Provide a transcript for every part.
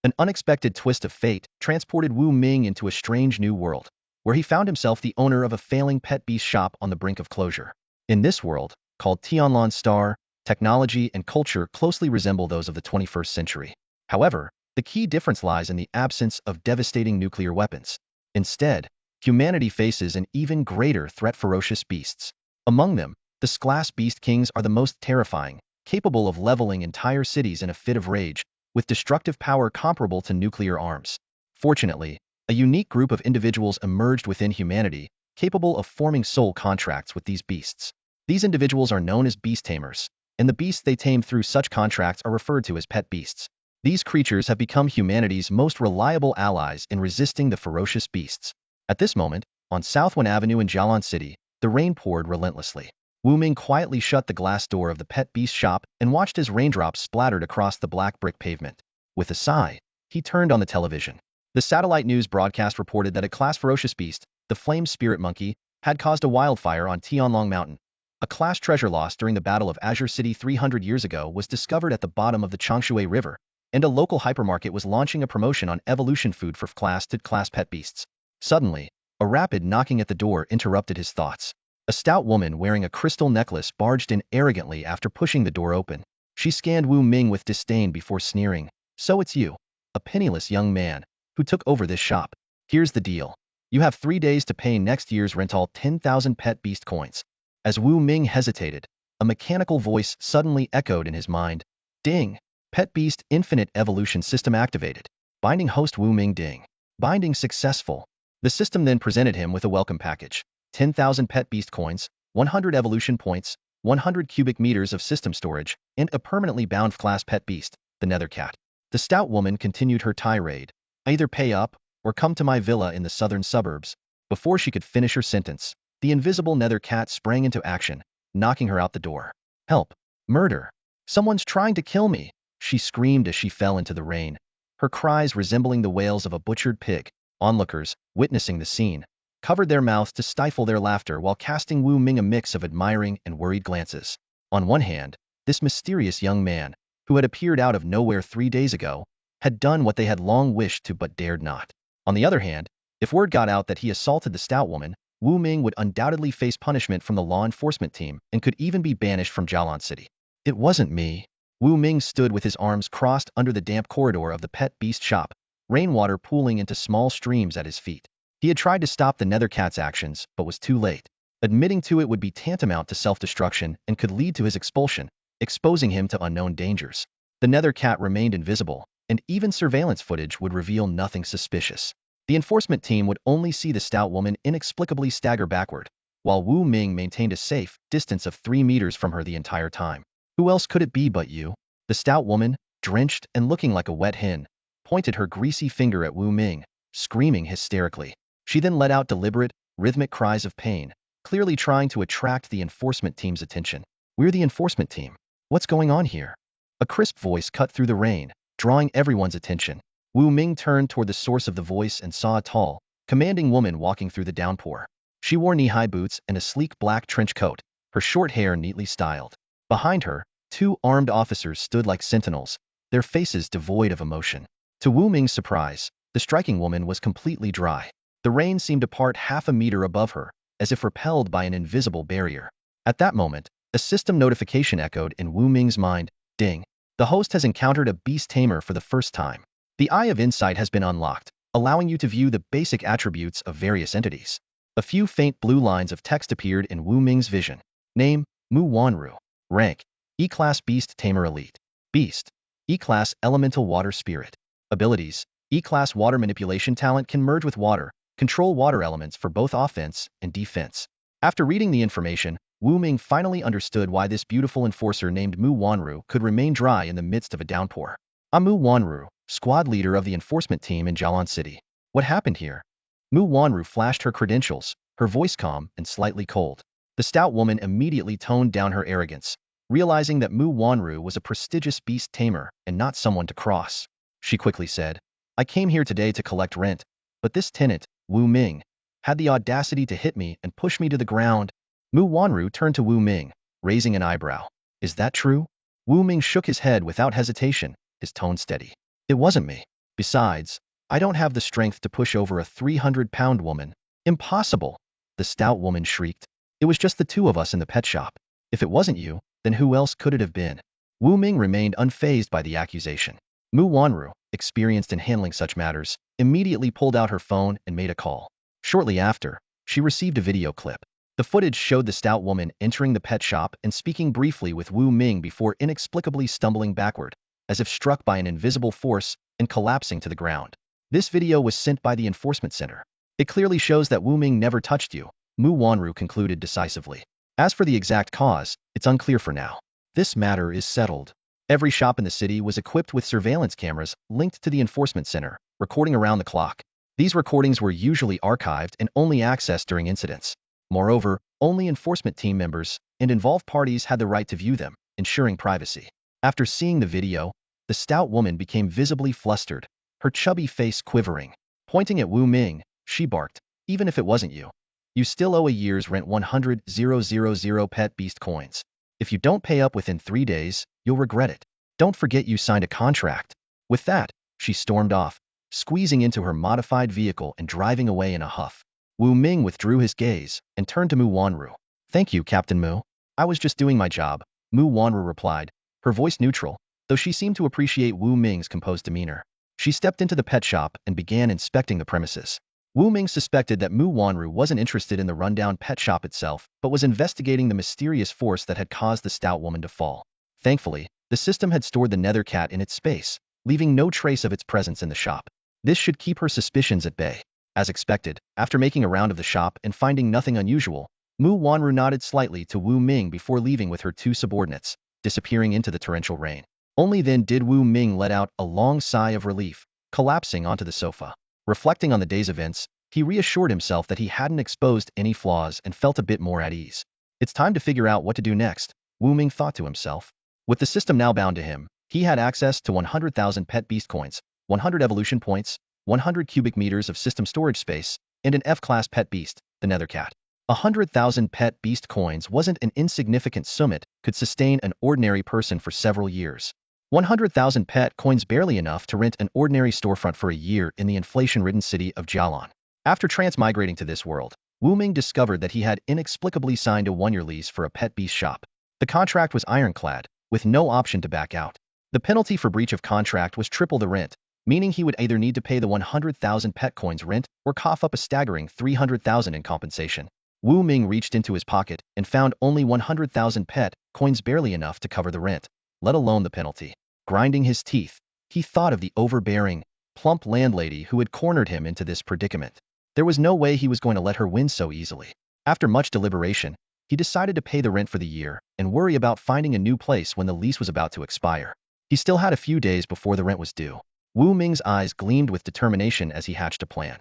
An unexpected twist of fate transported Wu Ming into a strange new world, where he found himself the owner of a failing pet beast shop on the brink of closure. In this world, called Jialan Star, technology and culture closely resemble those of the 21st century. However, the key difference lies in the absence of devastating nuclear weapons. Instead, humanity faces an even greater threat: ferocious beasts. Among them, the glass beast kings are the most terrifying, capable of leveling entire cities in a fit of rage, with destructive power comparable to nuclear arms. Fortunately, a unique group of individuals emerged within humanity, capable of forming soul contracts with these beasts. These individuals are known as beast tamers, and the beasts they tame through such contracts are referred to as pet beasts. These creatures have become humanity's most reliable allies in resisting the ferocious beasts. At this moment, on South Wenhua Avenue in Jialan City, the rain poured relentlessly. Wu Ming quietly shut the glass door of the pet beast shop and watched as raindrops splattered across the black brick pavement. With a sigh, he turned on the television. The satellite news broadcast reported that a class ferocious beast, the flame spirit monkey, had caused a wildfire on Tianlong Mountain. A class treasure lost during the Battle of Azure City 300 years ago was discovered at the bottom of the Changshui River, and a local hypermarket was launching a promotion on evolution food for class pet beasts. Suddenly, a rapid knocking at the door interrupted his thoughts. A stout woman wearing a crystal necklace barged in arrogantly after pushing the door open. She scanned Wu Ming with disdain before sneering. "So it's you, a penniless young man, who took over this shop. Here's the deal. You have 3 days to pay next year's rent, all 10,000 pet beast coins." As Wu Ming hesitated, a mechanical voice suddenly echoed in his mind. Ding! Pet Beast Infinite Evolution System activated. Binding host Wu Ming ding. Binding successful. The system then presented him with a welcome package. 10,000 pet beast coins, 100 evolution points, 100 cubic meters of system storage, and a permanently bound class pet beast, the nether cat. The stout woman continued her tirade. "Either pay up, or come to my villa in the southern suburbs." Before she could finish her sentence, the invisible nether cat sprang into action, knocking her out the door. "Help! Murder! Someone's trying to kill me!" she screamed as she fell into the rain, her cries resembling the wails of a butchered pig. Onlookers, witnessing the scene, covered their mouths to stifle their laughter while casting Wu Ming a mix of admiring and worried glances. On one hand, this mysterious young man, who had appeared out of nowhere 3 days ago, had done what they had long wished to but dared not. On the other hand, if word got out that he assaulted the stout woman, Wu Ming would undoubtedly face punishment from the law enforcement team and could even be banished from Jialan City. "It wasn't me." Wu Ming stood with his arms crossed under the damp corridor of the pet beast shop, rainwater pooling into small streams at his feet. He had tried to stop the nether cat's actions, but was too late. Admitting to it would be tantamount to self-destruction and could lead to his expulsion, exposing him to unknown dangers. The nether cat remained invisible, and even surveillance footage would reveal nothing suspicious. The enforcement team would only see the stout woman inexplicably stagger backward, while Wu Ming maintained a safe distance of 3 meters from her the entire time. "Who else could it be but you?" The stout woman, drenched and looking like a wet hen, pointed her greasy finger at Wu Ming, screaming hysterically. She then let out deliberate, rhythmic cries of pain, clearly trying to attract the enforcement team's attention. "We're the enforcement team. What's going on here?" A crisp voice cut through the rain, drawing everyone's attention. Wu Ming turned toward the source of the voice and saw a tall, commanding woman walking through the downpour. She wore knee-high boots and a sleek black trench coat, her short hair neatly styled. Behind her, 2 armed officers stood like sentinels, their faces devoid of emotion. To Wu Ming's surprise, the striking woman was completely dry. The rain seemed to part half a meter above her, as if repelled by an invisible barrier. At that moment, a system notification echoed in Wu Ming's mind. Ding! The host has encountered a beast tamer for the first time. The Eye of Insight has been unlocked, allowing you to view the basic attributes of various entities. A few faint blue lines of text appeared in Wu Ming's vision. Name: Mu Wanru. Rank: E-Class Beast Tamer Elite. Beast: E-Class Elemental Water Spirit. Abilities: E-Class Water Manipulation Talent can merge with water, control water elements for both offense and defense. After reading the information, Wu Ming finally understood why this beautiful enforcer named Mu Wanru could remain dry in the midst of a downpour. "I'm Mu Wanru, squad leader of the enforcement team in Jialan City. What happened here?" Mu Wanru flashed her credentials, her voice calm and slightly cold. The stout woman immediately toned down her arrogance, realizing that Mu Wanru was a prestigious beast tamer and not someone to cross. She quickly said, "I came here today to collect rent, but this tenant, Wu Ming, had the audacity to hit me and push me to the ground." Mu Wanru turned to Wu Ming, raising an eyebrow. "Is that true?" Wu Ming shook his head without hesitation, his tone steady. "It wasn't me." Besides, I don't have the strength to push over a 300-pound woman. Impossible! The stout woman shrieked. It was just the two of us in the pet shop. If it wasn't you, then who else could it have been? Wu Ming remained unfazed by the accusation. Mu Wanru, experienced in handling such matters, immediately pulled out her phone and made a call. Shortly after, she received a video clip. The footage showed the stout woman entering the pet shop and speaking briefly with Wu Ming before inexplicably stumbling backward, as if struck by an invisible force and collapsing to the ground. This video was sent by the enforcement center. It clearly shows that Wu Ming never touched you, Mu Wanru concluded decisively. As for the exact cause, it's unclear for now. This matter is settled. Every shop in the city was equipped with surveillance cameras linked to the enforcement center, recording around the clock. These recordings were usually archived and only accessed during incidents. Moreover, only enforcement team members and involved parties had the right to view them, ensuring privacy. After seeing the video, the stout woman became visibly flustered, her chubby face quivering. Pointing at Wu Ming, she barked, "Even if it wasn't you, you still owe a year's rent 100,000 pet beast coins. If you don't pay up within 3 days, you'll regret it. Don't forget you signed a contract." With that, she stormed off, squeezing into her modified vehicle and driving away in a huff. Wu Ming withdrew his gaze and turned to Mu Wanru. "Thank you, Captain Mu. I was just doing my job," Mu Wanru replied, her voice neutral, though she seemed to appreciate Wu Ming's composed demeanor. She stepped into the pet shop and began inspecting the premises. Wu Ming suspected that Mu Wanru wasn't interested in the rundown pet shop itself, but was investigating the mysterious force that had caused the stout woman to fall. Thankfully, the system had stored the nether cat in its space, leaving no trace of its presence in the shop. This should keep her suspicions at bay. As expected, after making a round of the shop and finding nothing unusual, Mu Wanru nodded slightly to Wu Ming before leaving with her two subordinates, disappearing into the torrential rain. Only then did Wu Ming let out a long sigh of relief, collapsing onto the sofa. Reflecting on the day's events, he reassured himself that he hadn't exposed any flaws and felt a bit more at ease. It's time to figure out what to do next, Wu Ming thought to himself. With the system now bound to him, he had access to 100,000 pet beast coins, 100 evolution points, 100 cubic meters of system storage space, and an F-class pet beast, the nether cat. 100,000 pet beast coins wasn't an insignificant sum. It could sustain an ordinary person for several years. 100,000 pet coins barely enough to rent an ordinary storefront for a year in the inflation-ridden city of Jialan. After transmigrating to this world, Wu Ming discovered that he had inexplicably signed a 1-year lease for a pet beast shop. The contract was ironclad, with no option to back out. The penalty for breach of contract was triple the rent, meaning he would either need to pay the 100,000 pet coins rent or cough up a staggering 300,000 in compensation. Wu Ming reached into his pocket and found only 100,000 pet coins, barely enough to cover the rent, let alone the penalty. Grinding his teeth, he thought of the overbearing, plump landlady who had cornered him into this predicament. There was no way he was going to let her win so easily. After much deliberation, he decided to pay the rent for the year and worry about finding a new place when the lease was about to expire. He still had a few days before the rent was due. Wu Ming's eyes gleamed with determination as he hatched a plan.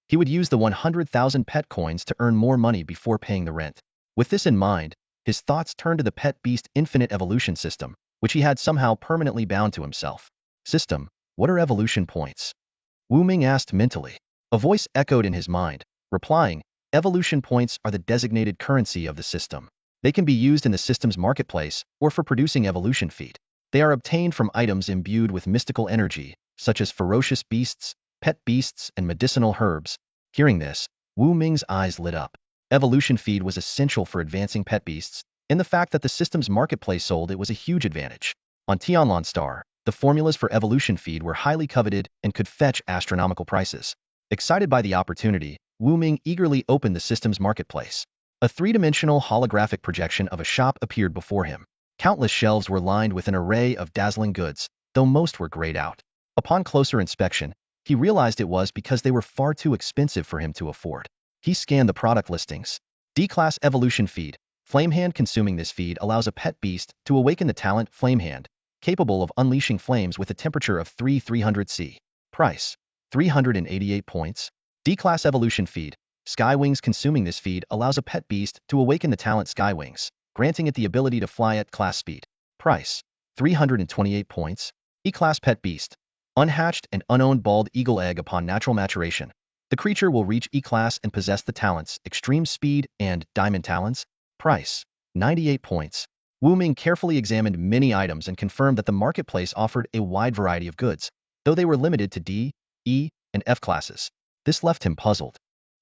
He would use the 100,000 pet coins to earn more money before paying the rent. With this in mind, his thoughts turned to the pet beast infinite evolution system, which he had somehow permanently bound to himself. System, what are evolution points? Wu Ming asked mentally. A voice echoed in his mind, replying, evolution points are the designated currency of the system. They can be used in the system's marketplace or for producing evolution feat. They are obtained from items imbued with mystical energy, such as ferocious beasts, pet beasts, and medicinal herbs. Hearing this, Wu Ming's eyes lit up. Evolution feed was essential for advancing pet beasts, and the fact that the system's marketplace sold it was a huge advantage. On Jialan Star, the formulas for evolution feed were highly coveted and could fetch astronomical prices. Excited by the opportunity, Wu Ming eagerly opened the system's marketplace. A three-dimensional holographic projection of a shop appeared before him. Countless shelves were lined with an array of dazzling goods, though most were grayed out. Upon closer inspection, he realized it was because they were far too expensive for him to afford. He scanned the product listings. D-Class Evolution Feed. Flamehand. Consuming this feed allows a pet beast to awaken the talent Flamehand, capable of unleashing flames with a temperature of 300 C. Price: 388 points. D-Class Evolution Feed. Skywings. Consuming this feed allows a pet beast to awaken the talent Skywings, granting it the ability to fly at class speed. Price: 328 points. E-Class Pet Beast. Unhatched and unowned bald eagle egg. Upon natural maturation, the creature will reach E-Class and possess the talents Extreme Speed and Diamond Talents. Price: 98 points. Wu Ming carefully examined many items and confirmed that the marketplace offered a wide variety of goods. though they were limited to D, E, and F classes. This left him puzzled.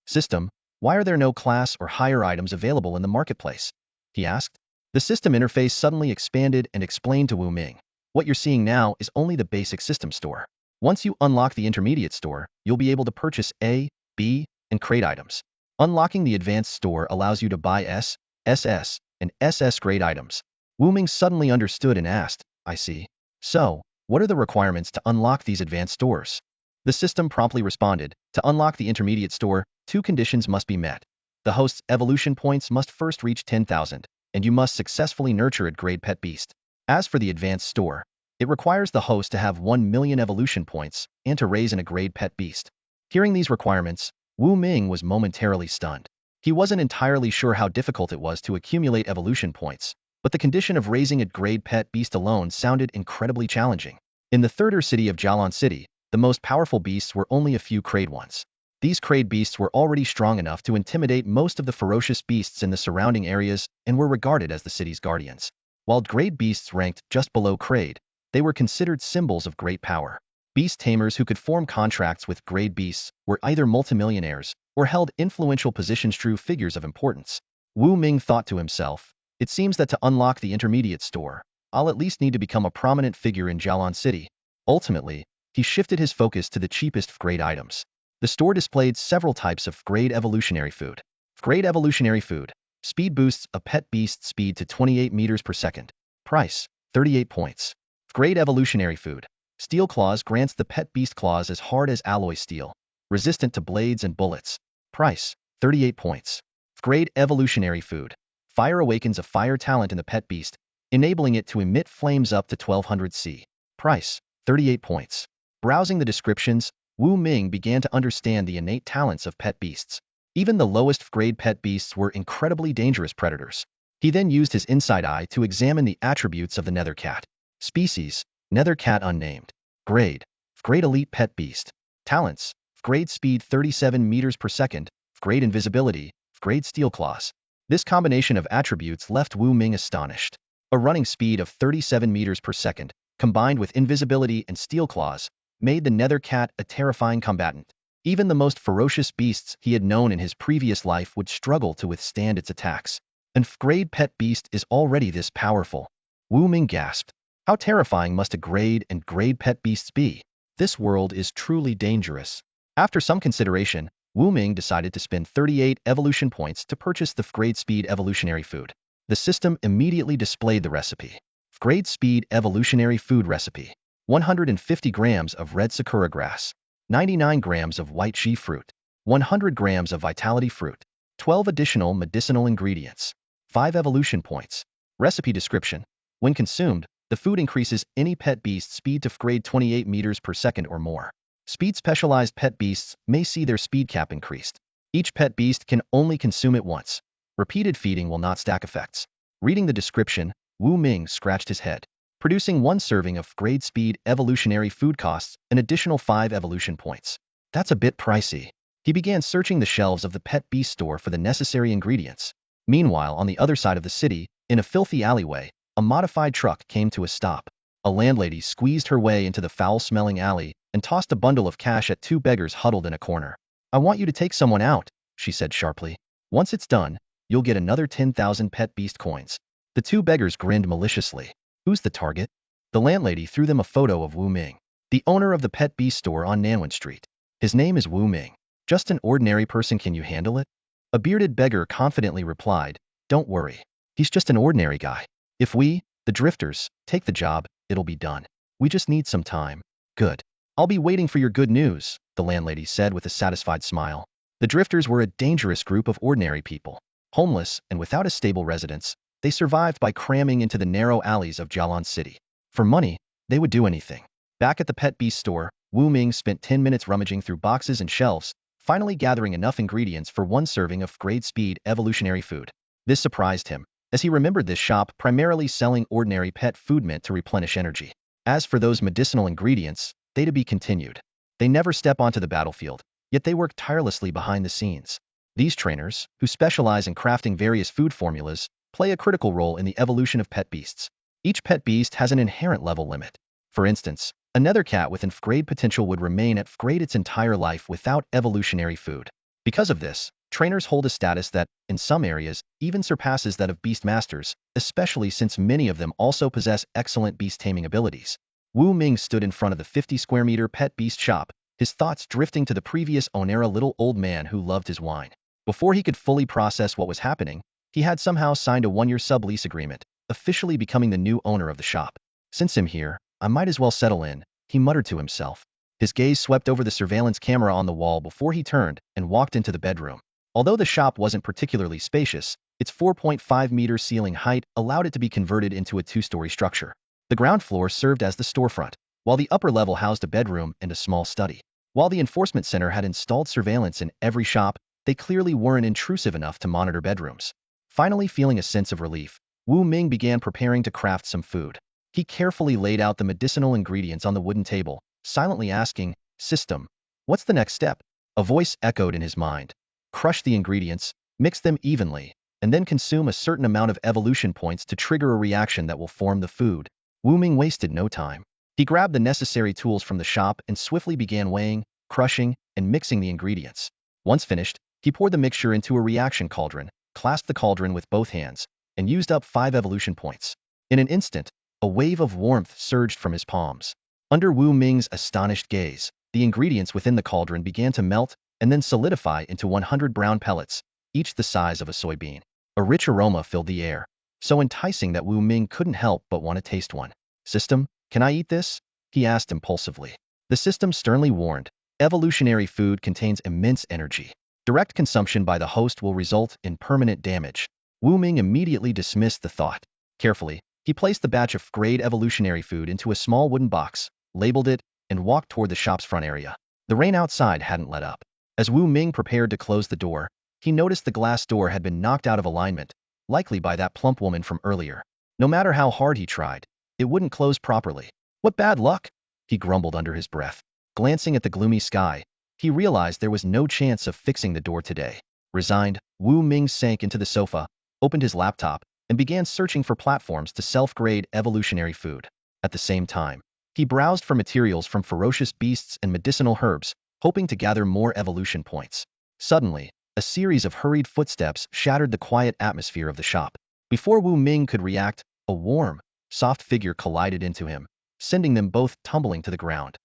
System, why are there no class or higher items available in the marketplace? He asked. The system interface suddenly expanded and explained to Wu Ming. What you're seeing now is only the basic system store. Once you unlock the intermediate store, you'll be able to purchase A, B, and crate items. Unlocking the advanced store allows you to buy S, SS, and SS grade items. Wu Ming suddenly understood and asked, I see. So, what are the requirements to unlock these advanced stores? The system promptly responded, to unlock the intermediate store, 2 conditions must be met. The host's evolution points must first reach 10,000, and you must successfully nurture a grade pet beast. As for the advanced store, it requires the host to have 1 million evolution points and to raise a grade pet beast. Hearing these requirements, Wu Ming was momentarily stunned. He wasn't entirely sure how difficult it was to accumulate evolution points, but the condition of raising a grade pet beast alone sounded incredibly challenging. In the third city of Jialan City, the most powerful beasts were only a few crate ones. These crate beasts were already strong enough to intimidate most of the ferocious beasts in the surrounding areas and were regarded as the city's guardians. While grade beasts ranked just below crate, they were considered symbols of great power. Beast tamers who could form contracts with grade beasts were either multimillionaires or held influential positions, true figures of importance. Wu Ming thought to himself, it seems that to unlock the intermediate store, I'll at least need to become a prominent figure in Jialan City. Ultimately, he shifted his focus to the cheapest grade items. The store displayed several types of grade evolutionary food. Grade evolutionary food. Speed boosts a pet beast speed to 28 meters per second. Price, 38 points. Grade evolutionary food. Steel claws grants the pet beast claws as hard as alloy steel. Resistant to blades and bullets. Price, 38 points. Grade evolutionary food. Fire awakens a fire talent in the pet beast, enabling it to emit flames up to 1200 C. Price, 38 points. Browsing the descriptions, Wu Ming began to understand the innate talents of pet beasts. Even the lowest grade pet beasts were incredibly dangerous predators. He then used his inside eye to examine the attributes of the nether cat. Species, nether cat unnamed. Grade, grade elite pet beast. Talents, grade speed 37 meters per second, grade invisibility, grade steel claws. This combination of attributes left Wu Ming astonished. A running speed of 37 meters per second, combined with invisibility and steel claws, made the nether cat a terrifying combatant. Even the most ferocious beasts he had known in his previous life would struggle to withstand its attacks. An grade pet beast is already this powerful. Wu Ming gasped. How terrifying must a grade and grade pet beasts be? This world is truly dangerous. After some consideration, Wu Ming decided to spend 38 evolution points to purchase the grade speed evolutionary food. The system immediately displayed the recipe. Grade speed evolutionary food recipe. 150 grams of red sakura grass, 99 grams of white chi fruit, 100 grams of vitality fruit, 12 additional medicinal ingredients, 5 evolution points. Recipe description. When consumed, the food increases any pet beast speed to grade 28 meters per second or more. Speed specialized pet beasts may see their speed cap increased. Each pet beast can only consume it once. Repeated feeding will not stack effects. Reading the description, Wu Ming scratched his head. Producing 1 serving of grade speed evolutionary food costs an additional 5 evolution points. That's a bit pricey. He began searching the shelves of the pet beast store for the necessary ingredients. Meanwhile, on the other side of the city, in a filthy alleyway, a modified truck came to a stop. A landlady squeezed her way into the foul-smelling alley and tossed a bundle of cash at 2 beggars huddled in a corner. I want you to take someone out, she said sharply. Once it's done, you'll get another 10,000 pet beast coins. The 2 beggars grinned maliciously. Who's the target? The landlady threw them a photo of Wu Ming, the owner of the pet beast store on Nanwen Street. His name is Wu Ming. Just an ordinary person, can you handle it? A bearded beggar confidently replied, don't worry. He's just an ordinary guy. If we, the drifters, take the job, it'll be done. We just need some time. Good. I'll be waiting for your good news, the landlady said with a satisfied smile. The drifters were a dangerous group of ordinary people. Homeless and without a stable residence, they survived by cramming into the narrow alleys of Jialan City. For money, they would do anything. Back at the pet beast store, Wu Ming spent 10 minutes rummaging through boxes and shelves, finally gathering enough ingredients for 1 serving of grade speed evolutionary food. This surprised him, as he remembered this shop primarily selling ordinary pet food meant to replenish energy. As for those medicinal ingredients, they to be continued. They never step onto the battlefield, yet they work tirelessly behind the scenes. These trainers, who specialize in crafting various food formulas, play a critical role in the evolution of pet beasts. Each pet beast has an inherent level limit. For instance, Another cat with grade potential would remain at grade its entire life without evolutionary food. Because of this, trainers hold a status that, in some areas, even surpasses that of beast masters, especially since many of them also possess excellent beast taming abilities. Wu Ming stood in front of the 50-square-meter pet beast shop, his thoughts drifting to the previous owner, a little old man who loved his wine. Before he could fully process what was happening, he had somehow signed a 1-year sublease agreement, officially becoming the new owner of the shop. Since I'm here, I might as well settle in, he muttered to himself. His gaze swept over the surveillance camera on the wall before he turned and walked into the bedroom. Although the shop wasn't particularly spacious, its 4.5-meter ceiling height allowed it to be converted into a 2-story structure. The ground floor served as the storefront, while the upper level housed a bedroom and a small study. While the enforcement center had installed surveillance in every shop, they clearly weren't intrusive enough to monitor bedrooms. Finally feeling a sense of relief, Wu Ming began preparing to craft some food. He carefully laid out the medicinal ingredients on the wooden table, silently asking, "System, what's the next step?" A voice echoed in his mind. "Crush the ingredients, mix them evenly, and then consume a certain amount of evolution points to trigger a reaction that will form the food." Wu Ming wasted no time. He grabbed the necessary tools from the shop and swiftly began weighing, crushing, and mixing the ingredients. Once finished, he poured the mixture into a reaction cauldron, clasped the cauldron with both hands, and used up 5 evolution points. In an instant, a wave of warmth surged from his palms. Under Wu Ming's astonished gaze, the ingredients within the cauldron began to melt and then solidify into 100 brown pellets, each the size of a soybean. A rich aroma filled the air, so enticing that Wu Ming couldn't help but want to taste one. "System, can I eat this?" he asked impulsively. The system sternly warned, "Evolutionary food contains immense energy. Direct consumption by the host will result in permanent damage." Wu Ming immediately dismissed the thought. Carefully, he placed the batch of grade evolutionary food into a small wooden box, labeled it, and walked toward the shop's front area. The rain outside hadn't let up. As Wu Ming prepared to close the door, he noticed the glass door had been knocked out of alignment, likely by that plump woman from earlier. No matter how hard he tried, it wouldn't close properly. "What bad luck?" he grumbled under his breath. Glancing at the gloomy sky, he realized there was no chance of fixing the door today. Resigned, Wu Ming sank into the sofa, opened his laptop, and began searching for platforms to self-grade evolutionary food. At the same time, he browsed for materials from ferocious beasts and medicinal herbs, hoping to gather more evolution points. Suddenly, a series of hurried footsteps shattered the quiet atmosphere of the shop. Before Wu Ming could react, a warm, soft figure collided into him, sending them both tumbling to the ground.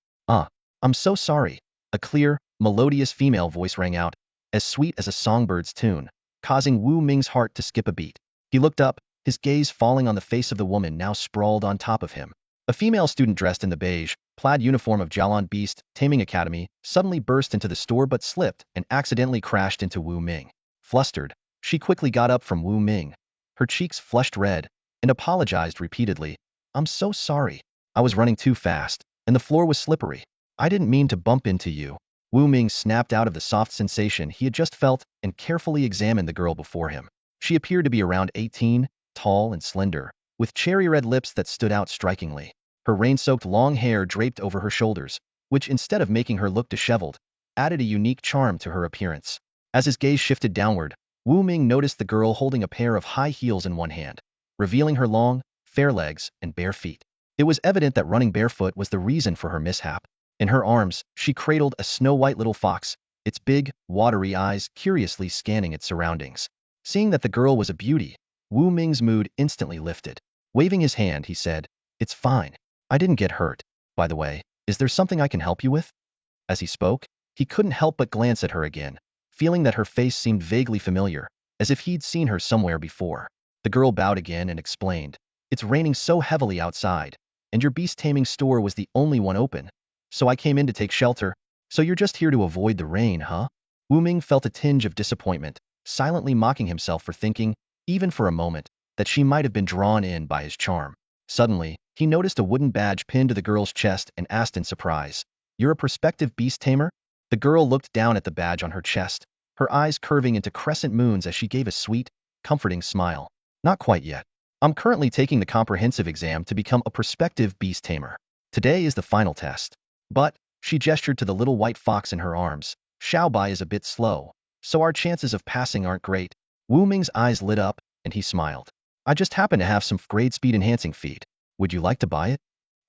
I'm so sorry." A clear, melodious female voice rang out, as sweet as a songbird's tune, causing Wu Ming's heart to skip a beat. He looked up, his gaze falling on the face of the woman now sprawled on top of him. A female student dressed in the beige, plaid uniform of Jialan Beast Taming Academy suddenly burst into the store but slipped and accidentally crashed into Wu Ming. Flustered, she quickly got up from Wu Ming. Her cheeks flushed red, and apologized repeatedly. "I'm so sorry. I was running too fast, and the floor was slippery. I didn't mean to bump into you." Wu Ming snapped out of the soft sensation he had just felt and carefully examined the girl before him. She appeared to be around 18, tall and slender, with cherry-red lips that stood out strikingly. Her rain-soaked long hair draped over her shoulders, which instead of making her look disheveled, added a unique charm to her appearance. As his gaze shifted downward, Wu Ming noticed the girl holding a pair of high heels in one hand, revealing her long, fair legs and bare feet. It was evident that running barefoot was the reason for her mishap. In her arms, she cradled a snow-white little fox, its big, watery eyes curiously scanning its surroundings. Seeing that the girl was a beauty, Wu Ming's mood instantly lifted. Waving his hand, he said, "It's fine. I didn't get hurt. By the way, is there something I can help you with?" As he spoke, he couldn't help but glance at her again, feeling that her face seemed vaguely familiar, as if he'd seen her somewhere before. The girl bowed again and explained, "It's raining so heavily outside, and your beast taming store was the only one open, so I came in to take shelter." "So you're just here to avoid the rain, huh?" Wu Ming felt a tinge of disappointment, silently mocking himself for thinking, even for a moment, that she might have been drawn in by his charm. Suddenly, he noticed a wooden badge pinned to the girl's chest and asked in surprise, "You're a prospective beast tamer?" The girl looked down at the badge on her chest, her eyes curving into crescent moons as she gave a sweet, comforting smile. "Not quite yet. I'm currently taking the comprehensive exam to become a prospective beast tamer. Today is the final test. But," she gestured to the little white fox in her arms, "Xiaobai is a bit slow, so our chances of passing aren't great." Wu Ming's eyes lit up, and he smiled. "I just happen to have some grade speed enhancing feed. Would you like to buy it?"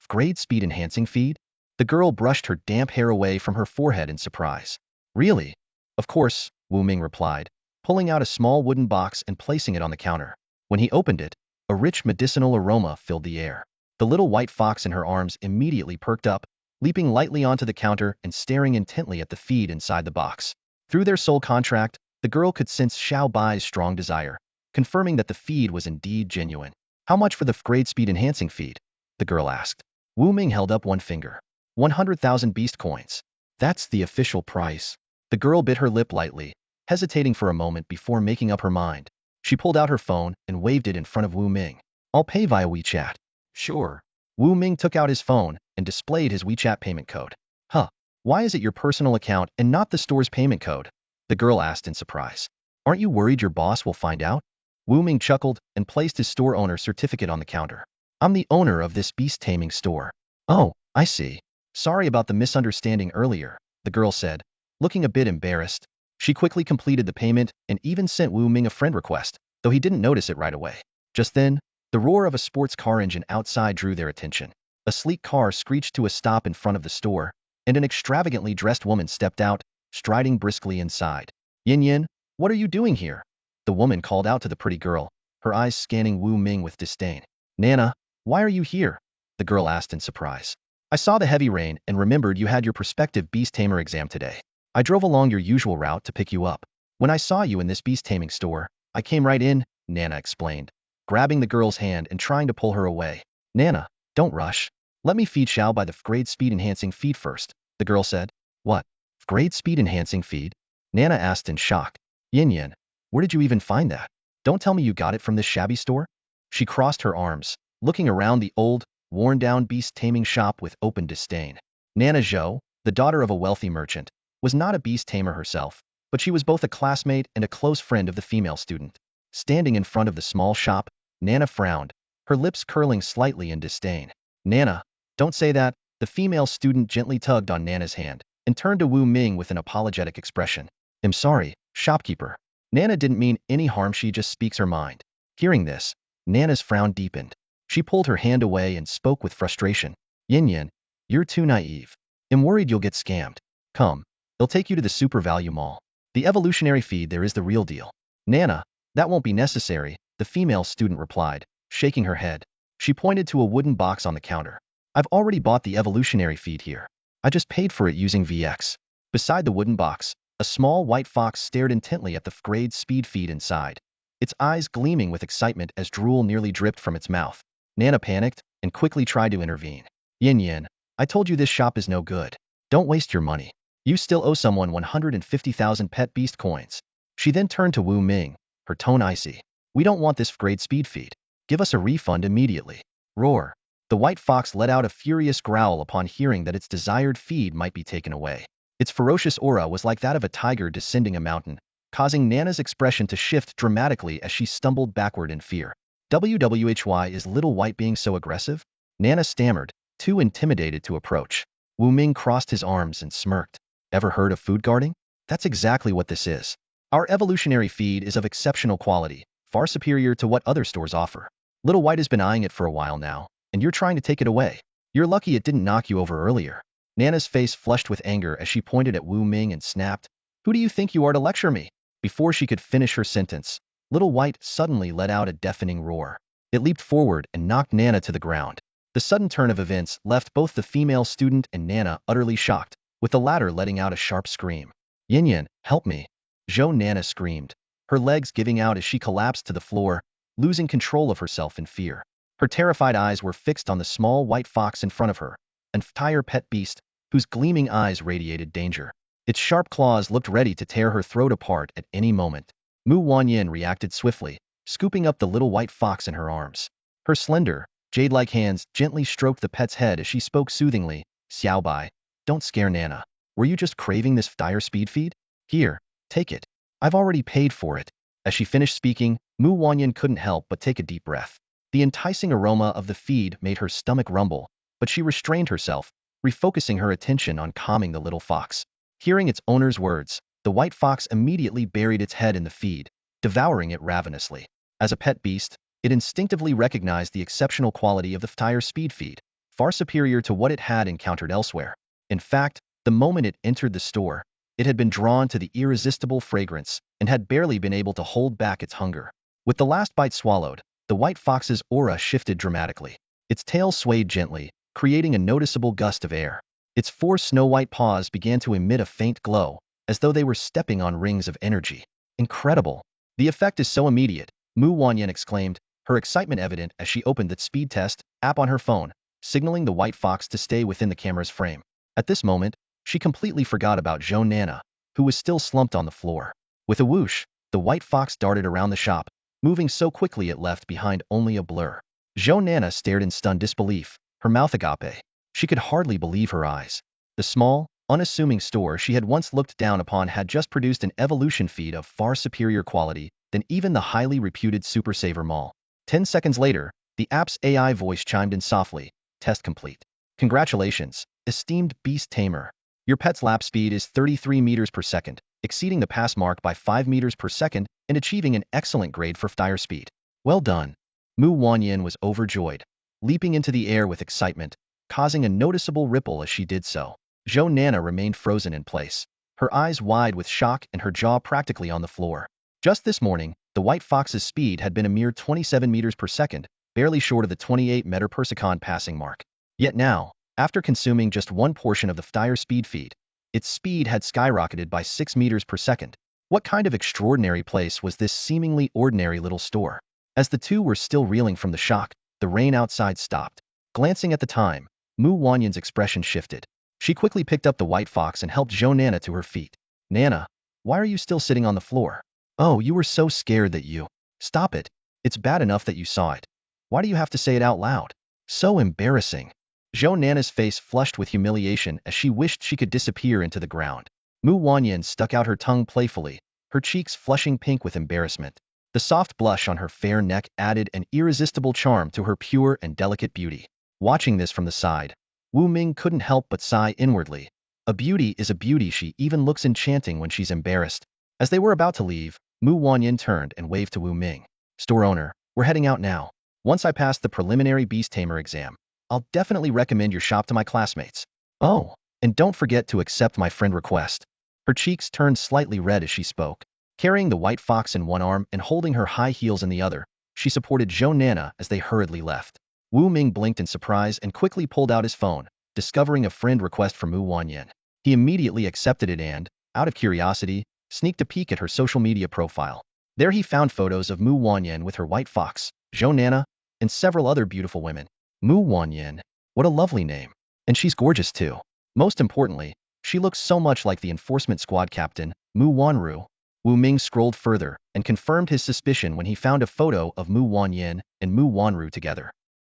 "Grade speed enhancing feed?" The girl brushed her damp hair away from her forehead in surprise. Really? Of course, Wu Ming replied, pulling out a small wooden box and placing it on the counter. When he opened it, a rich medicinal aroma filled the air. The little white fox in her arms immediately perked up, leaping lightly onto the counter and staring intently at the feed inside the box. Through their soul contract, the girl could sense Xiao Bai's strong desire, confirming that the feed was indeed genuine. How much for the grade speed enhancing feed? The girl asked. Wu Ming held up one finger. 100,000 beast coins. That's the official price. The girl bit her lip lightly, hesitating for a moment before making up her mind. She pulled out her phone and waved it in front of Wu Ming. I'll pay via WeChat. Sure. Wu Ming took out his phone and displayed his WeChat payment code. Huh. Why is it your personal account and not the store's payment code? The girl asked in surprise. Aren't you worried your boss will find out? Wu Ming chuckled and placed his store owner certificate on the counter. I'm the owner of this beast taming store. Oh, I see. Sorry about the misunderstanding earlier, the girl said, looking a bit embarrassed. She quickly completed the payment and even sent Wu Ming a friend request, though he didn't notice it right away. Just then, the roar of a sports car engine outside drew their attention. A sleek car screeched to a stop in front of the store, and an extravagantly dressed woman stepped out, striding briskly inside. Yin Yin, what are you doing here? The woman called out to the pretty girl, her eyes scanning Wu Ming with disdain. Nana, why are you here? The girl asked in surprise. I saw the heavy rain and remembered you had your prospective beast tamer exam today. I drove along your usual route to pick you up. When I saw you in this beast taming store, I came right in, Nana explained, grabbing the girl's hand and trying to pull her away. Nana, don't rush. Let me feed Xiao by the grade speed enhancing feed first, the girl said. What? Grade speed enhancing feed? Nana asked in shock. Yin Yin, where did you even find that? Don't tell me you got it from this shabby store? She crossed her arms, looking around the old, worn-down beast taming shop with open disdain. Nana Zhou, the daughter of a wealthy merchant, was not a beast tamer herself, but she was both a classmate and a close friend of the female student. Standing in front of the small shop, Nana frowned, her lips curling slightly in disdain. Nana, don't say that. The female student gently tugged on Nana's hand and turned to Wu Ming with an apologetic expression. I'm sorry, shopkeeper. Nana didn't mean any harm, she just speaks her mind. Hearing this, Nana's frown deepened. She pulled her hand away and spoke with frustration. Yin Yin, you're too naive. I'm worried you'll get scammed. Come, they'll take you to the Super Value Mall. The evolutionary feed there is the real deal. Nana, that won't be necessary, the female student replied, shaking her head. She pointed to a wooden box on the counter. I've already bought the evolutionary feed here. I just paid for it using VX. Beside the wooden box, a small white fox stared intently at the grade speed feed inside, its eyes gleaming with excitement as drool nearly dripped from its mouth. Nana panicked and quickly tried to intervene. Yin Yin, I told you this shop is no good. Don't waste your money. You still owe someone 150,000 pet beast coins. She then turned to Wu Ming, her tone icy. We don't want this grade speed feed. Give us a refund immediately. Roar. The white fox let out a furious growl upon hearing that its desired feed might be taken away. Its ferocious aura was like that of a tiger descending a mountain, causing Nana's expression to shift dramatically as she stumbled backward in fear. Why is Little White being so aggressive? Nana stammered, too intimidated to approach. Wu Ming crossed his arms and smirked. Ever heard of food guarding? That's exactly what this is. Our evolutionary feed is of exceptional quality, far superior to what other stores offer. Little White has been eyeing it for a while now, and you're trying to take it away. You're lucky it didn't knock you over earlier. Nana's face flushed with anger as she pointed at Wu Ming and snapped, Who do you think you are to lecture me? Before she could finish her sentence, Little White suddenly let out a deafening roar. It leaped forward and knocked Nana to the ground. The sudden turn of events left both the female student and Nana utterly shocked, with the latter letting out a sharp scream. Yin Yin, help me. Zhou Nana screamed, her legs giving out as she collapsed to the floor, losing control of herself in fear. Her terrified eyes were fixed on the small white fox in front of her, an entire pet beast, whose gleaming eyes radiated danger. Its sharp claws looked ready to tear her throat apart at any moment. Mu Wanyin reacted swiftly, scooping up the little white fox in her arms. Her slender, jade-like hands gently stroked the pet's head as she spoke soothingly. Xiao Bai, don't scare Nana. Were you just craving this dire speed feed? Here, take it. I've already paid for it. As she finished speaking, Mu Wanyin couldn't help but take a deep breath. The enticing aroma of the feed made her stomach rumble, but she restrained herself, refocusing her attention on calming the little fox. Hearing its owner's words, the white fox immediately buried its head in the feed, devouring it ravenously. As a pet beast, it instinctively recognized the exceptional quality of the entire speed feed, far superior to what it had encountered elsewhere. In fact, the moment it entered the store, it had been drawn to the irresistible fragrance and had barely been able to hold back its hunger. With the last bite swallowed, the white fox's aura shifted dramatically. Its tail swayed gently, creating a noticeable gust of air. Its 4 snow-white paws began to emit a faint glow, as though they were stepping on rings of energy. Incredible! The effect is so immediate, Mu Wanyan exclaimed, her excitement evident as she opened the speed test app on her phone, signaling the white fox to stay within the camera's frame. At this moment, she completely forgot about Zhou Nana, who was still slumped on the floor. With a whoosh, the white fox darted around the shop, moving so quickly it left behind only a blur. Zhou Nana stared in stunned disbelief, her mouth agape. She could hardly believe her eyes. The small, unassuming store she had once looked down upon had just produced an evolution feed of far superior quality than even the highly reputed Super Saver Mall. 10 seconds later, the app's AI voice chimed in softly, "Test complete. Congratulations, esteemed Beast Tamer. Your pet's lap speed is 33 meters per second, exceeding the pass mark by 5 meters per second and achieving an excellent grade for tire speed. Well done." Mu Wanyan was overjoyed, leaping into the air with excitement, causing a noticeable ripple as she did so. Zhou Nana remained frozen in place, her eyes wide with shock and her jaw practically on the floor. Just this morning, the white fox's speed had been a mere 27 meters per second, barely short of the 28 meter per second passing mark. Yet now, after consuming just one portion of the tire speed feed, its speed had skyrocketed by 6 meters per second. What kind of extraordinary place was this seemingly ordinary little store? As the two were still reeling from the shock, the rain outside stopped. Glancing at the time, Mu Wanyan's expression shifted. She quickly picked up the white fox and helped Zhou Nana to her feet. "Nana, why are you still sitting on the floor? Oh, you were so scared that you..." "Stop it. It's bad enough that you saw it. Why do you have to say it out loud? So embarrassing." Zhou Nana's face flushed with humiliation as she wished she could disappear into the ground. Mu Wanyan stuck out her tongue playfully, her cheeks flushing pink with embarrassment. The soft blush on her fair neck added an irresistible charm to her pure and delicate beauty. Watching this from the side, Wu Ming couldn't help but sigh inwardly. A beauty is a beauty. She even looks enchanting when she's embarrassed. As they were about to leave, Mu Wanyan turned and waved to Wu Ming. "Store owner, we're heading out now. Once I pass the preliminary Beast Tamer exam, I'll definitely recommend your shop to my classmates. Oh, and don't forget to accept my friend request." Her cheeks turned slightly red as she spoke. Carrying the white fox in one arm and holding her high heels in the other, she supported Zhou Nana as they hurriedly left. Wu Ming blinked in surprise and quickly pulled out his phone, discovering a friend request from Mu Wanyan. He immediately accepted it and, out of curiosity, sneaked a peek at her social media profile. There he found photos of Mu Wanyan with her white fox, Zhou Nana, and several other beautiful women. Mu Wanyan, what a lovely name. And she's gorgeous too. Most importantly, she looks so much like the enforcement squad captain, Mu Wanru. Wu Ming scrolled further and confirmed his suspicion when he found a photo of Mu Wanyan and Mu Wanru together.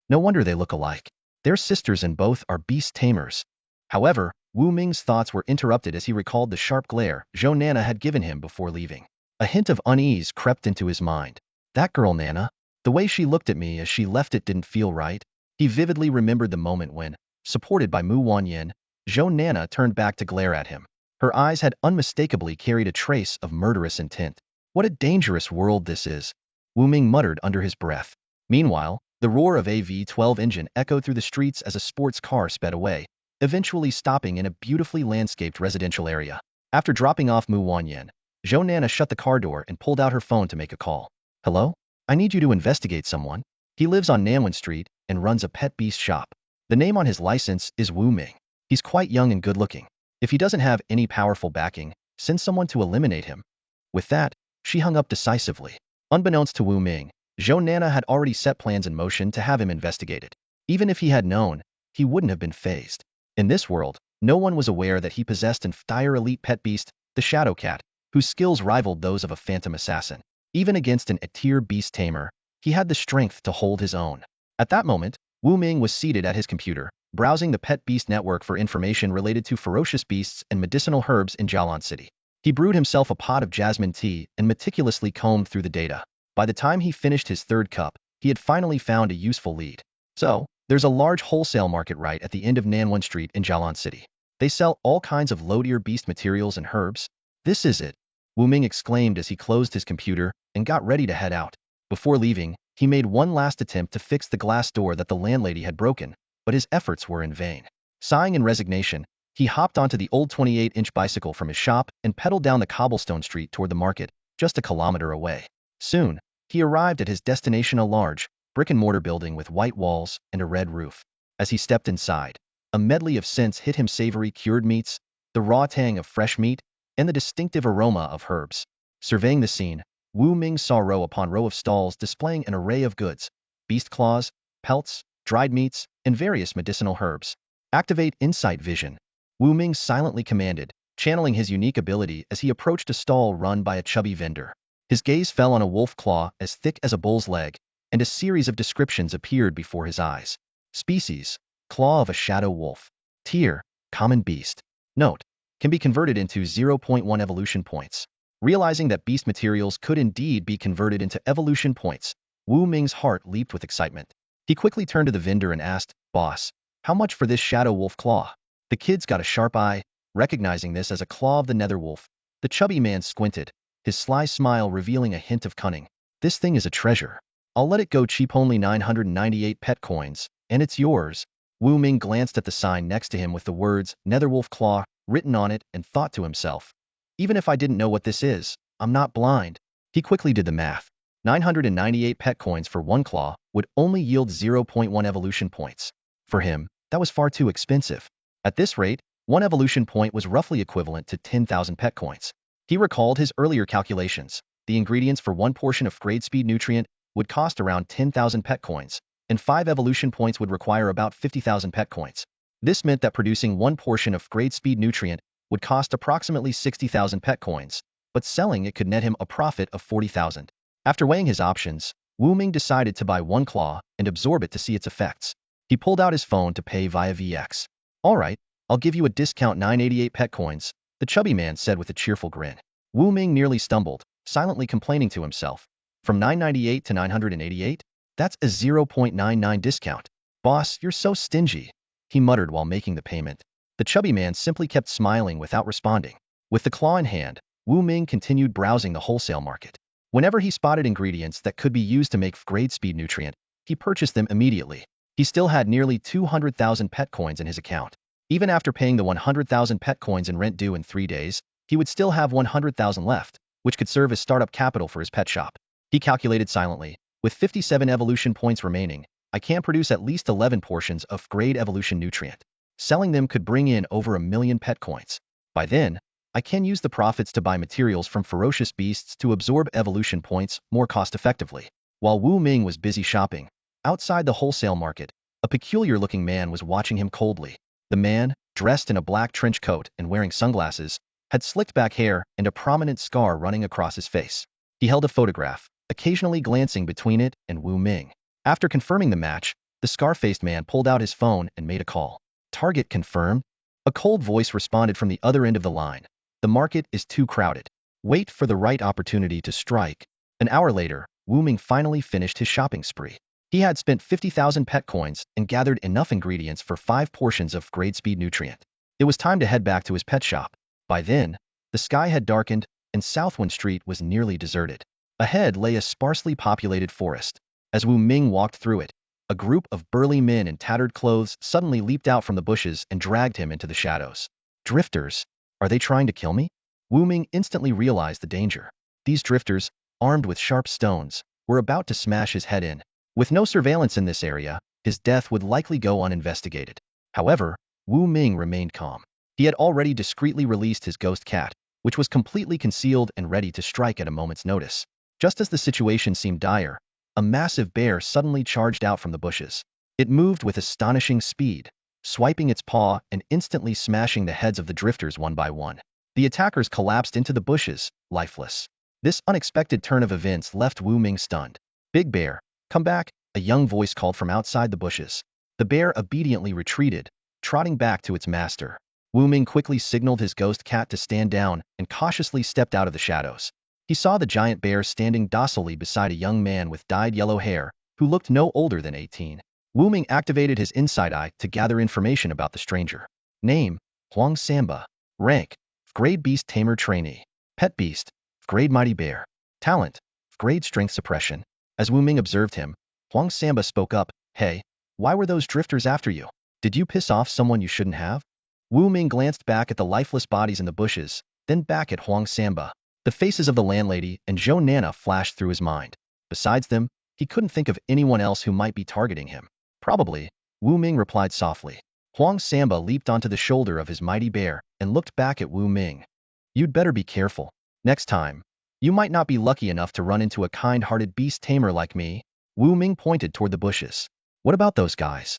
No wonder they look alike. They're sisters and both are beast tamers. However, Wu Ming's thoughts were interrupted as he recalled the sharp glare Zhou Nana had given him before leaving. A hint of unease crept into his mind. That girl Nana, the way she looked at me as she left it didn't feel right. He vividly remembered the moment when, supported by Mu Wanyan, Zhou Nana turned back to glare at him. Her eyes had unmistakably carried a trace of murderous intent. What a dangerous world this is, Wu Ming muttered under his breath. Meanwhile, the roar of a V12 engine echoed through the streets as a sports car sped away, eventually stopping in a beautifully landscaped residential area. After dropping off Mu Wanyan, Zhou Nana shut the car door and pulled out her phone to make a call. "Hello? I need you to investigate someone. He lives on Nanwen Street and runs a pet beast shop. The name on his license is Wu Ming. He's quite young and good-looking. If he doesn't have any powerful backing, send someone to eliminate him." With that, she hung up decisively. Unbeknownst to Wu Ming, Zhou Nana had already set plans in motion to have him investigated. Even if he had known, he wouldn't have been fazed. In this world, no one was aware that he possessed an entire elite pet beast, the Shadow Cat, whose skills rivaled those of a phantom assassin. Even against an A-tier beast tamer, he had the strength to hold his own. At that moment, Wu Ming was seated at his computer, browsing the Pet Beast Network for information related to ferocious beasts and medicinal herbs in Jialan City. He brewed himself a pot of jasmine tea and meticulously combed through the data. By the time he finished his third cup, he had finally found a useful lead. So, there's a large wholesale market right at the end of Nanwen Street in Jialan City. They sell all kinds of low-tier beast materials and herbs. This is it, Wu Ming exclaimed as he closed his computer and got ready to head out. Before leaving, he made one last attempt to fix the glass door that the landlady had broken, but his efforts were in vain. Sighing in resignation, he hopped onto the old 28-inch bicycle from his shop and pedaled down the cobblestone street toward the market, just a kilometer away. Soon, he arrived at his destination, a large, brick-and-mortar building with white walls and a red roof. As he stepped inside, a medley of scents hit him: savory cured meats, the raw tang of fresh meat, and the distinctive aroma of herbs. Surveying the scene, Wu Ming saw row upon row of stalls displaying an array of goods: beast claws, pelts, dried meats, and various medicinal herbs. Activate Insight Vision, Wu Ming silently commanded, channeling his unique ability as he approached a stall run by a chubby vendor. His gaze fell on a wolf claw as thick as a bull's leg, and a series of descriptions appeared before his eyes. Species: claw of a shadow wolf. Tier: common beast. Note: can be converted into 0.1 evolution points. Realizing that beast materials could indeed be converted into evolution points, Wu Ming's heart leaped with excitement. He quickly turned to the vendor and asked, "Boss, how much for this shadow wolf claw?" The kid's got a sharp eye, recognizing this as a claw of the nether wolf. The chubby man squinted, his sly smile revealing a hint of cunning. "This thing is a treasure. I'll let it go cheap, only 998 pet coins, and it's yours." Wu Ming glanced at the sign next to him with the words Netherwolf Claw written on it and thought to himself, "Even if I didn't know what this is, I'm not blind." He quickly did the math. 998 pet coins for one claw would only yield 0.1 evolution points. For him, that was far too expensive. At this rate, one evolution point was roughly equivalent to 10,000 pet coins. He recalled his earlier calculations. The ingredients for one portion of grade speed nutrient would cost around 10,000 pet coins, and 5 evolution points would require about 50,000 pet coins. This meant that producing one portion of grade speed nutrient would cost approximately 60,000 pet coins, but selling it could net him a profit of 40,000. After weighing his options, Wu Ming decided to buy one claw and absorb it to see its effects. He pulled out his phone to pay via VX. "All right, I'll give you a discount, 988 pet coins," the chubby man said with a cheerful grin. Wu Ming nearly stumbled, silently complaining to himself. From 998 to 988? That's a 0.99 discount. "Boss, you're so stingy," he muttered while making the payment. The chubby man simply kept smiling without responding. With the claw in hand, Wu Ming continued browsing the wholesale market. Whenever he spotted ingredients that could be used to make grade speed nutrient, he purchased them immediately. He still had nearly 200,000 pet coins in his account. Even after paying the 100,000 pet coins in rent due in 3 days, he would still have 100,000 left, which could serve as startup capital for his pet shop. He calculated silently, "With 57 evolution points remaining, I can produce at least 11 portions of grade evolution nutrient. Selling them could bring in over 1,000,000 pet coins. By then, I can use the profits to buy materials from ferocious beasts to absorb evolution points more cost-effectively." While Wu Ming was busy shopping, outside the wholesale market, a peculiar-looking man was watching him coldly. The man, dressed in a black trench coat and wearing sunglasses, had slicked back hair and a prominent scar running across his face. He held a photograph, occasionally glancing between it and Wu Ming. After confirming the match, the scar-faced man pulled out his phone and made a call. "Target confirmed?" A cold voice responded from the other end of the line. "The market is too crowded. Wait for the right opportunity to strike." An hour later, Wu Ming finally finished his shopping spree. He had spent 50,000 pet coins and gathered enough ingredients for 5 portions of grade speed nutrient. It was time to head back to his pet shop. By then, the sky had darkened and South Wenhua Street was nearly deserted. Ahead lay a sparsely populated forest. As Wu Ming walked through it, a group of burly men in tattered clothes suddenly leaped out from the bushes and dragged him into the shadows. "Drifters? Are they trying to kill me?" Wu Ming instantly realized the danger. These drifters, armed with sharp stones, were about to smash his head in. With no surveillance in this area, his death would likely go uninvestigated. However, Wu Ming remained calm. He had already discreetly released his ghost cat, which was completely concealed and ready to strike at a moment's notice. Just as the situation seemed dire, a massive bear suddenly charged out from the bushes. It moved with astonishing speed, swiping its paw and instantly smashing the heads of the drifters one by one. The attackers collapsed into the bushes, lifeless. This unexpected turn of events left Wu Ming stunned. "Big Bear, come back," a young voice called from outside the bushes. The bear obediently retreated, trotting back to its master. Wu Ming quickly signaled his ghost cat to stand down and cautiously stepped out of the shadows. He saw the giant bear standing docilely beside a young man with dyed yellow hair, who looked no older than 18. Wu Ming activated his inside eye to gather information about the stranger. Name: Huang Samba. Rank: Grade Beast Tamer Trainee. Pet Beast: Grade Mighty Bear. Talent: Grade Strength Suppression. As Wu Ming observed him, Huang Samba spoke up, "Hey, why were those drifters after you?" Did you piss off someone you shouldn't have? Wu Ming glanced back at the lifeless bodies in the bushes, then back at Huang Samba. The faces of the landlady and Zhou Nana flashed through his mind. Besides them, he couldn't think of anyone else who might be targeting him. Probably, Wu Ming replied softly. Huang Samba leaped onto the shoulder of his mighty bear and looked back at Wu Ming. You'd better be careful. Next time, you might not be lucky enough to run into a kind-hearted beast tamer like me. Wu Ming pointed toward the bushes. What about those guys?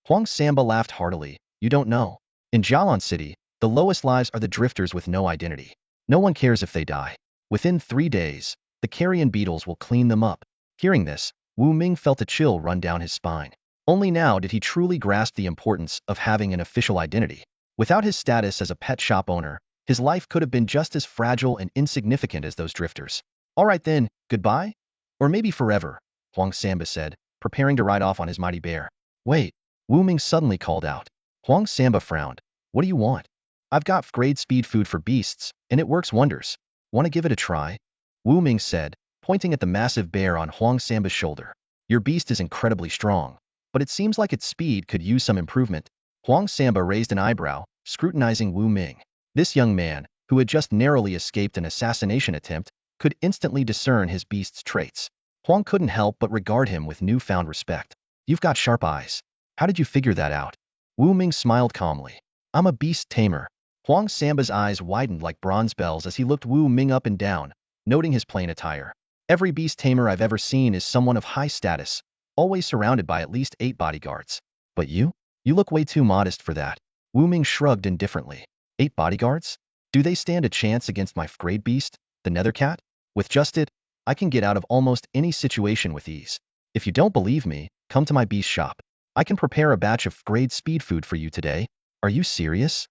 Huang Samba laughed heartily. You don't know. In Jialan City, the lowest lives are the drifters with no identity. No one cares if they die. Within 3 days, the carrion beetles will clean them up. Hearing this, Wu Ming felt a chill run down his spine. Only now did he truly grasp the importance of having an official identity. Without his status as a pet shop owner, his life could have been just as fragile and insignificant as those drifters. All right then, goodbye? Or maybe forever, Huang Samba said, preparing to ride off on his mighty bear. Wait, Wu Ming suddenly called out. Huang Samba frowned. What do you want? I've got grade speed food for beasts, and it works wonders. Want to give it a try? Wu Ming said, pointing at the massive bear on Huang Samba's shoulder. Your beast is incredibly strong, but it seems like its speed could use some improvement. Huang Samba raised an eyebrow, scrutinizing Wu Ming. This young man, who had just narrowly escaped an assassination attempt, could instantly discern his beast's traits. Huang couldn't help but regard him with newfound respect. You've got sharp eyes. How did you figure that out? Wu Ming smiled calmly. I'm a beast tamer. Huang Samba's eyes widened like bronze bells as he looked Wu Ming up and down, noting his plain attire. Every beast tamer I've ever seen is someone of high status, always surrounded by at least 8 bodyguards. But you? You look way too modest for that. Wu Ming shrugged indifferently. 8 bodyguards? Do they stand a chance against my grade beast, the Nethercat? With just it, I can get out of almost any situation with ease. If you don't believe me, come to my beast shop. I can prepare a batch of grade speed food for you today. Are you serious?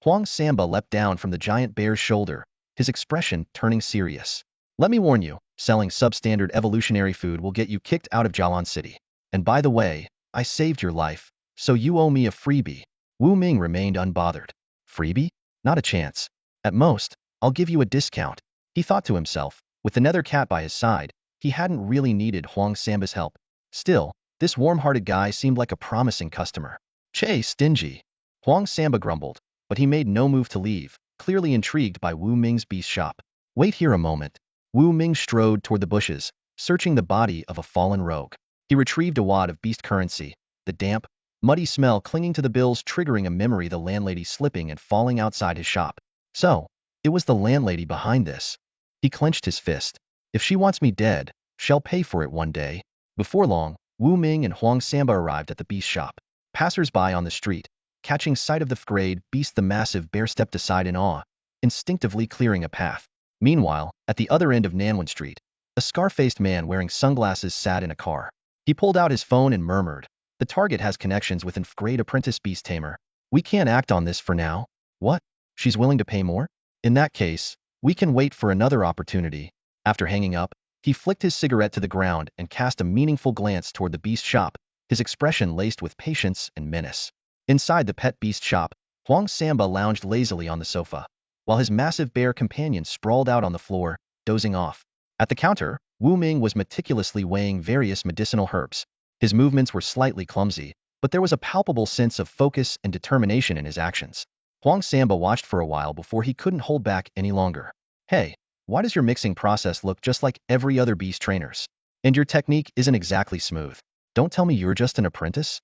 Huang Samba leapt down from the giant bear's shoulder, his expression turning serious. Let me warn you, selling substandard evolutionary food will get you kicked out of Jialan City. And by the way, I saved your life, so you owe me a freebie. Wu Ming remained unbothered. Freebie? Not a chance. At most, I'll give you a discount. He thought to himself. With the Nethercat by his side, he hadn't really needed Huang Samba's help. Still, this warm-hearted guy seemed like a promising customer. Che, stingy. Huang Samba grumbled, but he made no move to leave, clearly intrigued by Wu Ming's beast shop. Wait here a moment. Wu Ming strode toward the bushes, searching the body of a fallen rogue. He retrieved a wad of beast currency, the damp, muddy smell clinging to the bills triggering a memory the landlady slipping and falling outside his shop. So, it was the landlady behind this. He clenched his fist. If she wants me dead, she'll pay for it one day. Before long, Wu Ming and Huang Samba arrived at the beast shop. Passers-by on the street, catching sight of the grade beast the massive bear stepped aside in awe, instinctively clearing a path. Meanwhile, at the other end of Nanwan Street, a scar-faced man wearing sunglasses sat in a car. He pulled out his phone and murmured, the target has connections with an grade apprentice beast tamer. We can't act on this for now. What? She's willing to pay more? In that case, we can wait for another opportunity. After hanging up, he flicked his cigarette to the ground and cast a meaningful glance toward the beast shop, his expression laced with patience and menace. Inside the pet beast shop, Huang Samba lounged lazily on the sofa, while his massive bear companion sprawled out on the floor, dozing off. At the counter, Wu Ming was meticulously weighing various medicinal herbs. His movements were slightly clumsy, but there was a palpable sense of focus and determination in his actions. Huang Samba watched for a while before he couldn't hold back any longer. Hey, why does your mixing process look just like every other beast trainer's? And your technique isn't exactly smooth. Don't tell me you're just an apprentice?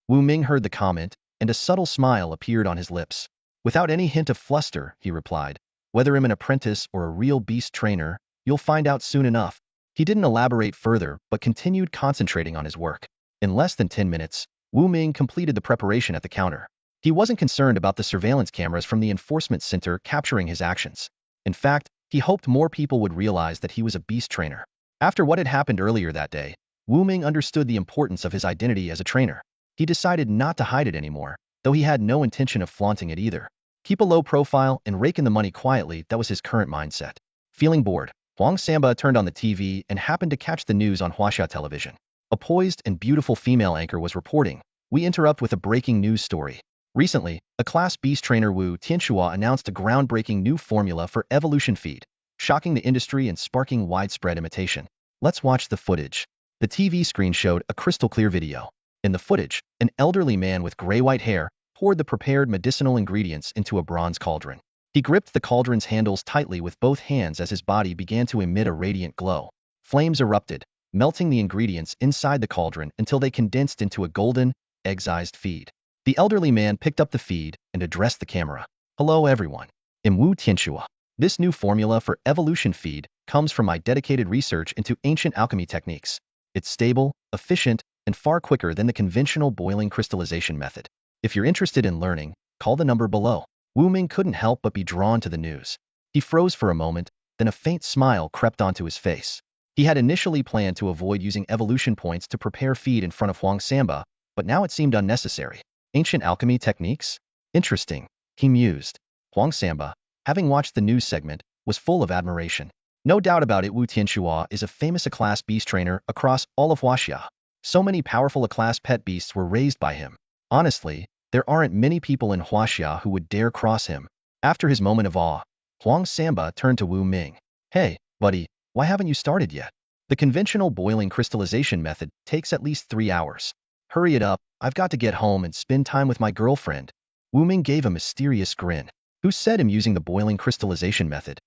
Wu Ming heard the comment, and a subtle smile appeared on his lips. Without any hint of fluster, he replied, whether I'm an apprentice or a real beast trainer, you'll find out soon enough. He didn't elaborate further, but continued concentrating on his work. In less than 10 minutes, Wu Ming completed the preparation at the counter. He wasn't concerned about the surveillance cameras from the enforcement center capturing his actions. In fact, he hoped more people would realize that he was a beast trainer. After what had happened earlier that day, Wu Ming understood the importance of his identity as a trainer. He decided not to hide it anymore, though he had no intention of flaunting it either. Keep a low profile and rake in the money quietly, that was his current mindset. Feeling bored, Huang Samba turned on the TV and happened to catch the news on Huaxia television. A poised and beautiful female anchor was reporting. We interrupt with a breaking news story. Recently, a class beast trainer Wu Tianxua announced a groundbreaking new formula for evolution feed, shocking the industry and sparking widespread imitation. Let's watch the footage. The TV screen showed a crystal-clear video. In the footage, an elderly man with gray-white hair poured the prepared medicinal ingredients into a bronze cauldron. He gripped the cauldron's handles tightly with both hands as his body began to emit a radiant glow. Flames erupted, melting the ingredients inside the cauldron until they condensed into a golden, egg-sized feed. The elderly man picked up the feed and addressed the camera. Hello everyone. I'm Wu Tianxua. This new formula for evolution feed comes from my dedicated research into ancient alchemy techniques. It's stable, efficient, and far quicker than the conventional boiling crystallization method. If you're interested in learning, call the number below. Wu Ming couldn't help but be drawn to the news. He froze for a moment, then a faint smile crept onto his face. He had initially planned to avoid using evolution points to prepare feed in front of Huang Samba, but now it seemed unnecessary. Ancient alchemy techniques? Interesting, he mused. Huang Samba, having watched the news segment, was full of admiration. No doubt about it, Wu Tianxua is a famous A-class beast trainer across all of Huaxia. So many powerful A-class pet beasts were raised by him. Honestly, there aren't many people in Huaxia who would dare cross him. After his moment of awe, Huang Samba turned to Wu Ming. Hey, buddy, why haven't you started yet? The conventional boiling crystallization method takes at least 3 hours. Hurry it up, I've got to get home and spend time with my girlfriend. Wu Ming gave a mysterious grin. Who said him using the boiling crystallization method?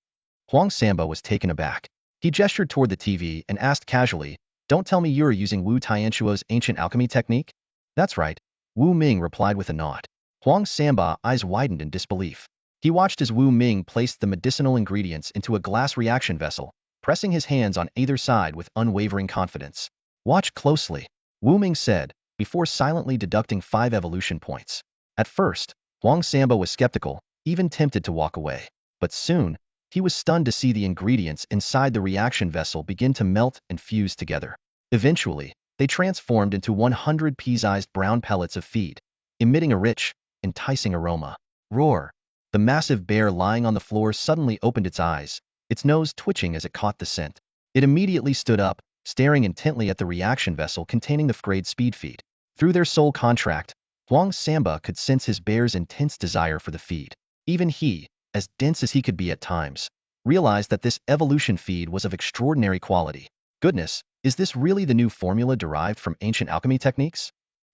Huang Samba was taken aback. He gestured toward the TV and asked casually, Don't tell me you're using Wu Tianxua's ancient alchemy technique? That's right. Wu Ming replied with a nod. Huang Samba's eyes widened in disbelief. He watched as Wu Ming placed the medicinal ingredients into a glass reaction vessel, pressing his hands on either side with unwavering confidence. Watch closely, Wu Ming said, before silently deducting 5 evolution points. At first, Huang Samba was skeptical, even tempted to walk away. But soon, he was stunned to see the ingredients inside the reaction vessel begin to melt and fuse together. Eventually, they transformed into 100 pea-sized brown pellets of feed, emitting a rich, enticing aroma. Roar! The massive bear lying on the floor suddenly opened its eyes, its nose twitching as it caught the scent. It immediately stood up, staring intently at the reaction vessel containing the grade speed feed. Through their soul contract, Huang Samba could sense his bear's intense desire for the feed. Even he, as dense as he could be at times, realized that this evolution feed was of extraordinary quality. Goodness, is this really the new formula derived from ancient alchemy techniques?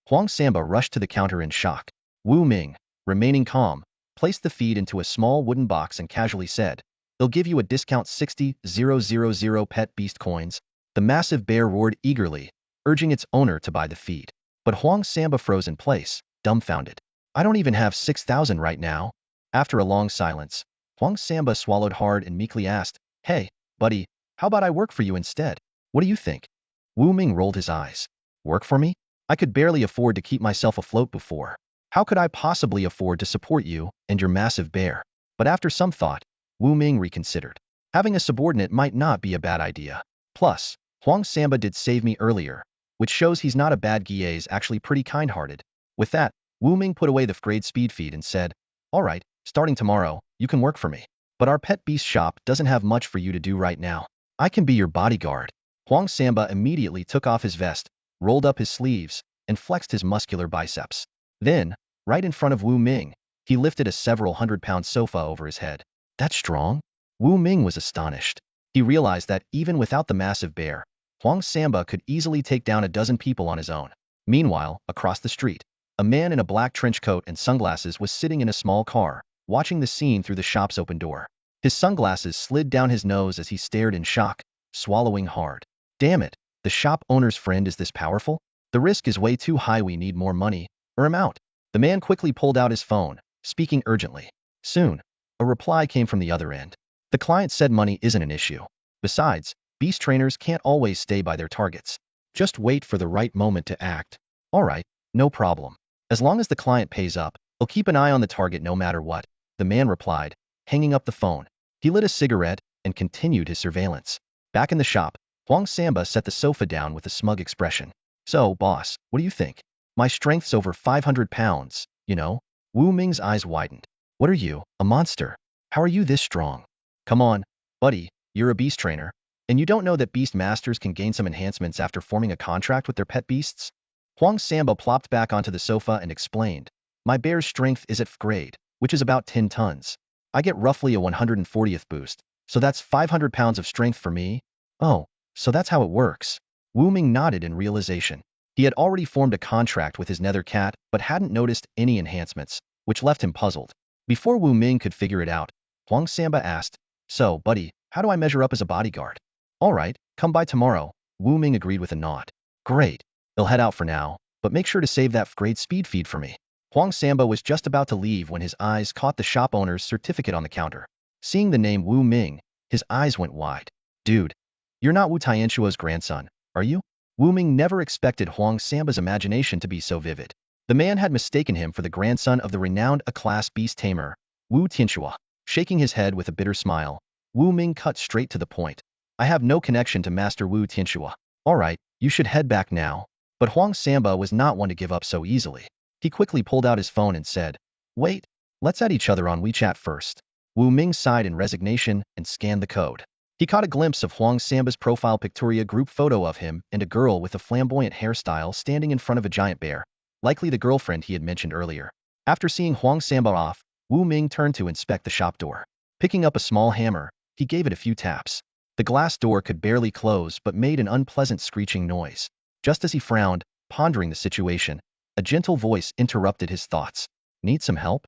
Huang Samba rushed to the counter in shock. Wu Ming, remaining calm, placed the feed into a small wooden box and casually said, They'll give you a discount 60,000 pet beast coins. The massive bear roared eagerly, urging its owner to buy the feed. But Huang Samba froze in place, dumbfounded. I don't even have 6,000 right now. After a long silence, Huang Samba swallowed hard and meekly asked, Hey, buddy, how about I work for you instead? What do you think? Wu Ming rolled his eyes. Work for me? I could barely afford to keep myself afloat before. How could I possibly afford to support you and your massive bear? But after some thought, Wu Ming reconsidered. Having a subordinate might not be a bad idea. Plus, Huang Samba did save me earlier, which shows he's not a bad guy, is actually pretty kind-hearted. With that, Wu Ming put away the grade speed feed and said, All right, starting tomorrow, you can work for me. But our pet beast shop doesn't have much for you to do right now. I can be your bodyguard. Huang Samba immediately took off his vest, rolled up his sleeves, and flexed his muscular biceps. Then, right in front of Wu Ming, he lifted a several hundred-pound sofa over his head. That's strong? Wu Ming was astonished. He realized that even without the massive bear, Huang Samba could easily take down a dozen people on his own. Meanwhile, across the street, a man in a black trench coat and sunglasses was sitting in a small car, watching the scene through the shop's open door. His sunglasses slid down his nose as he stared in shock, swallowing hard. Damn it, the shop owner's friend is this powerful? The risk is way too high, we need more money, or I'm out. The man quickly pulled out his phone, speaking urgently. Soon, a reply came from the other end. The client said money isn't an issue. Besides, beast trainers can't always stay by their targets. Just wait for the right moment to act. All right, no problem. As long as the client pays up, I'll keep an eye on the target no matter what, the man replied, hanging up the phone. He lit a cigarette and continued his surveillance. Back in the shop, Huang Samba set the sofa down with a smug expression. So, boss, what do you think? My strength's over 500 pounds, you know? Wu Ming's eyes widened. What are you, a monster? How are you this strong? Come on, buddy, you're a beast trainer. And you don't know that beast masters can gain some enhancements after forming a contract with their pet beasts? Huang Samba plopped back onto the sofa and explained. My bear's strength is at F grade, which is about 10 tons. I get roughly a 140th boost, so that's 500 pounds of strength for me. Oh, so that's how it works. Wu Ming nodded in realization. He had already formed a contract with his nether cat, but hadn't noticed any enhancements, which left him puzzled. Before Wu Ming could figure it out, Huang Samba asked, "So, buddy, how do I measure up as a bodyguard?" "All right, come by tomorrow," Wu Ming agreed with a nod. "Great. They'll head out for now, but make sure to save that grade speed feed for me." Huang Samba was just about to leave when his eyes caught the shop owner's certificate on the counter. Seeing the name Wu Ming, his eyes went wide. "Dude, you're not Wu Tianshuo's grandson, are you?" Wu Ming never expected Huang Samba's imagination to be so vivid. The man had mistaken him for the grandson of the renowned A-class beast tamer, Wu Tianxua. Shaking his head with a bitter smile, Wu Ming cut straight to the point. "I have no connection to Master Wu Tianxua. All right, you should head back now." But Huang Samba was not one to give up so easily. He quickly pulled out his phone and said, "Wait, let's add each other on WeChat first." Wu Ming sighed in resignation and scanned the code. He caught a glimpse of Huang Samba's profile pictoria group photo of him and a girl with a flamboyant hairstyle standing in front of a giant bear, likely the girlfriend he had mentioned earlier. After seeing Huang Samba off, Wu Ming turned to inspect the shop door. Picking up a small hammer, he gave it a few taps. The glass door could barely close but made an unpleasant screeching noise. Just as he frowned, pondering the situation, a gentle voice interrupted his thoughts. "Need some help?"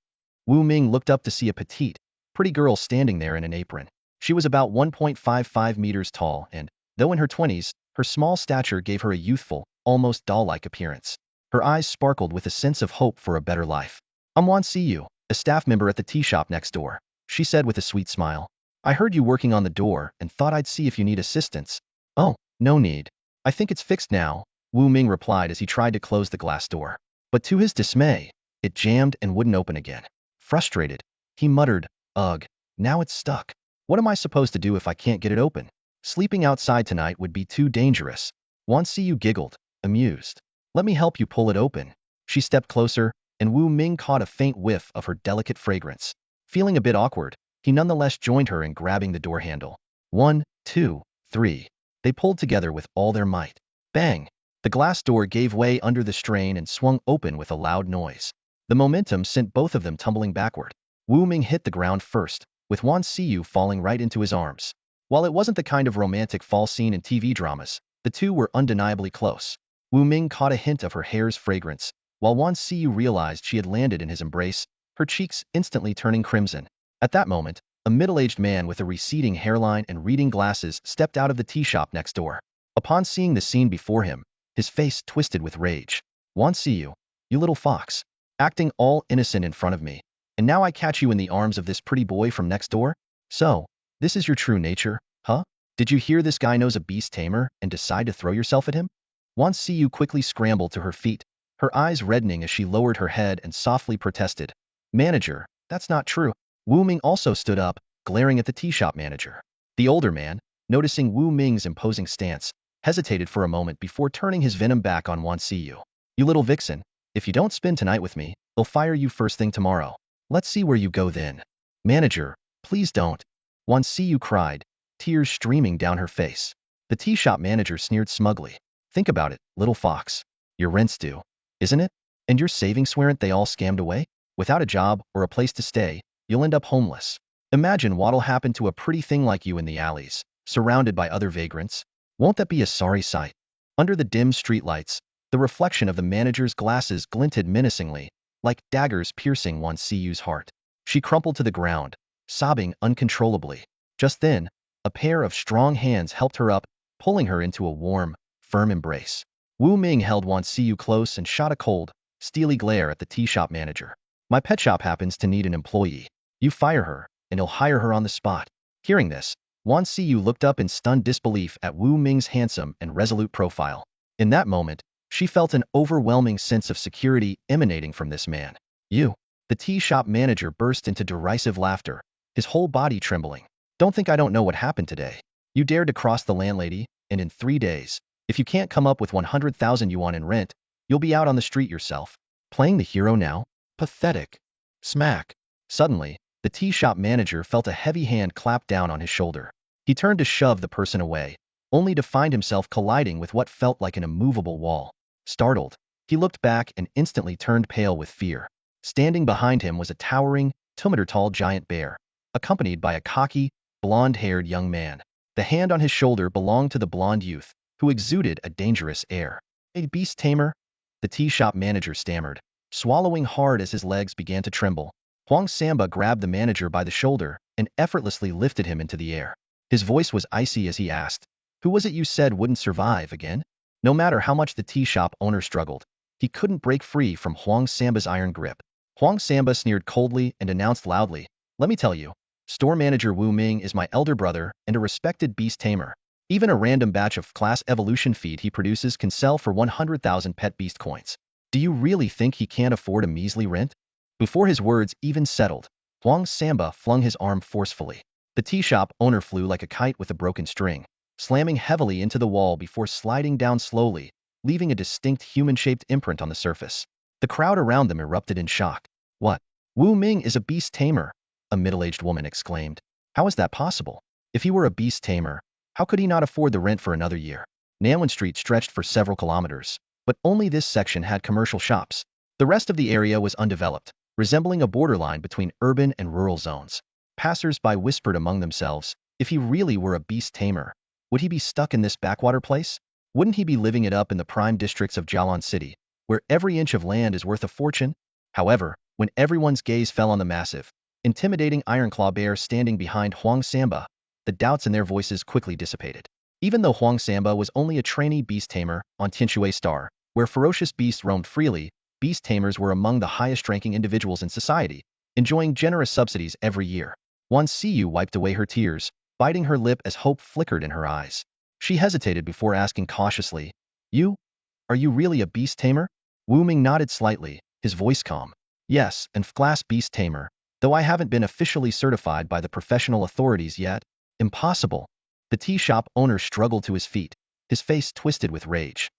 Wu Ming looked up to see a petite, pretty girl standing there in an apron. She was about 1.55 meters tall and, though in her 20s, her small stature gave her a youthful, almost doll-like appearance. Her eyes sparkled with a sense of hope for a better life. "I'm Wan Siyu, a staff member at the tea shop next door," she said with a sweet smile. "I heard you working on the door and thought I'd see if you need assistance." "Oh, no need. I think it's fixed now," Wu Ming replied as he tried to close the glass door. But to his dismay, it jammed and wouldn't open again. Frustrated, he muttered, "Ugh, now it's stuck. What am I supposed to do if I can't get it open? Sleeping outside tonight would be too dangerous." Wan Siyu giggled, amused. "Let me help you pull it open." She stepped closer, and Wu Ming caught a faint whiff of her delicate fragrance. Feeling a bit awkward, he nonetheless joined her in grabbing the door handle. 1, 2, 3. They pulled together with all their might. Bang! The glass door gave way under the strain and swung open with a loud noise. The momentum sent both of them tumbling backward. Wu Ming hit the ground first, with Wan Siyu falling right into his arms. While it wasn't the kind of romantic fall scene in TV dramas, the two were undeniably close. Wu Ming caught a hint of her hair's fragrance, while Wan Siyu realized she had landed in his embrace, her cheeks instantly turning crimson. At that moment, a middle-aged man with a receding hairline and reading glasses stepped out of the tea shop next door. Upon seeing the scene before him, his face twisted with rage. "Wan Siyu, you little fox, acting all innocent in front of me, and now I catch you in the arms of this pretty boy from next door? So, this is your true nature, huh? Did you hear this guy knows a beast tamer and decide to throw yourself at him?" Wan Siyu quickly scrambled to her feet, her eyes reddening as she lowered her head and softly protested. "Manager, that's not true." Wu Ming also stood up, glaring at the tea shop manager. The older man, noticing Wu Ming's imposing stance, hesitated for a moment before turning his venom back on Wan Siyu. "You little vixen, if you don't spend tonight with me, they'll fire you first thing tomorrow. Let's see where you go then." "Manager, please don't," Wan Siyu cried, tears streaming down her face. The tea shop manager sneered smugly. "Think about it, little fox. Your rent's due, isn't it? And your savings weren't they all scammed away? Without a job or a place to stay, you'll end up homeless. Imagine what'll happen to a pretty thing like you in the alleys, surrounded by other vagrants. Won't that be a sorry sight?" Under the dim streetlights, the reflection of the manager's glasses glinted menacingly, like daggers piercing Wan Siyu's heart. She crumpled to the ground, sobbing uncontrollably. Just then, a pair of strong hands helped her up, pulling her into a warm, firm embrace. Wu Ming held Wan Siyu close and shot a cold, steely glare at the tea shop manager. "My pet shop happens to need an employee. You fire her, and he'll hire her on the spot." Hearing this, Wan Siyu looked up in stunned disbelief at Wu Ming's handsome and resolute profile. In that moment, she felt an overwhelming sense of security emanating from this man. "You!" The tea shop manager burst into derisive laughter, his whole body trembling. "Don't think I don't know what happened today. You dared to cross the landlady, and in 3 days, if you can't come up with 100,000 yuan in rent, you'll be out on the street yourself. Playing the hero now? Pathetic." Smack! Suddenly, the tea shop manager felt a heavy hand clap down on his shoulder. He turned to shove the person away, only to find himself colliding with what felt like an immovable wall. Startled, he looked back and instantly turned pale with fear. Standing behind him was a towering, 2-meter-tall giant bear, accompanied by a cocky, blonde-haired young man. The hand on his shoulder belonged to the blonde youth, who exuded a dangerous air. A beast tamer? The tea shop manager stammered, swallowing hard as his legs began to tremble. Huang Samba grabbed the manager by the shoulder and effortlessly lifted him into the air. His voice was icy as he asked, "Who was it you said wouldn't survive again?" No matter how much the tea shop owner struggled, he couldn't break free from Huang Samba's iron grip. Huang Samba sneered coldly and announced loudly, "Let me tell you, store manager Wu Ming is my elder brother and a respected beast tamer. Even a random batch of class evolution feed he produces can sell for 100,000 pet beast coins. Do you really think he can't afford a measly rent?" Before his words even settled, Huang Samba flung his arm forcefully. The tea shop owner flew like a kite with a broken string, slamming heavily into the wall before sliding down slowly, leaving a distinct human-shaped imprint on the surface. The crowd around them erupted in shock. "What? Wu Ming is a beast tamer?" a middle-aged woman exclaimed. "How is that possible? If he were a beast tamer, how could he not afford the rent for another year?" Nanwan Street stretched for several kilometers, but only this section had commercial shops. The rest of the area was undeveloped, resembling a borderline between urban and rural zones. Passers-by whispered among themselves, if he really were a beast tamer, would he be stuck in this backwater place? Wouldn't he be living it up in the prime districts of Jialan City, where every inch of land is worth a fortune? However, when everyone's gaze fell on the massive, intimidating Ironclaw bear standing behind Huang Samba, the doubts in their voices quickly dissipated. Even though Huang Samba was only a trainee beast tamer on Azure Star, where ferocious beasts roamed freely, beast tamers were among the highest-ranking individuals in society, enjoying generous subsidies every year. Wan Siyu wiped away her tears, biting her lip as hope flickered in her eyes. She hesitated before asking cautiously, Are you really a beast tamer?" Wu Ming nodded slightly, his voice calm. "Yes, and class beast tamer, though I haven't been officially certified by the professional authorities yet." "Impossible." The tea shop owner struggled to his feet, his face twisted with rage.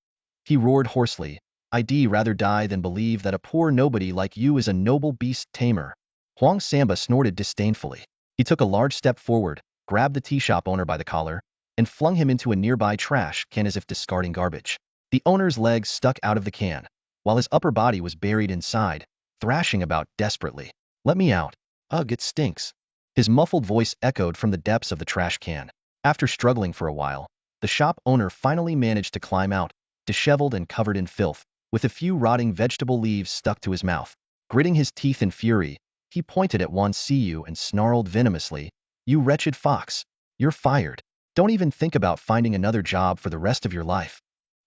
He roared hoarsely, "I'd rather die than believe that a poor nobody like you is a noble beast tamer." Huang Samba snorted disdainfully. He took a large step forward, grabbed the tea shop owner by the collar, and flung him into a nearby trash can as if discarding garbage. The owner's legs stuck out of the can, while his upper body was buried inside, thrashing about desperately. "Let me out. Ugh, it stinks." His muffled voice echoed from the depths of the trash can. After struggling for a while, the shop owner finally managed to climb out, disheveled and covered in filth, with a few rotting vegetable leaves stuck to his mouth. Gritting his teeth in fury, he pointed at Wan Siyu and snarled venomously, "You wretched fox, you're fired. Don't even think about finding another job for the rest of your life."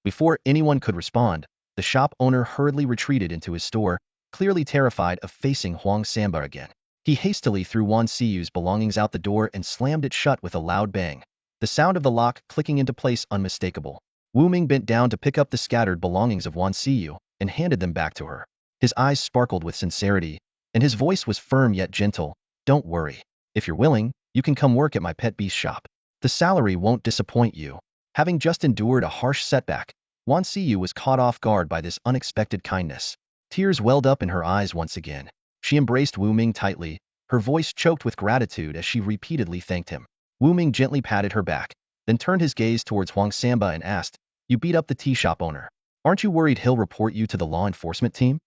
Before anyone could respond, the shop owner hurriedly retreated into his store, clearly terrified of facing Huang Samba again. He hastily threw Wan Siyu's belongings out the door and slammed it shut with a loud bang, the sound of the lock clicking into place unmistakable. Wu Ming bent down to pick up the scattered belongings of Wan Siyu and handed them back to her. His eyes sparkled with sincerity, and his voice was firm yet gentle. "Don't worry. If you're willing, you can come work at my pet beast shop. The salary won't disappoint you." Having just endured a harsh setback, Wan Siyu was caught off guard by this unexpected kindness. Tears welled up in her eyes once again. She embraced Wu Ming tightly, her voice choked with gratitude as she repeatedly thanked him. Wu Ming gently patted her back, then turned his gaze towards Huang Samba and asked, "You beat up the tea shop owner. Aren't you worried he'll report you to the law enforcement team?"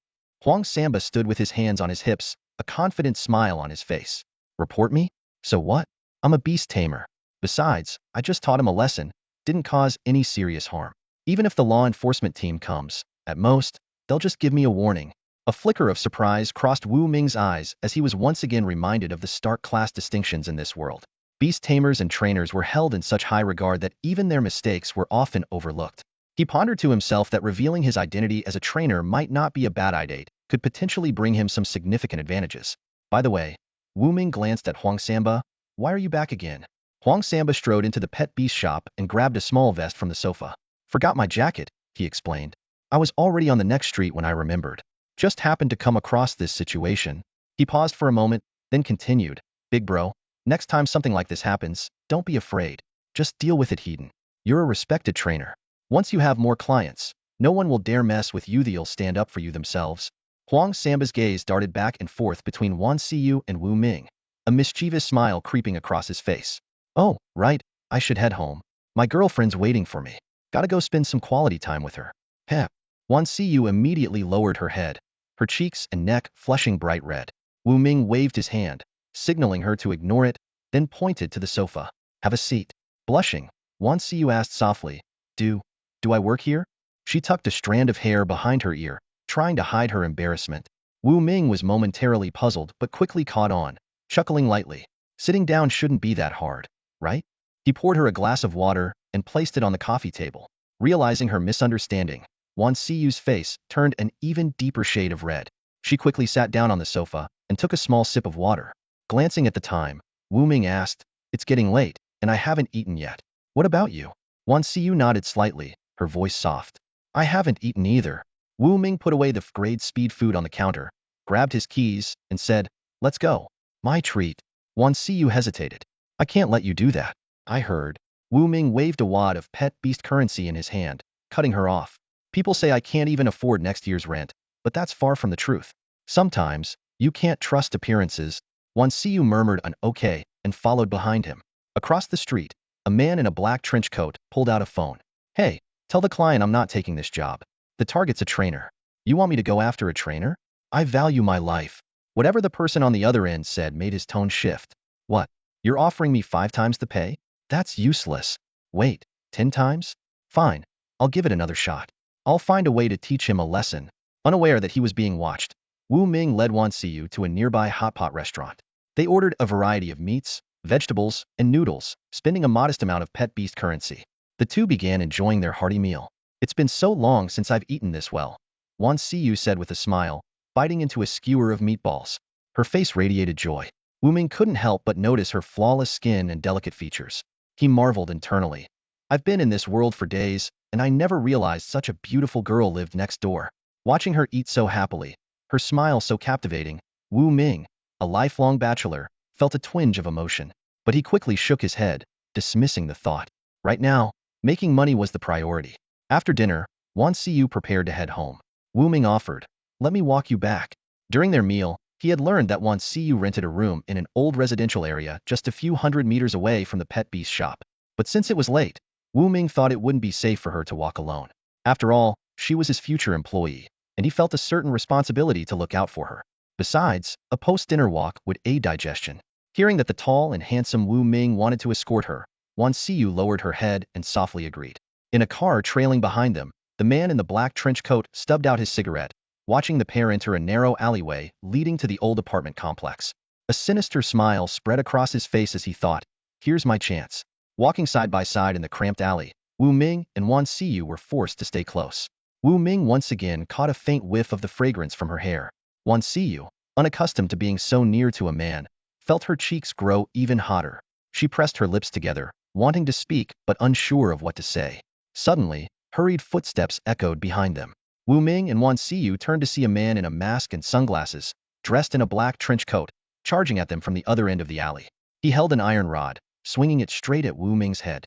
Huang Samba stood with his hands on his hips, a confident smile on his face. "Report me? So what? I'm a beast tamer. Besides, I just taught him a lesson, didn't cause any serious harm. Even if the law enforcement team comes, at most, they'll just give me a warning." A flicker of surprise crossed Wu Ming's eyes as he was once again reminded of the stark class distinctions in this world. Beast tamers and trainers were held in such high regard that even their mistakes were often overlooked. He pondered to himself that revealing his identity as a trainer might not be a bad idea, could potentially bring him some significant advantages. "By the way," Wu Ming glanced at Huang Samba, "why are you back again?" Huang Samba strode into the pet beast shop and grabbed a small vest from the sofa. "Forgot my jacket," he explained. "I was already on the next street when I remembered. Just happened to come across this situation." He paused for a moment, then continued, "Big bro, next time something like this happens, don't be afraid. Just deal with it head-on. You're a respected trainer. Once you have more clients, no one will dare mess with you. They'll stand up for you themselves." Huang Samba's gaze darted back and forth between Wan Siyu and Wu Ming, a mischievous smile creeping across his face. "Oh, right, I should head home. My girlfriend's waiting for me. Gotta go spend some quality time with her." "Heh." Wan Siyu immediately lowered her head, her cheeks and neck flushing bright red. Wu Ming waved his hand, signaling her to ignore it, then pointed to the sofa. "Have a seat." Blushing, Wan Siyu asked softly, Do I work here?" She tucked a strand of hair behind her ear, trying to hide her embarrassment. Wu Ming was momentarily puzzled but quickly caught on, chuckling lightly. Sitting down shouldn't be that hard, right? He poured her a glass of water and placed it on the coffee table. Realizing her misunderstanding, Wan Siyu's face turned an even deeper shade of red. She quickly sat down on the sofa and took a small sip of water. Glancing at the time, Wu Ming asked, "It's getting late, and I haven't eaten yet. What about you?" Wan Siyu nodded slightly, her voice soft. "I haven't eaten either." Wu Ming put away the grade speed food on the counter, grabbed his keys, and said, "Let's go." "My treat." Wan Siyu hesitated. "I can't let you do that. I heard." Wu Ming waved a wad of pet beast currency in his hand, cutting her off. "People say I can't even afford next year's rent, but that's far from the truth. Sometimes, you can't trust appearances." Wan Siyu murmured an okay and followed behind him. Across the street, a man in a black trench coat pulled out a phone. "Hey, tell the client I'm not taking this job. The target's a trainer." "You want me to go after a trainer? I value my life." Whatever the person on the other end said made his tone shift. "What? You're offering me 5 times the pay? That's useless." "Wait, 10 times? Fine, I'll give it another shot. I'll find a way to teach him a lesson." Unaware that he was being watched, Wu Ming led Wan Siyu to a nearby hot pot restaurant. They ordered a variety of meats, vegetables, and noodles, spending a modest amount of pet beast currency. The two began enjoying their hearty meal. "It's been so long since I've eaten this well," Wan Siyu said with a smile, biting into a skewer of meatballs. Her face radiated joy. Wu Ming couldn't help but notice her flawless skin and delicate features. He marveled internally. "I've been in this world for days, and I never realized such a beautiful girl lived next door." Watching her eat so happily, her smile so captivating, Wu Ming, a lifelong bachelor, felt a twinge of emotion. But he quickly shook his head, dismissing the thought. Right now, making money was the priority. After dinner, Wan Siyu prepared to head home. Wu Ming offered, "Let me walk you back." During their meal, he had learned that Wan Siyu rented a room in an old residential area just a few hundred meters away from the pet beast shop. But since it was late, Wu Ming thought it wouldn't be safe for her to walk alone. After all, she was his future employee, and he felt a certain responsibility to look out for her. Besides, a post-dinner walk would aid digestion. Hearing that the tall and handsome Wu Ming wanted to escort her, Wan Siyu lowered her head and softly agreed. In a car trailing behind them, the man in the black trench coat stubbed out his cigarette, watching the pair enter a narrow alleyway leading to the old apartment complex. A sinister smile spread across his face as he thought, "Here's my chance." Walking side by side in the cramped alley, Wu Ming and Wan Siyu were forced to stay close. Wu Ming once again caught a faint whiff of the fragrance from her hair. Wan Siyu, unaccustomed to being so near to a man, felt her cheeks grow even hotter. She pressed her lips together, wanting to speak but unsure of what to say. Suddenly, hurried footsteps echoed behind them. Wu Ming and Wan Siyu turned to see a man in a mask and sunglasses, dressed in a black trench coat, charging at them from the other end of the alley. He held an iron rod, swinging it straight at Wu Ming's head.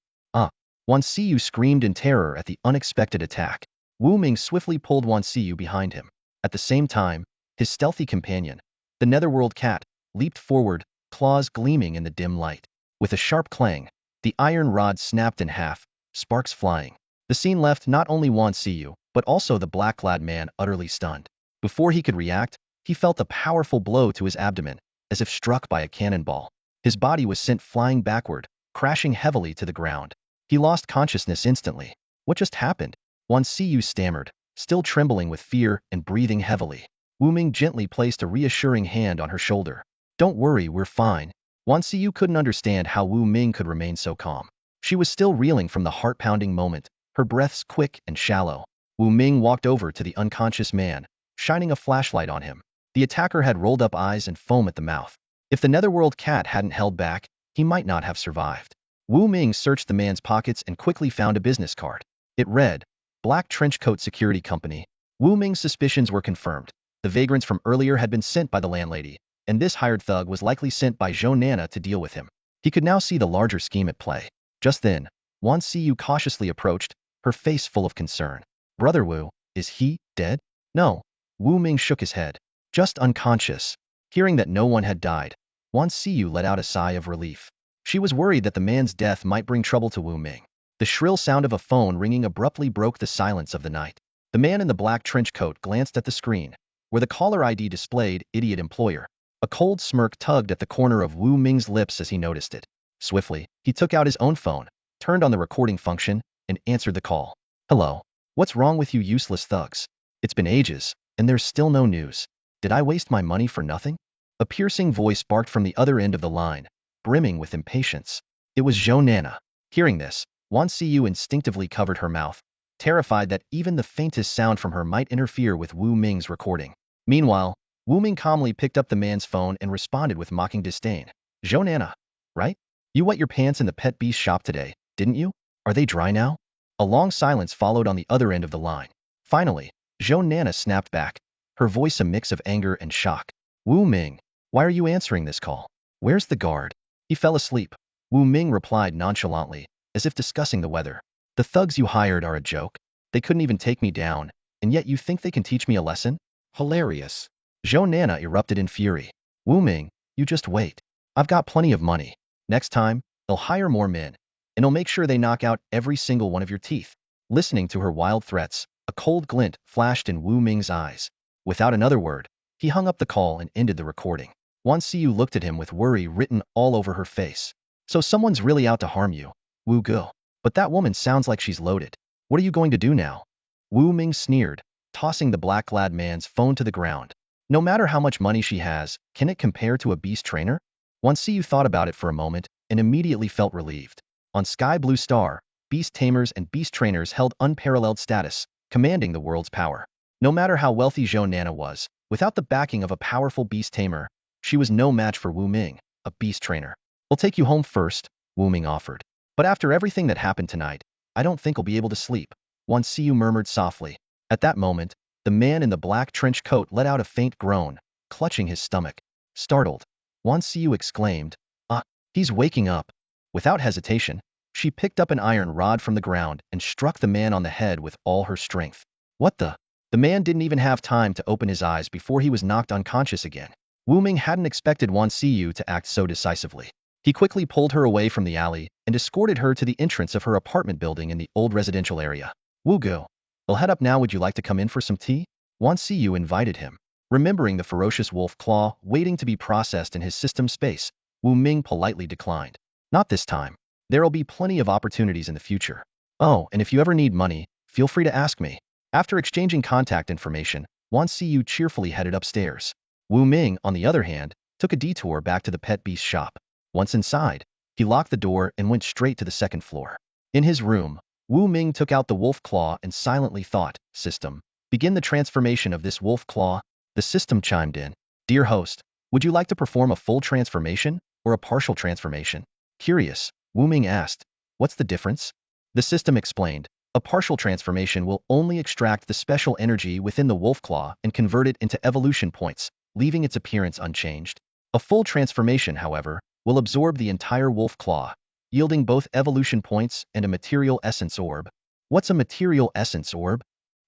Wan Siyu screamed in terror at the unexpected attack. Wu Ming swiftly pulled Wan Siyu behind him. At the same time, his stealthy companion, the netherworld cat, leaped forward, claws gleaming in the dim light. With a sharp clang, the iron rod snapped in half, sparks flying. The scene left not only Wan Siyu, but also the black-clad man utterly stunned. Before he could react, he felt a powerful blow to his abdomen, as if struck by a cannonball. His body was sent flying backward, crashing heavily to the ground. He lost consciousness instantly. What just happened? Wan Siyu stammered, still trembling with fear and breathing heavily. Wu Ming gently placed a reassuring hand on her shoulder. "Don't worry, we're fine." Wan Siyu couldn't understand how Wu Ming could remain so calm. She was still reeling from the heart-pounding moment, her breaths quick and shallow. Wu Ming walked over to the unconscious man, shining a flashlight on him. The attacker had rolled up eyes and foam at the mouth. If the netherworld cat hadn't held back, he might not have survived. Wu Ming searched the man's pockets and quickly found a business card. It read, "Black Trenchcoat Security Company." Wu Ming's suspicions were confirmed. The vagrants from earlier had been sent by the landlady, and this hired thug was likely sent by Zhou Nana to deal with him. He could now see the larger scheme at play. Just then, Wan Siyu cautiously approached, her face full of concern. "Brother Wu, is he dead?" "No." Wu Ming shook his head. "Just unconscious." Hearing that no one had died, Wan Siyu let out a sigh of relief. She was worried that the man's death might bring trouble to Wu Ming. The shrill sound of a phone ringing abruptly broke the silence of the night. The man in the black trench coat glanced at the screen, where the caller ID displayed "Idiot Employer." A cold smirk tugged at the corner of Wu Ming's lips as he noticed it. Swiftly, he took out his own phone, turned on the recording function, and answered the call. "Hello. What's wrong with you useless thugs? It's been ages, and there's still no news. Did I waste my money for nothing? A piercing voice barked from the other end of the line, brimming with impatience. It was Zhou Nana. Hearing this, Wan Xiyu instinctively covered her mouth, terrified that even the faintest sound from her might interfere with Wu Ming's recording. Meanwhile, Wu Ming calmly picked up the man's phone and responded with mocking disdain. Zhou Nana, right? You wet your pants in the pet beast shop today, didn't you? Are they dry now? A long silence followed on the other end of the line. Finally, Zhou Nana snapped back, her voice a mix of anger and shock. Wu Ming, why are you answering this call? Where's the guard? He fell asleep. Wu Ming replied nonchalantly, as if discussing the weather. The thugs you hired are a joke. They couldn't even take me down, and yet you think they can teach me a lesson? Hilarious. Zhou Nana erupted in fury. Wu Ming, you just wait. I've got plenty of money. Next time, they'll hire more men, and I'll make sure they knock out every single one of your teeth. Listening to her wild threats, a cold glint flashed in Wu Ming's eyes. Without another word, he hung up the call and ended the recording. Wan Xiyu looked at him with worry written all over her face. So someone's really out to harm you, Wu Go. But that woman sounds like she's loaded. What are you going to do now? Wu Ming sneered, tossing the black-clad man's phone to the ground. No matter how much money she has, can it compare to a beast trainer? Wan Xiyu thought about it for a moment and immediately felt relieved. On Sky Blue Star, beast tamers and beast trainers held unparalleled status, commanding the world's power. No matter how wealthy Zhou Nana was, without the backing of a powerful beast tamer, she was no match for Wu Ming, a beast trainer. I'll take you home first, Wu Ming offered. But after everything that happened tonight, I don't think I'll be able to sleep, Wan Xiyu murmured softly. At that moment, the man in the black trench coat let out a faint groan, clutching his stomach. Startled, Wan Xiyu exclaimed, "Ah, he's waking up." Without hesitation, she picked up an iron rod from the ground and struck the man on the head with all her strength. What the? The man didn't even have time to open his eyes before he was knocked unconscious again. Wu Ming hadn't expected Wan Xiyu to act so decisively. He quickly pulled her away from the alley and escorted her to the entrance of her apartment building in the old residential area. Wu Go, I'll head up now. Would you like to come in for some tea? Wan Xiyu invited him. Remembering the ferocious wolf claw waiting to be processed in his system space, Wu Ming politely declined. Not this time. There'll be plenty of opportunities in the future. Oh, and if you ever need money, feel free to ask me. After exchanging contact information, Wan Xiyu cheerfully headed upstairs. Wu Ming, on the other hand, took a detour back to the pet beast shop. Once inside, he locked the door and went straight to the second floor. In his room, Wu Ming took out the wolf claw and silently thought, "System, begin the transformation of this wolf claw." The system chimed in. "Dear host, would you like to perform a full transformation or a partial transformation?" Curious, Wu Ming asked, "What's the difference?" The system explained. A partial transformation will only extract the special energy within the wolf claw and convert it into evolution points, leaving its appearance unchanged. A full transformation, however, will absorb the entire wolf claw, yielding both evolution points and a material essence orb. What's a material essence orb?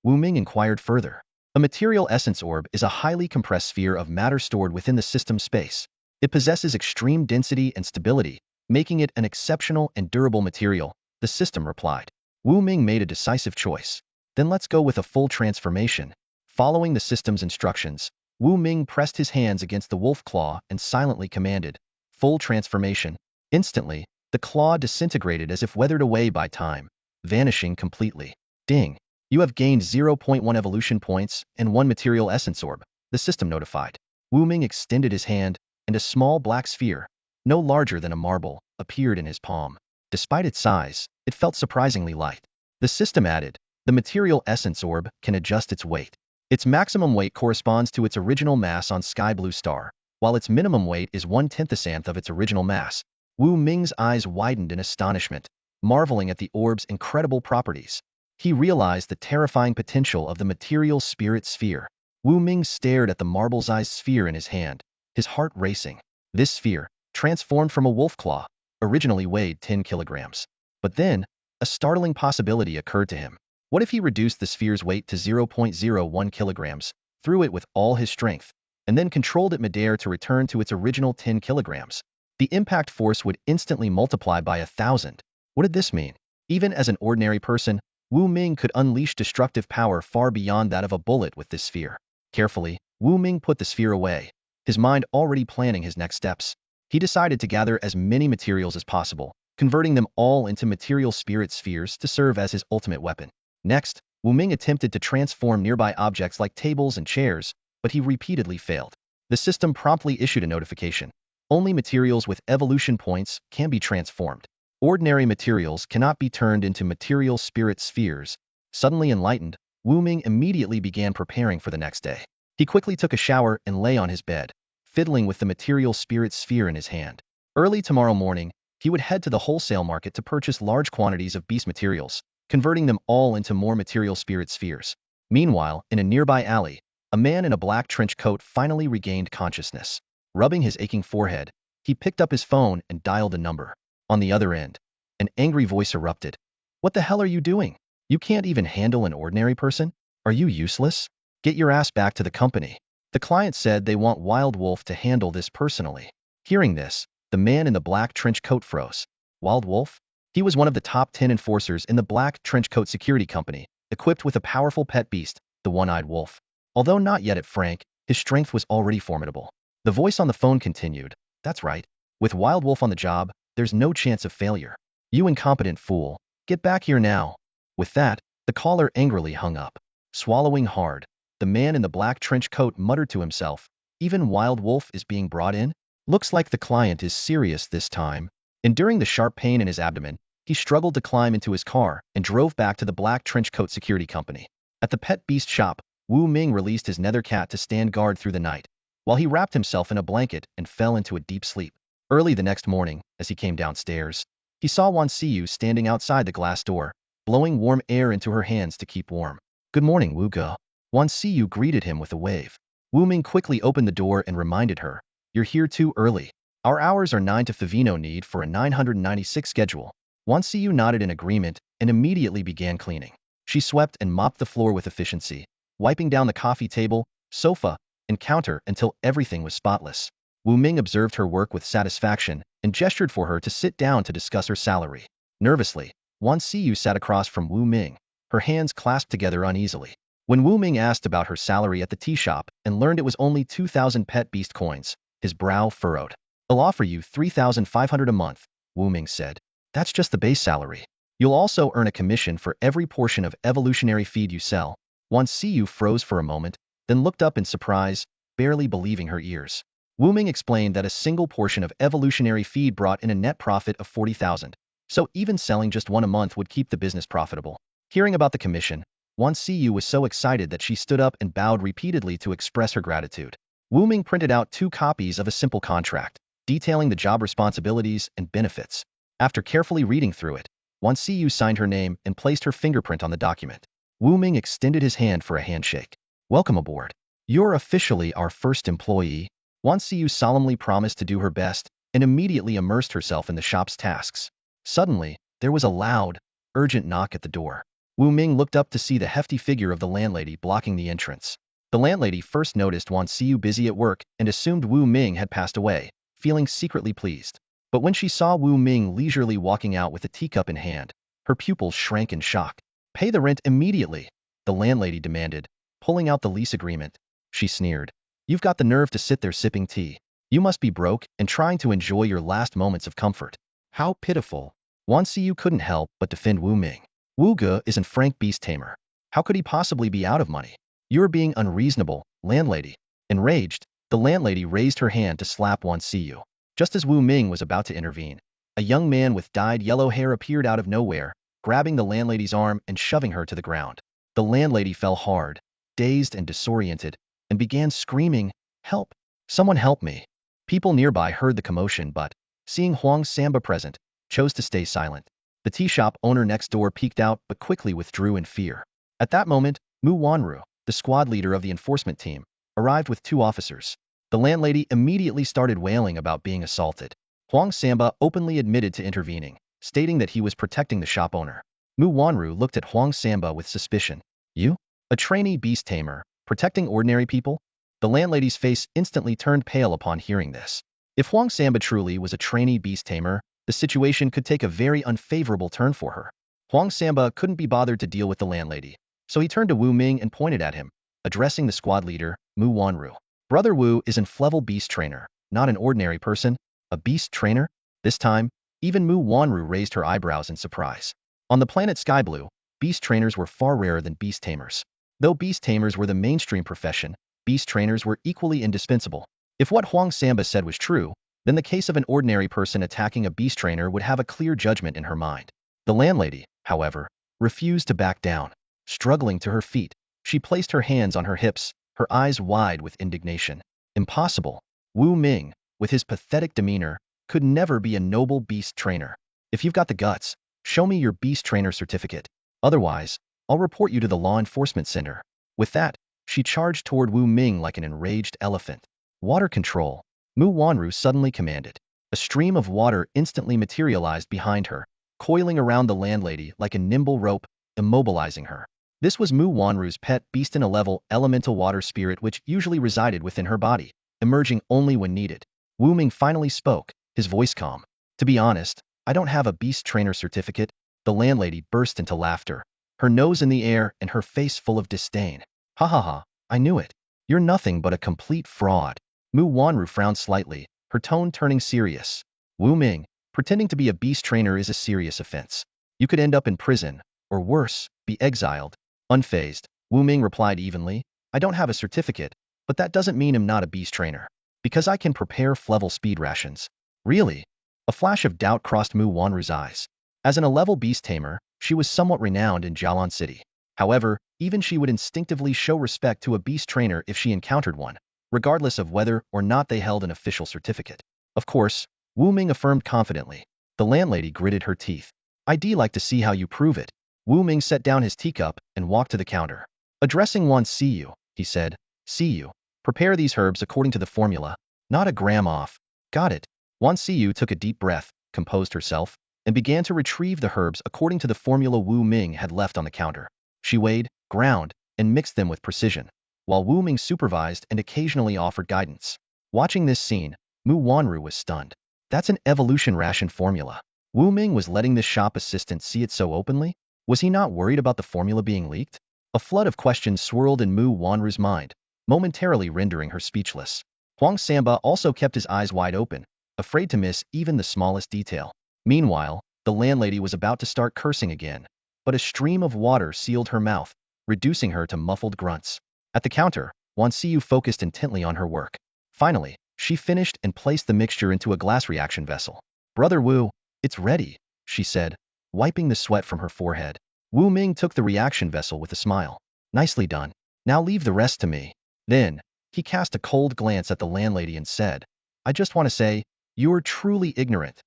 Wu Ming inquired further. A material essence orb is a highly compressed sphere of matter stored within the system space. It possesses extreme density and stability, making it an exceptional and durable material, the system replied. Wu Ming made a decisive choice. Then let's go with a full transformation. Following the system's instructions, Wu Ming pressed his hands against the wolf claw and silently commanded, "Full transformation." Instantly, the claw disintegrated as if weathered away by time, vanishing completely. Ding! You have gained 0.1 evolution points and 1 material essence orb, the system notified. Wu Ming extended his hand, and a small black sphere, no larger than a marble, appeared in his palm. Despite its size, it felt surprisingly light. The system added, "The material essence orb can adjust its weight. Its maximum weight corresponds to its original mass on Sky Blue Star, while its minimum weight is 1/10th of its original mass." Wu Ming's eyes widened in astonishment, marveling at the orb's incredible properties. He realized the terrifying potential of the material spirit sphere. Wu Ming stared at the marble-sized sphere in his hand, his heart racing. This sphere, transformed from a wolf claw, originally weighed 10 kilograms. But then, a startling possibility occurred to him. What if he reduced the sphere's weight to 0.01 kilograms, threw it with all his strength, and then controlled it midair to return to its original 10 kilograms? The impact force would instantly multiply by 1,000. What did this mean? Even as an ordinary person, Wu Ming could unleash destructive power far beyond that of a bullet with this sphere. Carefully, Wu Ming put the sphere away, his mind already planning his next steps. He decided to gather as many materials as possible, converting them all into material spirit spheres to serve as his ultimate weapon. Next, Wu Ming attempted to transform nearby objects like tables and chairs, but he repeatedly failed. The system promptly issued a notification. Only materials with evolution points can be transformed. Ordinary materials cannot be turned into material spirit spheres. Suddenly enlightened, Wu Ming immediately began preparing for the next day. He quickly took a shower and lay on his bed, fiddling with the material spirit sphere in his hand. Early tomorrow morning, he would head to the wholesale market to purchase large quantities of beast materials, converting them all into more material spirit spheres. Meanwhile, in a nearby alley, a man in a black trench coat finally regained consciousness. Rubbing his aching forehead, he picked up his phone and dialed a number. On the other end, an angry voice erupted. "What the hell are you doing? You can't even handle an ordinary person? Are you useless? Get your ass back to the company." The client said they want Wild Wolf to handle this personally. Hearing this, the man in the black trench coat froze. Wild Wolf? He was one of the top 10 enforcers in the black trench coat security company, equipped with a powerful pet beast, the one-eyed wolf. Although not yet at Frank, his strength was already formidable. The voice on the phone continued, "That's right. With Wild Wolf on the job, there's no chance of failure. You incompetent fool. Get back here now." With that, the caller angrily hung up. Swallowing hard, the man in the black trench coat muttered to himself, "Even Wild Wolf is being brought in? Looks like the client is serious this time." Enduring the sharp pain in his abdomen, he struggled to climb into his car and drove back to the black trench coat security company. At the pet beast shop, Wu Ming released his nether cat to stand guard through the night, while he wrapped himself in a blanket and fell into a deep sleep. Early the next morning, as he came downstairs, he saw Wan Siyu standing outside the glass door, blowing warm air into her hands to keep warm. "Good morning, Wu Ge." Wan Siyu greeted him with a wave. Wu Ming quickly opened the door and reminded her, "You're here too early. Our hours are 9 to 5 need for a 996 schedule." Wan Siyu nodded in agreement and immediately began cleaning. She swept and mopped the floor with efficiency, wiping down the coffee table, sofa, and counter until everything was spotless. Wu Ming observed her work with satisfaction and gestured for her to sit down to discuss her salary. Nervously, Wan Siyu sat across from Wu Ming, her hands clasped together uneasily. When Wu Ming asked about her salary at the tea shop and learned it was only 2,000 pet beast coins, his brow furrowed. "I'll offer you 3,500 a month," Wu Ming said. "That's just the base salary. You'll also earn a commission for every portion of evolutionary feed you sell." Wan Siyu froze for a moment, then looked up in surprise, barely believing her ears. Wu Ming explained that a single portion of evolutionary feed brought in a net profit of 40,000, so even selling just one a month would keep the business profitable. Hearing about the commission, Wan Siyu was so excited that she stood up and bowed repeatedly to express her gratitude. Wu Ming printed out 2 copies of a simple contract, detailing the job responsibilities and benefits. After carefully reading through it, Wan Siyu signed her name and placed her fingerprint on the document. Wu Ming extended his hand for a handshake. "Welcome aboard. You're officially our first employee." Wan Siyu solemnly promised to do her best and immediately immersed herself in the shop's tasks. Suddenly, there was a loud, urgent knock at the door. Wu Ming looked up to see the hefty figure of the landlady blocking the entrance. The landlady first noticed Wan Siyu busy at work and assumed Wu Ming had passed away, feeling secretly pleased. But when she saw Wu Ming leisurely walking out with a teacup in hand, her pupils shrank in shock. "Pay the rent immediately," the landlady demanded, pulling out the lease agreement. She sneered. "You've got the nerve to sit there sipping tea. You must be broke and trying to enjoy your last moments of comfort." How pitiful. Wan Siyu couldn't help but defend Wu Ming. "Wu Ge isn't Frank Beast Tamer. How could he possibly be out of money? You're being unreasonable, landlady." Enraged, the landlady raised her hand to slap Wan Siyu. Just as Wu Ming was about to intervene, a young man with dyed yellow hair appeared out of nowhere, grabbing the landlady's arm and shoving her to the ground. The landlady fell hard, dazed and disoriented, and began screaming, "Help! Someone help me!" People nearby heard the commotion but, seeing Huang Samba present, chose to stay silent. The tea shop owner next door peeked out but quickly withdrew in fear. At that moment, Mu Wanru, the squad leader of the enforcement team, arrived with 2 officers. The landlady immediately started wailing about being assaulted. Huang Samba openly admitted to intervening, stating that he was protecting the shop owner. Mu Wanru looked at Huang Samba with suspicion. "You? A trainee beast tamer, protecting ordinary people?" The landlady's face instantly turned pale upon hearing this. If Huang Samba truly was a trainee beast tamer, the situation could take a very unfavorable turn for her. Huang Samba couldn't be bothered to deal with the landlady, so he turned to Wu Ming and pointed at him, addressing the squad leader, Mu Wanru. "Brother Wu is an level beast trainer, not an ordinary person. A beast trainer?" This time, even Mu Wanru raised her eyebrows in surprise. On the planet Sky Blue, beast trainers were far rarer than beast tamers. Though beast tamers were the mainstream profession, beast trainers were equally indispensable. If what Huang Samba said was true, then the case of an ordinary person attacking a beast trainer would have a clear judgment in her mind. The landlady, however, refused to back down. Struggling to her feet, she placed her hands on her hips, her eyes wide with indignation. Impossible. Wu Ming, with his pathetic demeanor, could never be a noble beast trainer. If you've got the guts, show me your beast trainer certificate. Otherwise, I'll report you to the law enforcement center. With that, she charged toward Wu Ming like an enraged elephant. Water control, Mu Wanru suddenly commanded. A stream of water instantly materialized behind her, coiling around the landlady like a nimble rope, immobilizing her. This was Mu Wanru's pet beast, in a level elemental water spirit which usually resided within her body, emerging only when needed. Wu Ming finally spoke, his voice calm. To be honest, I don't have a beast trainer certificate. The landlady burst into laughter, her nose in the air and her face full of disdain. Ha ha ha, I knew it. You're nothing but a complete fraud. Mu Wanru frowned slightly, her tone turning serious. Wu Ming, pretending to be a beast trainer is a serious offense. You could end up in prison, or worse, be exiled. Unfazed, Wu Ming replied evenly, I don't have a certificate, but that doesn't mean I'm not a beast trainer. Because I can prepare level speed rations. Really? A flash of doubt crossed Mu Wanru's eyes. As a level beast tamer, she was somewhat renowned in Jialan City. However, even she would instinctively show respect to a beast trainer if she encountered one, regardless of whether or not they held an official certificate. Of course, Wu Ming affirmed confidently. The landlady gritted her teeth. I'd like to see how you prove it. Wu Ming set down his teacup and walked to the counter. Addressing Wan Siyu, he said, Siyu, prepare these herbs according to the formula, not a gram off. Got it. Wan Siyu took a deep breath, composed herself, and began to retrieve the herbs according to the formula Wu Ming had left on the counter. She weighed, ground, and mixed them with precision, while Wu Ming supervised and occasionally offered guidance. Watching this scene, Mu Wanru was stunned. That's an evolution ration formula. Wu Ming was letting this shop assistant see it so openly? Was he not worried about the formula being leaked? A flood of questions swirled in Mu Wanru's mind, momentarily rendering her speechless. Huang Samba also kept his eyes wide open, afraid to miss even the smallest detail. Meanwhile, the landlady was about to start cursing again, but a stream of water sealed her mouth, reducing her to muffled grunts. At the counter, Wan Siyu focused intently on her work. Finally, she finished and placed the mixture into a glass reaction vessel. Brother Wu, it's ready, she said, wiping the sweat from her forehead. Wu Ming took the reaction vessel with a smile. Nicely done. Now leave the rest to me. Then, he cast a cold glance at the landlady and said, I just want to say, you're truly ignorant.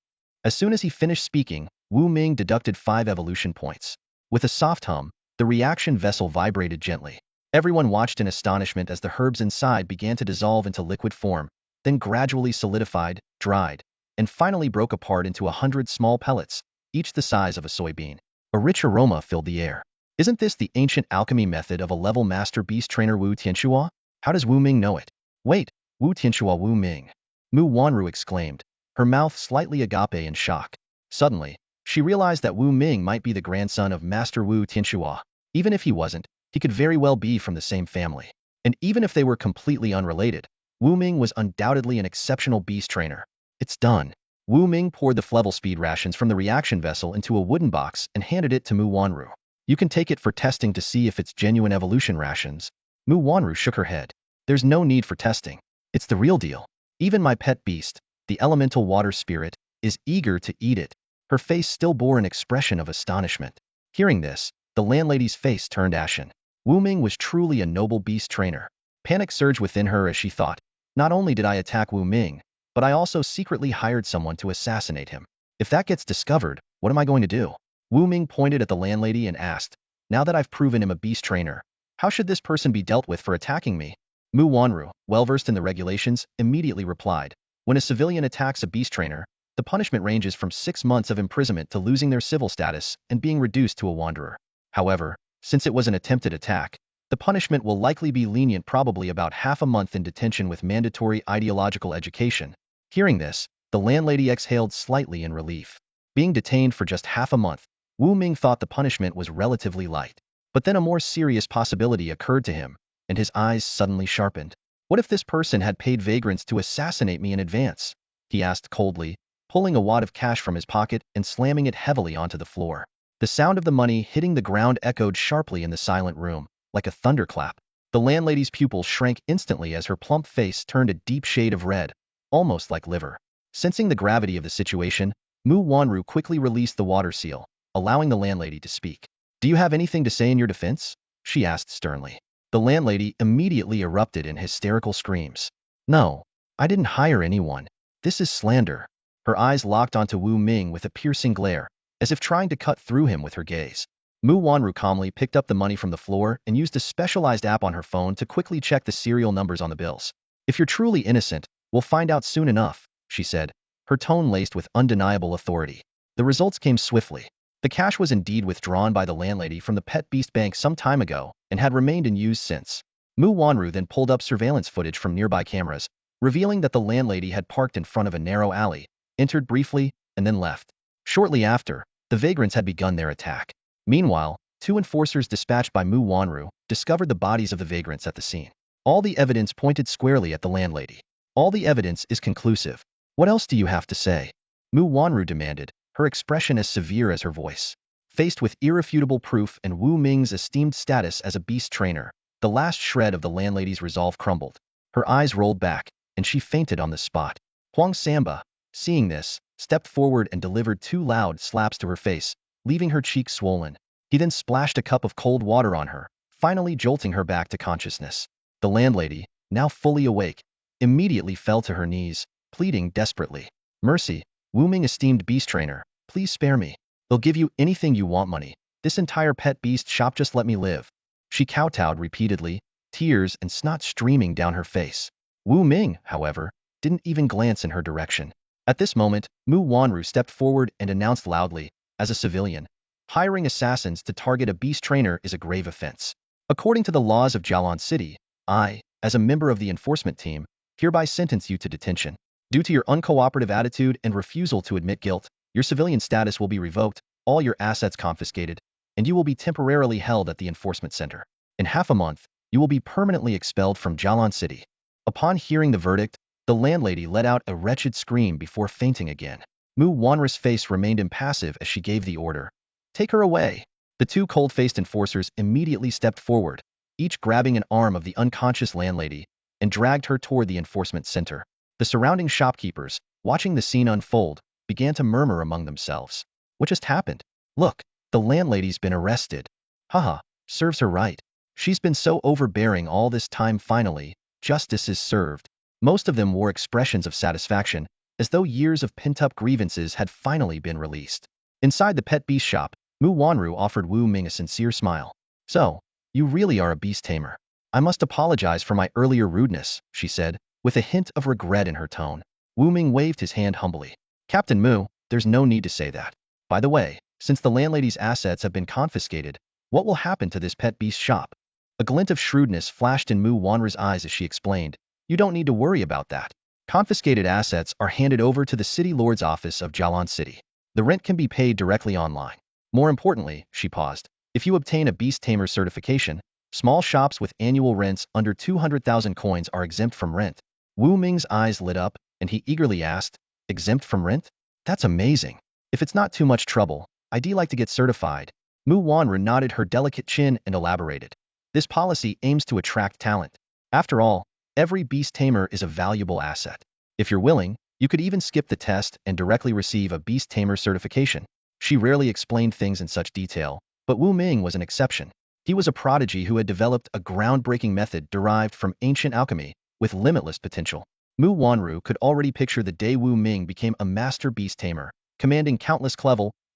As soon as he finished speaking, Wu Ming deducted 5 evolution points. With a soft hum, the reaction vessel vibrated gently. Everyone watched in astonishment as the herbs inside began to dissolve into liquid form, then gradually solidified, dried, and finally broke apart into 100 small pellets, each the size of a soybean. A rich aroma filled the air. Isn't this the ancient alchemy method of a level master beast trainer Wu Tianxua? How does Wu Ming know it? Wait, Wu Tianxua Wu Ming. Mu Wanru exclaimed, her mouth slightly agape in shock. Suddenly, she realized that Wu Ming might be the grandson of Master Wu Tianxua. Even if he wasn't, he could very well be from the same family. And even if they were completely unrelated, Wu Ming was undoubtedly an exceptional beast trainer. It's done. Wu Ming poured the level speed rations from the reaction vessel into a wooden box and handed it to Mu Wanru. You can take it for testing to see if it's genuine evolution rations. Mu Wanru shook her head. There's no need for testing. It's the real deal. Even my pet beast, the elemental water spirit, is eager to eat it. Her face still bore an expression of astonishment. Hearing this, the landlady's face turned ashen. Wu Ming was truly a noble beast trainer. Panic surged within her as she thought, not only did I attack Wu Ming, but I also secretly hired someone to assassinate him. If that gets discovered, what am I going to do? Wu Ming pointed at the landlady and asked, now that I've proven him a beast trainer, how should this person be dealt with for attacking me? Mu Wanru, well-versed in the regulations, immediately replied, when a civilian attacks a beast trainer, the punishment ranges from 6 months of imprisonment to losing their civil status and being reduced to a wanderer. However, since it was an attempted attack, the punishment will likely be lenient, probably about half a month in detention with mandatory ideological education. Hearing this, the landlady exhaled slightly in relief. Being detained for just half a month, Wu Ming thought the punishment was relatively light. But then a more serious possibility occurred to him, and his eyes suddenly sharpened. What if this person had paid vagrants to assassinate me in advance? He asked coldly, pulling a wad of cash from his pocket and slamming it heavily onto the floor. The sound of the money hitting the ground echoed sharply in the silent room, like a thunderclap. The landlady's pupils shrank instantly as her plump face turned a deep shade of red, almost like liver. Sensing the gravity of the situation, Mu Wanru quickly released the water seal, allowing the landlady to speak. "Do you have anything to say in your defense?" she asked sternly. The landlady immediately erupted in hysterical screams. "No, I didn't hire anyone. This is slander." Her eyes locked onto Wu Ming with a piercing glare, as if trying to cut through him with her gaze. Mu Wanru calmly picked up the money from the floor and used a specialized app on her phone to quickly check the serial numbers on the bills. "If you're truly innocent, we'll find out soon enough," she said, her tone laced with undeniable authority. The results came swiftly. The cash was indeed withdrawn by the landlady from the Pet Beast Bank some time ago and had remained in use since. Mu Wanru then pulled up surveillance footage from nearby cameras, revealing that the landlady had parked in front of a narrow alley, entered briefly, and then left. Shortly after, the vagrants had begun their attack. Meanwhile, 2 enforcers dispatched by Mu Wanru discovered the bodies of the vagrants at the scene. All the evidence pointed squarely at the landlady. "All the evidence is conclusive. What else do you have to say?" Mu Wanru demanded, her expression as severe as her voice. Faced with irrefutable proof and Wu Ming's esteemed status as a beast trainer, the last shred of the landlady's resolve crumbled. Her eyes rolled back, and she fainted on the spot. Huang Samba, seeing this, stepped forward and delivered 2 loud slaps to her face, leaving her cheeks swollen. He then splashed a cup of cold water on her, finally jolting her back to consciousness. The landlady, now fully awake, immediately fell to her knees, pleading desperately. "Mercy, Wu Ming esteemed beast trainer, please spare me. They'll give you anything you want money. This entire pet beast shop, just let me live." She kowtowed repeatedly, tears and snot streaming down her face. Wu Ming, however, didn't even glance in her direction. At this moment, Mu Wanru stepped forward and announced loudly, "As a civilian, hiring assassins to target a beast trainer is a grave offense. According to the laws of Jialan City, I, as a member of the enforcement team, hereby sentence you to detention. Due to your uncooperative attitude and refusal to admit guilt, your civilian status will be revoked, all your assets confiscated, and you will be temporarily held at the enforcement center. In half a month, you will be permanently expelled from Jialan City." Upon hearing the verdict, the landlady let out a wretched scream before fainting again. Mu Wanru's face remained impassive as she gave the order. "Take her away." The 2 cold-faced enforcers immediately stepped forward, each grabbing an arm of the unconscious landlady, and dragged her toward the enforcement center. The surrounding shopkeepers, watching the scene unfold, began to murmur among themselves. "What just happened? Look, the landlady's been arrested. Haha, serves her right. She's been so overbearing all this time. Finally, justice is served." Most of them wore expressions of satisfaction, as though years of pent-up grievances had finally been released. Inside the pet beast shop, Mu Wanru offered Wu Ming a sincere smile. "So, you really are a beast tamer. I must apologize for my earlier rudeness," she said, with a hint of regret in her tone. Wu Ming waved his hand humbly. "Captain Mu, there's no need to say that. By the way, since the landlady's assets have been confiscated, what will happen to this pet beast shop?" A glint of shrewdness flashed in Mu Wanru's eyes as she explained, "You don't need to worry about that. Confiscated assets are handed over to the City Lord's office of Jialan City. The rent can be paid directly online. More importantly," she paused, "if you obtain a Beast Tamer certification, small shops with annual rents under 200,000 coins are exempt from rent." Wu Ming's eyes lit up, and he eagerly asked, "Exempt from rent? That's amazing. If it's not too much trouble, I'd like to get certified." Mu Wanru nodded her delicate chin and elaborated. "This policy aims to attract talent. After all, every beast tamer is a valuable asset. If you're willing, you could even skip the test and directly receive a beast tamer certification." She rarely explained things in such detail, but Wu Ming was an exception. He was a prodigy who had developed a groundbreaking method derived from ancient alchemy with limitless potential. Mu Wanru could already picture the day Wu Ming became a master beast tamer, commanding countless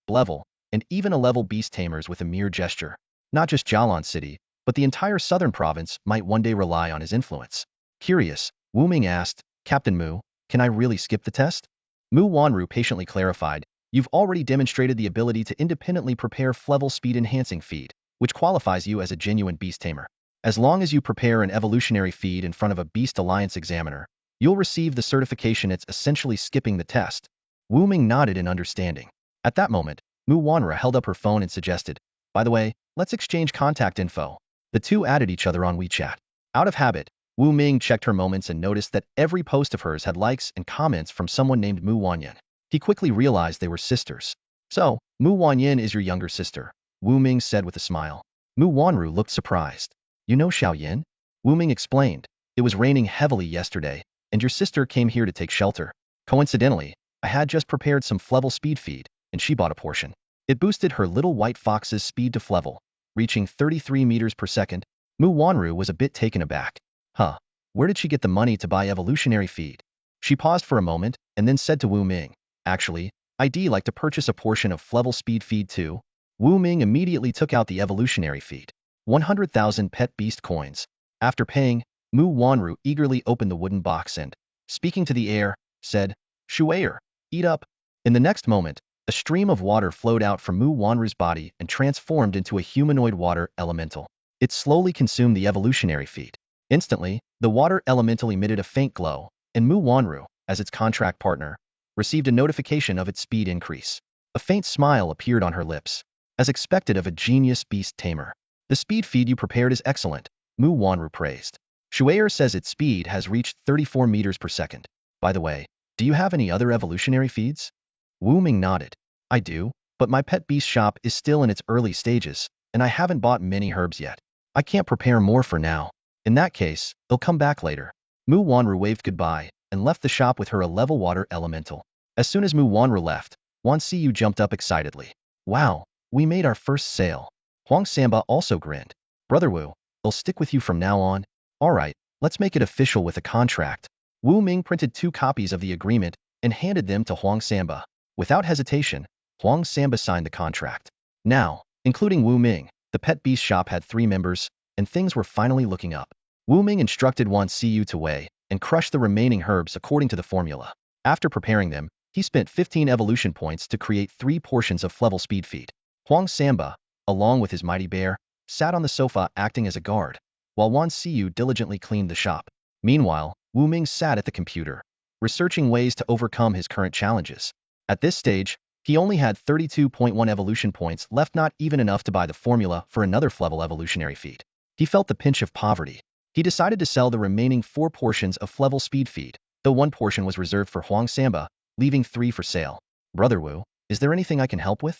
level, and even a level beast tamers with a mere gesture. Not just Jialan City, but the entire southern province might one day rely on his influence. Curious, Wu Ming asked, "Captain Mu, can I really skip the test?" Mu Wanru patiently clarified, "You've already demonstrated the ability to independently prepare level speed enhancing feed, which qualifies you as a genuine beast tamer. As long as you prepare an evolutionary feed in front of a Beast Alliance examiner, you'll receive the certification. It's essentially skipping the test." Wu Ming nodded in understanding. At that moment, Mu Wanru held up her phone and suggested, "By the way, let's exchange contact info." The 2 added each other on WeChat. Out of habit, Wu Ming checked her moments and noticed that every post of hers had likes and comments from someone named Mu Wanyan. He quickly realized they were sisters. So, Mu Wanyin is your younger sister, Wu Ming said with a smile. Mu Wanru looked surprised. You know Xiao Yin? Wu Ming explained. It was raining heavily yesterday, and your sister came here to take shelter. Coincidentally, I had just prepared some Flevel speed feed, and she bought a portion. It boosted her little white fox's speed to Flevel, reaching 33 meters per second. Mu Wanru was a bit taken aback. Huh, where did she get the money to buy evolutionary feed? She paused for a moment, and then said to Wu Ming, actually, I'd like to purchase a portion of Flevel speed feed too. Wu Ming immediately took out the evolutionary feed. 100,000 pet beast coins. After paying, Mu Wanru eagerly opened the wooden box and, speaking to the air, said, Shuayer, eat up. In the next moment, a stream of water flowed out from Mu Wanru's body and transformed into a humanoid water elemental. It slowly consumed the evolutionary feed. Instantly, the water elemental emitted a faint glow, and Mu Wanru, as its contract partner, received a notification of its speed increase. A faint smile appeared on her lips, as expected of a genius beast tamer. The speed feed you prepared is excellent, Mu Wanru praised. Shuayer says its speed has reached 34 meters per second. By the way, do you have any other evolutionary feeds? Wu Ming nodded. I do, but my pet beast shop is still in its early stages, and I haven't bought many herbs yet. I can't prepare more for now. In that case, they'll come back later. Mu Wanru waved goodbye and left the shop with her a level water elemental. As soon as Mu Wanru left, Wan Siyu jumped up excitedly. Wow, we made our first sale. Huang Samba also grinned. Brother Wu, they'll stick with you from now on. Alright, let's make it official with a contract. Wu Ming printed 2 copies of the agreement and handed them to Huang Samba. Without hesitation, Huang Samba signed the contract. Now, including Wu Ming, the pet beast shop had 3 members, and things were finally looking up. Wu Ming instructed Wan Siyu to weigh and crush the remaining herbs according to the formula. After preparing them, he spent 15 evolution points to create 3 portions of Flevel speed feed. Huang Samba, along with his mighty bear, sat on the sofa acting as a guard, while Wan Siyu diligently cleaned the shop. Meanwhile, Wu Ming sat at the computer, researching ways to overcome his current challenges. At this stage, he only had 32.1 evolution points left, not even enough to buy the formula for another Flevel evolutionary feed. He felt the pinch of poverty. He decided to sell the remaining 4 portions of Flevel speed feed, though 1 portion was reserved for Huang Samba, leaving 3 for sale. Brother Wu, is there anything I can help with?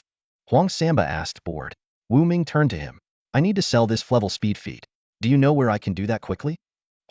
Huang Samba asked, bored. Wu Ming turned to him. I need to sell this Flevel speed feed. Do you know where I can do that quickly?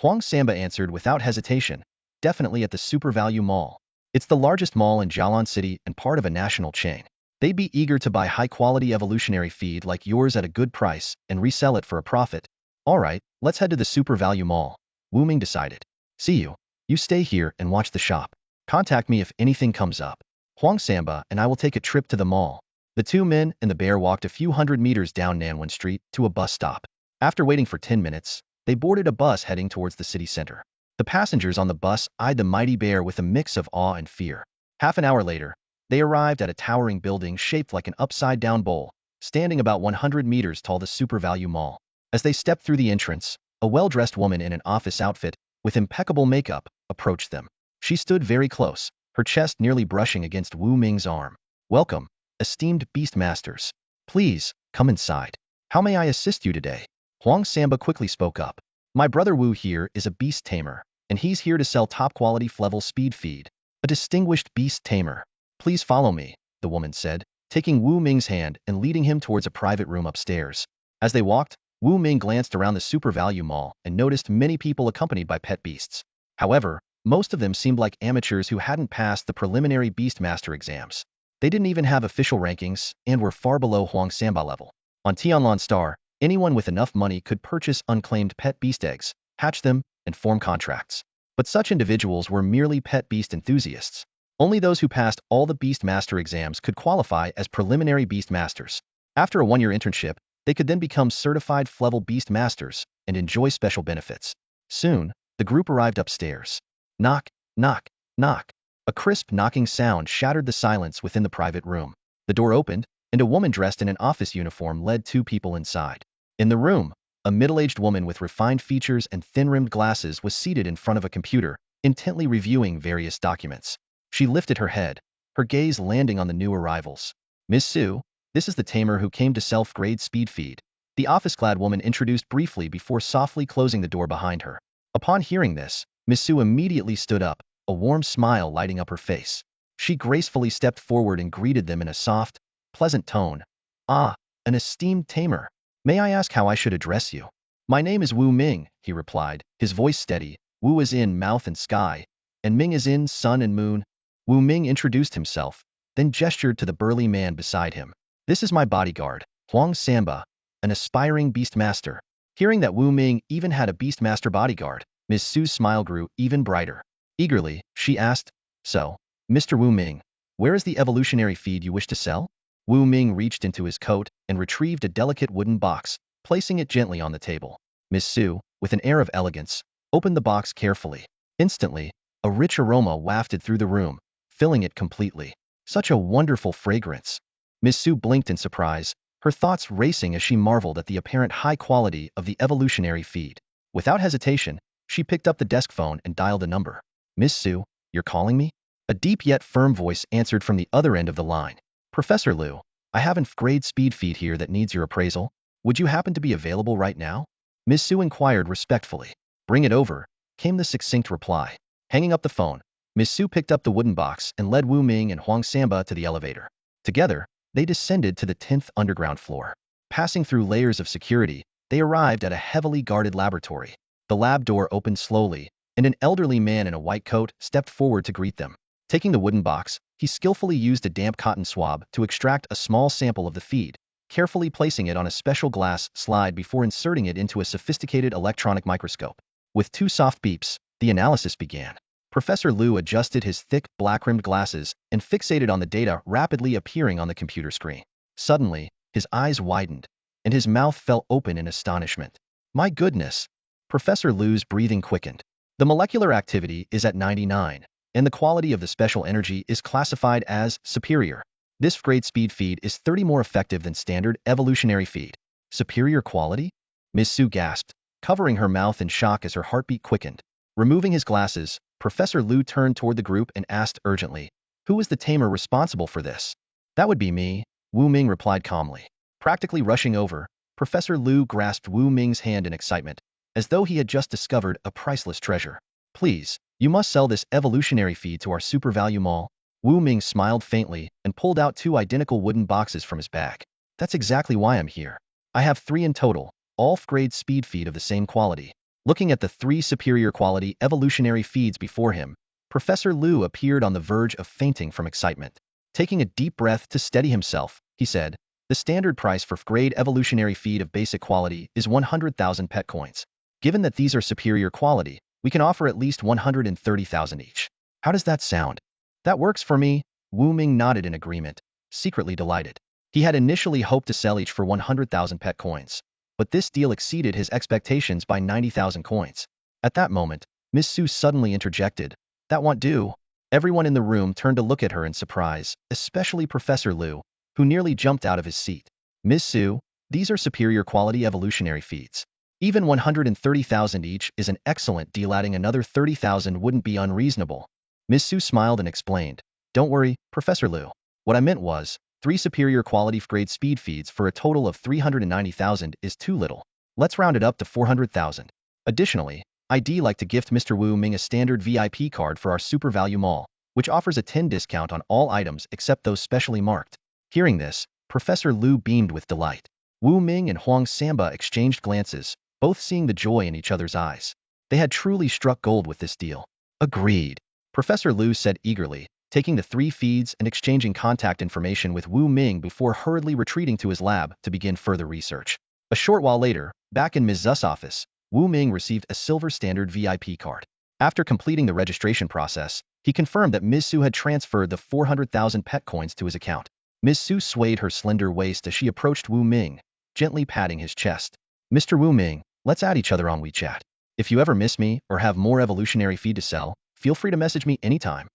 Huang Samba answered without hesitation. Definitely at the Super Value Mall. It's the largest mall in Jialan City and part of a national chain. They'd be eager to buy high-quality evolutionary feed like yours at a good price and resell it for a profit. Alright, let's head to the Super Value Mall, Wu Ming decided. See you. You stay here and watch the shop. Contact me if anything comes up. Huang Samba and I will take a trip to the mall. The 2 men and the bear walked a few hundred meters down Nanwen Street to a bus stop. After waiting for 10 minutes, they boarded a bus heading towards the city center. The passengers on the bus eyed the mighty bear with a mix of awe and fear. Half an hour later, they arrived at a towering building shaped like an upside-down bowl, standing about 100 meters tall, the Super Value Mall. As they stepped through the entrance, a well-dressed woman in an office outfit, with impeccable makeup, approached them. She stood very close, her chest nearly brushing against Wu Ming's arm. Welcome, esteemed Beastmasters. Please, come inside. How may I assist you today? Huang Samba quickly spoke up. My brother Wu here is a beast tamer, and he's here to sell top-quality Flevel speed feed. A distinguished beast tamer. Please follow me, the woman said, taking Wu Ming's hand and leading him towards a private room upstairs. As they walked, Wu Ming glanced around the Super Value Mall and noticed many people accompanied by pet beasts. However, most of them seemed like amateurs who hadn't passed the preliminary Beastmaster exams. They didn't even have official rankings and were far below Huang Samba level. On Jialan Star, anyone with enough money could purchase unclaimed pet beast eggs, hatch them, and form contracts. But such individuals were merely pet beast enthusiasts. Only those who passed all the Beastmaster exams could qualify as preliminary Beastmasters. After a 1-year internship, they could then become certified Flevel Beastmasters and enjoy special benefits. Soon, the group arrived upstairs. Knock, knock, knock. A crisp knocking sound shattered the silence within the private room. The door opened, and a woman dressed in an office uniform led 2 people inside. In the room, a middle-aged woman with refined features and thin-rimmed glasses was seated in front of a computer, intently reviewing various documents. She lifted her head, her gaze landing on the new arrivals. Miss Su, this is the tamer who came to self-grade speed feed. The office-clad woman introduced briefly before softly closing the door behind her. Upon hearing this, Miss Su immediately stood up, a warm smile lighting up her face. She gracefully stepped forward and greeted them in a soft, pleasant tone. Ah, an esteemed tamer. May I ask how I should address you? My name is Wu Ming, he replied, his voice steady. Wu is in mouth and sky, and Ming is in sun and moon. Wu Ming introduced himself, then gestured to the burly man beside him. This is my bodyguard, Huang Samba, an aspiring beastmaster. Hearing that Wu Ming even had a beastmaster bodyguard, Ms. Su's smile grew even brighter. Eagerly, she asked, So, Mr. Wu Ming, where is the evolutionary feed you wish to sell? Wu Ming reached into his coat and retrieved a delicate wooden box, placing it gently on the table. Ms. Su, with an air of elegance, opened the box carefully. Instantly, a rich aroma wafted through the room, filling it completely. Such a wonderful fragrance. Ms. Su blinked in surprise, her thoughts racing as she marveled at the apparent high quality of the evolutionary feed. Without hesitation, she picked up the desk phone and dialed a number. Miss Su, you're calling me? A deep yet firm voice answered from the other end of the line. Professor Liu, I have an grade speed feed here that needs your appraisal. Would you happen to be available right now? Miss Su inquired respectfully. Bring it over, came the succinct reply. Hanging up the phone, Miss Su picked up the wooden box and led Wu Ming and Huang Samba to the elevator. Together, they descended to the 10th underground floor. Passing through layers of security, they arrived at a heavily guarded laboratory. The lab door opened slowly, and an elderly man in a white coat stepped forward to greet them. Taking the wooden box, he skillfully used a damp cotton swab to extract a small sample of the feed, carefully placing it on a special glass slide before inserting it into a sophisticated electronic microscope. With two soft beeps, the analysis began. Professor Liu adjusted his thick, black-rimmed glasses and fixated on the data rapidly appearing on the computer screen. Suddenly, his eyes widened, and his mouth fell open in astonishment. My goodness! Professor Liu's breathing quickened. The molecular activity is at 99, and the quality of the special energy is classified as superior. This grade speed feed is 30 more effective than standard evolutionary feed. Superior quality? Ms. Su gasped, covering her mouth in shock as her heartbeat quickened. Removing his glasses, Professor Liu turned toward the group and asked urgently, Who is the tamer responsible for this? That would be me, Wu Ming replied calmly. Practically rushing over, Professor Liu grasped Wu Ming's hand in excitement, as though he had just discovered a priceless treasure. Please, you must sell this evolutionary feed to our super value mall. Wu Ming smiled faintly and pulled out two identical wooden boxes from his bag. That's exactly why I'm here. I have 3 in total, all grade speed feed of the same quality. Looking at the 3 superior quality evolutionary feeds before him, Professor Liu appeared on the verge of fainting from excitement. Taking a deep breath to steady himself, he said, the standard price for grade evolutionary feed of basic quality is 100,000 pet coins. Given that these are superior quality, we can offer at least 130,000 each. How does that sound? That works for me, Wu Ming nodded in agreement, secretly delighted. He had initially hoped to sell each for 100,000 pet coins, but this deal exceeded his expectations by 90,000 coins. At that moment, Miss Su suddenly interjected, That won't do. Everyone in the room turned to look at her in surprise, especially Professor Liu, who nearly jumped out of his seat. Miss Su, these are superior quality evolutionary feeds. Even 130,000 each is an excellent deal. Adding another 30,000 wouldn't be unreasonable. Miss Su smiled and explained, Don't worry, Professor Liu. What I meant was, 3 superior quality grade speed feeds for a total of 390,000 is too little. Let's round it up to 400,000. Additionally, I'd like to gift Mr. Wu Ming a standard VIP card for our Super Value Mall, which offers a 10% discount on all items except those specially marked. Hearing this, Professor Liu beamed with delight. Wu Ming and Huang Samba exchanged glances, both seeing the joy in each other's eyes. They had truly struck gold with this deal. Agreed, Professor Liu said eagerly, taking the 3 feeds and exchanging contact information with Wu Ming before hurriedly retreating to his lab to begin further research. A short while later, back in Ms. Zu's office, Wu Ming received a silver standard VIP card. After completing the registration process, he confirmed that Ms. Su had transferred the 400,000 pet coins to his account. Ms. Su swayed her slender waist as she approached Wu Ming, gently patting his chest. Mr. Wu Ming, let's add each other on WeChat. If you ever miss me or have more evolutionary feed to sell, feel free to message me anytime.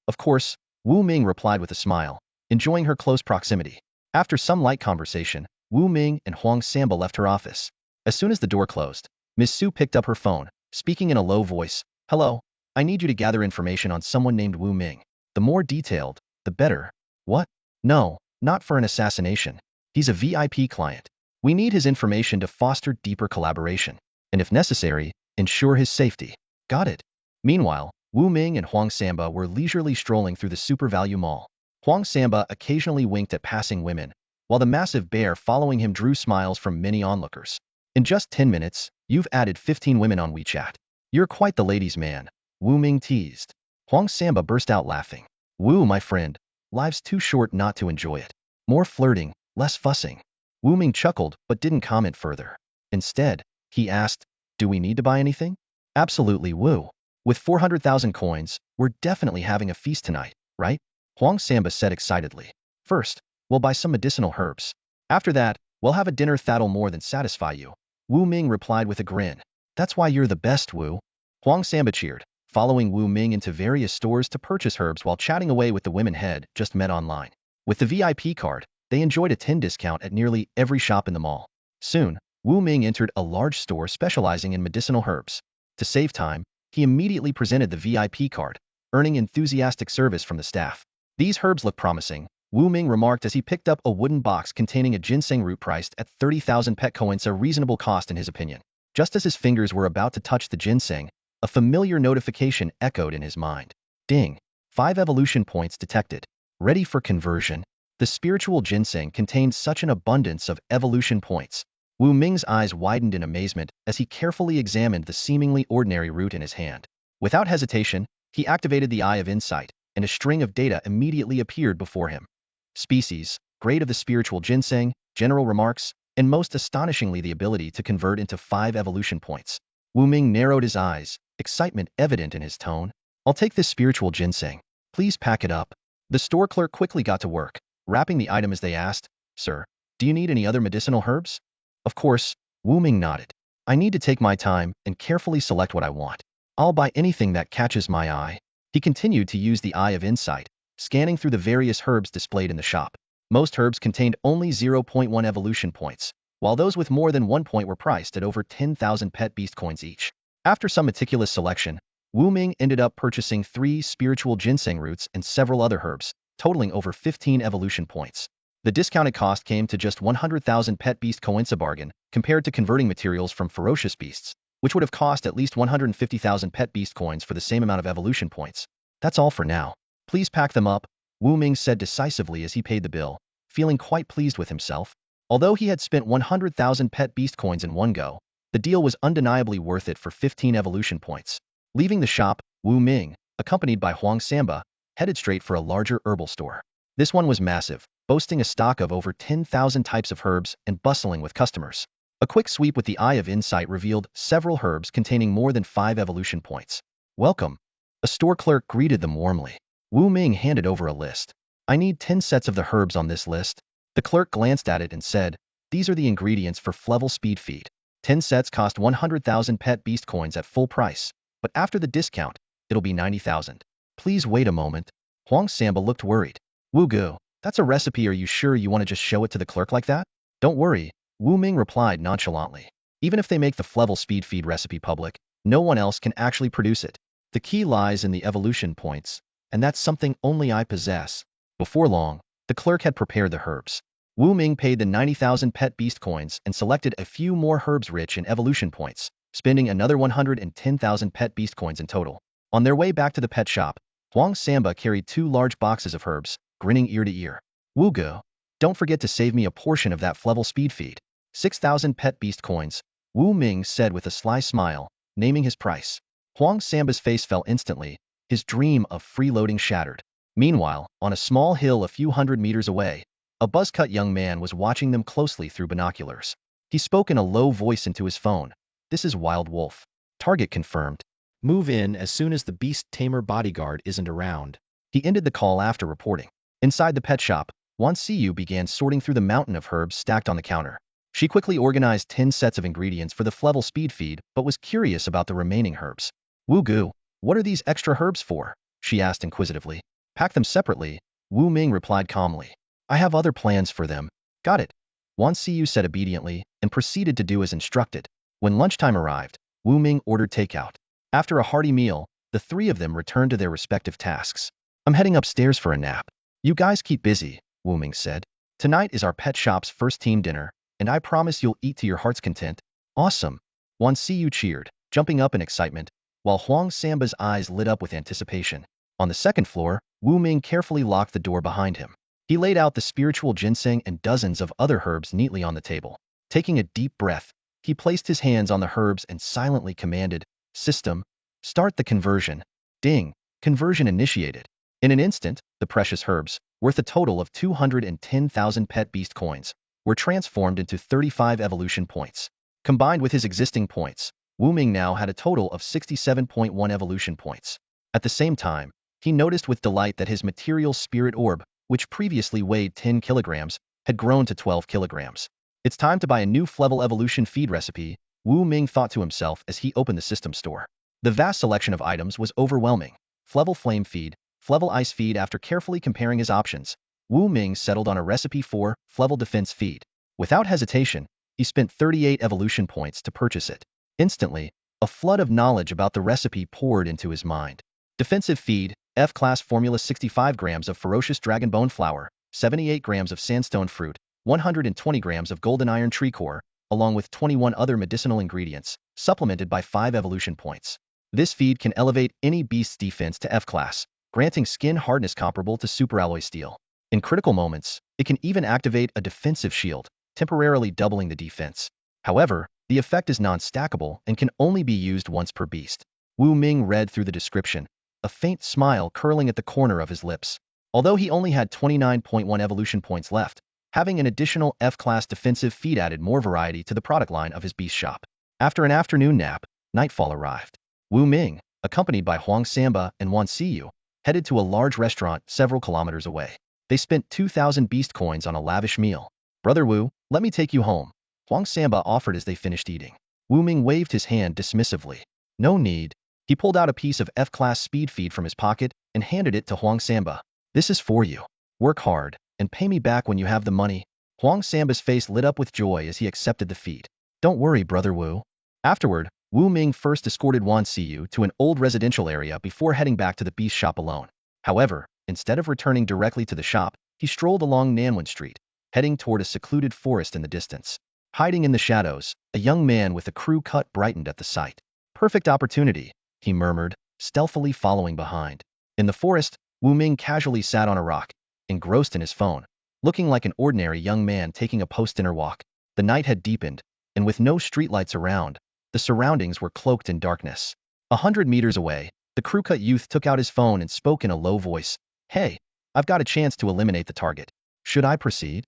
Of course, Wu Ming replied with a smile, enjoying her close proximity. After some light conversation, Wu Ming and Huang Samba left her office. As soon as the door closed, Ms. Su picked up her phone, speaking in a low voice. Hello, I need you to gather information on someone named Wu Ming. The more detailed, the better. What? No, not for an assassination. He's a VIP client. We need his information to foster deeper collaboration, and if necessary, ensure his safety. Got it. Meanwhile, Wu Ming and Huang Samba were leisurely strolling through the Super Value Mall. Huang Samba occasionally winked at passing women, while the massive bear following him drew smiles from many onlookers. In just 10 minutes, you've added 15 women on WeChat. You're quite the ladies' man, Wu Ming teased. Huang Samba burst out laughing. Wu, my friend, life's too short not to enjoy it. More flirting, less fussing. Wu Ming chuckled but didn't comment further. Instead, he asked, do we need to buy anything? Absolutely, Wu. With 400,000 coins, we're definitely having a feast tonight, right? Huang Samba said excitedly. First, we'll buy some medicinal herbs. After that, we'll have a dinner that'll more than satisfy you. Wu Ming replied with a grin. That's why you're the best, Wu. Huang Samba cheered, following Wu Ming into various stores to purchase herbs while chatting away with the women head just met online. With the VIP card, they enjoyed a 10 discount at nearly every shop in the mall. Soon, Wu Ming entered a large store specializing in medicinal herbs. To save time, he immediately presented the VIP card, earning enthusiastic service from the staff. These herbs look promising, Wu Ming remarked as he picked up a wooden box containing a ginseng root priced at 30,000 pet coins, a reasonable cost in his opinion. Just as his fingers were about to touch the ginseng, a familiar notification echoed in his mind. Ding! 5 evolution points detected. Ready for conversion. The spiritual ginseng contained such an abundance of evolution points. Wu Ming's eyes widened in amazement as he carefully examined the seemingly ordinary root in his hand. Without hesitation, he activated the Eye of Insight, and a string of data immediately appeared before him. Species, grade of the spiritual ginseng, general remarks, and most astonishingly the ability to convert into 5 evolution points. Wu Ming narrowed his eyes, excitement evident in his tone. I'll take this spiritual ginseng. Please pack it up. The store clerk quickly got to work, wrapping the item as they asked, Sir, do you need any other medicinal herbs? Of course, Wu Ming nodded. I need to take my time and carefully select what I want. I'll buy anything that catches my eye. He continued to use the Eye of Insight, scanning through the various herbs displayed in the shop. Most herbs contained only 0.1 evolution points, while those with more than 1 point were priced at over 10,000 pet beast coins each. After some meticulous selection, Wu Ming ended up purchasing 3 spiritual ginseng roots and several other herbs, totaling over 15 evolution points. The discounted cost came to just 100,000 pet beast coins, a bargain, compared to converting materials from ferocious beasts, which would have cost at least 150,000 pet beast coins for the same amount of evolution points. That's all for now. Please pack them up, Wu Ming said decisively as he paid the bill, feeling quite pleased with himself. Although he had spent 100,000 pet beast coins in one go, the deal was undeniably worth it for 15 evolution points. Leaving the shop, Wu Ming, accompanied by Huang Samba, headed straight for a larger herbal store. This one was massive, boasting a stock of over 10,000 types of herbs and bustling with customers. A quick sweep with the Eye of Insight revealed several herbs containing more than 5 evolution points. Welcome. A store clerk greeted them warmly. Wu Ming handed over a list. I need 10 sets of the herbs on this list. The clerk glanced at it and said, these are the ingredients for Flevel Speed Feed. 10 sets cost 100,000 pet beast coins at full price, but after the discount, it'll be 90,000. Please wait a moment. Huang Samba looked worried. Wu Gu, that's a recipe. Are you sure you want to just show it to the clerk like that? Don't worry, Wu Ming replied nonchalantly. Even if they make the Flevel Speed Feed recipe public, no one else can actually produce it. The key lies in the evolution points, and that's something only I possess. Before long, the clerk had prepared the herbs. Wu Ming paid the 90,000 pet beast coins and selected a few more herbs rich in evolution points, spending another 110,000 pet beast coins in total. On their way back to the pet shop, Huang Samba carried 2 large boxes of herbs, grinning ear to ear. Wu Gu, don't forget to save me a portion of that Flevel Speed Feed. 6,000 pet beast coins, Wu Ming said with a sly smile, naming his price. Huang Samba's face fell instantly, his dream of freeloading shattered. Meanwhile, on a small hill a few hundred meters away, a buzz-cut young man was watching them closely through binoculars. He spoke in a low voice into his phone. This is Wild Wolf. Target confirmed. Move in as soon as the Beast Tamer bodyguard isn't around. He ended the call after reporting. Inside the pet shop, Wan Siyu began sorting through the mountain of herbs stacked on the counter. She quickly organized 10 sets of ingredients for the Flevel Speed Feed, but was curious about the remaining herbs. Wu Gu, what are these extra herbs for? She asked inquisitively. Pack them separately, Wu Ming replied calmly. I have other plans for them. Got it. Wan Siyu said obediently and proceeded to do as instructed. When lunchtime arrived, Wu Ming ordered takeout. After a hearty meal, the 3 of them returned to their respective tasks. I'm heading upstairs for a nap. You guys keep busy, Wu Ming said. Tonight is our pet shop's first team dinner, and I promise you'll eat to your heart's content. Awesome. Wan Siyu cheered, jumping up in excitement, while Huang Samba's eyes lit up with anticipation. On the second floor, Wu Ming carefully locked the door behind him. He laid out the spiritual ginseng and dozens of other herbs neatly on the table. Taking a deep breath, he placed his hands on the herbs and silently commanded, "System, start the conversion." Ding! Conversion initiated. In an instant, the precious herbs, worth a total of 210,000 pet beast coins, were transformed into 35 evolution points. Combined with his existing points, Wu Ming now had a total of 67.1 evolution points. At the same time, he noticed with delight that his material spirit orb, which previously weighed 10 kilograms, had grown to 12 kilograms. It's time to buy a new Flevel evolution feed recipe, Wu Ming thought to himself as he opened the system store. The vast selection of items was overwhelming. Flevel flame feed, Flevel ice feed. After carefully comparing his options, Wu Ming settled on a recipe for Flevel defense feed. Without hesitation, he spent 38 evolution points to purchase it. Instantly, a flood of knowledge about the recipe poured into his mind. Defensive feed, F-class formula: 65 grams of ferocious dragon bone flour, 78 grams of sandstone fruit, 120 grams of golden iron tree core, along with 21 other medicinal ingredients, supplemented by 5 evolution points. This feed can elevate any beast's defense to F-class, granting skin hardness comparable to superalloy steel. In critical moments, it can even activate a defensive shield, temporarily doubling the defense. However, the effect is non-stackable and can only be used once per beast. Wu Ming read through the description, a faint smile curling at the corner of his lips. Although he only had 29.1 evolution points left, having an additional F-class defensive feed added more variety to the product line of his beast shop. After an afternoon nap, nightfall arrived. Wu Ming, accompanied by Huang Samba and Wan Siyu, headed to a large restaurant several kilometers away. They spent 2,000 beast coins on a lavish meal. "Brother Wu, let me take you home," Huang Samba offered as they finished eating. Wu Ming waved his hand dismissively. "No need." He pulled out a piece of F-class speed feed from his pocket and handed it to Huang Samba. "This is for you. Work hard, and pay me back when you have the money." Huang Samba's face lit up with joy as he accepted the feed. "Don't worry, Brother Wu." Afterward, Wu Ming first escorted Wan Siyu to an old residential area before heading back to the beast shop alone. However, instead of returning directly to the shop, he strolled along Nanwen Street, heading toward a secluded forest in the distance. Hiding in the shadows, a young man with a crew cut brightened at the sight. "Perfect opportunity," he murmured, stealthily following behind. In the forest, Wu Ming casually sat on a rock, engrossed in his phone, looking like an ordinary young man taking a post-dinner walk. The night had deepened, and with no streetlights around, the surroundings were cloaked in darkness. 100 meters away, the crew-cut youth took out his phone and spoke in a low voice. "Hey, I've got a chance to eliminate the target. Should I proceed?"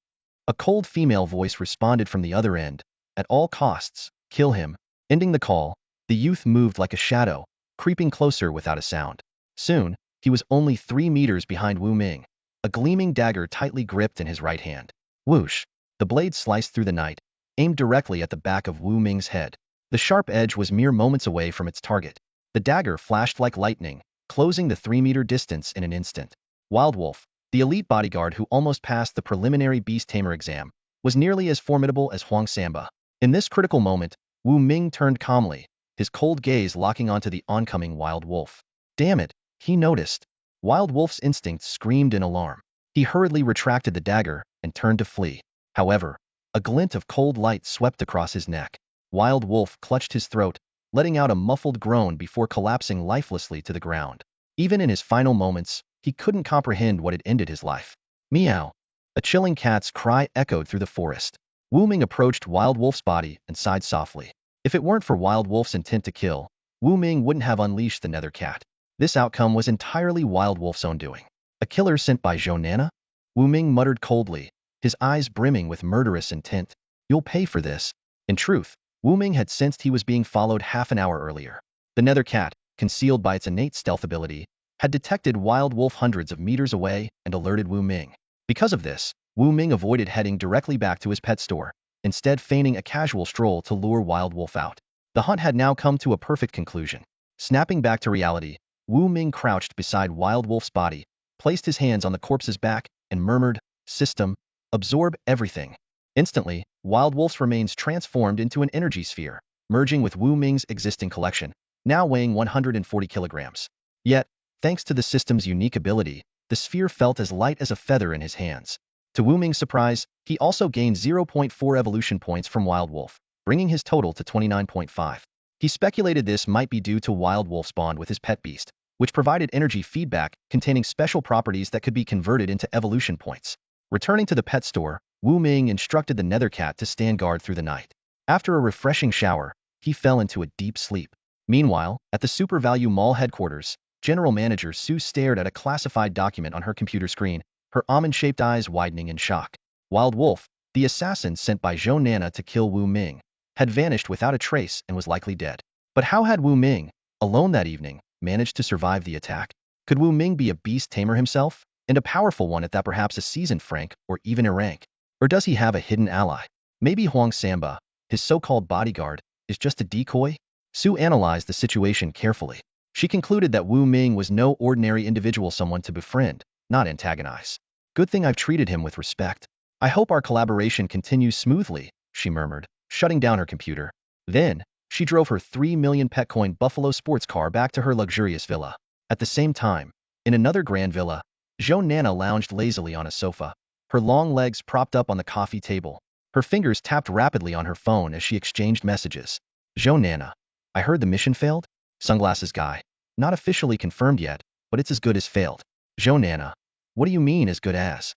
A cold female voice responded from the other end. "At all costs, kill him." Ending the call, the youth moved like a shadow, creeping closer without a sound. Soon, he was only 3 meters behind Wu Ming, a gleaming dagger tightly gripped in his right hand. Whoosh! The blade sliced through the night, aimed directly at the back of Wu Ming's head. The sharp edge was mere moments away from its target. The dagger flashed like lightning, closing the 3-meter distance in an instant. Wild Wolf, the elite bodyguard who almost passed the preliminary Beast Tamer exam, was nearly as formidable as Huang Samba. In this critical moment, Wu Ming turned calmly, his cold gaze locking onto the oncoming Wild Wolf. Damn it, he noticed. Wild Wolf's instincts screamed in alarm. He hurriedly retracted the dagger and turned to flee. However, a glint of cold light swept across his neck. Wild Wolf clutched his throat, letting out a muffled groan before collapsing lifelessly to the ground. Even in his final moments, he couldn't comprehend what had ended his life. Meow! A chilling cat's cry echoed through the forest. Wu Ming approached Wild Wolf's body and sighed softly. If it weren't for Wild Wolf's intent to kill, Wu Ming wouldn't have unleashed the nether cat. This outcome was entirely Wild Wolf's own doing. A killer sent by Zhou. Wu Ming muttered coldly, his eyes brimming with murderous intent. "You'll pay for this." In truth, Wu Ming had sensed he was being followed half an hour earlier. The nether cat, concealed by its innate stealth ability, had detected Wild Wolf hundreds of meters away and alerted Wu Ming. Because of this, Wu Ming avoided heading directly back to his pet store, instead feigning a casual stroll to lure Wild Wolf out. The hunt had now come to a perfect conclusion. Snapping back to reality, Wu Ming crouched beside Wild Wolf's body, placed his hands on the corpse's back, and murmured, "System, absorb everything." Instantly, Wild Wolf's remains transformed into an energy sphere, merging with Wu Ming's existing collection, now weighing 140 kilograms. Yet, thanks to the system's unique ability, the sphere felt as light as a feather in his hands. To Wu Ming's surprise, he also gained 0.4 evolution points from Wild Wolf, bringing his total to 29.5. He speculated this might be due to Wild Wolf's bond with his pet beast, which provided energy feedback containing special properties that could be converted into evolution points. Returning to the pet store, Wu Ming instructed the nether cat to stand guard through the night. After a refreshing shower, he fell into a deep sleep. Meanwhile, at the Super Value Mall headquarters, General Manager Sue stared at a classified document on her computer screen, her almond-shaped eyes widening in shock. Wild Wolf, the assassin sent by Zhou Nana to kill Wu Ming, had vanished without a trace and was likely dead. But how had Wu Ming, alone that evening, managed to survive the attack? Could Wu Ming be a beast tamer himself, and a powerful one at that, perhaps a seasoned Frank or even a rank? Or does he have a hidden ally? Maybe Huang Samba, his so-called bodyguard, is just a decoy? Sue analyzed the situation carefully. She concluded that Wu Ming was no ordinary individual, someone to befriend, not antagonize. Good thing I've treated him with respect. I hope our collaboration continues smoothly, she murmured, shutting down her computer. Then, she drove her 3 million Petcoin Buffalo sports car back to her luxurious villa. At the same time, in another grand villa, Zhou Nana lounged lazily on a sofa, her long legs propped up on the coffee table. Her fingers tapped rapidly on her phone as she exchanged messages. Zhou Nana, I heard the mission failed? Sunglasses guy, not officially confirmed yet, but it's as good as failed. Zhou Nana, what do you mean as good as?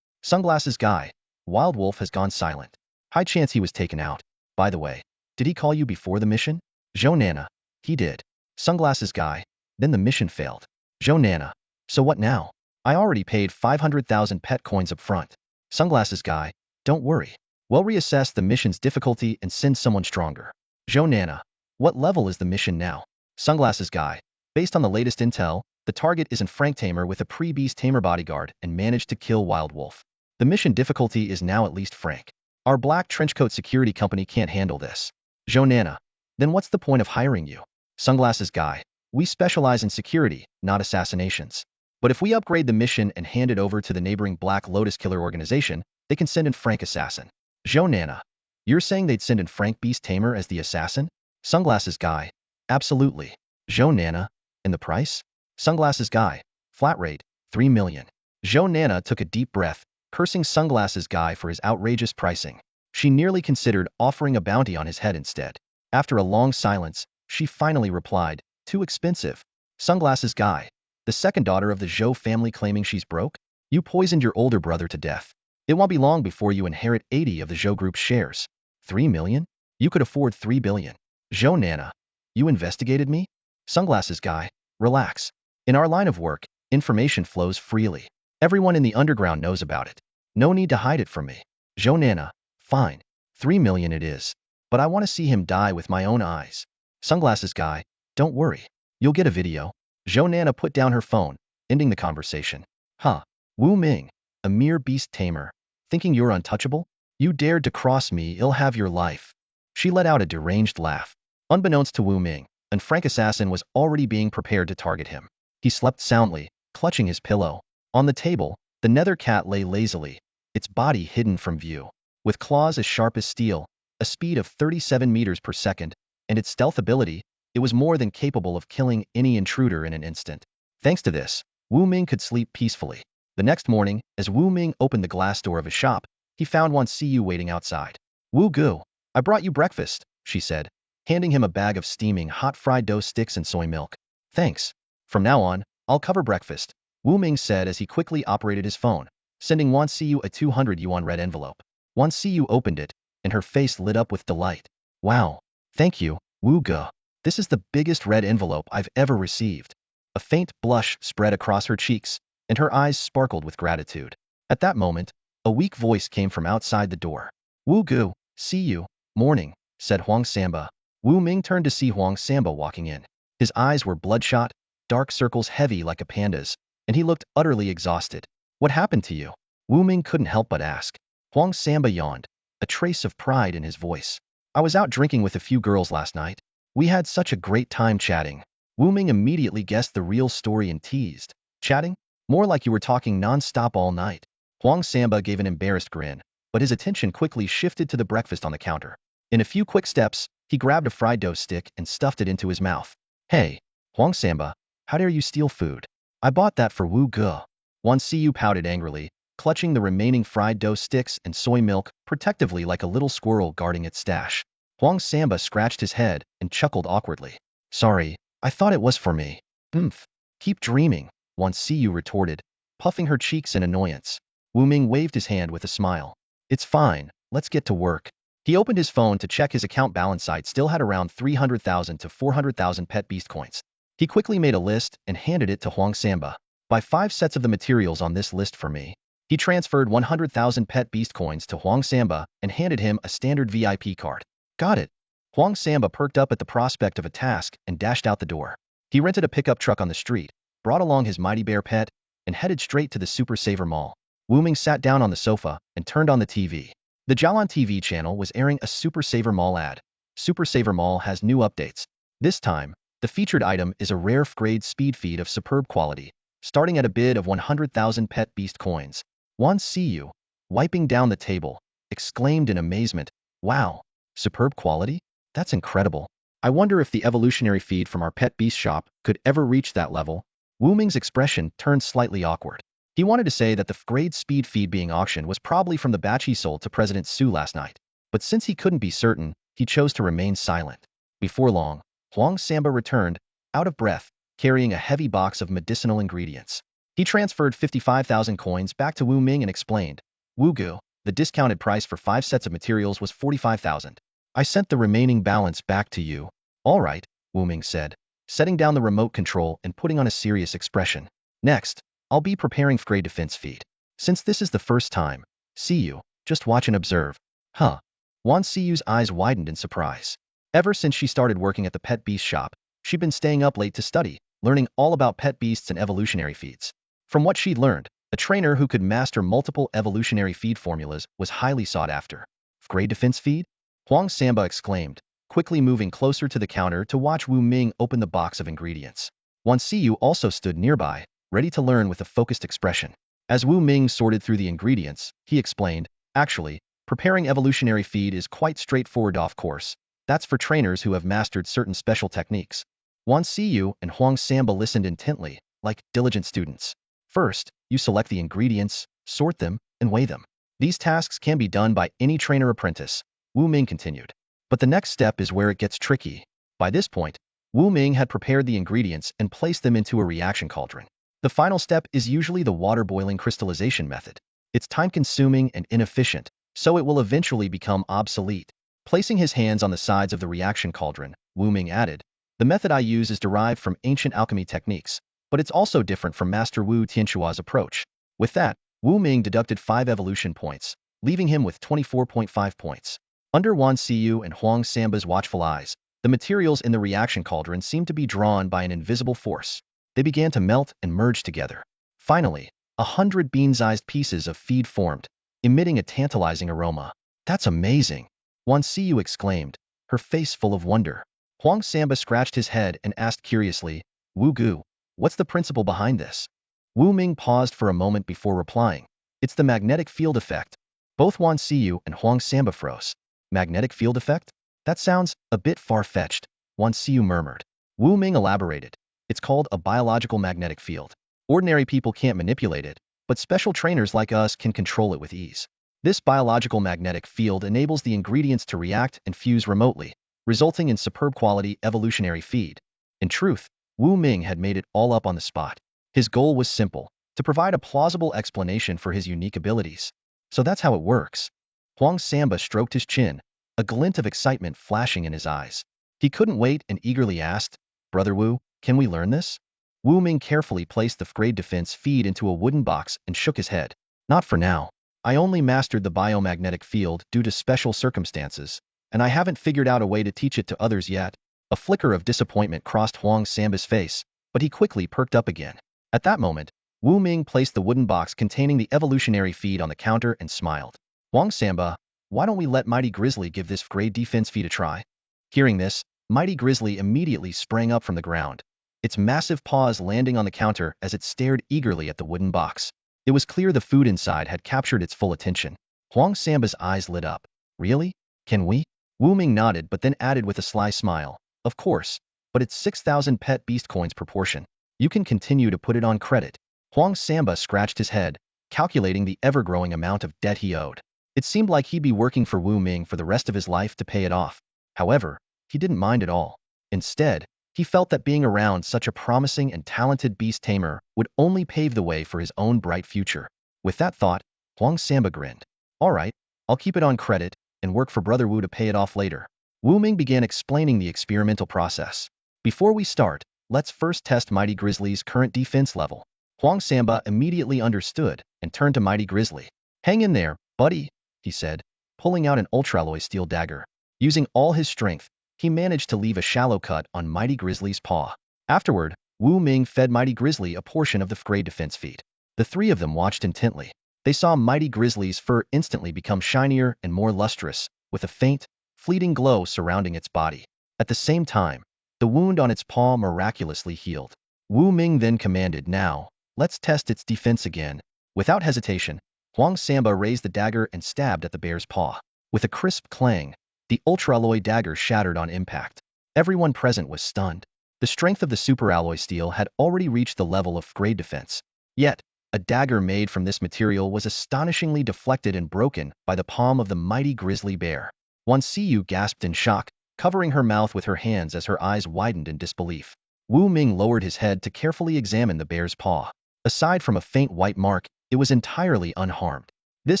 Sunglasses guy, Wild Wolf has gone silent. High chance he was taken out. By the way, did he call you before the mission? Zhou Nana, he did. Sunglasses guy, then the mission failed. Zhou Nana, so what now? I already paid 500,000 pet coins up front. Sunglasses guy, don't worry. We'll reassess the mission's difficulty and send someone stronger. Zhou Nana, what level is the mission now? Sunglasses guy, based on the latest intel, the target is a Frank Tamer with a pre-Beast Tamer bodyguard and managed to kill Wild Wolf. The mission difficulty is now at least Frank. Our black trenchcoat security company can't handle this. Zhou Nana, then what's the point of hiring you? Sunglasses guy, we specialize in security, not assassinations. But if we upgrade the mission and hand it over to the neighboring Black Lotus killer organization, they can send in Frank Assassin. Zhou Nana, you're saying they'd send in Frank Beast Tamer as the assassin? Sunglasses guy, absolutely. Zhou Nana, and the price? Sunglasses guy, flat rate, 3 million. Zhou Nana took a deep breath, cursing Sunglasses guy for his outrageous pricing. She nearly considered offering a bounty on his head instead. After a long silence, she finally replied, too expensive. Sunglasses guy, the second daughter of the Zhou family claiming she's broke? You poisoned your older brother to death. It won't be long before you inherit 80 of the Zhou Group's shares. 3 million? You could afford 3 billion. Zhou Nana, you investigated me? Sunglasses guy, relax. In our line of work, information flows freely. Everyone in the underground knows about it. No need to hide it from me. Zhou Nana, fine. 3 million it is. But I want to see him die with my own eyes. Sunglasses guy, don't worry. You'll get a video. Zhou Nana put down her phone, ending the conversation. Huh. Wu Ming, a mere beast tamer. Thinking you're untouchable? You dared to cross me, you'll have your life. She let out a deranged laugh. Unbeknownst to Wu Ming, an Frank assassin was already being prepared to target him. He slept soundly, clutching his pillow. On the table, the nether cat lay lazily, its body hidden from view. With claws as sharp as steel, a speed of 37 meters per second, and its stealth ability, it was more than capable of killing any intruder in an instant. Thanks to this, Wu Ming could sleep peacefully. The next morning, as Wu Ming opened the glass door of his shop, he found Wan Siyu waiting outside. Wu Gu, I brought you breakfast, she said, handing him a bag of steaming hot fried dough sticks and soy milk. Thanks. From now on, I'll cover breakfast, Wu Ming said as he quickly operated his phone, sending Wan Siyu a 200 yuan red envelope. Wan Siyu opened it, and her face lit up with delight. Wow. Thank you, Wu Gu. This is the biggest red envelope I've ever received. A faint blush spread across her cheeks, and her eyes sparkled with gratitude. At that moment, a weak voice came from outside the door. Wu Gu, see you. Morning, said Huang Samba. Wu Ming turned to see Huang Samba walking in. His eyes were bloodshot, dark circles heavy like a panda's, and he looked utterly exhausted. What happened to you? Wu Ming couldn't help but ask. Huang Samba yawned, a trace of pride in his voice. I was out drinking with a few girls last night. We had such a great time chatting. Wu Ming immediately guessed the real story and teased. Chatting? More like you were talking non-stop all night. Huang Samba gave an embarrassed grin, but his attention quickly shifted to the breakfast on the counter. In a few quick steps, he grabbed a fried dough stick and stuffed it into his mouth. Hey, Huang Samba, how dare you steal food? I bought that for Wu Gu. Wan Siyu pouted angrily, clutching the remaining fried dough sticks and soy milk protectively like a little squirrel guarding its stash. Huang Samba scratched his head and chuckled awkwardly. Sorry, I thought it was for me. Oomph. Keep dreaming, Wan Siyu retorted, puffing her cheeks in annoyance. Wu Ming waved his hand with a smile. It's fine, let's get to work. He opened his phone to check his account balance. Site still had around 300,000 to 400,000 pet beast coins. He quickly made a list and handed it to Huang Samba. Buy 5 sets of the materials on this list for me. He transferred 100,000 pet beast coins to Huang Samba and handed him a standard VIP card. Got it. Huang Samba perked up at the prospect of a task and dashed out the door. He rented a pickup truck on the street, brought along his mighty bear pet, and headed straight to the Super Saver Mall. Wu Ming sat down on the sofa and turned on the TV. The Jialan TV channel was airing a Super Saver Mall ad. Super Saver Mall has new updates. This time, the featured item is a rare grade speed feed of superb quality, starting at a bid of 100,000 pet beast coins. Wan Siyu, wiping down the table, exclaimed in amazement, "Wow, superb quality? That's incredible. I wonder if the evolutionary feed from our pet beast shop could ever reach that level." Wu Ming's expression turned slightly awkward. He wanted to say that the grade speed feed being auctioned was probably from the batch he sold to President Su last night, but since he couldn't be certain, he chose to remain silent. Before long, Huang Samba returned, out of breath, carrying a heavy box of medicinal ingredients. He transferred 55,000 coins back to Wu Ming and explained, "Wu Gu, the discounted price for 5 sets of materials was 45,000. I sent the remaining balance back to you." "All right," Wu Ming said, setting down the remote control and putting on a serious expression. "Next, I'll be preparing grade defense feed. Since this is the first time, Siyu, just watch and observe." Huh. Wan Siyu's eyes widened in surprise. Ever since she started working at the pet beast shop, she'd been staying up late to study, learning all about pet beasts and evolutionary feeds. From what she'd learned, a trainer who could master multiple evolutionary feed formulas was highly sought after. "Grade defense feed?" Huang Samba exclaimed, quickly moving closer to the counter to watch Wu Ming open the box of ingredients. Wan Siyu also stood nearby, ready to learn with a focused expression. As Wu Ming sorted through the ingredients, he explained, "Actually, preparing evolutionary feed is quite straightforward. Of course, that's for trainers who have mastered certain special techniques." Wan Siyu and Huang Samba listened intently, like diligent students. "First, you select the ingredients, sort them, and weigh them. These tasks can be done by any trainer apprentice," Wu Ming continued. "But the next step is where it gets tricky." By this point, Wu Ming had prepared the ingredients and placed them into a reaction cauldron. The final step is usually the water boiling crystallization method. It's time-consuming and inefficient, so it will eventually become obsolete. Placing his hands on the sides of the reaction cauldron, Wu Ming added, "The method I use is derived from ancient alchemy techniques, but it's also different from Master Wu Tianchua's approach." With that, Wu Ming deducted 5 evolution points, leaving him with 24.5 points. Under Wan Siyu and Huang Samba's watchful eyes, the materials in the reaction cauldron seemed to be drawn by an invisible force. They began to melt and merge together. Finally, 100 bean-sized pieces of feed formed, emitting a tantalizing aroma. "That's amazing!" Wan Siyu exclaimed, her face full of wonder. Huang Samba scratched his head and asked curiously, "Wu Gu, what's the principle behind this?" Wu Ming paused for a moment before replying, "It's the magnetic field effect." Both Wan Siyu and Huang Samba froze. "Magnetic field effect? That sounds a bit far-fetched," Wan Siyu murmured. Wu Ming elaborated, "It's called a biological magnetic field. Ordinary people can't manipulate it, but special trainers like us can control it with ease. This biological magnetic field enables the ingredients to react and fuse remotely, resulting in superb quality evolutionary feed." In truth, Wu Ming had made it all up on the spot. His goal was simple, to provide a plausible explanation for his unique abilities. "So that's how it works." Huang Samba stroked his chin, a glint of excitement flashing in his eyes. He couldn't wait and eagerly asked, "Brother Wu, can we learn this?" Wu Ming carefully placed the grade defense feed into a wooden box and shook his head. "Not for now. I only mastered the biomagnetic field due to special circumstances, and I haven't figured out a way to teach it to others yet." A flicker of disappointment crossed Huang Samba's face, but he quickly perked up again. At that moment, Wu Ming placed the wooden box containing the evolutionary feed on the counter and smiled. "Huang Samba, why don't we let Mighty Grizzly give this grade defense feed a try?" Hearing this, Mighty Grizzly immediately sprang up from the ground, its massive paws landing on the counter as it stared eagerly at the wooden box. It was clear the food inside had captured its full attention. Huang Samba's eyes lit up. "Really? Can we?" Wu Ming nodded but then added with a sly smile, "Of course, but it's 6,000 pet beast coins per portion. You can continue to put it on credit." Huang Samba scratched his head, calculating the ever-growing amount of debt he owed. It seemed like he'd be working for Wu Ming for the rest of his life to pay it off. However, he didn't mind at all. Instead, He felt that being around such a promising and talented beast tamer would only pave the way for his own bright future. With that thought, Huang Samba grinned. All right, I'll keep it on credit and work for Brother Wu to pay it off later. Wu Ming began explaining the experimental process. Before we start, let's first test Mighty Grizzly's current defense level. Huang Samba immediately understood and turned to Mighty Grizzly. Hang in there, buddy, he said, pulling out an ultralloy steel dagger. Using all his strength, he managed to leave a shallow cut on Mighty Grizzly's paw. Afterward, Wu Ming fed Mighty Grizzly a portion of the frayed defense feat. The three of them watched intently. They saw Mighty Grizzly's fur instantly become shinier and more lustrous, with a faint, fleeting glow surrounding its body. At the same time, the wound on its paw miraculously healed. Wu Ming then commanded, now, let's test its defense again. Without hesitation, Huang Samba raised the dagger and stabbed at the bear's paw. With a crisp clang, the ultra-alloy dagger shattered on impact. Everyone present was stunned. The strength of the super-alloy steel had already reached the level of grade defense. Yet, a dagger made from this material was astonishingly deflected and broken by the palm of the mighty grizzly bear. Wan Siyu gasped in shock, covering her mouth with her hands as her eyes widened in disbelief. Wu Ming lowered his head to carefully examine the bear's paw. Aside from a faint white mark, it was entirely unharmed. This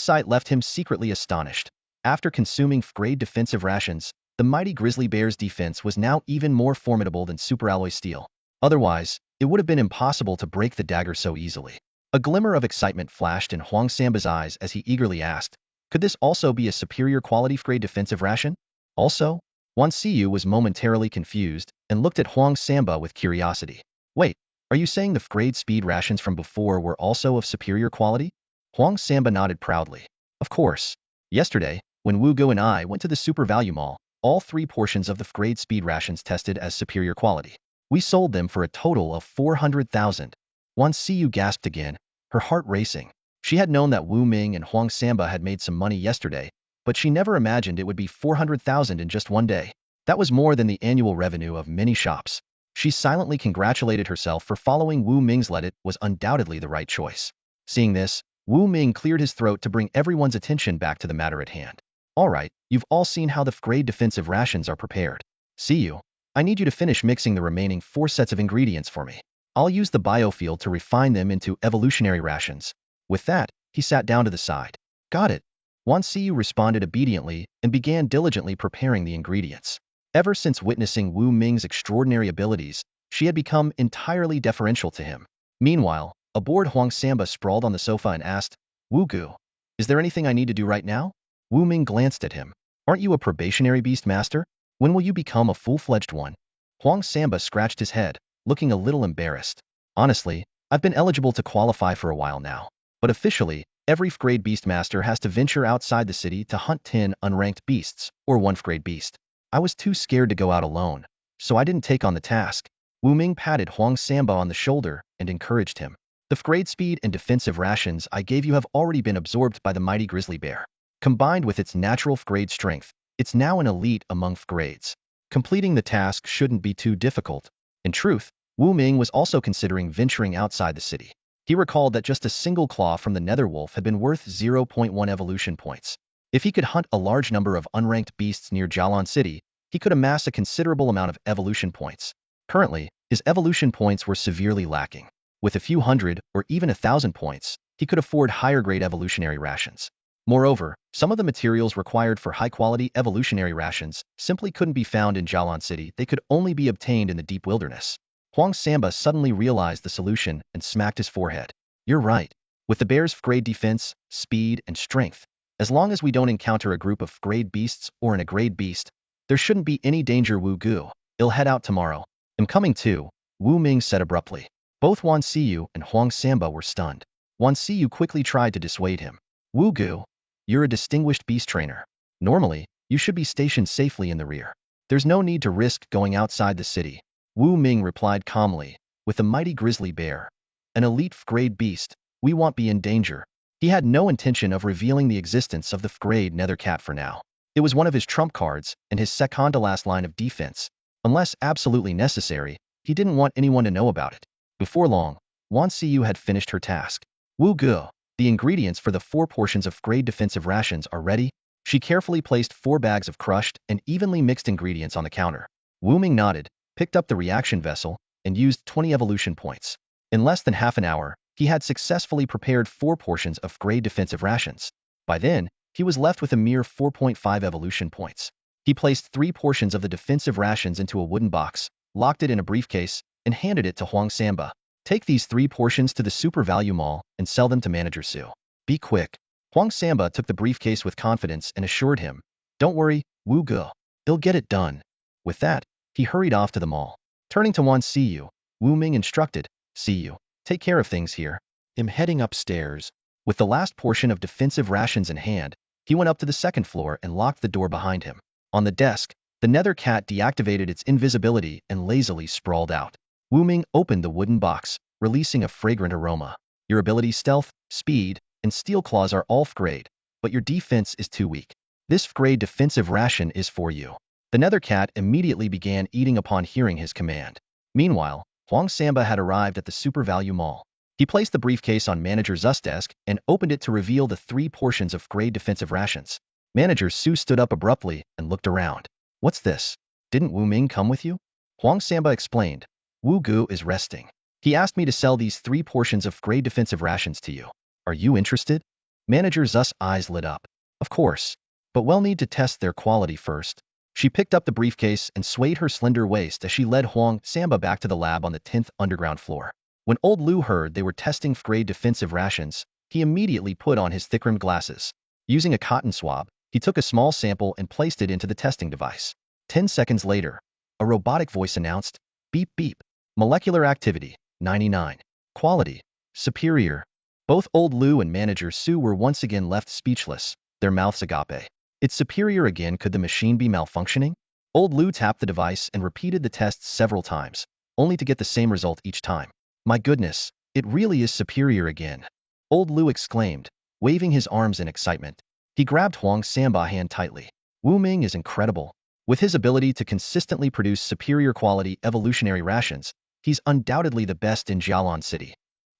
sight left him secretly astonished. After consuming grade defensive rations, the mighty grizzly bear's defense was now even more formidable than superalloy steel. Otherwise, it would have been impossible to break the dagger so easily. A glimmer of excitement flashed in Huang Samba's eyes as he eagerly asked, could this also be a superior quality grade defensive ration? Also, Wan Siyu was momentarily confused and looked at Huang Samba with curiosity. Wait, are you saying the grade speed rations from before were also of superior quality? Huang Samba nodded proudly. Of course. Yesterday, when Wu Gu and I went to the Super Value Mall, all 3 portions of the grade speed rations tested as superior quality. We sold them for a total of 400,000. Wan Siyu gasped again, her heart racing. She had known that Wu Ming and Huang Samba had made some money yesterday, but she never imagined it would be 400,000 in just one day. That was more than the annual revenue of many shops. She silently congratulated herself for following Wu Ming's lead. It was undoubtedly the right choice. Seeing this, Wu Ming cleared his throat to bring everyone's attention back to the matter at hand. All right, you've all seen how the grade defensive rations are prepared. See you. I need you to finish mixing the remaining 4 sets of ingredients for me. I'll use the biofield to refine them into evolutionary rations. With that, he sat down to the side. Got it. Wan Siyu responded obediently and began diligently preparing the ingredients. Ever since witnessing Wu Ming's extraordinary abilities, she had become entirely deferential to him. Meanwhile, a bored Huang Samba sprawled on the sofa and asked, Wu Gu, is there anything I need to do right now? Wu Ming glanced at him. Aren't you a probationary beast master? When will you become a full-fledged one? Huang Samba scratched his head, looking a little embarrassed. Honestly, I've been eligible to qualify for a while now. But officially, every grade beast master has to venture outside the city to hunt 10 unranked beasts, or 1 grade beast. I was too scared to go out alone, so I didn't take on the task. Wu Ming patted Huang Samba on the shoulder and encouraged him. The grade speed and defensive rations I gave you have already been absorbed by the mighty grizzly bear. Combined with its natural grade strength, it's now an elite among grades. Completing the task shouldn't be too difficult. In truth, Wu Ming was also considering venturing outside the city. He recalled that just a single claw from the netherwolf had been worth 0.1 evolution points. If he could hunt a large number of unranked beasts near Jialan City, he could amass a considerable amount of evolution points. Currently, his evolution points were severely lacking. With a few hundred or even 1,000 points, he could afford higher-grade evolutionary rations. Moreover, some of the materials required for high-quality evolutionary rations simply couldn't be found in Jialan City. They could only be obtained in the deep wilderness. Huang Samba suddenly realized the solution and smacked his forehead. You're right. With the bear's grade defense, speed, and strength, as long as we don't encounter a group of grade beasts or a grade beast, there shouldn't be any danger. Wu Gu, I'll head out tomorrow. I'm coming too, Wu Ming said abruptly. Both Wan Siyu and Huang Samba were stunned. Wan Siyu quickly tried to dissuade him. Wu Gu, you're a distinguished beast trainer. Normally, you should be stationed safely in the rear. There's no need to risk going outside the city. Wu Ming replied calmly, with the mighty grizzly bear, an elite grade beast, we won't be in danger. He had no intention of revealing the existence of the grade nether cat for now. It was one of his trump cards and his second-to-last line of defense. Unless absolutely necessary, he didn't want anyone to know about it. Before long, Wan Siyu had finished her task. Wu Gu, the ingredients for the 4 portions of grade defensive rations are ready. She carefully placed 4 bags of crushed and evenly mixed ingredients on the counter. Wu Ming nodded, picked up the reaction vessel, and used 20 evolution points. In less than half an hour, he had successfully prepared 4 portions of grade defensive rations. By then, he was left with a mere 4.5 evolution points. He placed 3 portions of the defensive rations into a wooden box, locked it in a briefcase, and handed it to Huang Samba. Take these 3 portions to the Super Value Mall and sell them to Manager Su. Be quick. Huang Samba took the briefcase with confidence and assured him, "Don't worry, Wu Ge. They'll get it done." With that, he hurried off to the mall. Turning to Wan Siyu, Wu Ming instructed, "Siyu, take care of things here. I'm heading upstairs." With the last portion of defensive rations in hand, he went up to the second floor and locked the door behind him. On the desk, the nether cat deactivated its invisibility and lazily sprawled out. Wu Ming opened the wooden box, releasing a fragrant aroma. "Your ability stealth, speed, and steel claws are all F-grade, but your defense is too weak. This F-grade defensive ration is for you." The nether cat immediately began eating upon hearing his command. Meanwhile, Huang Samba had arrived at the Super Value Mall. He placed the briefcase on Manager Zu's desk and opened it to reveal the 3 portions of grade defensive rations. Manager Su stood up abruptly and looked around. "What's this? Didn't Wu Ming come with you?" Huang Samba explained. "Wu Gu is resting. He asked me to sell these 3 portions of grade defensive rations to you. Are you interested?" Manager Zu's eyes lit up. "Of course, but we'll need to test their quality first." She picked up the briefcase and swayed her slender waist as she led Huang Samba back to the lab on the 10th underground floor. When old Lu heard they were testing grade defensive rations, he immediately put on his thick-rimmed glasses. Using a cotton swab, he took a small sample and placed it into the testing device. 10 seconds later, a robotic voice announced, "Beep beep. Molecular activity, 99. Quality, superior." Both old Lu and Manager Su were once again left speechless, their mouths agape. "It's superior again. Could the machine be malfunctioning?" Old Lu tapped the device and repeated the tests several times, only to get the same result each time. "My goodness, it really is superior again," old Lu exclaimed, waving his arms in excitement. He grabbed Huang Samba's hand tightly. "Wu Ming is incredible. With his ability to consistently produce superior quality evolutionary rations, he's undoubtedly the best in Jialan City."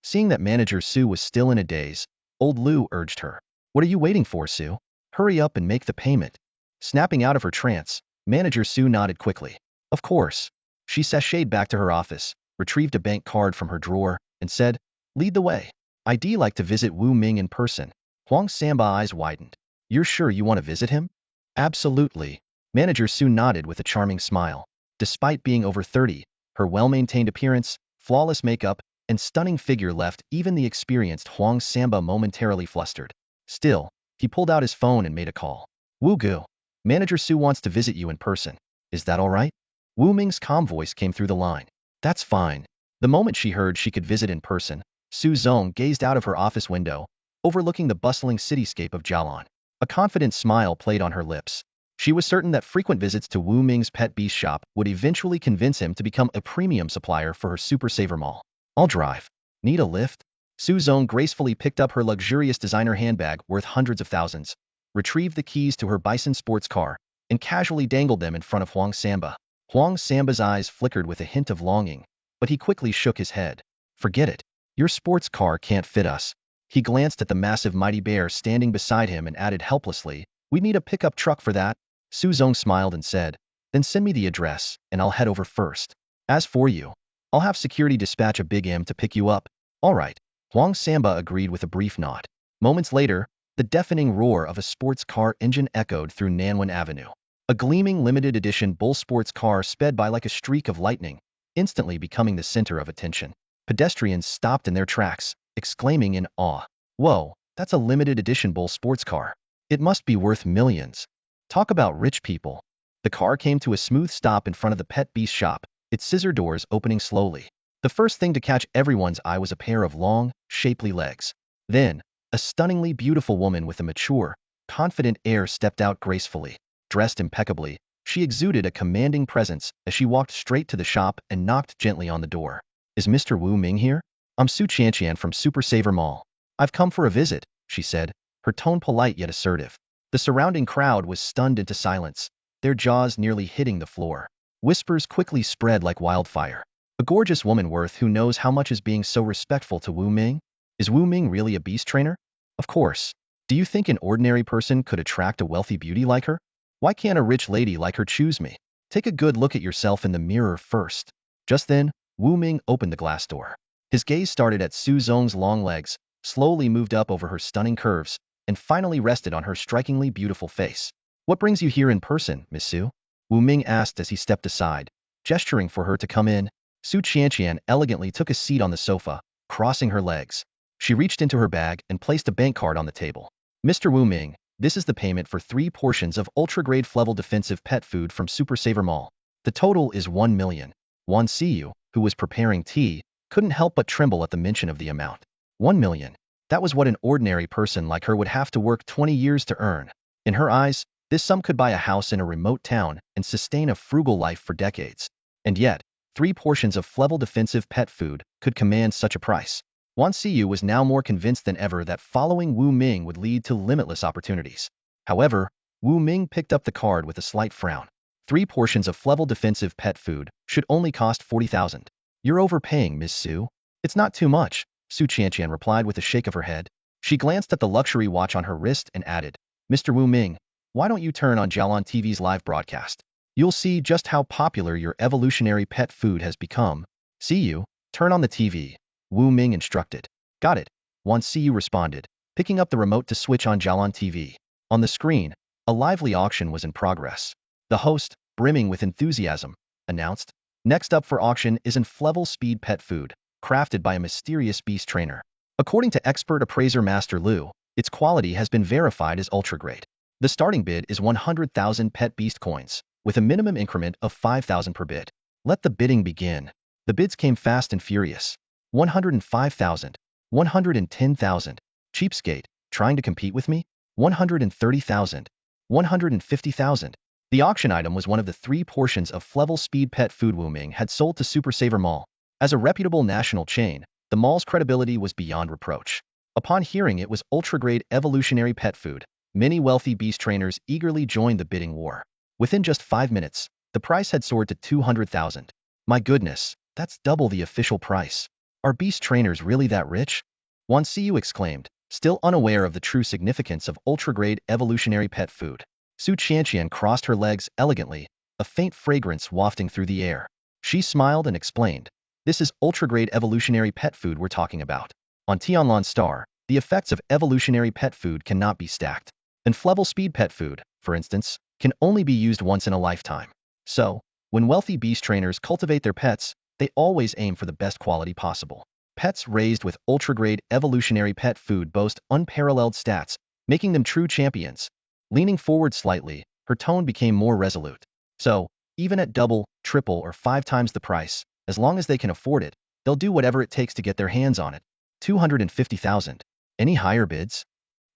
Seeing that Manager Su was still in a daze, old Lu urged her. "What are you waiting for, Su? Hurry up and make the payment." Snapping out of her trance, Manager Su nodded quickly. "Of course." She sashayed back to her office, retrieved a bank card from her drawer, and said, "Lead the way. I'd like to visit Wu Ming in person." Huang Samba's eyes widened. "You're sure you want to visit him?" "Absolutely." Manager Su nodded with a charming smile. Despite being over 30, her well-maintained appearance, flawless makeup, and stunning figure left even the experienced Huang Samba momentarily flustered. Still, he pulled out his phone and made a call. "Wu Gu, Manager Su wants to visit you in person. Is that all right?" Wu Ming's calm voice came through the line. "That's fine." The moment she heard she could visit in person, Su Zong gazed out of her office window, overlooking the bustling cityscape of Jialan. A confident smile played on her lips. She was certain that frequent visits to Wu Ming's pet beast shop would eventually convince him to become a premium supplier for her Super Saver Mall. "I'll drive. Need a lift?" Su Zong gracefully picked up her luxurious designer handbag worth hundreds of thousands, retrieved the keys to her Bison sports car, and casually dangled them in front of Huang Samba. Huang Samba's eyes flickered with a hint of longing, but he quickly shook his head. "Forget it. Your sports car can't fit us." He glanced at the massive mighty bear standing beside him and added helplessly, "We'd need a pickup truck for that." Su Zong smiled and said, "Then send me the address, and I'll head over first. As for you, I'll have security dispatch a Big M to pick you up." "All right." Huang Samba agreed with a brief nod. Moments later, the deafening roar of a sports car engine echoed through Nanwen Avenue. A gleaming limited edition bull sports car sped by like a streak of lightning, instantly becoming the center of attention. Pedestrians stopped in their tracks, exclaiming in awe, "Whoa, that's a limited edition bull sports car. It must be worth millions." Talk about rich people. The car came to a smooth stop in front of the pet beast shop, its scissor doors opening slowly. The first thing to catch everyone's eye was a pair of long, shapely legs. Then, a stunningly beautiful woman with a mature, confident air stepped out gracefully. Dressed impeccably, she exuded a commanding presence as she walked straight to the shop and knocked gently on the door. "Is Mr. Wu Ming here? I'm Su Qianqian from Super Saver Mall. I've come for a visit," she said, her tone polite yet assertive. The surrounding crowd was stunned into silence, their jaws nearly hitting the floor. Whispers quickly spread like wildfire. "A gorgeous woman worth who knows how much is being so respectful to Wu Ming? Is Wu Ming really a beast trainer? Of course. Do you think an ordinary person could attract a wealthy beauty like her? Why can't a rich lady like her choose me?" Take a good look at yourself in the mirror first. Just then, Wu Ming opened the glass door. His gaze started at Su Zong's long legs, slowly moved up over her stunning curves, and finally rested on her strikingly beautiful face. What brings you here in person, Miss Su? Wu Ming asked as he stepped aside, gesturing for her to come in. Su Qianqian elegantly took a seat on the sofa, crossing her legs. She reached into her bag and placed a bank card on the table. Mr. Wu Ming, this is the payment for 3 portions of ultra-grade Flevel defensive pet food from Super Saver Mall. The total is 1 million. Wan Siyu, who was preparing tea, couldn't help but tremble at the mention of the amount. 1 million. That was what an ordinary person like her would have to work 20 years to earn. In her eyes, this sum could buy a house in a remote town and sustain a frugal life for decades. And yet, 3 portions of Flevel defensive pet food could command such a price. Wan Siyu was now more convinced than ever that following Wu Ming would lead to limitless opportunities. However, Wu Ming picked up the card with a slight frown. 3 portions of Flevel defensive pet food should only cost 40,000. You're overpaying, Miss Su. It's not too much, Su Qianqian replied with a shake of her head. She glanced at the luxury watch on her wrist and added, Mr. Wu Ming, why don't you turn on Jialan TV's live broadcast? You'll see just how popular your evolutionary pet food has become. See you, turn on the TV, Wu Ming instructed. Got it, Wan Siyu responded, picking up the remote to switch on Jialan TV. On the screen, a lively auction was in progress. The host, brimming with enthusiasm, announced, next up for auction is an Flevel speed pet food, crafted by a mysterious beast trainer. According to expert appraiser Master Liu, its quality has been verified as ultra-grade. The starting bid is 100,000 pet beast coins, with a minimum increment of 5,000 per bid. Let the bidding begin. The bids came fast and furious. 105,000, 110,000. Cheapskate, trying to compete with me? 130,000, 150,000. The auction item was one of the 3 portions of Flevel speed pet food Wu Ming had sold to Super Saver Mall. As a reputable national chain, the mall's credibility was beyond reproach. Upon hearing it was ultra-grade evolutionary pet food, many wealthy beast trainers eagerly joined the bidding war. Within just 5 minutes, the price had soared to 200,000. My goodness, that's double the official price. Are beast trainers really that rich? Wan Siyu exclaimed, still unaware of the true significance of ultra-grade evolutionary pet food. Su Qianqian crossed her legs elegantly, a faint fragrance wafting through the air. She smiled and explained, this is ultra-grade evolutionary pet food we're talking about. On Jialan Star, the effects of evolutionary pet food cannot be stacked. And Flevel speed pet food, for instance, can only be used once in a lifetime. So, when wealthy beast trainers cultivate their pets, they always aim for the best quality possible. Pets raised with ultra-grade evolutionary pet food boast unparalleled stats, making them true champions. Leaning forward slightly, her tone became more resolute. So, even at double, triple, or 5 times the price, as long as they can afford it, they'll do whatever it takes to get their hands on it. 250,000. Any higher bids?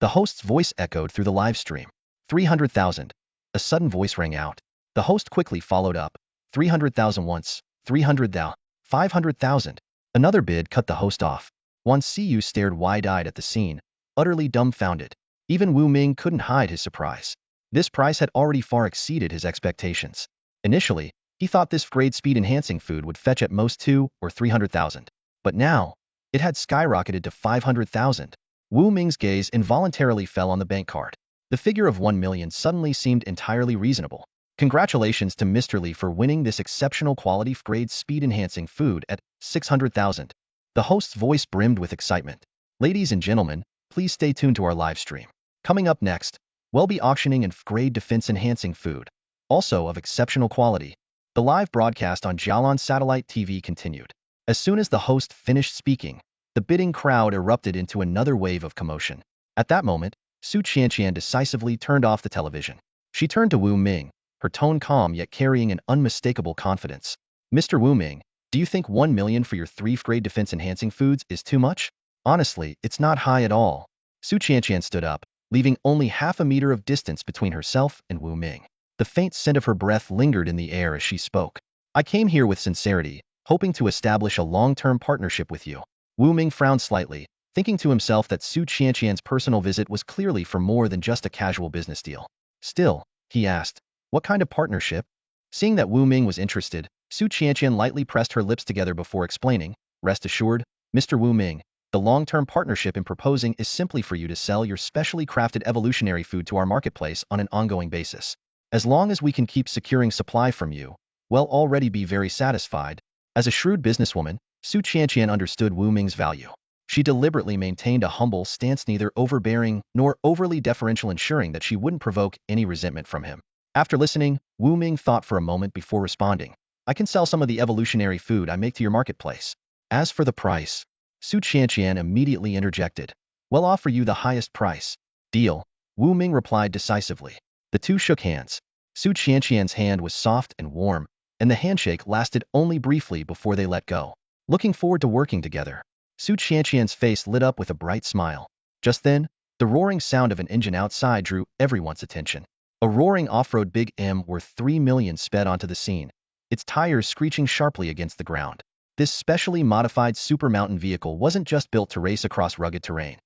The host's voice echoed through the live stream. 300,000. A sudden voice rang out. The host quickly followed up. 300,000 once, 300,000, 500,000. Another bid cut the host off. Wan Siyu stared wide-eyed at the scene, utterly dumbfounded. Even Wu Ming couldn't hide his surprise. This price had already far exceeded his expectations. Initially, he thought this grade speed-enhancing food would fetch at most 200,000 or 300,000. But now, it had skyrocketed to 500,000. Wu Ming's gaze involuntarily fell on the bank card. The figure of 1 million suddenly seemed entirely reasonable. Congratulations to Mr. Li for winning this exceptional quality grade speed-enhancing food at 600,000. The host's voice brimmed with excitement. Ladies and gentlemen, please stay tuned to our live stream. Coming up next, we'll be auctioning an grade defense-enhancing food, also of exceptional quality. The live broadcast on Jialan Satellite TV continued. As soon as the host finished speaking, the bidding crowd erupted into another wave of commotion. At that moment, Su Qianqian decisively turned off the television. She turned to Wu Ming, her tone calm yet carrying an unmistakable confidence. Mr. Wu Ming, do you think 1 million for your 3-grade defense-enhancing foods is too much? Honestly, it's not high at all. Su Qianqian stood up, leaving only half a meter of distance between herself and Wu Ming. The faint scent of her breath lingered in the air as she spoke. I came here with sincerity, hoping to establish a long-term partnership with you. Wu Ming frowned slightly, thinking to himself that Su Qianqian's personal visit was clearly for more than just a casual business deal. Still, he asked, what kind of partnership? Seeing that Wu Ming was interested, Su Qianqian lightly pressed her lips together before explaining, rest assured, Mr. Wu Ming, the long-term partnership in proposing is simply for you to sell your specially crafted evolutionary food to our marketplace on an ongoing basis. As long as we can keep securing supply from you, we'll already be very satisfied. As a shrewd businesswoman, Su Qianqian understood Wu Ming's value. She deliberately maintained a humble stance, neither overbearing nor overly deferential, ensuring that she wouldn't provoke any resentment from him. After listening, Wu Ming thought for a moment before responding. I can sell some of the evolutionary food I make to your marketplace. As for the price, Su Qianqian immediately interjected. We'll offer you the highest price. Deal, Wu Ming replied decisively. The two shook hands. Su Qianqian's hand was soft and warm, and the handshake lasted only briefly before they let go. Looking forward to working together. Su Qianqian's face lit up with a bright smile. Just then, the roaring sound of an engine outside drew everyone's attention. A roaring off-road Big M worth 3 million sped onto the scene, its tires screeching sharply against the ground. This specially modified super mountain vehicle wasn't just built to race across rugged terrain.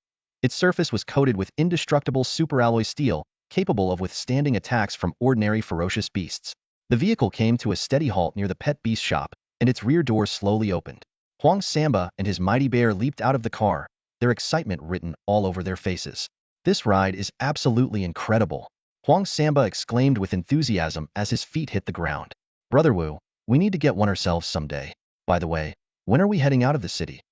Its surface was coated with indestructible superalloy steel, capable of withstanding attacks from ordinary ferocious beasts. The vehicle came to a steady halt near the pet beast shop, and its rear door slowly opened. Huang Samba and his mighty bear leaped out of the car, their excitement written all over their faces. This ride is absolutely incredible, Huang Samba exclaimed with enthusiasm as his feet hit the ground. Brother Wu, we need to get one ourselves someday. By the way, when are we heading out of the city?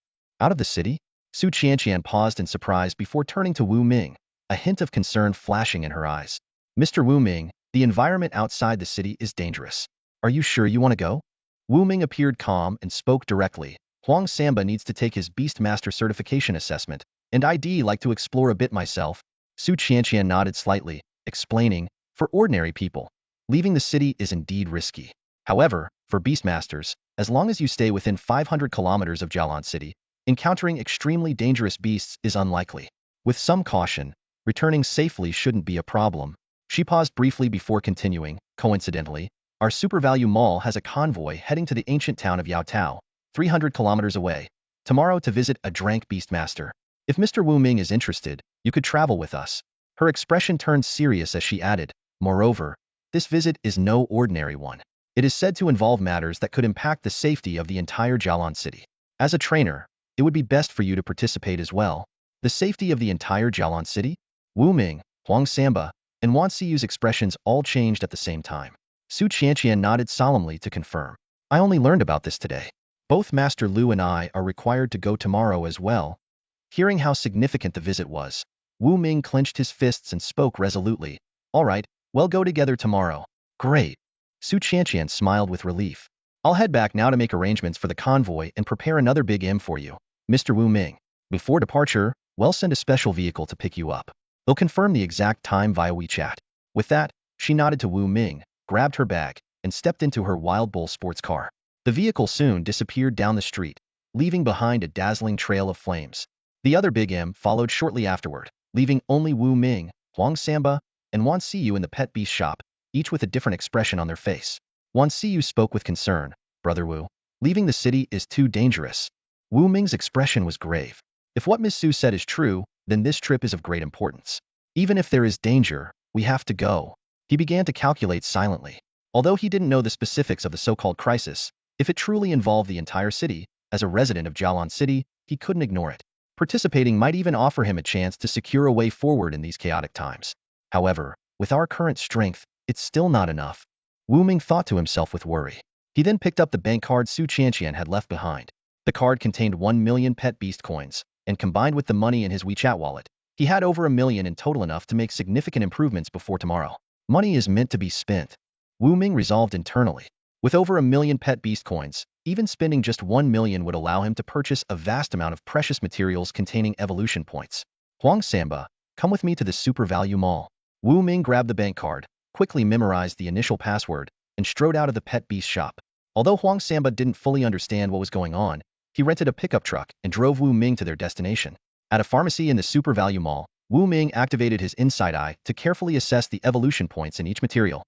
Out of the city? Su Qianqian paused in surprise before turning to Wu Ming, a hint of concern flashing in her eyes. Mr. Wu Ming, the environment outside the city is dangerous. Are you sure you want to go? Wu Ming appeared calm and spoke directly. Huang Samba needs to take his Beastmaster certification assessment, and I'd like to explore a bit myself. Su Qianqian nodded slightly, explaining, for ordinary people, leaving the city is indeed risky. However, for Beastmasters, as long as you stay within 500 kilometers of Jialan City, encountering extremely dangerous beasts is unlikely. With some caution, returning safely shouldn't be a problem. She paused briefly before continuing. Coincidentally, our Super Value Mall has a convoy heading to the ancient town of Yaotao, 300 kilometers away, tomorrow to visit a Drank Beastmaster. If Mr. Wu Ming is interested, you could travel with us. Her expression turned serious as she added, moreover, this visit is no ordinary one. It is said to involve matters that could impact the safety of the entire Jialan City. As a trainer, it would be best for you to participate as well. The safety of the entire Jialan City? Wu Ming, Huang Samba, and Wan Siyu's expressions all changed at the same time. Su Qianqian nodded solemnly to confirm. I only learned about this today. Both Master Lu and I are required to go tomorrow as well. Hearing how significant the visit was, Wu Ming clenched his fists and spoke resolutely. All right, we'll go together tomorrow. Great. Su Qianqian smiled with relief. I'll head back now to make arrangements for the convoy and prepare another Big M for you, Mr. Wu Ming. Before departure, we'll send a special vehicle to pick you up. They'll confirm the exact time via WeChat. With that, she nodded to Wu Ming, grabbed her bag, and stepped into her Wild Bull sports car. The vehicle soon disappeared down the street, leaving behind a dazzling trail of flames. The other Big M followed shortly afterward, leaving only Wu Ming, Huang Samba, and Wan Siyu in the pet beast shop, each with a different expression on their face. Wan Siyu spoke with concern. Brother Wu, leaving the city is too dangerous. Wu Ming's expression was grave. If what Miss Su said is true, then this trip is of great importance. Even if there is danger, we have to go. He began to calculate silently. Although he didn't know the specifics of the so-called crisis, if it truly involved the entire city, as a resident of Jialan City, he couldn't ignore it. Participating might even offer him a chance to secure a way forward in these chaotic times. However, with our current strength, it's still not enough. Wu Ming thought to himself with worry. He then picked up the bank card Su Qianqian had left behind. The card contained 1 million pet beast coins, and combined with the money in his WeChat wallet, he had over 1 million in total, enough to make significant improvements before tomorrow. Money is meant to be spent, Wu Ming resolved internally. With over 1 million pet beast coins, even spending just 1 million would allow him to purchase a vast amount of precious materials containing evolution points. Huang Samba, come with me to the Super Value Mall. Wu Ming grabbed the bank card, quickly memorized the initial password, and strode out of the pet beast shop. Although Huang Samba didn't fully understand what was going on, he rented a pickup truck and drove Wu Ming to their destination. At a pharmacy in the Super Value Mall, Wu Ming activated his inside eye to carefully assess the evolution points in each material.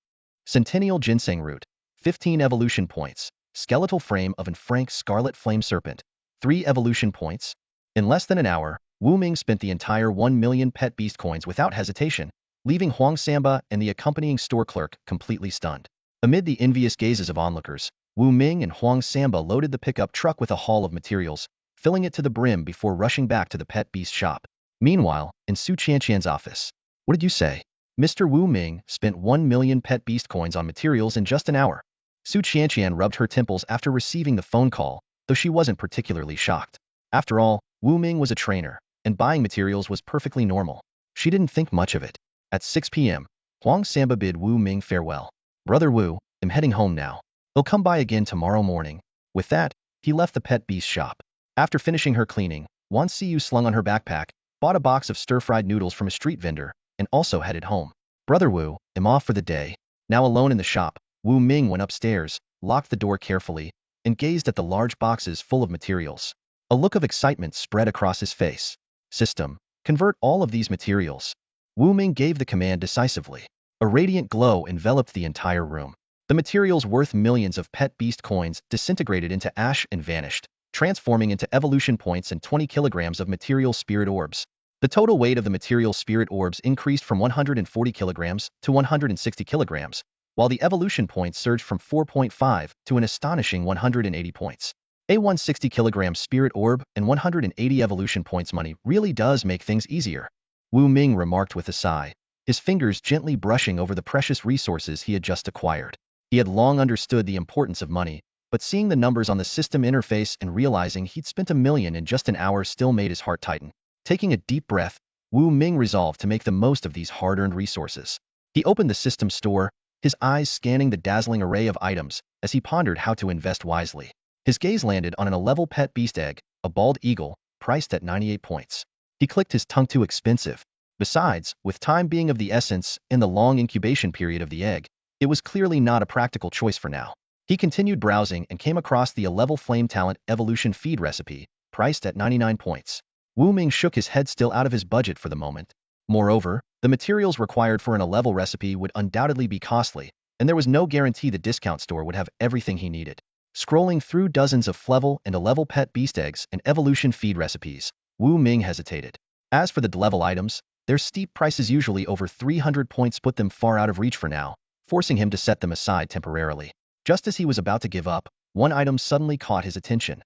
Centennial Ginseng Root, 15 evolution points. Skeletal Frame of an Frank Scarlet Flame Serpent, 3 evolution points. In less than an hour, Wu Ming spent the entire 1 million pet beast coins without hesitation, leaving Huang Samba and the accompanying store clerk completely stunned. Amid the envious gazes of onlookers, Wu Ming and Huang Samba loaded the pickup truck with a haul of materials, filling it to the brim before rushing back to the pet beast shop. Meanwhile, in Su Qianqian's office. What did you say? Mr. Wu Ming spent 1 million pet beast coins on materials in just an hour. Su Qianqian rubbed her temples after receiving the phone call, though she wasn't particularly shocked. After all, Wu Ming was a trainer, and buying materials was perfectly normal. She didn't think much of it. At 6 p.m., Huang Samba bid Wu Ming farewell. Brother Wu, I'm heading home now. They'll come by again tomorrow morning. With that, he left the pet beast shop. After finishing her cleaning, Wan Xiu slung on her backpack, bought a box of stir-fried noodles from a street vendor, and also headed home. Brother Wu, I'm off for the day. Now alone in the shop, Wu Ming went upstairs, locked the door carefully, and gazed at the large boxes full of materials. A look of excitement spread across his face. System, convert all of these materials. Wu Ming gave the command decisively. A radiant glow enveloped the entire room. The materials worth millions of pet beast coins disintegrated into ash and vanished, transforming into evolution points and 20 kilograms of material spirit orbs. The total weight of the material spirit orbs increased from 140 kilograms to 160 kilograms, while the evolution points surged from 4.5 to an astonishing 180 points. A 160 kilogram spirit orb and 180 evolution points money really does make things easier. Wu Ming remarked with a sigh, his fingers gently brushing over the precious resources he had just acquired. He had long understood the importance of money, but seeing the numbers on the system interface and realizing he'd spent 1 million in just an hour still made his heart tighten. Taking a deep breath, Wu Ming resolved to make the most of these hard-earned resources. He opened the system store, his eyes scanning the dazzling array of items as he pondered how to invest wisely. His gaze landed on an 11 pet beast egg, a bald eagle, priced at 98 points. He clicked his tongue. Too expensive. Besides, with time being of the essence and the long incubation period of the egg, it was clearly not a practical choice for now. He continued browsing and came across the 11 flame talent evolution feed recipe, priced at 99 points. Wu Ming shook his head, still out of his budget for the moment. Moreover, the materials required for an 11 recipe would undoubtedly be costly, and there was no guarantee the discount store would have everything he needed. Scrolling through dozens of Flevel and 11 pet beast eggs and evolution feed recipes, Wu Ming hesitated. As for the D-level items, their steep prices, usually over 300 points, put them far out of reach for now, forcing him to set them aside temporarily. Just as he was about to give up, one item suddenly caught his attention.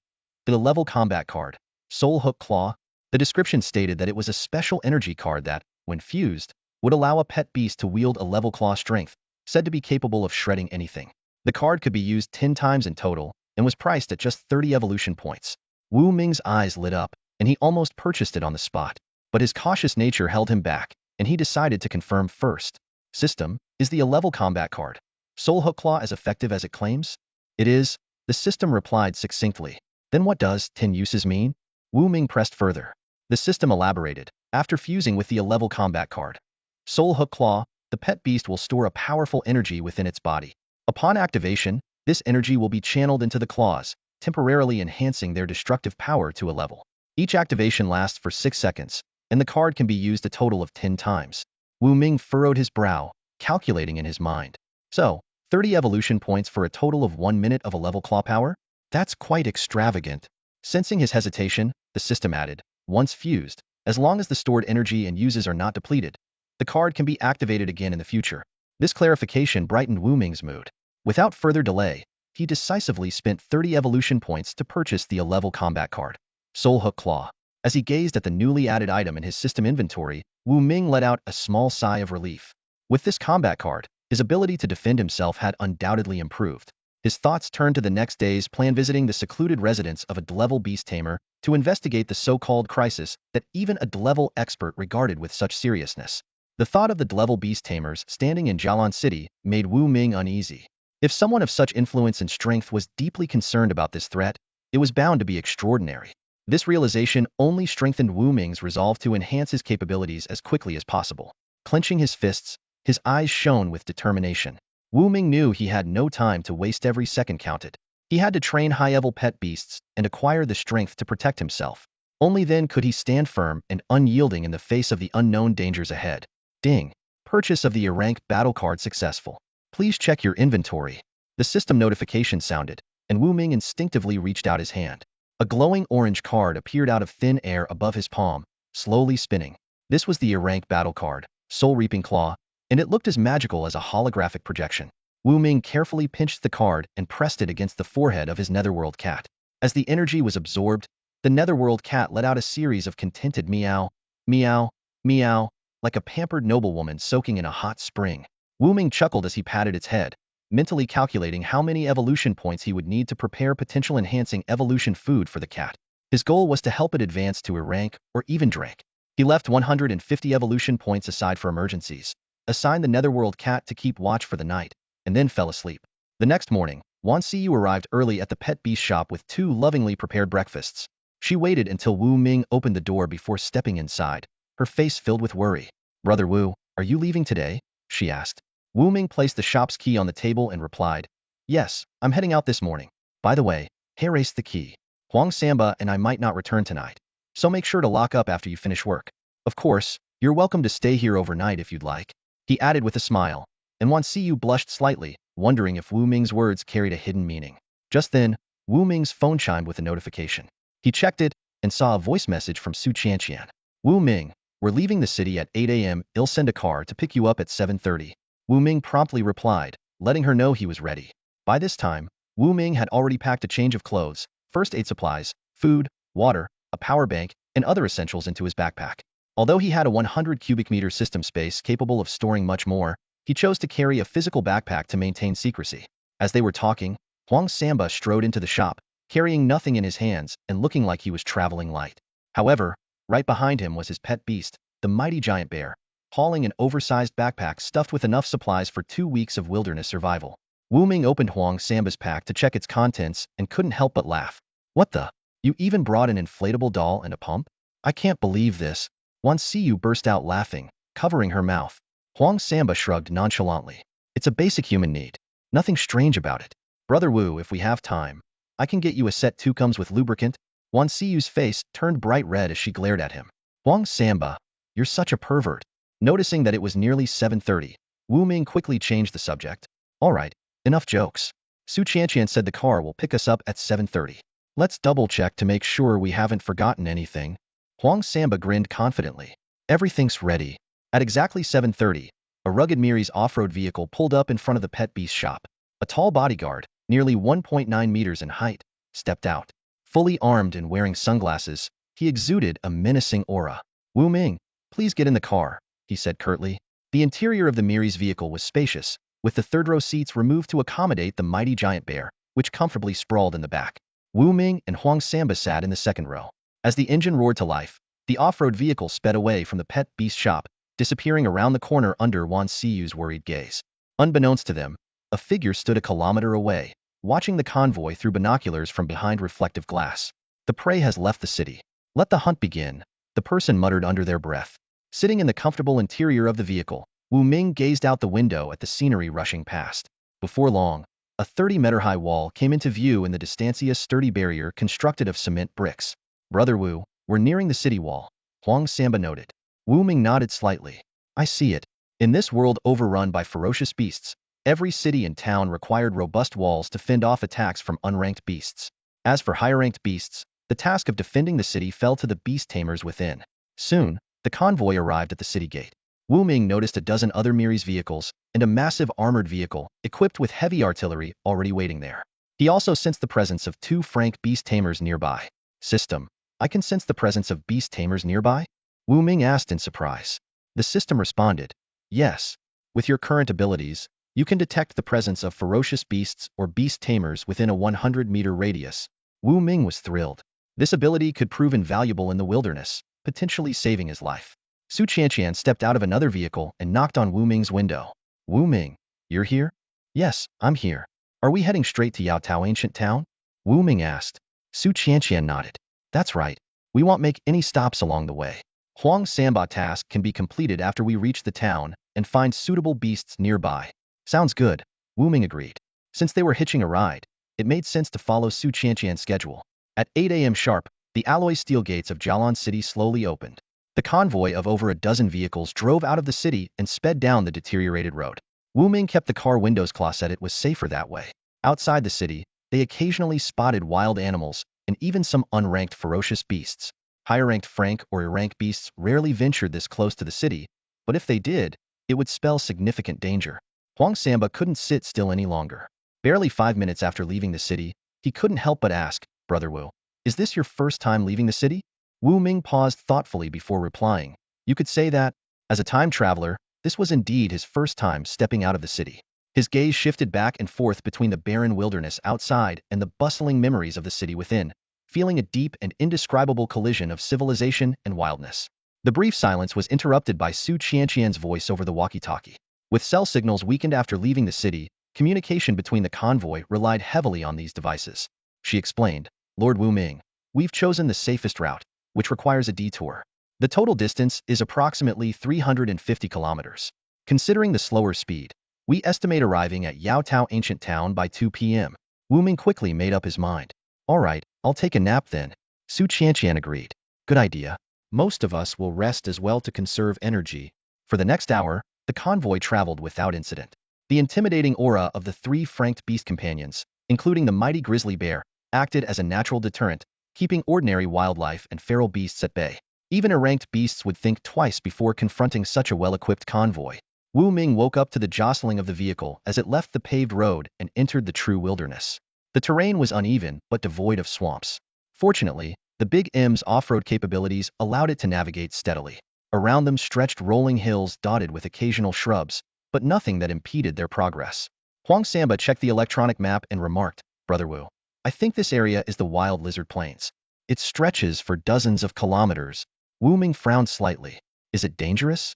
The level combat card, Soul Hook Claw. The description stated that it was a special energy card that, when fused, would allow a pet beast to wield a level claw strength, said to be capable of shredding anything. The card could be used 10 times in total, and was priced at just 30 evolution points. Wu Ming's eyes lit up, and he almost purchased it on the spot. But his cautious nature held him back, and he decided to confirm first. System, is the 11 combat card Soul Hook Claw as effective as it claims? It is, the system replied succinctly. Then what does 10 uses mean? Wu Ming pressed further. The system elaborated. After fusing with the 11 combat card Soul Hook Claw, the pet beast will store a powerful energy within its body. Upon activation, this energy will be channeled into the claws, temporarily enhancing their destructive power to a level. Each activation lasts for 6 seconds, and the card can be used a total of 10 times. Wu Ming furrowed his brow, calculating in his mind. So, 30 evolution points for a total of 1 minute of a level claw power? That's quite extravagant. Sensing his hesitation, the system added, once fused, as long as the stored energy and uses are not depleted, the card can be activated again in the future. This clarification brightened Wu Ming's mood. Without further delay, he decisively spent 30 evolution points to purchase the 11 combat card Soul Hook Claw. As he gazed at the newly added item in his system inventory, Wu Ming let out a small sigh of relief. With this combat card, his ability to defend himself had undoubtedly improved. His thoughts turned to the next day's plan, visiting the secluded residence of a D-level beast tamer to investigate the so-called crisis that even a D-level expert regarded with such seriousness. The thought of the D-level beast tamers standing in Jialan City made Wu Ming uneasy. If someone of such influence and strength was deeply concerned about this threat, it was bound to be extraordinary. This realization only strengthened Wu Ming's resolve to enhance his capabilities as quickly as possible. Clenching his fists, his eyes shone with determination. Wu Ming knew he had no time to waste. Every second counted. He had to train high-level pet beasts and acquire the strength to protect himself. Only then could he stand firm and unyielding in the face of the unknown dangers ahead. Ding! Purchase of the E-rank battle card successful. Please check your inventory. The system notification sounded, and Wu Ming instinctively reached out his hand. A glowing orange card appeared out of thin air above his palm, slowly spinning. This was the E-rank battle card, Soul Reaping Claw, and it looked as magical as a holographic projection. Wu Ming carefully pinched the card and pressed it against the forehead of his netherworld cat. As the energy was absorbed, the netherworld cat let out a series of contented meow, meow, meow, like a pampered noblewoman soaking in a hot spring. Wu Ming chuckled as he patted its head, mentally calculating how many evolution points he would need to prepare potential enhancing evolution food for the cat. His goal was to help it advance to a rank or even rank. He left 150 evolution points aside for emergencies, assigned the Netherworld cat to keep watch for the night, and then fell asleep. The next morning, Wan Xiyu arrived early at the pet beast shop with 2 lovingly prepared breakfasts. She waited until Wu Ming opened the door before stepping inside, her face filled with worry. "Brother Wu, are you leaving today?" she asked. Wu Ming placed the shop's key on the table and replied, "Yes, I'm heading out this morning. By the way, erase the key. Huang Samba and I might not return tonight, so make sure to lock up after you finish work. Of course, you're welcome to stay here overnight if you'd like," he added with a smile, and Wan Xiyu blushed slightly, wondering if Wu Ming's words carried a hidden meaning. Just then, Wu Ming's phone chimed with a notification. He checked it and saw a voice message from Su Qianqian. "Wu Ming, we're leaving the city at 8 a.m. I'll send a car to pick you up at 7:30. Wu Ming promptly replied, letting her know he was ready. By this time, Wu Ming had already packed a change of clothes, first aid supplies, food, water, a power bank, and other essentials into his backpack. Although he had a 100 cubic meter system space capable of storing much more, he chose to carry a physical backpack to maintain secrecy. As they were talking, Huang Samba strode into the shop, carrying nothing in his hands and looking like he was traveling light. However, right behind him was his pet beast, the mighty giant bear, hauling an oversized backpack stuffed with enough supplies for 2 weeks of wilderness survival. Wu Ming opened Huang Samba's pack to check its contents and couldn't help but laugh. "What the? You even brought an inflatable doll and a pump? I can't believe this." Wan Xiyu burst out laughing, covering her mouth. Huang Samba shrugged nonchalantly. "It's a basic human need. Nothing strange about it. Brother Wu, if we have time, I can get you a set 2 comes with lubricant." Wan Xiyu's face turned bright red as she glared at him. "Huang Samba, you're such a pervert." Noticing that it was nearly 7:30, Wu Ming quickly changed the subject. "All right, enough jokes. Su Qianqian said the car will pick us up at 7:30. Let's double-check to make sure we haven't forgotten anything." Huang Samba grinned confidently. "Everything's ready." At exactly 7:30, a rugged Miri's off-road vehicle pulled up in front of the pet beast shop. A tall bodyguard, nearly 1.9 meters in height, stepped out. Fully armed and wearing sunglasses, he exuded a menacing aura. "Wu Ming, please get in the car," he said curtly. The interior of the Miri's vehicle was spacious, with the third-row seats removed to accommodate the mighty giant bear, which comfortably sprawled in the back. Wu Ming and Huang Samba sat in the second row. As the engine roared to life, the off-road vehicle sped away from the pet beast shop, disappearing around the corner under Wan Xiyu's worried gaze. Unbeknownst to them, a figure stood a kilometer away, watching the convoy through binoculars from behind reflective glass. "The prey has left the city. Let the hunt begin," the person muttered under their breath. Sitting in the comfortable interior of the vehicle, Wu Ming gazed out the window at the scenery rushing past. Before long, a 30-meter-high wall came into view in the distance, a sturdy barrier constructed of cement bricks. "Brother Wu, we're nearing the city wall," Huang Samba noted. Wu Ming nodded slightly. "I see it. In this world overrun by ferocious beasts, every city and town required robust walls to fend off attacks from unranked beasts. As for higher-ranked beasts, the task of defending the city fell to the beast tamers within." Soon, the convoy arrived at the city gate. Wu Ming noticed a dozen other Miri's vehicles and a massive armored vehicle equipped with heavy artillery already waiting there. He also sensed the presence of 2 frank beast tamers nearby. "System, I can sense the presence of beast tamers nearby?" Wu Ming asked in surprise. The system responded, "Yes. With your current abilities, you can detect the presence of ferocious beasts or beast tamers within a 100-meter radius." Wu Ming was thrilled. This ability could prove invaluable in the wilderness, potentially saving his life. Su Qianqian stepped out of another vehicle and knocked on Wu Ming's window. "Wu Ming, you're here?" "Yes, I'm here. Are we heading straight to Yaotao Ancient Town?" Wu Ming asked. Su Qianqian nodded. "That's right. We won't make any stops along the way. Huang Samba task can be completed after we reach the town and find suitable beasts nearby." "Sounds good," Wu Ming agreed. Since they were hitching a ride, it made sense to follow Su Qianqian's schedule. At 8 a.m. sharp, the alloy steel gates of Jialan City slowly opened. The convoy of over a dozen vehicles drove out of the city and sped down the deteriorated road. Wu Ming kept the car windows closed, said it was safer that way. Outside the city, they occasionally spotted wild animals and even some unranked ferocious beasts. Higher-ranked frank or rank beasts rarely ventured this close to the city, but if they did, it would spell significant danger. Huang Samba couldn't sit still any longer. Barely 5 minutes after leaving the city, he couldn't help but ask, "Brother Wu, is this your first time leaving the city?" Wu Ming paused thoughtfully before replying. "You could say that. As a time traveler, this was indeed his first time stepping out of the city. His gaze shifted back and forth between the barren wilderness outside and the bustling memories of the city within, feeling a deep and indescribable collision of civilization and wildness. The brief silence was interrupted by Su Qianqian's voice over the walkie-talkie. With cell signals weakened after leaving the city, communication between the convoy relied heavily on these devices. She explained, Lord Wu Ming, we've chosen the safest route, which requires a detour. The total distance is approximately 350 kilometers. Considering the slower speed, we estimate arriving at Yaotao Ancient Town by 2 p.m. Wu Ming quickly made up his mind. All right, I'll take a nap then. Su Qianqian agreed. Good idea. Most of us will rest as well to conserve energy. For the next hour, the convoy traveled without incident. The intimidating aura of the three franked beast companions, including the mighty grizzly bear, acted as a natural deterrent, keeping ordinary wildlife and feral beasts at bay. Even ranked beasts would think twice before confronting such a well-equipped convoy. Wu Ming woke up to the jostling of the vehicle as it left the paved road and entered the true wilderness. The terrain was uneven but devoid of swamps. Fortunately, the Big M's off-road capabilities allowed it to navigate steadily. Around them stretched rolling hills dotted with occasional shrubs, but nothing that impeded their progress. Huang Samba checked the electronic map and remarked, Brother Wu, I think this area is the Wild Lizard Plains. It stretches for dozens of kilometers. Wu Ming frowned slightly. Is it dangerous?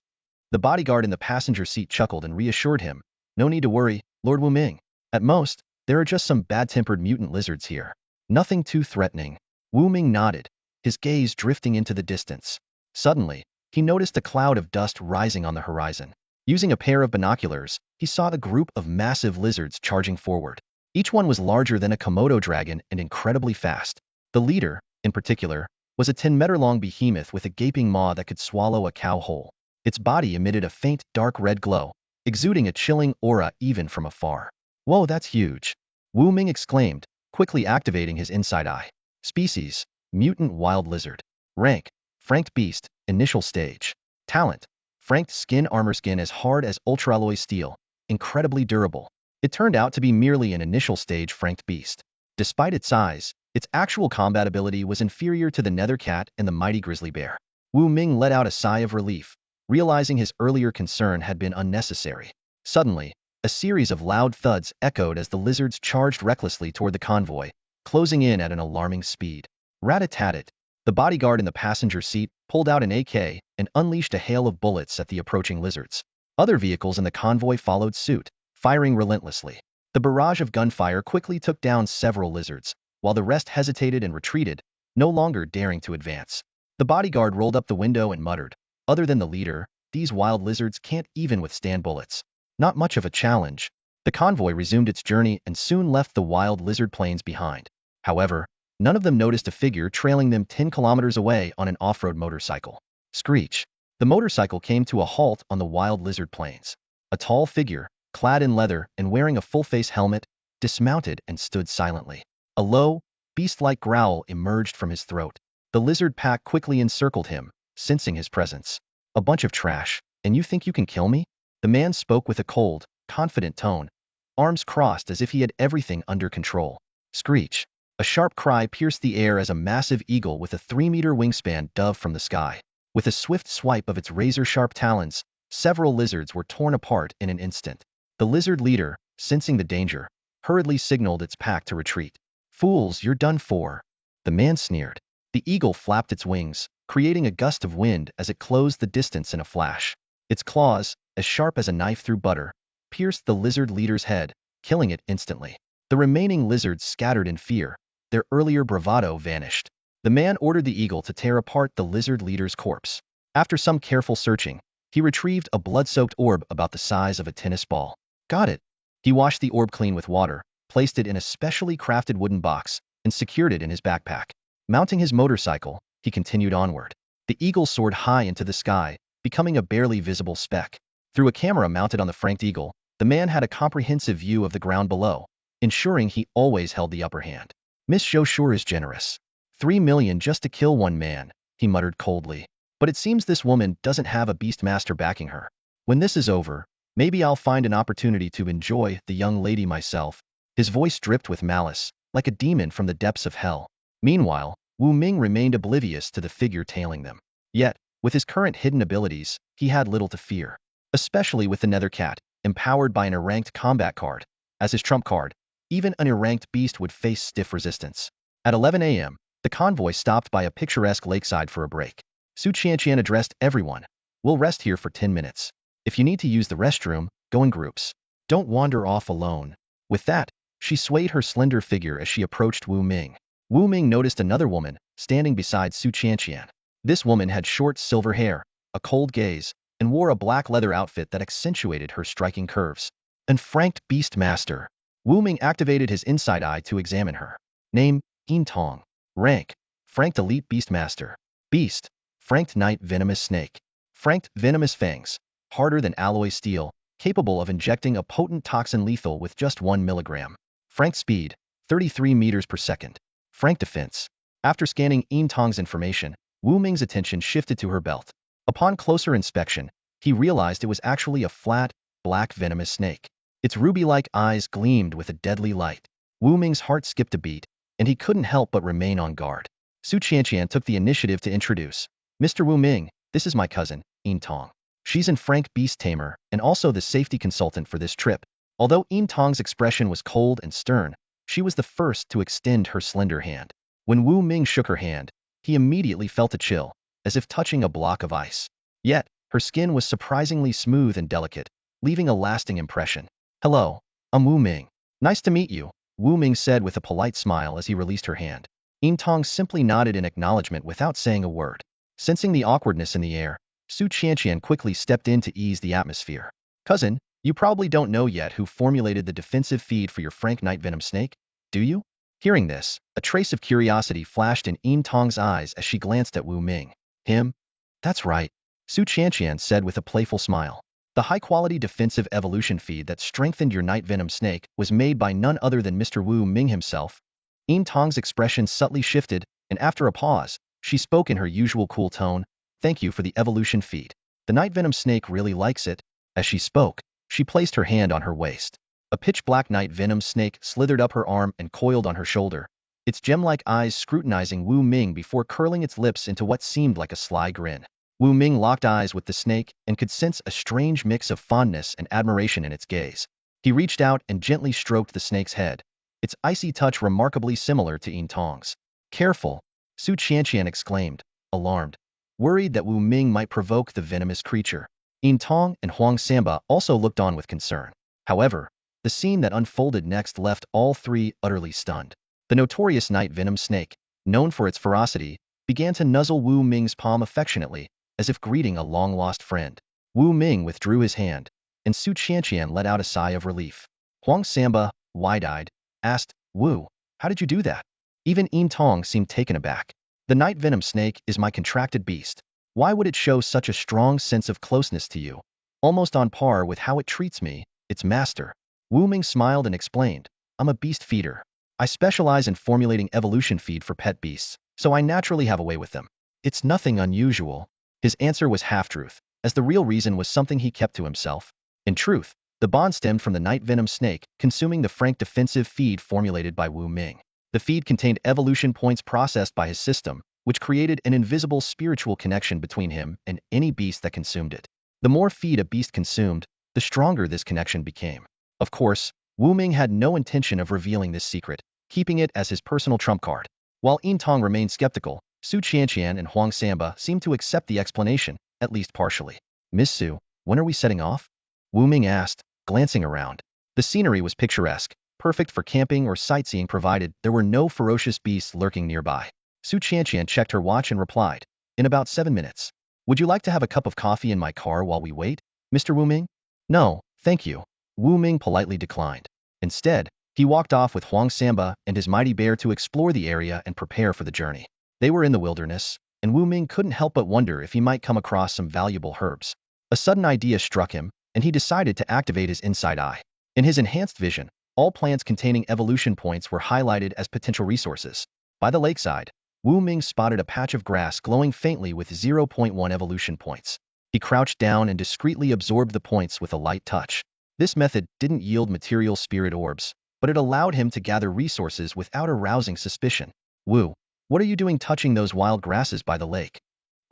The bodyguard in the passenger seat chuckled and reassured him. No need to worry, Lord Wu Ming. At most, there are just some bad-tempered mutant lizards here. Nothing too threatening. Wu Ming nodded, his gaze drifting into the distance. Suddenly, he noticed a cloud of dust rising on the horizon. Using a pair of binoculars, he saw a group of massive lizards charging forward. Each one was larger than a Komodo dragon and incredibly fast. The leader, in particular, was a 10-meter-long behemoth with a gaping maw that could swallow a cow whole. Its body emitted a faint, dark red glow, exuding a chilling aura even from afar. Whoa, that's huge! Wu Ming exclaimed, quickly activating his inside eye. Species, mutant wild lizard. Rank, franked beast, initial stage. Talent, franked skin armor skin as hard as ultra-alloy steel, incredibly durable. It turned out to be merely an initial stage franked beast. Despite its size, its actual combat ability was inferior to the nether cat and the mighty grizzly bear. Wu Ming let out a sigh of relief, realizing his earlier concern had been unnecessary. Suddenly, a series of loud thuds echoed as the lizards charged recklessly toward the convoy, closing in at an alarming speed. Rat-a-tat-tat. The bodyguard in the passenger seat pulled out an AK and unleashed a hail of bullets at the approaching lizards. Other vehicles in the convoy followed suit, firing relentlessly. The barrage of gunfire quickly took down several lizards, while the rest hesitated and retreated, no longer daring to advance. The bodyguard rolled up the window and muttered, Other than the leader, these wild lizards can't even withstand bullets. Not much of a challenge. The convoy resumed its journey and soon left the wild lizard plains behind. However, none of them noticed a figure trailing them 10 kilometers away on an off-road motorcycle. Screech. The motorcycle came to a halt on the wild lizard plains. A tall figure, clad in leather and wearing a full-face helmet, dismounted and stood silently. A low, beast-like growl emerged from his throat. The lizard pack quickly encircled him, sensing his presence. A bunch of trash, and you think you can kill me? The man spoke with a cold, confident tone, arms crossed as if he had everything under control. Screech. A sharp cry pierced the air as a massive eagle with a 3-meter wingspan dove from the sky. With a swift swipe of its razor-sharp talons, several lizards were torn apart in an instant. The lizard leader, sensing the danger, hurriedly signaled its pack to retreat. Fools, you're done for. The man sneered. The eagle flapped its wings, creating a gust of wind as it closed the distance in a flash. Its claws, as sharp as a knife through butter, pierced the lizard leader's head, killing it instantly. The remaining lizards scattered in fear. Their earlier bravado vanished. The man ordered the eagle to tear apart the lizard leader's corpse. After some careful searching, he retrieved a blood-soaked orb about the size of a tennis ball. Got it. He washed the orb clean with water, placed it in a specially crafted wooden box, and secured it in his backpack. Mounting his motorcycle, he continued onward. The eagle soared high into the sky, becoming a barely visible speck. Through a camera mounted on the franked eagle, the man had a comprehensive view of the ground below, ensuring he always held the upper hand. Miss Zhou sure is generous. 3 million just to kill one man, he muttered coldly. But it seems this woman doesn't have a beastmaster backing her. When this is over, maybe I'll find an opportunity to enjoy the young lady myself. His voice dripped with malice, like a demon from the depths of hell. Meanwhile, Wu Ming remained oblivious to the figure tailing them. Yet, With his current hidden abilities, he had little to fear, especially with the Nether Cat, empowered by an ranked combat card. As his trump card, even an ranked beast would face stiff resistance. At 11 a.m., the convoy stopped by a picturesque lakeside for a break. Su Qianqian addressed everyone. We'll rest here for 10 minutes. If you need to use the restroom, go in groups. Don't wander off alone. With that, she swayed her slender figure as she approached Wu Ming. Wu Ming noticed another woman standing beside Su Qianqian. This woman had short silver hair, a cold gaze, and wore a black leather outfit that accentuated her striking curves. An franked beast master. Wu Ming activated his inside eye to examine her. Name, Yin Tong. Rank, franked elite beast master. Beast, franked night venomous snake. Franked venomous fangs, harder than alloy steel, capable of injecting a potent toxin lethal with just 1 milligram. Franked speed, 33 meters per second. Franked defense. After scanning Yin Tong's information, Wu Ming's attention shifted to her belt. Upon closer inspection, he realized it was actually a flat, black venomous snake. Its ruby-like eyes gleamed with a deadly light. Wu Ming's heart skipped a beat, and he couldn't help but remain on guard. Su Qianqian took the initiative to introduce. Mr. Wu Ming, this is my cousin, Yin Tong. She's an Frank Beast Tamer and also the safety consultant for this trip. Although Yin Tong's expression was cold and stern, she was the first to extend her slender hand. When Wu Ming shook her hand, he immediately felt a chill, as if touching a block of ice. Yet, her skin was surprisingly smooth and delicate, leaving a lasting impression. Hello, I'm Wu Ming. Nice to meet you, Wu Ming said with a polite smile as he released her hand. Yin Tong simply nodded in acknowledgement without saying a word. Sensing the awkwardness in the air, Su Qianqian quickly stepped in to ease the atmosphere. Cousin, you probably don't know yet who formulated the defensive feed for your Frank Night Venom Snake, do you? Hearing this, a trace of curiosity flashed in Yin Tong's eyes as she glanced at Wu Ming. Him? That's right, Su Qianqian said with a playful smile. The high-quality defensive evolution feed that strengthened your Night Venom Snake was made by none other than Mr. Wu Ming himself. Yin Tong's expression subtly shifted, and after a pause, she spoke in her usual cool tone. Thank you for the evolution feed. The Night Venom Snake really likes it. As she spoke, she placed her hand on her waist. A pitch-black Night Venom Snake slithered up her arm and coiled on her shoulder, its gem-like eyes scrutinizing Wu Ming before curling its lips into what seemed like a sly grin. Wu Ming locked eyes with the snake and could sense a strange mix of fondness and admiration in its gaze. He reached out and gently stroked the snake's head, its icy touch remarkably similar to Yin Tong's. Careful, Su Qianqian exclaimed, alarmed, worried that Wu Ming might provoke the venomous creature. Yin Tong and Huang Samba also looked on with concern. However, the scene that unfolded next left all three utterly stunned. The notorious Night Venom Snake, known for its ferocity, began to nuzzle Wu Ming's palm affectionately, as if greeting a long-lost friend. Wu Ming withdrew his hand, and Su Qianqian let out a sigh of relief. Huang Samba, wide-eyed, asked, Wu, how did you do that? Even Yin Tong seemed taken aback. The Night Venom Snake is my contracted beast. Why would it show such a strong sense of closeness to you? Almost on par with how it treats me, its master. Wu Ming smiled and explained, I'm a beast feeder. I specialize in formulating evolution feed for pet beasts, so I naturally have a way with them. It's nothing unusual. His answer was half-truth, as the real reason was something he kept to himself. In truth, the bond stemmed from the Night Venom Snake consuming the frank defensive feed formulated by Wu Ming. The feed contained evolution points processed by his system, which created an invisible spiritual connection between him and any beast that consumed it. The more feed a beast consumed, the stronger this connection became. Of course, Wu Ming had no intention of revealing this secret, keeping it as his personal trump card. While Yin Tong remained skeptical, Su Qianqian and Huang Samba seemed to accept the explanation, at least partially. Miss Su, when are we setting off? Wu Ming asked, glancing around. The scenery was picturesque, perfect for camping or sightseeing provided there were no ferocious beasts lurking nearby. Su Qianqian checked her watch and replied, in about 7 minutes. Would you like to have a cup of coffee in my car while we wait, Mr. Wu Ming? No, thank you. Wu Ming politely declined. Instead, he walked off with Huang Samba and his mighty bear to explore the area and prepare for the journey. They were in the wilderness, and Wu Ming couldn't help but wonder if he might come across some valuable herbs. A sudden idea struck him, and he decided to activate his inside eye. In his enhanced vision, all plants containing evolution points were highlighted as potential resources. By the lakeside, Wu Ming spotted a patch of grass glowing faintly with 0.1 evolution points. He crouched down and discreetly absorbed the points with a light touch. This method didn't yield material spirit orbs, but it allowed him to gather resources without arousing suspicion. Wu, what are you doing touching those wild grasses by the lake?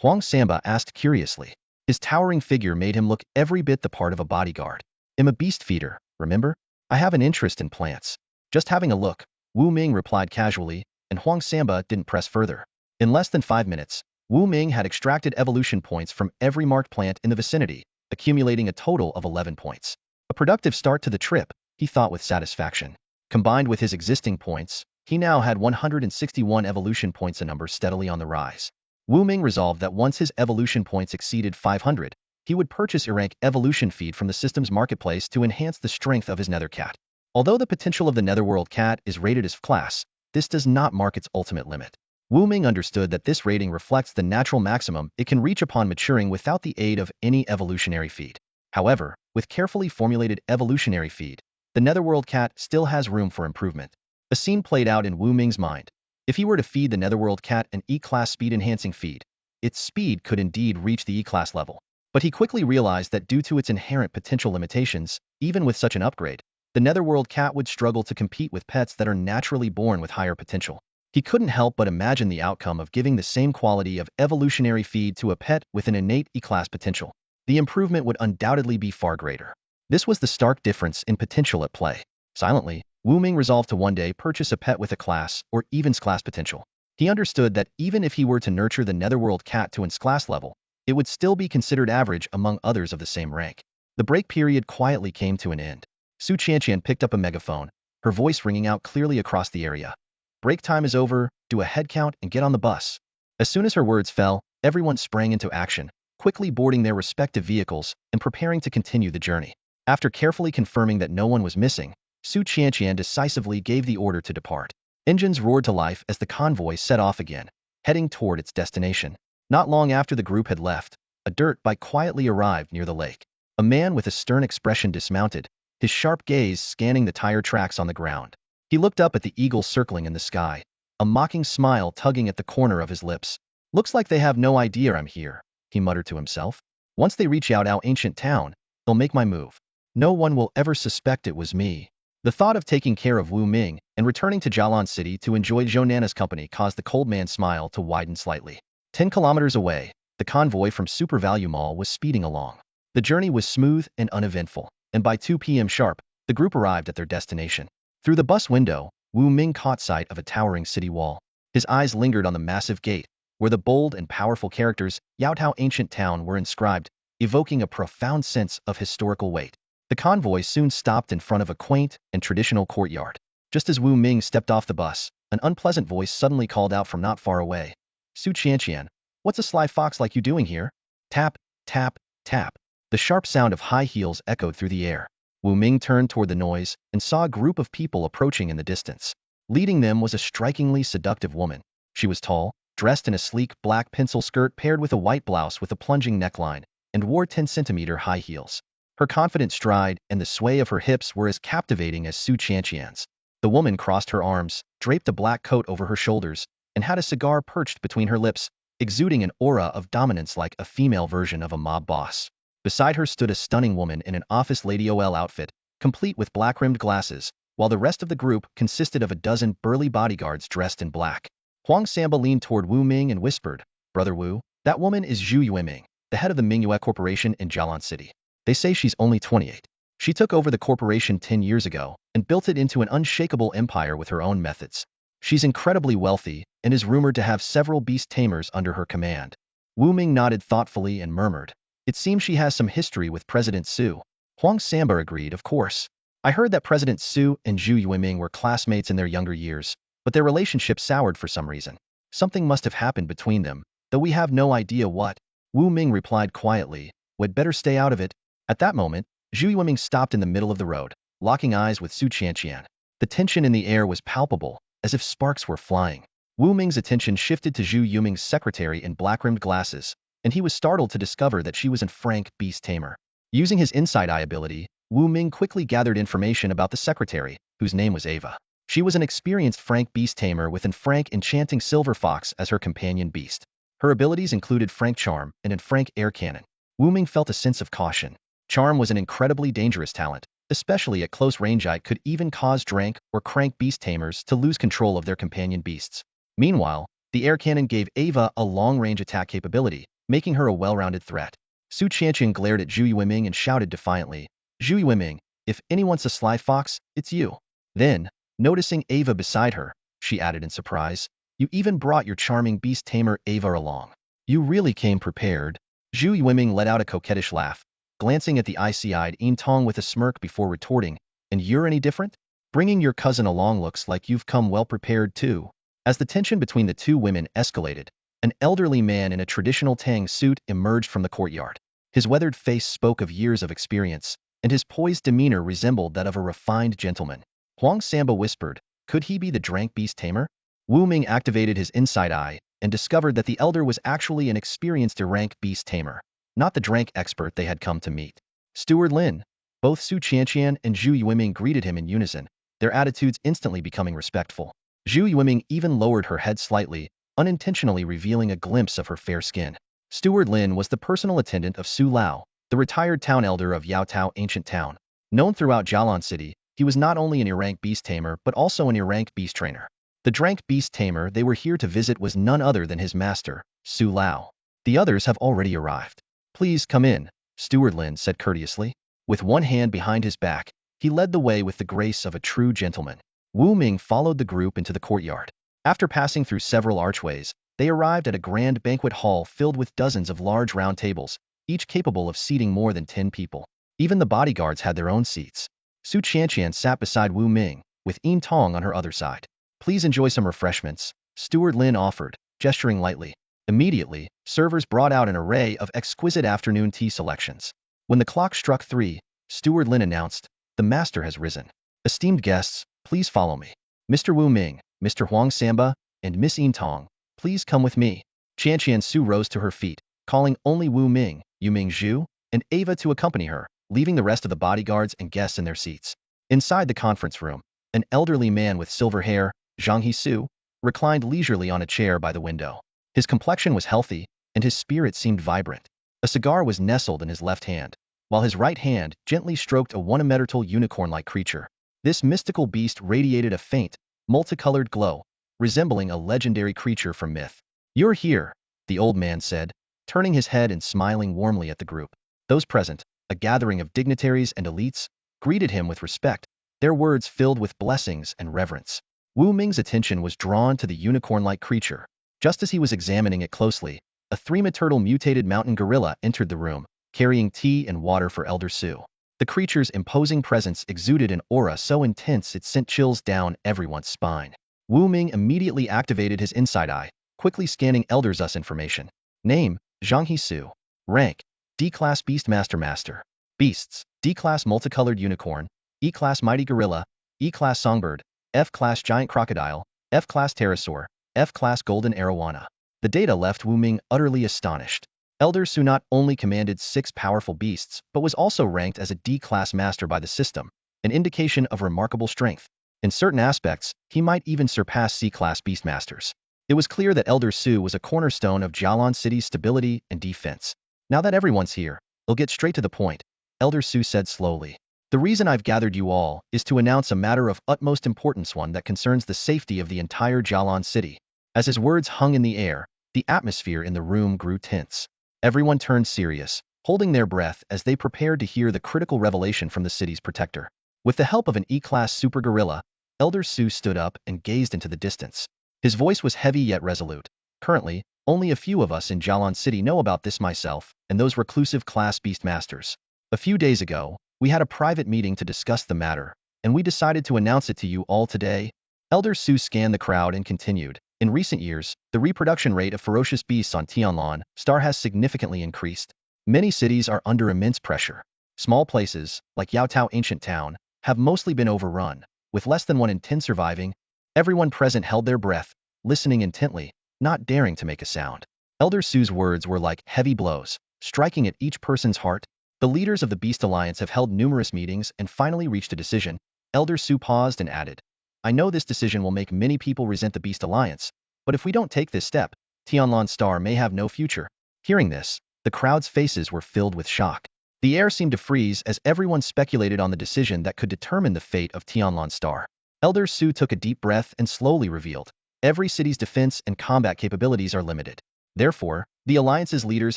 Huang Samba asked curiously. His towering figure made him look every bit the part of a bodyguard. I'm a beast feeder, remember? I have an interest in plants. Just having a look, Wu Ming replied casually, and Huang Samba didn't press further. In less than 5 minutes, Wu Ming had extracted evolution points from every marked plant in the vicinity, accumulating a total of 11 points. A productive start to the trip, he thought with satisfaction. Combined with his existing points, he now had 161 evolution points, a number steadily on the rise. Wu Ming resolved that once his evolution points exceeded 500, he would purchase a rank evolution feed from the system's marketplace to enhance the strength of his nether cat. Although the potential of the netherworld cat is rated as class, this does not mark its ultimate limit. Wu Ming understood that this rating reflects the natural maximum it can reach upon maturing without the aid of any evolutionary feed. However, with carefully formulated evolutionary feed, the netherworld cat still has room for improvement. A scene played out in Wu Ming's mind. If he were to feed the netherworld cat an E-class speed-enhancing feed, its speed could indeed reach the E-class level. But he quickly realized that due to its inherent potential limitations, even with such an upgrade, the netherworld cat would struggle to compete with pets that are naturally born with higher potential. He couldn't help but imagine the outcome of giving the same quality of evolutionary feed to a pet with an innate E-class potential. The improvement would undoubtedly be far greater. This was the stark difference in potential at play. Silently, Wu Ming resolved to one day purchase a pet with a class or even S-class potential. He understood that even if he were to nurture the netherworld cat to its class level, it would still be considered average among others of the same rank. The break period quietly came to an end. Su Qianqian picked up a megaphone, her voice ringing out clearly across the area. Break time is over, do a head count and get on the bus. As soon as her words fell, everyone sprang into action, quickly boarding their respective vehicles and preparing to continue the journey. After carefully confirming that no one was missing, Su Qianqian decisively gave the order to depart. Engines roared to life as the convoy set off again, heading toward its destination. Not long after the group had left, a dirt bike quietly arrived near the lake. A man with a stern expression dismounted, his sharp gaze scanning the tire tracks on the ground. He looked up at the eagle circling in the sky, a mocking smile tugging at the corner of his lips. Looks like they have no idea I'm here, he muttered to himself. Once they reach our ancient town, they'll make my move. No one will ever suspect it was me. The thought of taking care of Wu Ming and returning to Jialan City to enjoy Zhou Nana's company caused the cold man's smile to widen slightly. 10 kilometers away, the convoy from Super Value Mall was speeding along. The journey was smooth and uneventful, and by 2 p.m. sharp, the group arrived at their destination. Through the bus window, Wu Ming caught sight of a towering city wall. His eyes lingered on the massive gate, where the bold and powerful characters Yaotao Ancient Town were inscribed, evoking a profound sense of historical weight. The convoy soon stopped in front of a quaint and traditional courtyard. Just as Wu Ming stepped off the bus, an unpleasant voice suddenly called out from not far away. Su Qianqian, what's a sly fox like you doing here? Tap, tap, tap. The sharp sound of high heels echoed through the air. Wu Ming turned toward the noise and saw a group of people approaching in the distance. Leading them was a strikingly seductive woman. She was tall, dressed in a sleek black pencil skirt paired with a white blouse with a plunging neckline, and wore 10-centimeter high heels. Her confident stride and the sway of her hips were as captivating as Su Qianqian's. The woman crossed her arms, draped a black coat over her shoulders, and had a cigar perched between her lips, exuding an aura of dominance like a female version of a mob boss. Beside her stood a stunning woman in an office lady OL outfit, complete with black-rimmed glasses, while the rest of the group consisted of a dozen burly bodyguards dressed in black. Huang Samba leaned toward Wu Ming and whispered, Brother Wu, that woman is Zhu Yueming, the head of the Mingyue Corporation in Jialan City. They say she's only 28. She took over the corporation 10 years ago and built it into an unshakable empire with her own methods. She's incredibly wealthy and is rumored to have several beast tamers under her command. Wu Ming nodded thoughtfully and murmured, It seems she has some history with President Su. Huang Samba agreed, Of course. I heard that President Su and Zhu Yueming were classmates in their younger years, but their relationship soured for some reason. Something must have happened between them, though we have no idea what. Wu Ming replied quietly, We'd better stay out of it. At that moment, Zhu Yueming stopped in the middle of the road, locking eyes with Su Qianqian. The tension in the air was palpable, as if sparks were flying. Wu Ming's attention shifted to Zhu Yueming's secretary in black-rimmed glasses, and he was startled to discover that she was a Frank Beast Tamer. Using his inside eye ability, Wu Ming quickly gathered information about the secretary, whose name was Ava. She was an experienced Frank Beast Tamer with an Frank Enchanting Silver Fox as her companion beast. Her abilities included Frank Charm and an Frank Air Cannon. Wu Ming felt a sense of caution. Charm was an incredibly dangerous talent, especially at close range. It could even cause Drank or Crank Beast Tamers to lose control of their companion beasts. Meanwhile, the air cannon gave Ava a long-range attack capability, making her a well-rounded threat. Su Qianqian glared at Zhu Yuiming and shouted defiantly, Zhu Yuiming, if anyone's a sly fox, it's you. Then, noticing Ava beside her, she added in surprise, you even brought your charming beast tamer Ava along. You really came prepared. Zhu Yuiming let out a coquettish laugh, glancing at the icy-eyed Yin Tong with a smirk before retorting, and you're any different? Bringing your cousin along looks like you've come well prepared too. As the tension between the two women escalated, an elderly man in a traditional Tang suit emerged from the courtyard. His weathered face spoke of years of experience, and his poised demeanor resembled that of a refined gentleman. Huang Samba whispered, could he be the Divine Beast Tamer? Wu Ming activated his inside eye and discovered that the elder was actually an experienced Divine Beast Tamer, not the drank expert they had come to meet. Steward Lin. Both Su Qianqian and Zhu Yuiming greeted him in unison, their attitudes instantly becoming respectful. Zhu Yuiming even lowered her head slightly, unintentionally revealing a glimpse of her fair skin. Steward Lin was the personal attendant of Su Lao, the retired town elder of Yaotao Ancient Town. Known throughout Jialan City, he was not only an Divine Beast Tamer but also an Divine Beast Trainer. The Divine Beast Tamer they were here to visit was none other than his master, Su Lao. The others have already arrived. Please come in, Steward Lin said courteously. With one hand behind his back, he led the way with the grace of a true gentleman. Wu Ming followed the group into the courtyard. After passing through several archways, they arrived at a grand banquet hall filled with dozens of large round tables, each capable of seating more than 10 people. Even the bodyguards had their own seats. Su Qianqian sat beside Wu Ming, with Yin Tong on her other side. Please enjoy some refreshments, Steward Lin offered, gesturing lightly. Immediately, servers brought out an array of exquisite afternoon tea selections. When the clock struck 3, Steward Lin announced, the master has risen. Esteemed guests, please follow me. Mr. Wu Ming, Mr. Huang Samba, and Miss Yin Tong, please come with me. Qianqian Su rose to her feet, calling only Wu Ming, Yuming Zhu, and Ava to accompany her, leaving the rest of the bodyguards and guests in their seats. Inside the conference room, an elderly man with silver hair, Zhang Hisu, reclined leisurely on a chair by the window. His complexion was healthy, and his spirit seemed vibrant. A cigar was nestled in his left hand, while his right hand gently stroked a one-metal unicorn-like creature. This mystical beast radiated a faint, multicolored glow, resembling a legendary creature from myth. You're here, the old man said, turning his head and smiling warmly at the group. Those present, a gathering of dignitaries and elites, greeted him with respect, their words filled with blessings and reverence. Wu Ming's attention was drawn to the unicorn-like creature. Just as he was examining it closely, a three-metal mutated mountain gorilla entered the room, carrying tea and water for Elder Su. The creature's imposing presence exuded an aura so intense it sent chills down everyone's spine. Wu Ming immediately activated his inside eye, quickly scanning Elder Zu's information. Name, Zhang Hisu. Rank, D-Class Beastmaster Master. Beasts, D-Class Multicolored Unicorn, E-Class Mighty Gorilla, E-Class Songbird, F-Class Giant Crocodile, F-Class Pterosaur, F-Class Golden Arowana. The data left Wu Ming utterly astonished. Elder Su not only commanded 6 powerful beasts, but was also ranked as a D-Class Master by the system, an indication of remarkable strength. In certain aspects, he might even surpass C-Class Beastmasters. It was clear that Elder Su was a cornerstone of Jialan City's stability and defense. Now that everyone's here, we'll get straight to the point, Elder Su said slowly. The reason I've gathered you all is to announce a matter of utmost importance, one that concerns the safety of the entire Jialan City. As his words hung in the air, the atmosphere in the room grew tense. Everyone turned serious, holding their breath as they prepared to hear the critical revelation from the city's protector. With the help of an E-Class super gorilla, Elder Su stood up and gazed into the distance. His voice was heavy yet resolute. Currently, only a few of us in Jialan City know about this, myself and those reclusive class beastmasters. A few days ago, we had a private meeting to discuss the matter, and we decided to announce it to you all today. Elder Su scanned the crowd and continued. In recent years, the reproduction rate of ferocious beasts on Jialan Star has significantly increased. Many cities are under immense pressure. Small places, like Yaotao Ancient Town, have mostly been overrun, with less than 1 in 10 surviving. Everyone present held their breath, listening intently, not daring to make a sound. Elder Su's words were like heavy blows, striking at each person's heart. The leaders of the Beast Alliance have held numerous meetings and finally reached a decision. Elder Su paused and added, I know this decision will make many people resent the Beast Alliance, but if we don't take this step, Jialan Star may have no future. Hearing this, the crowd's faces were filled with shock. The air seemed to freeze as everyone speculated on the decision that could determine the fate of Jialan Star. Elder Su took a deep breath and slowly revealed, every city's defense and combat capabilities are limited. Therefore, The Alliance's leaders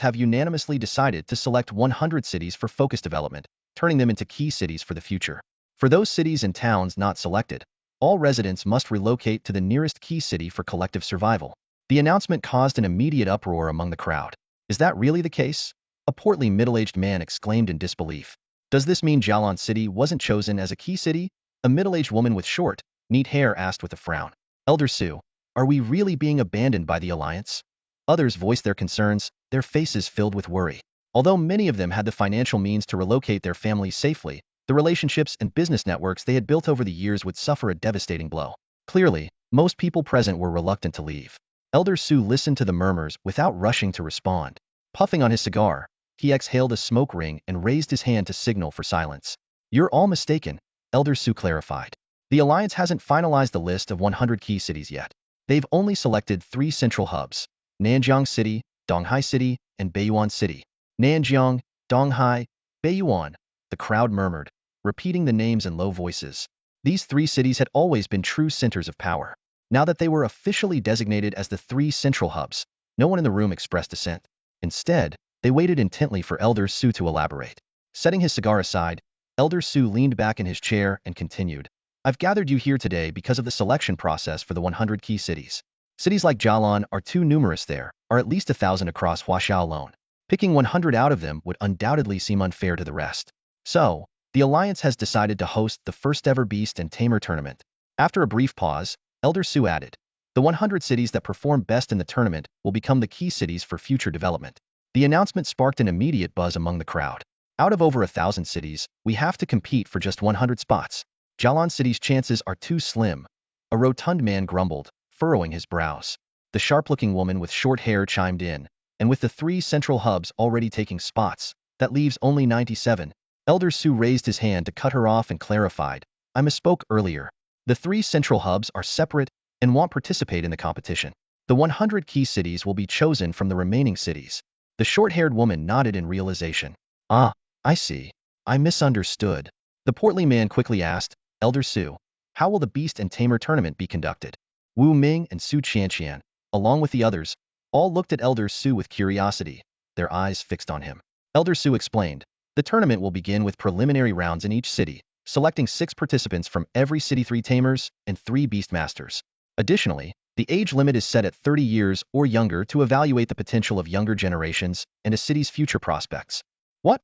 have unanimously decided to select 100 cities for focus development, turning them into key cities for the future. For those cities and towns not selected, all residents must relocate to the nearest key city for collective survival. The announcement caused an immediate uproar among the crowd. Is that really the case? A portly middle-aged man exclaimed in disbelief. Does this mean Jialan City wasn't chosen as a key city? A middle-aged woman with short, neat hair asked with a frown. Elder Su, are we really being abandoned by the Alliance? Others voiced their concerns, their faces filled with worry. Although many of them had the financial means to relocate their families safely, the relationships and business networks they had built over the years would suffer a devastating blow. Clearly, most people present were reluctant to leave. Elder Su listened to the murmurs without rushing to respond. Puffing on his cigar, he exhaled a smoke ring and raised his hand to signal for silence. You're all mistaken, Elder Su clarified. The Alliance hasn't finalized the list of 100 key cities yet. They've only selected 3 central hubs: Nanjiang City, Donghai City, and Beiyuan City. Nanjiang, Donghai, Beiyuan, the crowd murmured, repeating the names in low voices. These 3 cities had always been true centers of power. Now that they were officially designated as the 3 central hubs, no one in the room expressed dissent. Instead, they waited intently for Elder Su to elaborate. Setting his cigar aside, Elder Su leaned back in his chair and continued. I've gathered you here today because of the selection process for the 100 key cities. Cities like Jialan are too numerous there, are at least 1,000 across Huaxiao alone. Picking 100 out of them would undoubtedly seem unfair to the rest. So, the Alliance has decided to host the first ever Beast and Tamer tournament. After a brief pause, Elder Su added, the 100 cities that perform best in the tournament will become the key cities for future development. The announcement sparked an immediate buzz among the crowd. Out of over 1,000 cities, we have to compete for just 100 spots. Jialan City's chances are too slim. A rotund man grumbled, furrowing his brows. The sharp-looking woman with short hair chimed in, and with the 3 central hubs already taking spots, that leaves only 97. Elder Su raised his hand to cut her off and clarified, I misspoke earlier. The 3 central hubs are separate and won't participate in the competition. The 100 key cities will be chosen from the remaining cities. The short-haired woman nodded in realization. Ah, I see. I misunderstood. The portly man quickly asked, Elder Su, how will the Beast and Tamer tournament be conducted? Wu Ming and Su Qianqian, along with the others, all looked at Elder Su with curiosity, their eyes fixed on him. Elder Su explained, the tournament will begin with preliminary rounds in each city, selecting 6 participants from every city, 3 Tamers and 3 Beastmasters. Additionally, the age limit is set at 30 years or younger to evaluate the potential of younger generations and a city's future prospects. What?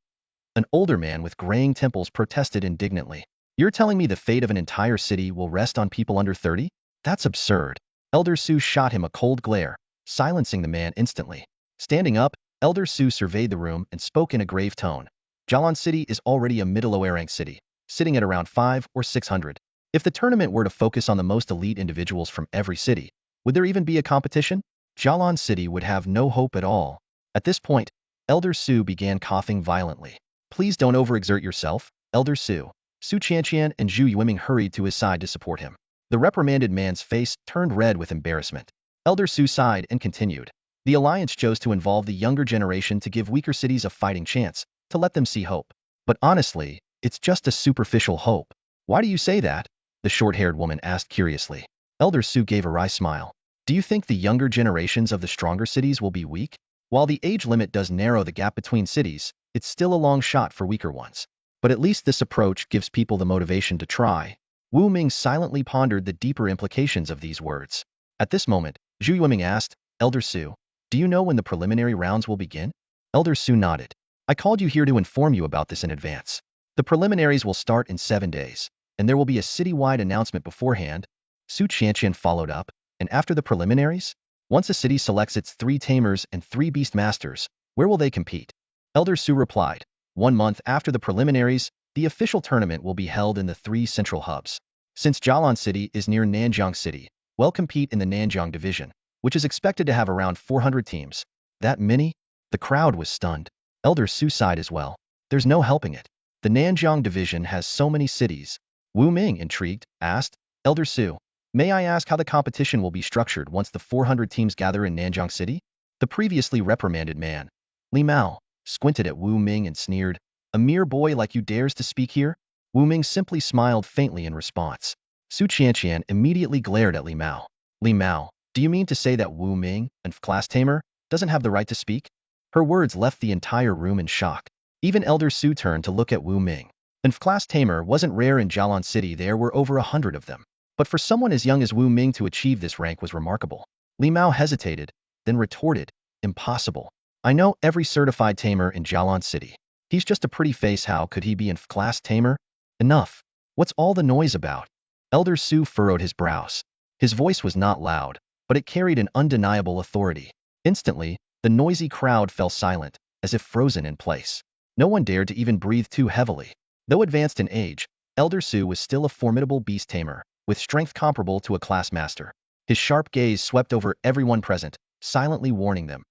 An older man with graying temples protested indignantly. You're telling me the fate of an entire city will rest on people under 30? That's absurd. Elder Su shot him a cold glare, silencing the man instantly. Standing up, Elder Su surveyed the room and spoke in a grave tone. Jialan City is already a middle-lower rank city, sitting at around 500 or 600. If the tournament were to focus on the most elite individuals from every city, would there even be a competition? Jialan City would have no hope at all. At this point, Elder Su began coughing violently. Please don't overexert yourself, Elder Su. Su Qianqian and Zhu Yuiming hurried to his side to support him. The reprimanded man's face turned red with embarrassment. Elder Su sighed and continued. The Alliance chose to involve the younger generation to give weaker cities a fighting chance, to let them see hope. But honestly, it's just a superficial hope. Why do you say that? The short-haired woman asked curiously. Elder Su gave a wry smile. Do you think the younger generations of the stronger cities will be weak? While the age limit does narrow the gap between cities, it's still a long shot for weaker ones. But at least this approach gives people the motivation to try. Wu Ming silently pondered the deeper implications of these words. At this moment, Zhu Yuiming asked, Elder Su, do you know when the preliminary rounds will begin? Elder Su nodded. I called you here to inform you about this in advance. The preliminaries will start in 7 days, and there will be a city-wide announcement beforehand. Su Qianqian followed up, and after the preliminaries? Once a city selects its 3 Tamers and 3 Beastmasters, where will they compete? Elder Su replied. 1 month after the preliminaries, the official tournament will be held in the 3 central hubs. Since Jialan City is near Nanjiang City, we'll compete in the Nanjiang Division, which is expected to have around 400 teams. That many? The crowd was stunned. Elder Su sighed as well. There's no helping it. The Nanjiang Division has so many cities. Wu Ming, intrigued, asked, Elder Su, may I ask how the competition will be structured once the 400 teams gather in Nanjiang City? The previously reprimanded man, Li Mao, squinted at Wu Ming and sneered, a mere boy like you dares to speak here? Wu Ming simply smiled faintly in response. Su Qianqian immediately glared at Li Mao. Li Mao, do you mean to say that Wu Ming, a class tamer, doesn't have the right to speak? Her words left the entire room in shock. Even Elder Su turned to look at Wu Ming. An F-class tamer wasn't rare in Jialan City. There were over 100 of them. But for someone as young as Wu Ming to achieve this rank was remarkable. Li Mao hesitated, then retorted, impossible. I know every certified tamer in Jialan City. He's just a pretty face. How could he be an F-class tamer? Enough. What's all the noise about? Elder Su furrowed his brows. His voice was not loud, but it carried an undeniable authority. Instantly, the noisy crowd fell silent, as if frozen in place. No one dared to even breathe too heavily. Though advanced in age, Elder Su was still a formidable beast tamer, with strength comparable to a class master. His sharp gaze swept over everyone present, silently warning them.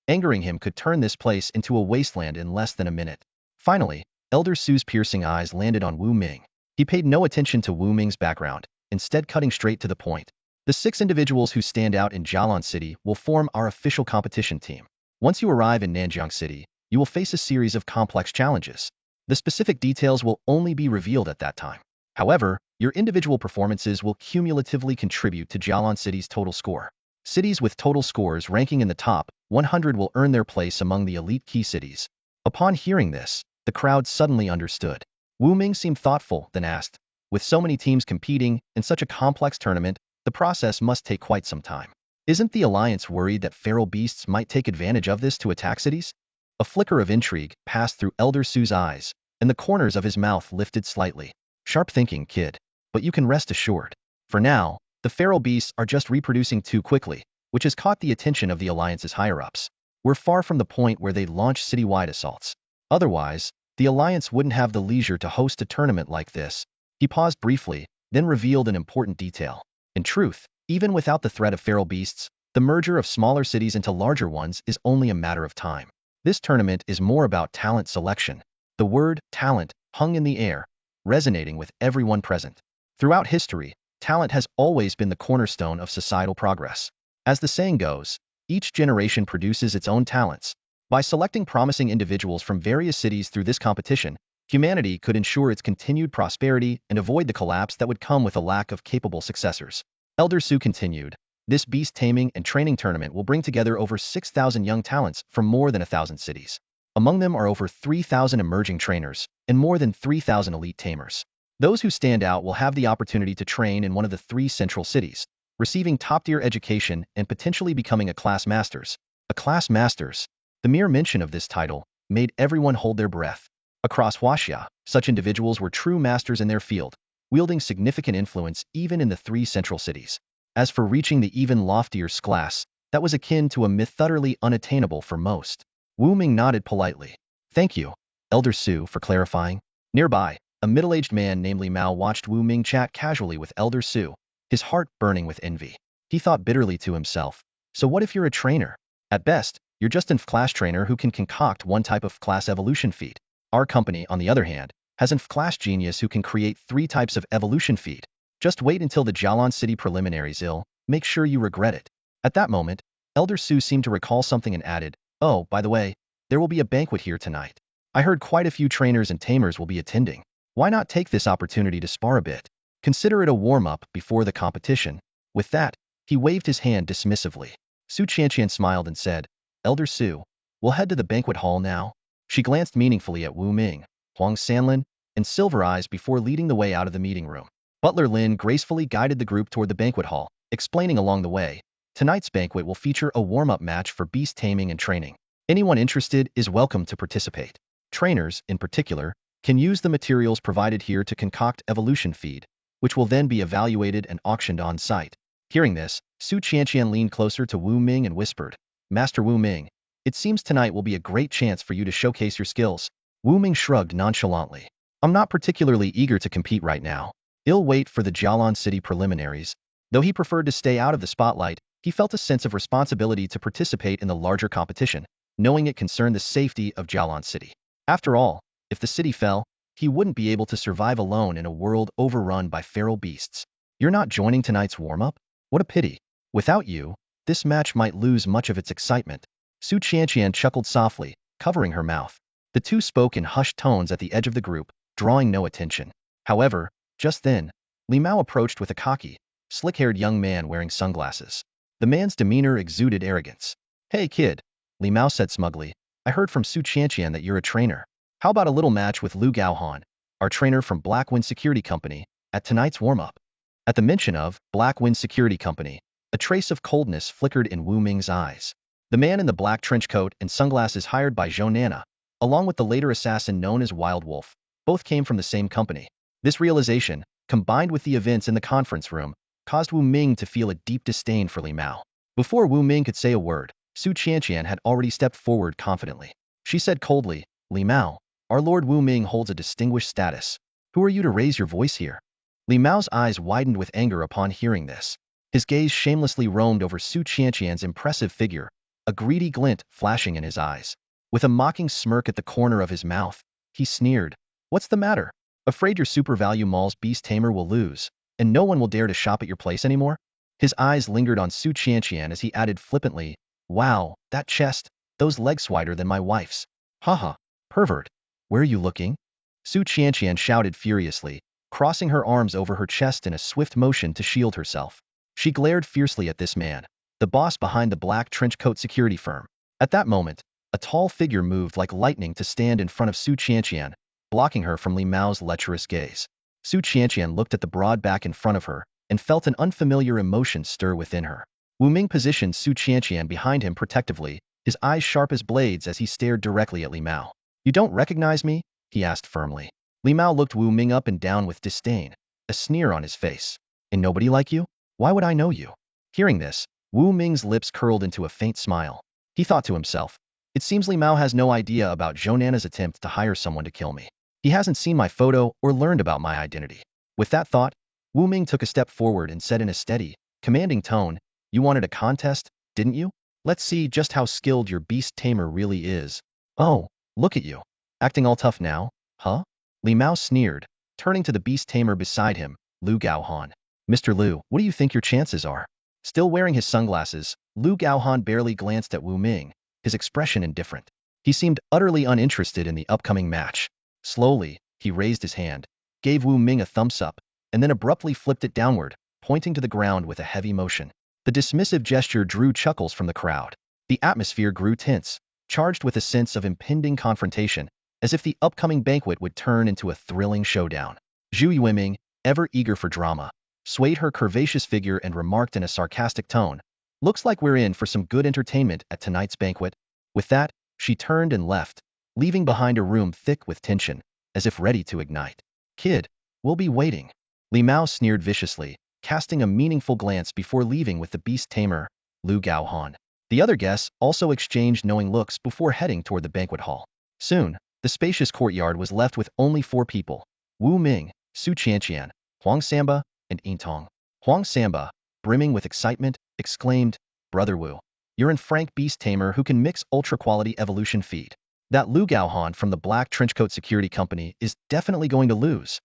Angering him could turn this place into a wasteland in less than a minute. Finally, Elder Su's piercing eyes landed on Wu Ming. He paid no attention to Wu Ming's background, instead cutting straight to the point. The 6 individuals who stand out in Jialan City will form our official competition team. Once you arrive in Nanjiang City, you will face a series of complex challenges. The specific details will only be revealed at that time. However, your individual performances will cumulatively contribute to Jialan City's total score. Cities with total scores ranking in the top 100 will earn their place among the elite key cities. Upon hearing this, the crowd suddenly understood. Wu Ming seemed thoughtful, then asked, with so many teams competing in such a complex tournament, the process must take quite some time. Isn't the Alliance worried that feral beasts might take advantage of this to attack cities? A flicker of intrigue passed through Elder Su's eyes, and the corners of his mouth lifted slightly. Sharp thinking, kid. But you can rest assured. For now, the feral beasts are just reproducing too quickly, which has caught the attention of the Alliance's higher-ups. We're far from the point where they'd launch citywide assaults. Otherwise, the Alliance wouldn't have the leisure to host a tournament like this. He paused briefly, then revealed an important detail. In truth, even without the threat of feral beasts, the merger of smaller cities into larger ones is only a matter of time. This tournament is more about talent selection. The word talent hung in the air, resonating with everyone present. Throughout history, talent has always been the cornerstone of societal progress. As the saying goes, each generation produces its own talents. By selecting promising individuals from various cities through this competition, humanity could ensure its continued prosperity and avoid the collapse that would come with a lack of capable successors. Elder Su continued, this beast taming and training tournament will bring together over 6,000 young talents from more than 1,000 cities. Among them are over 3,000 emerging trainers and more than 3,000 elite tamers. Those who stand out will have the opportunity to train in one of the 3 central cities, receiving top-tier education and potentially becoming a class masters. A class masters. The mere mention of this title made everyone hold their breath. Across Huaxia, such individuals were true masters in their field, wielding significant influence even in the 3 central cities. As for reaching the even loftier class, that was akin to a myth utterly unattainable for most. Wu Ming nodded politely. Thank you, Elder Su, for clarifying. Nearby, a middle-aged man named Li Mao watched Wu Ming chat casually with Elder Su, his heart burning with envy. He thought bitterly to himself, so what if you're a trainer? At best, you're just an F-class trainer who can concoct one type of class evolution feat. Our company, on the other hand, has an F-class genius who can create 3 types of evolution feat. Just wait until the Jialan City preliminaries make sure you regret it. At that moment, Elder Su seemed to recall something and added, oh, by the way, there will be a banquet here tonight. I heard quite a few trainers and tamers will be attending. Why not take this opportunity to spar a bit? Consider it a warm-up before the competition. With that, he waved his hand dismissively. Su Qianqian smiled and said, Elder Su, we'll head to the banquet hall now. She glanced meaningfully at Wu Ming, Huang Sanlin, and Silver Eyes before leading the way out of the meeting room. Butler Lin gracefully guided the group toward the banquet hall, explaining along the way, tonight's banquet will feature a warm-up match for beast taming and training. Anyone interested is welcome to participate. Trainers, in particular, can use the materials provided here to concoct evolution feed, which will then be evaluated and auctioned on site. Hearing this, Su Qianqian leaned closer to Wu Ming and whispered, Master Wu Ming, it seems tonight will be a great chance for you to showcase your skills. Wu Ming shrugged nonchalantly. I'm not particularly eager to compete right now. I'll wait for the Jialan City preliminaries. Though he preferred to stay out of the spotlight, he felt a sense of responsibility to participate in the larger competition, knowing it concerned the safety of Jialan City. After all, if the city fell, he wouldn't be able to survive alone in a world overrun by feral beasts. You're not joining tonight's warm-up? What a pity. Without you, this match might lose much of its excitement. Su Qianqian chuckled softly, covering her mouth. The two spoke in hushed tones at the edge of the group, drawing no attention. However, just then, Li Mao approached with a cocky, slick-haired young man wearing sunglasses. The man's demeanor exuded arrogance. Hey kid, Li Mao said smugly. I heard from Su Qianqian that you're a trainer. How about a little match with Lu Gaohan, our trainer from Black Wind Security Company, at tonight's warm-up? At the mention of Black Wind Security Company, a trace of coldness flickered in Wu Ming's eyes. The man in the black trench coat and sunglasses hired by Zhou Nana, along with the later assassin known as Wild Wolf, both came from the same company. This realization, combined with the events in the conference room, caused Wu Ming to feel a deep disdain for Li Mao. Before Wu Ming could say a word, Su Qianqian had already stepped forward confidently. She said coldly, Li Mao, our Lord Wu Ming holds a distinguished status. Who are you to raise your voice here? Li Mao's eyes widened with anger upon hearing this. His gaze shamelessly roamed over Su Qianqian's impressive figure, a greedy glint flashing in his eyes. With a mocking smirk at the corner of his mouth, he sneered, What's the matter? Afraid your super value mall's Beast Tamer will lose, and no one will dare to shop at your place anymore? His eyes lingered on Su Qianqian as he added flippantly, Wow, that chest, those legs wider than my wife's. Haha, pervert. Where are you looking? Su Qianqian shouted furiously, crossing her arms over her chest in a swift motion to shield herself. She glared fiercely at this man, the boss behind the black trenchcoat security firm. At that moment, a tall figure moved like lightning to stand in front of Su Qianqian, blocking her from Li Mao's lecherous gaze. Su Qianqian looked at the broad back in front of her and felt an unfamiliar emotion stir within her. Wu Ming positioned Su Qianqian behind him protectively, his eyes sharp as blades as he stared directly at Li Mao. You don't recognize me? He asked firmly. Li Mao looked Wu Ming up and down with disdain, a sneer on his face. And nobody like you? Why would I know you? Hearing this, Wu Ming's lips curled into a faint smile. He thought to himself, it seems Li Mao has no idea about Zhou Nana's attempt to hire someone to kill me. He hasn't seen my photo or learned about my identity. With that thought, Wu Ming took a step forward and said in a steady, commanding tone, You wanted a contest, didn't you? Let's see just how skilled your Beast Tamer really is. Oh, look at you. Acting all tough now, huh? Li Mao sneered, turning to the Beast Tamer beside him, Lu Gaohan. Mr. Lu, what do you think your chances are? Still wearing his sunglasses, Lu Gaohan barely glanced at Wu Ming, his expression indifferent. He seemed utterly uninterested in the upcoming match. Slowly, he raised his hand, gave Wu Ming a thumbs up, and then abruptly flipped it downward, pointing to the ground with a heavy motion. The dismissive gesture drew chuckles from the crowd. The atmosphere grew tense, charged with a sense of impending confrontation, as if the upcoming banquet would turn into a thrilling showdown. Zhu Yueming, ever eager for drama, swayed her curvaceous figure and remarked in a sarcastic tone, Looks like we're in for some good entertainment at tonight's banquet. With that, she turned and left, leaving behind a room thick with tension, as if ready to ignite. Kid, we'll be waiting. Li Mao sneered viciously, casting a meaningful glance before leaving with the Beast Tamer, Lu Gaohan. The other guests also exchanged knowing looks before heading toward the banquet hall. Soon, the spacious courtyard was left with only 4 people: Wu Ming, Su Qianqian, Huang Samba, and Yintong. Huang Samba, brimming with excitement, exclaimed, Brother Wu, you're in Frank Beast Tamer who can mix ultra-quality evolution feed. That Lu Gaohan from the Black Trenchcoat Security Company is definitely going to lose.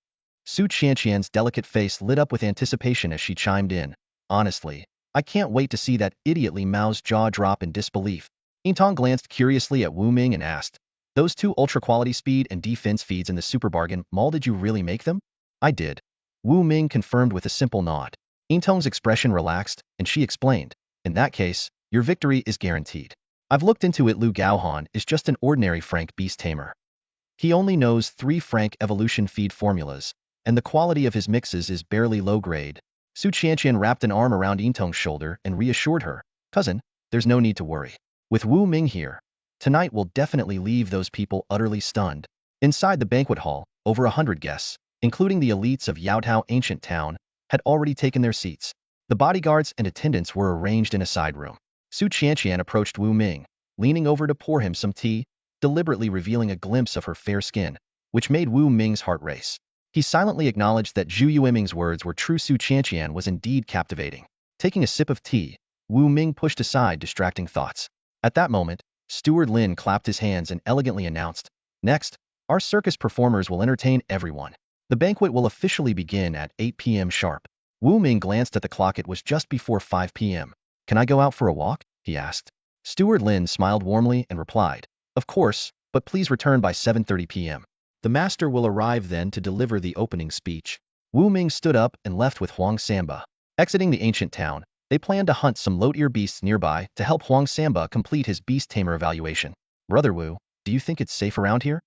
Su Qianqian's delicate face lit up with anticipation as she chimed in, Honestly, I can't wait to see that idiot Li Mao's jaw drop in disbelief. Yintong glanced curiously at Wu Ming and asked, Those 2 ultra-quality speed and defense feeds in the Super Bargain Mall, did you really make them? I did. Wu Ming confirmed with a simple nod. Yintong's expression relaxed, and she explained, In that case, your victory is guaranteed. I've looked into it. Lu Gaohan is just an ordinary Frank Beast Tamer. He only knows 3 Frank evolution feed formulas, and the quality of his mixes is barely low grade. Su Qianqian wrapped an arm around Yintong's shoulder and reassured her, Cousin, there's no need to worry. With Wu Ming here, tonight will definitely leave those people utterly stunned. Inside the banquet hall, over 100 guests, including the elites of Yaotao Ancient Town, had already taken their seats. The bodyguards and attendants were arranged in a side room. Su Qianqian approached Wu Ming, leaning over to pour him some tea, deliberately revealing a glimpse of her fair skin, which made Wu Ming's heart race. He silently acknowledged that Zhu Yueming's words were true. Su Qianqian was indeed captivating. Taking a sip of tea, Wu Ming pushed aside distracting thoughts. At that moment, Steward Lin clapped his hands and elegantly announced, Next, our circus performers will entertain everyone. The banquet will officially begin at 8 p.m. sharp. Wu Ming glanced at the clock. It was just before 5 p.m. Can I go out for a walk? He asked. Steward Lin smiled warmly and replied, Of course, but please return by 7:30 p.m. The master will arrive then to deliver the opening speech. Wu Ming stood up and left with Huang Samba. Exiting the ancient town, They planned to hunt some low-tier beasts nearby to help Huang Samba complete his Beast Tamer evaluation. Brother Wu, do you think it's safe around here?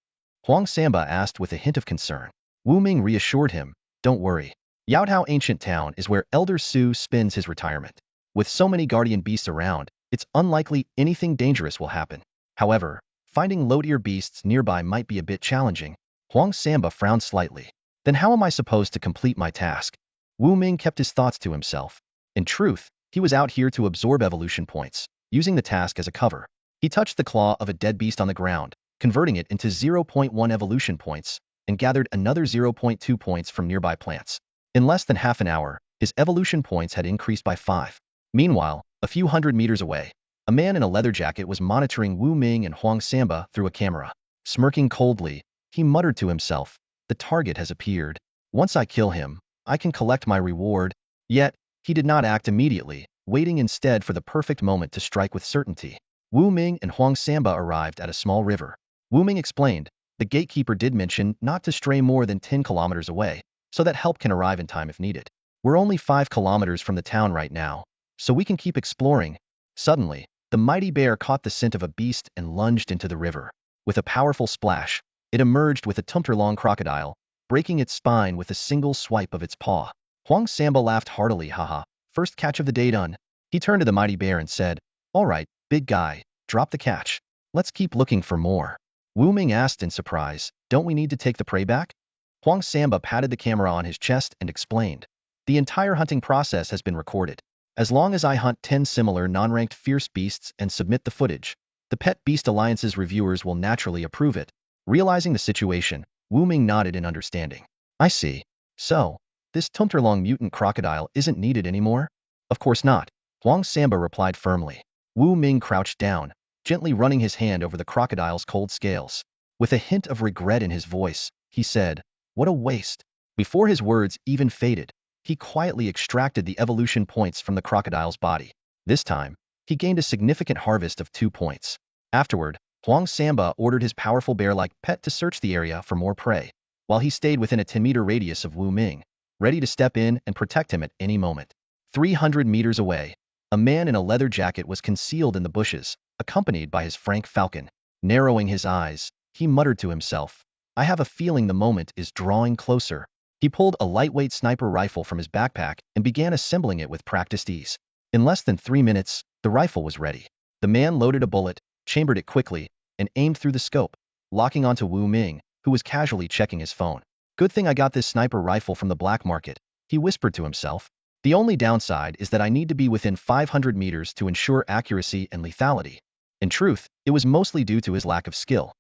Huang Samba asked with a hint of concern. Wu Ming reassured him, don't worry. Yaotao Ancient Town is where Elder Su spends his retirement. With so many guardian beasts around, it's unlikely anything dangerous will happen. However, finding low-tier beasts nearby might be a bit challenging. Huang Samba frowned slightly. Then how am I supposed to complete my task? Wu Ming kept his thoughts to himself. In truth, he was out here to absorb evolution points, using the task as a cover. He touched the claw of a dead beast on the ground, converting it into 0.1 evolution points, and gathered another 0.2 points from nearby plants. In less than half an hour, his evolution points had increased by 5. Meanwhile, a few hundred meters away, a man in a leather jacket was monitoring Wu Ming and Huang Samba through a camera. Smirking coldly, he muttered to himself, the target has appeared. Once I kill him, I can collect my reward. Yet, he did not act immediately, waiting instead for the perfect moment to strike with certainty. Wu Ming and Huang Samba arrived at a small river. Wu Ming explained, the gatekeeper did mention not to stray more than 10 kilometers away, so that help can arrive in time if needed. We're only 5 kilometers from the town right now, so we can keep exploring. Suddenly, the mighty bear caught the scent of a beast and lunged into the river. With a powerful splash, it emerged with a tumter-long crocodile, breaking its spine with a single swipe of its paw. Huang Samba laughed heartily, haha, first catch of the day done. He turned to the mighty bear and said, all right, big guy, drop the catch. Let's keep looking for more. Wu Ming asked in surprise, don't we need to take the prey back? Huang Samba patted the camera on his chest and explained, the entire hunting process has been recorded. As long as I hunt 10 similar non-ranked fierce beasts and submit the footage, the Pet Beast Alliance's reviewers will naturally approve it. Realizing the situation, Wu Ming nodded in understanding. I see. So, this tumter-long mutant crocodile isn't needed anymore? Of course not, Huang Samba replied firmly. Wu Ming crouched down, gently running his hand over the crocodile's cold scales. With a hint of regret in his voice, he said, what a waste. Before his words even faded, he quietly extracted the evolution points from the crocodile's body. This time, he gained a significant harvest of 2 points. Afterward, Huang Samba ordered his powerful bear-like pet to search the area for more prey, while he stayed within a 10-meter radius of Wu Ming, ready to step in and protect him at any moment. 300 meters away, a man in a leather jacket was concealed in the bushes, accompanied by his frank falcon. Narrowing his eyes, he muttered to himself, I have a feeling the moment is drawing closer. He pulled a lightweight sniper rifle from his backpack and began assembling it with practiced ease. In less than 3 minutes, the rifle was ready. The man loaded a bullet, chambered it quickly, and aimed through the scope, locking onto Wu Ming, who was casually checking his phone. Good thing I got this sniper rifle from the black market, he whispered to himself. The only downside is that I need to be within 500 meters to ensure accuracy and lethality. In truth, it was mostly due to his lack of skill.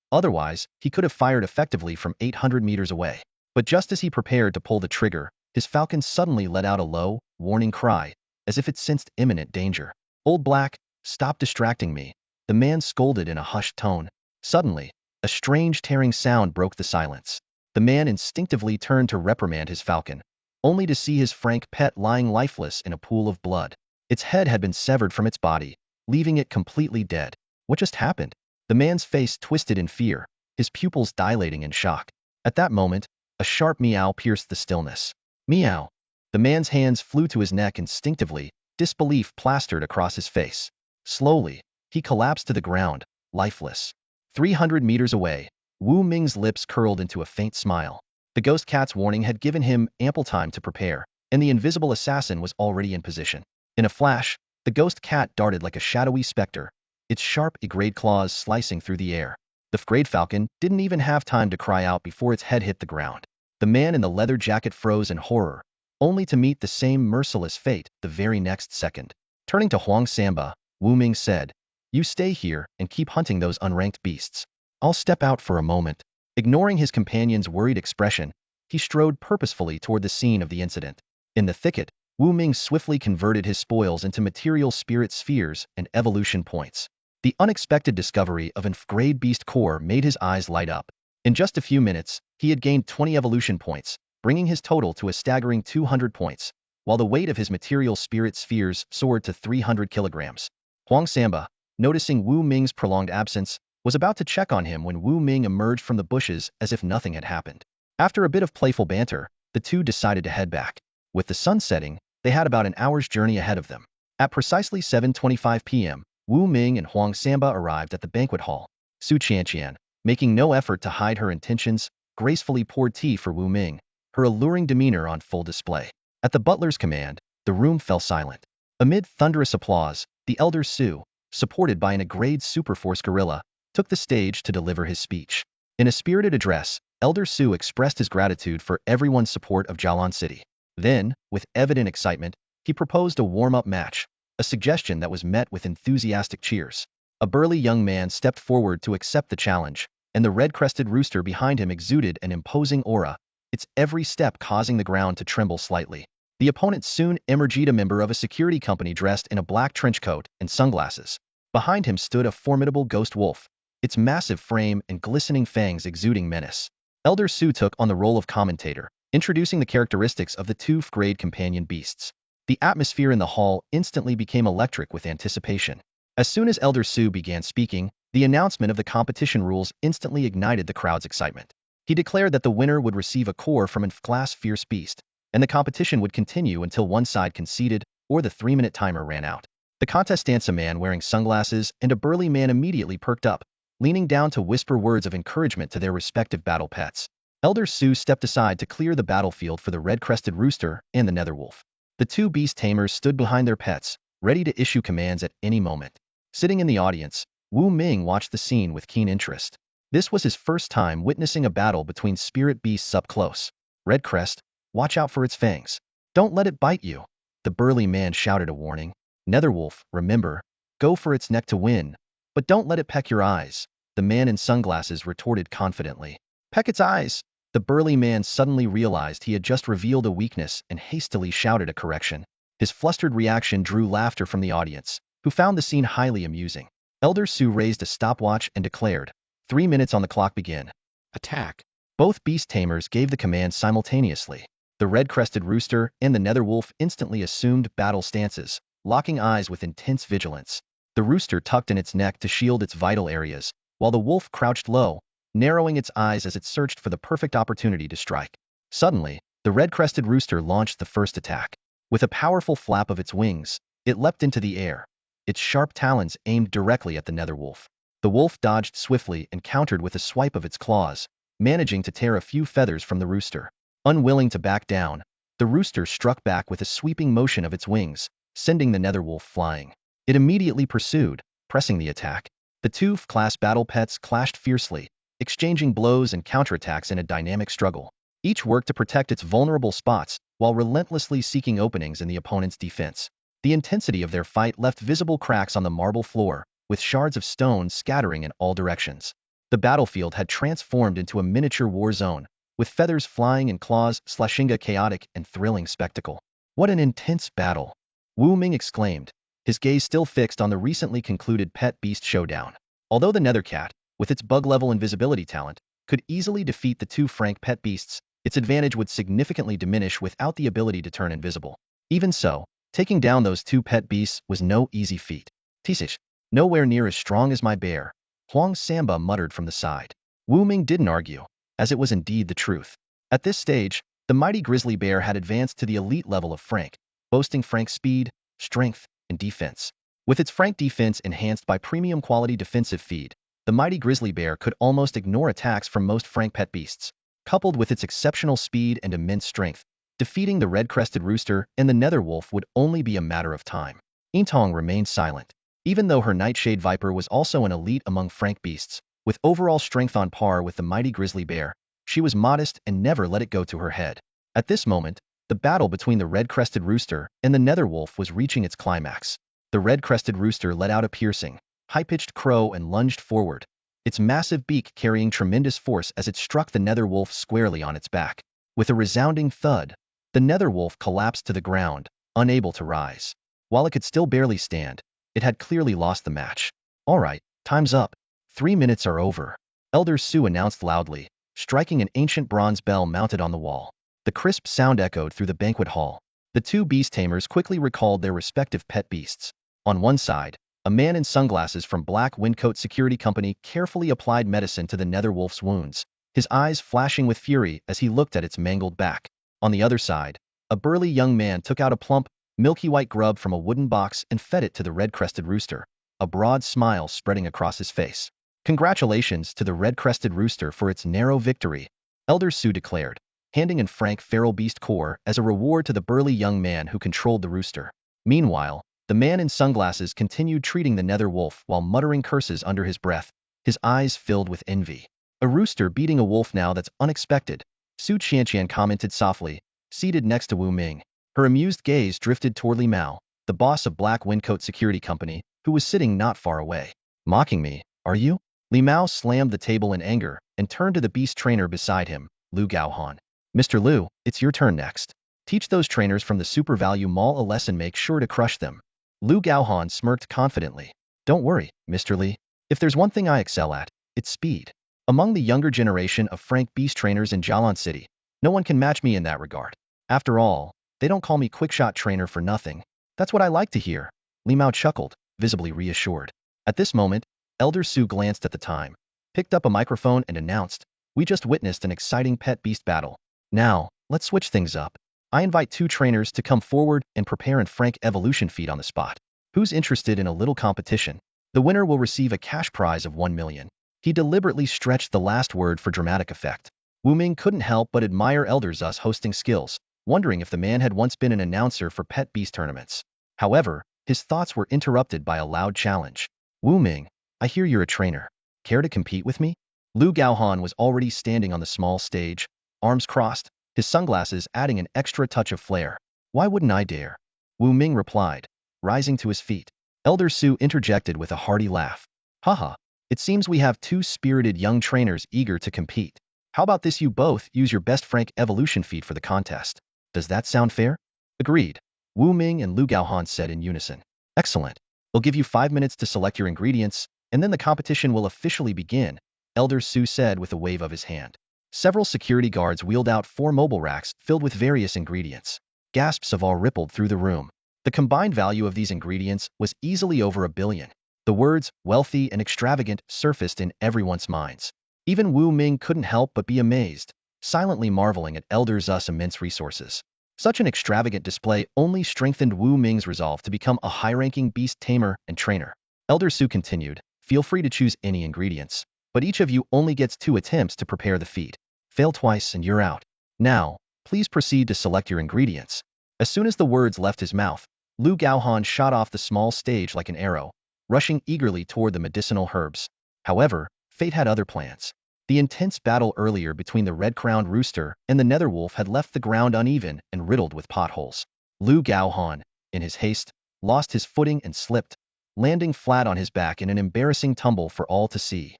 Otherwise, he could have fired effectively from 800 meters away. But just as he prepared to pull the trigger, his falcon suddenly let out a low, warning cry, as if it sensed imminent danger. Old Black, stop distracting me, the man scolded in a hushed tone. Suddenly, a strange tearing sound broke the silence. The man instinctively turned to reprimand his falcon, only to see his frank pet lying lifeless in a pool of blood. Its head had been severed from its body, leaving it completely dead. What just happened? The man's face twisted in fear, his pupils dilating in shock. At that moment, a sharp meow pierced the stillness. Meow. The man's hands flew to his neck instinctively, disbelief plastered across his face. Slowly, he collapsed to the ground, lifeless. 300 meters away, Wu Ming's lips curled into a faint smile. The ghost cat's warning had given him ample time to prepare, and the invisible assassin was already in position. In a flash, the ghost cat darted like a shadowy specter, its sharp, grayed claws slicing through the air. The grayed falcon didn't even have time to cry out before its head hit the ground. The man in the leather jacket froze in horror, only to meet the same merciless fate the very next second. Turning to Huang Samba, Wu Ming said, you stay here and keep hunting those unranked beasts. I'll step out for a moment. Ignoring his companion's worried expression, he strode purposefully toward the scene of the incident. In the thicket, Wu Ming swiftly converted his spoils into material spirit spheres and evolution points. The unexpected discovery of an grade beast core made his eyes light up. In just a few minutes, he had gained 20 evolution points, bringing his total to a staggering 200 points, while the weight of his material spirit spheres soared to 300 kilograms. Huang Samba, noticing Wu Ming's prolonged absence, was about to check on him when Wu Ming emerged from the bushes as if nothing had happened. After a bit of playful banter, the two decided to head back. With the sun setting, They had about an hour's journey ahead of them. At precisely 7:25 p.m., Wu Ming and Huang Samba arrived at the banquet hall. Su Qianqian, making no effort to hide her intentions, gracefully poured tea for Wu Ming, her alluring demeanor on full display. At the butler's command, the room fell silent. Amid thunderous applause, the elder Su, supported by an agreed superforce gorilla, took the stage to deliver his speech. In a spirited address, Elder Su expressed his gratitude for everyone's support of Jialan City. Then, with evident excitement, he proposed a warm-up match, a suggestion that was met with enthusiastic cheers. A burly young man stepped forward to accept the challenge, and the red-crested rooster behind him exuded an imposing aura, its every step causing the ground to tremble slightly. The opponent soon emerged, a member of a security company dressed in a black trench coat and sunglasses. Behind him stood a formidable ghost wolf, its massive frame and glistening fangs exuding menace. Elder Su took on the role of commentator, introducing the characteristics of the two grade companion beasts. The atmosphere in the hall instantly became electric with anticipation. As soon as Elder Su began speaking, the announcement of the competition rules instantly ignited the crowd's excitement. He declared that the winner would receive a core from a class fierce beast, and the competition would continue until one side conceded or the 3-minute timer ran out. The contestants, a man wearing sunglasses and a burly man, immediately perked up, leaning down to whisper words of encouragement to their respective battle pets. Elder Su stepped aside to clear the battlefield for the red-crested rooster and the netherwolf. The two beast tamers stood behind their pets, ready to issue commands at any moment. Sitting in the audience, Wu Ming watched the scene with keen interest. This was his first time witnessing a battle between spirit beasts up close. Redcrest, watch out for its fangs. Don't let it bite you, the burly man shouted a warning. Netherwolf, remember, go for its neck to win, but don't let it peck your eyes, the man in sunglasses retorted confidently. Peck its eyes? The burly man suddenly realized he had just revealed a weakness and hastily shouted a correction. His flustered reaction drew laughter from the audience, who found the scene highly amusing. Elder Su raised a stopwatch and declared, 3 minutes on the clock, begin. Attack. Both beast tamers gave the command simultaneously. The red-crested rooster and the netherwolf instantly assumed battle stances, locking eyes with intense vigilance. The rooster tucked in its neck to shield its vital areas, while the wolf crouched low, narrowing its eyes as it searched for the perfect opportunity to strike. Suddenly, the red-crested rooster launched the first attack. With a powerful flap of its wings, it leapt into the air, its sharp talons aimed directly at the netherwolf. The wolf dodged swiftly and countered with a swipe of its claws, managing to tear a few feathers from the rooster. Unwilling to back down, the rooster struck back with a sweeping motion of its wings, sending the netherwolf flying. It immediately pursued, pressing the attack. The two class battle pets clashed fiercely, exchanging blows and counterattacks in a dynamic struggle. Each worked to protect its vulnerable spots while relentlessly seeking openings in the opponent's defense. The intensity of their fight left visible cracks on the marble floor, with shards of stone scattering in all directions. The battlefield had transformed into a miniature war zone, with feathers flying and claws slashing, a chaotic and thrilling spectacle. What an intense battle! Wu Ming exclaimed, his gaze still fixed on the recently concluded pet beast showdown. Although the nethercat, with its bug-level invisibility talent, could easily defeat the two frank pet beasts, its advantage would significantly diminish without the ability to turn invisible. Even so, taking down those two pet beasts was no easy feat. Tisish, nowhere near as strong as my bear, Huang Samba muttered from the side. Wu Ming didn't argue, as it was indeed the truth. At this stage, the mighty grizzly bear had advanced to the elite level of frank, boasting frank speed, strength, and defense. With its frank defense enhanced by premium quality defensive feed, the mighty grizzly bear could almost ignore attacks from most frank pet beasts. Coupled with its exceptional speed and immense strength, defeating the red-crested rooster and the netherwolf would only be a matter of time. Yintong remained silent. Even though her nightshade viper was also an elite among frank beasts, with overall strength on par with the mighty grizzly bear, she was modest and never let it go to her head. At this moment, the battle between the red-crested rooster and the netherwolf was reaching its climax. The red-crested rooster let out a piercing, high-pitched crow and lunged forward, its massive beak carrying tremendous force as it struck the netherwolf squarely on its back. With a resounding thud, the netherwolf collapsed to the ground, unable to rise. While it could still barely stand, it had clearly lost the match. All right, time's up. 3 minutes are over. Elder Su announced loudly, striking an ancient bronze bell mounted on the wall. The crisp sound echoed through the banquet hall. The two beast tamers quickly recalled their respective pet beasts. On one side, a man in sunglasses from Black Windcoat Security Company carefully applied medicine to the netherwolf's wounds, his eyes flashing with fury as he looked at its mangled back. On the other side, a burly young man took out a plump, milky white grub from a wooden box and fed it to the red-crested rooster, a broad smile spreading across his face. Congratulations to the red-crested rooster for its narrow victory, Elder Su declared, handing in Frank feral beast core as a reward to the burly young man who controlled the rooster. Meanwhile, the man in sunglasses continued treating the nether wolf while muttering curses under his breath, his eyes filled with envy. A rooster beating a wolf now, that's unexpected, Su Qianqian commented softly, seated next to Wu Ming. Her amused gaze drifted toward Li Mao, the boss of Black Windcoat Security Company, who was sitting not far away. Mocking me, are you? Li Mao slammed the table in anger and turned to the beast trainer beside him, Lu Gaohan. Mr. Lu, it's your turn next. Teach those trainers from the Super Value Mall a lesson, make sure to crush them. Lu Gaohan smirked confidently. Don't worry, Mr. Li. If there's one thing I excel at, it's speed. Among the younger generation of Frank beast trainers in Jialan City, no one can match me in that regard. After all, they don't call me Quickshot Trainer for nothing. That's what I like to hear. Li Mao chuckled, visibly reassured. At this moment, Elder Su glanced at the time, picked up a microphone and announced, we just witnessed an exciting pet beast battle. Now, let's switch things up. I invite 2 trainers to come forward and prepare an Frank evolution feat on the spot. Who's interested in a little competition? The winner will receive a cash prize of 1 million. He deliberately stretched the last word for dramatic effect. Wu Ming couldn't help but admire Elder Zu's hosting skills, wondering if the man had once been an announcer for pet beast tournaments. However, his thoughts were interrupted by a loud challenge. Wu Ming, I hear you're a trainer. Care to compete with me? Lu Gaohan was already standing on the small stage, arms crossed, his sunglasses adding an extra touch of flair. Why wouldn't I dare? Wu Ming replied, rising to his feet. Elder Su interjected with a hearty laugh. Haha, it seems we have 2 spirited young trainers eager to compete. How about this, you both use your best Frank evolution feat for the contest? Does that sound fair? Agreed, Wu Ming and Lu Gaohan said in unison. Excellent. We'll give you 5 minutes to select your ingredients, and then the competition will officially begin, Elder Su said with a wave of his hand. Several security guards wheeled out 4 mobile racks filled with various ingredients. Gasps of awe rippled through the room. The combined value of these ingredients was easily over 1 billion. The words, wealthy and extravagant, surfaced in everyone's minds. Even Wu Ming couldn't help but be amazed, silently marveling at Elder Zu's immense resources. Such an extravagant display only strengthened Wu Ming's resolve to become a high-ranking beast tamer and trainer. Elder Su continued, feel free to choose any ingredients, but each of you only gets 2 attempts to prepare the feat. Fail twice and you're out. Now, please proceed to select your ingredients. As soon as the words left his mouth, Lu Gaohan shot off the small stage like an arrow, rushing eagerly toward the medicinal herbs. However, fate had other plans. The intense battle earlier between the red-crowned rooster and the nether wolf had left the ground uneven and riddled with potholes. Lu Gaohan, in his haste, lost his footing and slipped, landing flat on his back in an embarrassing tumble for all to see.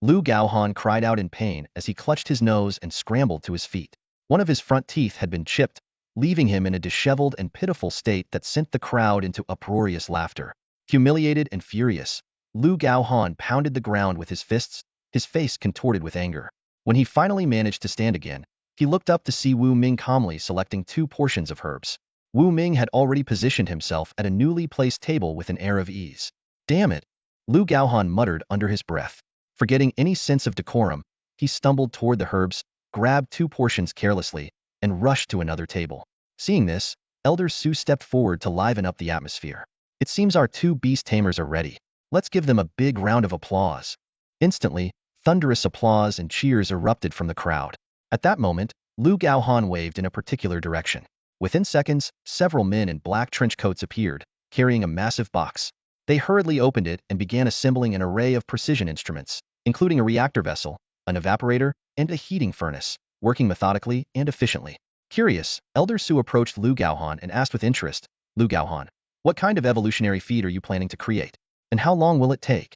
Lu Gaohan cried out in pain as he clutched his nose and scrambled to his feet. One of his front teeth had been chipped, leaving him in a disheveled and pitiful state that sent the crowd into uproarious laughter. Humiliated and furious, Lu Gaohan pounded the ground with his fists, his face contorted with anger. When he finally managed to stand again, he looked up to see Wu Ming calmly selecting 2 portions of herbs. Wu Ming had already positioned himself at a newly placed table with an air of ease. Damn it! Lu Gaohan muttered under his breath. Forgetting any sense of decorum, he stumbled toward the herbs, grabbed 2 portions carelessly, and rushed to another table. Seeing this, Elder Su stepped forward to liven up the atmosphere. It seems our 2 beast tamers are ready. Let's give them a big round of applause. Instantly, thunderous applause and cheers erupted from the crowd. At that moment, Lu Gaohan waved in a particular direction. Within seconds, several men in black trench coats appeared, carrying a massive box. They hurriedly opened it and began assembling an array of precision instruments, including a reactor vessel, an evaporator, and a heating furnace, working methodically and efficiently. Curious, Elder Su approached Lu Gaohan and asked with interest, Lu Gaohan, what kind of evolutionary feat are you planning to create? And how long will it take?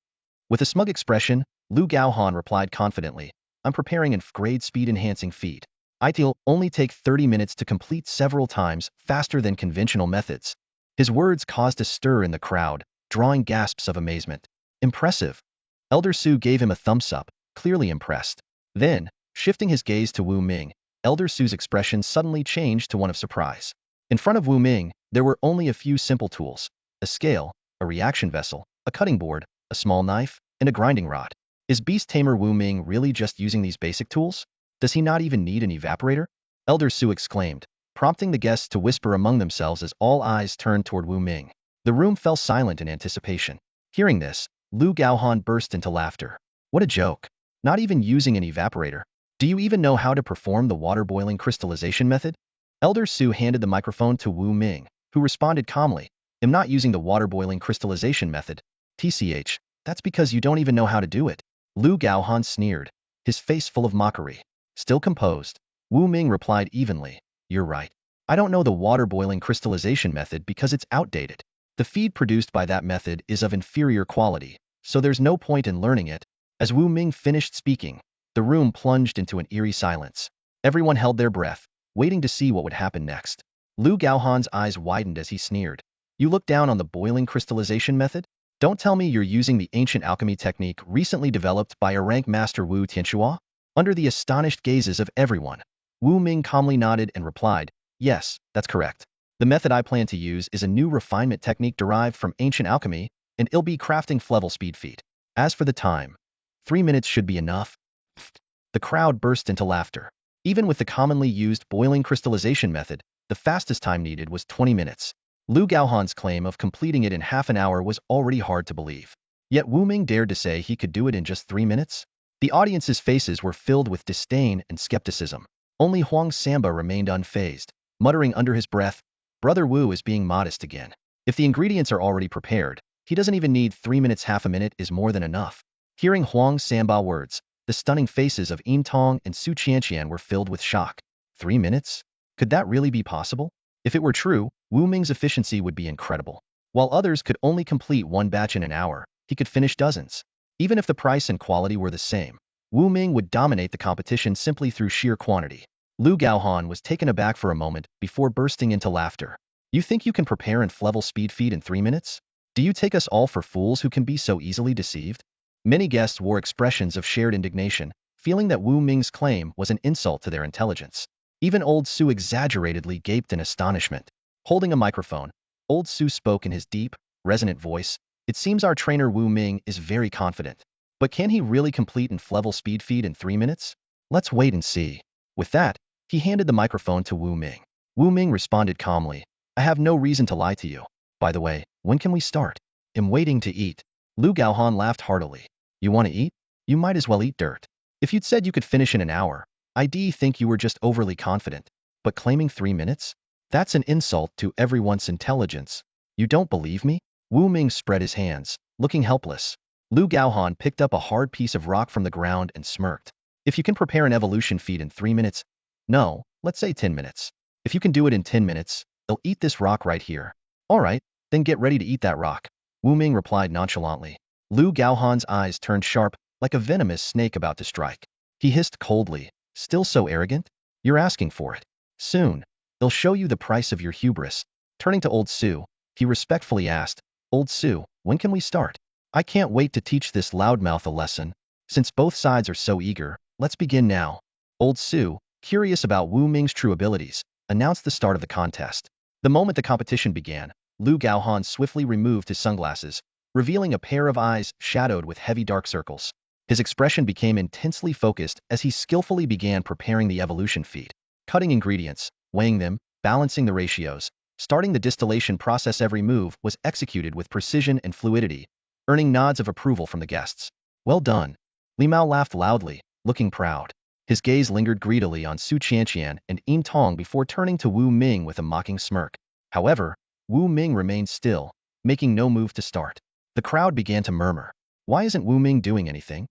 With a smug expression, Lu Gaohan replied confidently, I'm preparing an F-grade speed-enhancing feat. It'll only take 30 minutes to complete, several times faster than conventional methods. His words caused a stir in the crowd, drawing gasps of amazement. Impressive. Elder Su gave him a thumbs up, clearly impressed. Then, shifting his gaze to Wu Ming, Elder Su's expression suddenly changed to one of surprise. In front of Wu Ming, there were only a few simple tools: a scale, a reaction vessel, a cutting board, a small knife, and a grinding rod. Is Beast Tamer Wu Ming really just using these basic tools? Does he not even need an evaporator? Elder Su exclaimed, prompting the guests to whisper among themselves as all eyes turned toward Wu Ming. The room fell silent in anticipation. Hearing this, Lu Gaohan burst into laughter. What a joke. Not even using an evaporator. Do you even know how to perform the water-boiling crystallization method? Elder Su handed the microphone to Wu Ming, who responded calmly, I'm not using the water-boiling crystallization method. TCH, that's because you don't even know how to do it. Lu Gaohan sneered, his face full of mockery. Still composed, Wu Ming replied evenly, you're right. I don't know the water-boiling crystallization method because it's outdated. The feed produced by that method is of inferior quality, so there's no point in learning it. As Wu Ming finished speaking, the room plunged into an eerie silence. Everyone held their breath, waiting to see what would happen next. Lu Gaohan's eyes widened as he sneered. You look down on the boiling crystallization method? Don't tell me you're using the ancient alchemy technique recently developed by a rank master Wu Tianxua? Under the astonished gazes of everyone, Wu Ming calmly nodded and replied, yes, that's correct. The method I plan to use is a new refinement technique derived from ancient alchemy, and it'll be crafting level speed feat. As for the time, 3 minutes should be enough. The crowd burst into laughter. Even with the commonly used boiling crystallization method, the fastest time needed was 20 minutes. Lu Gaohan's claim of completing it in half an hour was already hard to believe. Yet Wu Ming dared to say he could do it in just 3 minutes? The audience's faces were filled with disdain and skepticism. Only Huang Samba remained unfazed, muttering under his breath, Brother Wu is being modest again. If the ingredients are already prepared, he doesn't even need 3 minutes. Half a minute is more than enough. Hearing Huang Samba words, the stunning faces of Yin Tong and Su Qianqian were filled with shock. 3 minutes? Could that really be possible? If it were true, Wu Ming's efficiency would be incredible. While others could only complete one batch in an hour, he could finish dozens. Even if the price and quality were the same, Wu Ming would dominate the competition simply through sheer quantity. Lu Gaohan was taken aback for a moment before bursting into laughter. You think you can prepare and level speed feed in 3 minutes? Do you take us all for fools who can be so easily deceived? Many guests wore expressions of shared indignation, feeling that Wu Ming's claim was an insult to their intelligence. Even Old Su exaggeratedly gaped in astonishment. Holding a microphone, Old Su spoke in his deep, resonant voice. It seems our trainer Wu Ming is very confident. But can he really complete and level speed feed in 3 minutes? Let's wait and see. With that, he handed the microphone to Wu Ming. Wu Ming responded calmly, I have no reason to lie to you. By the way, when can we start? I'm waiting to eat. Lu Gaohan laughed heartily. You want to eat? You might as well eat dirt. If you'd said you could finish in an hour, I'd think you were just overly confident. But claiming 3 minutes? That's an insult to everyone's intelligence. You don't believe me? Wu Ming spread his hands, looking helpless. Lu Gaohan picked up a hard piece of rock from the ground and smirked. If you can prepare an evolution feed in 3 minutes, no, let's say 10 minutes. If you can do it in 10 minutes, they'll eat this rock right here. All right, then get ready to eat that rock. Wu Ming replied nonchalantly. Lu Gaohan's eyes turned sharp, like a venomous snake about to strike. He hissed coldly, still so arrogant? You're asking for it. Soon, they'll show you the price of your hubris. Turning to Old Su, he respectfully asked, Old Su, when can we start? I can't wait to teach this loudmouth a lesson. Since both sides are so eager, let's begin now. Old Su, curious about Wu Ming's true abilities, announced the start of the contest. The moment the competition began, Lu Gaohan swiftly removed his sunglasses, revealing a pair of eyes shadowed with heavy dark circles. His expression became intensely focused as he skillfully began preparing the evolution feed. Cutting ingredients, weighing them, balancing the ratios, starting the distillation process. Every move was executed with precision and fluidity, earning nods of approval from the guests. Well done. Li Mao laughed loudly, looking proud. His gaze lingered greedily on Su Qianqian and Yin Tong before turning to Wu Ming with a mocking smirk. However, Wu Ming remained still, making no move to start. The crowd began to murmur. Why isn't Wu Ming doing anything?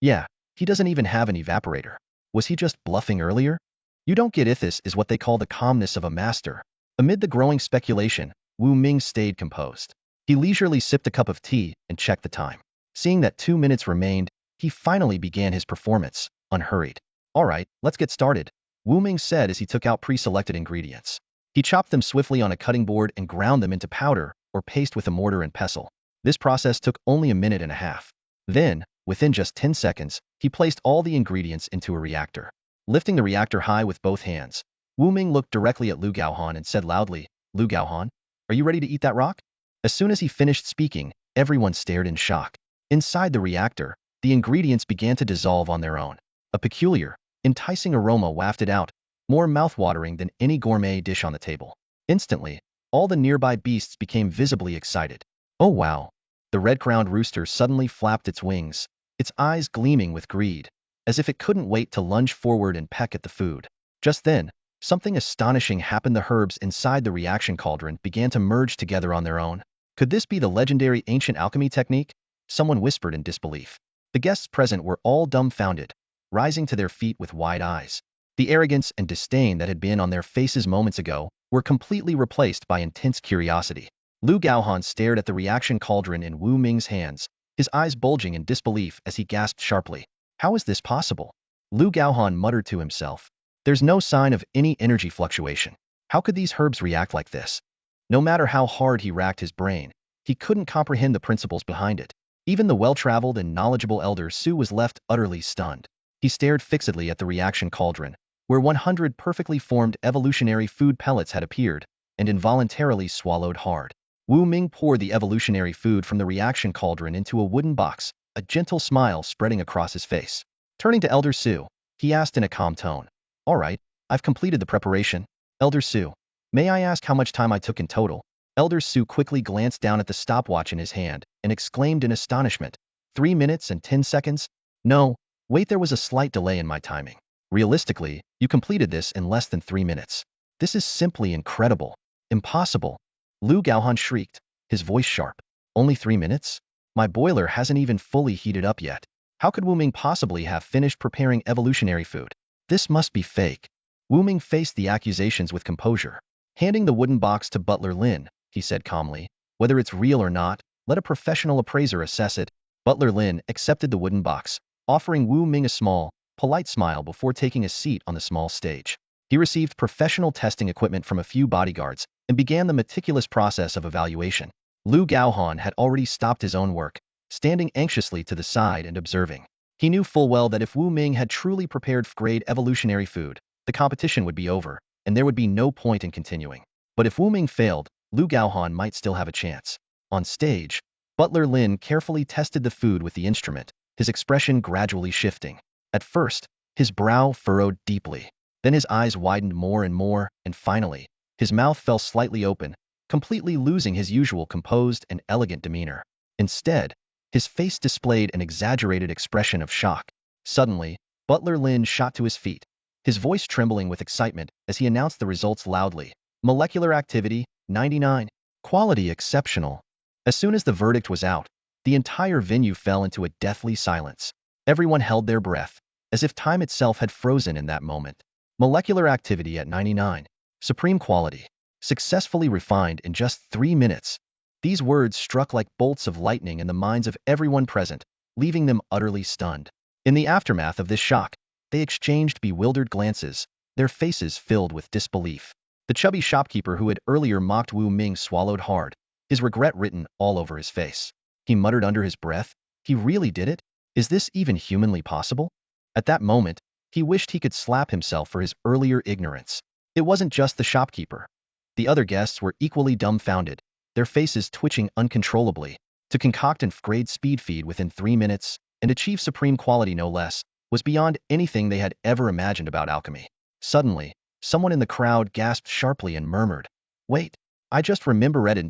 Yeah, he doesn't even have an evaporator. Was he just bluffing earlier? You don't get it. This is what they call the calmness of a master. Amid the growing speculation, Wu Ming stayed composed. He leisurely sipped a cup of tea and checked the time. Seeing that 2 minutes remained, he finally began his performance, unhurried. All right, let's get started, Wu Ming said as he took out pre-selected ingredients. He chopped them swiftly on a cutting board and ground them into powder or paste with a mortar and pestle. This process took only a minute and a half. Then, within just 10 seconds, he placed all the ingredients into a reactor. Lifting the reactor high with both hands, Wu Ming looked directly at Lu Gaohan and said loudly, Lu Gaohan, are you ready to eat that rock? As soon as he finished speaking, everyone stared in shock. Inside the reactor, the ingredients began to dissolve on their own. A peculiar, enticing aroma wafted out, more mouth-watering than any gourmet dish on the table. Instantly, all the nearby beasts became visibly excited. Oh wow! The red-crowned rooster suddenly flapped its wings, its eyes gleaming with greed, as if it couldn't wait to lunge forward and peck at the food. Just then, something astonishing happened. The herbs inside the reaction cauldron began to merge together on their own. Could this be the legendary ancient alchemy technique? Someone whispered in disbelief. The guests present were all dumbfounded, rising to their feet with wide eyes. The arrogance and disdain that had been on their faces moments ago were completely replaced by intense curiosity. Lu Gaohan stared at the reaction cauldron in Wu Ming's hands, his eyes bulging in disbelief as he gasped sharply. How is this possible? Lu Gaohan muttered to himself. There's no sign of any energy fluctuation. How could these herbs react like this? No matter how hard he racked his brain, he couldn't comprehend the principles behind it. Even the well-traveled and knowledgeable Elder Su was left utterly stunned. He stared fixedly at the reaction cauldron, where 100 perfectly formed evolutionary food pellets had appeared, and involuntarily swallowed hard. Wu Ming poured the evolutionary food from the reaction cauldron into a wooden box, a gentle smile spreading across his face. Turning to Elder Su, he asked in a calm tone, "All right, I've completed the preparation. Elder Su, may I ask how much time I took in total?" Elder Su quickly glanced down at the stopwatch in his hand and exclaimed in astonishment, 3 minutes and 10 seconds? No, wait, there was a slight delay in my timing. Realistically, you completed this in less than 3 minutes. This is simply incredible. Impossible. Lu Gaohan shrieked, his voice sharp. Only 3 minutes? My boiler hasn't even fully heated up yet. How could Wu Ming possibly have finished preparing evolutionary food? This must be fake. Wu Ming faced the accusations with composure. Handing the wooden box to Butler Lin, he said calmly, "Whether it's real or not, let a professional appraiser assess it." Butler Lin accepted the wooden box, offering Wu Ming a small, polite smile before taking a seat on the small stage. He received professional testing equipment from a few bodyguards and began the meticulous process of evaluation. Lu Gaohan had already stopped his own work, standing anxiously to the side and observing. He knew full well that if Wu Ming had truly prepared grade evolutionary food, the competition would be over, and there would be no point in continuing. But if Wu Ming failed, Lu Gaohan might still have a chance. On stage, Butler Lin carefully tested the food with the instrument, his expression gradually shifting. At first, his brow furrowed deeply. Then his eyes widened more and more, and finally, his mouth fell slightly open, completely losing his usual composed and elegant demeanor. Instead, his face displayed an exaggerated expression of shock. Suddenly, Butler Lin shot to his feet, his voice trembling with excitement as he announced the results loudly. Molecular activity, 99. Quality exceptional. As soon as the verdict was out, the entire venue fell into a deathly silence. Everyone held their breath, as if time itself had frozen in that moment. Molecular activity at 99. Supreme quality. Successfully refined in just 3 minutes. These words struck like bolts of lightning in the minds of everyone present, leaving them utterly stunned. In the aftermath of this shock, they exchanged bewildered glances, their faces filled with disbelief. The chubby shopkeeper who had earlier mocked Wu Ming swallowed hard, his regret written all over his face. He muttered under his breath, "He really did it? Is this even humanly possible?" At that moment, he wished he could slap himself for his earlier ignorance. It wasn't just the shopkeeper. The other guests were equally dumbfounded, their faces twitching uncontrollably. To concoct an grade speed feed within 3 minutes, and achieve supreme quality no less, was beyond anything they had ever imagined about alchemy. Suddenly, someone in the crowd gasped sharply and murmured, "Wait, I just read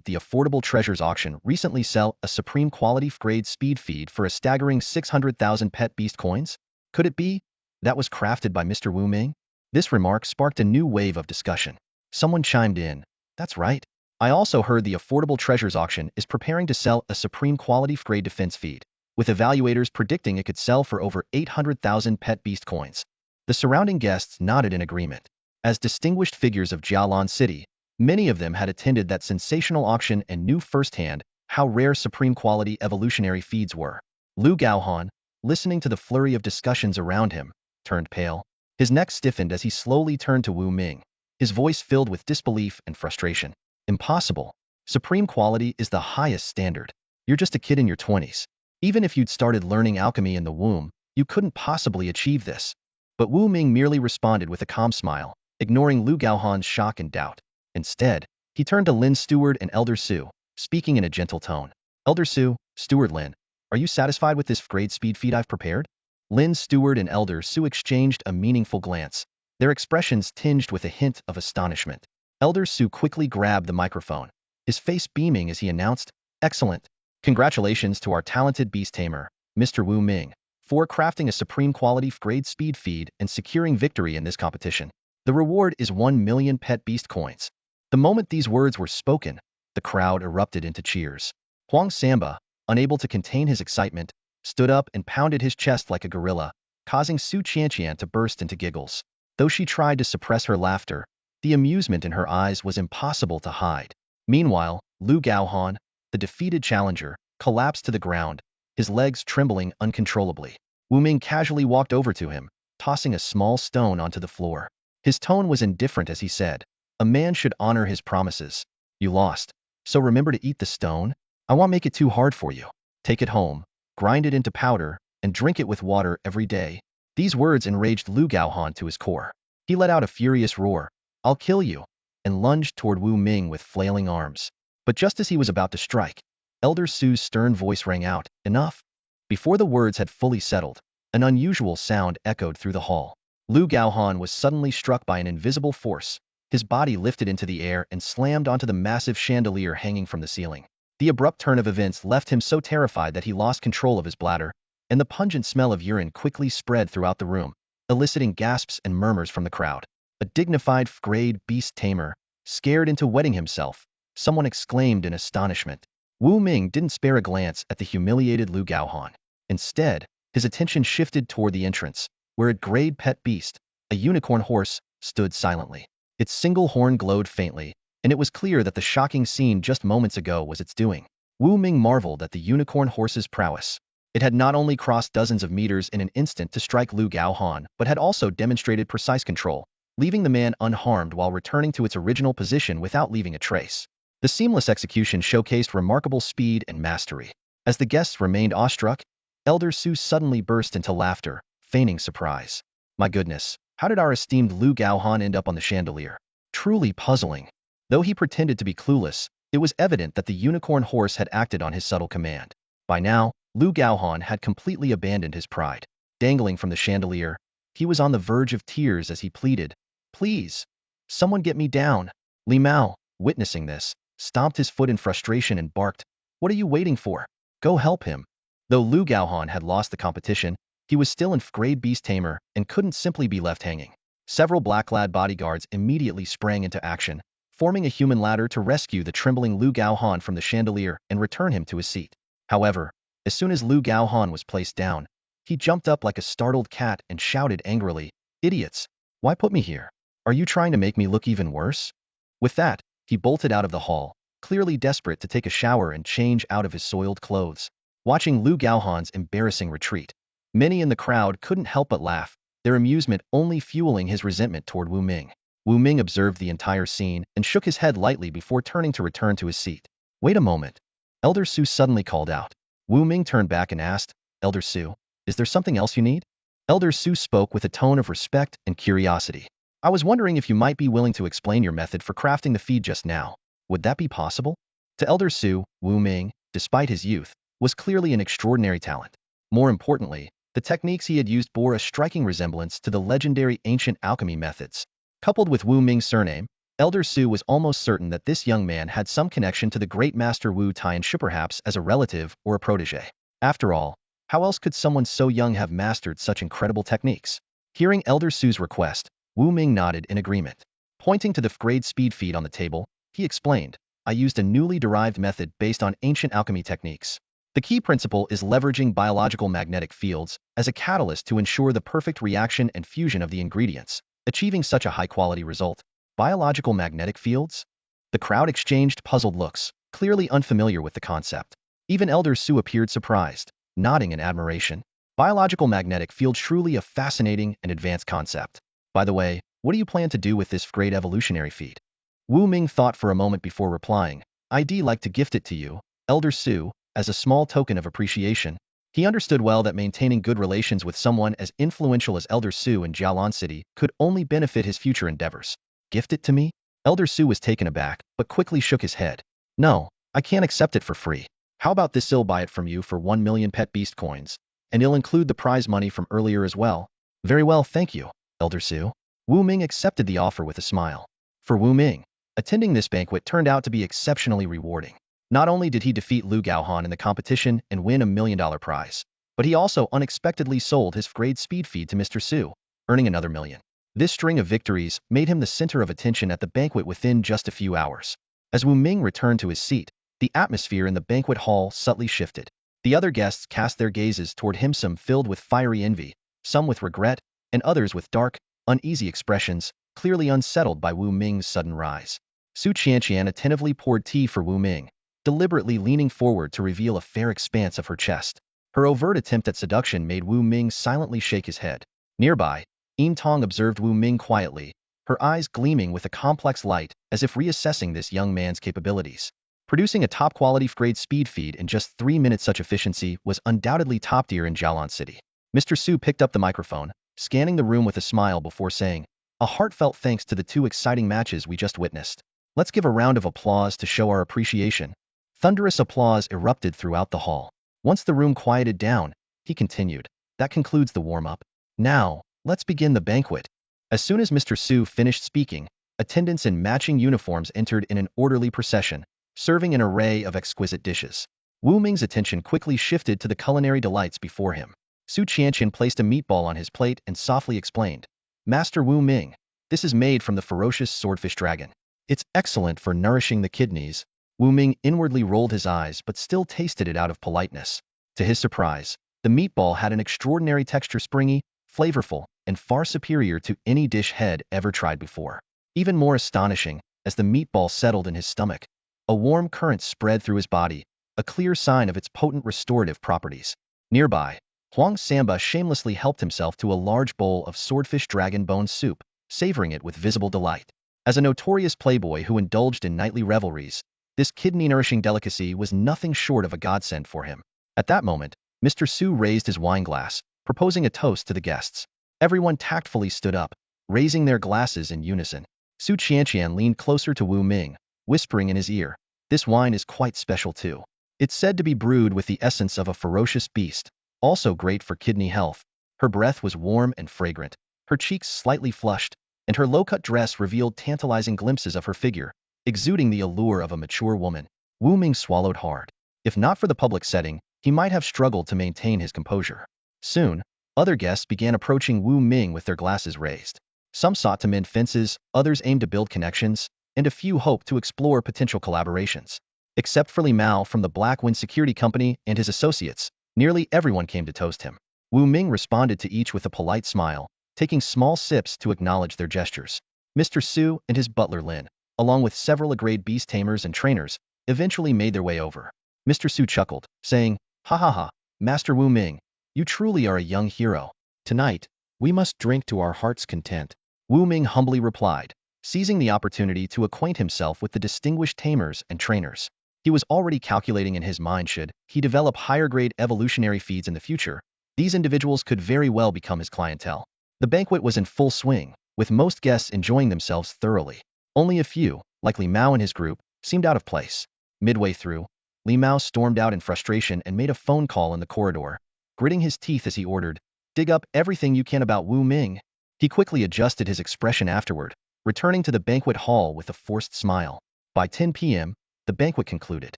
the Affordable Treasures auction recently sell a supreme quality grade speed feed for a staggering 600,000 pet beast coins? Could it be that was crafted by Mr. Wu Ming?" This remark sparked a new wave of discussion. Someone chimed in, "That's right. I also heard the Affordable Treasures auction is preparing to sell a supreme quality grade defense feed, with evaluators predicting it could sell for over 800,000 pet beast coins." The surrounding guests nodded in agreement. As distinguished figures of Jialan City, many of them had attended that sensational auction and knew firsthand how rare supreme quality evolutionary feeds were. Lu Gaohan, listening to the flurry of discussions around him, turned pale. His neck stiffened as he slowly turned to Wu Ming, his voice filled with disbelief and frustration. "Impossible. Supreme quality is the highest standard. You're just a kid in your 20s. Even if you'd started learning alchemy in the womb, you couldn't possibly achieve this." But Wu Ming merely responded with a calm smile, ignoring Lu Gaohan's shock and doubt. Instead, he turned to Lin Steward and Elder Su, speaking in a gentle tone. "Elder Su, Steward Lin, are you satisfied with this grade speed feed I've prepared?" Lin Steward and Elder Su exchanged a meaningful glance, their expressions tinged with a hint of astonishment. Elder Su quickly grabbed the microphone, his face beaming as he announced, "Excellent! Congratulations to our talented beast tamer, Mr. Wu Ming, for crafting a supreme quality grade speed feed and securing victory in this competition. The reward is 1 million pet beast coins." The moment these words were spoken, the crowd erupted into cheers. Huang Samba, unable to contain his excitement, stood up and pounded his chest like a gorilla, causing Su Qianqian to burst into giggles. Though she tried to suppress her laughter, the amusement in her eyes was impossible to hide. Meanwhile, Lu Gaohan, the defeated challenger, collapsed to the ground, his legs trembling uncontrollably. Wu Ming casually walked over to him, tossing a small stone onto the floor. His tone was indifferent as he said, "A man should honor his promises. You lost, so remember to eat the stone. I won't make it too hard for you. Take it home, grind it into powder, and drink it with water every day." These words enraged Lu Gaohan to his core. He let out a furious roar, "I'll kill you," and lunged toward Wu Ming with flailing arms. But just as he was about to strike, Elder Su's stern voice rang out, "Enough!" Before the words had fully settled, an unusual sound echoed through the hall. Lu Gaohan was suddenly struck by an invisible force. His body lifted into the air and slammed onto the massive chandelier hanging from the ceiling. The abrupt turn of events left him so terrified that he lost control of his bladder, and the pungent smell of urine quickly spread throughout the room, eliciting gasps and murmurs from the crowd. "A dignified grade beast tamer, scared into wetting himself," someone exclaimed in astonishment. Wu Ming didn't spare a glance at the humiliated Lu Gaohan. Instead, his attention shifted toward the entrance, where a grade pet beast, a unicorn horse, stood silently. Its single horn glowed faintly, and it was clear that the shocking scene just moments ago was its doing. Wu Ming marveled at the unicorn horse's prowess. It had not only crossed dozens of meters in an instant to strike Lu Gaohan, but had also demonstrated precise control, leaving the man unharmed while returning to its original position without leaving a trace. The seamless execution showcased remarkable speed and mastery. As the guests remained awestruck, Elder Su suddenly burst into laughter, feigning surprise. "My goodness, how did our esteemed Lu Gaohan end up on the chandelier? Truly puzzling." Though he pretended to be clueless, it was evident that the unicorn horse had acted on his subtle command. By now, Lu Gaohan had completely abandoned his pride. Dangling from the chandelier, he was on the verge of tears as he pleaded, "Please, someone get me down." Li Mao, witnessing this, stomped his foot in frustration and barked, "What are you waiting for? Go help him." Though Lu Gaohan had lost the competition, he was still an grade beast tamer and couldn't simply be left hanging. Several black-clad bodyguards immediately sprang into action, forming a human ladder to rescue the trembling Lu Gaohan from the chandelier and return him to his seat. However, as soon as Lu Gaohan was placed down, he jumped up like a startled cat and shouted angrily, "Idiots! Why put me here? Are you trying to make me look even worse?" With that, he bolted out of the hall, clearly desperate to take a shower and change out of his soiled clothes. Watching Lu Gaohan's embarrassing retreat, many in the crowd couldn't help but laugh, their amusement only fueling his resentment toward Wu Ming. Wu Ming observed the entire scene and shook his head lightly before turning to return to his seat. "Wait a moment," Elder Su suddenly called out. Wu Ming turned back and asked, "Elder Su, is there something else you need?" Elder Su spoke with a tone of respect and curiosity. "I was wondering if you might be willing to explain your method for crafting the feed just now. Would that be possible?" To Elder Su, Wu Ming, despite his youth, was clearly an extraordinary talent. More importantly, the techniques he had used bore a striking resemblance to the legendary ancient alchemy methods. Coupled with Wu Ming's surname, Elder Su was almost certain that this young man had some connection to the great master Wu Tianshi, perhaps as a relative or a protege. After all, how else could someone so young have mastered such incredible techniques? Hearing Elder Su's request, Wu Ming nodded in agreement. Pointing to the grade speed feed on the table, he explained, "I used a newly derived method based on ancient alchemy techniques. The key principle is leveraging biological magnetic fields as a catalyst to ensure the perfect reaction and fusion of the ingredients, achieving such a high-quality result." Biological magnetic fields? The crowd exchanged puzzled looks, clearly unfamiliar with the concept. Even Elder Su appeared surprised, nodding in admiration. Biological magnetic field, truly a fascinating and advanced concept. By the way, what do you plan to do with this great evolutionary feat? Wu Ming thought for a moment before replying, "I'd like to gift it to you, Elder Su, as a small token of appreciation." He understood well that maintaining good relations with someone as influential as Elder Su in Jialan City could only benefit his future endeavors. "Gift it to me?" Elder Su was taken aback, but quickly shook his head. "No, I can't accept it for free. How about this? I'll buy it from you for 1 million pet beast coins, and it'll include the prize money from earlier as well." "Very well, thank you, Elder Su." Wu Ming accepted the offer with a smile. For Wu Ming, attending this banquet turned out to be exceptionally rewarding. Not only did he defeat Lu Gaohan in the competition and win $1 million prize, but he also unexpectedly sold his grade speed feed to Mr. Su, earning another million. This string of victories made him the center of attention at the banquet within just a few hours. As Wu Ming returned to his seat, the atmosphere in the banquet hall subtly shifted. The other guests cast their gazes toward him, some filled with fiery envy, some with regret, and others with dark, uneasy expressions, clearly unsettled by Wu Ming's sudden rise. Su Qianqian attentively poured tea for Wu Ming, deliberately leaning forward to reveal a fair expanse of her chest. Her overt attempt at seduction made Wu Ming silently shake his head. Nearby, Yin Tong observed Wu Ming quietly, her eyes gleaming with a complex light, as if reassessing this young man's capabilities. Producing a top-quality grade speed feed in just 3 minutes, such efficiency was undoubtedly top-tier in Jialan City. Mr. Su picked up the microphone, scanning the room with a smile before saying, "A heartfelt thanks to the 2 exciting matches we just witnessed. Let's give a round of applause to show our appreciation." Thunderous applause erupted throughout the hall. Once the room quieted down, he continued, "That concludes the warm-up. Now, let's begin the banquet." As soon as Mr. Su finished speaking, attendants in matching uniforms entered in an orderly procession, serving an array of exquisite dishes. Wu Ming's attention quickly shifted to the culinary delights before him. Su Qianqian placed a meatball on his plate and softly explained, "Master Wu Ming, this is made from the ferocious swordfish dragon. It's excellent for nourishing the kidneys." Wu Ming inwardly rolled his eyes but still tasted it out of politeness. To his surprise, the meatball had an extraordinary texture, springy, flavorful, and far superior to any dish head ever tried before. Even more astonishing, as the meatball settled in his stomach, a warm current spread through his body, a clear sign of its potent restorative properties. Nearby, Huang Samba shamelessly helped himself to a large bowl of swordfish dragon bone soup, savoring it with visible delight. As a notorious playboy who indulged in nightly revelries, this kidney-nourishing delicacy was nothing short of a godsend for him. At that moment, Mr. Su raised his wine glass, proposing a toast to the guests. Everyone tactfully stood up, raising their glasses in unison. Su Qianqian leaned closer to Wu Ming, whispering in his ear, "This wine is quite special too. It's said to be brewed with the essence of a ferocious beast, also great for kidney health." Her breath was warm and fragrant, her cheeks slightly flushed, and her low-cut dress revealed tantalizing glimpses of her figure, exuding the allure of a mature woman. Wu Ming swallowed hard. If not for the public setting, he might have struggled to maintain his composure. Soon, other guests began approaching Wu Ming with their glasses raised. Some sought to mend fences, others aimed to build connections, and a few hoped to explore potential collaborations. Except for Li Mao from the Black Wind Security Company and his associates, nearly everyone came to toast him. Wu Ming responded to each with a polite smile, taking small sips to acknowledge their gestures. Mr. Su and his butler Lin, along with several grade beast tamers and trainers, eventually made their way over. Mr. Su chuckled, saying, "Ha ha ha, Master Wu Ming, you truly are a young hero. Tonight, we must drink to our heart's content." Wu Ming humbly replied, seizing the opportunity to acquaint himself with the distinguished tamers and trainers. He was already calculating in his mind, should he develop higher-grade evolutionary feeds in the future, these individuals could very well become his clientele. The banquet was in full swing, with most guests enjoying themselves thoroughly. Only a few, like Li Mao and his group, seemed out of place. Midway through, Li Mao stormed out in frustration and made a phone call in the corridor, gritting his teeth as he ordered, "Dig up everything you can about Wu Ming." He quickly adjusted his expression afterward, returning to the banquet hall with a forced smile. By 10 p.m., the banquet concluded.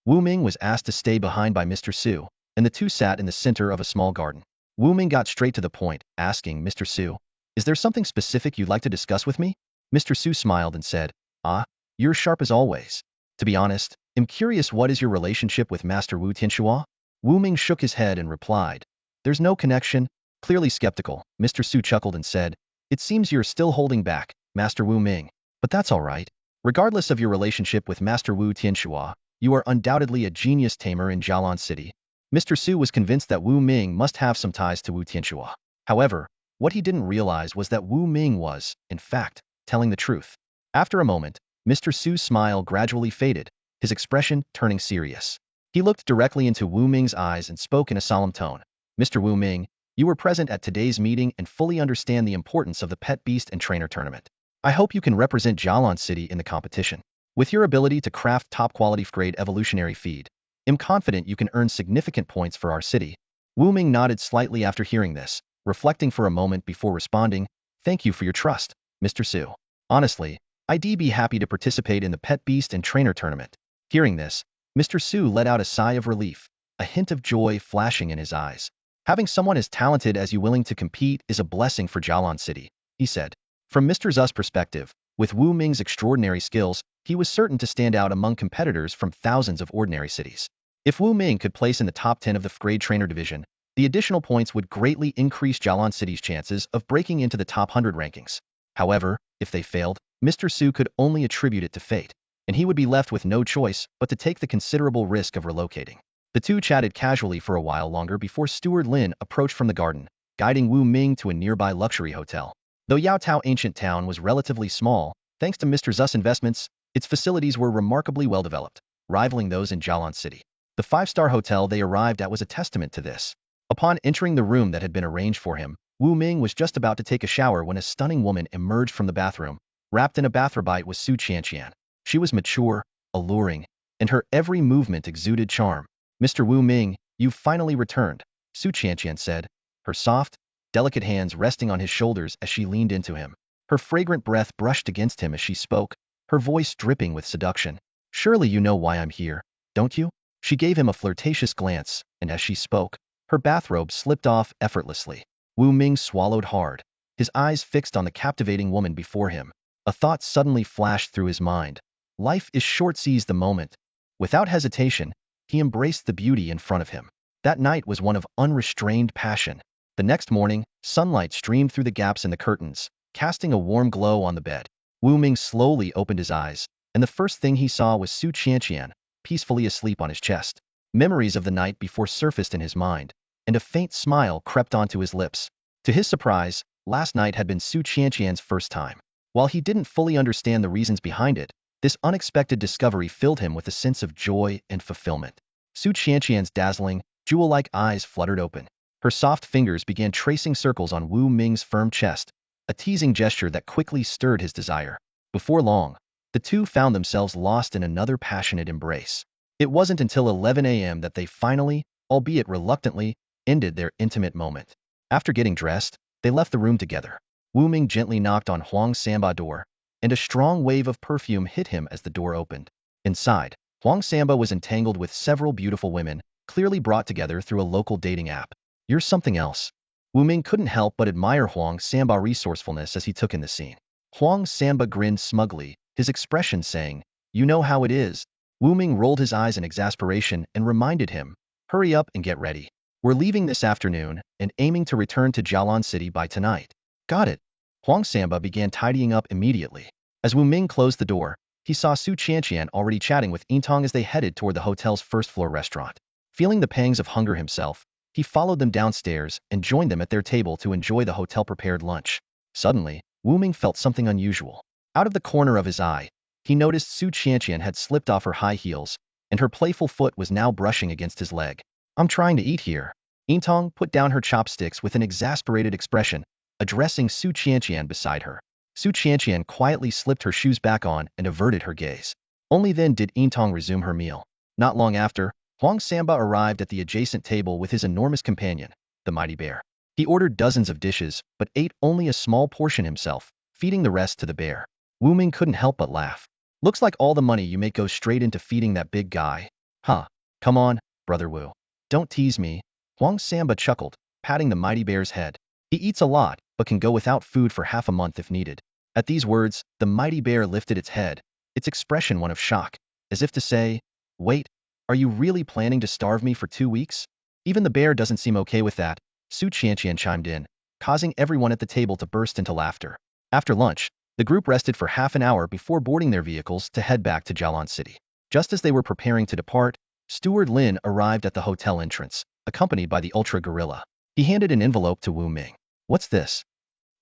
Wu Ming was asked to stay behind by Mr. Su, and the two sat in the center of a small garden. Wu Ming got straight to the point, asking Mr. Su, "Is there something specific you'd like to discuss with me?" Mr. Su smiled and said, "Ah, you're sharp as always. To be honest, I'm curious, what is your relationship with Master Wu Tianxua?" Wu Ming shook his head and replied, "There's no connection." Clearly skeptical, Mr. Su chuckled and said, "It seems you're still holding back, Master Wu Ming. But that's all right. Regardless of your relationship with Master Wu Tianxua, you are undoubtedly a genius tamer in Jialan City." Mr. Su was convinced that Wu Ming must have some ties to Wu Tianxua. However, what he didn't realize was that Wu Ming was, in fact, telling the truth. After a moment, Mr. Su's smile gradually faded, his expression turning serious. He looked directly into Wu Ming's eyes and spoke in a solemn tone. "Mr. Wu Ming, you were present at today's meeting and fully understand the importance of the Pet Beast and Trainer tournament. I hope you can represent Jialan City in the competition. With your ability to craft top-quality grade evolutionary feed, I'm confident you can earn significant points for our city." Wu Ming nodded slightly after hearing this, reflecting for a moment before responding, "Thank you for your trust, Mr. Su. Honestly, I'd be happy to participate in the Pet Beast and Trainer tournament. Hearing this, Mr. Su let out a sigh of relief, a hint of joy flashing in his eyes. Having someone as talented as you willing to compete is a blessing for Jialan City, he said. From Mr. Zu's perspective, with Wu Ming's extraordinary skills, he was certain to stand out among competitors from thousands of ordinary cities. If Wu Ming could place in the top 10 of the grade trainer division, the additional points would greatly increase Jialan City's chances of breaking into the top 100 rankings. However, if they failed, Mr. Su could only attribute it to fate, and he would be left with no choice but to take the considerable risk of relocating. The two chatted casually for a while longer before Steward Lin approached from the garden, guiding Wu Ming to a nearby luxury hotel. Though Yao Tao Ancient Town was relatively small, thanks to Mr. Zu's investments, its facilities were remarkably well developed, rivaling those in Jialan City. The five-star hotel they arrived at was a testament to this. Upon entering the room that had been arranged for him, Wu Ming was just about to take a shower when a stunning woman emerged from the bathroom. Wrapped in a bathrobite was Su Qianqian. She was mature, alluring, and her every movement exuded charm. Mr. Wu Ming, you've finally returned, Su Qianqian said, her soft, delicate hands resting on his shoulders as she leaned into him. Her fragrant breath brushed against him as she spoke, her voice dripping with seduction. Surely you know why I'm here, don't you? She gave him a flirtatious glance, and as she spoke, her bathrobe slipped off effortlessly. Wu Ming swallowed hard, his eyes fixed on the captivating woman before him. A thought suddenly flashed through his mind. Life is short, seize the moment. Without hesitation, he embraced the beauty in front of him. That night was one of unrestrained passion. The next morning, sunlight streamed through the gaps in the curtains, casting a warm glow on the bed. Wu Ming slowly opened his eyes, and the first thing he saw was Su Qianqian, peacefully asleep on his chest. Memories of the night before surfaced in his mind, and a faint smile crept onto his lips. To his surprise, last night had been Su Qianqian's first time. While he didn't fully understand the reasons behind it, this unexpected discovery filled him with a sense of joy and fulfillment. Su Qianqian's dazzling, jewel-like eyes fluttered open. Her soft fingers began tracing circles on Wu Ming's firm chest, a teasing gesture that quickly stirred his desire. Before long, the two found themselves lost in another passionate embrace. It wasn't until 11 a.m. that they finally, albeit reluctantly, ended their intimate moment. After getting dressed, they left the room together. Wu Ming gently knocked on Huang Sanba's door, and a strong wave of perfume hit him as the door opened. Inside, Huang Sanba was entangled with several beautiful women, clearly brought together through a local dating app. You're something else. Wu Ming couldn't help but admire Huang Sanba's resourcefulness as he took in the scene. Huang Sanba grinned smugly, his expression saying, "You know how it is." Wu Ming rolled his eyes in exasperation and reminded him, "Hurry up and get ready. We're leaving this afternoon and aiming to return to Jialan City by tonight." Got it. Huang Sanba began tidying up immediately. As Wu Ming closed the door, he saw Su Qianqian already chatting with Yintong as they headed toward the hotel's first-floor restaurant. Feeling the pangs of hunger himself, he followed them downstairs and joined them at their table to enjoy the hotel-prepared lunch. Suddenly, Wu Ming felt something unusual. Out of the corner of his eye, he noticed Su Qianqian had slipped off her high heels, and her playful foot was now brushing against his leg. "I'm trying to eat here." Yintong put down her chopsticks with an exasperated expression, addressing Su Qianqian beside her. Su Qianqian quietly slipped her shoes back on and averted her gaze. Only then did Yintong resume her meal. Not long after, Huang Sanba arrived at the adjacent table with his enormous companion, the mighty bear. He ordered dozens of dishes, but ate only a small portion himself, feeding the rest to the bear. Wu Ming couldn't help but laugh. "Looks like all the money you make goes straight into feeding that big guy. Huh. Come on, brother Wu. Don't tease me." Huang Sanba chuckled, patting the mighty bear's head. "He eats a lot, but can go without food for half a month if needed." At these words, the mighty bear lifted its head, its expression one of shock, as if to say, "Wait, are you really planning to starve me for 2 weeks?" "Even the bear doesn't seem okay with that," Su Qianqian chimed in, causing everyone at the table to burst into laughter. After lunch, the group rested for half an hour before boarding their vehicles to head back to Jialan City. Just as they were preparing to depart, Steward Lin arrived at the hotel entrance, accompanied by the Ultra Gorilla. He handed an envelope to Wu Ming. "What's this?"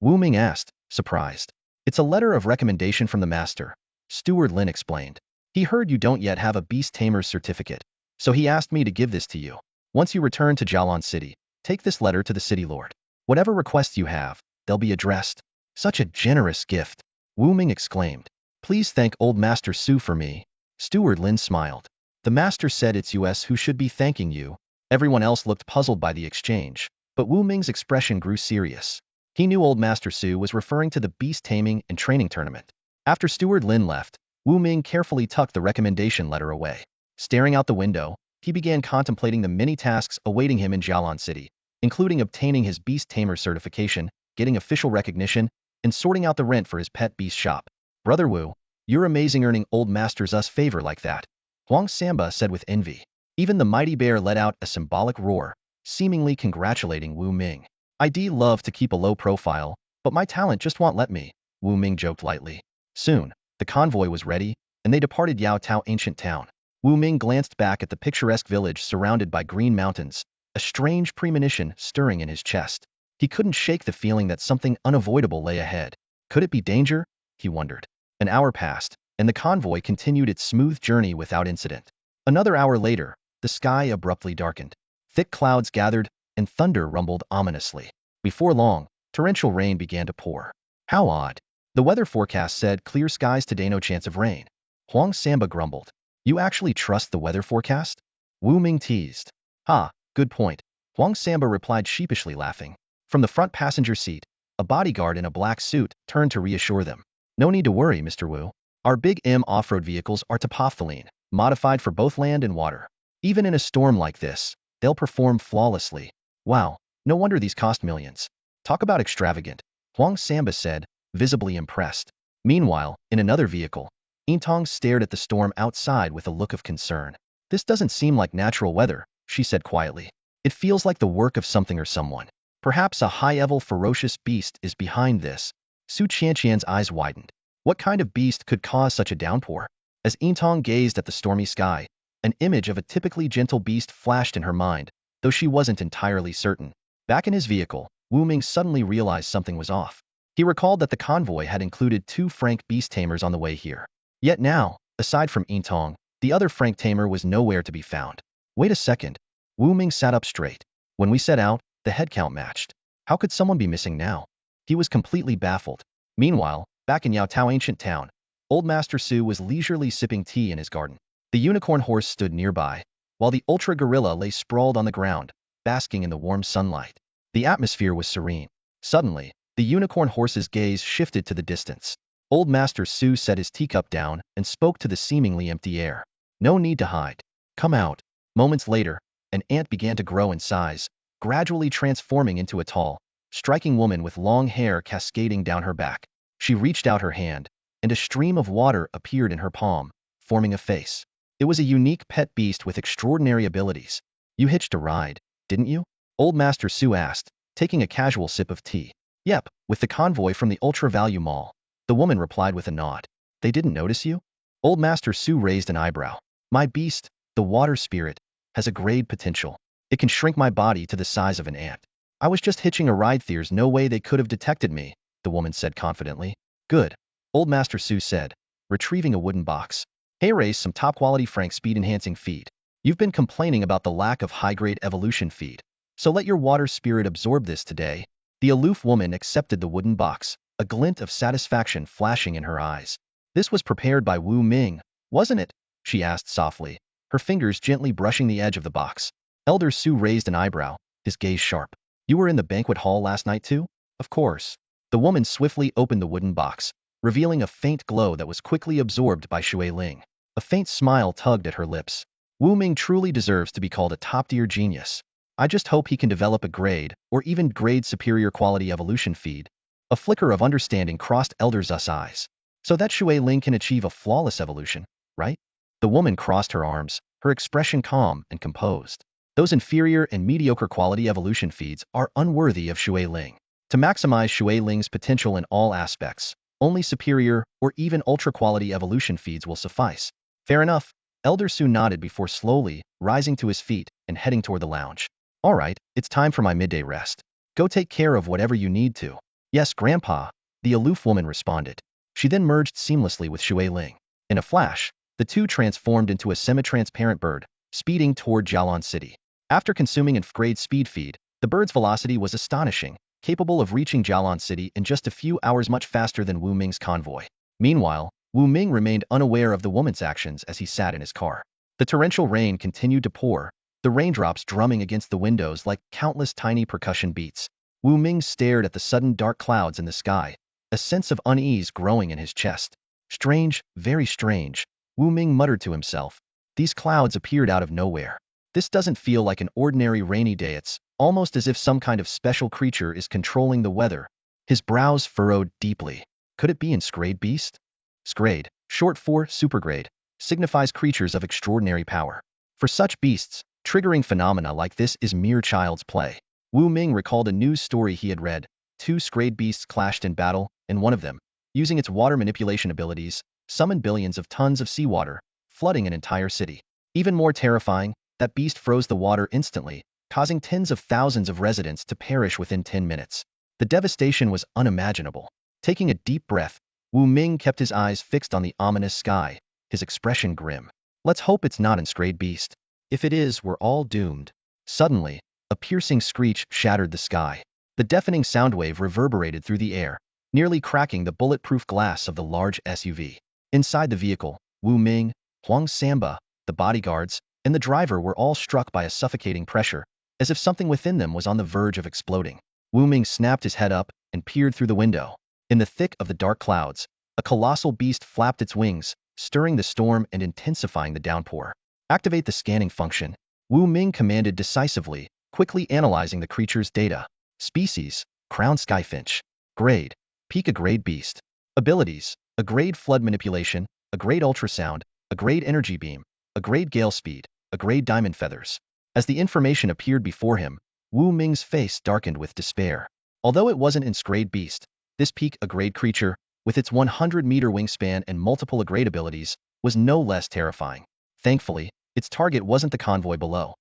Wu Ming asked, surprised. "It's a letter of recommendation from the master," Steward Lin explained. "He heard you don't yet have a Beast Tamer's certificate, so he asked me to give this to you. Once you return to Jialan City, take this letter to the city lord. Whatever requests you have, they'll be addressed." "Such a generous gift," Wu Ming exclaimed. "Please thank old Master Su for me." Steward Lin smiled. "The master said it's us who should be thanking you." Everyone else looked puzzled by the exchange, but Wu Ming's expression grew serious. He knew old Master Su was referring to the beast taming and training tournament. After Steward Lin left, Wu Ming carefully tucked the recommendation letter away. Staring out the window, he began contemplating the many tasks awaiting him in Jialan City, including obtaining his Beast Tamer certification, getting official recognition, and sorting out the rent for his pet beast shop. Brother Wu, you're amazing earning old masters us favor like that, Huang Samba said with envy. Even the mighty bear let out a symbolic roar, seemingly congratulating Wu Ming. I'd love to keep a low profile, but my talent just won't let me, Wu Ming joked lightly. Soon, the convoy was ready, and they departed Yao Tao ancient town. Wu Ming glanced back at the picturesque village surrounded by green mountains, a strange premonition stirring in his chest. He couldn't shake the feeling that something unavoidable lay ahead. Could it be danger? He wondered. An hour passed, and the convoy continued its smooth journey without incident. Another hour later, the sky abruptly darkened. Thick clouds gathered, and thunder rumbled ominously. Before long, torrential rain began to pour. How odd. The weather forecast said clear skies today, no chance of rain. Huang Samba grumbled. You actually trust the weather forecast? Wu Ming teased. Ha, good point. Huang Samba replied sheepishly laughing. From the front passenger seat, a bodyguard in a black suit turned to reassure them. No need to worry, Mr. Wu. Our Big M off-road vehicles are topophthalene, modified for both land and water. Even in a storm like this, they'll perform flawlessly. Wow, no wonder these cost millions. Talk about extravagant, Huang Samba said, visibly impressed. Meanwhile, in another vehicle, Yintong stared at the storm outside with a look of concern. This doesn't seem like natural weather, she said quietly. It feels like the work of something or someone. Perhaps a high-level ferocious beast is behind this. Su Qianqian's eyes widened. What kind of beast could cause such a downpour? As Yintong gazed at the stormy sky, an image of a typically gentle beast flashed in her mind, though she wasn't entirely certain. Back in his vehicle, Wu Ming suddenly realized something was off. He recalled that the convoy had included 2 Frank Beast Tamers on the way here. Yet now, aside from Yintong, the other Frank Tamer was nowhere to be found. Wait a second. Wu Ming sat up straight. When we set out, the head count matched. How could someone be missing now? He was completely baffled. Meanwhile, back in Yao Tao ancient town, old Master Su was leisurely sipping tea in his garden. The unicorn horse stood nearby, while the ultra gorilla lay sprawled on the ground, basking in the warm sunlight. The atmosphere was serene. Suddenly, the unicorn horse's gaze shifted to the distance. Old Master Su set his teacup down and spoke to the seemingly empty air. No need to hide. Come out. Moments later, an ant began to grow in size, gradually transforming into a tall, striking woman with long hair cascading down her back. She reached out her hand, and a stream of water appeared in her palm, forming a face. It was a unique pet beast with extraordinary abilities. You hitched a ride, didn't you? Old Master Su asked, taking a casual sip of tea. Yep, with the convoy from the Ultra Value Mall. The woman replied with a nod. They didn't notice you? Old Master Su raised an eyebrow. My beast, the water spirit, has a great potential. It can shrink my body to the size of an ant. I was just hitching a ride. There's no way they could have detected me, the woman said confidently. Good. Old Master Su said, retrieving a wooden box. Hey, raise some top-quality Frank speed-enhancing feed. You've been complaining about the lack of high-grade evolution feed. So let your water spirit absorb this today. The aloof woman accepted the wooden box, a glint of satisfaction flashing in her eyes. This was prepared by Wu Ming, wasn't it? She asked softly, her fingers gently brushing the edge of the box. Elder Su raised an eyebrow, his gaze sharp. You were in the banquet hall last night too? Of course. The woman swiftly opened the wooden box, revealing a faint glow that was quickly absorbed by Shui Ling. A faint smile tugged at her lips. Wu Ming truly deserves to be called a top-tier genius. I just hope he can develop a grade, or even grade superior quality evolution feed. A flicker of understanding crossed Elder Zu's eyes. So that Shui Ling can achieve a flawless evolution, right? The woman crossed her arms, her expression calm and composed. Those inferior and mediocre quality evolution feeds are unworthy of Shui Ling. To maximize Shui Ling's potential in all aspects, only superior or even ultra-quality evolution feeds will suffice. Fair enough. Elder Su nodded before slowly rising to his feet and heading toward the lounge. All right, it's time for my midday rest. Go take care of whatever you need to. Yes, Grandpa, the aloof woman responded. She then merged seamlessly with Shui Ling. In a flash, the two transformed into a semi-transparent bird, speeding toward Jialan City. After consuming an F-grade speed feed, the bird's velocity was astonishing, capable of reaching Jialan City in just a few hours, much faster than Wu Ming's convoy. Meanwhile, Wu Ming remained unaware of the woman's actions as he sat in his car. The torrential rain continued to pour, the raindrops drumming against the windows like countless tiny percussion beats. Wu Ming stared at the sudden dark clouds in the sky, a sense of unease growing in his chest. Strange, very strange, Wu Ming muttered to himself. These clouds appeared out of nowhere. This doesn't feel like an ordinary rainy day, it's almost as if some kind of special creature is controlling the weather. His brows furrowed deeply. Could it be Inscrade Beast? Scrade, short for supergrade, signifies creatures of extraordinary power. For such beasts, triggering phenomena like this is mere child's play. Wu Ming recalled a news story he had read. 2 Scrade beasts clashed in battle, and one of them, using its water manipulation abilities, summoned billions of tons of seawater, flooding an entire city. Even more terrifying, that beast froze the water instantly, causing tens of thousands of residents to perish within 10 minutes. The devastation was unimaginable. Taking a deep breath, Wu Ming kept his eyes fixed on the ominous sky, his expression grim. Let's hope it's not Inscrade Beast. If it is, we're all doomed. Suddenly, a piercing screech shattered the sky. The deafening sound wave reverberated through the air, nearly cracking the bulletproof glass of the large SUV. Inside the vehicle, Wu Ming, Huang Samba, the bodyguards, and the driver were all struck by a suffocating pressure, as if something within them was on the verge of exploding. Wu Ming snapped his head up and peered through the window. In the thick of the dark clouds, a colossal beast flapped its wings, stirring the storm and intensifying the downpour. Activate the scanning function, Wu Ming commanded decisively, quickly analyzing the creature's data. Species, crown skyfinch. Grade, peak a grade beast. Abilities, a grade flood manipulation, a grade ultrasound, a grade energy beam, a grade gale speed, a grade diamond feathers. As the information appeared before him, Wu Ming's face darkened with despair. Although it wasn't Inscrade Beast, this peak a grade creature, with its 100-meter wingspan and multiple A-grade abilities, was no less terrifying. Thankfully, its target wasn't the convoy below.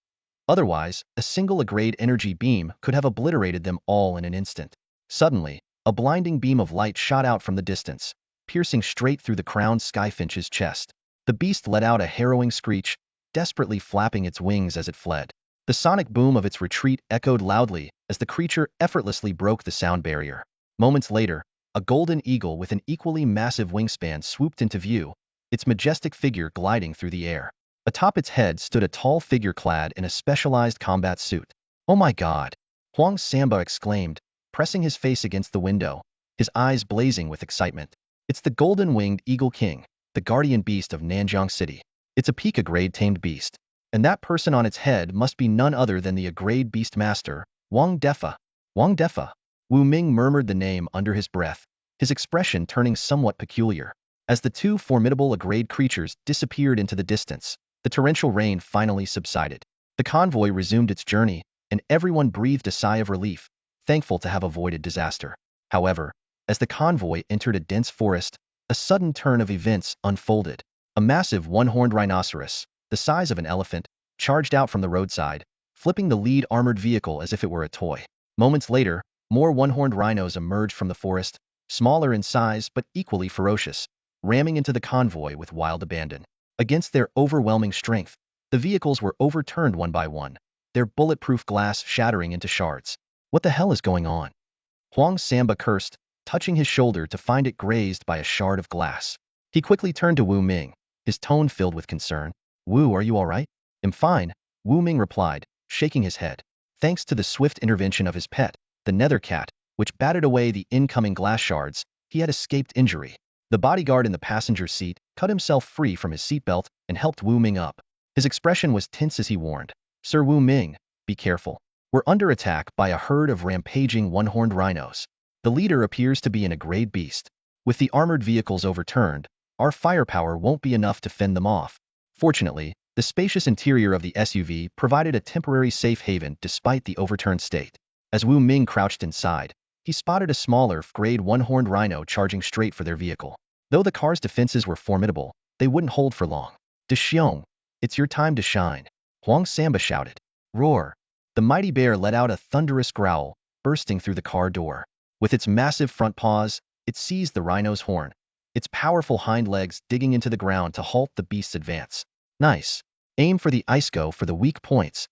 Otherwise, a single A-grade energy beam could have obliterated them all in an instant. Suddenly, a blinding beam of light shot out from the distance, piercing straight through the crowned skyfinch's chest. The beast let out a harrowing screech, desperately flapping its wings as it fled. The sonic boom of its retreat echoed loudly as the creature effortlessly broke the sound barrier. Moments later, a golden eagle with an equally massive wingspan swooped into view, its majestic figure gliding through the air. Atop its head stood a tall figure clad in a specialized combat suit. "Oh my God!" Huang Samba exclaimed, pressing his face against the window, his eyes blazing with excitement. "It's the golden-winged Eagle King, the guardian beast of Nanjiang City. It's a peak A-grade tamed beast. And that person on its head must be none other than the A-grade beast master, Wang Defa." Wang Defa. Wu Ming murmured the name under his breath, his expression turning somewhat peculiar. As the 2 formidable A-grade creatures disappeared into the distance, the torrential rain finally subsided. The convoy resumed its journey, and everyone breathed a sigh of relief, thankful to have avoided disaster. However, as the convoy entered a dense forest, a sudden turn of events unfolded. A massive one-horned rhinoceros, the size of an elephant, charged out from the roadside, flipping the lead armored vehicle as if it were a toy. Moments later, more one-horned rhinos emerged from the forest, smaller in size but equally ferocious, ramming into the convoy with wild abandon. Against their overwhelming strength, the vehicles were overturned one by one, their bulletproof glass shattering into shards. What the hell is going on? Huang Samba cursed, touching his shoulder to find it grazed by a shard of glass. He quickly turned to Wu Ming, his tone filled with concern. "Wu, are you all right?" "I'm fine," Wu Ming replied, shaking his head. Thanks to the swift intervention of his pet, the nether cat, which batted away the incoming glass shards, he had escaped injury. The bodyguard in the passenger seat cut himself free from his seatbelt and helped Wu Ming up. His expression was tense as he warned, "Sir Wu Ming, be careful. We're under attack by a herd of rampaging one-horned rhinos. The leader appears to be an A-grade beast. With the armored vehicles overturned, our firepower won't be enough to fend them off." Fortunately, the spacious interior of the SUV provided a temporary safe haven despite the overturned state. As Wu Ming crouched inside, he spotted a smaller, grade one-horned rhino charging straight for their vehicle. Though the car's defenses were formidable, they wouldn't hold for long. "De Xiong, it's your time to shine," Huang Samba shouted. Roar! The mighty bear let out a thunderous growl, bursting through the car door. With its massive front paws, it seized the rhino's horn, its powerful hind legs digging into the ground to halt the beast's advance. "Nice. Aim for the ISCO for the weak points,"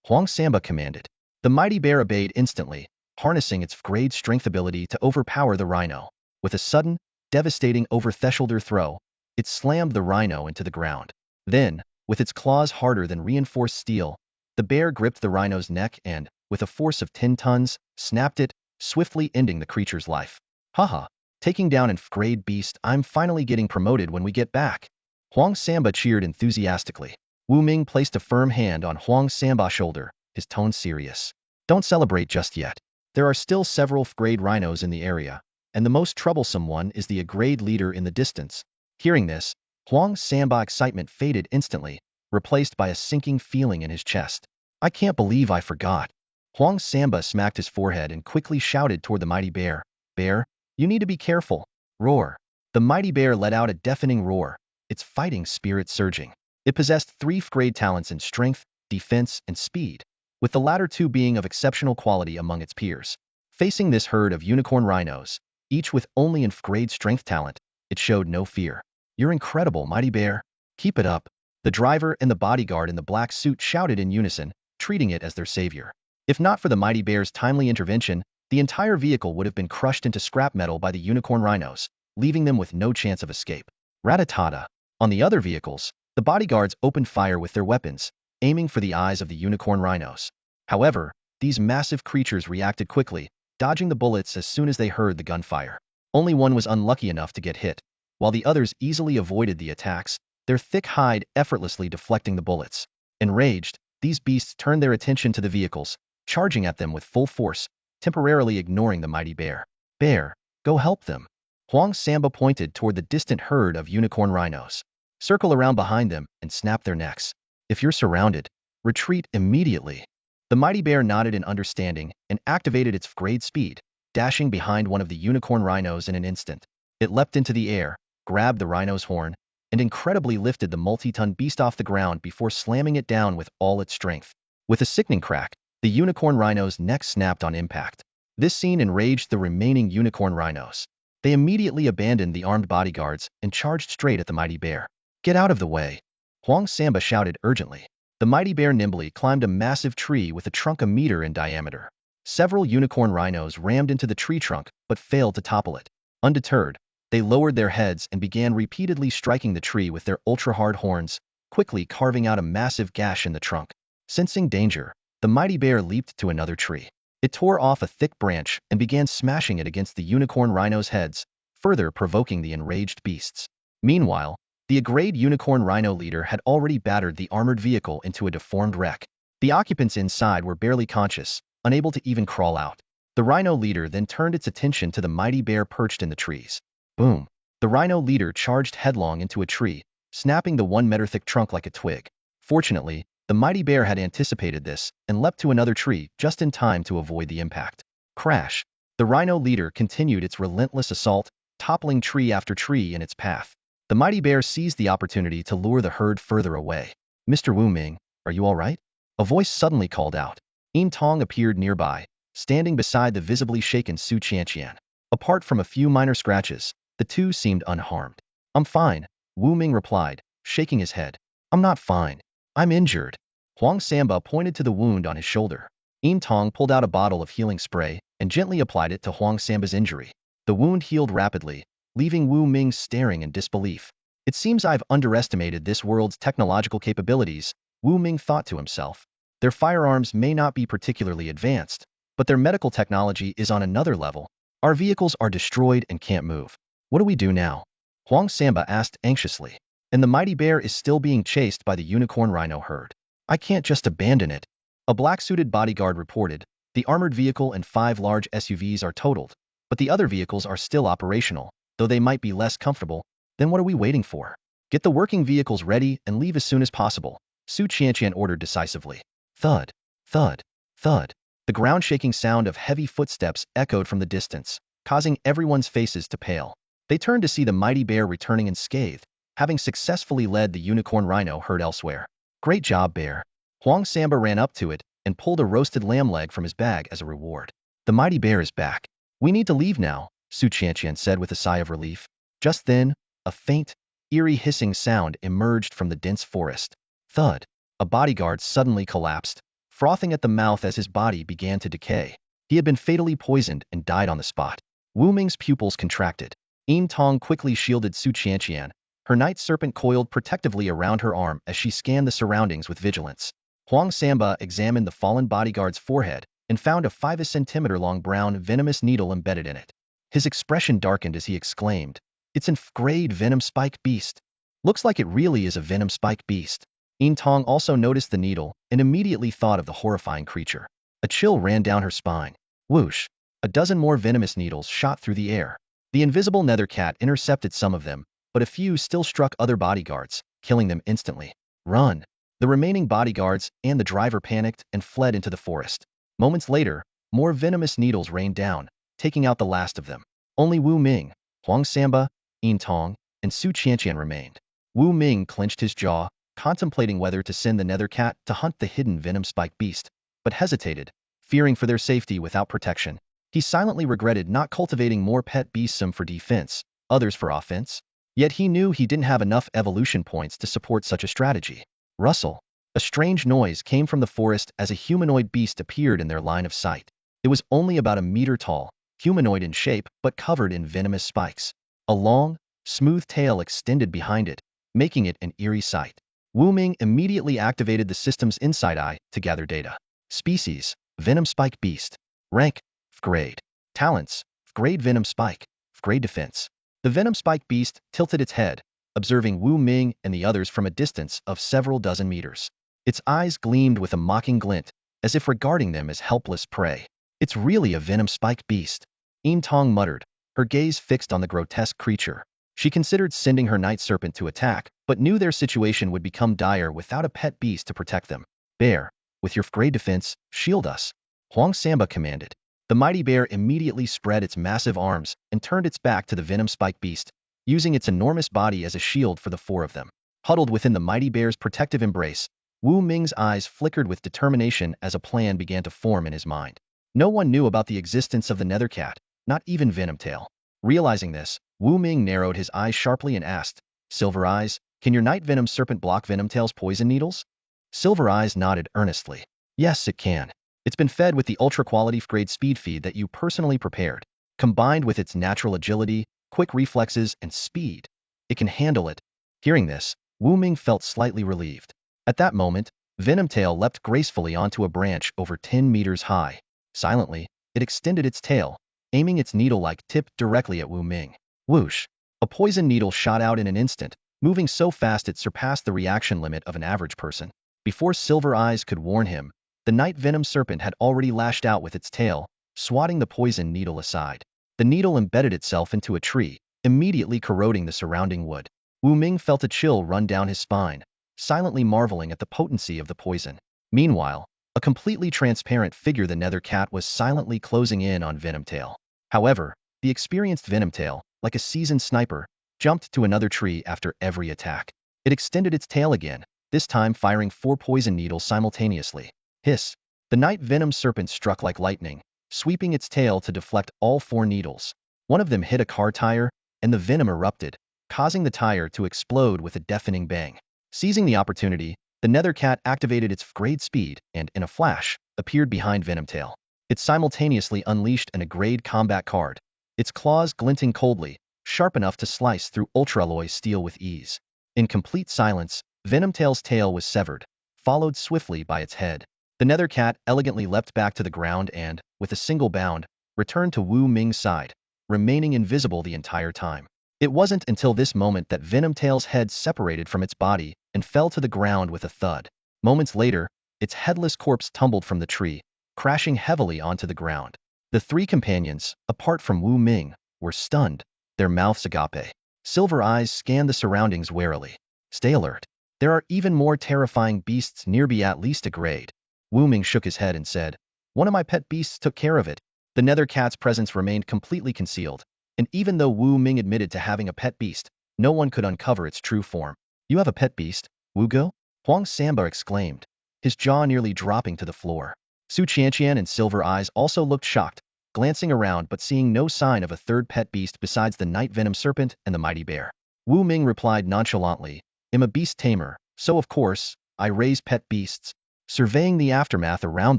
Huang Samba commanded. The mighty bear obeyed instantly, harnessing its grade strength ability to overpower the rhino. With a sudden, devastating over-thresholder throw, it slammed the rhino into the ground. Then, with its claws harder than reinforced steel, the bear gripped the rhino's neck and, with a force of 10 tons, snapped it, swiftly ending the creature's life. Haha, taking down an F-grade beast, I'm finally getting promoted when we get back. Huang Samba cheered enthusiastically. Wu Ming placed a firm hand on Huang Samba's shoulder, his tone serious. Don't celebrate just yet. There are still several F-grade rhinos in the area, and the most troublesome one is the A-grade leader in the distance. Hearing this, Huang Samba's excitement faded instantly, replaced by a sinking feeling in his chest. I can't believe I forgot. Huang Samba smacked his forehead and quickly shouted toward the mighty bear. Bear, you need to be careful. Roar. The mighty bear let out a deafening roar, its fighting spirit surging. It possessed 3 F-grade talents in strength, defense, and speed, with the latter 2 being of exceptional quality among its peers. Facing this herd of unicorn rhinos, each with only an F-grade strength talent, it showed no fear. You're incredible, mighty bear. Keep it up. The driver and the bodyguard in the black suit shouted in unison, treating it as their savior. If not for the mighty bear's timely intervention, the entire vehicle would have been crushed into scrap metal by the unicorn rhinos, leaving them with no chance of escape. Rat-a-ta-ta. On the other vehicles, the bodyguards opened fire with their weapons, aiming for the eyes of the unicorn rhinos. However, these massive creatures reacted quickly, dodging the bullets as soon as they heard the gunfire. Only one was unlucky enough to get hit, while the others easily avoided the attacks, their thick hide effortlessly deflecting the bullets. Enraged, these beasts turned their attention to the vehicles, charging at them with full force, temporarily ignoring the mighty bear. Bear, go help them. Huang Samba pointed toward the distant herd of unicorn rhinos. Circle around behind them and snap their necks. If you're surrounded, retreat immediately. The mighty bear nodded in understanding and activated its F-grade speed, dashing behind one of the unicorn rhinos in an instant. It leapt into the air, grabbed the rhino's horn, and incredibly lifted the multi-ton beast off the ground before slamming it down with all its strength. With a sickening crack, the unicorn rhino's neck snapped on impact. This scene enraged the remaining unicorn rhinos. They immediately abandoned the armed bodyguards and charged straight at the mighty bear. Get out of the way. Huang Samba shouted urgently. The mighty bear nimbly climbed a massive tree with a trunk a meter in diameter. Several unicorn rhinos rammed into the tree trunk but failed to topple it. Undeterred, they lowered their heads and began repeatedly striking the tree with their ultra-hard horns, quickly carving out a massive gash in the trunk. Sensing danger, the mighty bear leaped to another tree. It tore off a thick branch and began smashing it against the unicorn rhinos' heads, further provoking the enraged beasts. Meanwhile, the A-grade unicorn rhino leader had already battered the armored vehicle into a deformed wreck. The occupants inside were barely conscious, unable to even crawl out. The rhino leader then turned its attention to the mighty bear perched in the trees. Boom! The rhino leader charged headlong into a tree, snapping the 1-meter-thick trunk like a twig. Fortunately, the mighty bear had anticipated this and leapt to another tree just in time to avoid the impact. Crash! The rhino leader continued its relentless assault, toppling tree after tree in its path. The mighty bear seized the opportunity to lure the herd further away. Mr. Wu Ming, are you all right? A voice suddenly called out. Yin Tong appeared nearby, standing beside the visibly shaken Su Qianqian. Apart from a few minor scratches, the two seemed unharmed. I'm fine, Wu Ming replied, shaking his head. I'm not fine. I'm injured. Huang Samba pointed to the wound on his shoulder. Yin Tong pulled out a bottle of healing spray and gently applied it to Huang Samba's injury. The wound healed rapidly, leaving Wu Ming staring in disbelief. It seems I've underestimated this world's technological capabilities, Wu Ming thought to himself. Their firearms may not be particularly advanced, but their medical technology is on another level. Our vehicles are destroyed and can't move. What do we do now? Huang Samba asked anxiously. And the mighty bear is still being chased by the unicorn rhino herd. I can't just abandon it. A black-suited bodyguard reported. The armored vehicle and 5 large SUVs are totaled, but the other vehicles are still operational, though they might be less comfortable. Then what are we waiting for? Get the working vehicles ready and leave as soon as possible, Su Qianqian ordered decisively. Thud, thud, thud. The ground-shaking sound of heavy footsteps echoed from the distance, causing everyone's faces to pale. They turned to see the mighty bear returning unscathed, having successfully led the unicorn rhino herd elsewhere. Great job, bear. Huang Samba ran up to it and pulled a roasted lamb leg from his bag as a reward. The mighty bear is back. We need to leave now, Su Qianqian said with a sigh of relief. Just then, a faint, eerie hissing sound emerged from the dense forest. Thud. A bodyguard suddenly collapsed, frothing at the mouth as his body began to decay. He had been fatally poisoned and died on the spot. Wu Ming's pupils contracted. Yin Tong quickly shielded Su Qianqian, her night serpent coiled protectively around her arm as she scanned the surroundings with vigilance. Huang Samba examined the fallen bodyguard's forehead and found a 5 cm-long brown venomous needle embedded in it. His expression darkened as he exclaimed, "It's an F-grade venom spike beast. Looks like it really is a venom spike beast." Yin Tong also noticed the needle and immediately thought of the horrifying creature. A chill ran down her spine. Whoosh! A dozen more venomous needles shot through the air. The invisible nether cat intercepted some of them, but a few still struck other bodyguards, killing them instantly. Run! The remaining bodyguards and the driver panicked and fled into the forest. Moments later, more venomous needles rained down, taking out the last of them. Only Wu Ming, Huang Samba, Yin Tong, and Su Qianqian remained. Wu Ming clenched his jaw, contemplating whether to send the nether cat to hunt the hidden venom spike beast, but hesitated, fearing for their safety without protection. He silently regretted not cultivating more pet beasts, some for defense, others for offense. Yet he knew he didn't have enough evolution points to support such a strategy. Rustle. A strange noise came from the forest as a humanoid beast appeared in their line of sight. It was only about a meter tall, humanoid in shape but covered in venomous spikes. A long, smooth tail extended behind it, making it an eerie sight. Wu Ming immediately activated the system's inside eye to gather data. Species: Venom Spike Beast. Rank: F-grade. Talents: F-grade Venom Spike, F-grade Defense. The Venom Spike Beast tilted its head, observing Wu Ming and the others from a distance of several dozen meters. Its eyes gleamed with a mocking glint, as if regarding them as helpless prey. "It's really a Venom Spike Beast," Yin Tong muttered, her gaze fixed on the grotesque creature. She considered sending her night serpent to attack, but knew their situation would become dire without a pet beast to protect them. "Bear, with your F-grade defense, shield us," Huang Samba commanded. The mighty bear immediately spread its massive arms and turned its back to the venom spike beast, using its enormous body as a shield for the four of them. Huddled within the mighty bear's protective embrace, Wu Ming's eyes flickered with determination as a plan began to form in his mind. No one knew about the existence of the nether cat, not even Venomtail. Realizing this, Wu Ming narrowed his eyes sharply and asked, "Silver Eyes, can your night venom serpent block Venomtail's poison needles?" Silver Eyes nodded earnestly. "Yes, it can. It's been fed with the ultra-quality F-grade speed feed that you personally prepared. Combined with its natural agility, quick reflexes, and speed, it can handle it." Hearing this, Wu Ming felt slightly relieved. At that moment, Venomtail leapt gracefully onto a branch over 10 meters high. Silently, it extended its tail, aiming its needle-like tip directly at Wu Ming. Whoosh! A poison needle shot out in an instant, moving so fast it surpassed the reaction limit of an average person. Before Silver Eyes could warn him, the night venom serpent had already lashed out with its tail, swatting the poison needle aside. The needle embedded itself into a tree, immediately corroding the surrounding wood. Wu Ming felt a chill run down his spine, silently marveling at the potency of the poison. Meanwhile, a completely transparent figure, the nether cat, was silently closing in on Venomtail. However, the experienced Venomtail, like a seasoned sniper, jumped to another tree after every attack. It extended its tail again, this time firing 4 poison needles simultaneously. Hiss! The night venom serpent struck like lightning, sweeping its tail to deflect all 4 needles. One of them hit a car tire, and the venom erupted, causing the tire to explode with a deafening bang. Seizing the opportunity, the nether cat activated its F-grade speed and, in a flash, appeared behind Venomtail. It simultaneously unleashed an A-grade combat card, its claws glinting coldly, sharp enough to slice through ultra-alloy steel with ease. In complete silence, Venomtail's tail was severed, followed swiftly by its head. The nether cat elegantly leapt back to the ground and, with a single bound, returned to Wu Ming's side, remaining invisible the entire time. It wasn't until this moment that Venomtail's head separated from its body and fell to the ground with a thud. Moments later, its headless corpse tumbled from the tree, crashing heavily onto the ground. The 3 companions, apart from Wu Ming, were stunned, their mouths agape. Silver Eyes scanned the surroundings warily. "Stay alert. There are even more terrifying beasts nearby, at least a grade." Wu Ming shook his head and said, "One of my pet beasts took care of it." The nether cat's presence remained completely concealed, and even though Wu Ming admitted to having a pet beast, no one could uncover its true form. "You have a pet beast, Wu Go?" Huang Samba exclaimed, his jaw nearly dropping to the floor. Su Qianqian and Silver Eyes also looked shocked, glancing around but seeing no sign of a third pet beast besides the night venom serpent and the mighty bear. Wu Ming replied nonchalantly, "I'm a beast tamer, so of course, I raise pet beasts." Surveying the aftermath around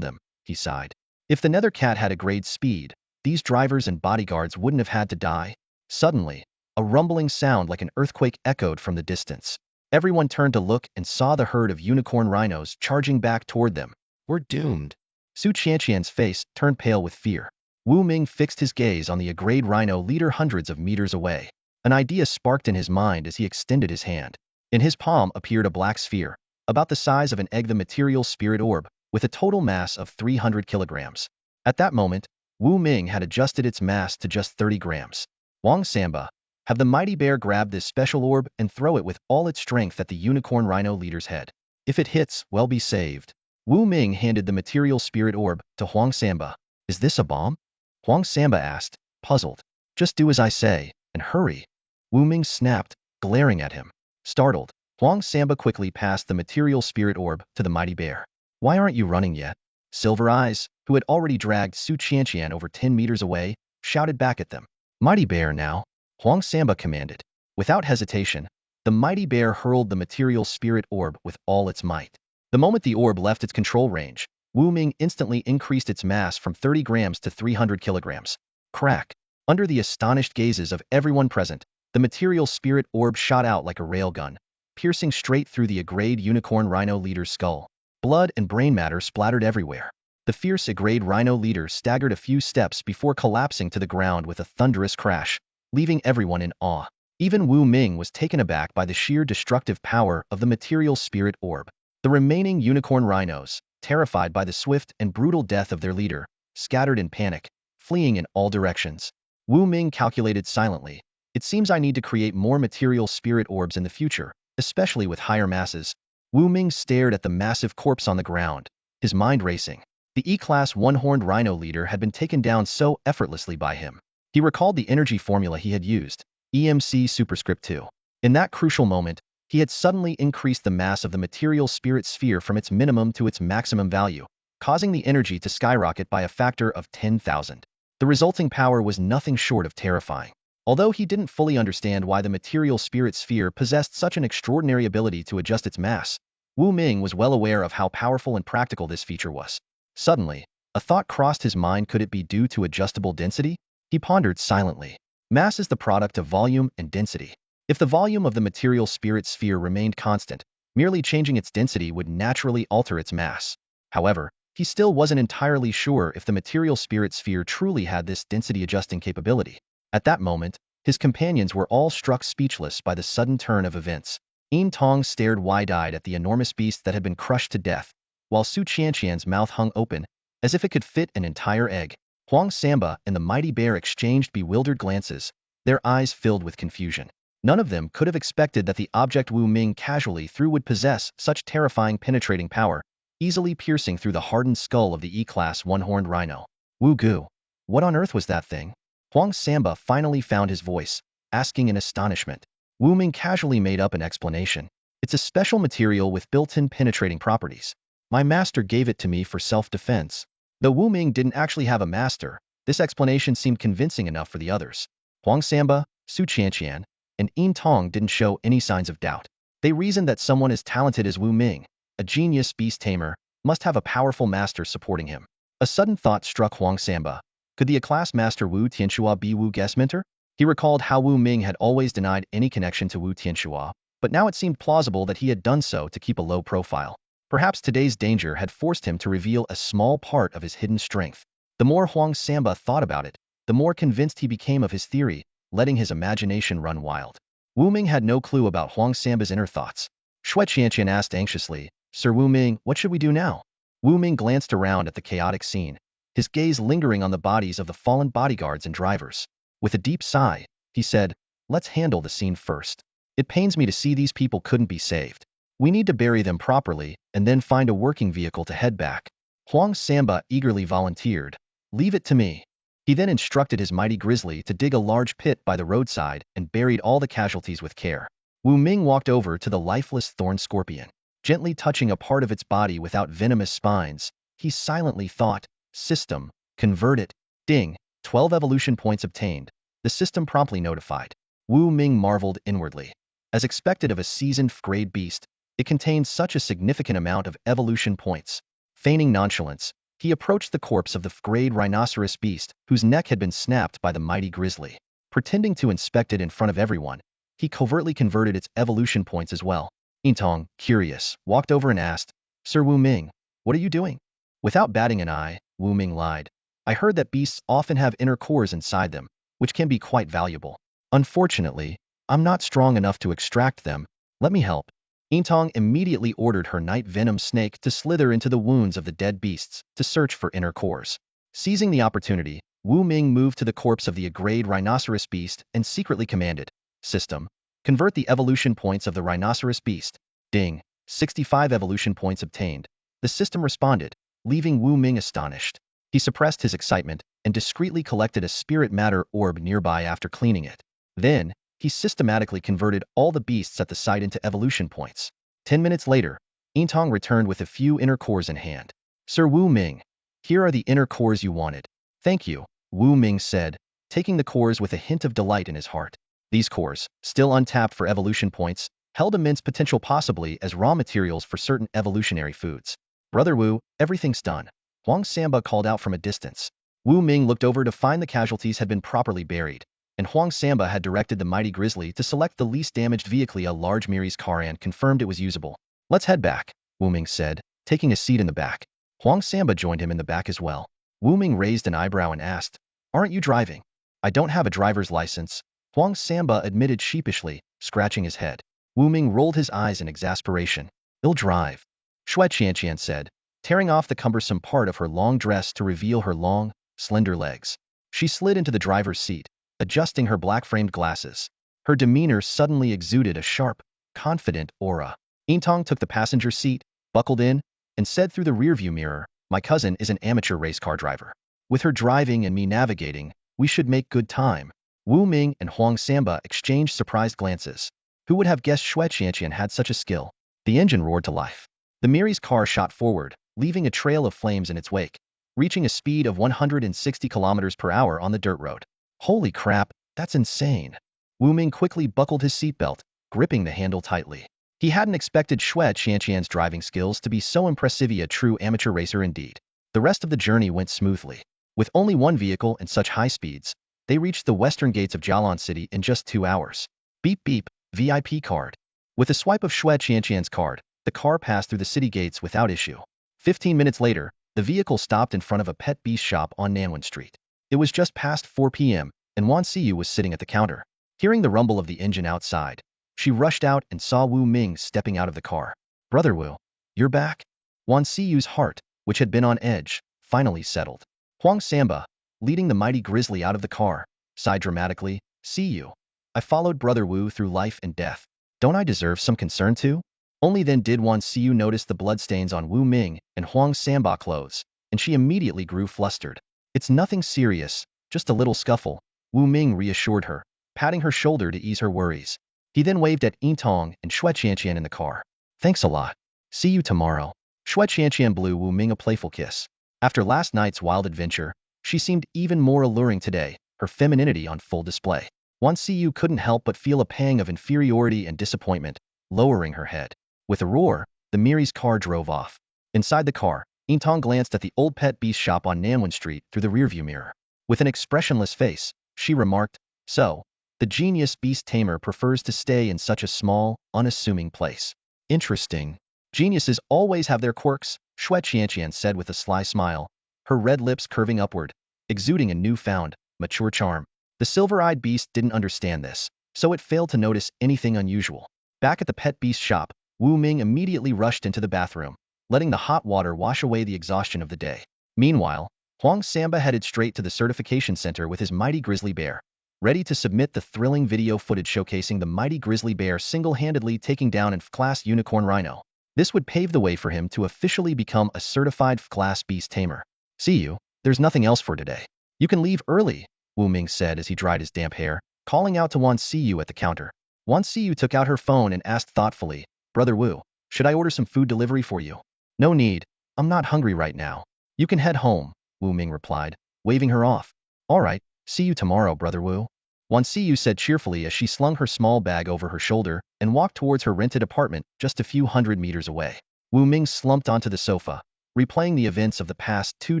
them, he sighed. If the nether cat had a grade speed, these drivers and bodyguards wouldn't have had to die. Suddenly, a rumbling sound like an earthquake echoed from the distance. Everyone turned to look and saw the herd of unicorn rhinos charging back toward them. "We're doomed," Su Qianqian's face turned pale with fear. Wu Ming fixed his gaze on the Agrade Rhino leader hundreds of meters away. An idea sparked in his mind as he extended his hand. In his palm appeared a black sphere, about the size of an egg, the material spirit orb, with a total mass of 300 kilograms. At that moment, Wu Ming had adjusted its mass to just 30 grams. Huang Samba, have the mighty bear grab this special orb and throw it with all its strength at the unicorn rhino leader's head. If it hits, well, be saved. Wu Ming handed the material spirit orb to Huang Samba. Is this a bomb? Huang Samba asked, puzzled. Just do as I say, and hurry. Wu Ming snapped, glaring at him. Startled, Huang Samba quickly passed the material spirit orb to the mighty bear. Why aren't you running yet? Silver Eyes, who had already dragged Su Qianqian over 10 meters away, shouted back at them. Mighty bear now, Huang Samba commanded. Without hesitation, the mighty bear hurled the material spirit orb with all its might. The moment the orb left its control range, Wu Ming instantly increased its mass from 30 grams to 300 kilograms. Crack! Under the astonished gazes of everyone present, the material spirit orb shot out like a railgun, piercing straight through the Agrade unicorn rhino leader's skull. Blood and brain matter splattered everywhere. The fierce Agrade rhino leader staggered a few steps before collapsing to the ground with a thunderous crash, leaving everyone in awe. Even Wu Ming was taken aback by the sheer destructive power of the material spirit orb. The remaining unicorn rhinos, terrified by the swift and brutal death of their leader, scattered in panic, fleeing in all directions. Wu Ming calculated silently. It seems I need to create more material spirit orbs in the future, especially with higher masses. Wu Ming stared at the massive corpse on the ground, his mind racing. The E-class one-horned rhino leader had been taken down so effortlessly by him. He recalled the energy formula he had used, EMC superscript 2. In that crucial moment, he had suddenly increased the mass of the material spirit sphere from its minimum to its maximum value, causing the energy to skyrocket by a factor of 10,000. The resulting power was nothing short of terrifying. Although he didn't fully understand why the material spirit sphere possessed such an extraordinary ability to adjust its mass, Wu Ming was well aware of how powerful and practical this feature was. Suddenly, a thought crossed his mind. Could it be due to adjustable density? He pondered silently. Mass is the product of volume and density. If the volume of the material spirit sphere remained constant, merely changing its density would naturally alter its mass. However, he still wasn't entirely sure if the material spirit sphere truly had this density-adjusting capability. At that moment, his companions were all struck speechless by the sudden turn of events. Yin Tong stared wide-eyed at the enormous beast that had been crushed to death, while Su Qianqian's mouth hung open, as if it could fit an entire egg. Huang Samba and the mighty bear exchanged bewildered glances, their eyes filled with confusion. None of them could have expected that the object Wu Ming casually threw would possess such terrifying penetrating power, easily piercing through the hardened skull of the E-class one-horned rhino. Wu Gu, what on earth was that thing? Huang Samba finally found his voice, asking in astonishment. Wu Ming casually made up an explanation. It's a special material with built-in penetrating properties. My master gave it to me for self-defense. Though Wu Ming didn't actually have a master, this explanation seemed convincing enough for the others. Huang Samba, Su Qianqian, and Yin Tong didn't show any signs of doubt. They reasoned that someone as talented as Wu Ming, a genius beast tamer, must have a powerful master supporting him. A sudden thought struck Huang Samba. Could the A-class master Wu Tianxua be Wu Guest mentor? He recalled how Wu Ming had always denied any connection to Wu Tianxua, but now it seemed plausible that he had done so to keep a low profile. Perhaps today's danger had forced him to reveal a small part of his hidden strength. The more Huang Samba thought about it, the more convinced he became of his theory, letting his imagination run wild. Wu Ming had no clue about Huang Samba's inner thoughts. Shui Qianqian asked anxiously, Sir Wu Ming, what should we do now? Wu Ming glanced around at the chaotic scene, his gaze lingering on the bodies of the fallen bodyguards and drivers. With a deep sigh, he said, let's handle the scene first. It pains me to see these people couldn't be saved. We need to bury them properly and then find a working vehicle to head back. Huang Samba eagerly volunteered. Leave it to me. He then instructed his mighty grizzly to dig a large pit by the roadside and buried all the casualties with care. Wu Ming walked over to the lifeless thorn scorpion. Gently touching a part of its body without venomous spines, he silently thought, System, convert it. Ding, 12 evolution points obtained. The system promptly notified. Wu Ming marveled inwardly. As expected of a seasoned grade beast, it contained such a significant amount of evolution points. Feigning nonchalance, he approached the corpse of the grade rhinoceros beast, whose neck had been snapped by the mighty grizzly. Pretending to inspect it in front of everyone, he covertly converted its evolution points as well. Yintong, curious, walked over and asked, Sir Wu Ming, what are you doing? Without batting an eye, Wu Ming lied. I heard that beasts often have inner cores inside them, which can be quite valuable. Unfortunately, I'm not strong enough to extract them. Let me help. Yintong immediately ordered her night venom snake to slither into the wounds of the dead beasts to search for inner cores. Seizing the opportunity, Wu Ming moved to the corpse of the aggrayed rhinoceros beast and secretly commanded, "System, convert the evolution points of the rhinoceros beast." Ding, 65 evolution points obtained. The system responded, leaving Wu Ming astonished. He suppressed his excitement and discreetly collected a spirit matter orb nearby after cleaning it. Then, he systematically converted all the beasts at the site into evolution points. 10 minutes later, Yintong returned with a few inner cores in hand. "Sir Wu Ming, here are the inner cores you wanted." "Thank you," Wu Ming said, taking the cores with a hint of delight in his heart. These cores, still untapped for evolution points, held immense potential, possibly as raw materials for certain evolutionary foods. "Brother Wu, everything's done," Huang Samba called out from a distance. Wu Ming looked over to find the casualties had been properly buried, and Huang Samba had directed the mighty grizzly to select the least damaged vehicle, a large Miri's car, and confirmed it was usable. "Let's head back," Wu Ming said, taking a seat in the back. Huang Samba joined him in the back as well. Wu Ming raised an eyebrow and asked, "Aren't you driving?" "I don't have a driver's license," Huang Samba admitted sheepishly, scratching his head. Wu Ming rolled his eyes in exasperation. "He'll drive," Shui Qianqian said, tearing off the cumbersome part of her long dress to reveal her long, slender legs. She slid into the driver's seat, adjusting her black-framed glasses. Her demeanor suddenly exuded a sharp, confident aura. Yintong took the passenger seat, buckled in, and said through the rearview mirror, "My cousin is an amateur race car driver. With her driving and me navigating, we should make good time." Wu Ming and Huang Samba exchanged surprised glances. Who would have guessed Shui Qianqian had such a skill? The engine roared to life. The Miri's car shot forward, leaving a trail of flames in its wake, reaching a speed of 160 kilometers per hour on the dirt road. "Holy crap, that's insane." Wu Ming quickly buckled his seatbelt, gripping the handle tightly. He hadn't expected Shui Qianqian's driving skills to be so impressive, a true amateur racer indeed. The rest of the journey went smoothly. With only one vehicle and such high speeds, they reached the western gates of Jialan City in just 2 hours. Beep beep, VIP card. With a swipe of Shui Qianqian's card, the car passed through the city gates without issue. 15 minutes later, the vehicle stopped in front of a pet beast shop on Nanwen Street. It was just past 4 p.m., and Wan Siyu was sitting at the counter. Hearing the rumble of the engine outside, she rushed out and saw Wu Ming stepping out of the car. "Brother Wu, you're back?" Wan Siyu's heart, which had been on edge, finally settled. Huang Samba, leading the mighty grizzly out of the car, sighed dramatically, "See you. I followed Brother Wu through life and death. Don't I deserve some concern too?" Only then did Wan Siyu notice the bloodstains on Wu Ming and Huang Samba clothes, and she immediately grew flustered. "It's nothing serious, just a little scuffle," Wu Ming reassured her, patting her shoulder to ease her worries. He then waved at Yintong and Shui Qianqian in the car. "Thanks a lot. See you tomorrow." Shui Qianqian blew Wu Ming a playful kiss. After last night's wild adventure, she seemed even more alluring today, her femininity on full display. Wan Siyu couldn't help but feel a pang of inferiority and disappointment, lowering her head. With a roar, the Miri's car drove off. Inside the car, Yintong glanced at the old pet beast shop on Nanwen Street through the rearview mirror. With an expressionless face, she remarked, "So, the genius Beast Tamer prefers to stay in such a small, unassuming place. Interesting. Geniuses always have their quirks," Shui Qianqian said with a sly smile, her red lips curving upward, exuding a newfound, mature charm. The silver-eyed beast didn't understand this, so it failed to notice anything unusual. Back at the pet beast shop, Wu Ming immediately rushed into the bathroom, letting the hot water wash away the exhaustion of the day. Meanwhile, Huang Samba headed straight to the certification center with his mighty grizzly bear, ready to submit the thrilling video footage showcasing the mighty grizzly bear single-handedly taking down an F-class unicorn rhino. This would pave the way for him to officially become a certified F-class beast tamer. "See you, there's nothing else for today. You can leave early," Wu Ming said as he dried his damp hair, calling out to Wan Siyu at the counter. Wan Siyu took out her phone and asked thoughtfully, "Brother Wu, should I order some food delivery for you?" "No need, I'm not hungry right now. You can head home," Wu Ming replied, waving her off. "All right. See you tomorrow, Brother Wu," Wan Siyu said cheerfully as she slung her small bag over her shoulder and walked towards her rented apartment just a few hundred meters away. Wu Ming slumped onto the sofa, replaying the events of the past 2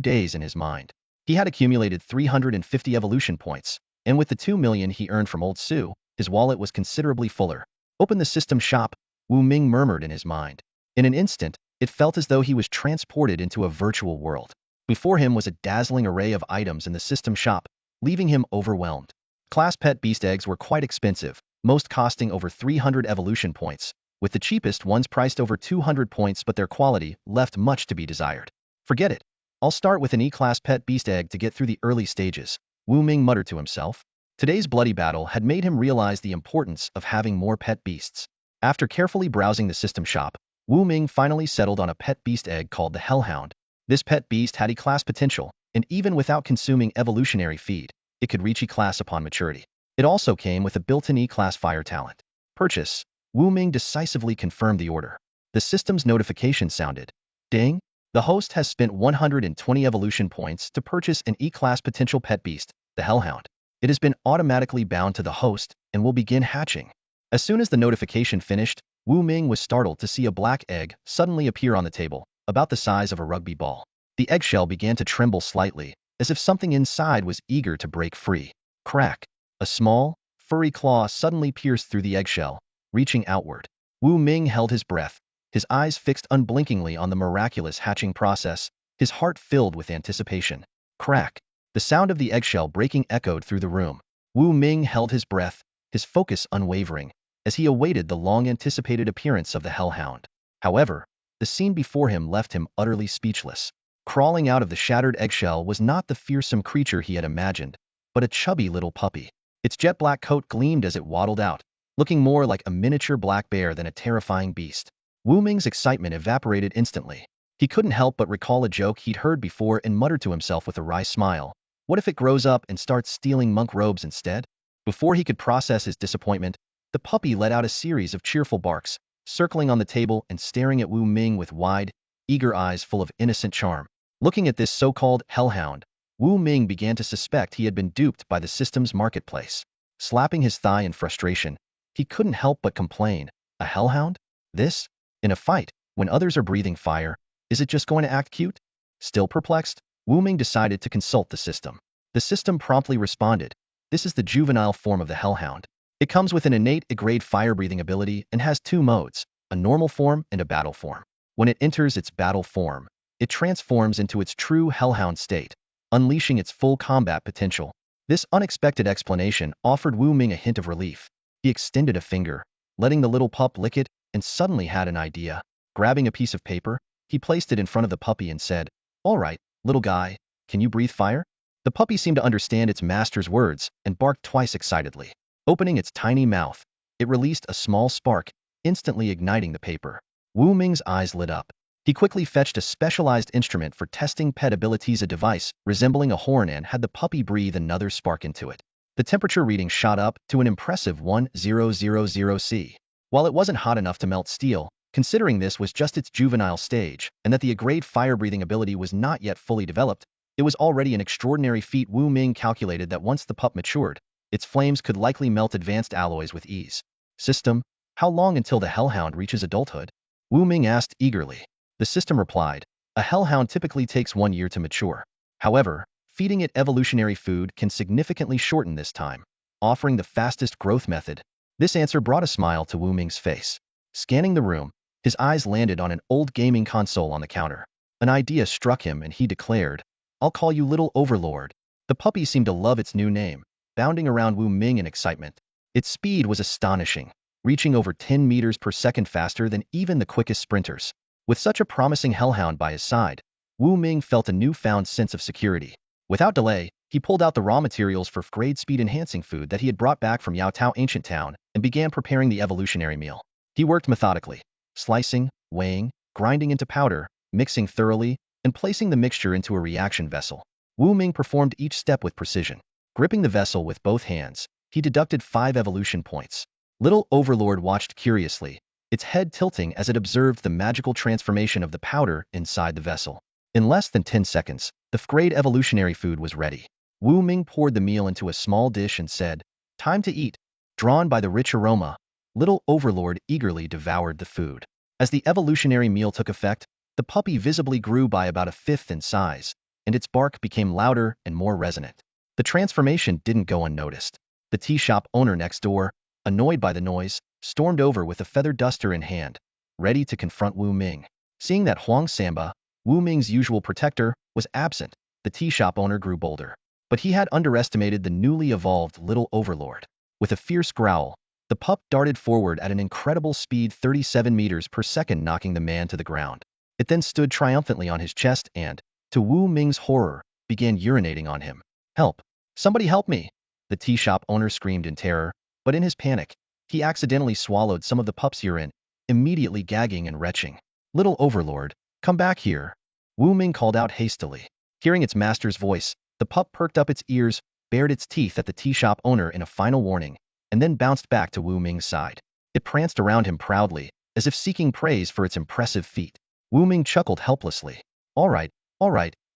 days in his mind. He had accumulated 350 evolution points, and with the 2 million he earned from Old Su, his wallet was considerably fuller. "Open the system shop," Wu Ming murmured in his mind. In an instant, It felt as though he was transported into a virtual world. Before him was a dazzling array of items in the system shop, leaving him overwhelmed. Class pet beast eggs were quite expensive, most costing over 300 evolution points, with the cheapest ones priced over 200 points, but their quality left much to be desired. Forget it. I'll start with an E-class pet beast egg to get through the early stages, Wu Ming muttered to himself. Today's bloody battle had made him realize the importance of having more pet beasts. After carefully browsing the system shop, Wu Ming finally settled on a pet beast egg called the Hellhound. This pet beast had E-class potential, and even without consuming evolutionary feed, it could reach E-class upon maturity. It also came with a built-in E-class fire talent. Purchase. Wu Ming decisively confirmed the order. The system's notification sounded. Ding! The host has spent 120 evolution points to purchase an E-class potential pet beast, the Hellhound. It has been automatically bound to the host and will begin hatching. As soon as the notification finished, Wu Ming was startled to see a black egg suddenly appear on the table, about the size of a rugby ball. The eggshell began to tremble slightly, as if something inside was eager to break free. Crack! A small, furry claw suddenly pierced through the eggshell, reaching outward. Wu Ming held his breath, his eyes fixed unblinkingly on the miraculous hatching process, his heart filled with anticipation. Crack! The sound of the eggshell breaking echoed through the room. Wu Ming held his breath, his focus unwavering, as he awaited the long-anticipated appearance of the Hellhound. However, the scene before him left him utterly speechless. Crawling out of the shattered eggshell was not the fearsome creature he had imagined, but a chubby little puppy. Its jet-black coat gleamed as it waddled out, looking more like a miniature black bear than a terrifying beast. Wu Ming's excitement evaporated instantly. He couldn't help but recall a joke he'd heard before and muttered to himself with a wry smile. What if it grows up and starts stealing monk robes instead? Before he could process his disappointment, the puppy let out a series of cheerful barks, circling on the table and staring at Wu Ming with wide, eager eyes full of innocent charm. Looking at this so-called hellhound, Wu Ming began to suspect he had been duped by the system's marketplace. Slapping his thigh in frustration, he couldn't help but complain. A hellhound? This? In a fight, when others are breathing fire, is it just going to act cute? Still perplexed, Wu Ming decided to consult the system. The system promptly responded. This is the juvenile form of the hellhound. It comes with an innate grade fire-breathing ability and has two modes, a normal form and a battle form. When it enters its battle form, it transforms into its true hellhound state, unleashing its full combat potential. This unexpected explanation offered Wu Ming a hint of relief. He extended a finger, letting the little pup lick it, and suddenly had an idea. Grabbing a piece of paper, he placed it in front of the puppy and said, "All right, little guy, can you breathe fire?" The puppy seemed to understand its master's words and barked twice excitedly. Opening its tiny mouth, it released a small spark, instantly igniting the paper. Wu Ming's eyes lit up. He quickly fetched a specialized instrument for testing pet abilities, a device resembling a horn, and had the puppy breathe another spark into it. The temperature reading shot up to an impressive 1000 C. While it wasn't hot enough to melt steel, considering this was just its juvenile stage and that the grade fire-breathing ability was not yet fully developed, it was already an extraordinary feat. Wu Ming calculated that once the pup matured, its flames could likely melt advanced alloys with ease. System, how long until the hellhound reaches adulthood? Wu Ming asked eagerly. The system replied, a hellhound typically takes 1 year to mature. However, feeding it evolutionary food can significantly shorten this time, offering the fastest growth method. This answer brought a smile to Wu Ming's face. Scanning the room, his eyes landed on an old gaming console on the counter. An idea struck him and he declared, "I'll call you Little Overlord." The puppy seemed to love its new name, bounding around Wu Ming in excitement. Its speed was astonishing, reaching over 10 meters per second faster than even the quickest sprinters. With such a promising hellhound by his side, Wu Ming felt a newfound sense of security. Without delay, he pulled out the raw materials for grade speed-enhancing food that he had brought back from Yaotao Ancient Town and began preparing the evolutionary meal. He worked methodically, slicing, weighing, grinding into powder, mixing thoroughly, and placing the mixture into a reaction vessel. Wu Ming performed each step with precision. Gripping the vessel with both hands, he deducted 5 evolution points. Little Overlord watched curiously, its head tilting as it observed the magical transformation of the powder inside the vessel. In less than 10 seconds, the grade evolutionary food was ready. Wu Ming poured the meal into a small dish and said, "Time to eat." Drawn by the rich aroma, Little Overlord eagerly devoured the food. As the evolutionary meal took effect, the puppy visibly grew by about a fifth in size, and its bark became louder and more resonant. The transformation didn't go unnoticed. The tea shop owner next door, annoyed by the noise, stormed over with a feather duster in hand, ready to confront Wu Ming. Seeing that Huang Samba, Wu Ming's usual protector, was absent, the tea shop owner grew bolder. But he had underestimated the newly evolved little overlord. With a fierce growl, the pup darted forward at an incredible speed, 37 meters per second, knocking the man to the ground. It then stood triumphantly on his chest and, to Wu Ming's horror, began urinating on him. "Help! Somebody help me!" The tea shop owner screamed in terror, but in his panic, he accidentally swallowed some of the pup's urine, immediately gagging and retching. "Little overlord, come back here!" Wu Ming called out hastily. Hearing its master's voice, the pup perked up its ears, bared its teeth at the tea shop owner in a final warning, and then bounced back to Wu Ming's side. It pranced around him proudly, as if seeking praise for its impressive feat. Wu Ming chuckled helplessly. All right,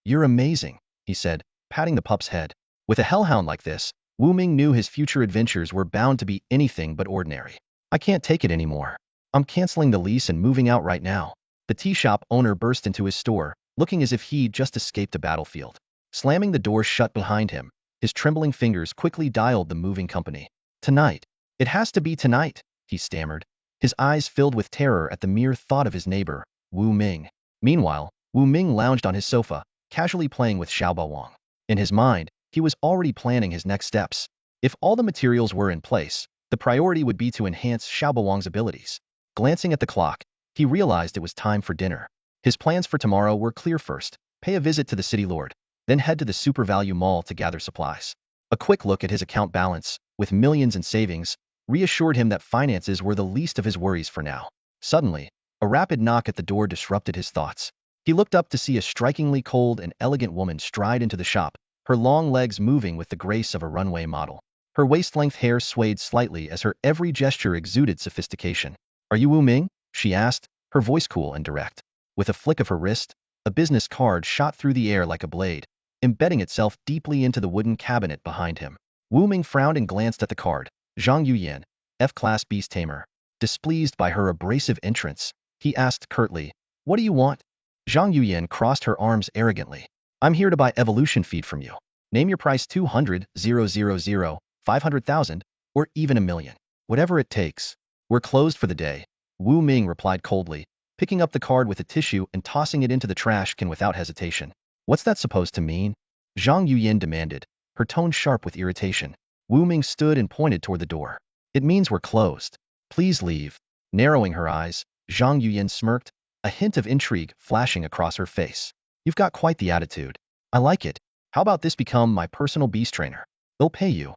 you're amazing," he said, patting the pup's head. With a hellhound like this, Wu Ming knew his future adventures were bound to be anything but ordinary. "I can't take it anymore. I'm canceling the lease and moving out right now." The tea shop owner burst into his store, looking as if he'd just escaped a battlefield. Slamming the door shut behind him, his trembling fingers quickly dialed the moving company. "Tonight. It has to be tonight," he stammered, his eyes filled with terror at the mere thought of his neighbor, Wu Ming. Meanwhile, Wu Ming lounged on his sofa, casually playing with Xiaobo Wang. In his mind, he was already planning his next steps. If all the materials were in place, the priority would be to enhance Xiaobo Wang's abilities. Glancing at the clock, he realized it was time for dinner. His plans for tomorrow were clear. First, pay a visit to the city lord, then head to the Super Value Mall to gather supplies. A quick look at his account balance, with millions in savings, reassured him that finances were the least of his worries for now. Suddenly, a rapid knock at the door disrupted his thoughts. He looked up to see a strikingly cold and elegant woman stride into the shop, her long legs moving with the grace of a runway model. Her waist-length hair swayed slightly as her every gesture exuded sophistication. "Are you Wu Ming?" she asked, her voice cool and direct. With a flick of her wrist, a business card shot through the air like a blade, embedding itself deeply into the wooden cabinet behind him. Wu Ming frowned and glanced at the card. Zhang Yuyan, F-Class Beast Tamer. Displeased by her abrasive entrance, he asked curtly, "What do you want?" Zhang Yuyan crossed her arms arrogantly. "I'm here to buy evolution feed from you. Name your price, 200,000, 500,000, or even 1,000,000. Whatever it takes. We're closed for the day," Wu Ming replied coldly, picking up the card with a tissue and tossing it into the trash can without hesitation. "What's that supposed to mean?" Zhang Yuyan demanded, her tone sharp with irritation. Wu Ming stood and pointed toward the door. "It means we're closed. Please leave." Narrowing her eyes, Zhang Yuyan smirked, a hint of intrigue flashing across her face. "You've got quite the attitude. I like it. How about this become my personal beast trainer? They'll pay you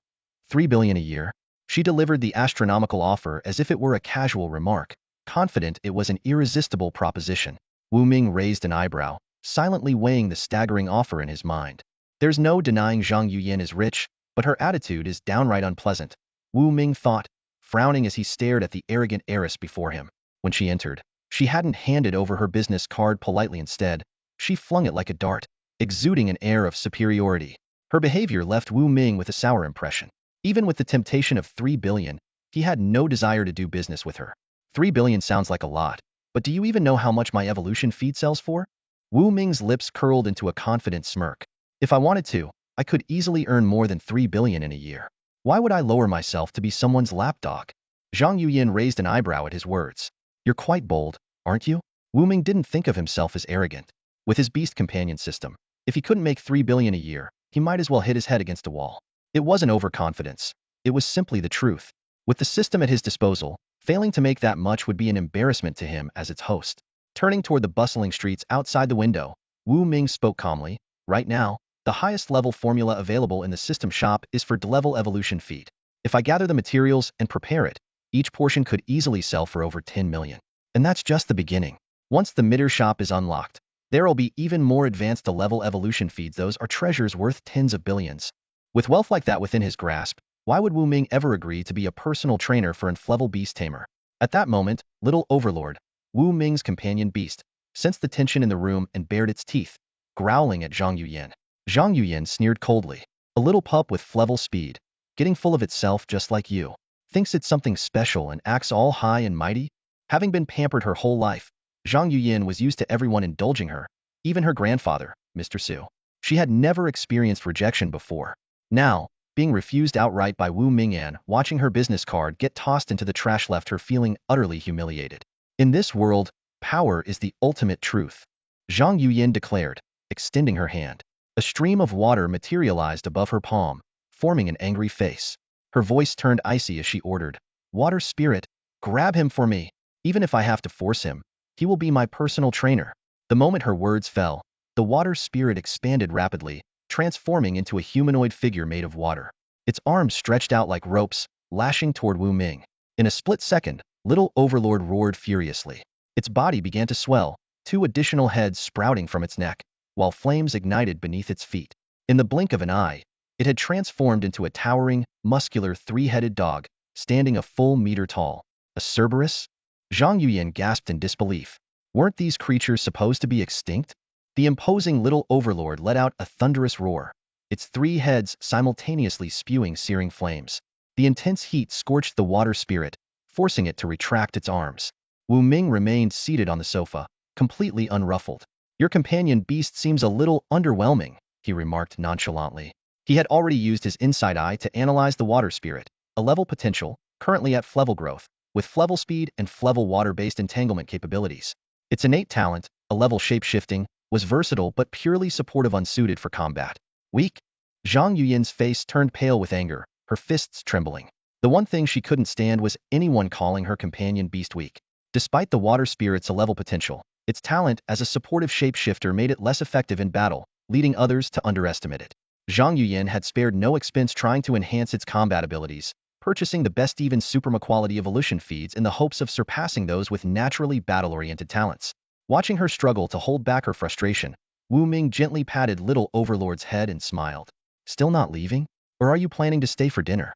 3 billion a year." She delivered the astronomical offer as if it were a casual remark, confident it was an irresistible proposition. Wu Ming raised an eyebrow, silently weighing the staggering offer in his mind. There's no denying Zhang Yuyan is rich, but her attitude is downright unpleasant, Wu Ming thought, frowning as he stared at the arrogant heiress before him. When she entered, she hadn't handed over her business card politely. Instead, she flung it like a dart, exuding an air of superiority. Her behavior left Wu Ming with a sour impression. Even with the temptation of 3 billion, he had no desire to do business with her. 3 billion sounds like a lot, but do you even know how much my evolution feed sells for? Wu Ming's lips curled into a confident smirk. If I wanted to, I could easily earn more than 3 billion in a year. Why would I lower myself to be someone's lapdog? Zhang Yuyan raised an eyebrow at his words. You're quite bold, aren't you? Wu Ming didn't think of himself as arrogant. With his beast companion system, if he couldn't make 3 billion a year, he might as well hit his head against a wall. It wasn't overconfidence. It was simply the truth. With the system at his disposal, failing to make that much would be an embarrassment to him as its host. Turning toward the bustling streets outside the window, Wu Ming spoke calmly. Right now, the highest level formula available in the system shop is for D-level evolution feed. If I gather the materials and prepare it, each portion could easily sell for over 10 million. And that's just the beginning. Once the midder shop is unlocked, there'll be even more advanced D-level evolution feeds. Those are treasures worth tens of billions. With wealth like that within his grasp, why would Wu Ming ever agree to be a personal trainer for an F-level beast tamer? At that moment, little overlord, Wu Ming's companion beast, sensed the tension in the room and bared its teeth, growling at Zhang Yuyan. Zhang Yuyan sneered coldly. A little pup with F-level speed, getting full of itself just like you, thinks it's something special and acts all high and mighty? Having been pampered her whole life, Zhang Yuyan was used to everyone indulging her, even her grandfather, Mr. Su. She had never experienced rejection before. Now, being refused outright by Wu Mingyan, watching her business card get tossed into the trash left her feeling utterly humiliated. In this world, Power is the ultimate truth, Zhang Yuyin declared, extending her hand. A stream of water materialized above her palm, forming an angry face. Her voice turned icy as she ordered, "Water spirit, grab him for me. Even if I have to force him, he will be my personal trainer." The moment her words fell, the water spirit expanded rapidly, transforming into a humanoid figure made of water. Its arms stretched out like ropes, lashing toward Wu Ming. In a split second, Little Overlord roared furiously. Its body began to swell, 2 additional heads sprouting from its neck, while flames ignited beneath its feet. In the blink of an eye, it had transformed into a towering, muscular 3-headed dog, standing a full meter tall. A Cerberus? Zhang Yuyin gasped in disbelief. Weren't these creatures supposed to be extinct? The imposing Little Overlord let out a thunderous roar, its 3 heads simultaneously spewing searing flames. The intense heat scorched the water spirit, forcing it to retract its arms. Wu Ming remained seated on the sofa, completely unruffled. "Your companion beast seems a little underwhelming," he remarked nonchalantly. He had already used his insight eye to analyze the water spirit, a level potential, currently at Flevel growth, with Flevel speed and Flevel water-based entanglement capabilities. Its innate talent, a level shape-shifting, was versatile but purely supportive, unsuited for combat. Weak? Zhang Yuyin's face turned pale with anger, her fists trembling. The one thing she couldn't stand was anyone calling her companion beast weak. Despite the water spirit's level potential, its talent as a supportive shapeshifter made it less effective in battle, leading others to underestimate it. Zhang Yuyin had spared no expense trying to enhance its combat abilities, purchasing the best even Suprema quality evolution feeds in the hopes of surpassing those with naturally battle-oriented talents. Watching her struggle to hold back her frustration, Wu Ming gently patted Little Overlord's head and smiled. "Still not leaving? Or are you planning to stay for dinner?"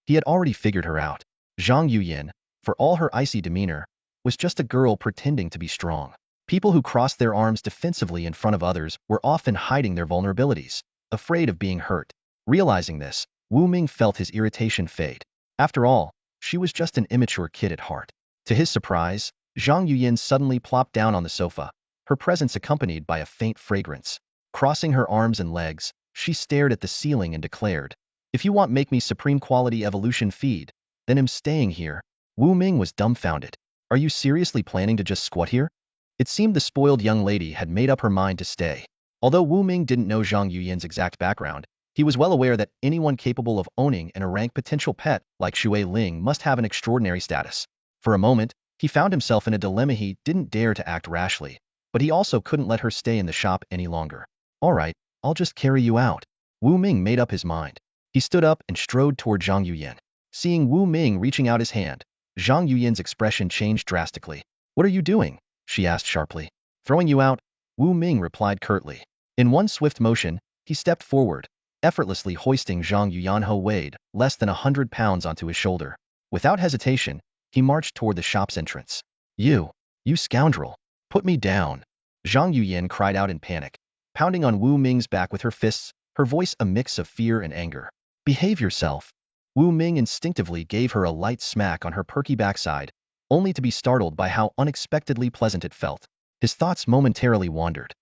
He had already figured her out. Zhang Yuyin, for all her icy demeanor, was just a girl pretending to be strong. People who crossed their arms defensively in front of others were often hiding their vulnerabilities, afraid of being hurt. Realizing this, Wu Ming felt his irritation fade. After all, she was just an immature kid at heart. To his surprise, Zhang Yuyin suddenly plopped down on the sofa, her presence accompanied by a faint fragrance. Crossing her arms and legs, she stared at the ceiling and declared, "If you want make me supreme quality evolution feed, then I'm staying here." Wu Ming was dumbfounded. "Are you seriously planning to just squat here?" It seemed the spoiled young lady had made up her mind to stay. Although Wu Ming didn't know Zhang Yuyin's exact background, he was well aware that anyone capable of owning an rank potential pet like Shui Ling must have an extraordinary status. For a moment, he found himself in a dilemma. He didn't dare to act rashly, but he also couldn't let her stay in the shop any longer. "All right, I'll just carry you out." Wu Ming made up his mind. He stood up and strode toward Zhang Yuyin. Seeing Wu Ming reaching out his hand, Zhang Yuyin's expression changed drastically. "What are you doing?" she asked sharply. "Throwing you out," Wu Ming replied curtly. In one swift motion, he stepped forward, effortlessly hoisting Zhang Yuyan, who weighed less than 100 pounds, onto his shoulder. Without hesitation, he marched toward the shop's entrance. You scoundrel, put me down!" Zhang Yuyin cried out in panic, pounding on Wu Ming's back with her fists, her voice a mix of fear and anger. "Behave yourself." Wu Ming instinctively gave her a light smack on her perky backside, only to be startled by how unexpectedly pleasant it felt. His thoughts momentarily wandered.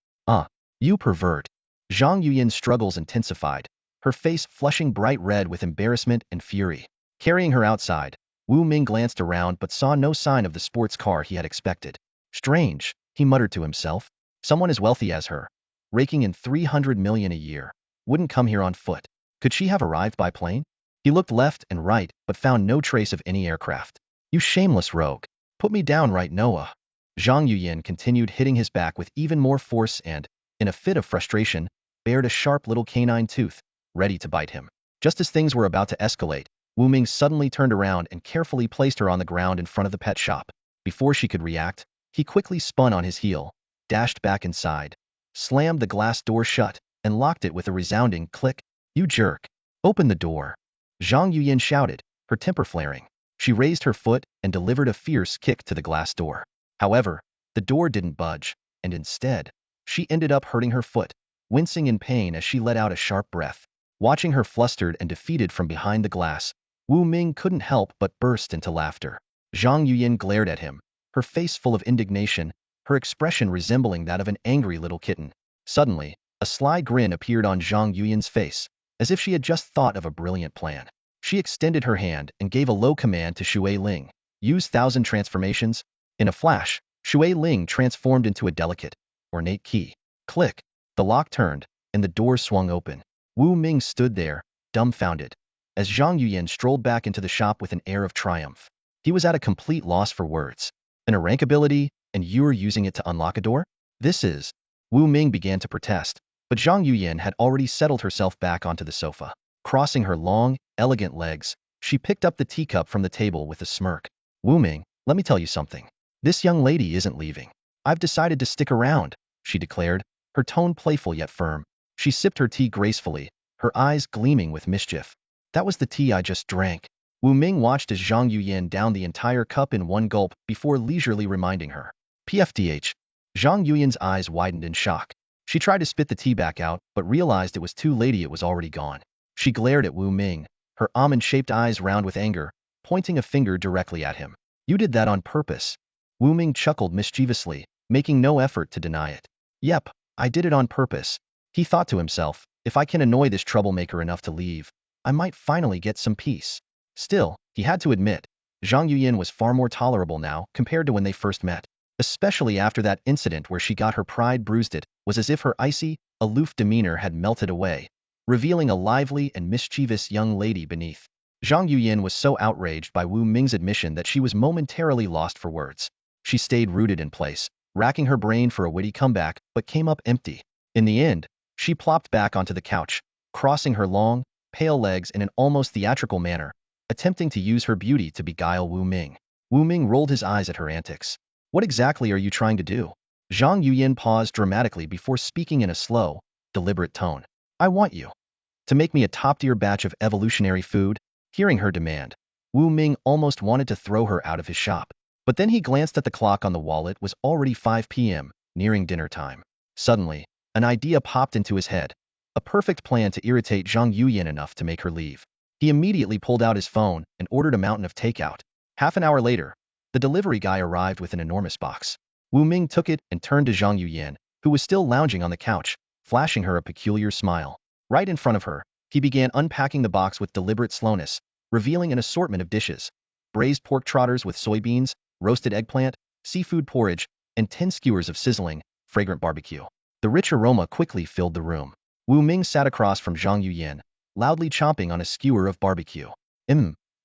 You pervert." Zhang Yuyin's struggles intensified, her face flushing bright red with embarrassment and fury. Carrying her outside, Wu Ming glanced around but saw no sign of the sports car he had expected. "Strange," he muttered to himself. "Someone as wealthy as her, raking in 300 million a year, wouldn't come here on foot. Could she have arrived by plane?" He looked left and right but found no trace of any aircraft. "You shameless rogue. Put me down right Noah." Zhang Yuyin continued hitting his back with even more force and, in a fit of frustration, bared a sharp little canine tooth, ready to bite him. Just as things were about to escalate, Wu Ming suddenly turned around and carefully placed her on the ground in front of the pet shop. Before she could react, he quickly spun on his heel, dashed back inside, slammed the glass door shut, and locked it with a resounding click. "You jerk! Open the door!" Zhang Yuyin shouted, her temper flaring. She raised her foot and delivered a fierce kick to the glass door. However, the door didn't budge, and instead, she ended up hurting her foot, wincing in pain as she let out a sharp breath. Watching her flustered and defeated from behind the glass, Wu Ming couldn't help but burst into laughter. Zhang Yuyin glared at him, her face full of indignation, her expression resembling that of an angry little kitten. Suddenly, a sly grin appeared on Zhang Yuyin's face, as if she had just thought of a brilliant plan. She extended her hand and gave a low command to Shui Ling. "Use 1,000 transformations." In a flash, Shui Ling transformed into a delicate, ornate key. Click. The lock turned, and the door swung open. Wu Ming stood there, dumbfounded, as Zhang Yuyan strolled back into the shop with an air of triumph. He was at a complete loss for words. A rank ability, and you're using it to unlock a door? This is... Wu Ming began to protest, but Zhang Yuyan had already settled herself back onto the sofa. Crossing her long, elegant legs, she picked up the teacup from the table with a smirk. Wu Ming, let me tell you something. This young lady isn't leaving. I've decided to stick around, she declared, her tone playful yet firm. She sipped her tea gracefully, her eyes gleaming with mischief. That was the tea I just drank. Wu Ming watched as Zhang Yuyan downed the entire cup in one gulp before leisurely reminding her. PFDH. Zhang Yuyan's eyes widened in shock. She tried to spit the tea back out, but realized it was too late. It was already gone. She glared at Wu Ming, her almond-shaped eyes round with anger, pointing a finger directly at him. You did that on purpose. Wu Ming chuckled mischievously, making no effort to deny it. Yep, I did it on purpose. He thought to himself, if I can annoy this troublemaker enough to leave, I might finally get some peace. Still, he had to admit, Zhang Yuyan was far more tolerable now compared to when they first met. Especially after that incident where she got her pride bruised. It was as if her icy, aloof demeanor had melted away, revealing a lively and mischievous young lady beneath. Zhang Yuyan was so outraged by Wu Ming's admission that she was momentarily lost for words. She stayed rooted in place, racking her brain for a witty comeback, but came up empty. In the end, she plopped back onto the couch, crossing her long, pale legs in an almost theatrical manner, attempting to use her beauty to beguile Wu Ming. Wu Ming rolled his eyes at her antics. What exactly are you trying to do? Zhang Yuyan paused dramatically before speaking in a slow, deliberate tone. I want you to make me a top-tier batch of evolutionary food. Hearing her demand, Wu Ming almost wanted to throw her out of his shop. But then he glanced at the clock on the wall. It was already 5 p.m., nearing dinner time. Suddenly, an idea popped into his head. A perfect plan to irritate Zhang Yuyan enough to make her leave. He immediately pulled out his phone and ordered a mountain of takeout. Half an hour later, the delivery guy arrived with an enormous box. Wu Ming took it and turned to Zhang Yuyan, who was still lounging on the couch, flashing her a peculiar smile. Right in front of her, he began unpacking the box with deliberate slowness, revealing an assortment of dishes. Braised pork trotters with soybeans, roasted eggplant, seafood porridge, and 10 skewers of sizzling, fragrant barbecue. The rich aroma quickly filled the room. Wu Ming sat across from Zhang Yuyan, loudly chomping on a skewer of barbecue.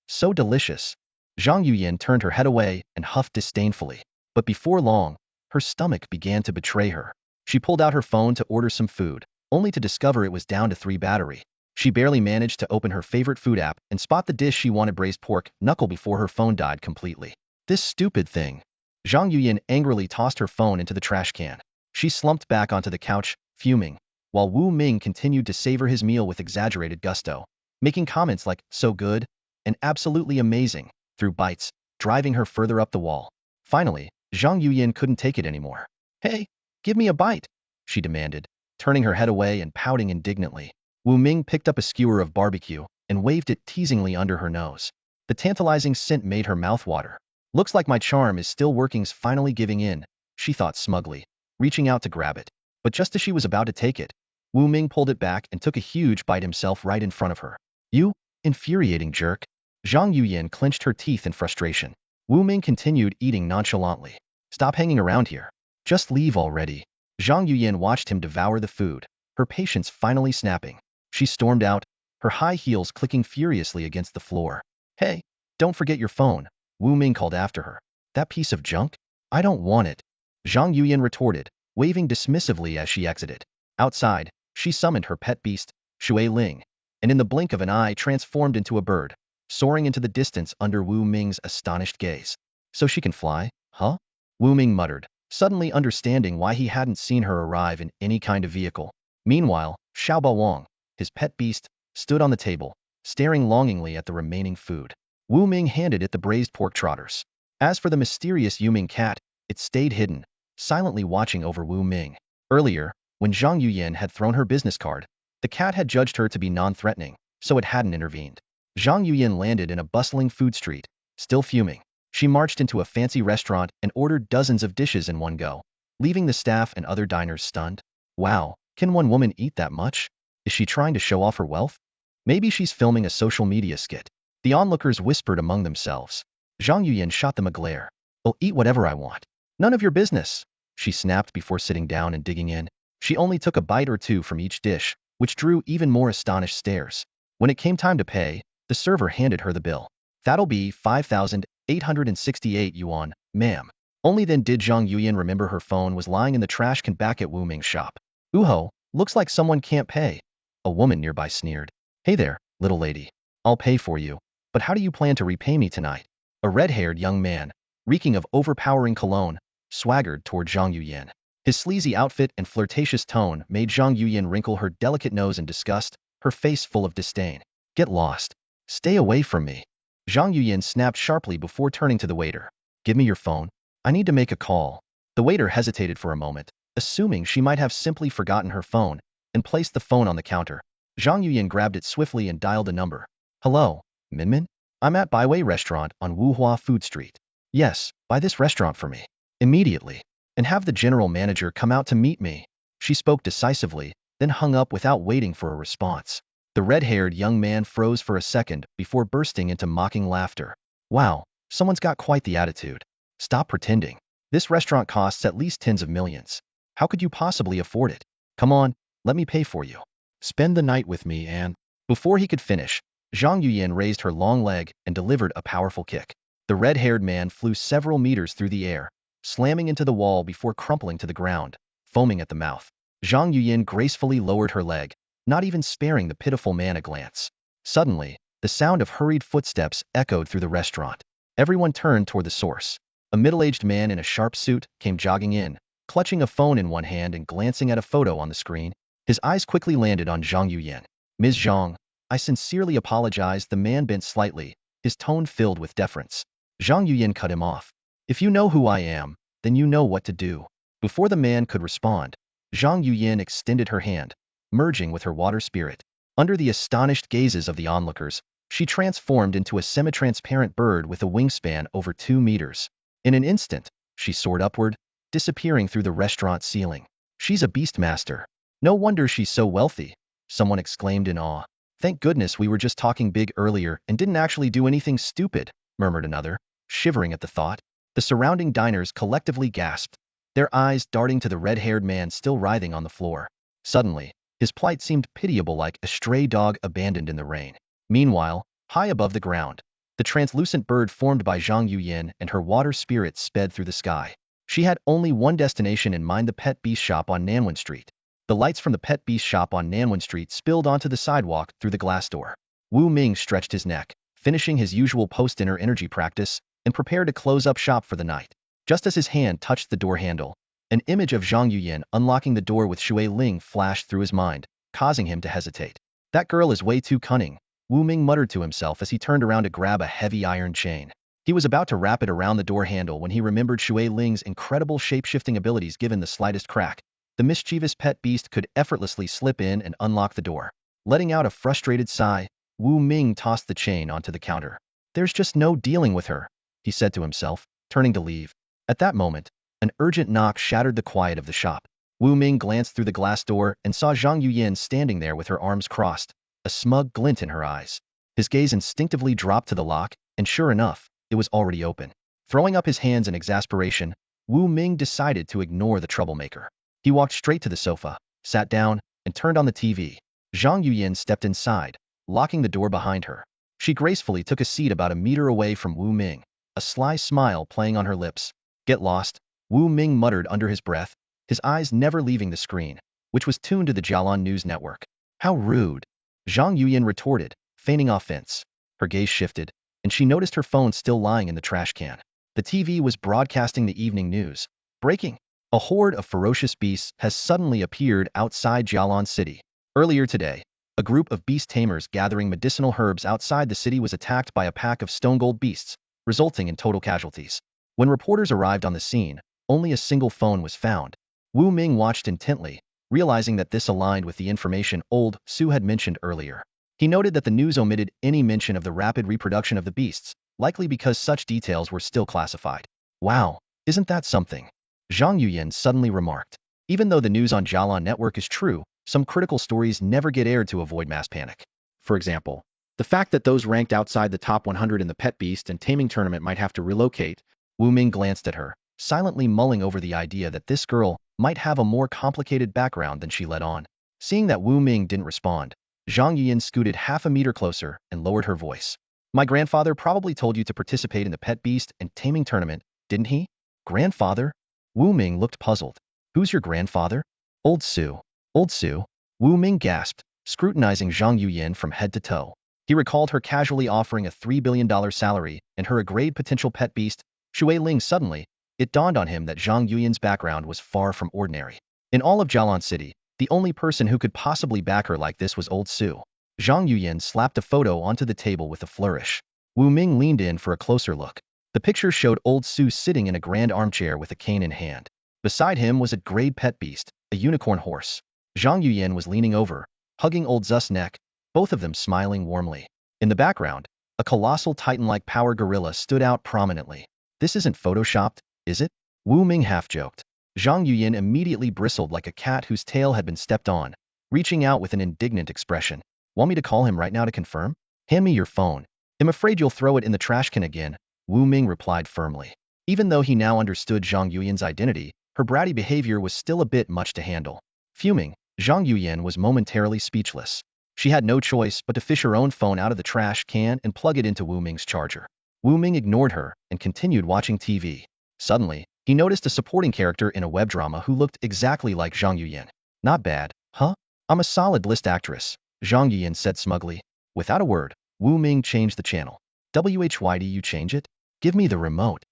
So delicious. Zhang Yuyan turned her head away and huffed disdainfully. But before long, her stomach began to betray her. She pulled out her phone to order some food, only to discover it was down to 3 battery. She barely managed to open her favorite food app and spot the dish she wanted, braised pork knuckle, before her phone died completely. This stupid thing. Zhang Yuyan angrily tossed her phone into the trash can. She slumped back onto the couch, fuming, while Wu Ming continued to savor his meal with exaggerated gusto, making comments like, so good, and absolutely amazing, through bites, driving her further up the wall. Finally, Zhang Yuyan couldn't take it anymore. Hey, give me a bite, she demanded, turning her head away and pouting indignantly. Wu Ming picked up a skewer of barbecue and waved it teasingly under her nose. The tantalizing scent made her mouth water. Looks like my charm is still working's finally giving in, she thought smugly, reaching out to grab it. But just as she was about to take it, Wu Ming pulled it back and took a huge bite himself right in front of her. You infuriating jerk. Zhang Yuyan clenched her teeth in frustration. Wu Ming continued eating nonchalantly. Stop hanging around here. Just leave already. Zhang Yuyan watched him devour the food, her patience finally snapping. She stormed out, her high heels clicking furiously against the floor. Hey, don't forget your phone, Wu Ming called after her. That piece of junk? I don't want it. Zhang Yuyan retorted, waving dismissively as she exited. Outside, she summoned her pet beast, Shui Ling, and in the blink of an eye transformed into a bird, soaring into the distance under Wu Ming's astonished gaze. So she can fly, huh? Wu Ming muttered, suddenly understanding why he hadn't seen her arrive in any kind of vehicle. Meanwhile, Xiaobo Wang, his pet beast, stood on the table, staring longingly at the remaining food. Wu Ming handed it the braised pork trotters. As for the mysterious Yuming cat, it stayed hidden, silently watching over Wu Ming. Earlier, when Zhang Yuyan had thrown her business card, the cat had judged her to be non-threatening, so it hadn't intervened. Zhang Yuyan landed in a bustling food street, still fuming. She marched into a fancy restaurant and ordered dozens of dishes in one go, leaving the staff and other diners stunned. Wow, can one woman eat that much? Is she trying to show off her wealth? Maybe she's filming a social media skit. The onlookers whispered among themselves. Zhang Yuyan shot them a glare. I'll eat whatever I want. None of your business, she snapped before sitting down and digging in. She only took a bite or two from each dish, which drew even more astonished stares. When it came time to pay, the server handed her the bill. That'll be 5,868 yuan, ma'am. Only then did Zhang Yuyan remember her phone was lying in the trash can back at Wu Ming's shop. Uho, looks like someone can't pay. A woman nearby sneered. Hey there, little lady. I'll pay for you. But how do you plan to repay me tonight? A red-haired young man, reeking of overpowering cologne, swaggered toward Zhang Yuyan. His sleazy outfit and flirtatious tone made Zhang Yuyan wrinkle her delicate nose in disgust, her face full of disdain. Get lost. Stay away from me. Zhang Yuyan snapped sharply before turning to the waiter. Give me your phone. I need to make a call. The waiter hesitated for a moment, assuming she might have simply forgotten her phone, and placed the phone on the counter. Zhang Yuyan grabbed it swiftly and dialed a number. Hello, Minmin? I'm at Baiwei Restaurant on Wuhua Food Street. Yes, buy this restaurant for me. Immediately. And have the general manager come out to meet me. She spoke decisively, then hung up without waiting for a response. The red-haired young man froze for a second before bursting into mocking laughter. Wow, someone's got quite the attitude. Stop pretending. This restaurant costs at least tens of millions. How could you possibly afford it? Come on, let me pay for you. Spend the night with me and… Before he could finish, Zhang Yuyan raised her long leg and delivered a powerful kick. The red-haired man flew several meters through the air, slamming into the wall before crumpling to the ground, foaming at the mouth. Zhang Yuyan gracefully lowered her leg, not even sparing the pitiful man a glance. Suddenly, the sound of hurried footsteps echoed through the restaurant. Everyone turned toward the source. A middle-aged man in a sharp suit came jogging in, clutching a phone in one hand and glancing at a photo on the screen. His eyes quickly landed on Zhang Yuyan. Ms. Zhang, I sincerely apologize. The man bent slightly, his tone filled with deference. Zhang Yuyan cut him off. If you know who I am, then you know what to do. Before the man could respond, Zhang Yuyan extended her hand, merging with her water spirit. Under the astonished gazes of the onlookers, she transformed into a semi-transparent bird with a wingspan over 2 meters. In an instant, she soared upward, disappearing through the restaurant ceiling. She's a beastmaster. No wonder she's so wealthy, someone exclaimed in awe. Thank goodness we were just talking big earlier and didn't actually do anything stupid, murmured another, shivering at the thought. The surrounding diners collectively gasped, their eyes darting to the red-haired man still writhing on the floor. Suddenly, his plight seemed pitiable, like a stray dog abandoned in the rain. Meanwhile, high above the ground, the translucent bird formed by Zhang Yuyan and her water spirit sped through the sky. She had only one destination in mind: the pet beast shop on Nanwen Street. The lights from the pet beast shop on Nanwen Street spilled onto the sidewalk through the glass door. Wu Ming stretched his neck, finishing his usual post-dinner energy practice, and prepared to close up shop for the night. Just as his hand touched the door handle, an image of Zhang Yuyan unlocking the door with Shui Ling flashed through his mind, causing him to hesitate. That girl is way too cunning, Wu Ming muttered to himself as he turned around to grab a heavy iron chain. He was about to wrap it around the door handle when he remembered Shui Ling's incredible shape-shifting abilities. Given the slightest crack, the mischievous pet beast could effortlessly slip in and unlock the door. Letting out a frustrated sigh, Wu Ming tossed the chain onto the counter. There's just no dealing with her, he said to himself, turning to leave. At that moment, an urgent knock shattered the quiet of the shop. Wu Ming glanced through the glass door and saw Zhang Yuyan standing there with her arms crossed, a smug glint in her eyes. His gaze instinctively dropped to the lock, and sure enough, it was already open. Throwing up his hands in exasperation, Wu Ming decided to ignore the troublemaker. He walked straight to the sofa, sat down, and turned on the TV. Zhang Yuyan stepped inside, locking the door behind her. She gracefully took a seat about a meter away from Wu Ming, a sly smile playing on her lips. Get lost, Wu Ming muttered under his breath, his eyes never leaving the screen, which was tuned to the Jialan News Network. How rude, Zhang Yuyan retorted, feigning offense. Her gaze shifted, and she noticed her phone still lying in the trash can. The TV was broadcasting the evening news. Breaking! A horde of ferocious beasts has suddenly appeared outside Jialan City. Earlier today, a group of beast tamers gathering medicinal herbs outside the city was attacked by a pack of stone-gold beasts, resulting in total casualties. When reporters arrived on the scene, only a single phone was found. Wu Ming watched intently, realizing that this aligned with the information old Su had mentioned earlier. He noted that the news omitted any mention of the rapid reproduction of the beasts, likely because such details were still classified. Wow, isn't that something? Zhang Yuyan suddenly remarked. Even though the news on Jialan Network is true, some critical stories never get aired to avoid mass panic. For example, the fact that those ranked outside the top 100 in the pet beast and taming tournament might have to relocate. Wu Ming glanced at her, silently mulling over the idea that this girl might have a more complicated background than she let on. Seeing that Wu Ming didn't respond, Zhang Yuyin scooted half a meter closer and lowered her voice. My grandfather probably told you to participate in the Pet Beast and Taming tournament, didn't he? Grandfather? Wu Ming looked puzzled. Who's your grandfather? Old Su. Old Su? Wu Ming gasped, scrutinizing Zhang Yuyin from head to toe. He recalled her casually offering a $3 billion salary and her a grade potential pet beast, Shui Ling. Suddenly, it dawned on him that Zhang Yuyin's background was far from ordinary. In all of Jialan City, the only person who could possibly back her like this was Old Su. Zhang Yuyin slapped a photo onto the table with a flourish. Wu Ming leaned in for a closer look. The picture showed Old Su sitting in a grand armchair with a cane in hand. Beside him was a grade pet beast, a unicorn horse. Zhang Yuyin was leaning over, hugging Old Zu's neck, both of them smiling warmly. In the background, a colossal titan-like power gorilla stood out prominently. This isn't photoshopped, is it? Wu Ming half-joked. Zhang Yuyin immediately bristled like a cat whose tail had been stepped on, reaching out with an indignant expression. Want me to call him right now to confirm? Hand me your phone. I'm afraid you'll throw it in the trash can again, Wu Ming replied firmly. Even though he now understood Zhang Yuyin's identity, her bratty behavior was still a bit much to handle. Fuming, Zhang Yuyin was momentarily speechless. She had no choice but to fish her own phone out of the trash can and plug it into Wu Ming's charger. Wu Ming ignored her and continued watching TV. Suddenly, he noticed a supporting character in a web drama who looked exactly like Zhang Yuyin. Not bad, huh? I'm a solid list actress, Zhang Yuyin said smugly. Without a word, Wu Ming changed the channel. Why do you change it? Give me the remote,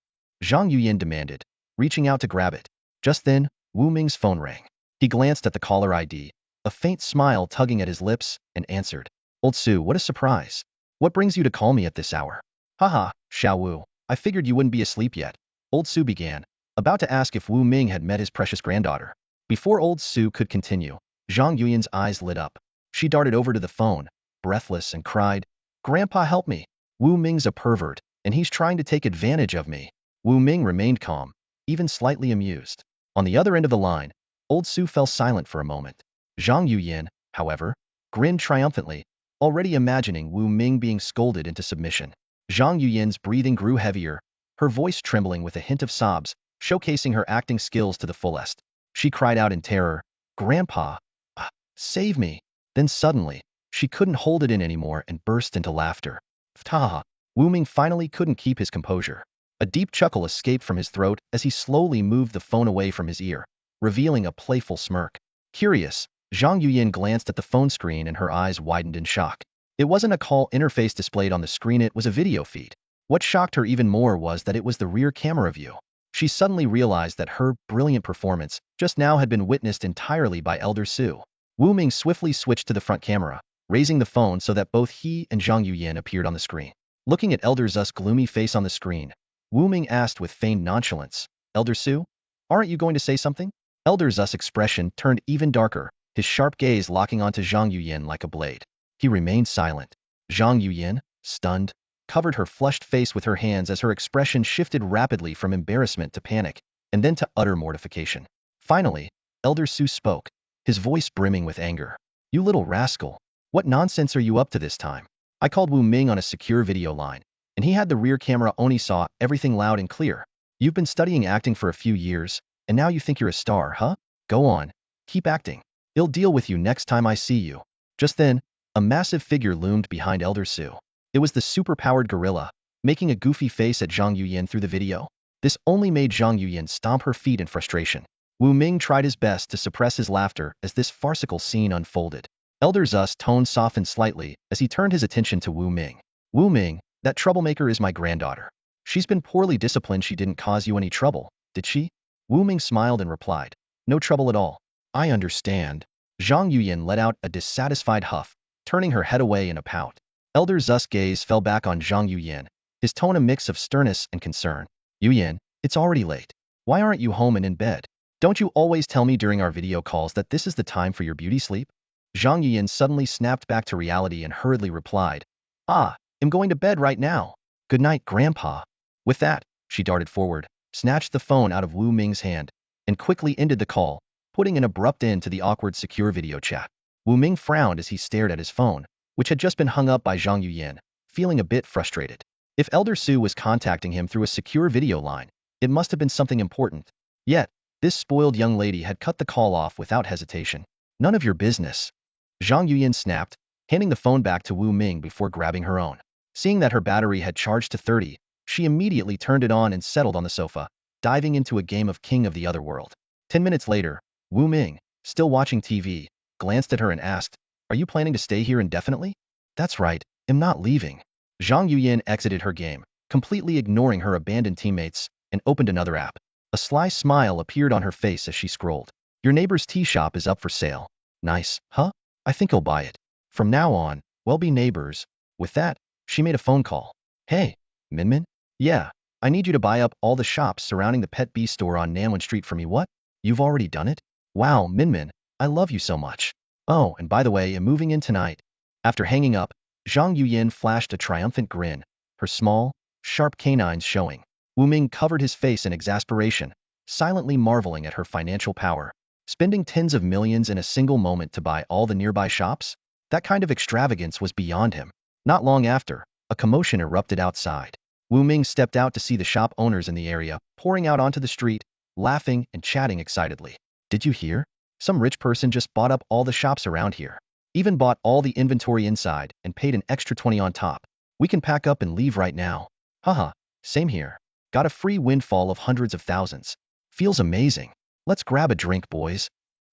Zhang Yuyin demanded, reaching out to grab it. Just then, Wu Ming's phone rang. He glanced at the caller ID, a faint smile tugging at his lips, and answered. Old Su, what a surprise. What brings you to call me at this hour? Haha, Xiao Wu, I figured you wouldn't be asleep yet. Old Su began, about to ask if Wu Ming had met his precious granddaughter. Before Old Su could continue, Zhang Yuyin's eyes lit up. She darted over to the phone, breathless, and cried, Grandpa, help me. Wu Ming's a pervert, and he's trying to take advantage of me. Wu Ming remained calm, even slightly amused. On the other end of the line, Old Su fell silent for a moment. Zhang Yuyin, however, grinned triumphantly, already imagining Wu Ming being scolded into submission. Zhang Yuyin's breathing grew heavier, her voice trembling with a hint of sobs, showcasing her acting skills to the fullest. She cried out in terror, Grandpa, save me. Then suddenly, she couldn't hold it in anymore and burst into laughter. Phtah! Wu Ming finally couldn't keep his composure. A deep chuckle escaped from his throat as he slowly moved the phone away from his ear, revealing a playful smirk. Curious, Zhang Yuyin glanced at the phone screen and her eyes widened in shock. It wasn't a call interface displayed on the screen, it was a video feed. What shocked her even more was that it was the rear camera view. She suddenly realized that her brilliant performance just now had been witnessed entirely by Elder Su. Wu Ming swiftly switched to the front camera, raising the phone so that both he and Zhang Yuyin appeared on the screen. Looking at Elder Zu's gloomy face on the screen, Wu Ming asked with feigned nonchalance, Elder Su, aren't you going to say something? Elder Zu's expression turned even darker, his sharp gaze locking onto Zhang Yuyin like a blade. He remained silent. Zhang Yuyin, stunned, covered her flushed face with her hands as her expression shifted rapidly from embarrassment to panic, and then to utter mortification. Finally, Elder Su spoke, his voice brimming with anger. You little rascal, what nonsense are you up to this time? I called Wu Ming on a secure video line, and he had the rear camera on. He saw everything loud and clear. You've been studying acting for a few years, and now you think you're a star, huh? Go on, keep acting. I'll deal with you next time I see you. Just then, a massive figure loomed behind Elder Su. It was the super-powered gorilla, making a goofy face at Zhang Yuyin through the video. This only made Zhang Yuyin stomp her feet in frustration. Wu Ming tried his best to suppress his laughter as this farcical scene unfolded. Elder Zu's tone softened slightly as he turned his attention to Wu Ming. Wu Ming, that troublemaker is my granddaughter. She's been poorly disciplined. She didn't cause you any trouble, did she? Wu Ming smiled and replied, no trouble at all. I understand. Zhang Yuyin let out a dissatisfied huff, turning her head away in a pout. Elder Zu's gaze fell back on Zhang Yuyin, his tone a mix of sternness and concern. Yuyin, it's already late. Why aren't you home and in bed? Don't you always tell me during our video calls that this is the time for your beauty sleep? Zhang Yuyin suddenly snapped back to reality and hurriedly replied, I'm going to bed right now. Good night, Grandpa. With that, she darted forward, snatched the phone out of Wu Ming's hand, and quickly ended the call, putting an abrupt end to the awkward secure video chat. Wu Ming frowned as he stared at his phone, which had just been hung up by Zhang Yuyin, feeling a bit frustrated. If Elder Su was contacting him through a secure video line, It must have been something important. Yet, this spoiled young lady had cut the call off without hesitation. None of your business. Zhang Yuyin snapped, handing the phone back to Wu Ming before grabbing her own. Seeing that her battery had charged to 30, she immediately turned it on and settled on the sofa, diving into a game of King of the Other World. 10 minutes later, Wu Ming, still watching TV, glanced at her and asked, "Are you planning to stay here indefinitely?" "That's right, I'm not leaving." Zhang Yuyin exited her game, completely ignoring her abandoned teammates, and opened another app. A sly smile appeared on her face as she scrolled. "Your neighbor's tea shop is up for sale." "Nice, huh? I think I'll buy it. From now on, we'll be neighbors." With that, she made a phone call. "Hey, Minmin? Yeah, I need you to buy up all the shops surrounding the Pet Beast store on Nanwen Street for me." "What? You've already done it? Wow, Minmin, I love you so much. Oh, and by the way, I'm moving in tonight." After hanging up, Zhang Yuyin flashed a triumphant grin, her small, sharp canines showing. Wu Ming covered his face in exasperation, silently marveling at her financial power. Spending tens of millions in a single moment to buy all the nearby shops? That kind of extravagance was beyond him. Not long after, a commotion erupted outside. Wu Ming stepped out to see the shop owners in the area, pouring out onto the street, laughing and chatting excitedly. "Did you hear? Some rich person just bought up all the shops around here. Even bought all the inventory inside and paid an extra 20 on top. We can pack up and leave right now." "Haha, same here. Got a free windfall of hundreds of thousands. Feels amazing. Let's grab a drink, boys."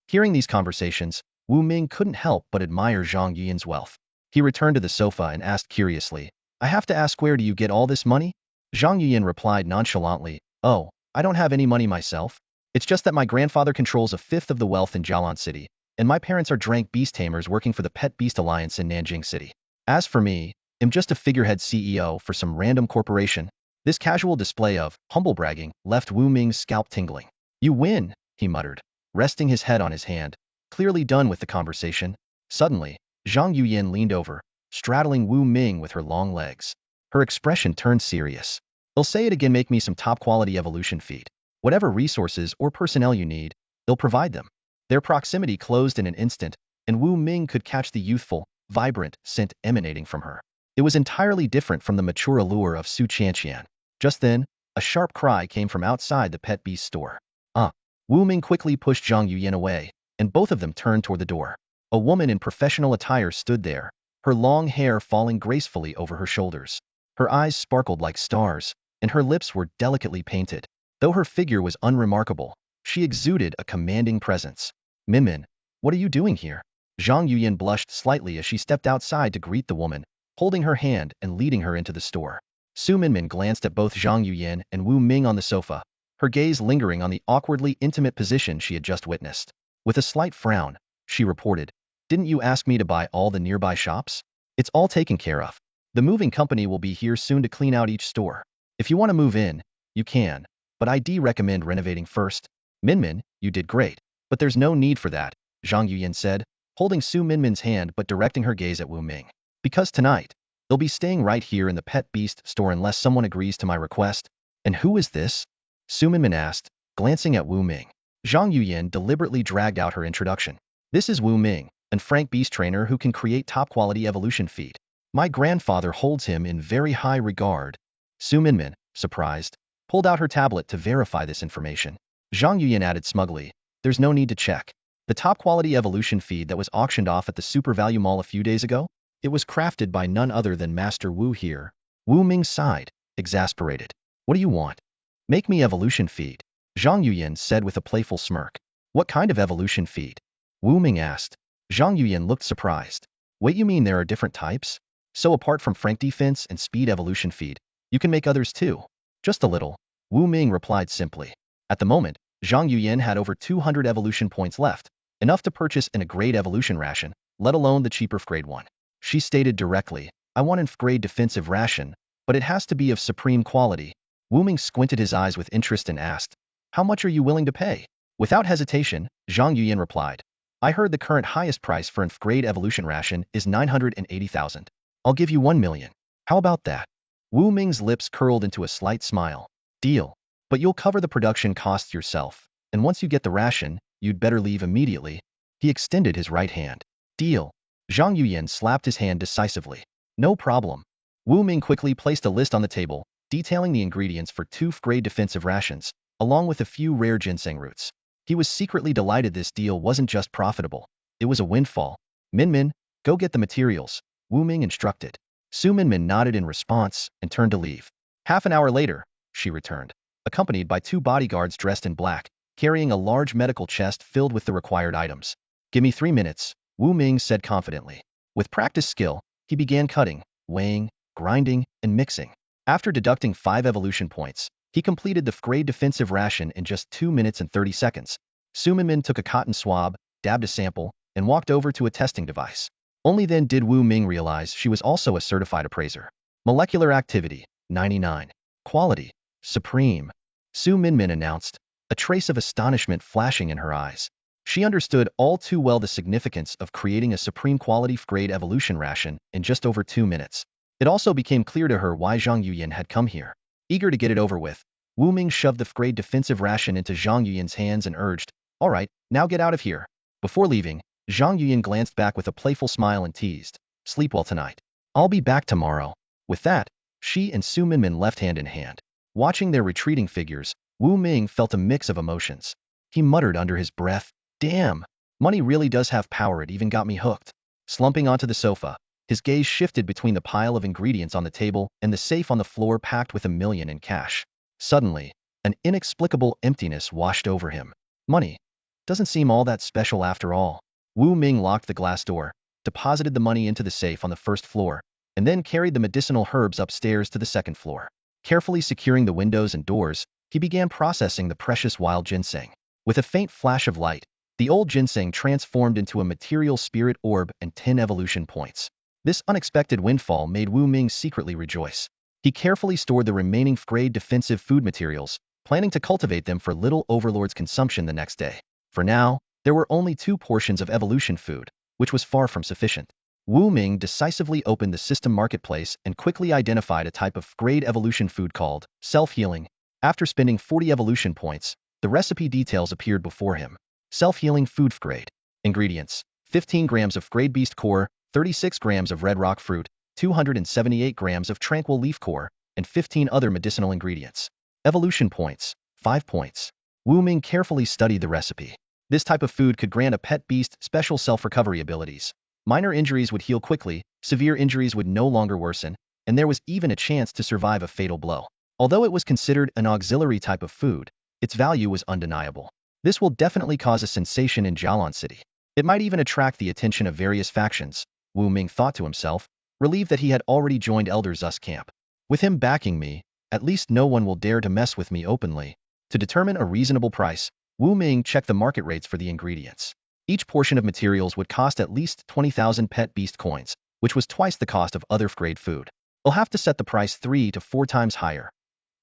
Hearing these conversations, Wu Ming couldn't help but admire Zhang Yuyin's wealth. He returned to the sofa and asked curiously, "I have to ask, where do you get all this money?" Zhang Yuyin replied nonchalantly, "Oh, I don't have any money myself. It's just that my grandfather controls a fifth of the wealth in Jialan City, and my parents are Divine Beast Tamers working for the Pet Beast Alliance in Nanjing City. As for me, I'm just a figurehead CEO for some random corporation." This casual display of humble bragging left Wu Ming's scalp tingling. "You win," he muttered, resting his head on his hand, clearly done with the conversation. Suddenly, Zhang Yuyin leaned over, straddling Wu Ming with her long legs. Her expression turned serious. "They'll say it again, make me some top-quality evolution feed. Whatever resources or personnel you need, they'll provide them." Their proximity closed in an instant, and Wu Ming could catch the youthful, vibrant scent emanating from her. It was entirely different from the mature allure of Su Qianqian. Just then, a sharp cry came from outside the Pet Beast store. "Ah!" Wu Ming quickly pushed Zhang Yuyin away, and both of them turned toward the door. A woman in professional attire stood there, her long hair falling gracefully over her shoulders. Her eyes sparkled like stars, and her lips were delicately painted. Though her figure was unremarkable, she exuded a commanding presence. "Minmin, what are you doing here?" Zhang Yuyin blushed slightly as she stepped outside to greet the woman, holding her hand and leading her into the store. Su Minmin glanced at both Zhang Yuyin and Wu Ming on the sofa, her gaze lingering on the awkwardly intimate position she had just witnessed. With a slight frown, she reported, "Didn't you ask me to buy all the nearby shops? It's all taken care of. The moving company will be here soon to clean out each store. If you want to move in, you can, but I'd recommend renovating first." "Minmin, you did great, but there's no need for that," Zhang Yuyin said, holding Su Minmin's hand but directing her gaze at Wu Ming. "Because tonight, they'll be staying right here in the Pet Beast store unless someone agrees to my request." "And who is this?" Su Minmin asked, glancing at Wu Ming. Zhang Yuyin deliberately dragged out her introduction. "This is Wu Ming, a Frank Beast Trainer who can create top-quality evolution feed. My grandfather holds him in very high regard." Su Minmin, surprised, pulled out her tablet to verify this information. Zhang Yuyin added smugly, "There's no need to check. The top-quality evolution feed that was auctioned off at the Super Value Mall a few days ago? It was crafted by none other than Master Wu here." Wu Ming sighed, exasperated. "What do you want?" "Make me evolution feed," Zhang Yuyin said with a playful smirk. "What kind of evolution feed?" Wu Ming asked. Zhang Yuyin looked surprised. "Wait, you mean there are different types? So apart from Frank Defense and Speed evolution feed, you can make others too?" "Just a little," Wu Ming replied simply. At the moment, Zhang Yuyin had over 200 evolution points left, enough to purchase an grade evolution ration, let alone the cheaper grade one. She stated directly, "I want an grade defensive ration, but it has to be of supreme quality." Wu Ming squinted his eyes with interest and asked, "How much are you willing to pay?" Without hesitation, Zhang Yuyin replied, "I heard the current highest price for an grade evolution ration is 980,000. I'll give you 1 million. How about that?" Wu Ming's lips curled into a slight smile. "Deal. But you'll cover the production costs yourself, and once you get the ration, you'd better leave immediately." He extended his right hand. "Deal." Zhang Yuyin slapped his hand decisively. "No problem." Wu Ming quickly placed a list on the table, detailing the ingredients for 2th-grade defensive rations, along with a few rare ginseng roots. He was secretly delighted this deal wasn't just profitable, it was a windfall. Min, go get the materials, Wu Ming instructed. Su Min nodded in response and turned to leave. Half an hour later, she returned, accompanied by 2 bodyguards dressed in black, carrying a large medical chest filled with the required items. Give me 3 minutes, Wu Ming said confidently. With practiced skill, he began cutting, weighing, grinding, and mixing. After deducting 5 evolution points, he completed the 5th-grade defensive ration in just 2 minutes and 30 seconds. Su Min took a cotton swab, dabbed a sample, and walked over to a testing device. Only then did Wu Ming realize she was also a certified appraiser. Molecular activity, 99. Quality, supreme. Su Min announced, a trace of astonishment flashing in her eyes. She understood all too well the significance of creating a supreme quality 5th-grade evolution ration in just over 2 minutes. It also became clear to her why Zhang Yuyan had come here. Eager to get it over with, Wu Ming shoved the 5th-grade defensive ration into Zhang Yuyan's hands and urged, all right, now get out of here. Before leaving, Zhang Yuyan glanced back with a playful smile and teased, sleep well tonight. I'll be back tomorrow. With that, she and Su Min left hand in hand. Watching their retreating figures, Wu Ming felt a mix of emotions. He muttered under his breath, damn, money really does have power, it even got me hooked. Slumping onto the sofa, his gaze shifted between the pile of ingredients on the table and the safe on the floor packed with $1 million in cash. Suddenly, an inexplicable emptiness washed over him. Money doesn't seem all that special after all. Wu Ming locked the glass door, deposited the money into the safe on the 1st floor, and then carried the medicinal herbs upstairs to the 2nd floor. Carefully securing the windows and doors, he began processing the precious wild ginseng. With a faint flash of light, the old ginseng transformed into a material spirit orb and 10 evolution points. This unexpected windfall made Wu Ming secretly rejoice. He carefully stored the remaining 5th-grade defensive food materials, planning to cultivate them for Little Overlord's consumption the next day. For now, there were only 2 portions of evolution food, which was far from sufficient. Wu Ming decisively opened the system marketplace and quickly identified a type of 5th-grade evolution food called self-healing. After spending 40 evolution points, the recipe details appeared before him. Self-healing food 5th-grade. Ingredients: 15 grams of 5th-grade beast core, 36 grams of red rock fruit, 278 grams of tranquil leaf core, and 15 other medicinal ingredients. Evolution points, 5 points. Wu Ming carefully studied the recipe. This type of food could grant a pet beast special self-recovery abilities. Minor injuries would heal quickly, severe injuries would no longer worsen, and there was even a chance to survive a fatal blow. Although it was considered an auxiliary type of food, its value was undeniable. This will definitely cause a sensation in Jialan City. It might even attract the attention of various factions, Wu Ming thought to himself, relieved that he had already joined Elder Zu's camp. With him backing me, at least no one will dare to mess with me openly. To determine a reasonable price, Wu Ming checked the market rates for the ingredients. Each portion of materials would cost at least 20,000 pet beast coins, which was twice the cost of other 5th-grade food. I'll have to set the price 3 to 4 times higher.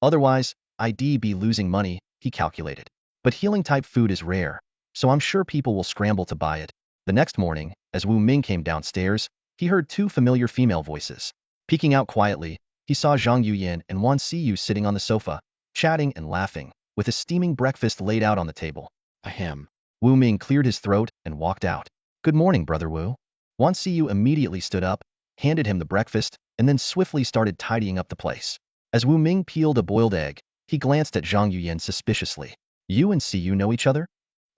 Otherwise, I'd be losing money, he calculated. But healing-type food is rare, so I'm sure people will scramble to buy it. The next morning, as Wu Ming came downstairs, he heard 2 familiar female voices. Peeking out quietly, he saw Zhang Yuyan and Wan Siyu sitting on the sofa, chatting and laughing, with a steaming breakfast laid out on the table. Ahem. Wu Ming cleared his throat and walked out. Good morning, Brother Wu. Wan Siyu immediately stood up, handed him the breakfast, and then swiftly started tidying up the place. As Wu Ming peeled a boiled egg, he glanced at Zhang Yuyan suspiciously. You and Siyu know each other?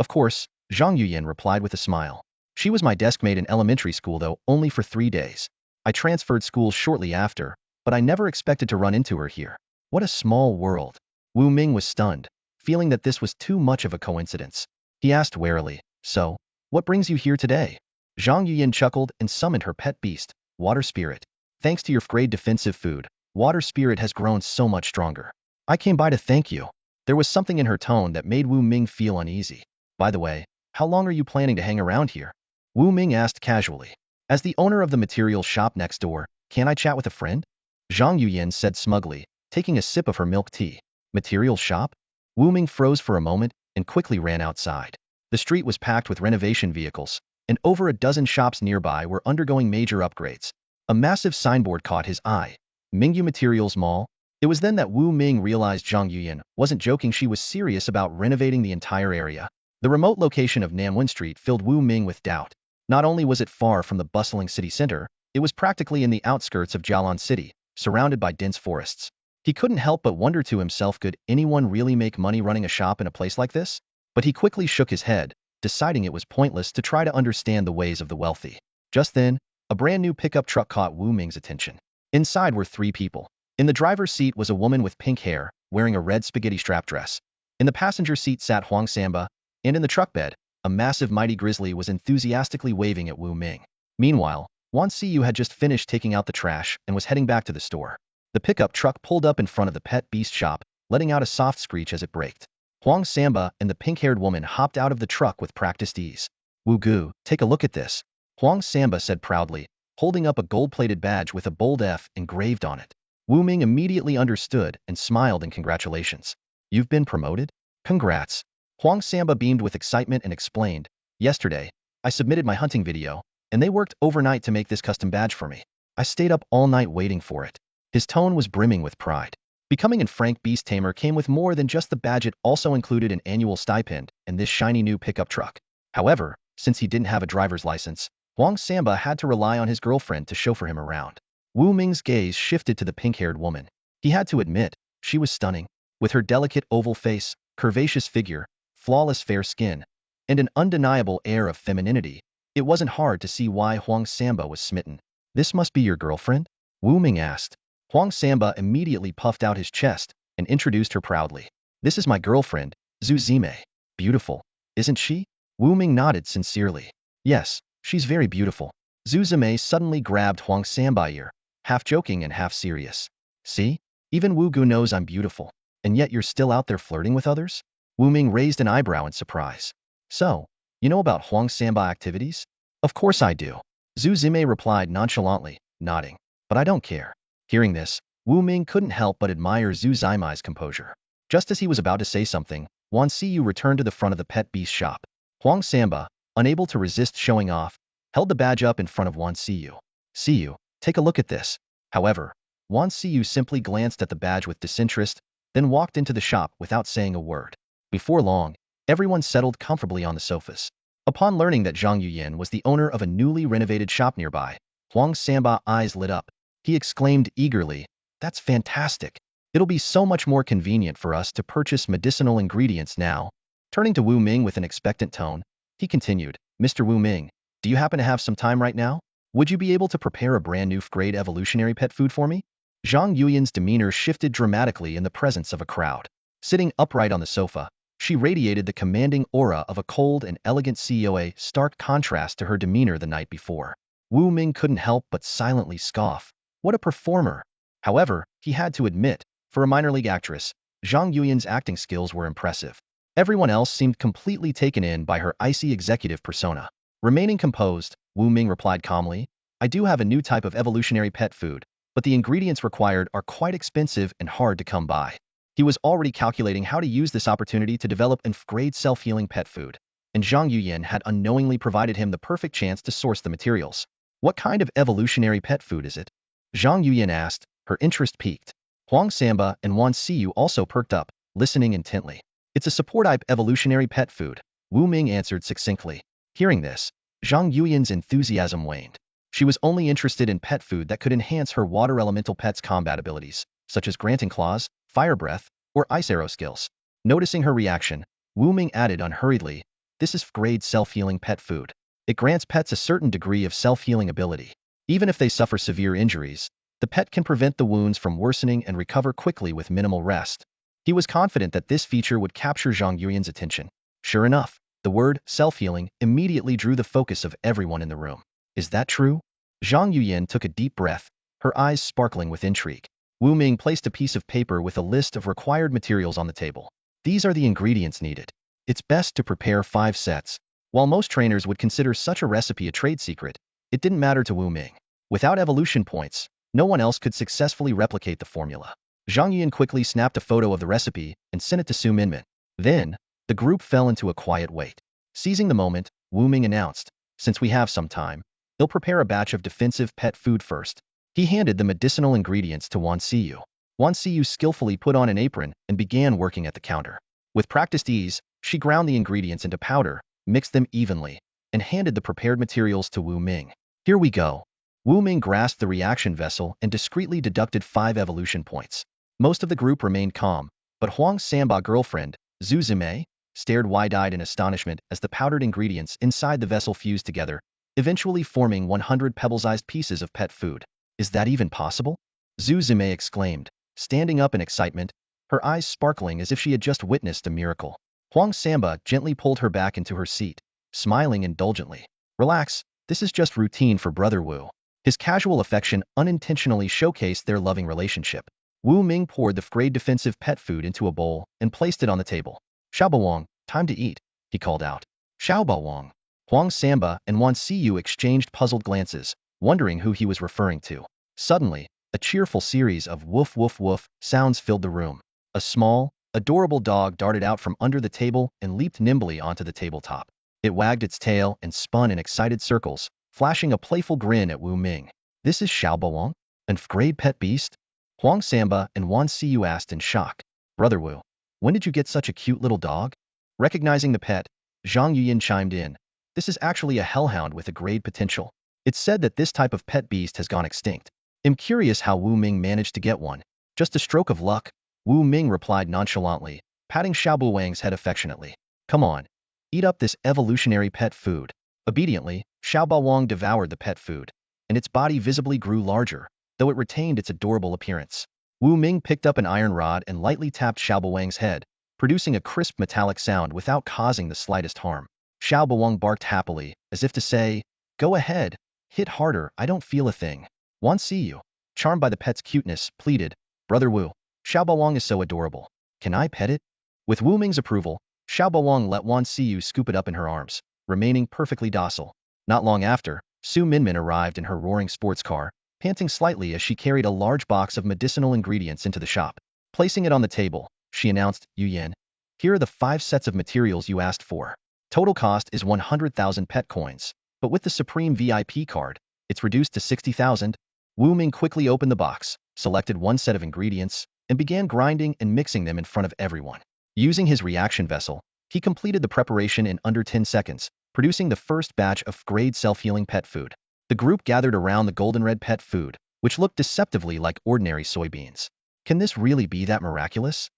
Of course, Zhang Yuyan replied with a smile. She was my deskmate in elementary school, though only for 3 days. I transferred schools shortly after, but I never expected to run into her here. What a small world. Wu Ming was stunned, feeling that this was too much of a coincidence. He asked warily, so, what brings you here today? Zhang Yuyan chuckled and summoned her pet beast, Water Spirit. Thanks to your 5th-grade defensive food, Water Spirit has grown so much stronger. I came by to thank you. There was something in her tone that made Wu Ming feel uneasy. By the way, how long are you planning to hang around here? Wu Ming asked casually. As the owner of the material shop next door, can I chat with a friend? Zhang Yuyan said smugly, taking a sip of her milk tea. Material shop? Wu Ming froze for a moment and quickly ran outside. The street was packed with renovation vehicles, and over a dozen shops nearby were undergoing major upgrades. A massive signboard caught his eye. Mingyu Materials Mall. It was then that Wu Ming realized Zhang Yuyan wasn't joking, she was serious about renovating the entire area. The remote location of Nanwen Street filled Wu Ming with doubt. Not only was it far from the bustling city center, it was practically in the outskirts of Jialan City, surrounded by dense forests. He couldn't help but wonder to himself, could anyone really make money running a shop in a place like this? But he quickly shook his head, deciding it was pointless to try to understand the ways of the wealthy. Just then, a brand new pickup truck caught Wu Ming's attention. Inside were three people. In the driver's seat was a woman with pink hair, wearing a red spaghetti strap dress. In the passenger seat sat Huang Samba, and in the truck bed, a massive mighty grizzly was enthusiastically waving at Wu Ming. Meanwhile, Wan Siyu had just finished taking out the trash and was heading back to the store. The pickup truck pulled up in front of the pet beast shop, letting out a soft screech as it braked. Huang Samba and the pink-haired woman hopped out of the truck with practiced ease. "Wu Gu, take a look at this," Huang Samba said proudly, holding up a gold-plated badge with a bold F engraved on it. Wu Ming immediately understood and smiled in congratulations. "You've been promoted? Congrats." Huang Samba beamed with excitement and explained, "Yesterday, I submitted my hunting video, and they worked overnight to make this custom badge for me. I stayed up all night waiting for it." His tone was brimming with pride. Becoming an Frank Beast Tamer came with more than just the badge. It also included an annual stipend and this shiny new pickup truck. However, since he didn't have a driver's license, Huang Samba had to rely on his girlfriend to chauffeur him around. Wu Ming's gaze shifted to the pink-haired woman. He had to admit, she was stunning. With her delicate oval face, curvaceous figure, flawless fair skin, and an undeniable air of femininity, it wasn't hard to see why Huang Samba was smitten. "This must be your girlfriend?" Wu Ming asked. Huang Samba immediately puffed out his chest and introduced her proudly. "This is my girlfriend, Zhu Zime. Beautiful, isn't she?" Wu Ming nodded sincerely. "Yes, she's very beautiful." Zhu Zime suddenly grabbed Huang Samba's ear, half joking and half serious. "See? Even Wu Gu knows I'm beautiful, and yet you're still out there flirting with others?" Wu Ming raised an eyebrow in surprise. "So, you know about Huang Samba's activities?" "Of course I do," Zhu Zime replied nonchalantly, nodding. "But I don't care." Hearing this, Wu Ming couldn't help but admire Zhu Zime's composure. Just as he was about to say something, Wan Siyu returned to the front of the pet beast shop. Huang Samba, unable to resist showing off, held the badge up in front of Wan Siyu. "Siyu, take a look at this." However, Wan Siyu simply glanced at the badge with disinterest, then walked into the shop without saying a word. Before long, everyone settled comfortably on the sofas. Upon learning that Zhang Yuyan was the owner of a newly renovated shop nearby, Huang Samba's eyes lit up. He exclaimed eagerly, "That's fantastic. It'll be so much more convenient for us to purchase medicinal ingredients now." Turning to Wu Ming with an expectant tone, he continued, "Mr. Wu Ming, do you happen to have some time right now? Would you be able to prepare a brand new grade evolutionary pet food for me?" Zhang Yuyan's demeanor shifted dramatically in the presence of a crowd. Sitting upright on the sofa, she radiated the commanding aura of a cold and elegant CEO, a stark contrast to her demeanor the night before. Wu Ming couldn't help but silently scoff. What a performer! However, he had to admit, for a minor league actress, Zhang Yuyan's acting skills were impressive. Everyone else seemed completely taken in by her icy executive persona. Remaining composed, Wu Ming replied calmly, "I do have a new type of evolutionary pet food, but the ingredients required are quite expensive and hard to come by." He was already calculating how to use this opportunity to develop an grade self-healing pet food, and Zhang Yuyan had unknowingly provided him the perfect chance to source the materials. "What kind of evolutionary pet food is it?" Zhang Yuyan asked, her interest piqued. Huang Samba and Wan Siyu also perked up, listening intently. "It's a support-type evolutionary pet food," Wu Ming answered succinctly. Hearing this, Zhang Yuyan's enthusiasm waned. She was only interested in pet food that could enhance her water elemental pet's combat abilities, such as granting claws, fire breath, or ice arrow skills. Noticing her reaction, Wu Ming added unhurriedly, "This is grade self-healing pet food. It grants pets a certain degree of self-healing ability. Even if they suffer severe injuries, the pet can prevent the wounds from worsening and recover quickly with minimal rest." He was confident that this feature would capture Zhang Yuyan's attention. Sure enough, the word self-healing immediately drew the focus of everyone in the room. "Is that true?" Zhang Yuyan took a deep breath, her eyes sparkling with intrigue. Wu Ming placed a piece of paper with a list of required materials on the table. "These are the ingredients needed. It's best to prepare 5 sets." While most trainers would consider such a recipe a trade secret, it didn't matter to Wu Ming. Without evolution points, no one else could successfully replicate the formula. Zhang Yuan quickly snapped a photo of the recipe and sent it to Su Minmin. Then, the group fell into a quiet wait. Seizing the moment, Wu Ming announced, "Since we have some time, he'll prepare a batch of defensive pet food first." He handed the medicinal ingredients to Wan Siyu. Wan Siyu skillfully put on an apron and began working at the counter. With practiced ease, she ground the ingredients into powder, mixed them evenly, and handed the prepared materials to Wu Ming. "Here we go." Wu Ming grasped the reaction vessel and discreetly deducted 5 evolution points. Most of the group remained calm, but Huang Sanba's girlfriend, Zhu Zimei, stared wide-eyed in astonishment as the powdered ingredients inside the vessel fused together, eventually forming 100 pebble-sized pieces of pet food. Is that even possible? Zhu Zimei exclaimed, standing up in excitement, her eyes sparkling as if she had just witnessed a miracle. Huang Sanba gently pulled her back into her seat, smiling indulgently. Relax, this is just routine for Brother Wu. His casual affection unintentionally showcased their loving relationship. Wu Ming poured the frayed defensive pet food into a bowl and placed it on the table. Xiaobawang, time to eat, he called out. Xiaobawang. Huang Sanba and Wan Siyu exchanged puzzled glances, wondering who he was referring to. Suddenly, a cheerful series of woof woof woof sounds filled the room. A small, adorable dog darted out from under the table and leaped nimbly onto the tabletop. It wagged its tail and spun in excited circles, flashing a playful grin at Wu Ming. This is Xiaobawang? An frayed pet beast? Huang Sanba and Wan Siyu asked in shock. Brother Wu, when did you get such a cute little dog? Recognizing the pet, Zhang Yuyin chimed in. This is actually a hellhound with a great potential. It's said that this type of pet beast has gone extinct. I'm curious how Wu Ming managed to get one. Just a stroke of luck, Wu Ming replied nonchalantly, patting Xiaobawang's head affectionately. Come on, eat up this evolutionary pet food. Obediently, Xiaobawang devoured the pet food, and its body visibly grew larger, though it retained its adorable appearance. Wu Ming picked up an iron rod and lightly tapped Xiaobawang's head, producing a crisp metallic sound without causing the slightest harm. Xiaobawang barked happily, as if to say, go ahead, hit harder, I don't feel a thing. Wan Siyu, charmed by the pet's cuteness, pleaded, Brother Wu, Xiaobawang is so adorable. Can I pet it? With Wu Ming's approval, Xiaobawang let Wan Siyu scoop it up in her arms, remaining perfectly docile. Not long after, Su Minmin arrived in her roaring sports car, panting slightly as she carried a large box of medicinal ingredients into the shop. Placing it on the table, she announced, Yu Yan, here are the 5 sets of materials you asked for. Total cost is 100,000 pet coins, but with the Supreme VIP card, it's reduced to 60,000. Wu Ming quickly opened the box, selected one set of ingredients, and began grinding and mixing them in front of everyone. Using his reaction vessel, he completed the preparation in under 10 seconds, producing the first batch of grade self-healing pet food. The group gathered around the golden red pet food, which looked deceptively like ordinary soybeans. Can this really be that miraculous?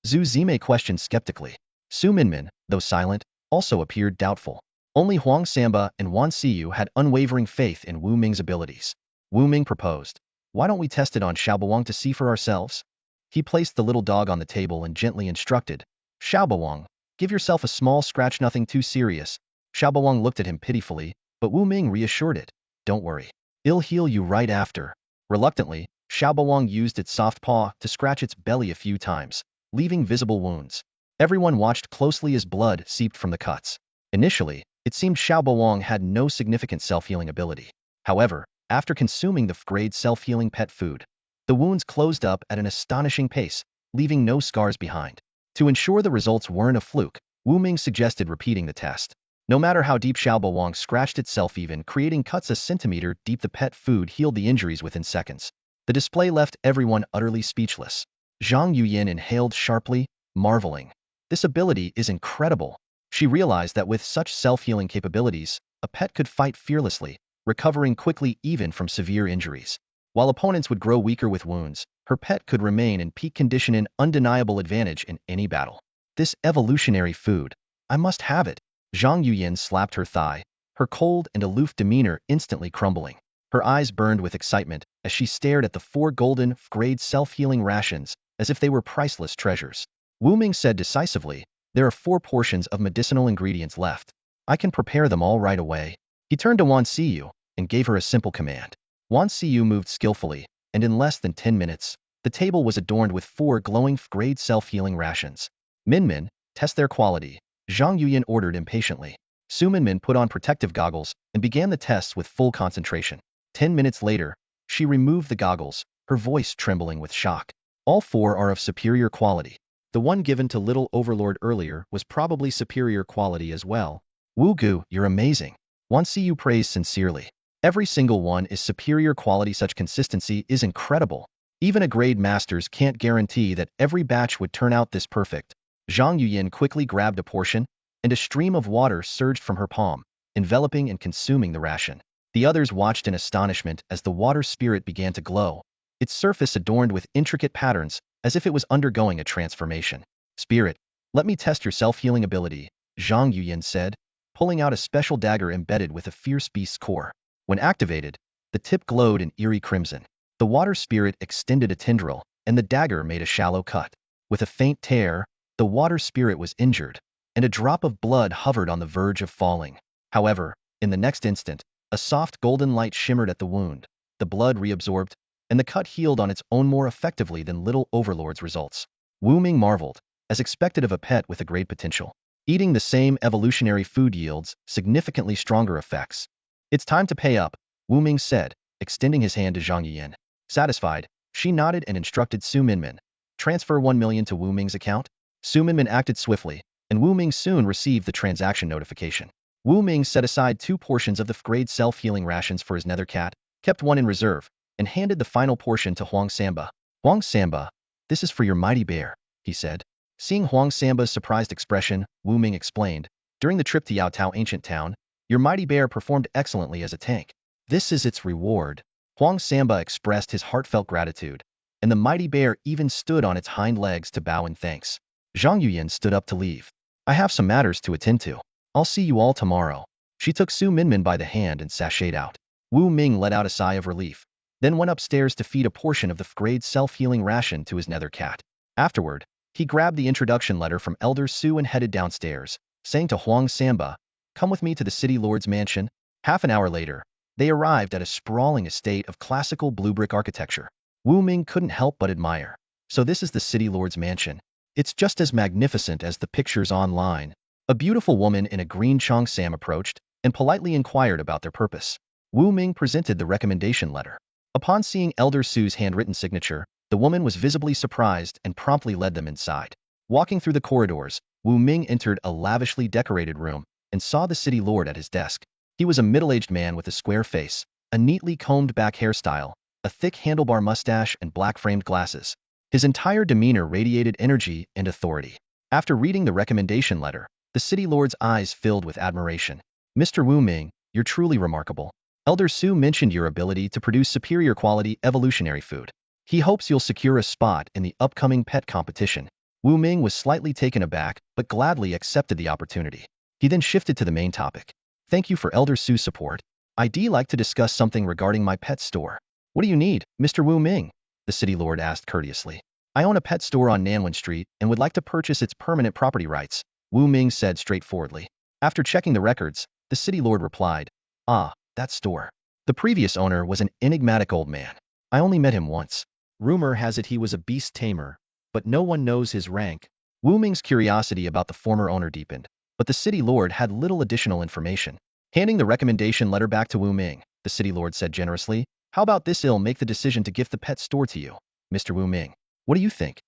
Zhu Zimei questioned skeptically. Su Minmin, though silent, also appeared doubtful. Only Huang Sanba and Wan Siyu had unwavering faith in Wu Ming's abilities. Wu Ming proposed, why don't we test it on Xiaobawang to see for ourselves? He placed the little dog on the table and gently instructed, Xiaobawang, give yourself a small scratch, nothing too serious. Xiaobawang looked at him pitifully, but Wu Ming reassured it, don't worry. I'll heal you right after. Reluctantly, Xiaobawang used its soft paw to scratch its belly a few times, leaving visible wounds. Everyone watched closely as blood seeped from the cuts. Initially, it seemed Xiaobawang had no significant self-healing ability. However, after consuming the grade self-healing pet food, the wounds closed up at an astonishing pace, leaving no scars behind. To ensure the results weren't a fluke, Wu Ming suggested repeating the test. No matter how deep Xiaobawang scratched itself, even creating cuts a centimeter deep, the pet food healed the injuries within seconds. The display left everyone utterly speechless. Zhang Yuyin inhaled sharply, marveling. This ability is incredible. She realized that with such self-healing capabilities, a pet could fight fearlessly, recovering quickly even from severe injuries. While opponents would grow weaker with wounds, her pet could remain in peak condition, an undeniable advantage in any battle. This evolutionary food, I must have it. Zhang Yuyin slapped her thigh, her cold and aloof demeanor instantly crumbling. Her eyes burned with excitement as she stared at the 4 golden, grade self-healing rations as if they were priceless treasures. Wu Ming said decisively, there are 4 portions of medicinal ingredients left. I can prepare them all right away. He turned to Wan Siyu and gave her a simple command. Wan Siyu moved skillfully, and in less than 10 minutes, the table was adorned with 4 glowing grade self-healing rations. Minmin, test their quality, Zhang Yuyin ordered impatiently. Su Minmin put on protective goggles and began the tests with full concentration. 10 minutes later, she removed the goggles, her voice trembling with shock. All 4 are of superior quality. The one given to Little Overlord earlier was probably superior quality as well. Wu Gu, you're amazing. Wan Siyu praised sincerely. Every single one is superior quality. Such consistency is incredible. Even a grade masters can't guarantee that every batch would turn out this perfect. Zhang Yuyin quickly grabbed a portion, and a stream of water surged from her palm, enveloping and consuming the ration. The others watched in astonishment as the water spirit began to glow, its surface adorned with intricate patterns as if it was undergoing a transformation. Spirit, let me test your self-healing ability, Zhang Yuyan said, pulling out a special dagger embedded with a fierce beast's core. When activated, the tip glowed in eerie crimson. The water spirit extended a tendril, and the dagger made a shallow cut. With a faint tear, the water spirit was injured, and a drop of blood hovered on the verge of falling. However, in the next instant, a soft golden light shimmered at the wound. The blood reabsorbed, and the cut healed on its own more effectively than Little Overlord's results. Wu Ming marveled, as expected of a pet with a great potential. Eating the same evolutionary food yields significantly stronger effects. It's time to pay up, Wu Ming said, extending his hand to Zhang Yuyan. Satisfied, she nodded and instructed Su Minmin. Transfer 1 million to Wu Ming's account. Su Minmin acted swiftly, and Wu Ming soon received the transaction notification. Wu Ming set aside 2 portions of the grade self-healing rations for his nether cat, kept one in reserve, and handed the final portion to Huang Samba. Huang Samba, this is for your mighty bear, he said. Seeing Huang Samba's surprised expression, Wu Ming explained, during the trip to Yaotao Ancient Town, your mighty bear performed excellently as a tank. This is its reward. Huang Samba expressed his heartfelt gratitude, and the mighty bear even stood on its hind legs to bow in thanks. Zhang Yuyan stood up to leave. I have some matters to attend to. I'll see you all tomorrow. She took Su Minmin by the hand and sashayed out. Wu Ming let out a sigh of relief, then went upstairs to feed a portion of the grade self-healing ration to his nether cat. Afterward, he grabbed the introduction letter from Elder Su and headed downstairs, saying to Huang Samba, come with me to the City Lord's mansion. Half an hour later, they arrived at a sprawling estate of classical blue brick architecture. Wu Ming couldn't help but admire. So this is the City Lord's mansion. It's just as magnificent as the pictures online. A beautiful woman in a green cheongsam approached and politely inquired about their purpose. Wu Ming presented the recommendation letter. Upon seeing Elder Su's handwritten signature, the woman was visibly surprised and promptly led them inside. Walking through the corridors, Wu Ming entered a lavishly decorated room and saw the city lord at his desk. He was a middle-aged man with a square face, a neatly combed-back hairstyle, a thick handlebar mustache, and black-framed glasses. His entire demeanor radiated energy and authority. After reading the recommendation letter, the city lord's eyes filled with admiration. Mr. Wu Ming, you're truly remarkable. Elder Su mentioned your ability to produce superior quality evolutionary food. He hopes you'll secure a spot in the upcoming pet competition. Wu Ming was slightly taken aback, but gladly accepted the opportunity. He then shifted to the main topic. Thank you for Elder Su's support. I'd like to discuss something regarding my pet store. What do you need, Mr. Wu Ming? The city lord asked courteously. I own a pet store on Nanwen Street and would like to purchase its permanent property rights, Wu Ming said straightforwardly. After checking the records, the city lord replied, ah, that store. The previous owner was an enigmatic old man. I only met him once. Rumor has it he was a beast tamer, but no one knows his rank. Wu Ming's curiosity about the former owner deepened, but the city lord had little additional information. Handing the recommendation letter back to Wu Ming, the city lord said generously, how about this? I'll make the decision to gift the pet store to you, Mr. Wu Ming. What do you think?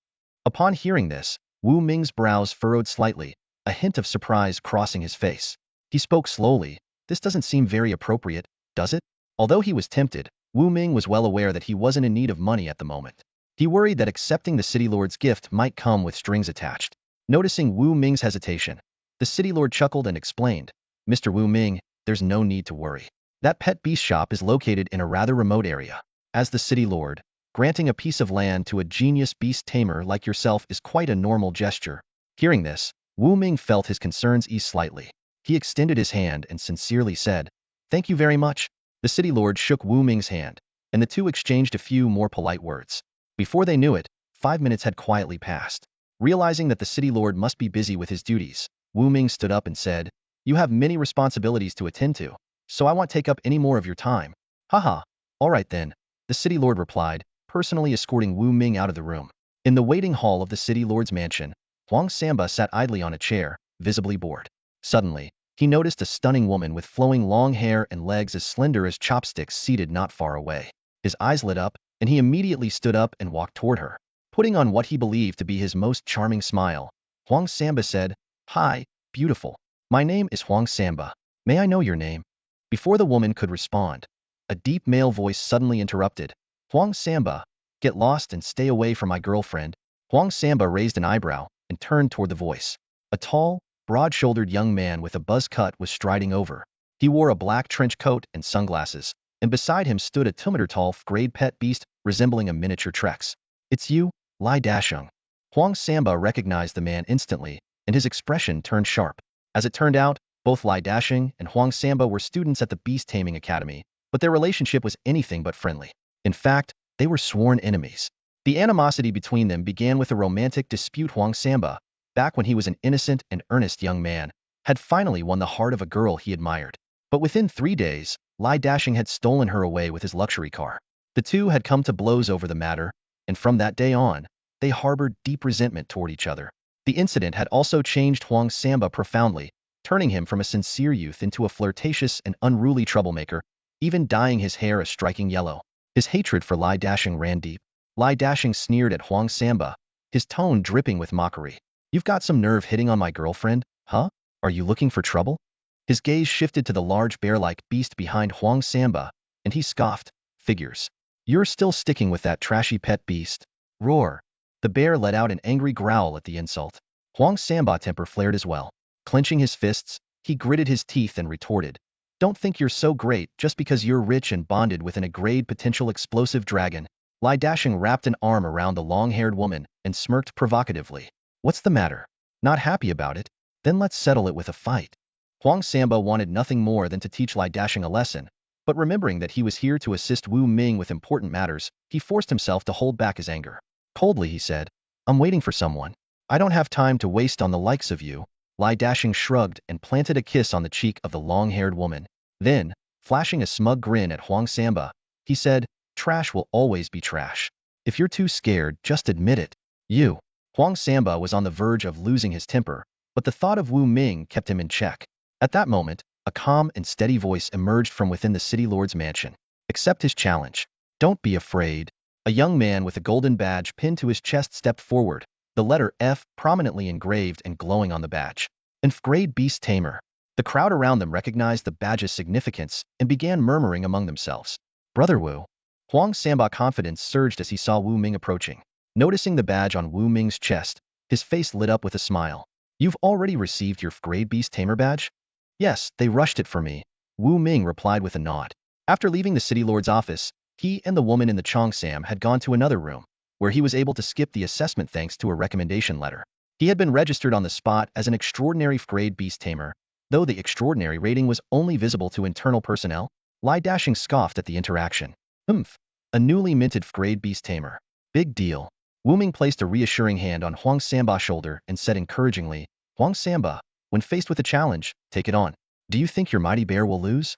Upon hearing this, Wu Ming's brows furrowed slightly, a hint of surprise crossing his face. He spoke slowly. This doesn't seem very appropriate, does it? Although he was tempted, Wu Ming was well aware that he wasn't in need of money at the moment. He worried that accepting the city lord's gift might come with strings attached. Noticing Wu Ming's hesitation, the city lord chuckled and explained, Mr. Wu Ming, there's no need to worry. That pet beast shop is located in a rather remote area. As the city lord, granting a piece of land to a genius beast tamer like yourself is quite a normal gesture. Hearing this, Wu Ming felt his concerns ease slightly. He extended his hand and sincerely said, thank you very much. The city lord shook Wu Ming's hand, and the two exchanged a few more polite words. Before they knew it, 5 minutes had quietly passed. Realizing that the city lord must be busy with his duties, Wu Ming stood up and said, you have many responsibilities to attend to, so I won't take up any more of your time. Haha, all right then, the city lord replied, personally escorting Wu Ming out of the room. In the waiting hall of the city lord's mansion, Huang Samba sat idly on a chair, visibly bored. Suddenly, he noticed a stunning woman with flowing long hair and legs as slender as chopsticks seated not far away. His eyes lit up, and he immediately stood up and walked toward her. Putting on what he believed to be his most charming smile, Huang Samba said, hi, beautiful. My name is Huang Samba. May I know your name? Before the woman could respond, a deep male voice suddenly interrupted. Huang Samba, get lost and stay away from my girlfriend. Huang Samba raised an eyebrow and turned toward the voice. A tall, broad-shouldered young man with a buzz cut was striding over. He wore a black trench coat and sunglasses, and beside him stood a 2-meter-tall grade pet beast resembling a miniature Trex. It's you? Lai Dasheng. Huang Samba recognized the man instantly, and his expression turned sharp. As it turned out, both Lai Dasheng and Huang Samba were students at the Beast Taming Academy, but their relationship was anything but friendly. In fact, they were sworn enemies. The animosity between them began with a romantic dispute. Huang Samba, back when he was an innocent and earnest young man, had finally won the heart of a girl he admired. But within 3 days, Lai Dasheng had stolen her away with his luxury car. The two had come to blows over the matter, and from that day on, they harbored deep resentment toward each other. The incident had also changed Huang Samba profoundly, turning him from a sincere youth into a flirtatious and unruly troublemaker, even dyeing his hair a striking yellow. His hatred for Lai Dasheng ran deep. Lai Dasheng sneered at Huang Samba, his tone dripping with mockery. "You've got some nerve hitting on my girlfriend, huh? Are you looking for trouble?" His gaze shifted to the large bear-like beast behind Huang Samba, and he scoffed. "Figures. You're still sticking with that trashy pet beast." Roar. The bear let out an angry growl at the insult. Huang Samba's temper flared as well. Clenching his fists, he gritted his teeth and retorted, "Don't think you're so great just because you're rich and bonded with an aggrade potential explosive dragon." Lai Dasheng wrapped an arm around the long-haired woman and smirked provocatively. "What's the matter? Not happy about it? Then let's settle it with a fight." Huang Samba wanted nothing more than to teach Lai Dasheng a lesson, but remembering that he was here to assist Wu Ming with important matters, he forced himself to hold back his anger. Coldly he said, "I'm waiting for someone. I don't have time to waste on the likes of you." Lai Dasheng shrugged and planted a kiss on the cheek of the long-haired woman. Then, flashing a smug grin at Huang Samba, he said, "Trash will always be trash. If you're too scared, just admit it." "You." Huang Samba was on the verge of losing his temper, but the thought of Wu Ming kept him in check. At that moment, a calm and steady voice emerged from within the city lord's mansion. "Accept his challenge. Don't be afraid." A young man with a golden badge pinned to his chest stepped forward, the letter F prominently engraved and glowing on the badge. Divine Beast Tamer. The crowd around them recognized the badge's significance and began murmuring among themselves. "Brother Wu." Huang Samba's confidence surged as he saw Wu Ming approaching. Noticing the badge on Wu Ming's chest, his face lit up with a smile. "You've already received your Divine Beast Tamer badge?" "Yes, they rushed it for me," Wu Ming replied with a nod. After leaving the city lord's office, he and the woman in the Cheongsam had gone to another room, where he was able to skip the assessment thanks to a recommendation letter. He had been registered on the spot as an extraordinary Divine Beast Tamer, though the extraordinary rating was only visible to internal personnel. Lai Dasheng scoffed at the interaction. A newly minted Divine Beast Tamer. Big deal." Wu Ming placed a reassuring hand on Huang Samba's shoulder and said encouragingly, "Huang Samba, when faced with a challenge, take it on. Do you think your mighty bear will lose?"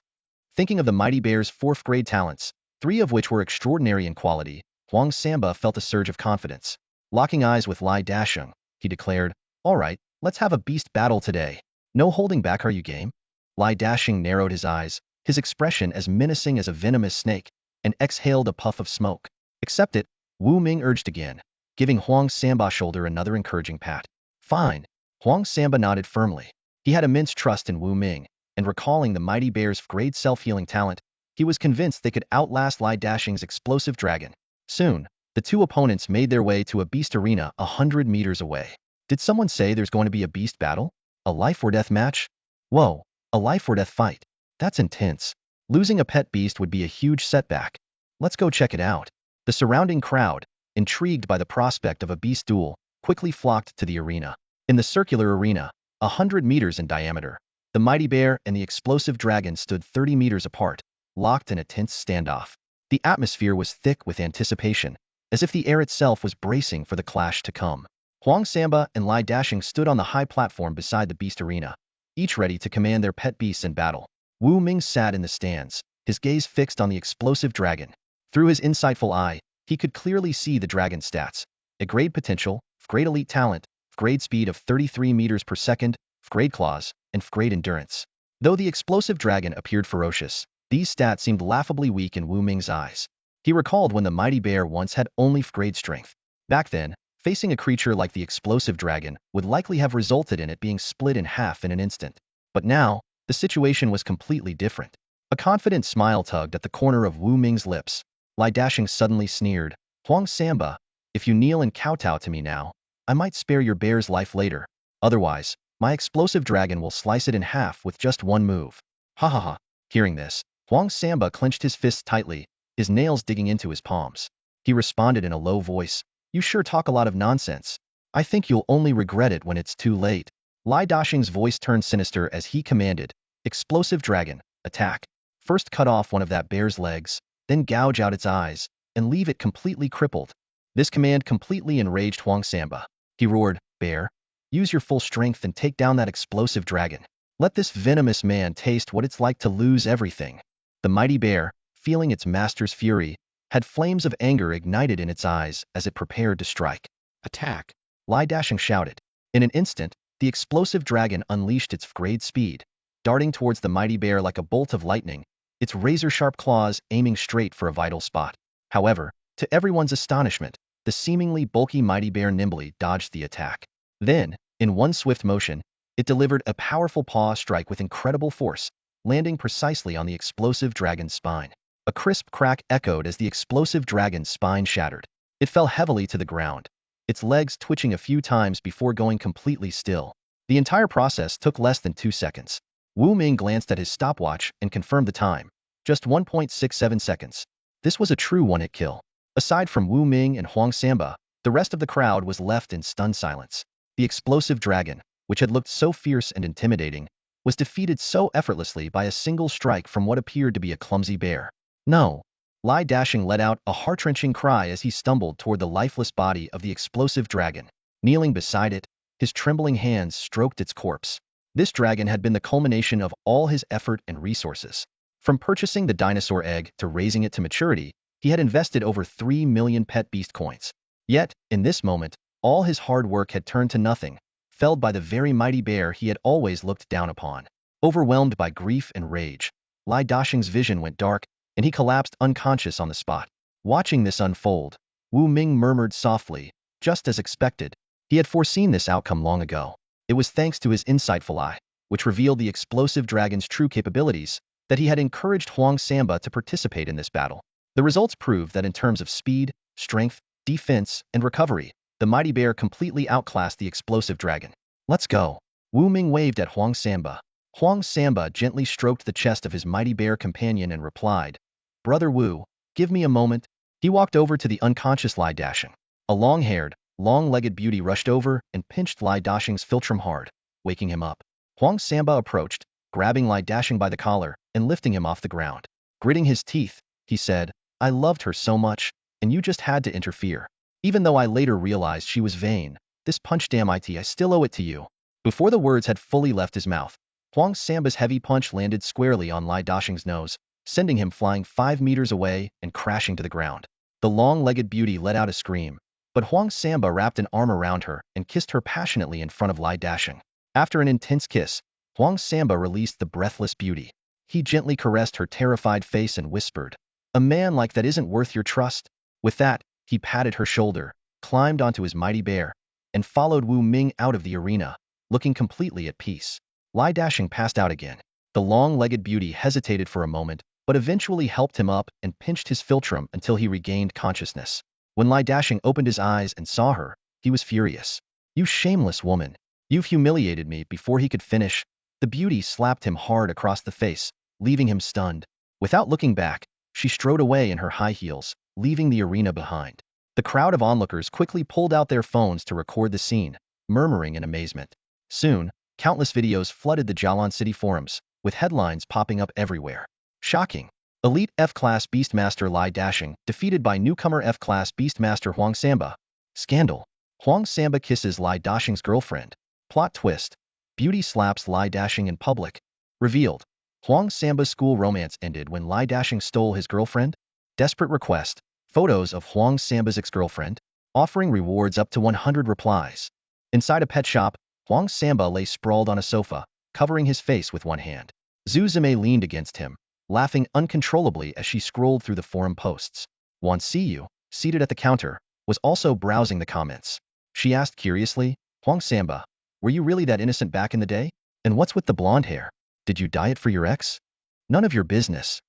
Thinking of the mighty bear's 4th grade talents, 3 of which were extraordinary in quality, Huang Samba felt a surge of confidence. Locking eyes with Lai Dasheng, he declared, "All right, let's have a beast battle today. No holding back, are you game?" Lai Dasheng narrowed his eyes, his expression as menacing as a venomous snake, and exhaled a puff of smoke. "Accept it," Wu Ming urged again, giving Huang Samba's shoulder another encouraging pat. "Fine." Huang Samba nodded firmly. He had immense trust in Wu Ming, and recalling the mighty bear's great self-healing talent, he was convinced they could outlast Lai Dasheng's explosive dragon. Soon, the two opponents made their way to a beast arena 100 meters away. Did someone say there's going to be a beast battle? A life-or-death match? Whoa, a life-or-death fight. That's intense. Losing a pet beast would be a huge setback. Let's go check it out. The surrounding crowd, intrigued by the prospect of a beast duel, quickly flocked to the arena. In the circular arena, 100 meters in diameter, the mighty bear and the explosive dragon stood 30 meters apart, locked in a tense standoff. The atmosphere was thick with anticipation, as if the air itself was bracing for the clash to come. Huang Samba and Lai Dasheng stood on the high platform beside the beast arena, each ready to command their pet beasts in battle. Wu Ming sat in the stands, his gaze fixed on the explosive dragon. Through his insightful eye, he could clearly see the dragon's stats: a grade potential, grade elite talent, grade speed of 33 meters per second, grade claws, and grade endurance. Though the explosive dragon appeared ferocious, these stats seemed laughably weak in Wu Ming's eyes. He recalled when the mighty bear once had only grade strength. Back then, facing a creature like the explosive dragon would likely have resulted in it being split in half in an instant. But now, the situation was completely different. A confident smile tugged at the corner of Wu Ming's lips. Lai Dasheng suddenly sneered, "Huang Samba, if you kneel and kowtow to me now, I might spare your bear's life later. Otherwise, my explosive dragon will slice it in half with just one move." Ha ha ha. Hearing this, Huang Samba clenched his fists tightly, his nails digging into his palms. He responded in a low voice, You sure talk a lot of nonsense. I think you'll only regret it when it's too late. Lai Dashing's voice turned sinister as he commanded, Explosive Dragon, attack. First cut off one of that bear's legs, then gouge out its eyes, and leave it completely crippled. This command completely enraged Huang Samba. He roared, Bear, use your full strength and take down that explosive dragon. Let this venomous man taste what it's like to lose everything. The mighty bear, feeling its master's fury, had flames of anger ignited in its eyes as it prepared to strike. Attack! Lai Dashing shouted. In an instant, the explosive dragon unleashed its great speed, darting towards the mighty bear like a bolt of lightning, its razor-sharp claws aiming straight for a vital spot. However, to everyone's astonishment, the seemingly bulky mighty bear nimbly dodged the attack. Then, in one swift motion, it delivered a powerful paw strike with incredible force, landing precisely on the explosive dragon's spine. A crisp crack echoed as the explosive dragon's spine shattered. It fell heavily to the ground, its legs twitching a few times before going completely still. The entire process took less than 2 seconds. Wu Ming glanced at his stopwatch and confirmed the time. Just 1.67 seconds. This was a true one-hit kill. Aside from Wu Ming and Huang Samba, the rest of the crowd was left in stunned silence. The explosive dragon, which had looked so fierce and intimidating, was defeated so effortlessly by a single strike from what appeared to be a clumsy bear. No! Lai Dashing let out a heart-wrenching cry as he stumbled toward the lifeless body of the explosive dragon. Kneeling beside it, his trembling hands stroked its corpse. This dragon had been the culmination of all his effort and resources. From purchasing the dinosaur egg to raising it to maturity, he had invested over 3 million pet beast coins. Yet, in this moment, all his hard work had turned to nothing, felled by the very mighty bear he had always looked down upon. Overwhelmed by grief and rage, Lai Dashing's vision went dark, and he collapsed unconscious on the spot. Watching this unfold, Wu Ming murmured softly, just as expected. He had foreseen this outcome long ago. It was thanks to his insightful eye, which revealed the explosive dragon's true capabilities, that he had encouraged Huang Samba to participate in this battle. The results proved that in terms of speed, strength, defense, and recovery, the mighty bear completely outclassed the explosive dragon. Let's go. Wu Ming waved at Huang Samba. Huang Samba gently stroked the chest of his mighty bear companion and replied, Brother Wu, give me a moment. He walked over to the unconscious Lai Dashing. A long-haired, long-legged beauty rushed over and pinched Lai Dashing's philtrum hard, waking him up. Huang Samba approached, grabbing Lai Dashing by the collar and lifting him off the ground. Gritting his teeth, he said, I loved her so much, and you just had to interfere. Even though I later realized she was vain, this punch, damn it, I still owe it to you. Before the words had fully left his mouth, Huang Samba's heavy punch landed squarely on Lai Dashing's nose, sending him flying 5 meters away and crashing to the ground. The long-legged beauty let out a scream, but Huang Samba wrapped an arm around her and kissed her passionately in front of Lai Dashing. After an intense kiss, Huang Samba released the breathless beauty. He gently caressed her terrified face and whispered, A man like that isn't worth your trust. With that, he patted her shoulder, climbed onto his mighty bear, and followed Wu Ming out of the arena, looking completely at peace. Lai Dashing passed out again. The long-legged beauty hesitated for a moment, but eventually helped him up and pinched his philtrum until he regained consciousness. When Lai Dashing opened his eyes and saw her, he was furious. You shameless woman! You've humiliated me. Before he could finish, the beauty slapped him hard across the face, leaving him stunned. Without looking back, she strode away in her high heels, leaving the arena behind. The crowd of onlookers quickly pulled out their phones to record the scene, murmuring in amazement. Soon, countless videos flooded the Jialan City forums, with headlines popping up everywhere. Shocking! Elite F-Class Beastmaster Lai Dashing defeated by newcomer F-Class Beastmaster Huang Samba. Scandal! Huang Samba kisses Lai Dashing's girlfriend. Plot twist. Beauty slaps Lai Dashing in public. Revealed. Huang Samba's school romance ended when Lai Dashing stole his girlfriend. Desperate request. Photos of Huang Samba's ex-girlfriend, offering rewards up to 100 replies. Inside a pet shop, Huang Samba lay sprawled on a sofa, covering his face with one hand. Zhu Zimei leaned against him, laughing uncontrollably as she scrolled through the forum posts. Wan Siyu, seated at the counter, was also browsing the comments. She asked curiously, Huang Samba, were you really that innocent back in the day? And what's with the blonde hair? Did you dye it for your ex? None of your business.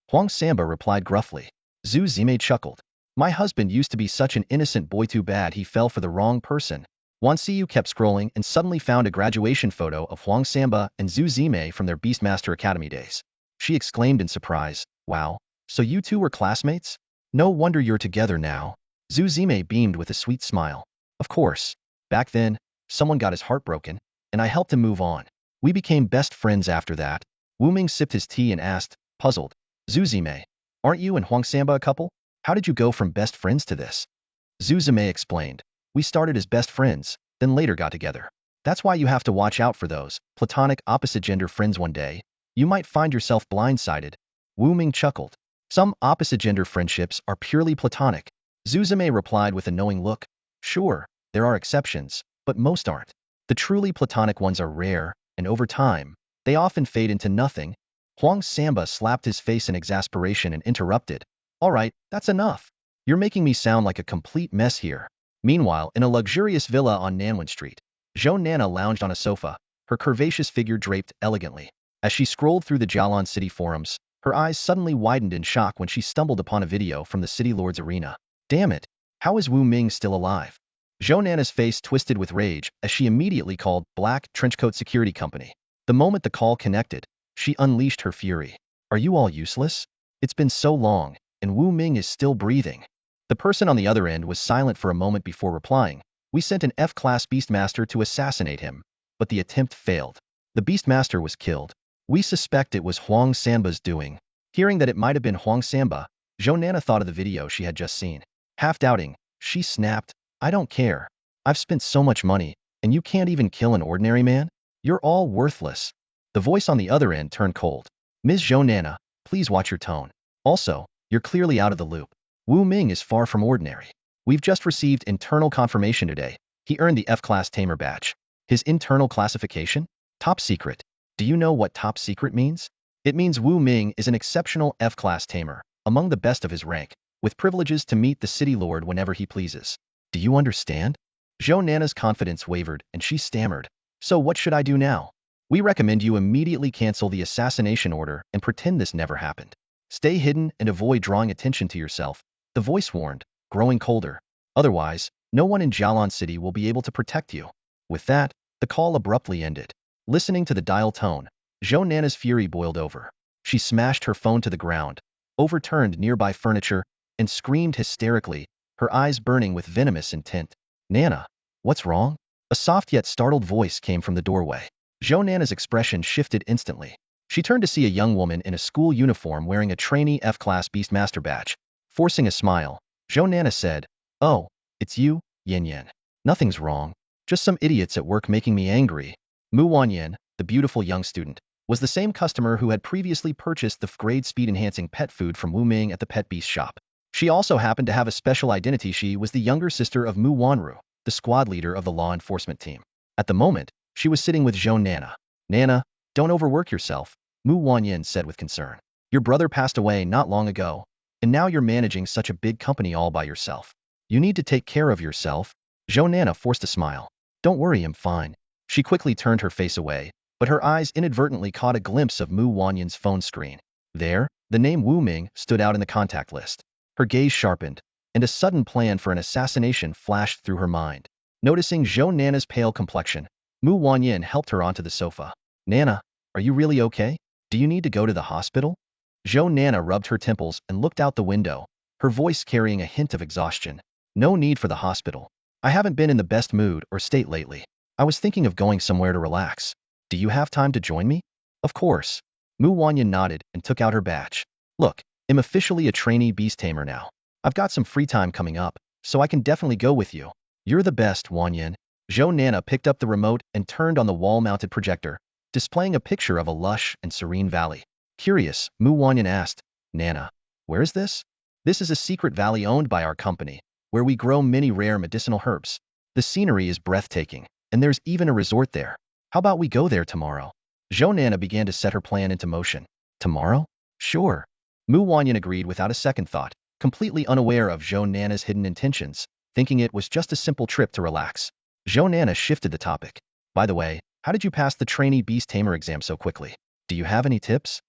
Huang Samba replied gruffly. Zhu Zimei chuckled. My husband used to be such an innocent boy, too bad he fell for the wrong person. Wan Siyu kept scrolling and suddenly found a graduation photo of Huang Samba and Zhu Zimei from their Beastmaster Academy days. She exclaimed in surprise, Wow, so you two were classmates? No wonder you're together now. Zhu Zime beamed with a sweet smile. Of course. Back then, someone got his heart broken, and I helped him move on. We became best friends after that. Wu Ming sipped his tea and asked, puzzled, Zhu Zime, aren't you and Huang Samba a couple? How did you go from best friends to this? Zhu Zime explained. We started as best friends, then later got together. That's why you have to watch out for those platonic opposite-gender friends one day. You might find yourself blindsided. Wu Ming chuckled. Some opposite-gender friendships are purely platonic. Zhu Zime replied with a knowing look. Sure, there are exceptions, but most aren't. The truly platonic ones are rare, and over time, they often fade into nothing. Huang Samba slapped his face in exasperation and interrupted. All right, that's enough. You're making me sound like a complete mess here. Meanwhile, in a luxurious villa on Nanwen Street, Zhou Nana lounged on a sofa, her curvaceous figure draped elegantly. As she scrolled through the Jialan City forums, her eyes suddenly widened in shock when she stumbled upon a video from the City Lord's arena. Damn it! How is Wu Ming still alive? Zhou Nana's face twisted with rage as she immediately called Black Trenchcoat Security Company. The moment the call connected, she unleashed her fury. Are you all useless? It's been so long, and Wu Ming is still breathing. The person on the other end was silent for a moment before replying. We sent an F-class Beastmaster to assassinate him, but the attempt failed. The Beastmaster was killed. We suspect it was Huang Samba's doing. Hearing that it might have been Huang Samba, Zhou Nana thought of the video she had just seen. Half doubting, she snapped, I don't care. I've spent so much money, and you can't even kill an ordinary man? You're all worthless. The voice on the other end turned cold. Ms. Zhou Nana, please watch your tone. Also, you're clearly out of the loop. Wu Ming is far from ordinary. We've just received internal confirmation today. He earned the F-class Tamer badge. His internal classification? Top secret. Do you know what top secret means? It means Wu Ming is an exceptional F-class Tamer, among the best of his rank, with privileges to meet the City Lord whenever he pleases. Do you understand? Zhou Nana's confidence wavered, and she stammered. So what should I do now? We recommend you immediately cancel the assassination order and pretend this never happened. Stay hidden and avoid drawing attention to yourself. The voice warned, growing colder. Otherwise, no one in Jialan City will be able to protect you. With that, the call abruptly ended. Listening to the dial tone, Zhou Nana's fury boiled over. She smashed her phone to the ground, overturned nearby furniture, and screamed hysterically, her eyes burning with venomous intent. Nana, what's wrong? A soft yet startled voice came from the doorway. Zhou Nana's expression shifted instantly. She turned to see a young woman in a school uniform wearing a trainee F-class Beastmaster badge. Forcing a smile, Zhou Nana said, Oh, it's you, Yin Yin. Nothing's wrong. Just some idiots at work making me angry. Mu Wanyan, the beautiful young student, was the same customer who had previously purchased the grade speed-enhancing pet food from Wu Ming at the pet beast shop. She also happened to have a special identity. She was the younger sister of Mu Wanru, the squad leader of the law enforcement team. At the moment, she was sitting with Zhou Nana. Nana, don't overwork yourself, Mu Wanyan said with concern. Your brother passed away not long ago, and now you're managing such a big company all by yourself. You need to take care of yourself. Zhou Nana forced a smile. Don't worry, I'm fine. She quickly turned her face away, but her eyes inadvertently caught a glimpse of Mu Wanyan's phone screen. There, the name Wu Ming stood out in the contact list. Her gaze sharpened, and a sudden plan for an assassination flashed through her mind. Noticing Zhou Nana's pale complexion, Mu Wanyan helped her onto the sofa. Nana, are you really okay? Do you need to go to the hospital? Zhou Nana rubbed her temples and looked out the window, her voice carrying a hint of exhaustion. No need for the hospital. I haven't been in the best mood or state lately. I was thinking of going somewhere to relax. Do you have time to join me? Of course. Mu Wanyan nodded and took out her badge. Look, I'm officially a trainee beast tamer now. I've got some free time coming up, so I can definitely go with you. You're the best, Wanyan. Zhou Nana picked up the remote and turned on the wall-mounted projector, displaying a picture of a lush and serene valley. Curious, Mu Wanyan asked, Nana, where is this? This is a secret valley owned by our company, where we grow many rare medicinal herbs. The scenery is breathtaking, and there's even a resort there. How about we go there tomorrow? Zhou Nana began to set her plan into motion. Tomorrow? Sure. Mu Wanyan agreed without a second thought, completely unaware of Zhou Nana's hidden intentions, thinking it was just a simple trip to relax. Zhou Nana shifted the topic. By the way, how did you pass the trainee beast tamer exam so quickly? Do you have any tips?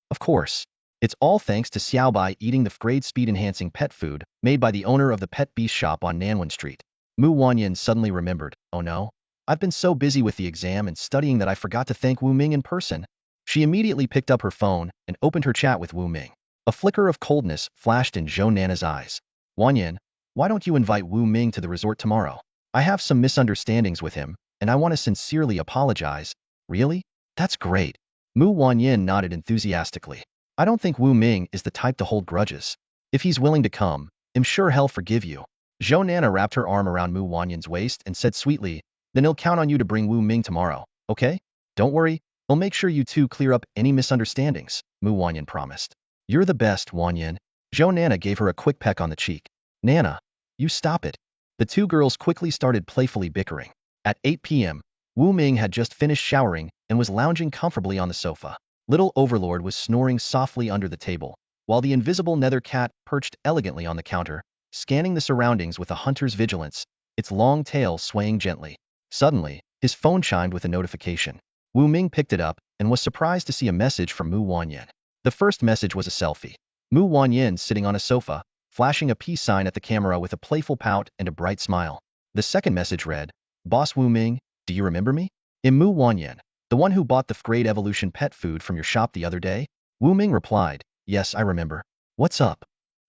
Of course. It's all thanks to Xiaobai eating the grade speed-enhancing pet food made by the owner of the pet beast shop on Nanwen Street. Mu Wanyan suddenly remembered, oh no, I've been so busy with the exam and studying that I forgot to thank Wu Ming in person. She immediately picked up her phone and opened her chat with Wu Ming. A flicker of coldness flashed in Zhou Nana's eyes. Wanyan, why don't you invite Wu Ming to the resort tomorrow? I have some misunderstandings with him, and I want to sincerely apologize. Really? That's great. Mu Wanyin nodded enthusiastically. I don't think Wu Ming is the type to hold grudges. If he's willing to come, I'm sure he'll forgive you. Zhou Nana wrapped her arm around Mu Wanyin's waist and said sweetly, then he'll count on you to bring Wu Ming tomorrow, okay? Don't worry, I'll make sure you two clear up any misunderstandings, Mu Wanyin promised. You're the best, Wanyin. Zhou Nana gave her a quick peck on the cheek. Nana, you stop it. The two girls quickly started playfully bickering. At 8 p.m., Wu Ming had just finished showering and was lounging comfortably on the sofa. Little Overlord was snoring softly under the table, while the invisible nether cat perched elegantly on the counter, scanning the surroundings with a hunter's vigilance, its long tail swaying gently. Suddenly, his phone chimed with a notification. Wu Ming picked it up and was surprised to see a message from Mu Wanyin. The first message was a selfie. Mu Wanyin sitting on a sofa, flashing a peace sign at the camera with a playful pout and a bright smile. The second message read, Boss Wu Ming, do you remember me? I'm Mu Wanyin, the one who bought the Grade Evolution pet food from your shop the other day? Wu Ming replied, yes, I remember. What's up?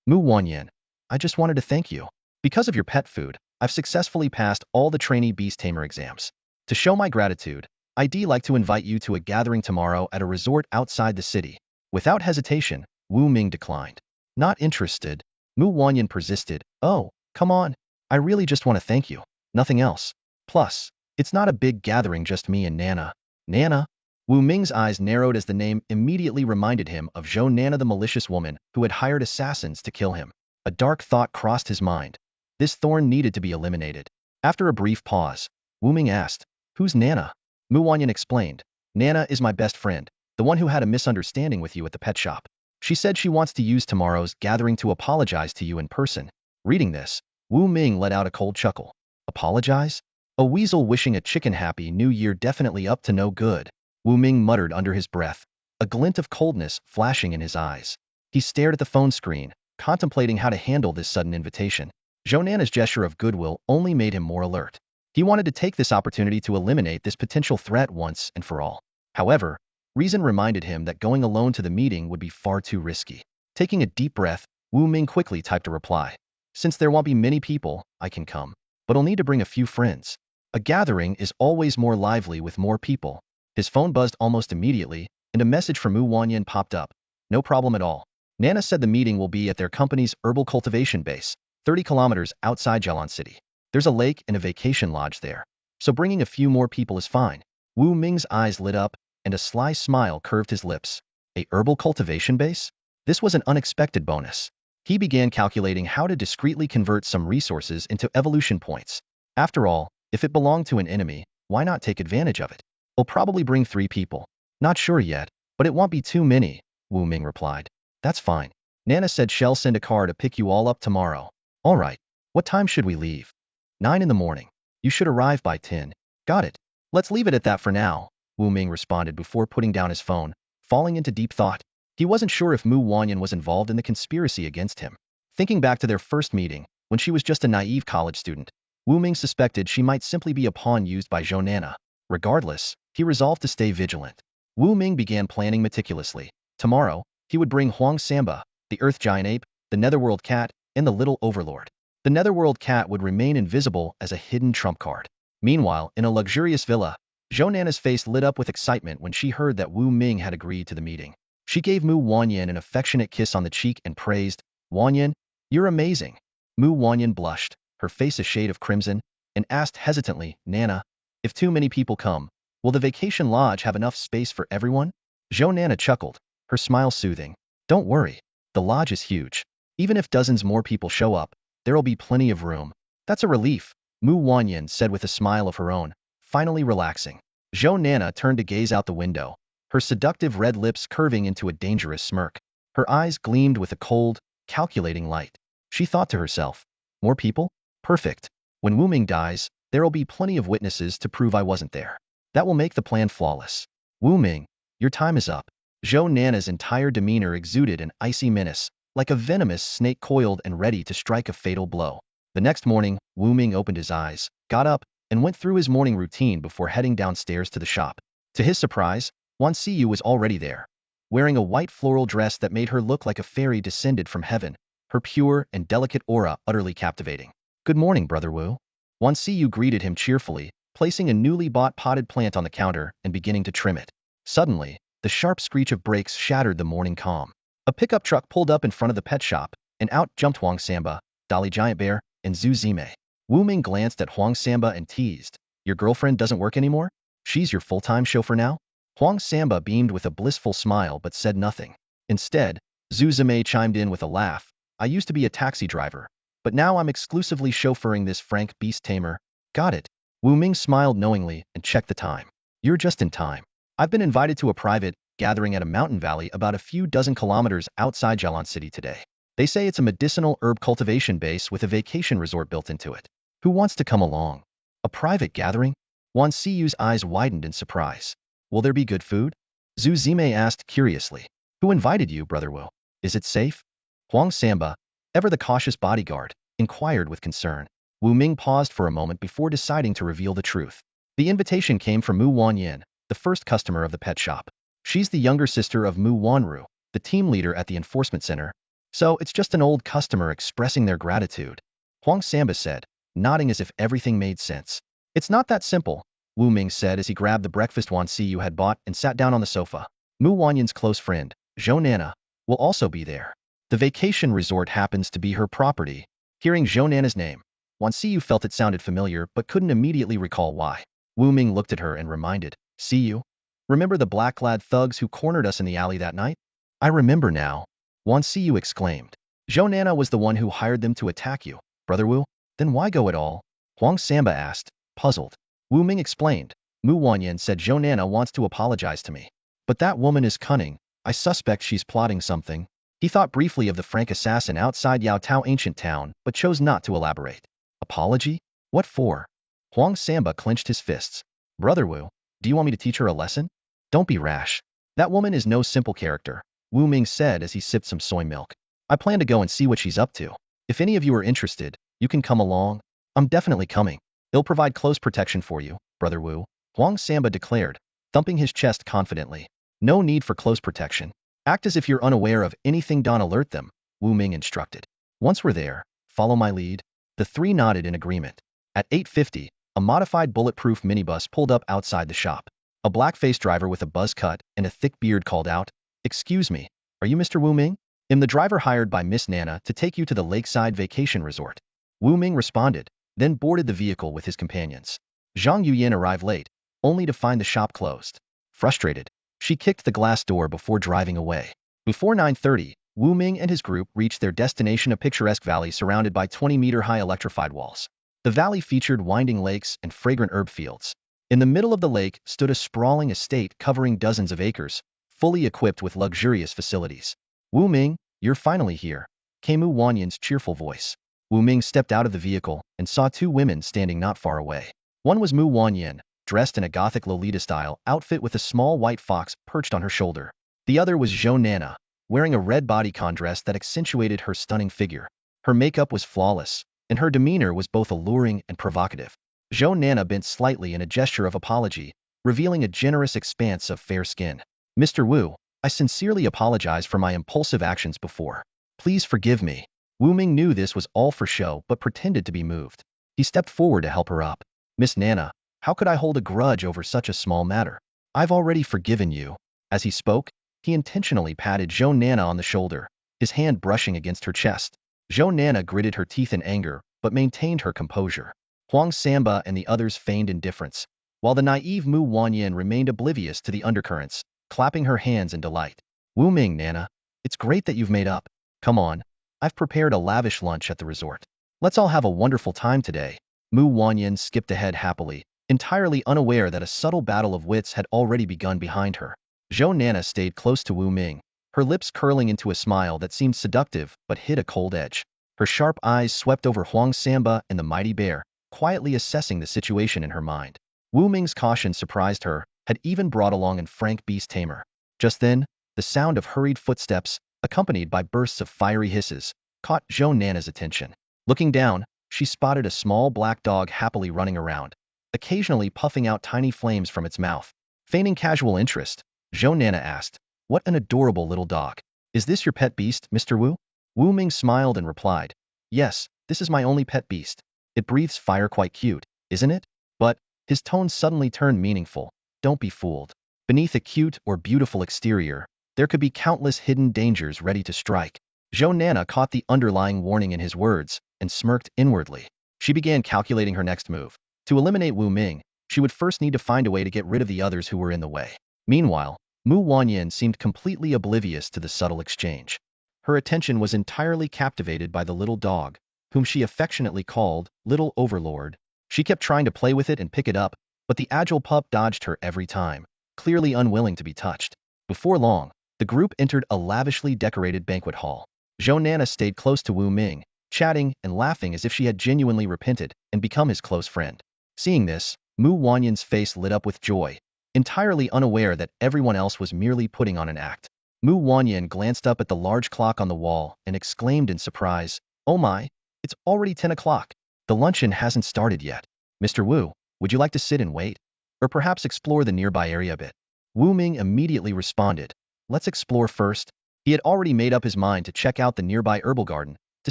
Mu Wanyin, I just wanted to thank you. Because of your pet food, I've successfully passed all the trainee Beast Tamer exams. To show my gratitude, I'd like to invite you to a gathering tomorrow at a resort outside the city. Without hesitation, Wu Ming declined. Not interested, Mu Wanyin persisted. Oh, come on. I really just want to thank you. Nothing else. Plus, it's not a big gathering, just me and Nana. Nana? Wu Ming's eyes narrowed as the name immediately reminded him of Zhou Nana, the malicious woman who had hired assassins to kill him. A dark thought crossed his mind. This thorn needed to be eliminated. After a brief pause, Wu Ming asked, who's Nana? Mu Wanyin explained, Nana is my best friend, the one who had a misunderstanding with you at the pet shop. She said she wants to use tomorrow's gathering to apologize to you in person. Reading this, Wu Ming let out a cold chuckle. Apologize? A weasel wishing a chicken happy new year, definitely up to no good, Wu Ming muttered under his breath, a glint of coldness flashing in his eyes. He stared at the phone screen, contemplating how to handle this sudden invitation. Zhou Nana's gesture of goodwill only made him more alert. He wanted to take this opportunity to eliminate this potential threat once and for all. However, reason reminded him that going alone to the meeting would be far too risky. Taking a deep breath, Wu Ming quickly typed a reply. Since there won't be many people, I can come, but I'll need to bring a few friends. A gathering is always more lively with more people. His phone buzzed almost immediately, and a message from Mu Wanyin popped up. No problem at all. Nana said the meeting will be at their company's herbal cultivation base, 30 kilometers outside Jialan City. There's a lake and a vacation lodge there, so bringing a few more people is fine. Wu Ming's eyes lit up, and a sly smile curved his lips. A herbal cultivation base? This was an unexpected bonus. He began calculating how to discreetly convert some resources into evolution points. After all, if it belonged to an enemy, why not take advantage of it? We'll probably bring 3 people. Not sure yet, but it won't be too many, Wu Ming replied. That's fine. Nana said she'll send a car to pick you all up tomorrow. All right. What time should we leave? 9 in the morning. You should arrive by 10. Got it. Let's leave it at that for now, Wu Ming responded before putting down his phone, falling into deep thought. He wasn't sure if Mu Wanyin was involved in the conspiracy against him. Thinking back to their first meeting, when she was just a naive college student, Wu Ming suspected she might simply be a pawn used by Zhou Nana. Regardless, he resolved to stay vigilant. Wu Ming began planning meticulously. Tomorrow, he would bring Huang Samba, the Earth Giant Ape, the Netherworld Cat, and the Little Overlord. The Netherworld Cat would remain invisible as a hidden trump card. Meanwhile, in a luxurious villa, Zhou Nana's face lit up with excitement when she heard that Wu Ming had agreed to the meeting. She gave Mu Wanyin an affectionate kiss on the cheek and praised, Wanyin, you're amazing. Mu Wanyin blushed, her face a shade of crimson, and asked hesitantly, Nana, if too many people come, will the vacation lodge have enough space for everyone? Zhou Nana chuckled, her smile soothing. Don't worry, the lodge is huge. Even if dozens more people show up, there'll be plenty of room. That's a relief, Mu Wanyin said with a smile of her own, finally relaxing. Zhou Nana turned to gaze out the window, her seductive red lips curving into a dangerous smirk. Her eyes gleamed with a cold, calculating light. She thought to herself, more people? Perfect. When Wu Ming dies, there'll be plenty of witnesses to prove I wasn't there. That will make the plan flawless. Wu Ming, your time is up. Zhou Nana's entire demeanor exuded an icy menace, like a venomous snake coiled and ready to strike a fatal blow. The next morning, Wu Ming opened his eyes, got up, and went through his morning routine before heading downstairs to the shop. To his surprise, Wan Siyu was already there, wearing a white floral dress that made her look like a fairy descended from heaven. her pure and delicate aura utterly captivating. Good morning, Brother Wu. Wan Siyu greeted him cheerfully, placing a newly bought potted plant on the counter and beginning to trim it. Suddenly, the sharp screech of brakes shattered the morning calm. A pickup truck pulled up in front of the pet shop, and out jumped Huang Samba, Dolly Giant Bear, and Zhu Zime. Wu Ming glanced at Huang Samba and teased, "Your girlfriend doesn't work anymore? She's your full-time chauffeur now?" Huang Samba beamed with a blissful smile but said nothing. Instead, Zhu Zime chimed in with a laugh, "I used to be a taxi driver, but now I'm exclusively chauffeuring this Frank Beast Tamer." Got it. Wu Ming smiled knowingly and checked the time. "You're just in time. I've been invited to a private gathering at a mountain valley about a few dozen kilometers outside Jialan City today. They say it's a medicinal herb cultivation base with a vacation resort built into it. Who wants to come along?" "A private gathering?" Wan Siyu's eyes widened in surprise. "Will there be good food?" Zhu Zime asked curiously. "Who invited you, Brother Wu? Is it safe?" Huang Samba, ever the cautious bodyguard, inquired with concern. Wu Ming paused for a moment before deciding to reveal the truth. The invitation came from Mu Wanyan, the first customer of the pet shop. She's the younger sister of Mu Wanru, the team leader at the enforcement center. So it's just an old customer expressing their gratitude. Huang Samba said, nodding as if everything made sense. "It's not that simple," Wu Ming said as he grabbed the breakfast Wan Siyu had bought and sat down on the sofa. "Mu Wanyan's close friend, Zhou Nana, will also be there. The vacation resort happens to be her property." Hearing Zhou Nana's name, Wan Siyu felt it sounded familiar but couldn't immediately recall why. Wu Ming looked at her and reminded, "Siyu? Remember the black-clad thugs who cornered us in the alley that night?" "I remember now," Wan Siyu exclaimed. "Zhou Nana was the one who hired them to attack you, Brother Wu? Then why go at all?" Huang Samba asked, puzzled. Wu Ming explained, "Mu Wanyan said Zhou Nana wants to apologize to me. But that woman is cunning. I suspect she's plotting something." He thought briefly of the Frank assassin outside Yao Tao ancient town, but chose not to elaborate. "Apology? What for?" Huang Samba clenched his fists. "Brother Wu, do you want me to teach her a lesson?" "Don't be rash. That woman is no simple character," Wu Ming said as he sipped some soy milk. "I plan to go and see what she's up to. If any of you are interested, you can come along." "I'm definitely coming. It'll provide close protection for you, Brother Wu," Huang Samba declared, thumping his chest confidently. "No need for close protection. Act as if you're unaware of anything. Don't alert them," Wu Ming instructed. "Once we're there, follow my lead." The three nodded in agreement. At 8:50, a modified bulletproof minibus pulled up outside the shop. A black-faced driver with a buzz cut and a thick beard called out, "Excuse me, are you Mr. Wu Ming?" "I'm the driver hired by Miss Nana to take you to the lakeside vacation resort," Wu Ming responded, then boarded the vehicle with his companions. Zhang Yuyin arrived late, only to find the shop closed. Frustrated, she kicked the glass door before driving away. Before 9:30, Wu Ming and his group reached their destination, a picturesque valley surrounded by 20-meter-high electrified walls. The valley featured winding lakes and fragrant herb fields. In the middle of the lake stood a sprawling estate covering dozens of acres, fully equipped with luxurious facilities. "Wu Ming, you're finally here," came Mu Wanyan's cheerful voice. Wu Ming stepped out of the vehicle and saw two women standing not far away. One was Mu Wanyan, dressed in a gothic Lolita-style outfit with a small white fox perched on her shoulder. The other was Zhou Nana, wearing a red bodycon dress that accentuated her stunning figure. Her makeup was flawless, and her demeanor was both alluring and provocative. Zhou Nana bent slightly in a gesture of apology, revealing a generous expanse of fair skin. "Mr. Wu, I sincerely apologize for my impulsive actions before. Please forgive me." Wu Ming knew this was all for show but pretended to be moved. He stepped forward to help her up. "Miss Nana, how could I hold a grudge over such a small matter? I've already forgiven you." As he spoke, he intentionally patted Zhou Nana on the shoulder, his hand brushing against her chest. Zhou Nana gritted her teeth in anger but maintained her composure. Huang Samba and the others feigned indifference, while the naive Mu Wanyan remained oblivious to the undercurrents, clapping her hands in delight. "Wu Ming, Nana, it's great that you've made up. Come on. I've prepared a lavish lunch at the resort. Let's all have a wonderful time today." Mu Wanyan skipped ahead happily, entirely unaware that a subtle battle of wits had already begun behind her. Zhou Nana stayed close to Wu Ming, her lips curling into a smile that seemed seductive but hid a cold edge. Her sharp eyes swept over Huang Samba and the mighty bear, quietly assessing the situation in her mind. Wu Ming's caution surprised her, had even brought along a Frank Beast Tamer. Just then, the sound of hurried footsteps, accompanied by bursts of fiery hisses, caught Zhou Nana's attention. Looking down, she spotted a small black dog happily running around, occasionally puffing out tiny flames from its mouth. Feigning casual interest, Zhou Nana asked, "What an adorable little dog. Is this your pet beast, Mr. Wu?" Wu Ming smiled and replied, "Yes, this is my only pet beast. It breathes fire, quite cute, isn't it?" But his tone suddenly turned meaningful. "Don't be fooled. Beneath a cute or beautiful exterior, there could be countless hidden dangers ready to strike." Zhou Nana caught the underlying warning in his words and smirked inwardly. She began calculating her next move. To eliminate Wu Ming, she would first need to find a way to get rid of the others who were in the way. Meanwhile, Mu Wanyan seemed completely oblivious to the subtle exchange. Her attention was entirely captivated by the little dog, whom she affectionately called Little Overlord. She kept trying to play with it and pick it up, but the agile pup dodged her every time, clearly unwilling to be touched. Before long, the group entered a lavishly decorated banquet hall. Zhou Nana stayed close to Wu Ming, chatting and laughing as if she had genuinely repented and become his close friend. Seeing this, Mu Wanyan's face lit up with joy, entirely unaware that everyone else was merely putting on an act. Mu Wanyan glanced up at the large clock on the wall and exclaimed in surprise, "Oh my, it's already 10 o'clock. The luncheon hasn't started yet. Mr. Wu, would you like to sit and wait? Or perhaps explore the nearby area a bit?" Wu Ming immediately responded, "Let's explore first." He had already made up his mind to check out the nearby herbal garden to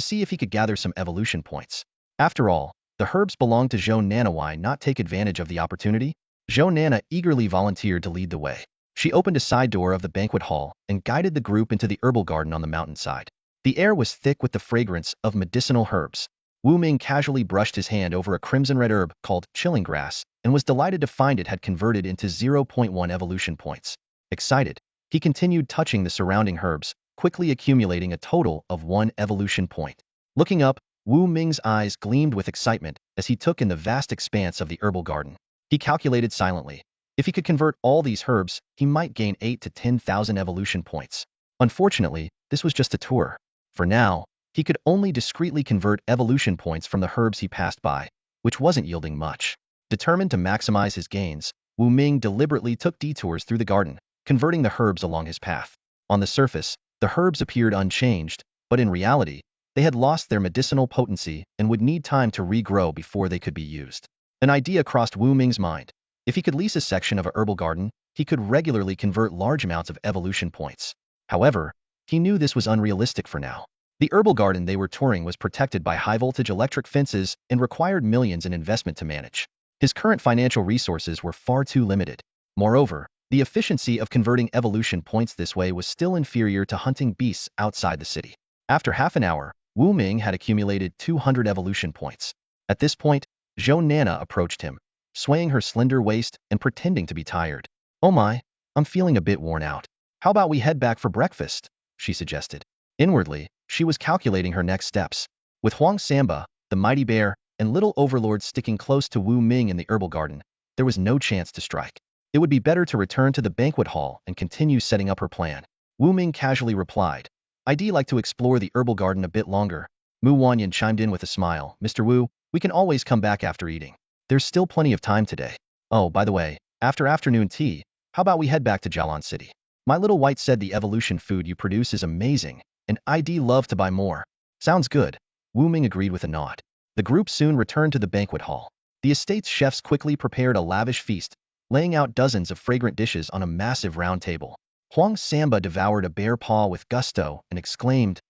see if he could gather some evolution points. After all, the herbs belonged to Zhou Nana. Why not take advantage of the opportunity? Zhou Nana eagerly volunteered to lead the way. She opened a side door of the banquet hall and guided the group into the herbal garden on the mountainside. The air was thick with the fragrance of medicinal herbs. Wu Ming casually brushed his hand over a crimson-red herb called chilling grass and was delighted to find it had converted into 0.1 evolution points. Excited, he continued touching the surrounding herbs, quickly accumulating a total of 1 evolution point. Looking up, Wu Ming's eyes gleamed with excitement as he took in the vast expanse of the herbal garden. He calculated silently. If he could convert all these herbs, he might gain 8 to 10,000 evolution points. Unfortunately, this was just a tour. For now, he could only discreetly convert evolution points from the herbs he passed by, which wasn't yielding much. Determined to maximize his gains, Wu Ming deliberately took detours through the garden, converting the herbs along his path. On the surface, the herbs appeared unchanged, but in reality, they had lost their medicinal potency and would need time to regrow before they could be used. An idea crossed Wu Ming's mind. If he could lease a section of a herbal garden, he could regularly convert large amounts of evolution points. However, he knew this was unrealistic for now. The herbal garden they were touring was protected by high-voltage electric fences and required millions in investment to manage. His current financial resources were far too limited. Moreover, the efficiency of converting evolution points this way was still inferior to hunting beasts outside the city. After half an hour, Wu Ming had accumulated 200 evolution points. At this point, Zhou Nana approached him, swaying her slender waist and pretending to be tired. "Oh my, I'm feeling a bit worn out. How about we head back for breakfast?" she suggested. Inwardly, she was calculating her next steps. With Huang Samba, the mighty bear, and Little Overlord sticking close to Wu Ming in the herbal garden, there was no chance to strike. It would be better to return to the banquet hall and continue setting up her plan. Wu Ming casually replied, "I'd like to explore the herbal garden a bit longer." Mu Wanyan chimed in with a smile, "Mr. Wu, we can always come back after eating. There's still plenty of time today. Oh, by the way, after afternoon tea, how about we head back to Jialan City? My little white said the evolution food you produce is amazing, and I'd love to buy more." "Sounds good," Wu Ming agreed with a nod. The group soon returned to the banquet hall. The estate's chefs quickly prepared a lavish feast, laying out dozens of fragrant dishes on a massive round table. Huang Samba devoured a bear paw with gusto and exclaimed,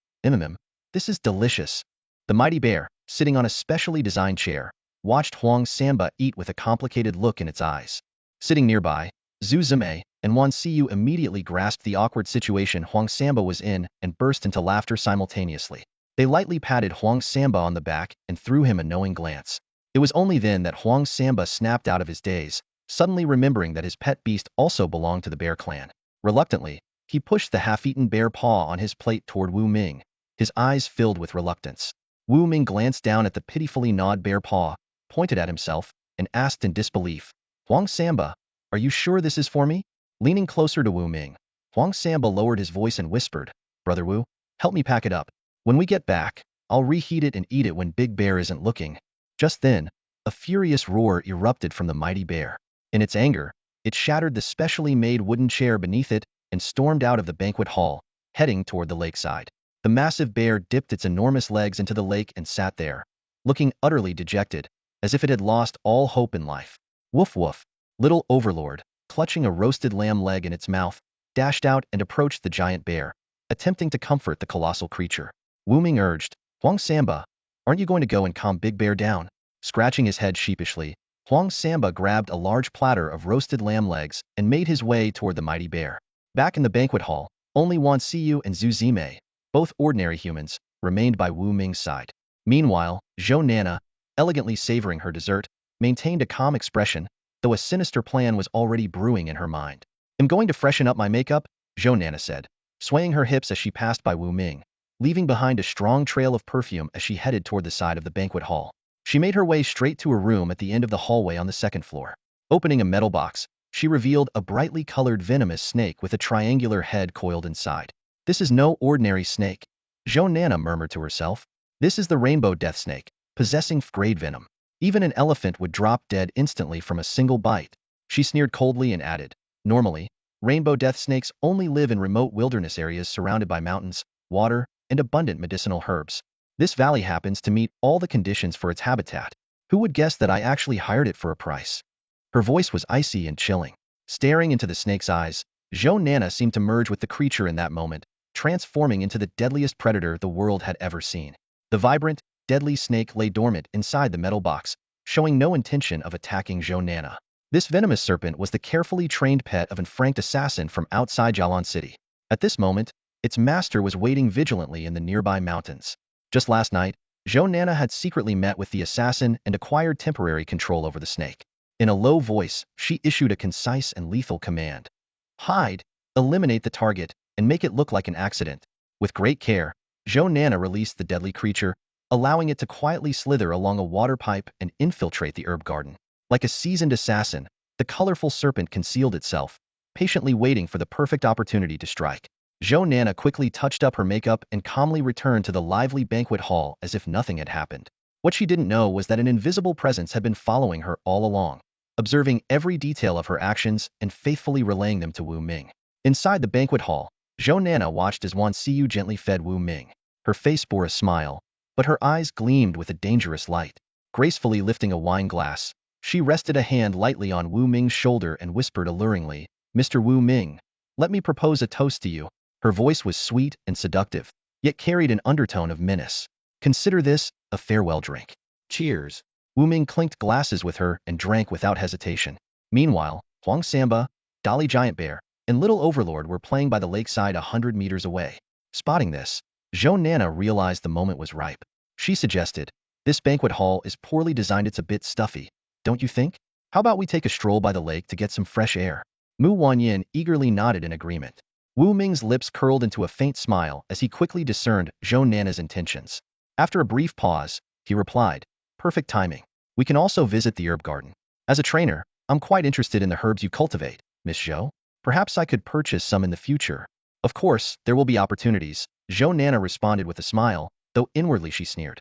This is delicious." The mighty bear, sitting on a specially designed chair, watched Huang Samba eat with a complicated look in its eyes. Sitting nearby, Zhu Zimei and Wan Siyu immediately grasped the awkward situation Huang Samba was in and burst into laughter simultaneously. They lightly patted Huang Samba on the back and threw him a knowing glance. It was only then that Huang Samba snapped out of his daze, suddenly remembering that his pet beast also belonged to the bear clan. Reluctantly, he pushed the half-eaten bear paw on his plate toward Wu Ming, his eyes filled with reluctance. Wu Ming glanced down at the pitifully gnawed bear paw, pointed at himself, and asked in disbelief, "Huang Samba, are you sure this is for me?" Leaning closer to Wu Ming, Huang Samba lowered his voice and whispered, "Brother Wu, help me pack it up. When we get back, I'll reheat it and eat it when Big Bear isn't looking." Just then, a furious roar erupted from the mighty bear. In its anger, it shattered the specially made wooden chair beneath it and stormed out of the banquet hall, heading toward the lakeside. The massive bear dipped its enormous legs into the lake and sat there, looking utterly dejected, as if it had lost all hope in life. Woof woof. Little Overlord, clutching a roasted lamb leg in its mouth, dashed out and approached the giant bear, attempting to comfort the colossal creature. Wu Ming urged. Huang Samba, aren't you going to go and calm Big Bear down? Scratching his head sheepishly, Huang Samba grabbed a large platter of roasted lamb legs and made his way toward the mighty bear. Back in the banquet hall, only Wan Siyu and Zhu Zimei, both ordinary humans, remained by Wu Ming's side. Meanwhile, Zhou Nana, elegantly savoring her dessert, maintained a calm expression, though a sinister plan was already brewing in her mind. I'm going to freshen up my makeup, Zhou Nana said, swaying her hips as she passed by Wu Ming, leaving behind a strong trail of perfume as she headed toward the side of the banquet hall. She made her way straight to a room at the end of the hallway on the second floor. Opening a metal box, she revealed a brightly colored venomous snake with a triangular head coiled inside. This is no ordinary snake, Zhou Nana murmured to herself. This is the rainbow death snake, possessing grade venom. Even an elephant would drop dead instantly from a single bite. She sneered coldly and added, normally, rainbow death snakes only live in remote wilderness areas surrounded by mountains, water, and abundant medicinal herbs. This valley happens to meet all the conditions for its habitat. Who would guess that I actually hired it for a price? Her voice was icy and chilling. Staring into the snake's eyes, Zhou Nana seemed to merge with the creature in that moment, transforming into the deadliest predator the world had ever seen. The vibrant, deadly snake lay dormant inside the metal box, showing no intention of attacking Zhou Nana. This venomous serpent was the carefully trained pet of an franked assassin from outside Jialan City. At this moment, its master was waiting vigilantly in the nearby mountains. Just last night, Zhou Nana had secretly met with the assassin and acquired temporary control over the snake. In a low voice, she issued a concise and lethal command. Hide, eliminate the target, and make it look like an accident. With great care, Zhou Nana released the deadly creature, allowing it to quietly slither along a water pipe and infiltrate the herb garden. Like a seasoned assassin, the colorful serpent concealed itself, patiently waiting for the perfect opportunity to strike. Zhou Nana quickly touched up her makeup and calmly returned to the lively banquet hall as if nothing had happened. What she didn't know was that an invisible presence had been following her all along, observing every detail of her actions and faithfully relaying them to Wu Ming. Inside the banquet hall, Zhou Nana watched as Wan Siyu gently fed Wu Ming. Her face bore a smile, but her eyes gleamed with a dangerous light. Gracefully lifting a wine glass, she rested a hand lightly on Wu Ming's shoulder and whispered alluringly, Mr. Wu Ming, let me propose a toast to you. Her voice was sweet and seductive, yet carried an undertone of menace. Consider this a farewell drink. Cheers. Wu Ming clinked glasses with her and drank without hesitation. Meanwhile, Huang Samba, Dolly Giant Bear, and Little Overlord were playing by the lakeside 100 meters away. Spotting this, Zhou Nana realized the moment was ripe. She suggested, this banquet hall is poorly designed, it's a bit stuffy, don't you think? How about we take a stroll by the lake to get some fresh air? Mu Wanyin eagerly nodded in agreement. Wu Ming's lips curled into a faint smile as he quickly discerned Zhou Nana's intentions. After a brief pause, he replied, perfect timing. We can also visit the herb garden. As a trainer, I'm quite interested in the herbs you cultivate, Miss Zhou. Perhaps I could purchase some in the future. Of course, there will be opportunities, Zhou Nana responded with a smile, though inwardly she sneered.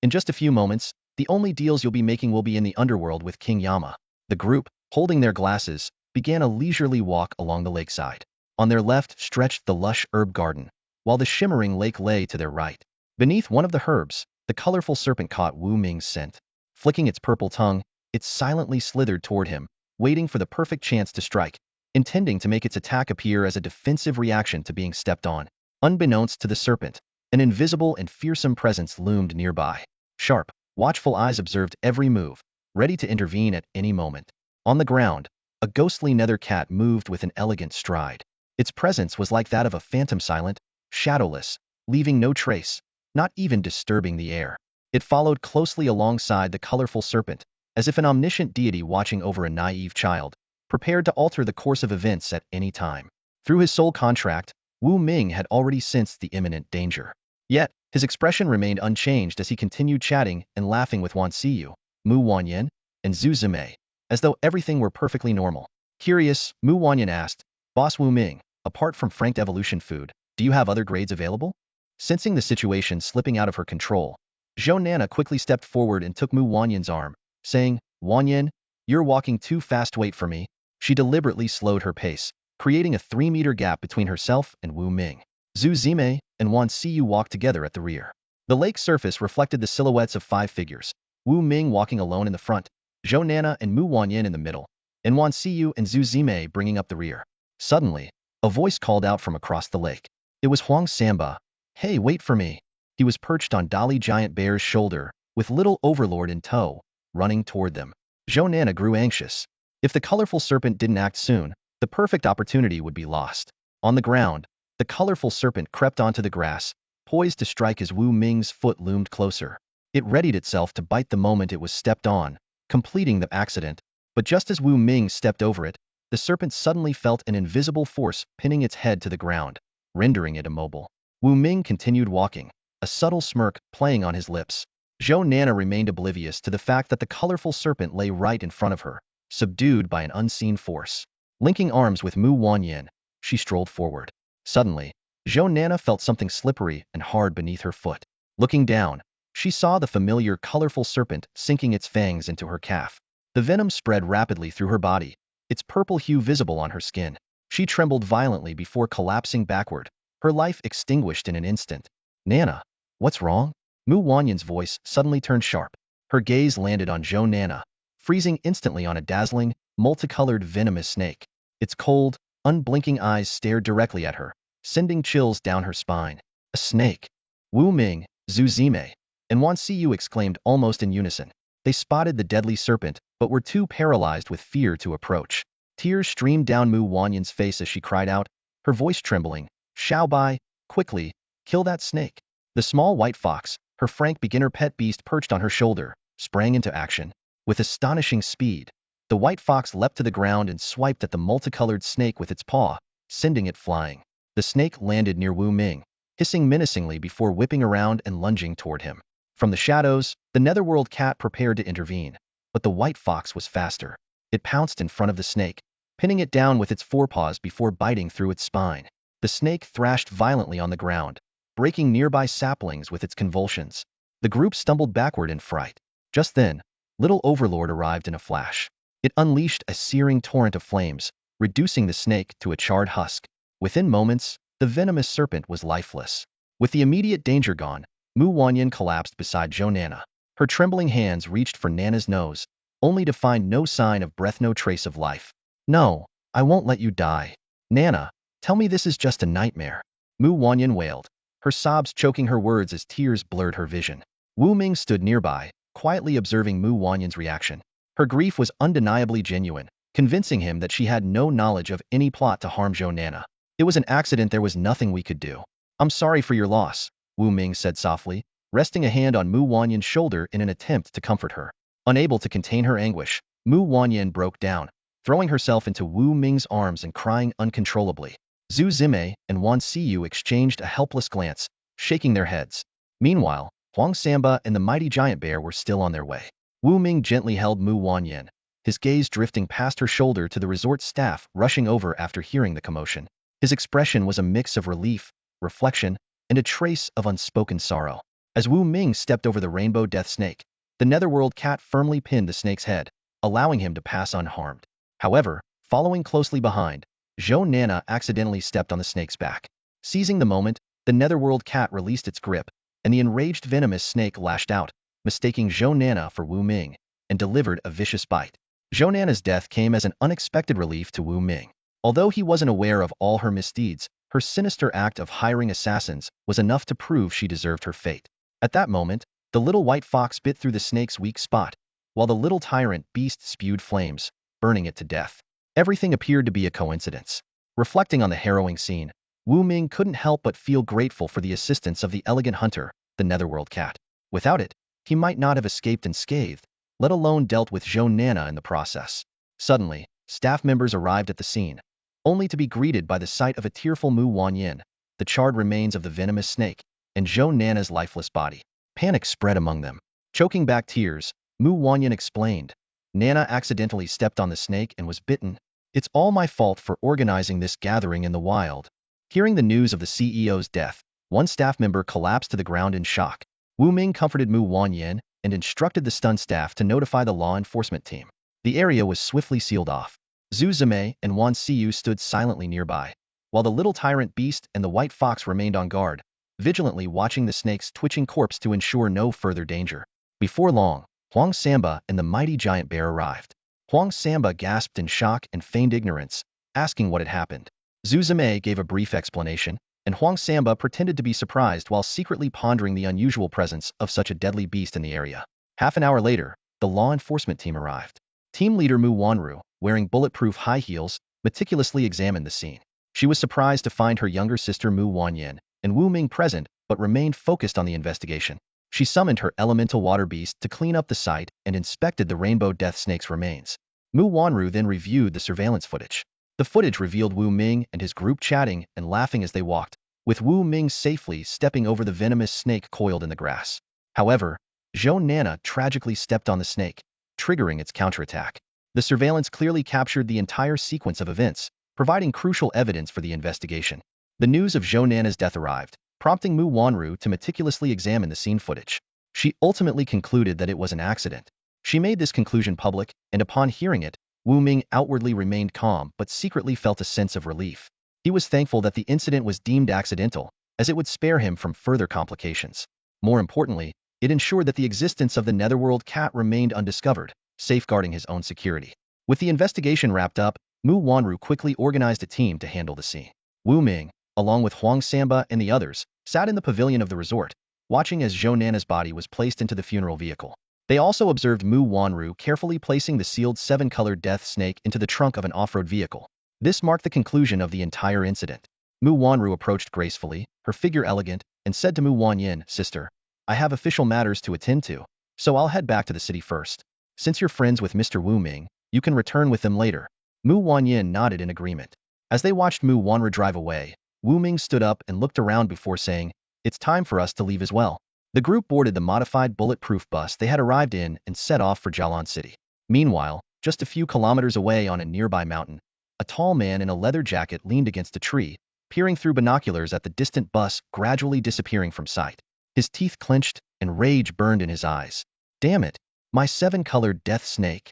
In just a few moments, the only deals you'll be making will be in the underworld with King Yama. The group, holding their glasses, began a leisurely walk along the lakeside. On their left stretched the lush herb garden, while the shimmering lake lay to their right. Beneath one of the herbs, the colorful serpent caught Wu Ming's scent. Flicking its purple tongue, it silently slithered toward him, waiting for the perfect chance to strike, intending to make its attack appear as a defensive reaction to being stepped on. Unbeknownst to the serpent, an invisible and fearsome presence loomed nearby. Sharp, watchful eyes observed every move, ready to intervene at any moment. On the ground, a ghostly nether cat moved with an elegant stride. Its presence was like that of a phantom, silent, shadowless, leaving no trace, not even disturbing the air. It followed closely alongside the colorful serpent, as if an omniscient deity watching over a naive child, prepared to alter the course of events at any time. Through his soul contract, Wu Ming had already sensed the imminent danger. Yet, his expression remained unchanged as he continued chatting and laughing with Wan Siyu, Mu Wanyin, and Zhu Zimei, as though everything were perfectly normal. Curious, Mu Wanyin asked, Boss Wu Ming, apart from franked evolution food, do you have other grades available? Sensing the situation slipping out of her control, Zhou Nana quickly stepped forward and took Mu Wanyin's arm, saying, Wanyin, you're walking too fast, wait for me. She deliberately slowed her pace, creating a 3-meter gap between herself and Wu Ming. Zhu Zimei and Wan Siyu walked together at the rear. The lake's surface reflected the silhouettes of 5 figures, Wu Ming walking alone in the front, Zhou Nana and Mu Wanyin in the middle, and Wan Siyu and Zhu Zimei bringing up the rear. Suddenly, a voice called out from across the lake. It was Huang Samba. Hey, wait for me. He was perched on Dolly Giant Bear's shoulder, with little Overlord in tow, running toward them. Zhou Nana grew anxious. If the colorful serpent didn't act soon, the perfect opportunity would be lost. On the ground, the colorful serpent crept onto the grass, poised to strike as Wu Ming's foot loomed closer. It readied itself to bite the moment it was stepped on, completing the accident. But just as Wu Ming stepped over it, the serpent suddenly felt an invisible force pinning its head to the ground, rendering it immobile. Wu Ming continued walking, a subtle smirk playing on his lips. Zhou Nana remained oblivious to the fact that the colorful serpent lay right in front of her, subdued by an unseen force. Linking arms with Mu Wanyan, she strolled forward. Suddenly, Zhou Nana felt something slippery and hard beneath her foot. Looking down, she saw the familiar colorful serpent sinking its fangs into her calf. The venom spread rapidly through her body, its purple hue visible on her skin. She trembled violently before collapsing backward, her life extinguished in an instant. Nana, what's wrong? Mu Wanyan's voice suddenly turned sharp. Her gaze landed on Zhou Nana, freezing instantly on a dazzling, multicolored venomous snake. Its cold, unblinking eyes stared directly at her, sending chills down her spine. A snake! Wu Ming, Zhu Zime, and Wan Siyu exclaimed almost in unison. They spotted the deadly serpent, but were too paralyzed with fear to approach. Tears streamed down Mu Wanyan's face as she cried out, her voice trembling, "Xiao Bai, quickly, kill that snake." The small white fox, her frank beginner pet beast perched on her shoulder, sprang into action. With astonishing speed, the white fox leapt to the ground and swiped at the multicolored snake with its paw, sending it flying. The snake landed near Wu Ming, hissing menacingly before whipping around and lunging toward him. From the shadows, the netherworld cat prepared to intervene, but the white fox was faster. It pounced in front of the snake, pinning it down with its forepaws before biting through its spine. The snake thrashed violently on the ground, breaking nearby saplings with its convulsions. The group stumbled backward in fright. Just then, little Overlord arrived in a flash. It unleashed a searing torrent of flames, reducing the snake to a charred husk. Within moments, the venomous serpent was lifeless. With the immediate danger gone, Mu Wanyan collapsed beside Zhou Nana. Her trembling hands reached for Nana's nose, only to find no sign of breath, no trace of life. "No, I won't let you die. Nana, tell me this is just a nightmare." Mu Wanyan wailed, her sobs choking her words as tears blurred her vision. Wu Ming stood nearby, quietly observing Mu Wanyan's reaction. Her grief was undeniably genuine, convincing him that she had no knowledge of any plot to harm Zhou Nana. "It was an accident, there was nothing we could do." "I'm sorry for your loss," Wu Ming said softly, resting a hand on Mu Wanyan's shoulder in an attempt to comfort her. Unable to contain her anguish, Mu Wanyan broke down, throwing herself into Wu Ming's arms and crying uncontrollably. Zhu Zime and Wan Siyu exchanged a helpless glance, shaking their heads. Meanwhile, Huang Samba and the mighty giant bear were still on their way. Wu Ming gently held Mu Wanyan, his gaze drifting past her shoulder to the resort staff rushing over after hearing the commotion. His expression was a mix of relief, reflection, and a trace of unspoken sorrow. As Wu Ming stepped over the rainbow death snake, the netherworld cat firmly pinned the snake's head, allowing him to pass unharmed. However, following closely behind, Zhou Nana accidentally stepped on the snake's back. Seizing the moment, the netherworld cat released its grip, and the enraged venomous snake lashed out, mistaking Zhou Nana for Wu Ming, and delivered a vicious bite. Zhou Nana's death came as an unexpected relief to Wu Ming. Although he wasn't aware of all her misdeeds, her sinister act of hiring assassins was enough to prove she deserved her fate. At that moment, the little white fox bit through the snake's weak spot, while the little tyrant beast spewed flames, burning it to death. Everything appeared to be a coincidence. Reflecting on the harrowing scene, Wu Ming couldn't help but feel grateful for the assistance of the elegant hunter, the netherworld cat. Without it, he might not have escaped unscathed, let alone dealt with Zhou Nana in the process. Suddenly, staff members arrived at the scene, only to be greeted by the sight of a tearful Mu Wanyan, the charred remains of the venomous snake, and Zhou Nana's lifeless body. Panic spread among them. Choking back tears, Mu Wanyan explained, "Nana accidentally stepped on the snake and was bitten. It's all my fault for organizing this gathering in the wild." Hearing the news of the CEO's death, one staff member collapsed to the ground in shock. Wu Ming comforted Mu Wanyan and instructed the stun staff to notify the law enforcement team. The area was swiftly sealed off. Zhu Zime and Wan Siyu stood silently nearby, while the little tyrant beast and the white fox remained on guard, vigilantly watching the snake's twitching corpse to ensure no further danger. Before long, Huang Samba and the mighty giant bear arrived. Huang Samba gasped in shock and feigned ignorance, asking what had happened. Zhu Zime gave a brief explanation, and Huang Samba pretended to be surprised while secretly pondering the unusual presence of such a deadly beast in the area. Half an hour later, the law enforcement team arrived. Team leader Mu Wanru, wearing bulletproof high heels, meticulously examined the scene. She was surprised to find her younger sister Mu Wanyin and Wu Ming present, but remained focused on the investigation. She summoned her elemental water beast to clean up the site and inspected the rainbow death snake's remains. Mu Wanru then reviewed the surveillance footage. The footage revealed Wu Ming and his group chatting and laughing as they walked, with Wu Ming safely stepping over the venomous snake coiled in the grass. However, Zhou Nana tragically stepped on the snake, triggering its counterattack. The surveillance clearly captured the entire sequence of events, providing crucial evidence for the investigation. The news of Zhou Nana's death arrived, prompting Mu Wanru to meticulously examine the scene footage. She ultimately concluded that it was an accident. She made this conclusion public, and upon hearing it, Wu Ming outwardly remained calm but secretly felt a sense of relief. He was thankful that the incident was deemed accidental, as it would spare him from further complications. More importantly, it ensured that the existence of the Netherworld cat remained undiscovered, safeguarding his own security. With the investigation wrapped up, Mu Wanru quickly organized a team to handle the scene. Wu Ming, along with Huang Samba and the others, sat in the pavilion of the resort, watching as Zhou Nana's body was placed into the funeral vehicle. They also observed Mu Wanru carefully placing the sealed seven-colored death snake into the trunk of an off-road vehicle. This marked the conclusion of the entire incident. Mu Wanru approached gracefully, her figure elegant, and said to Mu Wanyin, "Sister, I have official matters to attend to, so I'll head back to the city first. Since you're friends with Mr. Wu Ming, you can return with them later." Mu Wanyin nodded in agreement. As they watched Mu Wanru drive away, Wu Ming stood up and looked around before saying, "It's time for us to leave as well." The group boarded the modified bulletproof bus they had arrived in and set off for Jialan City. Meanwhile, just a few kilometers away on a nearby mountain, a tall man in a leather jacket leaned against a tree, peering through binoculars at the distant bus gradually disappearing from sight. His teeth clenched and rage burned in his eyes. "Damn it, my seven-colored death snake."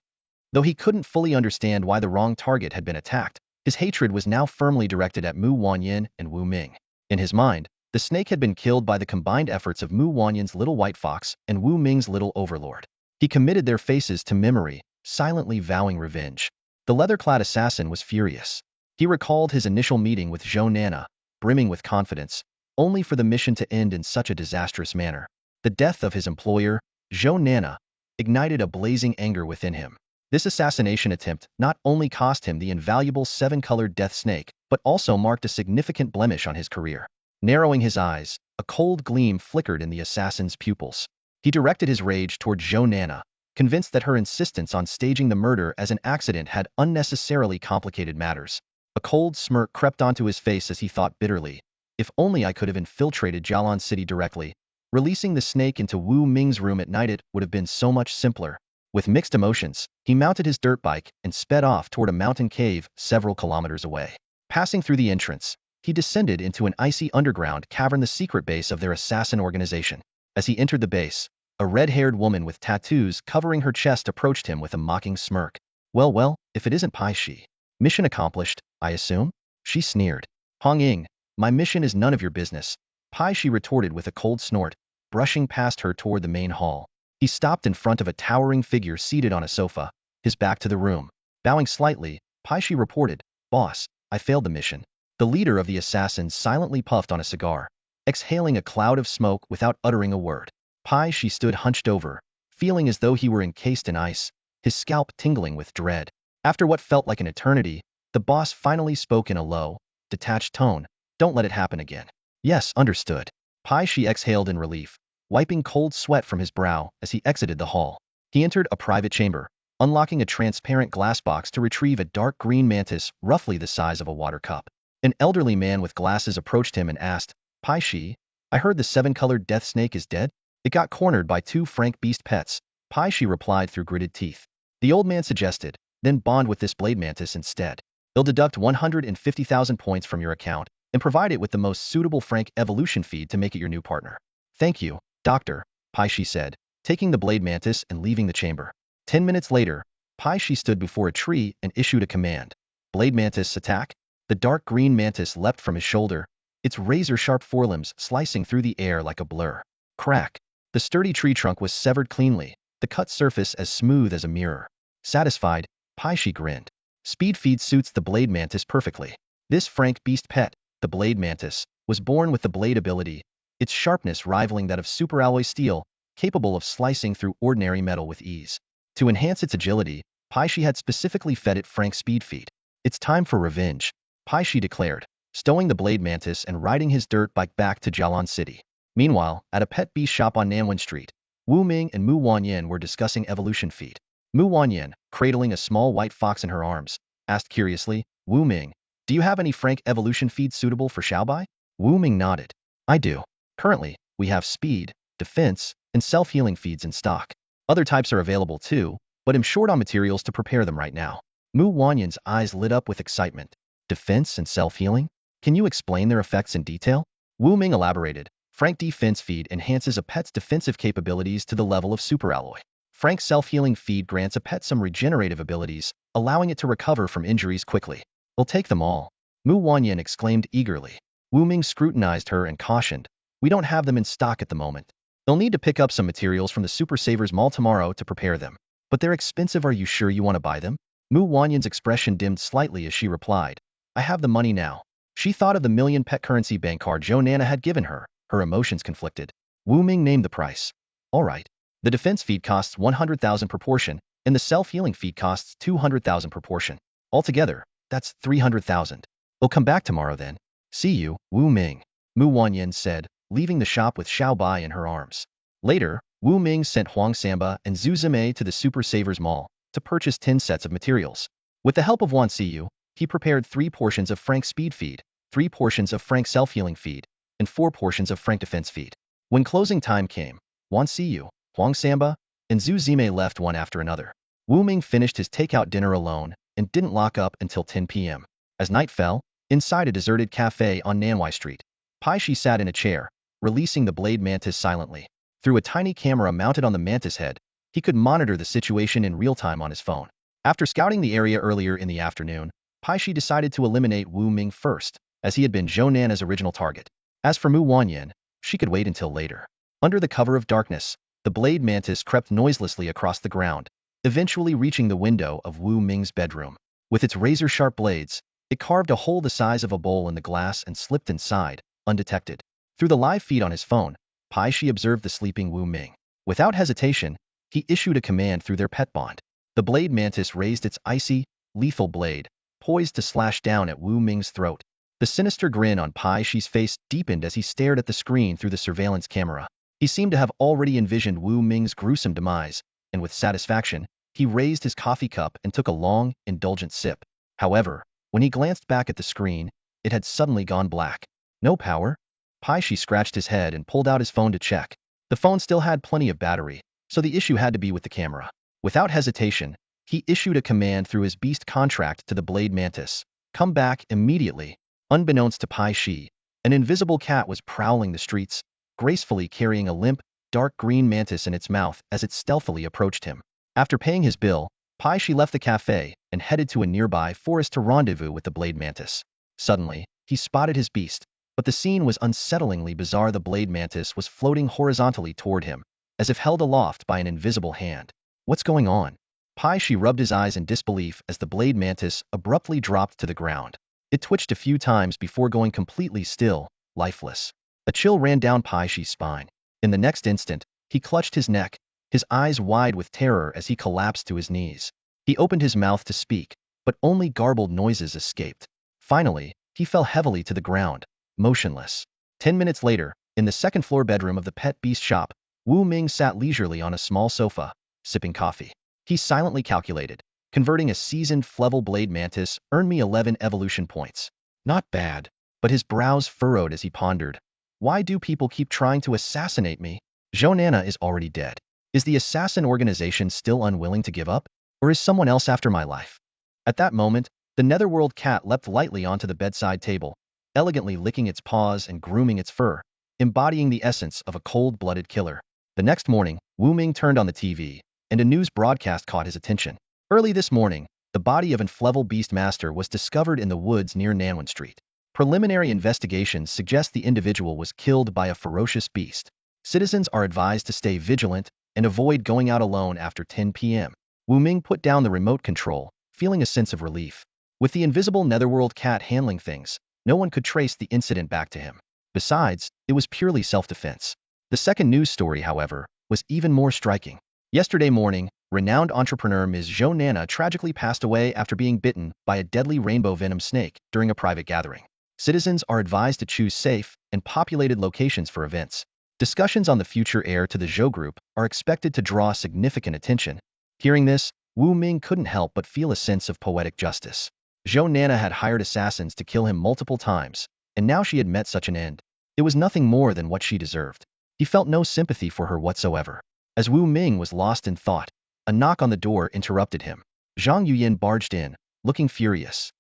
Though he couldn't fully understand why the wrong target had been attacked, his hatred was now firmly directed at Mu Wanyin and Wu Ming. In his mind, the snake had been killed by the combined efforts of Mu Wanyin's little white fox and Wu Ming's little overlord. He committed their faces to memory, silently vowing revenge. The leather-clad assassin was furious. He recalled his initial meeting with Zhou Nana, brimming with confidence, only for the mission to end in such a disastrous manner. The death of his employer, Zhou Nana, ignited a blazing anger within him. This assassination attempt not only cost him the invaluable seven-colored death snake, but also marked a significant blemish on his career. Narrowing his eyes, a cold gleam flickered in the assassin's pupils. He directed his rage toward Zhou Nana, convinced that her insistence on staging the murder as an accident had unnecessarily complicated matters. A cold smirk crept onto his face as he thought bitterly, "If only I could have infiltrated Jialan City directly. Releasing the snake into Wu Ming's room at night, it would have been so much simpler." With mixed emotions, he mounted his dirt bike and sped off toward a mountain cave several kilometers away. Passing through the entrance, he descended into an icy underground cavern, the secret base of their assassin organization. As he entered the base, a red-haired woman with tattoos covering her chest approached him with a mocking smirk. Well, if it isn't Pai Shi. Mission accomplished, I assume?" She sneered. "Hong Ying, my mission is none of your business," Pai Shi retorted with a cold snort, brushing past her toward the main hall. He stopped in front of a towering figure seated on a sofa, his back to the room. Bowing slightly, Pai Shi reported, "Boss, I failed the mission." The leader of the assassins silently puffed on a cigar, exhaling a cloud of smoke without uttering a word. Pai Shi stood hunched over, feeling as though he were encased in ice, his scalp tingling with dread. After what felt like an eternity, the boss finally spoke in a low, detached tone, "Don't let it happen again." "Yes, understood." Pai Shi exhaled in relief, wiping cold sweat from his brow as he exited the hall. He entered a private chamber, unlocking a transparent glass box to retrieve a dark green mantis roughly the size of a water cup. An elderly man with glasses approached him and asked, "Pai Shi, I heard the seven-colored death snake is dead?" "It got cornered by two frank beast pets," Pai Shi replied through gritted teeth. The old man suggested, "Then bond with this blade mantis instead. They'll deduct 150,000 points from your account and provide it with the most suitable frank evolution feed to make it your new partner." "Thank you, Doctor," Pai Shi said, taking the blade mantis and leaving the chamber. 10 minutes later, Pai Shi stood before a tree and issued a command. "Blade mantis, attack!" The dark green mantis leapt from his shoulder, its razor-sharp forelimbs slicing through the air like a blur. Crack! The sturdy tree trunk was severed cleanly, the cut surface as smooth as a mirror. Satisfied, Pai Shi grinned. Speed feed suits the blade mantis perfectly. This frank beast pet, the blade mantis, was born with the blade ability, its sharpness rivaling that of superalloy steel, capable of slicing through ordinary metal with ease. To enhance its agility, Paishi had specifically fed it frank speed feed. It's time for revenge, Paishi declared, stowing the blade mantis and riding his dirt bike back to Jialan City. Meanwhile, at a pet beast shop on Nanwen Street, Wu Ming and Mu Wanyan were discussing evolution feed. Mu Wanyan, cradling a small white fox in her arms, asked curiously, Wu Ming, do you have any frank evolution feeds suitable for Xiaobai? Wu Ming nodded. I do. Currently, we have speed, defense, and self-healing feeds in stock. Other types are available too, but I'm short on materials to prepare them right now. Mu Wanyan's eyes lit up with excitement. Defense and self-healing? Can you explain their effects in detail? Wu Ming elaborated. Frank Defense Feed enhances a pet's defensive capabilities to the level of superalloy. Frank Self-Healing Feed grants a pet some regenerative abilities, allowing it to recover from injuries quickly. We'll take them all. Mu Wanyan exclaimed eagerly. Wu Ming scrutinized her and cautioned. We don't have them in stock at the moment. They'll need to pick up some materials from the Super Savers Mall tomorrow to prepare them. But they're expensive. Are you sure you want to buy them? Mu Wanyan's expression dimmed slightly as she replied. I have the money now. She thought of the million pet currency bank card Zhou Nana had given her. Her emotions conflicted. Wu Ming named the price. All right. The defense feed costs 100,000 per portion, and the self-healing feed costs 200,000 per portion. Altogether, that's 300,000. We'll come back tomorrow then. See you, Wu Ming, Mu Wanyan said, leaving the shop with Xiao Bai in her arms. Later, Wu Ming sent Huang Samba and Zhu Zimei to the Super Savers Mall to purchase 10 sets of materials. With the help of Wan Siyu, he prepared 3 portions of Frank Speed Feed, 3 portions of Frank Self-Healing Feed, and 4 portions of Frank Defense Feed. When closing time came, Wan Siyu, Huang Samba, and Zhu Zimei left one after another. Wu Ming finished his takeout dinner alone and didn't lock up until 10 p.m. As night fell, inside a deserted cafe on Nanwai Street, Paishi sat in a chair, releasing the blade mantis silently. Through a tiny camera mounted on the mantis head, he could monitor the situation in real time on his phone. After scouting the area earlier in the afternoon, Paishi decided to eliminate Wu Ming first, as he had been Zhou Nana's original target. As for Mu Wanyan, she could wait until later. Under the cover of darkness, the blade mantis crept noiselessly across the ground, eventually reaching the window of Wu Ming's bedroom. With its razor-sharp blades, it carved a hole the size of a bowl in the glass and slipped inside, undetected. Through the live feed on his phone, Paishi observed the sleeping Wu Ming. Without hesitation, he issued a command through their pet bond. The blade mantis raised its icy, lethal blade, poised to slash down at Wu Ming's throat. The sinister grin on Paishi's face deepened as he stared at the screen through the surveillance camera. He seemed to have already envisioned Wu Ming's gruesome demise, and with satisfaction, he raised his coffee cup and took a long, indulgent sip. However, when he glanced back at the screen, it had suddenly gone black. No power? Paishi scratched his head and pulled out his phone to check. The phone still had plenty of battery, so the issue had to be with the camera. Without hesitation, he issued a command through his beast contract to the blade mantis. Come back immediately. Unbeknownst to Paishi, an invisible cat was prowling the streets, gracefully carrying a limp, dark green mantis in its mouth as it stealthily approached him. After paying his bill, Paishi left the cafe and headed to a nearby forest to rendezvous with the blade mantis. Suddenly, he spotted his beast, but the scene was unsettlingly bizarre. The blade mantis was floating horizontally toward him, as if held aloft by an invisible hand. What's going on? Paishi rubbed his eyes in disbelief as the blade mantis abruptly dropped to the ground. It twitched a few times before going completely still, lifeless. A chill ran down Paishi's spine. In the next instant, he clutched his neck, his eyes wide with terror as he collapsed to his knees. He opened his mouth to speak, but only garbled noises escaped. Finally, he fell heavily to the ground, motionless. 10 minutes later, in the second-floor bedroom of the pet beast shop, Wu Ming sat leisurely on a small sofa, sipping coffee. He silently calculated. Converting a seasoned Flevel blade mantis earned me 11 evolution points. Not bad, but his brows furrowed as he pondered. Why do people keep trying to assassinate me? Zhou Nana is already dead. Is the assassin organization still unwilling to give up? Or is someone else after my life? At that moment, the netherworld cat leapt lightly onto the bedside table, elegantly licking its paws and grooming its fur, embodying the essence of a cold-blooded killer. The next morning, Wu Ming turned on the TV, and a news broadcast caught his attention. Early this morning, the body of an Flevel beast master was discovered in the woods near Nanwen Street. Preliminary investigations suggest the individual was killed by a ferocious beast. Citizens are advised to stay vigilant and avoid going out alone after 10 p.m. Wu Ming put down the remote control, feeling a sense of relief. With the invisible netherworld cat handling things, no one could trace the incident back to him. Besides, it was purely self-defense. The second news story, however, was even more striking. Yesterday morning, renowned entrepreneur Ms. Zhou Nana tragically passed away after being bitten by a deadly rainbow venom snake during a private gathering. Citizens are advised to choose safe and populated locations for events. Discussions on the future heir to the Zhou group are expected to draw significant attention. Hearing this, Wu Ming couldn't help but feel a sense of poetic justice. Zhou Nana had hired assassins to kill him multiple times, and now she had met such an end. It was nothing more than what she deserved. He felt no sympathy for her whatsoever. As Wu Ming was lost in thought, a knock on the door interrupted him. Zhang Yuyan barged in, looking furious.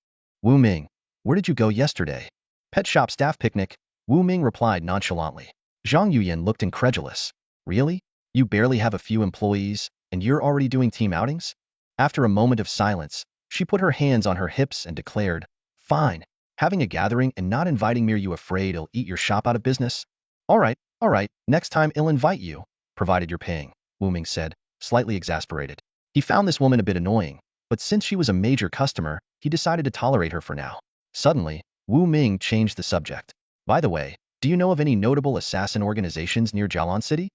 Wu Ming, where did you go yesterday? Pet shop staff picnic, Wu Ming replied nonchalantly. Zhang Yuyan looked incredulous. Really? You barely have a few employees, and you're already doing team outings? After a moment of silence, she put her hands on her hips and declared, Fine. Having a gathering and not inviting me, are you afraid it'll eat your shop out of business? All right, next time I'll invite you, provided you're paying, Wu Ming said, slightly exasperated. He found this woman a bit annoying, but since she was a major customer, he decided to tolerate her for now. Suddenly, Wu Ming changed the subject. By the way, do you know of any notable assassin organizations near Jialan City?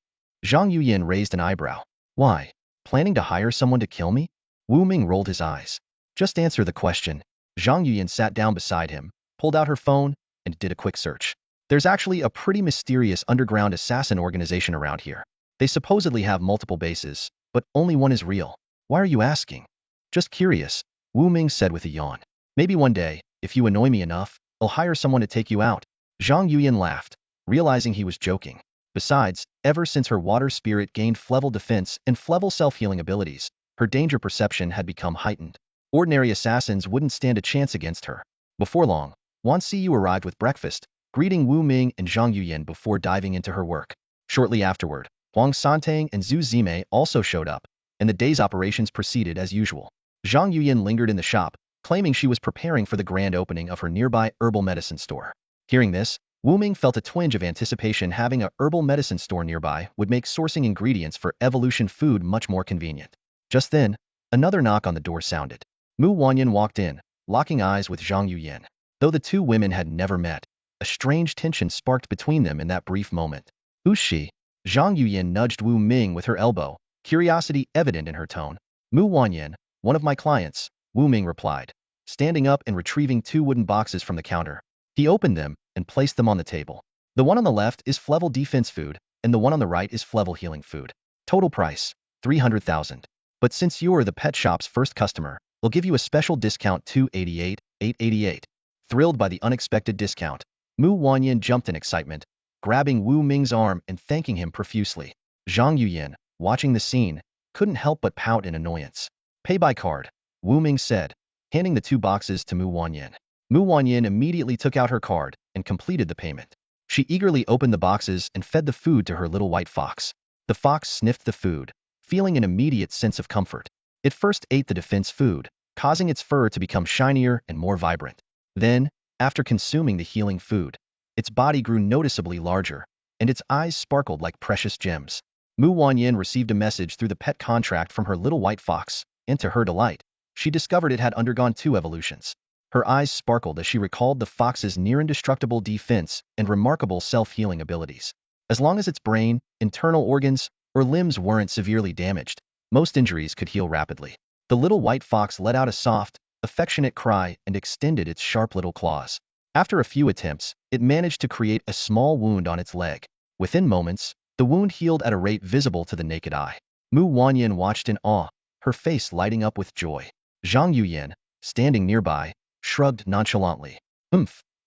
Zhang Yuyan raised an eyebrow. Why? Planning to hire someone to kill me? Wu Ming rolled his eyes. Just answer the question. Zhang Yuyan sat down beside him, pulled out her phone, and did a quick search. There's actually a pretty mysterious underground assassin organization around here. They supposedly have multiple bases, but only one is real. Why are you asking? Just curious, Wu Ming said with a yawn. Maybe one day, if you annoy me enough, I'll hire someone to take you out. Zhang Yuyan laughed, realizing he was joking. Besides, ever since her water spirit gained Flevel defense and Flevel self-healing abilities, her danger perception had become heightened. Ordinary assassins wouldn't stand a chance against her. Before long, Wan Xiyu arrived with breakfast, greeting Wu Ming and Zhang Yuyan before diving into her work. Shortly afterward, Huang Santang and Zhu Zimei also showed up, and the day's operations proceeded as usual. Zhang Yuyan lingered in the shop, claiming she was preparing for the grand opening of her nearby herbal medicine store. Hearing this, Wu Ming felt a twinge of anticipation. Having a herbal medicine store nearby would make sourcing ingredients for evolution food much more convenient. Just then, another knock on the door sounded. Mu Wanyan walked in, locking eyes with Zhang Yuyan. Though the two women had never met, a strange tension sparked between them in that brief moment. Who's she? Zhang Yuyan nudged Wu Ming with her elbow, curiosity evident in her tone. Mu Wanyan, one of my clients, Wu Ming replied, standing up and retrieving two wooden boxes from the counter. He opened them and placed them on the table. The one on the left is Flevel defense food, and the one on the right is Flevel healing food. Total price, 300,000. But since you're the pet shop's first customer, we'll give you a special discount, 888. Thrilled by the unexpected discount, Mu Wanyan jumped in excitement, grabbing Wu Ming's arm and thanking him profusely. Zhang Yuyan, watching the scene, couldn't help but pout in annoyance. Pay by card, Wu Ming said, handing the two boxes to Mu Wanyan. Mu Wanyan immediately took out her card and completed the payment. She eagerly opened the boxes and fed the food to her little white fox. The fox sniffed the food, feeling an immediate sense of comfort. It first ate the defense food, causing its fur to become shinier and more vibrant. Then, after consuming the healing food, its body grew noticeably larger, and its eyes sparkled like precious gems. Mu Wanyan received a message through the pet contract from her little white fox, and to her delight, she discovered it had undergone 2 evolutions. Her eyes sparkled as she recalled the fox's near-indestructible defense and remarkable self-healing abilities. As long as its brain, internal organs, or limbs weren't severely damaged, most injuries could heal rapidly. The little white fox let out a soft, affectionate cry and extended its sharp little claws. After a few attempts, it managed to create a small wound on its leg. Within moments, the wound healed at a rate visible to the naked eye. Mu Wanyan watched in awe, her face lighting up with joy. Zhang Yuyan, standing nearby, shrugged nonchalantly.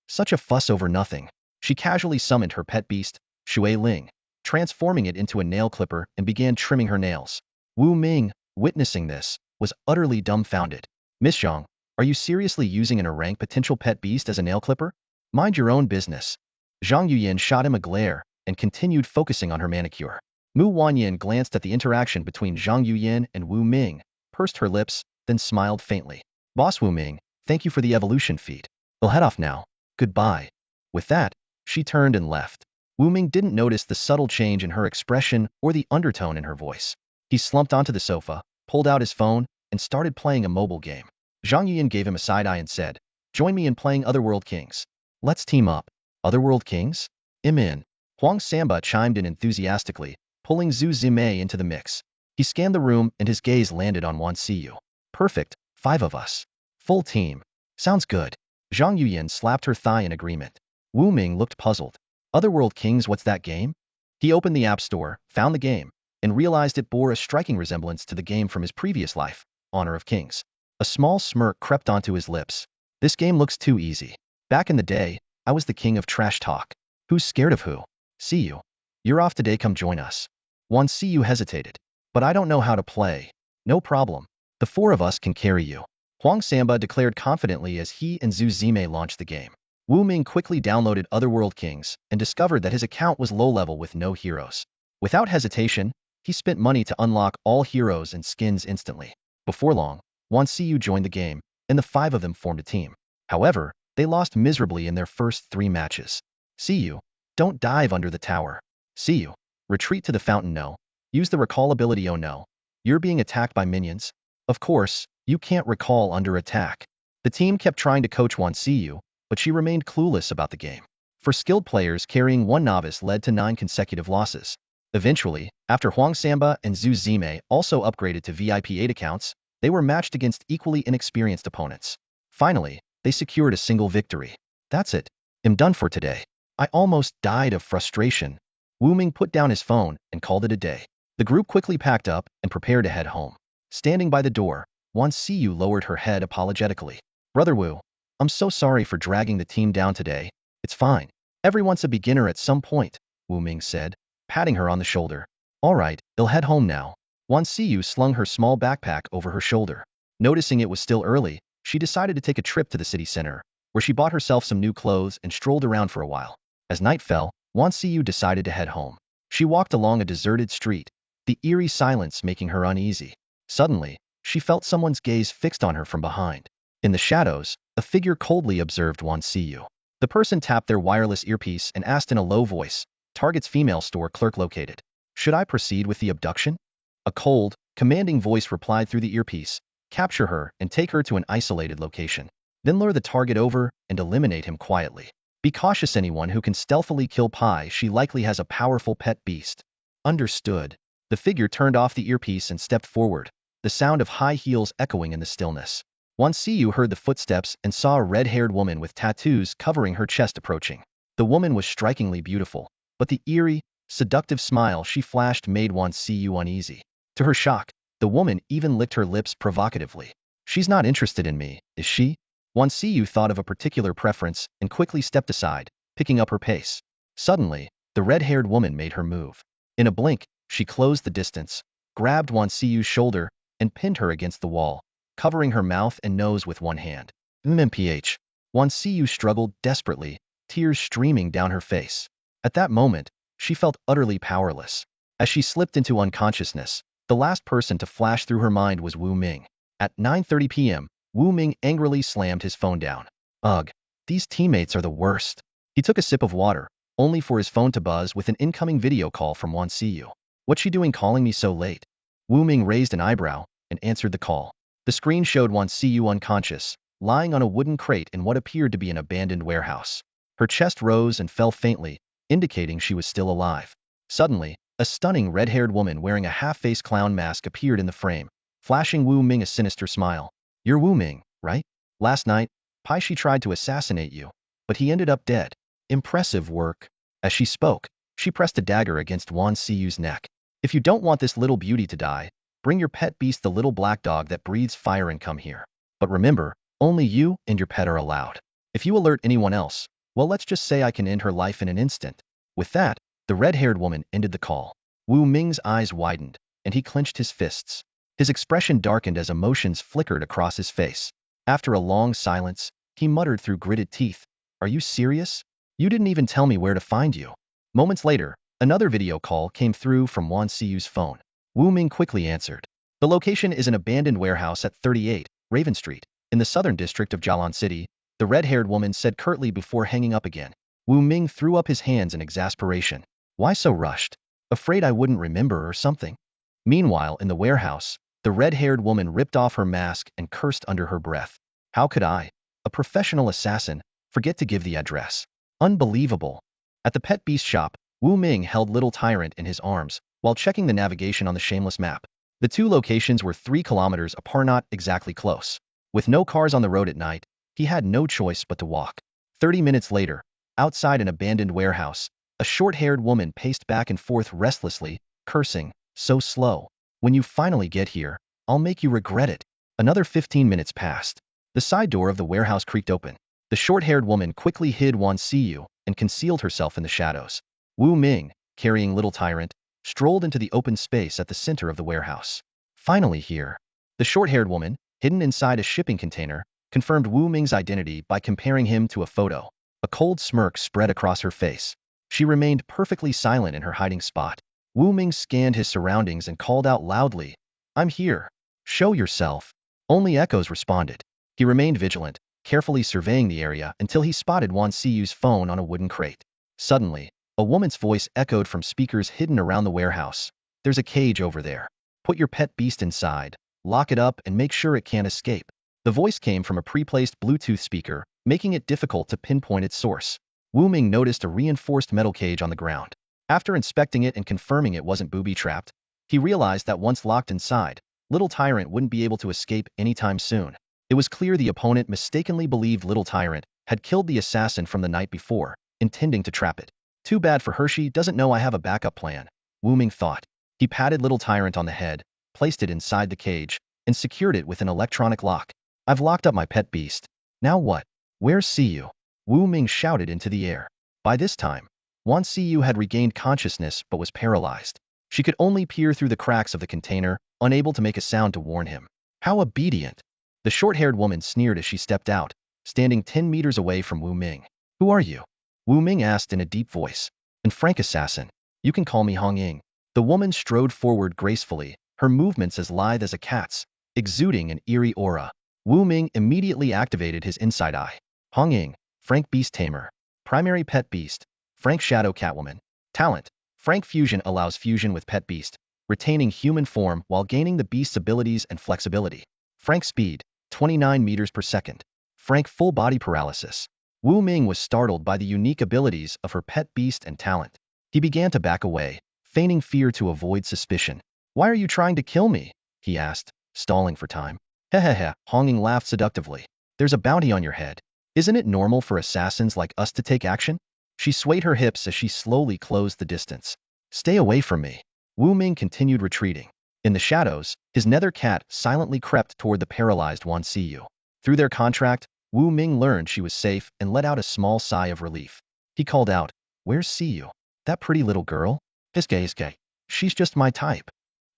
Such a fuss over nothing. She casually summoned her pet beast, Shui Ling, transforming it into a nail clipper and began trimming her nails. Wu Ming, witnessing this, was utterly dumbfounded. Miss Zhang, are you seriously using an orang potential pet beast as a nail clipper? Mind your own business. Zhang Yuyan shot him a glare and continued focusing on her manicure. Mu Wanyan glanced at the interaction between Zhang Yuyan and Wu Ming, pursed her lips, then smiled faintly. Boss Wu Ming, thank you for the evolution feat. I'll head off now. Goodbye. With that, she turned and left. Wu Ming didn't notice the subtle change in her expression or the undertone in her voice. He slumped onto the sofa, pulled out his phone, and started playing a mobile game. Zhang Yuyan gave him a side eye and said, "Join me in playing Otherworld Kings." Let's team up. Otherworld Kings? I'm in. Huang Samba chimed in enthusiastically, pulling Zhu Zimei into the mix. He scanned the room and his gaze landed on Wan Siyu. Perfect, 5 of us. Full team. Sounds good. Zhang Yuyan slapped her thigh in agreement. Wu Ming looked puzzled. Otherworld Kings, what's that game? He opened the App Store, found the game, and realized it bore a striking resemblance to the game from his previous life, Honor of Kings. A small smirk crept onto his lips. This game looks too easy. Back in the day, I was the king of trash talk. Who's scared of who? See you. You're off today, come join us. Wan Siyu hesitated. But I don't know how to play. No problem. The 4 of us can carry you. Huang Samba declared confidently as he and Zhu Zimei launched the game. Wu Ming quickly downloaded Otherworld Kings and discovered that his account was low-level with no heroes. Without hesitation, he spent money to unlock all heroes and skins instantly. Before long, Wan Siyu joined the game, and the 5 of them formed a team. However, they lost miserably in their first 3 matches. See you. Don't dive under the tower. See you. Retreat to the fountain, no. Use the recall ability, oh no. You're being attacked by minions. Of course, you can't recall under attack. The team kept trying to coach Wan Siyu, but she remained clueless about the game. For skilled players, carrying 1 novice led to 9 consecutive losses. Eventually, after Huang Samba and Zhu Zimei also upgraded to VIP 8 accounts, they were matched against equally inexperienced opponents. Finally, they secured a single victory. That's it. I'm done for today. I almost died of frustration. Wu Ming put down his phone and called it a day. The group quickly packed up and prepared to head home. Standing by the door, Wan Siyu lowered her head apologetically. Brother Wu, I'm so sorry for dragging the team down today. It's fine. Everyone's a beginner at some point, Wu Ming said, patting her on the shoulder. All right, they'll head home now. Wan Siyu slung her small backpack over her shoulder. Noticing it was still early, she decided to take a trip to the city center, where she bought herself some new clothes and strolled around for a while. As night fell, Wan Siyu decided to head home. She walked along a deserted street, the eerie silence making her uneasy. Suddenly, she felt someone's gaze fixed on her from behind. In the shadows, a figure coldly observed Wan Siyu. The person tapped their wireless earpiece and asked in a low voice, "Target's female store clerk located. Should I proceed with the abduction?" A cold, commanding voice replied through the earpiece, "Capture her and take her to an isolated location. Then lure the target over and eliminate him quietly. Be cautious, anyone who can stealthily kill Pi, she likely has a powerful pet beast." Understood. The figure turned off the earpiece and stepped forward, the sound of high heels echoing in the stillness. Wan Siyu heard the footsteps and saw a red-haired woman with tattoos covering her chest approaching. The woman was strikingly beautiful, but the eerie, seductive smile she flashed made Wan Siyu uneasy. To her shock, the woman even licked her lips provocatively. "She's not interested in me, is she?" Wan Siyu thought of a particular preference and quickly stepped aside, picking up her pace. Suddenly, the red-haired woman made her move. In a blink, she closed the distance, grabbed Wan Siyu's shoulder, and pinned her against the wall, covering her mouth and nose with one hand. MMPH. Wan Siyu struggled desperately, tears streaming down her face. At that moment, she felt utterly powerless. As she slipped into unconsciousness, the last person to flash through her mind was Wu Ming. At 9:30 p.m., Wu Ming angrily slammed his phone down. Ugh, these teammates are the worst. He took a sip of water, only for his phone to buzz with an incoming video call from Wan Siyu. "What's she doing calling me so late?" Wu Ming raised an eyebrow and answered the call. The screen showed Wan Siyu unconscious, lying on a wooden crate in what appeared to be an abandoned warehouse. Her chest rose and fell faintly, indicating she was still alive. Suddenly, a stunning red-haired woman wearing a half-face clown mask appeared in the frame, flashing Wu Ming a sinister smile. "You're Wu Ming, right? Last night, Pai Shi tried to assassinate you, but he ended up dead. Impressive work." As she spoke, she pressed a dagger against Wan Siyu's neck. "If you don't want this little beauty to die, bring your pet beast, the little black dog that breathes fire, and come here. But remember, only you and your pet are allowed. If you alert anyone else, well, let's just say I can end her life in an instant." With that, the red-haired woman ended the call. Wu Ming's eyes widened, and he clenched his fists. His expression darkened as emotions flickered across his face. After a long silence, he muttered through gritted teeth, "Are you serious? You didn't even tell me where to find you." Moments later, another video call came through from Wan Siyu's phone. Wu Ming quickly answered. The location is an abandoned warehouse at 38 Raven Street, in the southern district of Jialan City, the red-haired woman said curtly before hanging up again. Wu Ming threw up his hands in exasperation. Why so rushed? Afraid I wouldn't remember or something? Meanwhile, in the warehouse, the red-haired woman ripped off her mask and cursed under her breath. How could I, a professional assassin, Forget to give the address. Unbelievable. At the pet beast shop, Wu Ming held Little Tyrant in his arms while checking the navigation on the shameless map. The two locations were 3 kilometers apart, not exactly close. With no cars on the road at night, he had no choice but to walk. 30 minutes later, outside an abandoned warehouse, a short-haired woman paced back and forth restlessly, cursing, "So slow. When you finally get here, I'll make you regret it." Another 15 minutes passed. The side door of the warehouse creaked open. The short-haired woman quickly hid Wan Siyu and concealed herself in the shadows. Wu Ming, carrying Little Tyrant, strolled into the open space at the center of the warehouse. Finally here. The short-haired woman, hidden inside a shipping container, confirmed Wu Ming's identity by comparing him to a photo. A cold smirk spread across her face. She remained perfectly silent in her hiding spot. Wu Ming scanned his surroundings and called out loudly, "I'm here. Show yourself." Only echoes responded. He remained vigilant, carefully surveying the area until he spotted Wan Siyu's phone on a wooden crate. Suddenly, a woman's voice echoed from speakers hidden around the warehouse. "There's a cage over there. Put your pet beast inside, lock it up, and make sure it can't escape." The voice came from a pre-placed Bluetooth speaker, making it difficult to pinpoint its source. Wu Ming noticed a reinforced metal cage on the ground. After inspecting it and confirming it wasn't booby-trapped, he realized that once locked inside, Little Tyrant wouldn't be able to escape anytime soon. It was clear the opponent mistakenly believed Little Tyrant had killed the assassin from the night before, intending to trap it. Too bad for Hershey doesn't know I have a backup plan, Wu Ming thought. He patted Little Tyrant on the head, placed it inside the cage, and secured it with an electronic lock. "I've locked up my pet beast. Now what? Where's Siyu?" Wu Ming shouted into the air. By this time, Wan Siyu had regained consciousness but was paralyzed. She could only peer through the cracks of the container, unable to make a sound to warn him. "How obedient!" The short-haired woman sneered as she stepped out, standing 10 meters away from Wu Ming. "Who are you?" Wu Ming asked in a deep voice. "An Frank assassin. You can call me Hong Ying." The woman strode forward gracefully, her movements as lithe as a cat's, exuding an eerie aura. Wu Ming immediately activated his inside eye. Hong Ying, Frank Beast Tamer. Primary pet beast, Frank Shadow Catwoman. Talent, Frank Fusion allows fusion with pet beast, retaining human form while gaining the beast's abilities and flexibility. Frank Speed, 29 meters per second. Frank Full Body Paralysis. Wu Ming was startled by the unique abilities of her pet beast and talent. He began to back away, feigning fear to avoid suspicion. "Why are you trying to kill me?" he asked, stalling for time. "Hehehe," Hong Ying laughed seductively. "There's a bounty on your head. Isn't it normal for assassins like us to take action?" She swayed her hips as she slowly closed the distance. "Stay away from me." Wu Ming continued retreating. In the shadows, his nether cat silently crept toward the paralyzed Wan Siyu. Through their contract, Wu Ming learned she was safe and let out a small sigh of relief. He called out, "Where's Siyu? That pretty little girl? Hiske. She's just my type."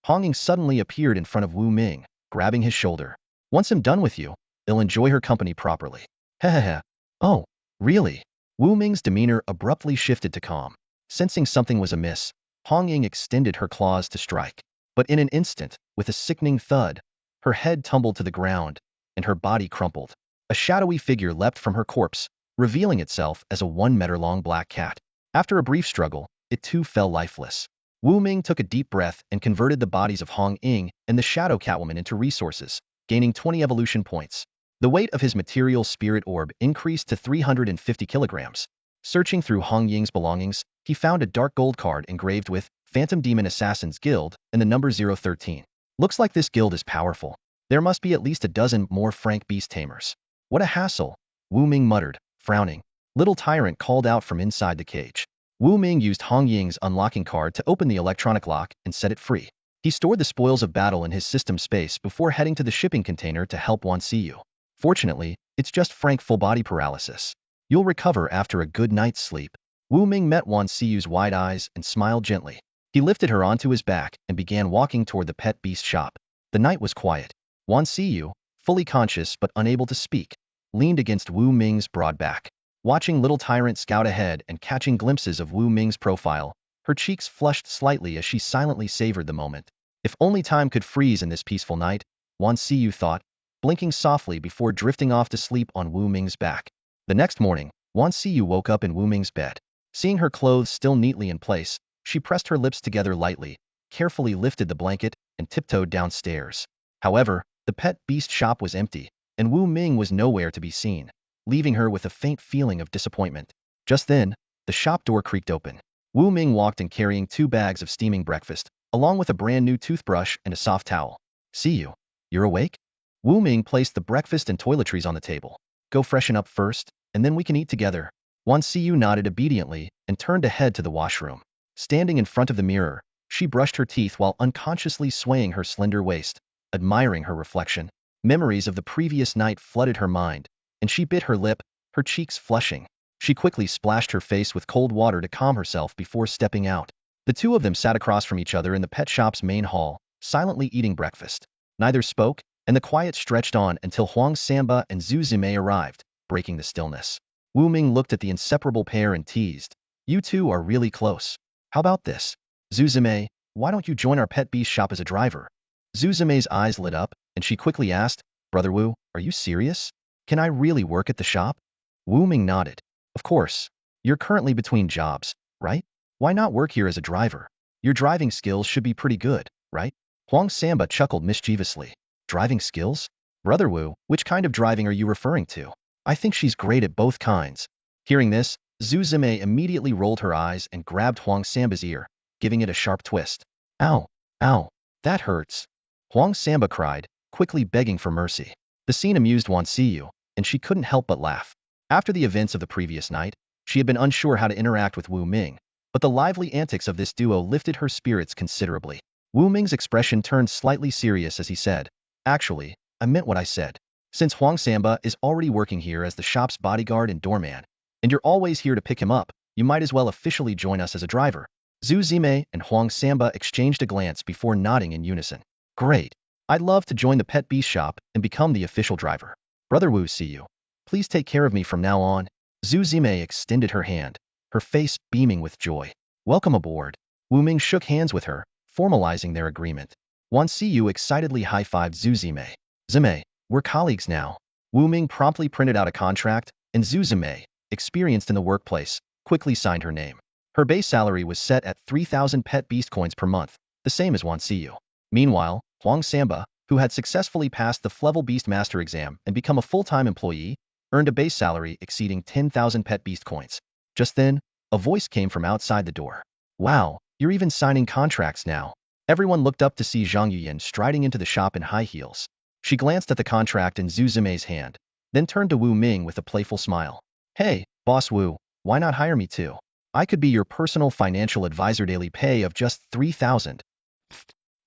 Hong Ying suddenly appeared in front of Wu Ming, grabbing his shoulder. "Once I'm done with you, I'll enjoy her company properly." Hehehe. "Oh, really?" Wu Ming's demeanor abruptly shifted to calm. Sensing something was amiss, Hong Ying extended her claws to strike. But in an instant, with a sickening thud, her head tumbled to the ground, and her body crumpled. A shadowy figure leapt from her corpse, revealing itself as a 1-meter-long black cat. After a brief struggle, it too fell lifeless. Wu Ming took a deep breath and converted the bodies of Hong Ying and the Shadow Catwoman into resources, gaining 20 evolution points. The weight of his material spirit orb increased to 350 kilograms. Searching through Hong Ying's belongings, he found a dark gold card engraved with Phantom Demon Assassins Guild and the number 013. Looks like this guild is powerful. There must be at least a dozen more Frank Beast Tamers. What a hassle, Wu Ming muttered, frowning. Little Tyrant called out from inside the cage. Wu Ming used Hong Ying's unlocking card to open the electronic lock and set it free. He stored the spoils of battle in his system space before heading to the shipping container to help Wan Siyu. Fortunately, it's just Frank Full Body Paralysis. You'll recover after a good night's sleep. Wu Ming met Wan Siyu's wide eyes and smiled gently. He lifted her onto his back and began walking toward the pet beast shop. The night was quiet. Wan Siyu, fully conscious but unable to speak, leaned against Wu Ming's broad back. Watching Little Tyrant scout ahead and catching glimpses of Wu Ming's profile, her cheeks flushed slightly as she silently savored the moment. If only time could freeze in this peaceful night, Wan Siyu thought, blinking softly before drifting off to sleep on Wu Ming's back. The next morning, Wan Siyu woke up in Wu Ming's bed. Seeing her clothes still neatly in place, she pressed her lips together lightly, carefully lifted the blanket, and tiptoed downstairs. However, the pet beast shop was empty, and Wu Ming was nowhere to be seen. leaving her with a faint feeling of disappointment. Just then, the shop door creaked open. Wu Ming walked in carrying 2 bags of steaming breakfast, along with a brand new toothbrush and a soft towel. See you. You're awake? Wu Ming placed the breakfast and toiletries on the table. Go freshen up first, and then we can eat together. Wan Siyu nodded obediently and turned to head to the washroom. Standing in front of the mirror, she brushed her teeth while unconsciously swaying her slender waist, admiring her reflection. Memories of the previous night flooded her mind, and she bit her lip, her cheeks flushing. She quickly splashed her face with cold water to calm herself before stepping out. The two of them sat across from each other in the pet shop's main hall, silently eating breakfast. Neither spoke, and the quiet stretched on until Huang Samba and Zhu Zimei arrived, breaking the stillness. Wu Ming looked at the inseparable pair and teased. You two are really close. How about this? Zhu Zimei, why don't you join our pet beast shop as a driver? Zhu Zimei's eyes lit up, and she quickly asked, Brother Wu, are you serious? Can I really work at the shop? Wu Ming nodded. Of course. You're currently between jobs, right? Why not work here as a driver? Your driving skills should be pretty good, right? Huang Samba chuckled mischievously. Driving skills? Brother Wu, which kind of driving are you referring to? I think she's great at both kinds. Hearing this, Zhu Zimei immediately rolled her eyes and grabbed Huang Samba's ear, giving it a sharp twist. Ow, ow, that hurts. Huang Samba cried, quickly begging for mercy. The scene amused Wan Siyu, and she couldn't help but laugh. After the events of the previous night, she had been unsure how to interact with Wu Ming, but the lively antics of this duo lifted her spirits considerably. Wu Ming's expression turned slightly serious as he said, Actually, I meant what I said. Since Huang Samba is already working here as the shop's bodyguard and doorman, and you're always here to pick him up, you might as well officially join us as a driver. Zhu Zimei and Huang Samba exchanged a glance before nodding in unison. Great. I'd love to join the pet beast shop and become the official driver. Brother Wu, see you. Please take care of me from now on. Zhu Zimei extended her hand, her face beaming with joy. Welcome aboard. Wu Ming shook hands with her, formalizing their agreement. Wan Siyu excitedly high-fived Zhu Zimei. Zimei, we're colleagues now. Wu Ming promptly printed out a contract, and Zhu Zimei, experienced in the workplace, quickly signed her name. Her base salary was set at 3,000 pet beast coins per month, the same as Wan Siyu. Meanwhile, Huang Samba, who had successfully passed the Flevel Beast Master exam and become a full-time employee, earned a base salary exceeding 10,000 pet beast coins. Just then, a voice came from outside the door. Wow, you're even signing contracts now. Everyone looked up to see Zhang Yuyan striding into the shop in high heels. She glanced at the contract in Zhu Zimei's hand, then turned to Wu Ming with a playful smile. Hey, Boss Wu, why not hire me too? I could be your personal financial advisor. Daily pay of just 3,000.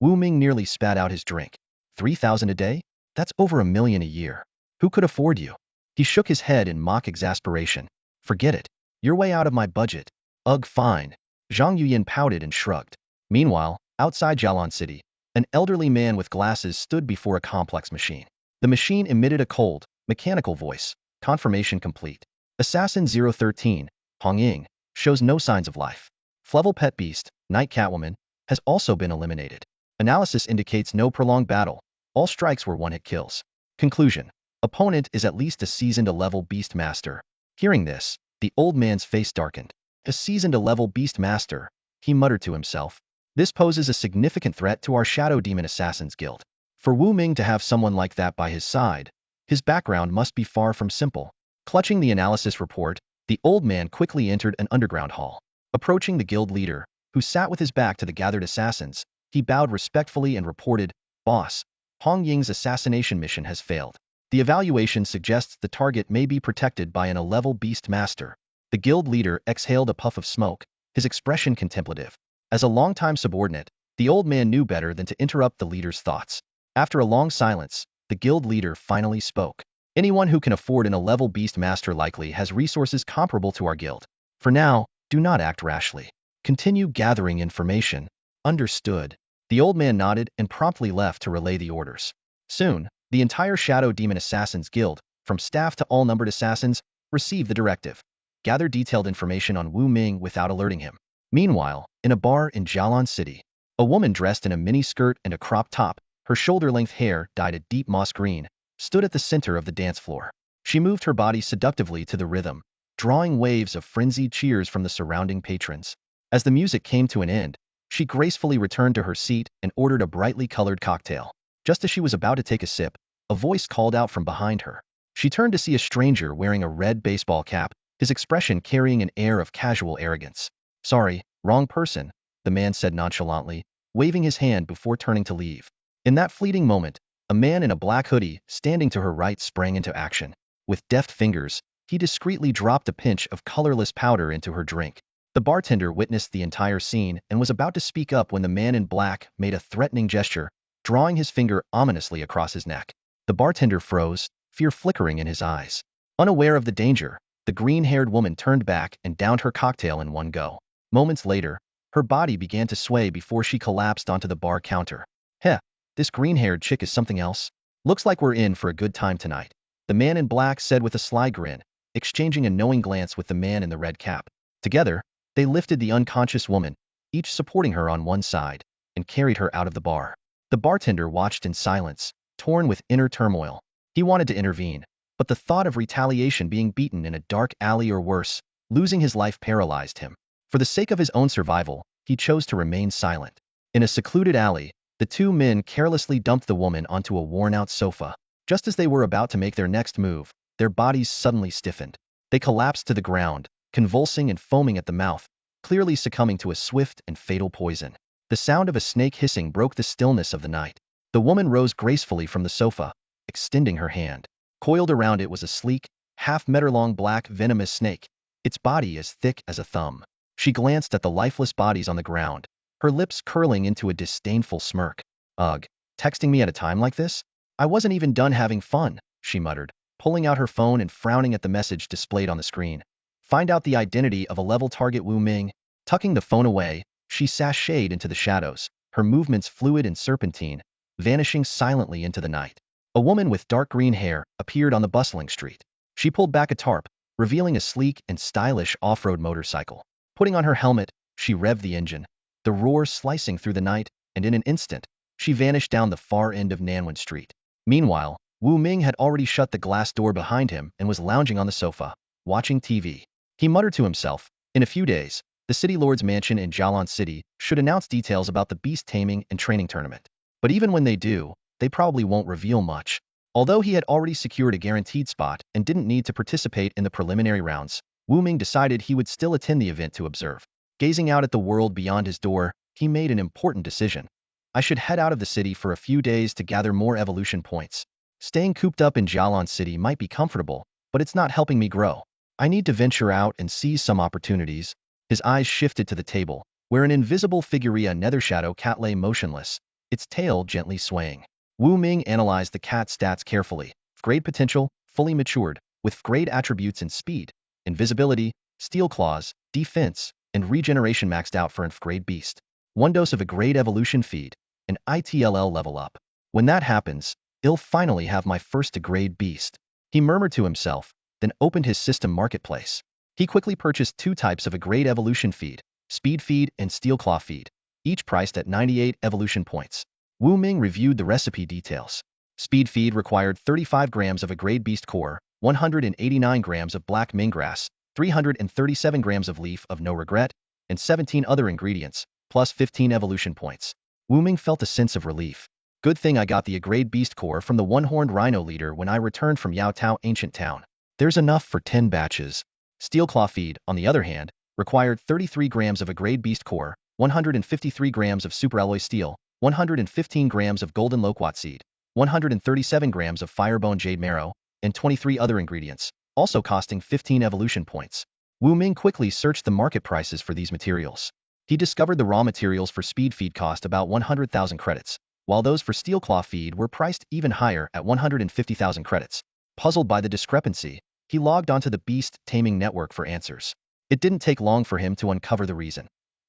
Wu Ming nearly spat out his drink. 3,000 a day? That's over $1 million a year. Who could afford you? He shook his head in mock exasperation. Forget it. You're way out of my budget. Ugh, fine. Zhang Yuyan pouted and shrugged. Meanwhile, outside Jialan City, an elderly man with glasses stood before a complex machine. The machine emitted a cold, mechanical voice. Confirmation complete. Assassin 013, Hong Ying, shows no signs of life. Flevel Pet Beast, Night Catwoman, has also been eliminated. Analysis indicates no prolonged battle. All strikes were one-hit kills. Conclusion. Opponent is at least a seasoned level beast master. Hearing this, the old man's face darkened. A seasoned level beast master, he muttered to himself. This poses a significant threat to our Shadow Demon Assassins Guild. For Wu Ming to have someone like that by his side, his background must be far from simple. Clutching the analysis report, the old man quickly entered an underground hall. Approaching the guild leader, who sat with his back to the gathered assassins, he bowed respectfully and reported, Boss, Hong Ying's assassination mission has failed. The evaluation suggests the target may be protected by an A-level beast master. The guild leader exhaled a puff of smoke, his expression contemplative. As a longtime subordinate, the old man knew better than to interrupt the leader's thoughts. After a long silence, the guild leader finally spoke. Anyone who can afford an A-level beast master likely has resources comparable to our guild. For now, do not act rashly. Continue gathering information. Understood. The old man nodded and promptly left to relay the orders. Soon, the entire Shadow Demon Assassins Guild, from staff to all numbered assassins, received the directive. Gather detailed information on Wu Ming without alerting him. Meanwhile, in a bar in Jialan City, a woman dressed in a mini skirt and a crop top, her shoulder-length hair dyed a deep moss green, stood at the center of the dance floor. She moved her body seductively to the rhythm, drawing waves of frenzied cheers from the surrounding patrons. As the music came to an end, she gracefully returned to her seat and ordered a brightly colored cocktail. Just as she was about to take a sip, a voice called out from behind her. She turned to see a stranger wearing a red baseball cap, his expression carrying an air of casual arrogance. "Sorry, wrong person," the man said nonchalantly, waving his hand before turning to leave. In that fleeting moment, a man in a black hoodie, standing to her right, sprang into action. With deft fingers, he discreetly dropped a pinch of colorless powder into her drink. The bartender witnessed the entire scene and was about to speak up when the man in black made a threatening gesture, drawing his finger ominously across his neck. The bartender froze, fear flickering in his eyes. Unaware of the danger, the green-haired woman turned back and downed her cocktail in one go. Moments later, her body began to sway before she collapsed onto the bar counter. "Heh, this green-haired chick is something else. Looks like we're in for a good time tonight," the man in black said with a sly grin, exchanging a knowing glance with the man in the red cap. Together, they lifted the unconscious woman, each supporting her on one side, and carried her out of the bar. The bartender watched in silence, torn with inner turmoil. He wanted to intervene, but the thought of retaliation, being beaten in a dark alley or worse, losing his life, paralyzed him. For the sake of his own survival, he chose to remain silent. In a secluded alley, the two men carelessly dumped the woman onto a worn-out sofa. Just as they were about to make their next move, their bodies suddenly stiffened. They collapsed to the ground, convulsing and foaming at the mouth, clearly succumbing to a swift and fatal poison. The sound of a snake hissing broke the stillness of the night. The woman rose gracefully from the sofa, extending her hand. Coiled around it was a sleek, half-meter-long black venomous snake, its body as thick as a thumb. She glanced at the lifeless bodies on the ground, her lips curling into a disdainful smirk. "Ugh, texting me at a time like this? I wasn't even done having fun," she muttered, pulling out her phone and frowning at the message displayed on the screen. "Find out the identity of a level target, Wu Ming." Tucking the phone away, she sashayed into the shadows, her movements fluid and serpentine, vanishing silently into the night. A woman with dark green hair appeared on the bustling street. She pulled back a tarp, revealing a sleek and stylish off-road motorcycle. Putting on her helmet, she revved the engine, the roar slicing through the night, and in an instant, she vanished down the far end of Nanwen Street. Meanwhile, Wu Ming had already shut the glass door behind him and was lounging on the sofa, watching TV. He muttered to himself, in a few days, the City Lord's mansion in Jialan City should announce details about the beast taming and training tournament. But even when they do, they probably won't reveal much. Although he had already secured a guaranteed spot and didn't need to participate in the preliminary rounds, Wu Ming decided he would still attend the event to observe. Gazing out at the world beyond his door, he made an important decision. "I should head out of the city for a few days to gather more evolution points. Staying cooped up in Jialan City might be comfortable, but it's not helping me grow. I need to venture out and seize some opportunities." His eyes shifted to the table, where an invisible figuria Nethershadow cat lay motionless, its tail gently swaying. Wu Ming analyzed the cat's stats carefully. Grade potential, fully matured, with grade attributes in speed, invisibility, steel claws, defense, and regeneration maxed out for an grade beast. One dose of a grade evolution feed, an ITLL level up. When that happens, I'll finally have my first grade beast. He murmured to himself, then opened his system marketplace. He quickly purchased two types of a grade evolution feed, speed feed and steel claw feed, each priced at 98 evolution points. Wu Ming reviewed the recipe details. Speed feed required 35 grams of a grade beast core, 189 grams of black minggrass, 337 grams of leaf of no regret, and 17 other ingredients, plus 15 evolution points. Wu Ming felt a sense of relief. Good thing I got the grade beast core from the one-horned rhino leader when I returned from Yao Tao Ancient Town. There's enough for 10 batches. Steel claw feed, on the other hand, required 33 grams of a grade beast core, 153 grams of superalloy steel, 115 grams of golden loquat seed, 137 grams of firebone jade marrow, and 23 other ingredients, also costing 15 evolution points. Wu Ming quickly searched the market prices for these materials. He discovered the raw materials for speed feed cost about 100,000 credits, while those for steel claw feed were priced even higher at 150,000 credits. Puzzled by the discrepancy, he logged onto the Beast Taming Network for answers. It didn't take long for him to uncover the reason.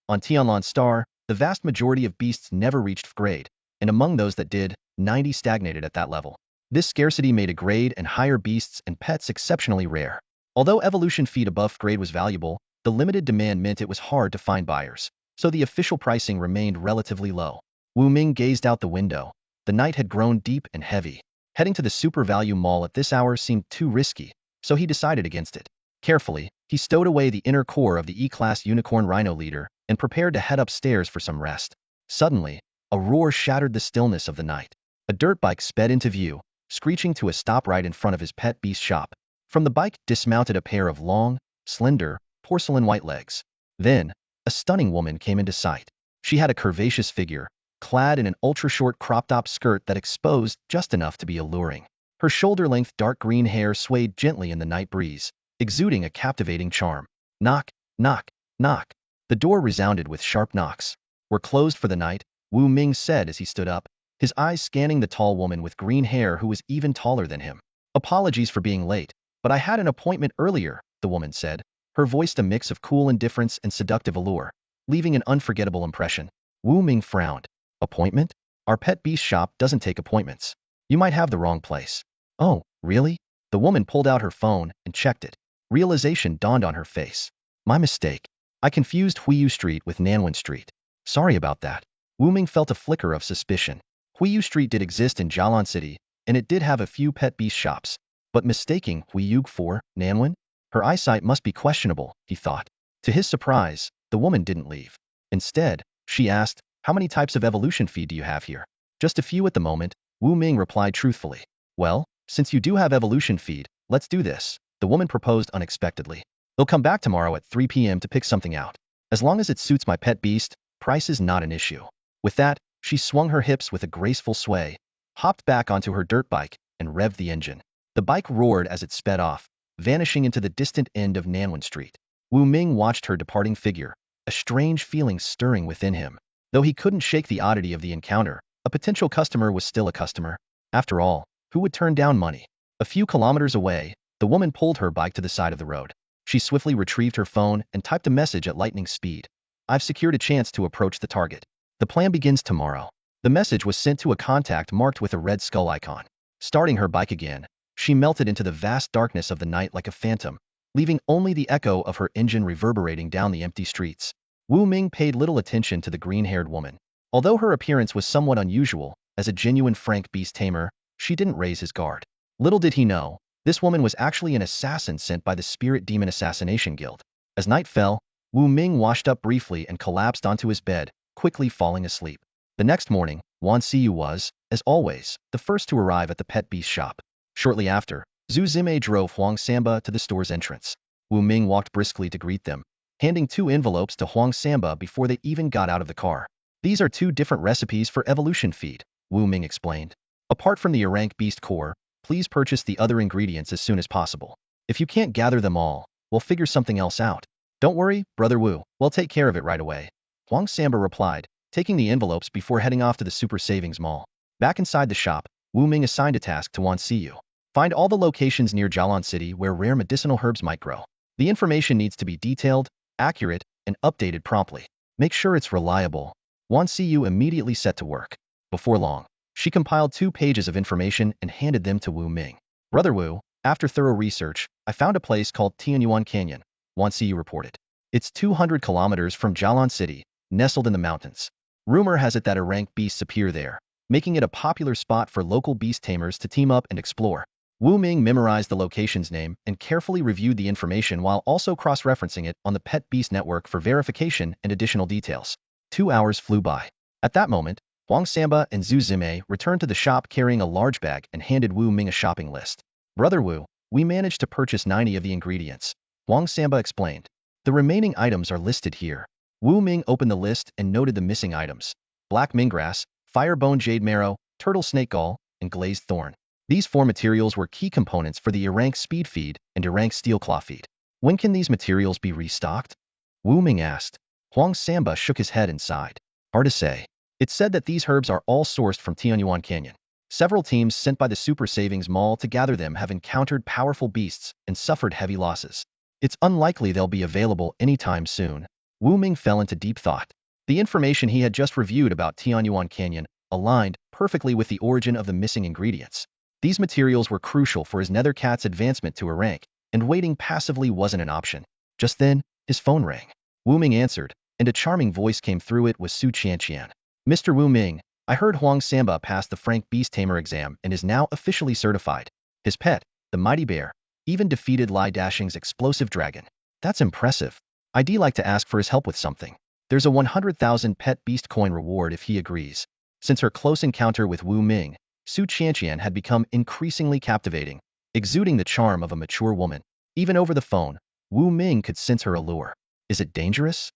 On Jialan Star, the vast majority of beasts never reached grade, and among those that did, 90 stagnated at that level. This scarcity made a grade and higher beasts and pets exceptionally rare. Although evolution feed above grade was valuable, the limited demand meant it was hard to find buyers, so the official pricing remained relatively low. Wu Ming gazed out the window. The night had grown deep and heavy. Heading to the Super Value Mall at this hour seemed too risky, so he decided against it. Carefully, he stowed away the inner core of the E-Class Unicorn Rhino leader and prepared to head upstairs for some rest. Suddenly, a roar shattered the stillness of the night. A dirt bike sped into view, screeching to a stop right in front of his pet beast shop. From the bike dismounted a pair of long, slender, porcelain white legs. Then, a stunning woman came into sight. She had a curvaceous figure, clad in an ultra-short crop-top skirt that exposed just enough to be alluring. Her shoulder-length dark green hair swayed gently in the night breeze, exuding a captivating charm. Knock, knock, knock. The door resounded with sharp knocks. We're closed for the night, Wu Ming said as he stood up, his eyes scanning the tall woman with green hair who was even taller than him. Apologies for being late, but I had an appointment earlier, the woman said, her voice a mix of cool indifference and seductive allure, leaving an unforgettable impression. Wu Ming frowned. Appointment? Our pet beast shop doesn't take appointments. You might have the wrong place. Oh, really? The woman pulled out her phone and checked it. Realization dawned on her face. My mistake. I confused Huiyu Street with Nanwen Street. Sorry about that. Wu Ming felt a flicker of suspicion. Huiyu Street did exist in Jialan City, and it did have a few pet beast shops. But mistaking Huiyu for Nanwen? Her eyesight must be questionable, he thought. To his surprise, the woman didn't leave. Instead, she asked, how many types of evolution feed do you have here? Just a few at the moment, Wu Ming replied truthfully. Well, since you do have evolution feed, let's do this, the woman proposed unexpectedly. They'll come back tomorrow at 3 p.m. to pick something out. As long as it suits my pet beast, price is not an issue. With that, she swung her hips with a graceful sway, hopped back onto her dirt bike, and revved the engine. The bike roared as it sped off, vanishing into the distant end of Nanwen Street. Wu Ming watched her departing figure, a strange feeling stirring within him. Though he couldn't shake the oddity of the encounter, a potential customer was still a customer. After all, who would turn down money? A few kilometers away, the woman pulled her bike to the side of the road. She swiftly retrieved her phone and typed a message at lightning speed. I've secured a chance to approach the target. The plan begins tomorrow. The message was sent to a contact marked with a red skull icon. Starting her bike again, she melted into the vast darkness of the night like a phantom, leaving only the echo of her engine reverberating down the empty streets. Wu Ming paid little attention to the green-haired woman. Although her appearance was somewhat unusual, as a genuine Frank Beast Tamer, she didn't raise his guard. Little did he know, this woman was actually an assassin sent by the Spirit Demon Assassination Guild. As night fell, Wu Ming washed up briefly and collapsed onto his bed, quickly falling asleep. The next morning, Wan Xiyu was, as always, the first to arrive at the pet beast shop. Shortly after, Zhu Zimei drove Huang Samba to the store's entrance. Wu Ming walked briskly to greet them, handing 2 envelopes to Huang Samba before they even got out of the car. These are 2 different recipes for evolution feed, Wu Ming explained. Apart from the Rank Beast core, please purchase the other ingredients as soon as possible. If you can't gather them all, we'll figure something else out. Don't worry, Brother Wu, we'll take care of it right away. Huang Samba replied, taking the envelopes before heading off to the Super Savings Mall. Back inside the shop, Wu Ming assigned a task to Wan Xiyu. Find all the locations near Jialan City where rare medicinal herbs might grow. The information needs to be detailed, accurate, and updated promptly. Make sure it's reliable. Wan Xiyu immediately set to work. Before long, she compiled 2 pages of information and handed them to Wu Ming. Brother Wu, after thorough research, I found a place called Tianyuan Canyon, Wan Xiyu reported. It's 200 kilometers from Jialan City, nestled in the mountains. Rumor has it that ranked beasts appear there, making it a popular spot for local beast tamers to team up and explore. Wu Ming memorized the location's name and carefully reviewed the information while also cross-referencing it on the Pet Beast Network for verification and additional details. 2 hours flew by. At that moment, Huang Samba and Zhu Zimei returned to the shop carrying a large bag and handed Wu Ming a shopping list. Brother Wu, we managed to purchase 90 of the ingredients, Huang Samba explained. The remaining items are listed here. Wu Ming opened the list and noted the missing items. Black minggrass, firebone jade marrow, turtle snake gall, and glazed thorn. These 4 materials were key components for the Irank speed feed and Irank steel claw feed. When can these materials be restocked? Wu Ming asked. Huang Samba shook his head and sighed. Hard to say. It's said that these herbs are all sourced from Tianyuan Canyon. Several teams sent by the Super Savings Mall to gather them have encountered powerful beasts and suffered heavy losses. It's unlikely they'll be available anytime soon. Wu Ming fell into deep thought. The information he had just reviewed about Tianyuan Canyon aligned perfectly with the origin of the missing ingredients. These materials were crucial for his nether cat's advancement to a rank, and waiting passively wasn't an option. Just then, his phone rang. Wu Ming answered, and a charming voice came through it with Su Qianqian. Mr. Wu Ming, I heard Huang Samba passed the Frank Beast Tamer exam and is now officially certified. His pet, the mighty bear, even defeated Lai Dashing's explosive dragon. That's impressive. I'd like to ask for his help with something. There's a 100,000 pet beast coin reward if he agrees. Since her close encounter with Wu Ming, Su Qianqian had become increasingly captivating, exuding the charm of a mature woman. Even over the phone, Wu Ming could sense her allure. Is it dangerous?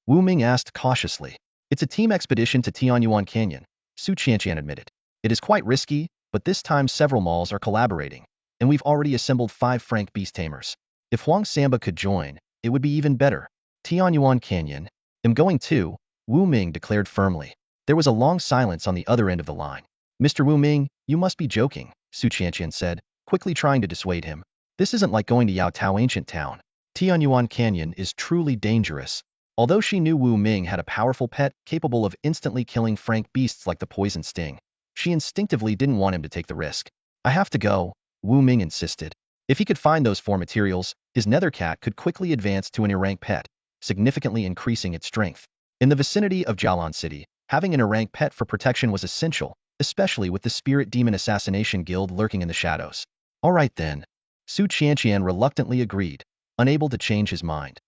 Wu Ming asked cautiously. It's a team expedition to Tianyuan Canyon, Su Qianqian admitted. It is quite risky, but this time several malls are collaborating, and we've already assembled 5 Frank Beast Tamers. If Huang Samba could join, it would be even better. Tianyuan Canyon. I'm going too, Wu Ming declared firmly. There was a long silence on the other end of the line. Mr. Wu Ming, you must be joking, Su Qianqian said, quickly trying to dissuade him. This isn't like going to Yao Tao Ancient Town. Tianyuan Canyon is truly dangerous. Although she knew Wu Ming had a powerful pet capable of instantly killing frank beasts like the poison sting, she instinctively didn't want him to take the risk. I have to go, Wu Ming insisted. If he could find those 4 materials, his nether cat could quickly advance to an E-rank pet, significantly increasing its strength. In the vicinity of Jialan City, having an E-rank pet for protection was essential, especially with the Spirit Demon Assassination Guild lurking in the shadows. All right then. Su Qianqian reluctantly agreed, unable to change his mind.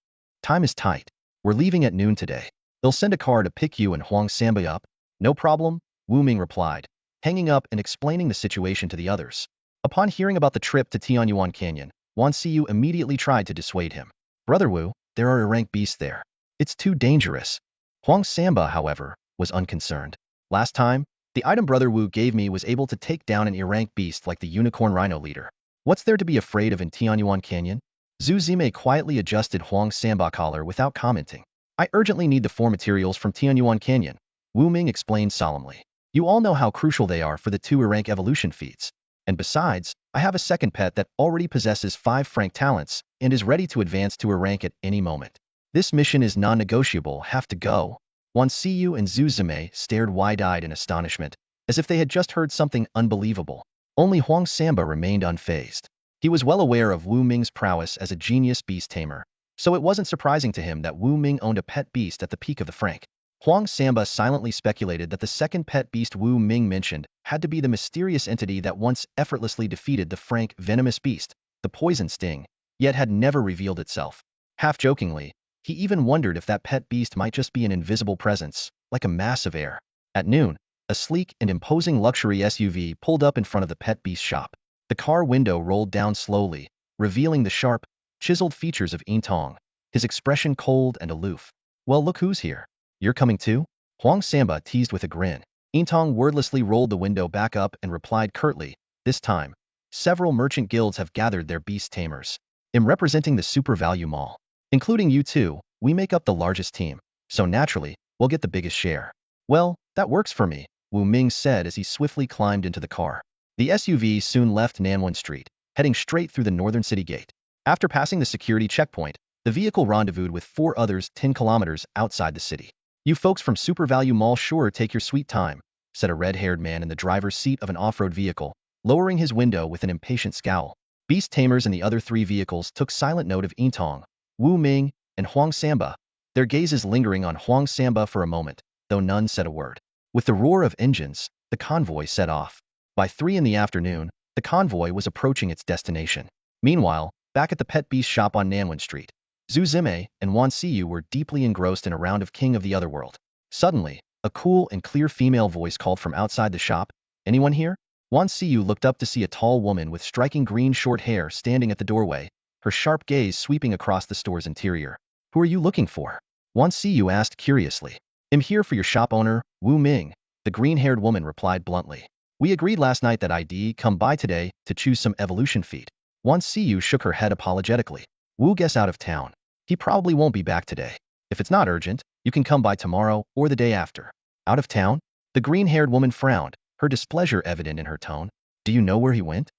Time is tight. We're leaving at noon today. They'll send a car to pick you and Huang Samba up. No problem, Wu Ming replied, hanging up and explaining the situation to the others. Upon hearing about the trip to Tianyuan Canyon, Wan Xiyu immediately tried to dissuade him. Brother Wu, there are E-rank beasts there. It's too dangerous. Huang Samba, however, was unconcerned. Last time, the item Brother Wu gave me was able to take down an E-rank beast like the Unicorn Rhino leader. What's there to be afraid of in Tianyuan Canyon? Zhu Zime quietly adjusted Huang Samba's collar without commenting. I urgently need the 4 materials from Tianyuan Canyon, Wu Ming explained solemnly. You all know how crucial they are for the 2 E-rank evolution feats. And besides, I have a second pet that already possesses 5 frank talents and is ready to advance to E-rank at any moment. This mission is non-negotiable. Have to go. Wan Xiyu and Zhu Zime stared wide-eyed in astonishment, as if they had just heard something unbelievable. Only Huang Samba remained unfazed. He was well aware of Wu Ming's prowess as a genius beast tamer, so it wasn't surprising to him that Wu Ming owned a pet beast at the peak of the frank. Huang Samba silently speculated that the second pet beast Wu Ming mentioned had to be the mysterious entity that once effortlessly defeated the frank venomous beast, the poison sting, yet had never revealed itself. Half-jokingly, he even wondered if that pet beast might just be an invisible presence, like a mass of air. At noon, a sleek and imposing luxury SUV pulled up in front of the pet beast shop. The car window rolled down slowly, revealing the sharp, chiseled features of Yintong, his expression cold and aloof. Well, look who's here. You're coming too? Huang Samba teased with a grin. Yintong wordlessly rolled the window back up and replied curtly, this time, several merchant guilds have gathered their beast tamers. I'm representing the Super Value Mall. Including you two, we make up the largest team, so naturally, we'll get the biggest share. Well, that works for me, Wu Ming said as he swiftly climbed into the car. The SUV soon left Nanwen Street, heading straight through the northern city gate. After passing the security checkpoint, the vehicle rendezvoused with 4 others 10 kilometers outside the city. You folks from Super Value Mall sure take your sweet time, said a red-haired man in the driver's seat of an off-road vehicle, lowering his window with an impatient scowl. Beast Tamers and the other 3 vehicles took silent note of Yintong, Wu Ming, and Huang Samba, their gazes lingering on Huang Samba for a moment, though none said a word. With the roar of engines, the convoy set off. By 3 in the afternoon, the convoy was approaching its destination. Meanwhile, back at the pet beast shop on Nanwen Street, Zhu Zime and Wan Xiyu were deeply engrossed in a round of King of the Otherworld. Suddenly, a cool and clear female voice called from outside the shop, "Anyone here?" Wan Xiyu looked up to see a tall woman with striking green short hair standing at the doorway, her sharp gaze sweeping across the store's interior. "Who are you looking for?" Wan Xiyu asked curiously. "I'm here for your shop owner, Wu Ming," the green-haired woman replied bluntly. "We agreed last night that I'd come by today to choose some evolution feat." Wan Xiyu shook her head apologetically. "Wu guess out of town. He probably won't be back today. If it's not urgent, you can come by tomorrow or the day after." "Out of town?" The green-haired woman frowned, her displeasure evident in her tone. "Do you know where he went?"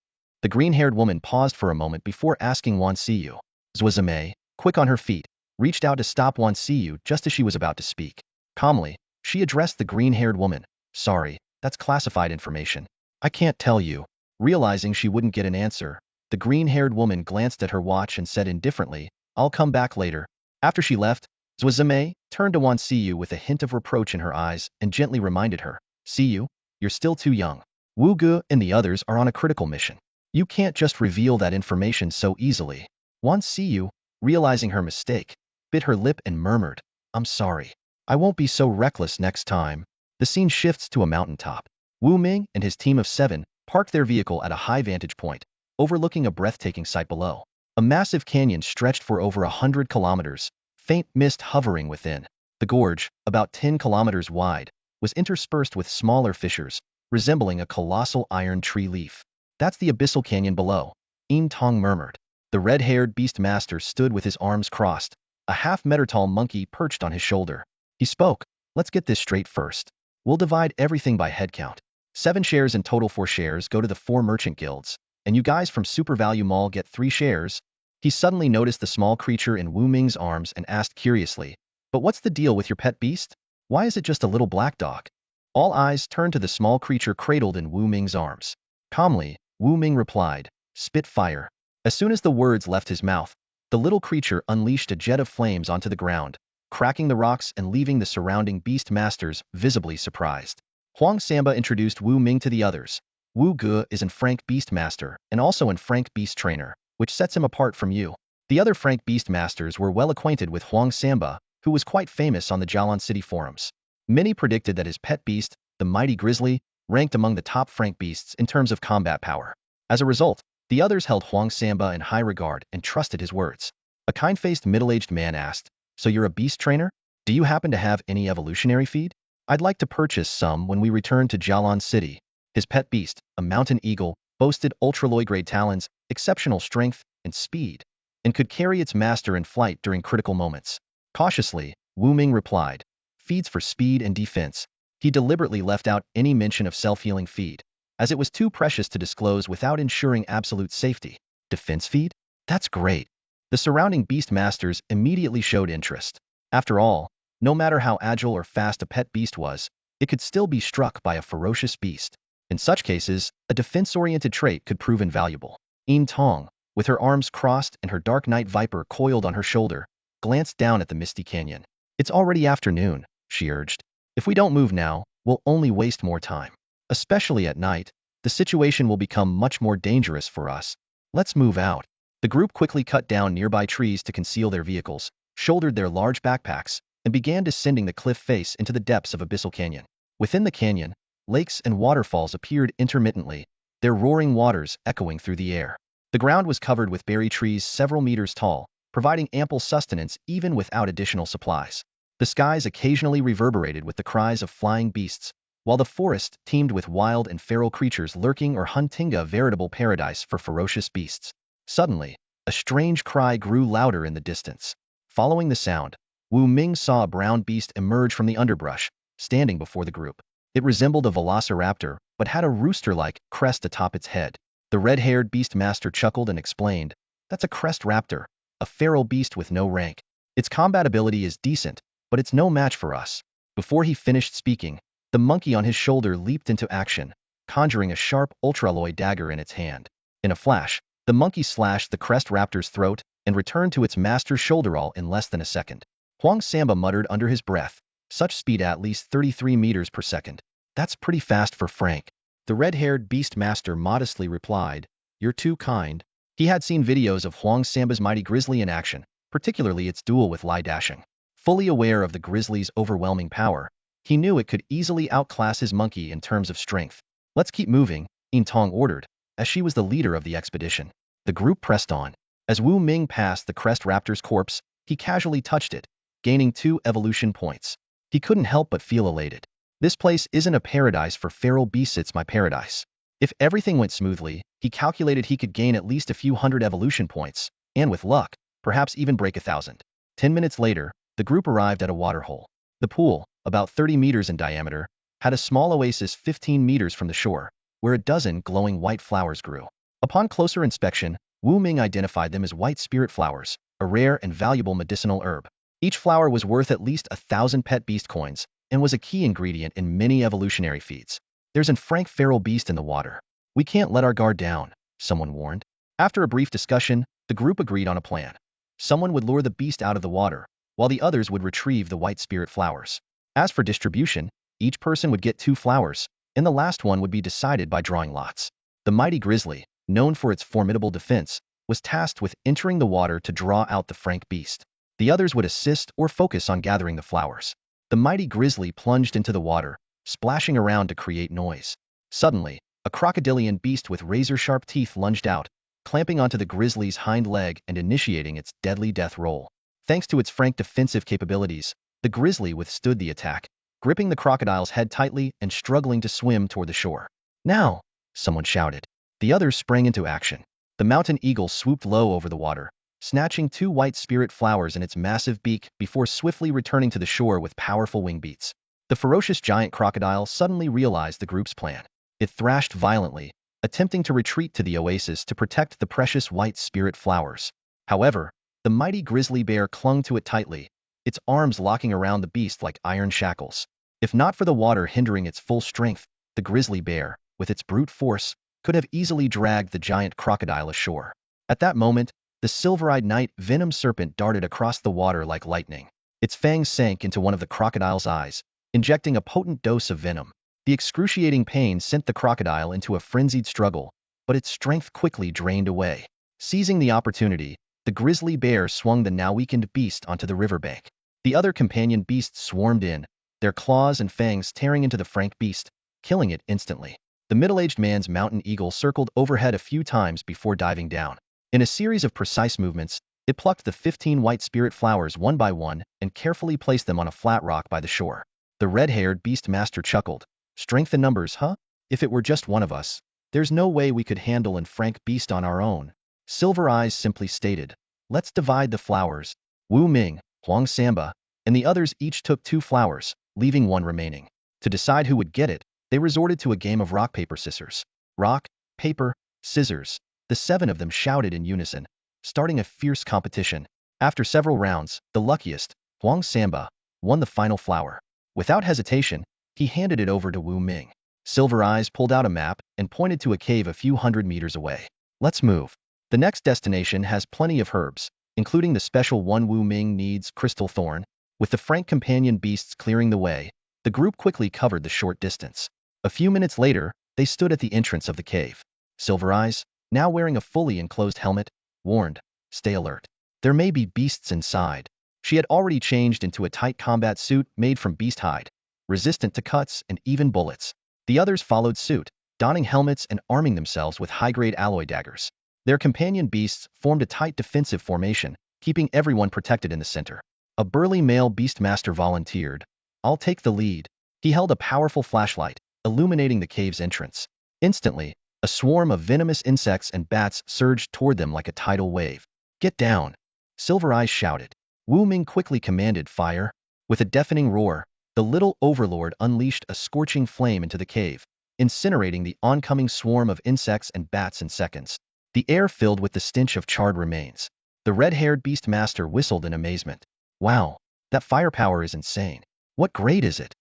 The green-haired woman paused for a moment before asking Wan Xiyu. Zhu Zime, quick on her feet, reached out to stop Wan Xiyu just as she was about to speak. Calmly, she addressed the green-haired woman. "Sorry, that's classified information. I can't tell you." Realizing she wouldn't get an answer, the green-haired woman glanced at her watch and said indifferently, "I'll come back later." After she left, Zhu Zime turned to Wan Xiyu with a hint of reproach in her eyes and gently reminded her, "Xiyu, you're still too young. Wu Ge and the others are on a critical mission. You can't just reveal that information so easily." Wan Xiyu, realizing her mistake, bit her lip and murmured, "I'm sorry. I won't be so reckless next time." The scene shifts to a mountaintop. Wu Ming and his team of 7 parked their vehicle at a high vantage point, overlooking a breathtaking sight below. A massive canyon stretched for over 100 kilometers, faint mist hovering within. The gorge, about 10 kilometers wide, was interspersed with smaller fissures, resembling a colossal iron tree leaf. That's the abyssal canyon below, Yin Tong murmured. The red-haired beast master stood with his arms crossed, a half-meter-tall monkey perched on his shoulder. He spoke, "Let's get this straight first. We'll divide everything by head count. 7 shares in total. 4 shares go to the 4 merchant guilds, and you guys from Super Value Mall get 3 shares. He suddenly noticed the small creature in Wu Ming's arms and asked curiously, "But what's the deal with your pet beast? Why is it just a little black dog?" All eyes turned to the small creature cradled in Wu Ming's arms. Calmly, Wu Ming replied, "Spit fire." As soon as the words left his mouth, the little creature unleashed a jet of flames onto the ground, cracking the rocks and leaving the surrounding beast masters visibly surprised. Huang Samba introduced Wu Ming to the others. Wu Ge is an Frank Beast Master and also an Frank Beast Trainer, which sets him apart from you. The other Frank Beast Masters were well acquainted with Huang Samba, who was quite famous on the Jialan City forums. Many predicted that his pet beast, the mighty grizzly, ranked among the top Frank beasts in terms of combat power. As a result, the others held Huang Samba in high regard and trusted his words. A kind-faced middle-aged man asked, "So you're a beast trainer? Do you happen to have any evolutionary feed? I'd like to purchase some when we return to Jialan City." His pet beast, a mountain eagle, boasted ultra-low-grade talons, exceptional strength, and speed, and could carry its master in flight during critical moments. Cautiously, Wu Ming replied, "Feeds for speed and defense." He deliberately left out any mention of self-healing feed, as it was too precious to disclose without ensuring absolute safety. Defense feed? That's great. The surrounding beast masters immediately showed interest. After all, no matter how agile or fast a pet beast was, it could still be struck by a ferocious beast. In such cases, a defense-oriented trait could prove invaluable. Yin Tong, with her arms crossed and her dark night viper coiled on her shoulder, glanced down at the misty canyon. "It's already afternoon," she urged. "If we don't move now, we'll only waste more time. Especially at night, the situation will become much more dangerous for us. Let's move out." The group quickly cut down nearby trees to conceal their vehicles, shouldered their large backpacks, and began descending the cliff face into the depths of Abyssal Canyon. Within the canyon, lakes and waterfalls appeared intermittently, their roaring waters echoing through the air. The ground was covered with berry trees several meters tall, providing ample sustenance even without additional supplies. The skies occasionally reverberated with the cries of flying beasts, while the forest teemed with wild and feral creatures lurking or hunting, a veritable paradise for ferocious beasts. Suddenly, a strange cry grew louder in the distance. Following the sound, Wu Ming saw a brown beast emerge from the underbrush, standing before the group. It resembled a velociraptor, but had a rooster-like crest atop its head. The red-haired beast master chuckled and explained, "That's a crest raptor, a feral beast with no rank. Its combat ability is decent, but it's no match for us." Before he finished speaking, the monkey on his shoulder leaped into action, conjuring a sharp ultra-alloy dagger in its hand. In a flash, the monkey slashed the crest raptor's throat and returned to its master's shoulder all in less than a second. Huang Samba muttered under his breath, "Such speed at least 33 meters per second. That's pretty fast for Frank." The red-haired beast master modestly replied, "You're too kind." He had seen videos of Huang Samba's mighty grizzly in action, particularly its duel with Lai Dashing. Fully aware of the grizzly's overwhelming power, he knew it could easily outclass his monkey in terms of strength. "Let's keep moving," Yin Tong ordered, as she was the leader of the expedition. The group pressed on. As Wu Ming passed the crest raptor's corpse, he casually touched it, gaining 2 evolution points. He couldn't help but feel elated. This place isn't a paradise for feral beasts, it's my paradise. If everything went smoothly, he calculated he could gain at least a few hundred evolution points, and with luck, perhaps even break 1,000. 10 minutes later, the group arrived at a waterhole. The pool, about 30 meters in diameter, had a small oasis 15 meters from the shore, where a dozen glowing white flowers grew. Upon closer inspection, Wu Ming identified them as white spirit flowers, a rare and valuable medicinal herb. Each flower was worth at least 1,000 pet beast coins, and was a key ingredient in many evolutionary feeds. "There's an Frank feral beast in the water. We can't let our guard down," someone warned. After a brief discussion, the group agreed on a plan. Someone would lure the beast out of the water, while the others would retrieve the white spirit flowers. As for distribution, each person would get 2 flowers, and the last one would be decided by drawing lots. The mighty grizzly, known for its formidable defense, was tasked with entering the water to draw out the Frank beast. The others would assist or focus on gathering the flowers. The mighty grizzly plunged into the water, splashing around to create noise. Suddenly, a crocodilian beast with razor-sharp teeth lunged out, clamping onto the grizzly's hind leg and initiating its deadly death roll. Thanks to its frank defensive capabilities, the grizzly withstood the attack, gripping the crocodile's head tightly and struggling to swim toward the shore. Now, someone shouted. The others sprang into action. The mountain eagle swooped low over the water, snatching 2 white spirit flowers in its massive beak before swiftly returning to the shore with powerful wing beats. The ferocious giant crocodile suddenly realized the group's plan. It thrashed violently, attempting to retreat to the oasis to protect the precious white spirit flowers. However, the mighty grizzly bear clung to it tightly, its arms locking around the beast like iron shackles. If not for the water hindering its full strength, the grizzly bear, with its brute force, could have easily dragged the giant crocodile ashore. At that moment, the silver-eyed night venom serpent darted across the water like lightning. Its fangs sank into one of the crocodile's eyes, injecting a potent dose of venom. The excruciating pain sent the crocodile into a frenzied struggle, but its strength quickly drained away. Seizing the opportunity, the grizzly bear swung the now-weakened beast onto the riverbank. The other companion beasts swarmed in, their claws and fangs tearing into the frank beast, killing it instantly. The middle-aged man's mountain eagle circled overhead a few times before diving down. In a series of precise movements, it plucked the 15 white spirit flowers one by one and carefully placed them on a flat rock by the shore. The red-haired beast master chuckled. Strength in numbers, huh? If it were just one of us, there's no way we could handle an frank beast on our own. Silver Eyes simply stated, let's divide the flowers. Wu Ming, Huang Samba, and the others each took 2 flowers, leaving 1 remaining. To decide who would get it, they resorted to a game of rock, paper, scissors. Rock, paper, scissors. The 7 of them shouted in unison, starting a fierce competition. After several rounds, the luckiest, Huang Samba, won the final flower. Without hesitation, he handed it over to Wu Ming. Silver Eyes pulled out a map and pointed to a cave a few hundred meters away. Let's move. The next destination has plenty of herbs, including the special one Wu Ming needs, Crystal Thorn. With the frank companion beasts clearing the way, the group quickly covered the short distance. A few minutes later, they stood at the entrance of the cave. Silver Eyes, now wearing a fully enclosed helmet, warned, stay alert. There may be beasts inside. She had already changed into a tight combat suit made from beast hide, resistant to cuts and even bullets. The others followed suit, donning helmets and arming themselves with high-grade alloy daggers. Their companion beasts formed a tight defensive formation, keeping everyone protected in the center. A burly male beastmaster volunteered. I'll take the lead. He held a powerful flashlight, illuminating the cave's entrance. Instantly, a swarm of venomous insects and bats surged toward them like a tidal wave. Get down! Silver Eyes shouted. Wu Ming quickly commanded fire. With a deafening roar, the little overlord unleashed a scorching flame into the cave, incinerating the oncoming swarm of insects and bats in seconds. The air filled with the stench of charred remains. The red-haired beastmaster whistled in amazement. Wow, that firepower is insane. What grade is it?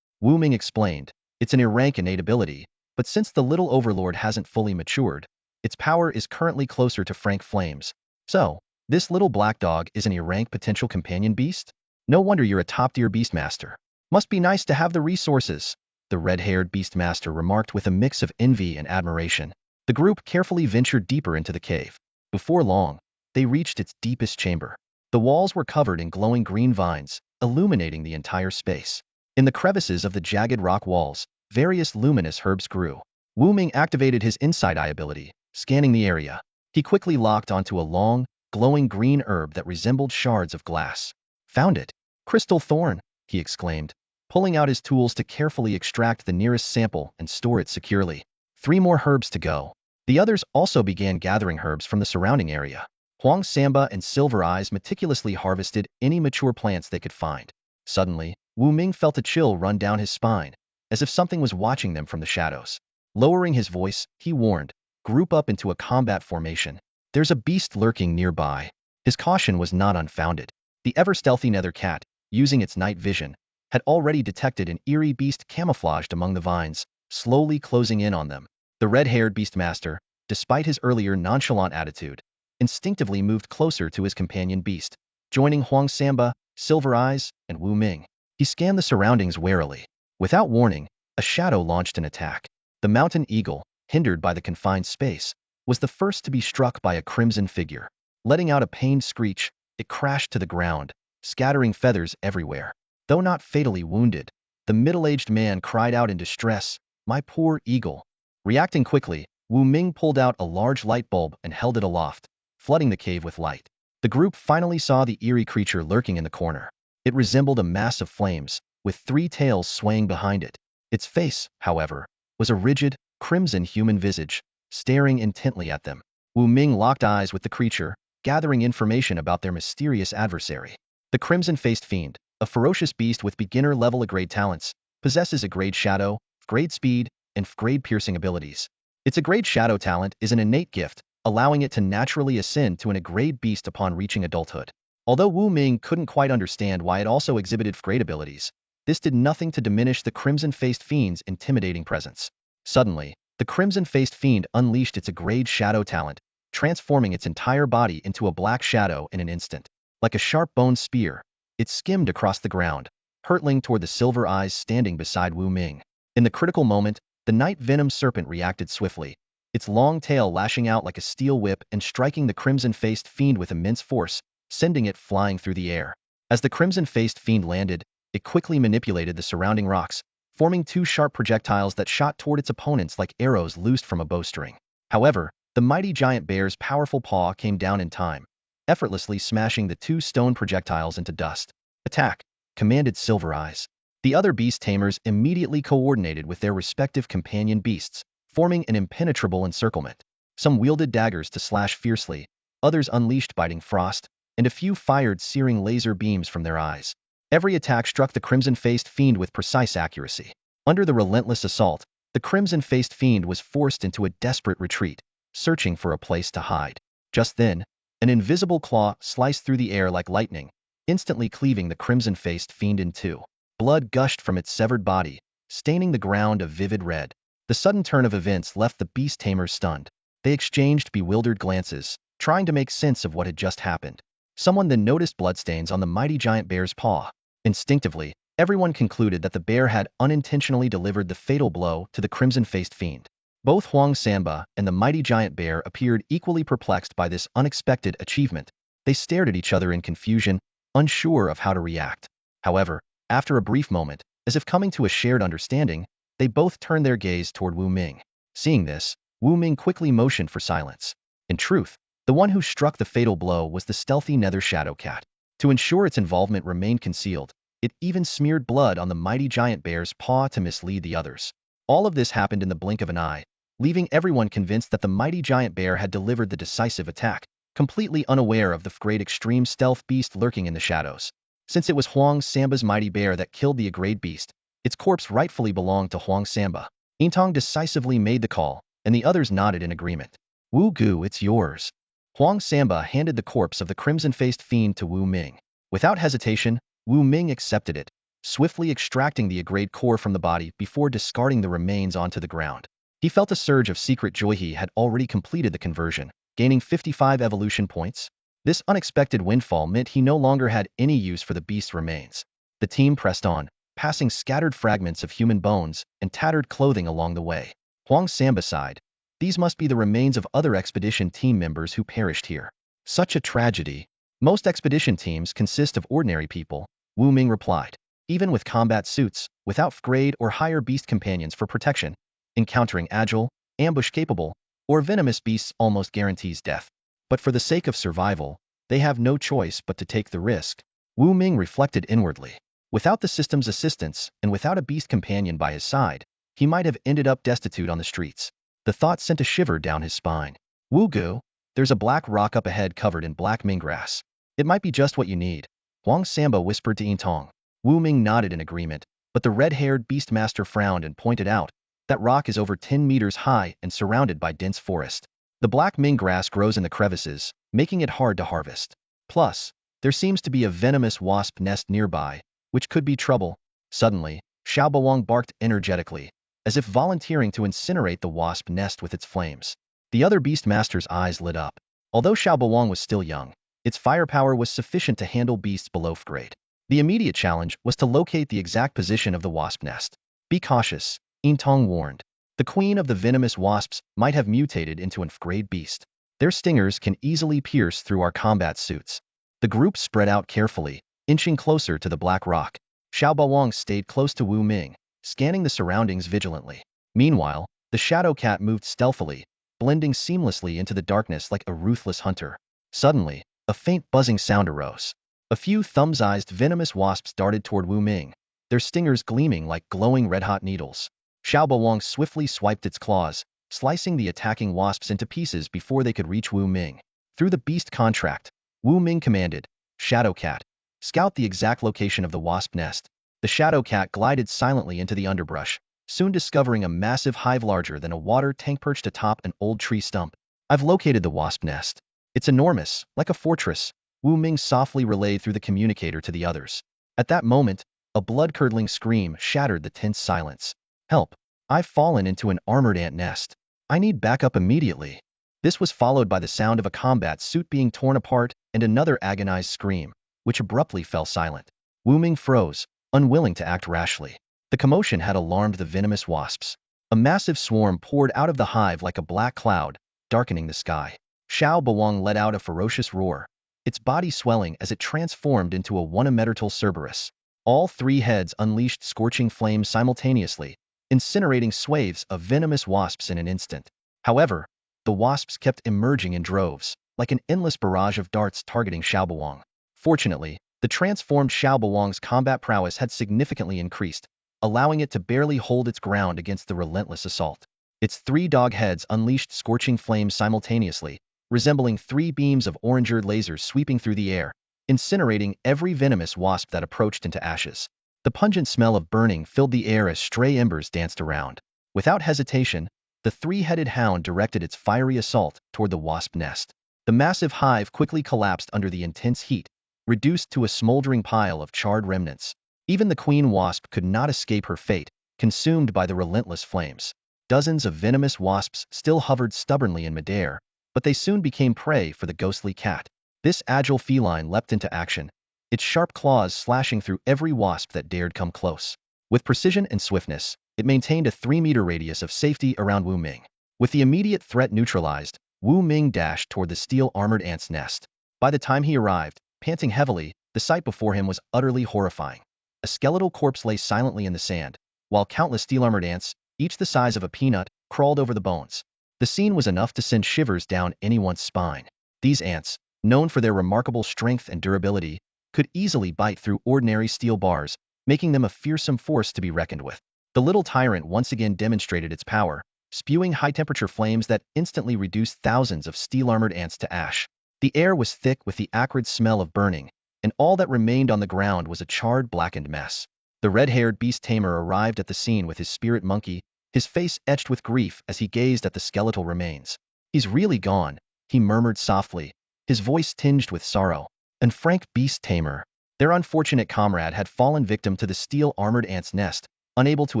Wu Ming explained. It's an E-rank innate ability, but since the little overlord hasn't fully matured, its power is currently closer to frank flames. So, this little black dog is an E-rank potential companion beast? No wonder you're a top-tier beastmaster. Must be nice to have the resources, the red-haired beastmaster remarked with a mix of envy and admiration. The group carefully ventured deeper into the cave. Before long, they reached its deepest chamber. The walls were covered in glowing green vines, illuminating the entire space. In the crevices of the jagged rock walls, various luminous herbs grew. Wu Ming activated his Inside Eye ability, scanning the area. He quickly locked onto a long, glowing green herb that resembled shards of glass. Found it! Crystal Thorn! He exclaimed, pulling out his tools to carefully extract the nearest sample and store it securely. 3 more herbs to go. The others also began gathering herbs from the surrounding area. Huang Samba and Silver Eyes meticulously harvested any mature plants they could find. Suddenly, Wu Ming felt a chill run down his spine, as if something was watching them from the shadows. Lowering his voice, he warned, group up into a combat formation. There's a beast lurking nearby. His caution was not unfounded. The ever-stealthy nether cat, using its night vision, had already detected an eerie beast camouflaged among the vines, slowly closing in on them. The red-haired beastmaster, despite his earlier nonchalant attitude, instinctively moved closer to his companion beast, joining Huang Samba, Silver Eyes, and Wu Ming. He scanned the surroundings warily. Without warning, a shadow launched an attack. The mountain eagle, hindered by the confined space, was the first to be struck by a crimson figure. Letting out a pained screech, it crashed to the ground, scattering feathers everywhere. Though not fatally wounded, the middle-aged man cried out in distress, "My poor eagle! Reacting quickly, Wu Ming pulled out a large light bulb and held it aloft, flooding the cave with light. The group finally saw the eerie creature lurking in the corner. It resembled a mass of flames, with 3 tails swaying behind it. Its face, however, was a rigid, crimson human visage, staring intently at them. Wu Ming locked eyes with the creature, gathering information about their mysterious adversary. The crimson-faced fiend, a ferocious beast with beginner-level A-grade talents, possesses A-grade shadow, F-grade speed, and F-grade piercing abilities. Its A-grade shadow talent is an innate gift, allowing it to naturally ascend to an A-grade beast upon reaching adulthood. Although Wu Ming couldn't quite understand why it also exhibited F-grade abilities, this did nothing to diminish the crimson-faced fiend's intimidating presence. Suddenly, the crimson-faced fiend unleashed its A-grade shadow talent, transforming its entire body into a black shadow in an instant. Like a sharp-boned spear, it skimmed across the ground, hurtling toward the silver eyes standing beside Wu Ming. In the critical moment, the night venom serpent reacted swiftly, its long tail lashing out like a steel whip and striking the crimson-faced fiend with immense force, sending it flying through the air. As the crimson-faced fiend landed, it quickly manipulated the surrounding rocks, forming 2 sharp projectiles that shot toward its opponents like arrows loosed from a bowstring. However, the mighty giant bear's powerful paw came down in time, effortlessly smashing the 2 stone projectiles into dust. "Attack!" commanded Silver Eyes. The other beast tamers immediately coordinated with their respective companion beasts, forming an impenetrable encirclement. Some wielded daggers to slash fiercely, others unleashed biting frost, and a few fired searing laser beams from their eyes. Every attack struck the crimson-faced fiend with precise accuracy. Under the relentless assault, the crimson-faced fiend was forced into a desperate retreat, searching for a place to hide. Just then, an invisible claw sliced through the air like lightning, instantly cleaving the crimson-faced fiend in 2. Blood gushed from its severed body, staining the ground a vivid red. The sudden turn of events left the beast tamers stunned. They exchanged bewildered glances, trying to make sense of what had just happened. Someone then noticed bloodstains on the mighty giant bear's paw. Instinctively, everyone concluded that the bear had unintentionally delivered the fatal blow to the crimson-faced fiend. Both Huang Samba and the mighty giant bear appeared equally perplexed by this unexpected achievement. They stared at each other in confusion, unsure of how to react. However, after a brief moment, as if coming to a shared understanding, they both turned their gaze toward Wu Ming. Seeing this, Wu Ming quickly motioned for silence. In truth, the one who struck the fatal blow was the stealthy nether shadow cat. To ensure its involvement remained concealed, it even smeared blood on the mighty giant bear's paw to mislead the others. All of this happened in the blink of an eye, leaving everyone convinced that the mighty giant bear had delivered the decisive attack, completely unaware of the great extreme stealth beast lurking in the shadows. Since it was Huang Samba's mighty bear that killed the A-grade beast, its corpse rightfully belonged to Huang Samba. Yintong decisively made the call, and the others nodded in agreement. "Wu Gu, it's yours." Huang Samba handed the corpse of the crimson-faced fiend to Wu Ming. Without hesitation, Wu Ming accepted it, swiftly extracting the A-grade core from the body before discarding the remains onto the ground. He felt a surge of secret joy. He had already completed the conversion, gaining 55 evolution points. This unexpected windfall meant he no longer had any use for the beast's remains. The team pressed on, passing scattered fragments of human bones and tattered clothing along the way. Huang Samba sighed. These must be the remains of other expedition team members who perished here. Such a tragedy. Most expedition teams consist of ordinary people, Wu Ming replied. Even with combat suits, without F-grade or higher beast companions for protection, encountering agile, ambush-capable, or venomous beasts almost guarantees death. But for the sake of survival, they have no choice but to take the risk. Wu Ming reflected inwardly. Without the system's assistance and without a beast companion by his side, he might have ended up destitute on the streets. The thought sent a shiver down his spine. "Wu Gu, there's a black rock up ahead covered in black Ming grass. It might be just what you need," Huang Samba whispered to Yintong. Wu Ming nodded in agreement, but the red-haired beastmaster frowned and pointed out, "That rock is over 10 meters high and surrounded by dense forest. The black Ming grass grows in the crevices, making it hard to harvest. Plus, there seems to be a venomous wasp nest nearby, which could be trouble." Suddenly, Xiao Bawang barked energetically, as if volunteering to incinerate the wasp nest with its flames. The other beastmaster's eyes lit up. Although Xiao Bawang was still young, its firepower was sufficient to handle beasts below F-grade. The immediate challenge was to locate the exact position of the wasp nest. "Be cautious," Yintong warned. "The queen of the venomous wasps might have mutated into an F-grade beast. Their stingers can easily pierce through our combat suits." The group spread out carefully, inching closer to the black rock. Xiao Bawang stayed close to Wu Ming, scanning the surroundings vigilantly. Meanwhile, The shadow cat moved stealthily, blending seamlessly into the darkness like a ruthless hunter. Suddenly, a faint buzzing sound arose. A few thumb-sized venomous wasps darted toward Wu Ming, their stingers gleaming like glowing red-hot needles. Xiao Bawang swiftly swiped its claws, slicing the attacking wasps into pieces before they could reach Wu Ming. Through the beast contract, Wu Ming commanded, "Shadow Cat, scout the exact location of the wasp nest." The shadow cat glided silently into the underbrush, soon discovering a massive hive larger than a water tank perched atop an old tree stump. "I've located the wasp nest. It's enormous, like a fortress," Wu Ming softly relayed through the communicator to the others. At that moment, a blood-curdling scream shattered the tense silence. "Help! I've fallen into an armored ant nest. I need backup immediately." This was followed by the sound of a combat suit being torn apart and another agonized scream, which abruptly fell silent. Wu Ming froze, unwilling to act rashly. The commotion had alarmed the venomous wasps. A massive swarm poured out of the hive like a black cloud, darkening the sky. Xiao Bawang let out a ferocious roar, its body swelling as it transformed into a one-metal Cerberus. All three heads unleashed scorching flames simultaneously, incinerating swathes of venomous wasps in an instant. However, the wasps kept emerging in droves, like an endless barrage of darts targeting Xiao Bawang. Fortunately, the transformed Xiao Bawang's combat prowess had significantly increased, allowing it to barely hold its ground against the relentless assault. Its three dog heads unleashed scorching flames simultaneously, resembling three beams of orange-red lasers sweeping through the air, incinerating every venomous wasp that approached into ashes. The pungent smell of burning filled the air as stray embers danced around. Without hesitation, the three-headed hound directed its fiery assault toward the wasp nest. The massive hive quickly collapsed under the intense heat, reduced to a smoldering pile of charred remnants. Even the queen wasp could not escape her fate, consumed by the relentless flames. Dozens of venomous wasps still hovered stubbornly in midair, but they soon became prey for the ghostly cat. This agile feline leapt into action, its sharp claws slashing through every wasp that dared come close. With precision and swiftness, it maintained a 3-meter radius of safety around Wu Ming. With the immediate threat neutralized, Wu Ming dashed toward the steel-armored ant's nest. By the time he arrived, panting heavily, the sight before him was utterly horrifying. A skeletal corpse lay silently in the sand, while countless steel-armored ants, each the size of a peanut, crawled over the bones. The scene was enough to send shivers down anyone's spine. These ants, known for their remarkable strength and durability, could easily bite through ordinary steel bars, making them a fearsome force to be reckoned with. The little tyrant once again demonstrated its power, spewing high-temperature flames that instantly reduced thousands of steel-armored ants to ash. The air was thick with the acrid smell of burning, and all that remained on the ground was a charred, blackened mess. The red-haired beast tamer arrived at the scene with his spirit monkey, his face etched with grief as he gazed at the skeletal remains. "He's really gone," he murmured softly, his voice tinged with sorrow. And Frank Beast Tamer, their unfortunate comrade, had fallen victim to the steel-armored ant's nest, unable to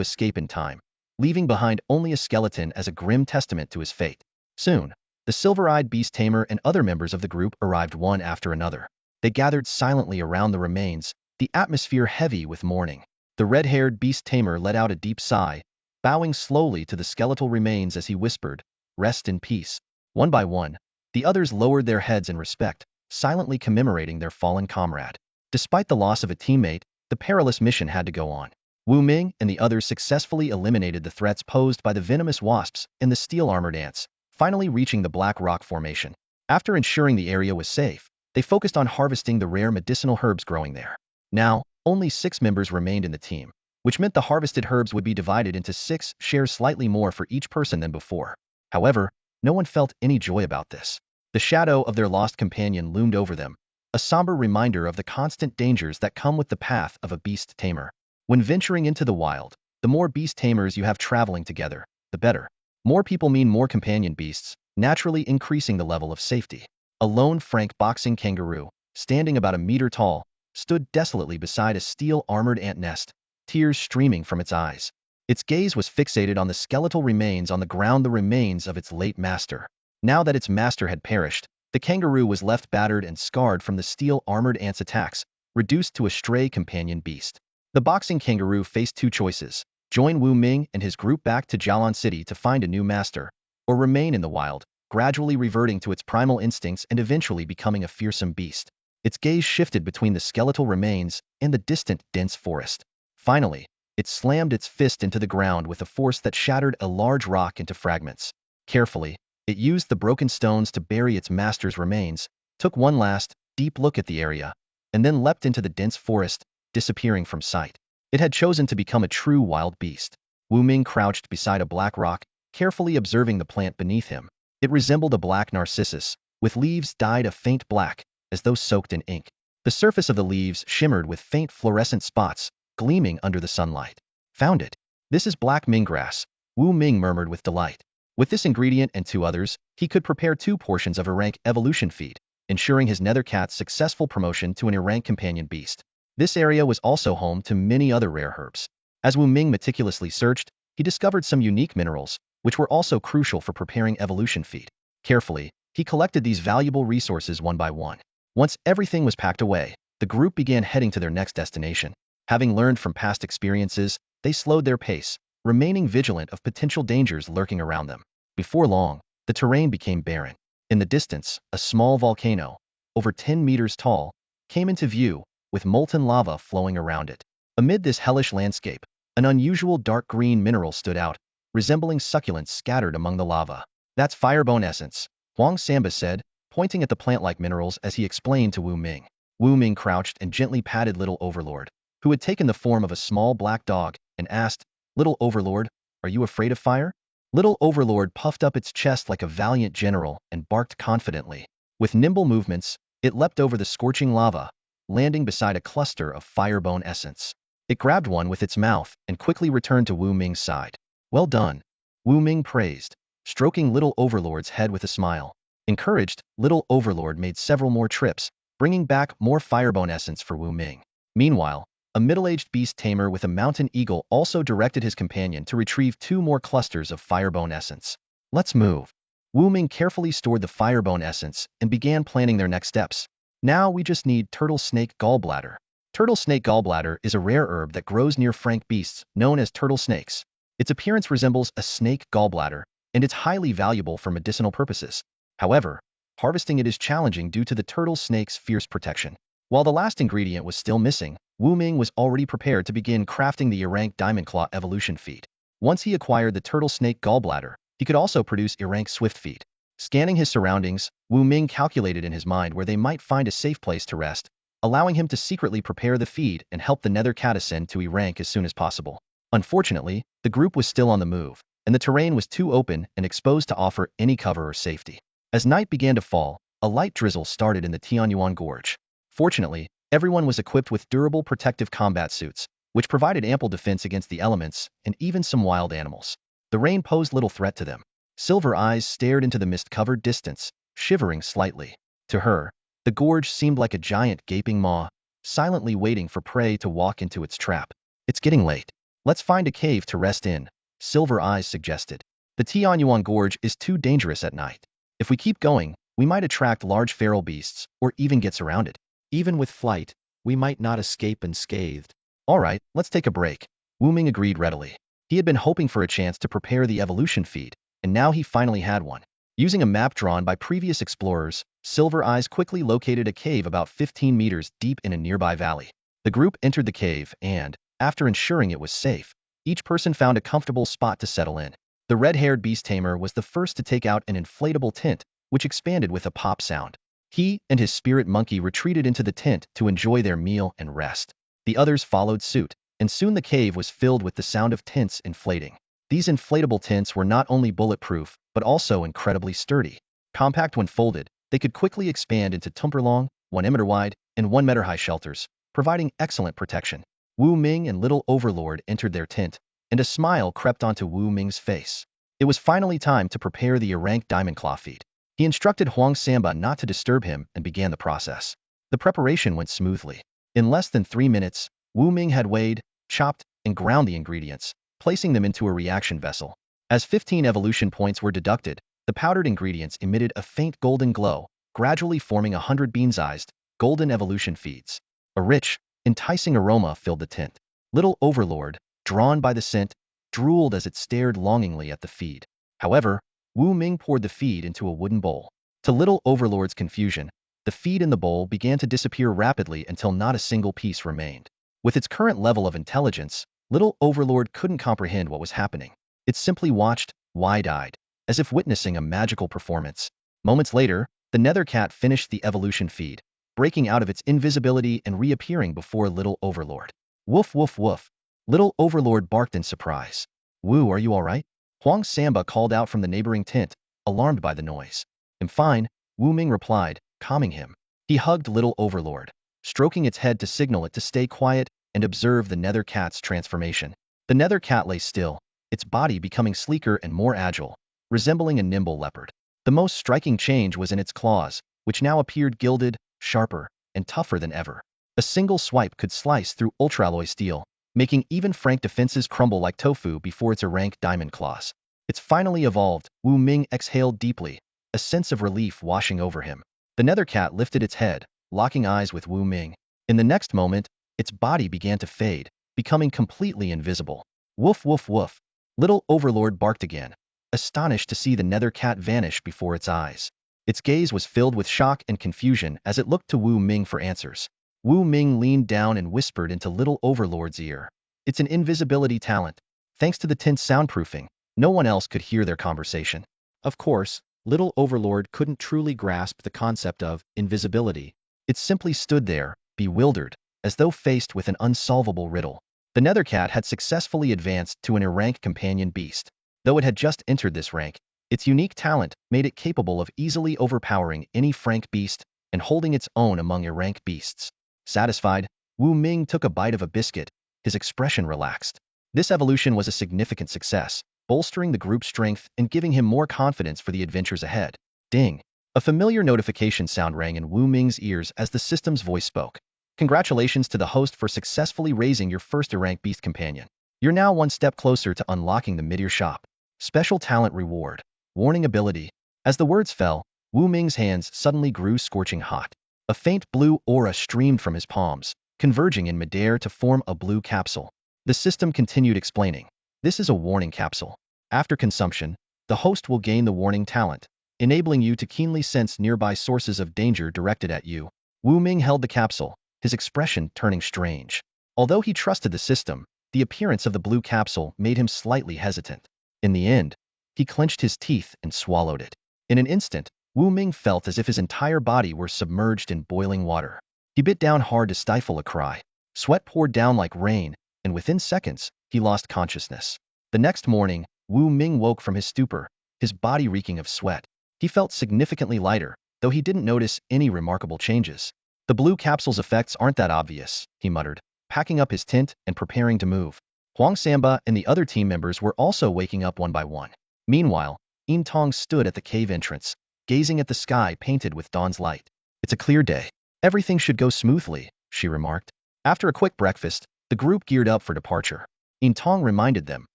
escape in time, leaving behind only a skeleton as a grim testament to his fate. Soon, the silver-eyed beast tamer and other members of the group arrived one after another. They gathered silently around the remains, the atmosphere heavy with mourning. The red-haired beast tamer let out a deep sigh, bowing slowly to the skeletal remains as he whispered, "Rest in peace." One by one, the others lowered their heads in respect, silently commemorating their fallen comrade. Despite the loss of a teammate, the perilous mission had to go on. Wu Ming and the others successfully eliminated the threats posed by the venomous wasps and the steel-armored ants, finally reaching the Black Rock Formation. After ensuring the area was safe, they focused on harvesting the rare medicinal herbs growing there. Now, only 6 members remained in the team, which meant the harvested herbs would be divided into 6 shares, slightly more for each person than before. However, no one felt any joy about this. The shadow of their lost companion loomed over them, a somber reminder of the constant dangers that come with the path of a beast tamer. When venturing into the wild, the more beast tamers you have traveling together, the better. More people mean more companion beasts, naturally increasing the level of safety. A lone Frank boxing kangaroo, standing about a meter tall, stood desolately beside a steel-armored ant nest, tears streaming from its eyes. Its gaze was fixated on the skeletal remains on the ground, the remains of its late master. Now that its master had perished, the kangaroo was left battered and scarred from the steel-armored ant's attacks, reduced to a stray companion beast. The boxing kangaroo faced 2 choices: join Wu Ming and his group back to Jialan City to find a new master, or remain in the wild, gradually reverting to its primal instincts and eventually becoming a fearsome beast. Its gaze shifted between the skeletal remains and the distant, dense forest. Finally, It slammed its fist into the ground with a force that shattered a large rock into fragments. Carefully, it used the broken stones to bury its master's remains, took one last, deep look at the area, and then leapt into the dense forest, disappearing from sight. It had chosen to become a true wild beast. Wu Ming crouched beside a black rock, carefully observing the plant beneath him. It resembled a black narcissus, with leaves dyed a faint black, as though soaked in ink. The surface of the leaves shimmered with faint fluorescent spots, gleaming under the sunlight. Found it. This is black Ming grass, Wu Ming murmured with delight. With this ingredient and 2 others, he could prepare 2 portions of a rank evolution feed, ensuring his nether cat's successful promotion to an rank companion beast. This area was also home to many other rare herbs. As Wu Ming meticulously searched, he discovered some unique minerals, which were also crucial for preparing evolution feed. Carefully, he collected these valuable resources one by one. Once everything was packed away, the group began heading to their next destination. Having learned from past experiences, they slowed their pace, remaining vigilant of potential dangers lurking around them. Before long, the terrain became barren. In the distance, a small volcano, over 10 meters tall, came into view, with molten lava flowing around it. Amid this hellish landscape, an unusual dark green mineral stood out, resembling succulents scattered among the lava. That's firebone essence, Huang Samba said, pointing at the plant-like minerals as he explained to Wu Ming. Wu Ming crouched and gently patted Little Overlord, who had taken the form of a small black dog, and asked, "Little Overlord, are you afraid of fire?" Little Overlord puffed up its chest like a valiant general and barked confidently. With nimble movements, it leapt over the scorching lava, landing beside a cluster of firebone essence. It grabbed one with its mouth and quickly returned to Wu Ming's side. "Well done," Wu Ming praised, stroking Little Overlord's head with a smile. Encouraged, Little Overlord made several more trips, bringing back more firebone essence for Wu Ming. Meanwhile, a middle-aged beast tamer with a mountain eagle also directed his companion to retrieve 2 more clusters of firebone essence. "Let's move." Wu Ming carefully stored the firebone essence and began planning their next steps. "Now we just need turtle snake gallbladder." Turtle snake gallbladder is a rare herb that grows near frank beasts, known as turtle snakes. Its appearance resembles a snake gallbladder, and it's highly valuable for medicinal purposes. However, harvesting it is challenging due to the turtle snake's fierce protection. While the last ingredient was still missing, Wu Ming was already prepared to begin crafting the Erank Diamond Claw evolution feed. Once he acquired the turtle snake gallbladder, he could also produce Erank Swift feed. Scanning his surroundings, Wu Ming calculated in his mind where they might find a safe place to rest, allowing him to secretly prepare the feed and help the nether cat ascend to Erank as soon as possible. Unfortunately, the group was still on the move, and the terrain was too open and exposed to offer any cover or safety. As night began to fall, a light drizzle started in the Tianyuan Gorge. Fortunately, everyone was equipped with durable protective combat suits, which provided ample defense against the elements and even some wild animals. The rain posed little threat to them. Silver Eyes stared into the mist-covered distance, shivering slightly. To her, the gorge seemed like a giant gaping maw, silently waiting for prey to walk into its trap. "It's getting late. Let's find a cave to rest in," Silver Eyes suggested. "The Tianyuan Gorge is too dangerous at night. If we keep going, we might attract large feral beasts or even get surrounded. Even with flight, we might not escape unscathed." "All right, let's take a break," Wu Ming agreed readily. He had been hoping for a chance to prepare the evolution feed, and now he finally had one. Using a map drawn by previous explorers, Silver Eyes quickly located a cave about 15 meters deep in a nearby valley. The group entered the cave and, after ensuring it was safe, each person found a comfortable spot to settle in. The red-haired beast tamer was the first to take out an inflatable tent, which expanded with a pop sound. He and his spirit monkey retreated into the tent to enjoy their meal and rest. The others followed suit, and soon the cave was filled with the sound of tents inflating. These inflatable tents were not only bulletproof, but also incredibly sturdy. Compact when folded, they could quickly expand into 2-meter-long, 1-meter wide, and 1-meter-high shelters, providing excellent protection. Wu Ming and Little Overlord entered their tent, and a smile crept onto Wu Ming's face. It was finally time to prepare the Erank Diamond Claw feed. He instructed Huang Samba not to disturb him and began the process. The preparation went smoothly. In less than 3 minutes, Wu Ming had weighed, chopped, and ground the ingredients, placing them into a reaction vessel. As 15 evolution points were deducted, the powdered ingredients emitted a faint golden glow, gradually forming 100 bean-sized, golden evolution feeds. A rich, enticing aroma filled the tent. Little Overlord, drawn by the scent, drooled as it stared longingly at the feed. However, Wu Ming poured the feed into a wooden bowl. To Little Overlord's confusion, the feed in the bowl began to disappear rapidly until not a single piece remained. With its current level of intelligence, Little Overlord couldn't comprehend what was happening. It simply watched, wide-eyed, as if witnessing a magical performance. Moments later, the nether cat finished the evolution feed, breaking out of its invisibility and reappearing before Little Overlord. Woof woof woof. Little Overlord barked in surprise. Wu, are you all right? Huang Samba called out from the neighboring tent, alarmed by the noise. I'm fine, Wu Ming replied, calming him. He hugged Little Overlord, stroking its head to signal it to stay quiet and observe the nether cat's transformation. The nether cat lay still, its body becoming sleeker and more agile, resembling a nimble leopard. The most striking change was in its claws, which now appeared gilded, sharper, and tougher than ever. A single swipe could slice through ultraalloy steel, making even frank defenses crumble like tofu before its rank diamond claws. It's finally evolved, Wu Ming exhaled deeply, a sense of relief washing over him. The nether cat lifted its head, locking eyes with Wu Ming. In the next moment, its body began to fade, becoming completely invisible. Woof woof woof. Little Overlord barked again, astonished to see the nether cat vanish before its eyes. Its gaze was filled with shock and confusion as it looked to Wu Ming for answers. Wu Ming leaned down and whispered into Little Overlord's ear. It's an invisibility talent. Thanks to the tent's soundproofing, no one else could hear their conversation. Of course, Little Overlord couldn't truly grasp the concept of invisibility. It simply stood there, bewildered, as though faced with an unsolvable riddle. The nether cat had successfully advanced to an rank companion beast. Though it had just entered this rank, its unique talent made it capable of easily overpowering any frank beast and holding its own among rank beasts. Satisfied, Wu Ming took a bite of a biscuit, his expression relaxed. This evolution was a significant success, bolstering the group's strength and giving him more confidence for the adventures ahead. Ding! A familiar notification sound rang in Wu Ming's ears as the system's voice spoke. Congratulations to the host for successfully raising your first rank beast companion. You're now one step closer to unlocking the mid-tier shop. Special talent reward. Warning ability. As the words fell, Wu Ming's hands suddenly grew scorching hot. A faint blue aura streamed from his palms, converging in midair to form a blue capsule. The system continued explaining. This is a warning capsule. After consumption, the host will gain the warning talent, enabling you to keenly sense nearby sources of danger directed at you. Wu Ming held the capsule, his expression turning strange. Although he trusted the system, the appearance of the blue capsule made him slightly hesitant. In the end, he clenched his teeth and swallowed it. In an instant, Wu Ming felt as if his entire body were submerged in boiling water. He bit down hard to stifle a cry. Sweat poured down like rain, and within seconds, he lost consciousness. The next morning, Wu Ming woke from his stupor, his body reeking of sweat. He felt significantly lighter, though he didn't notice any remarkable changes. The blue capsule's effects aren't that obvious, he muttered, packing up his tent and preparing to move. Huang Samba and the other team members were also waking up one by one. Meanwhile, Yin Tong stood at the cave entrance, gazing at the sky painted with dawn's light. It's a clear day. Everything should go smoothly, she remarked. After a quick breakfast, the group geared up for departure. Yin Tong reminded them,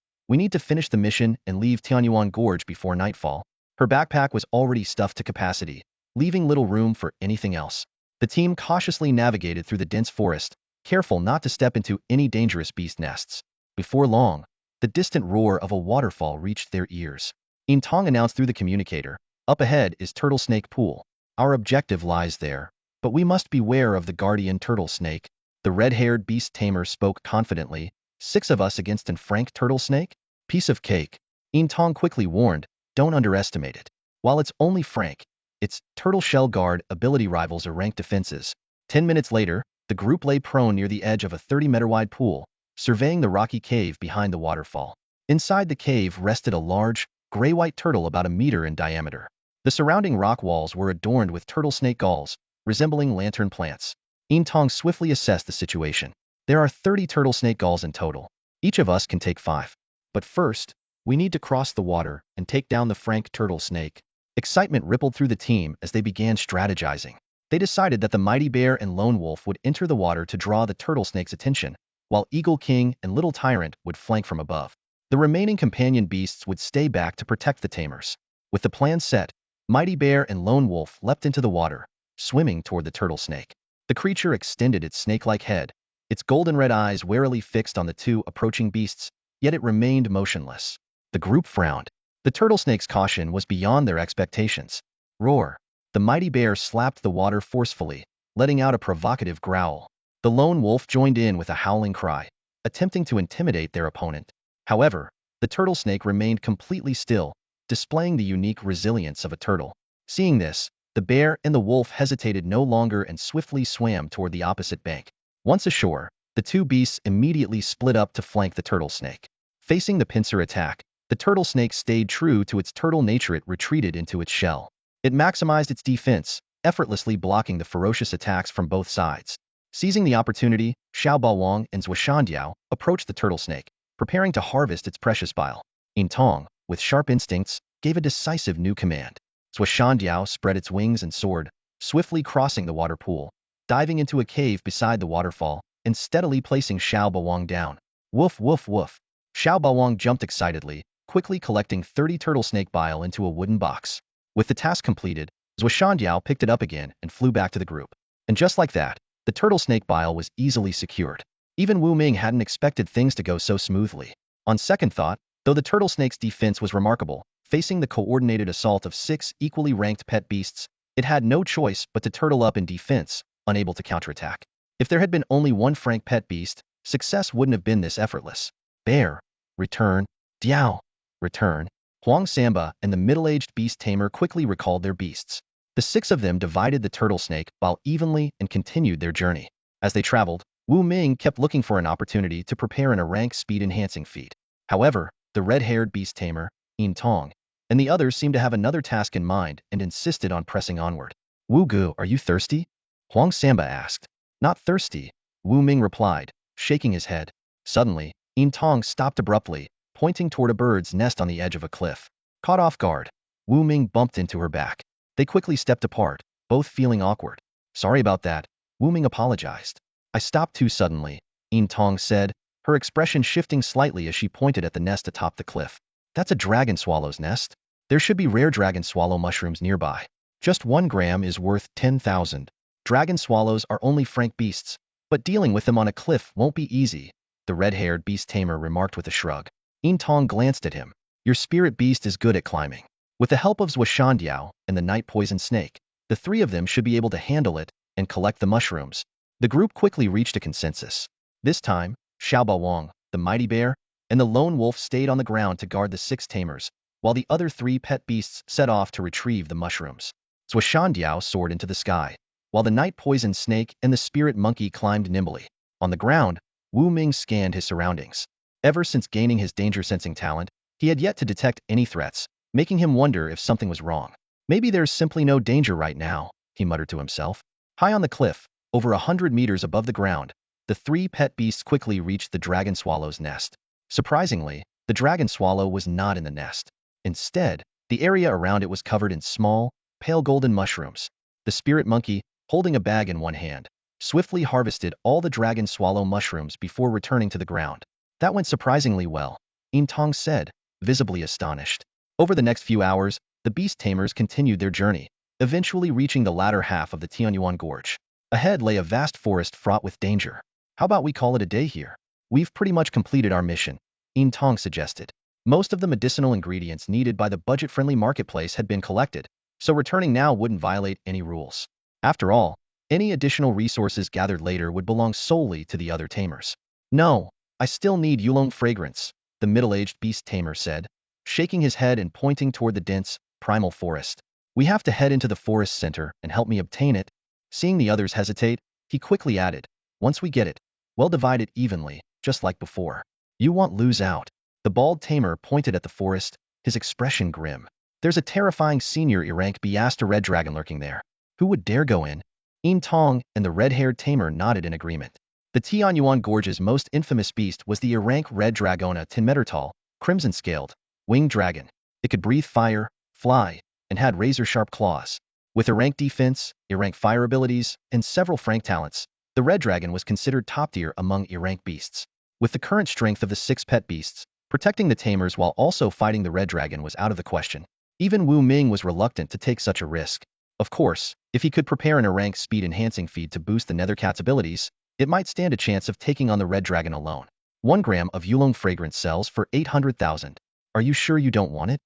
we need to finish the mission and leave Tianyuan Gorge before nightfall. Her backpack was already stuffed to capacity, leaving little room for anything else. The team cautiously navigated through the dense forest, careful not to step into any dangerous beast nests. Before long, the distant roar of a waterfall reached their ears. Yin Tong announced through the communicator, up ahead is Turtle Snake Pool. Our objective lies there, but we must beware of the guardian turtle snake. The red-haired beast tamer spoke confidently. 6 of us against an frank turtle snake? Piece of cake. Yin Tong quickly warned, don't underestimate it. While it's only frank, its turtle shell guard ability rivals are ranked defenses. 10 minutes later, the group lay prone near the edge of a 30-meter-wide pool, surveying the rocky cave behind the waterfall. Inside the cave rested a large, gray-white turtle about a meter in diameter. The surrounding rock walls were adorned with turtle snake galls, resembling lantern plants. Yin Tong swiftly assessed the situation. There are 30 turtle snake galls in total. Each of us can take 5. But first, we need to cross the water and take down the frank turtle snake. Excitement rippled through the team as they began strategizing. They decided that the mighty bear and lone wolf would enter the water to draw the turtle snake's attention, while Eagle King and Little Tyrant would flank from above. The remaining companion beasts would stay back to protect the tamers. With the plan set, Mighty Bear and Lone Wolf leapt into the water, swimming toward the turtle snake. The creature extended its snake-like head, its golden red eyes warily fixed on the 2 approaching beasts, yet it remained motionless. The group frowned. The turtle snake's caution was beyond their expectations. Roar! The mighty bear slapped the water forcefully, letting out a provocative growl. The lone wolf joined in with a howling cry. attempting to intimidate their opponent. However, the turtle snake remained completely still, displaying the unique resilience of a turtle. Seeing this, the bear and the wolf hesitated no longer and swiftly swam toward the opposite bank. Once ashore, the two beasts immediately split up to flank the turtle snake. Facing the pincer attack, the turtle snake stayed true to its turtle nature. It retreated into its shell. It maximized its defense, effortlessly blocking the ferocious attacks from both sides. Seizing the opportunity, Xiao Baowang and Zhuoshandiao approached the turtle snake, preparing to harvest its precious bile. Yin Tong, with sharp instincts, gave a decisive new command. Zhuoshandiao spread its wings and soared, swiftly crossing the water pool, diving into a cave beside the waterfall, and steadily placing Xiao Baowang down. Woof, woof, woof. Xiao Baowang jumped excitedly, quickly collecting 30 turtle snake bile into a wooden box. With the task completed, Zhuoshandiao picked it up again and flew back to the group. And just like that, the turtle snake bile was easily secured. Even Wu Ming hadn't expected things to go so smoothly. On second thought, though the turtle snake's defense was remarkable, facing the coordinated assault of 6 equally ranked pet beasts, it had no choice but to turtle up in defense, unable to counterattack. If there had been only one frank pet beast, success wouldn't have been this effortless. Bear, return. Diao, return. Huang Samba and the middle-aged beast tamer quickly recalled their beasts. The 6 of them divided the turtle snake while evenly and continued their journey. As they traveled, Wu Ming kept looking for an opportunity to prepare a rank speed-enhancing feat. However, the red-haired beast tamer, Yin Tong, and the others seemed to have another task in mind and insisted on pressing onward. Wu Gu, are you thirsty? Huang Samba asked. Not thirsty, Wu Ming replied, shaking his head. Suddenly, Yin Tong stopped abruptly, pointing toward a bird's nest on the edge of a cliff. Caught off guard, Wu Ming bumped into her back. They quickly stepped apart, both feeling awkward. Sorry about that, Wu Ming apologized. I stopped too suddenly, Yin Tong said, her expression shifting slightly as she pointed at the nest atop the cliff. That's a dragon swallow's nest. There should be rare dragon swallow mushrooms nearby. Just 1 gram is worth 10,000. Dragon swallows are only frank beasts, but dealing with them on a cliff won't be easy, the red-haired beast tamer remarked with a shrug. Yin Tong glanced at him. Your spirit beast is good at climbing. With the help of Zhuoshandiao and the night poison snake, the 3 of them should be able to handle it and collect the mushrooms. The group quickly reached a consensus. This time, Xiao Baowang, the mighty bear, and the lone wolf stayed on the ground to guard the 6 tamers, while the other 3 pet beasts set off to retrieve the mushrooms. Zhuoshandiao soared into the sky, while the night poison snake and the spirit monkey climbed nimbly. On the ground, Wu Ming scanned his surroundings. Ever since gaining his danger-sensing talent, he had yet to detect any threats, making him wonder if something was wrong. Maybe there's simply no danger right now, he muttered to himself. High on the cliff, over 100 meters above the ground, the 3 pet beasts quickly reached the dragon swallow's nest. Surprisingly, the dragon swallow was not in the nest. Instead, the area around it was covered in small, pale golden mushrooms. The spirit monkey, holding a bag in one hand, swiftly harvested all the dragon swallow mushrooms before returning to the ground. That went surprisingly well, Yin Tong said, visibly astonished. Over the next few hours, the beast tamers continued their journey, eventually reaching the latter half of the Tianyuan Gorge. Ahead lay a vast forest fraught with danger. How about we call it a day here? We've pretty much completed our mission, Yin Tong suggested. Most of the medicinal ingredients needed by the budget-friendly marketplace had been collected, so returning now wouldn't violate any rules. After all, any additional resources gathered later would belong solely to the other tamers. No, I still need Yulong fragrance, the middle-aged beast tamer said, shaking his head and pointing toward the dense, primal forest. We have to head into the forest center and help me obtain it. Seeing the others hesitate, he quickly added, once we get it, we'll divide it evenly, just like before. You won't lose out. The bald tamer pointed at the forest, his expression grim. There's a terrifying senior E-rank Biasta red dragon lurking there. Who would dare go in? Yin Tong and the red-haired tamer nodded in agreement. The Tianyuan Gorge's most infamous beast was the E-rank red dragona Tinmetertal, crimson-scaled, winged dragon. It could breathe fire, fly, and had razor-sharp claws. With E-rank defense, E-rank fire abilities, and several frank talents, the red dragon was considered top-tier among E-rank beasts. With the current strength of the 6 pet beasts, protecting the tamers while also fighting the red dragon was out of the question. Even Wu Ming was reluctant to take such a risk. Of course, if he could prepare an E-rank speed-enhancing feed to boost the Nethercat's abilities, it might stand a chance of taking on the red dragon alone. 1 gram of Yulong fragrance sells for 800,000. Are you sure you don't want it?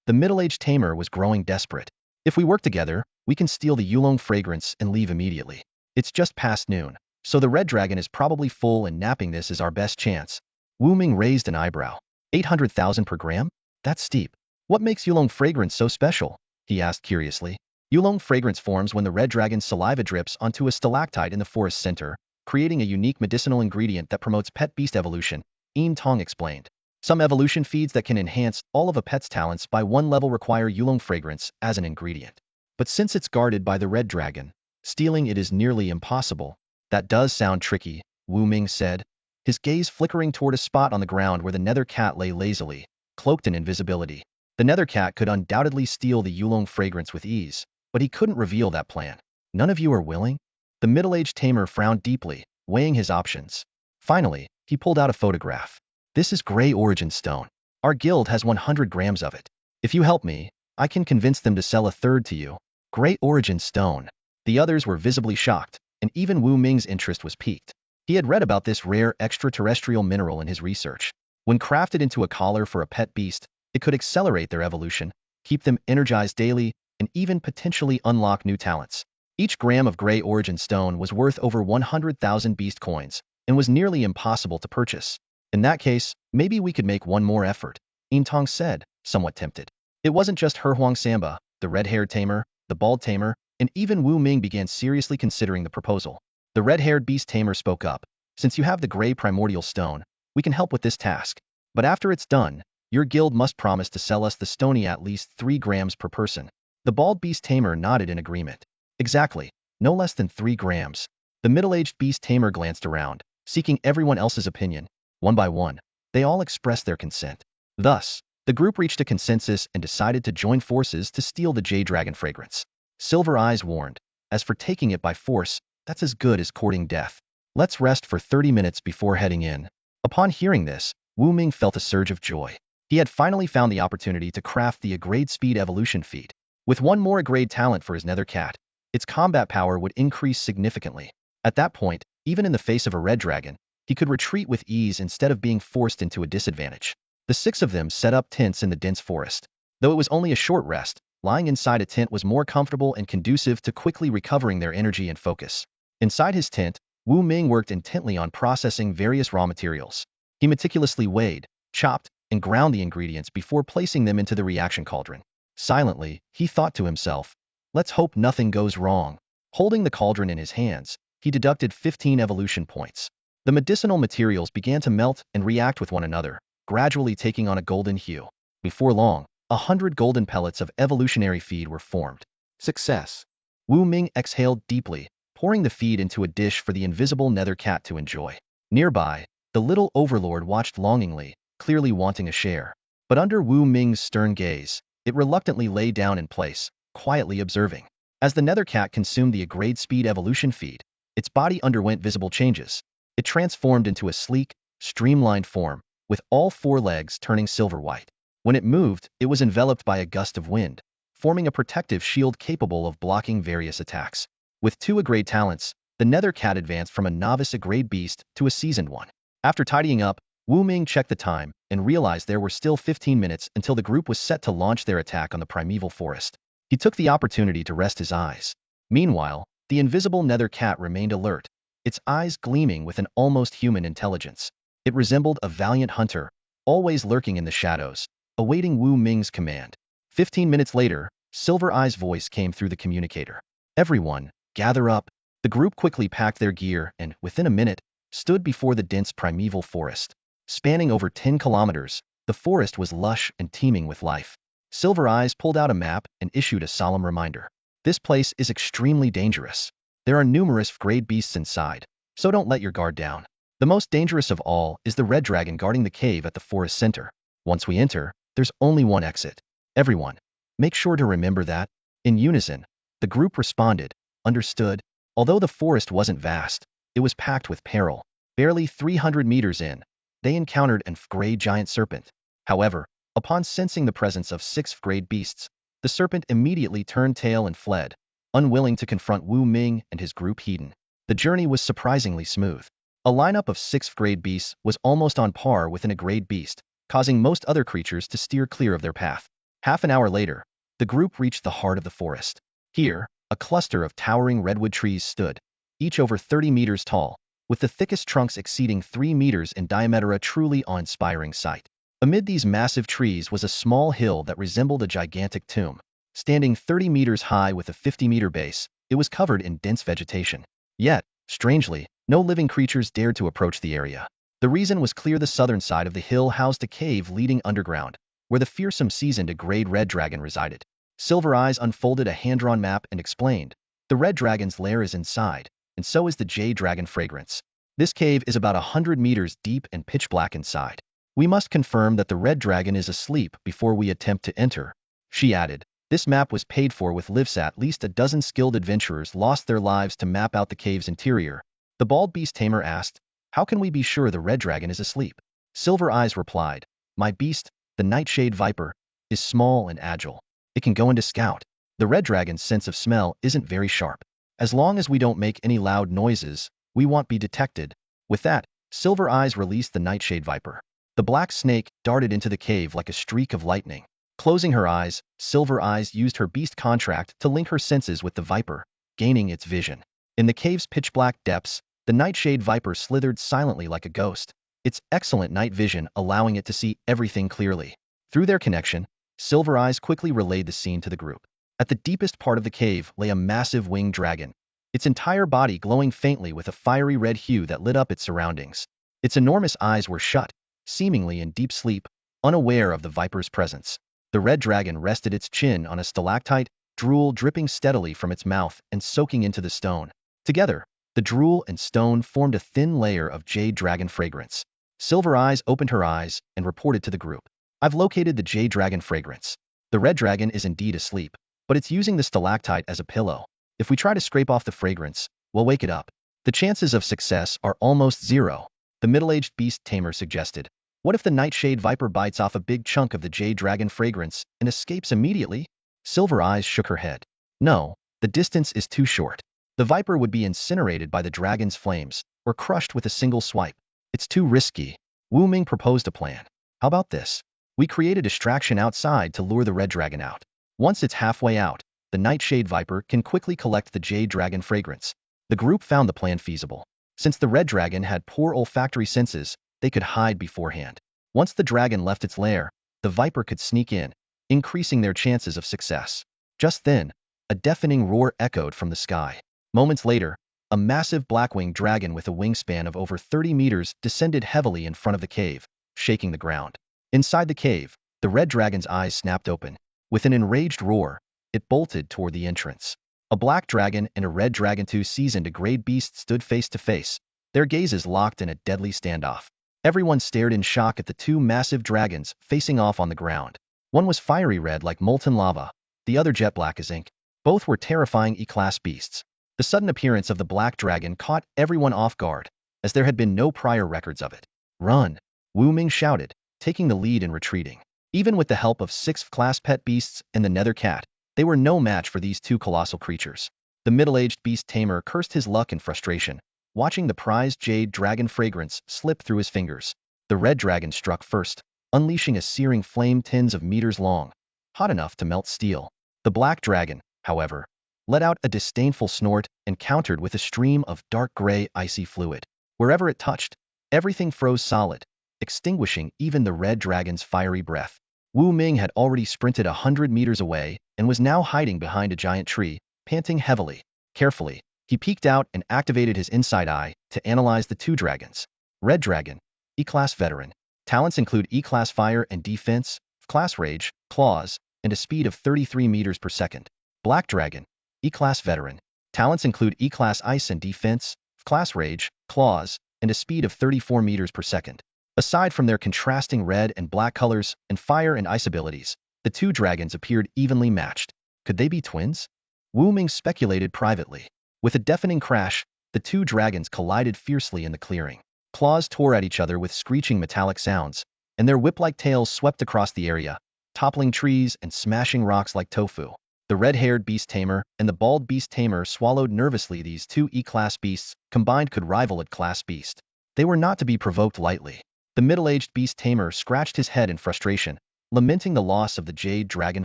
The middle-aged tamer was growing desperate. If we work together, we can steal the Yulong fragrance and leave immediately. It's just past noon. So the red dragon is probably full and napping. This is our best chance. Wu Ming raised an eyebrow. 800,000 per gram? That's steep. What makes Yulong fragrance so special? He asked curiously. Yulong fragrance forms when the red dragon's saliva drips onto a stalactite in the forest center, creating a unique medicinal ingredient that promotes pet beast evolution, Yin Tong explained. Some evolution feeds that can enhance all of a pet's talents by one level require Yulong fragrance as an ingredient. But since it's guarded by the red dragon, stealing it is nearly impossible. That does sound tricky, Wu Ming said, his gaze flickering toward a spot on the ground where the nether cat lay lazily, cloaked in invisibility. The nether cat could undoubtedly steal the Yulong fragrance with ease, but he couldn't reveal that plan. None of you are willing? The middle-aged tamer frowned deeply, weighing his options. Finally, he pulled out a photograph. This is gray origin stone. Our guild has 100 grams of it. If you help me, I can convince them to sell a third to you. Gray origin stone. The others were visibly shocked, and even Wu Ming's interest was piqued. He had read about this rare extraterrestrial mineral in his research. When crafted into a collar for a pet beast, it could accelerate their evolution, keep them energized daily, and even potentially unlock new talents. Each gram of gray origin stone was worth over 100,000 beast coins, and was nearly impossible to purchase. In that case, maybe we could make one more effort, Yin Tong said, somewhat tempted. It wasn't just He Huang Samba, the red-haired tamer, the bald tamer, and even Wu Ming began seriously considering the proposal. The red-haired beast tamer spoke up. Since you have the gray primordial stone, we can help with this task. But after it's done, your guild must promise to sell us the stony at least 3 grams per person. The bald beast tamer nodded in agreement. Exactly, no less than 3 grams. The middle-aged beast tamer glanced around, seeking everyone else's opinion. One by one, they all expressed their consent. Thus, the group reached a consensus and decided to join forces to steal the Jade Dragon fragrance. Silver Eyes warned, as for taking it by force, that's as good as courting death. Let's rest for 30 minutes before heading in. Upon hearing this, Wu Ming felt a surge of joy. He had finally found the opportunity to craft the Agrade Speed Evolution feat. With one more Agrade talent for his nether cat, its combat power would increase significantly. At that point, even in the face of a red dragon, he could retreat with ease instead of being forced into a disadvantage. The 6 of them set up tents in the dense forest. Though it was only a short rest, lying inside a tent was more comfortable and conducive to quickly recovering their energy and focus. Inside his tent, Wu Ming worked intently on processing various raw materials. He meticulously weighed, chopped, and ground the ingredients before placing them into the reaction cauldron. Silently, he thought to himself, let's hope nothing goes wrong. Holding the cauldron in his hands, he deducted 15 evolution points. The medicinal materials began to melt and react with one another, gradually taking on a golden hue. Before long, 100 golden pellets of evolutionary feed were formed. Success! Wu Ming exhaled deeply, pouring the feed into a dish for the invisible nether cat to enjoy. Nearby, the little overlord watched longingly, clearly wanting a share. But under Wu Ming's stern gaze, it reluctantly lay down in place, quietly observing. As the nether cat consumed the Agrade Speed Evolution feed, its body underwent visible changes. It transformed into a sleek, streamlined form, with all 4 legs turning silver white. When it moved, it was enveloped by a gust of wind, forming a protective shield capable of blocking various attacks. With 2 Agrade talents, the nether cat advanced from a novice Agrade beast to a seasoned one. After tidying up, Wu Ming checked the time and realized there were still 15 minutes until the group was set to launch their attack on the primeval forest. He took the opportunity to rest his eyes. Meanwhile, the invisible nether cat remained alert, its eyes gleaming with an almost human intelligence. It resembled a valiant hunter, always lurking in the shadows, awaiting Wu Ming's command. 15 minutes later, Silver Eye's voice came through the communicator. Everyone, gather up. The group quickly packed their gear and, within a minute, stood before the dense primeval forest. Spanning over 10 kilometers, the forest was lush and teeming with life. Silver Eyes pulled out a map and issued a solemn reminder. This place is extremely dangerous. There are numerous grade beasts inside, so don't let your guard down. The most dangerous of all is the red dragon guarding the cave at the forest center. Once we enter, there's only one exit. Everyone, make sure to remember that. In unison, the group responded, understood. Although the forest wasn't vast, it was packed with peril. Barely 300 meters in, they encountered an F-grade giant serpent. However, upon sensing the presence of 6 F-grade beasts, the serpent immediately turned tail and fled, unwilling to confront Wu Ming and his group Hedon. The journey was surprisingly smooth. A lineup of 6 F-grade beasts was almost on par with an A-grade beast, causing most other creatures to steer clear of their path. Half an hour later, the group reached the heart of the forest. Here, a cluster of towering redwood trees stood. each over 30 meters tall, with the thickest trunks exceeding 3 meters in diameter, a truly awe-inspiring sight. Amid these massive trees was a small hill that resembled a gigantic tomb. Standing 30 meters high with a 50-meter base, it was covered in dense vegetation. Yet, strangely, no living creatures dared to approach the area. The reason was clear: the southern side of the hill housed a cave leading underground, where the fearsome seasoned-grade red dragon resided. Silver Eyes unfolded a hand-drawn map and explained, "The red dragon's lair is inside, and so is the jade dragon fragrance. This cave is about 100 meters deep and pitch black inside. We must confirm that the red dragon is asleep before we attempt to enter," she added. This map was paid for with lives. At least a dozen skilled adventurers lost their lives to map out the cave's interior. The bald beast tamer asked, "How can we be sure the red dragon is asleep?" Silver Eyes replied, "My beast, the nightshade viper, is small and agile. It can go into scout. The red dragon's sense of smell isn't very sharp. As long as we don't make any loud noises, we won't be detected." With that, Silver Eyes released the nightshade viper. The black snake darted into the cave like a streak of lightning. Closing her eyes, Silver Eyes used her beast contract to link her senses with the viper, gaining its vision. In the cave's pitch-black depths, the nightshade viper slithered silently like a ghost, its excellent night vision allowing it to see everything clearly. Through their connection, Silver Eyes quickly relayed the scene to the group. At the deepest part of the cave lay a massive winged dragon, its entire body glowing faintly with a fiery red hue that lit up its surroundings. Its enormous eyes were shut, seemingly in deep sleep, unaware of the viper's presence. The red dragon rested its chin on a stalactite, drool dripping steadily from its mouth and soaking into the stone. Together, the drool and stone formed a thin layer of jade dragon fragrance. Silver Eyes opened her eyes and reported to the group, "I've located the jade dragon fragrance. The red dragon is indeed asleep, but it's using the stalactite as a pillow. If we try to scrape off the fragrance, we'll wake it up. The chances of success are almost zero." The middle-aged beast tamer suggested, "What if the nightshade viper bites off a big chunk of the jade dragon fragrance and escapes immediately?" Silver Eyes shook her head. "No, the distance is too short. The viper would be incinerated by the dragon's flames, or crushed with a single swipe. It's too risky." Wu Ming proposed a plan. "How about this? We create a distraction outside to lure the red dragon out. Once it's halfway out, the nightshade viper can quickly collect the jade dragon fragrance." The group found the plan feasible. Since the red dragon had poor olfactory senses, they could hide beforehand. Once the dragon left its lair, the viper could sneak in, increasing their chances of success. Just then, a deafening roar echoed from the sky. Moments later, a massive black-winged dragon with a wingspan of over 30 meters descended heavily in front of the cave, shaking the ground. Inside the cave, the red dragon's eyes snapped open. With an enraged roar, it bolted toward the entrance. A black dragon and a red dragon, two seasoned-grade beasts, stood face to face, their gazes locked in a deadly standoff. Everyone stared in shock at the two massive dragons facing off on the ground. One was fiery red like molten lava, the other jet black as ink. Both were terrifying E-class beasts. The sudden appearance of the black dragon caught everyone off guard, as there had been no prior records of it. "Run!" Wu Ming shouted, taking the lead and retreating. Even with the help of 6th-class pet beasts and the nether cat, they were no match for these two colossal creatures. The middle-aged beast tamer cursed his luck in frustration, watching the prized jade dragon fragrance slip through his fingers. The red dragon struck first, unleashing a searing flame tens of meters long, hot enough to melt steel. The black dragon, however, let out a disdainful snort and countered with a stream of dark gray icy fluid. Wherever it touched, everything froze solid, extinguishing even the red dragon's fiery breath. Wu Ming had already sprinted 100 meters away and was now hiding behind a giant tree, panting heavily. Carefully, he peeked out and activated his inside eye to analyze the two dragons. Red dragon, E-class veteran. Talents include E-class fire and defense, class rage, claws, and a speed of 33 meters per second. Black dragon, E-class veteran. Talents include E-class ice and defense, class rage, claws, and a speed of 34 meters per second. Aside from their contrasting red and black colors and fire and ice abilities, the two dragons appeared evenly matched. Could they be twins? Wu Ming speculated privately. With a deafening crash, the two dragons collided fiercely in the clearing. Claws tore at each other with screeching metallic sounds, and their whip-like tails swept across the area, toppling trees and smashing rocks like tofu. The red-haired beast tamer and the bald beast tamer swallowed nervously. These two E-class beasts combined could rival a class beast. They were not to be provoked lightly. The middle-aged beast tamer scratched his head in frustration, lamenting the loss of the jade dragon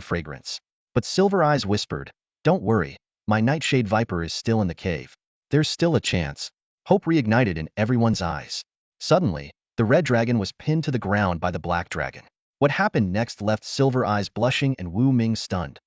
fragrance. But Silver Eyes whispered, "Don't worry, my nightshade viper is still in the cave. There's still a chance. Hope reignited in everyone's eyes. Suddenly, the red dragon was pinned to the ground by the black dragon. What happened next left Silver Eyes blushing and Wu Ming stunned.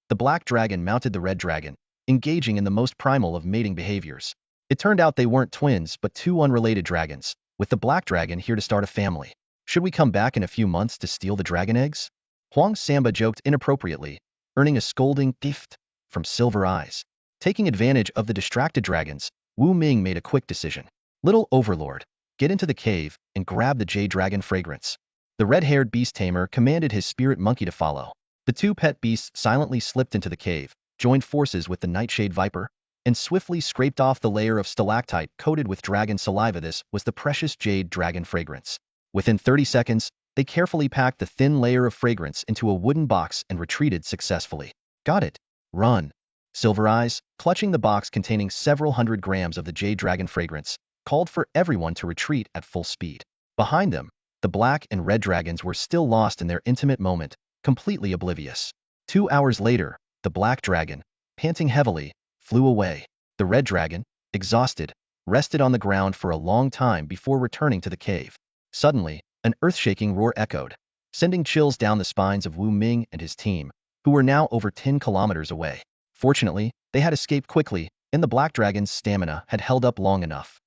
The black dragon mounted the red dragon, engaging in the most primal of mating behaviors. It turned out they weren't twins, but two unrelated dragons, with the black dragon here to start a family. Should we come back in a few months to steal the dragon eggs? Huang Samba joked inappropriately, earning a scolding gift from Silver Eyes. Taking advantage of the distracted dragons, Wu Ming made a quick decision. Little Overlord, get into the cave and grab the Jade Dragon fragrance. The red-haired beast tamer commanded his spirit monkey to follow. The two pet beasts silently slipped into the cave, joined forces with the nightshade viper, and swiftly scraped off the layer of stalactite coated with dragon saliva. This was the precious Jade Dragon fragrance. Within 30 seconds, they carefully packed the thin layer of fragrance into a wooden box and retreated successfully. Got it. Run. Silver Eyes, clutching the box containing several hundred grams of the Jade Dragon fragrance, called for everyone to retreat at full speed. Behind them, the black and red dragons were still lost in their intimate moment, completely oblivious. 2 hours later, the black dragon, panting heavily, flew away. The red dragon, exhausted, rested on the ground for a long time before returning to the cave. Suddenly, an earth-shaking roar echoed, sending chills down the spines of Wu Ming and his team, who were now over 10 kilometers away. Fortunately, they had escaped quickly, and the black dragon's stamina had held up long enough.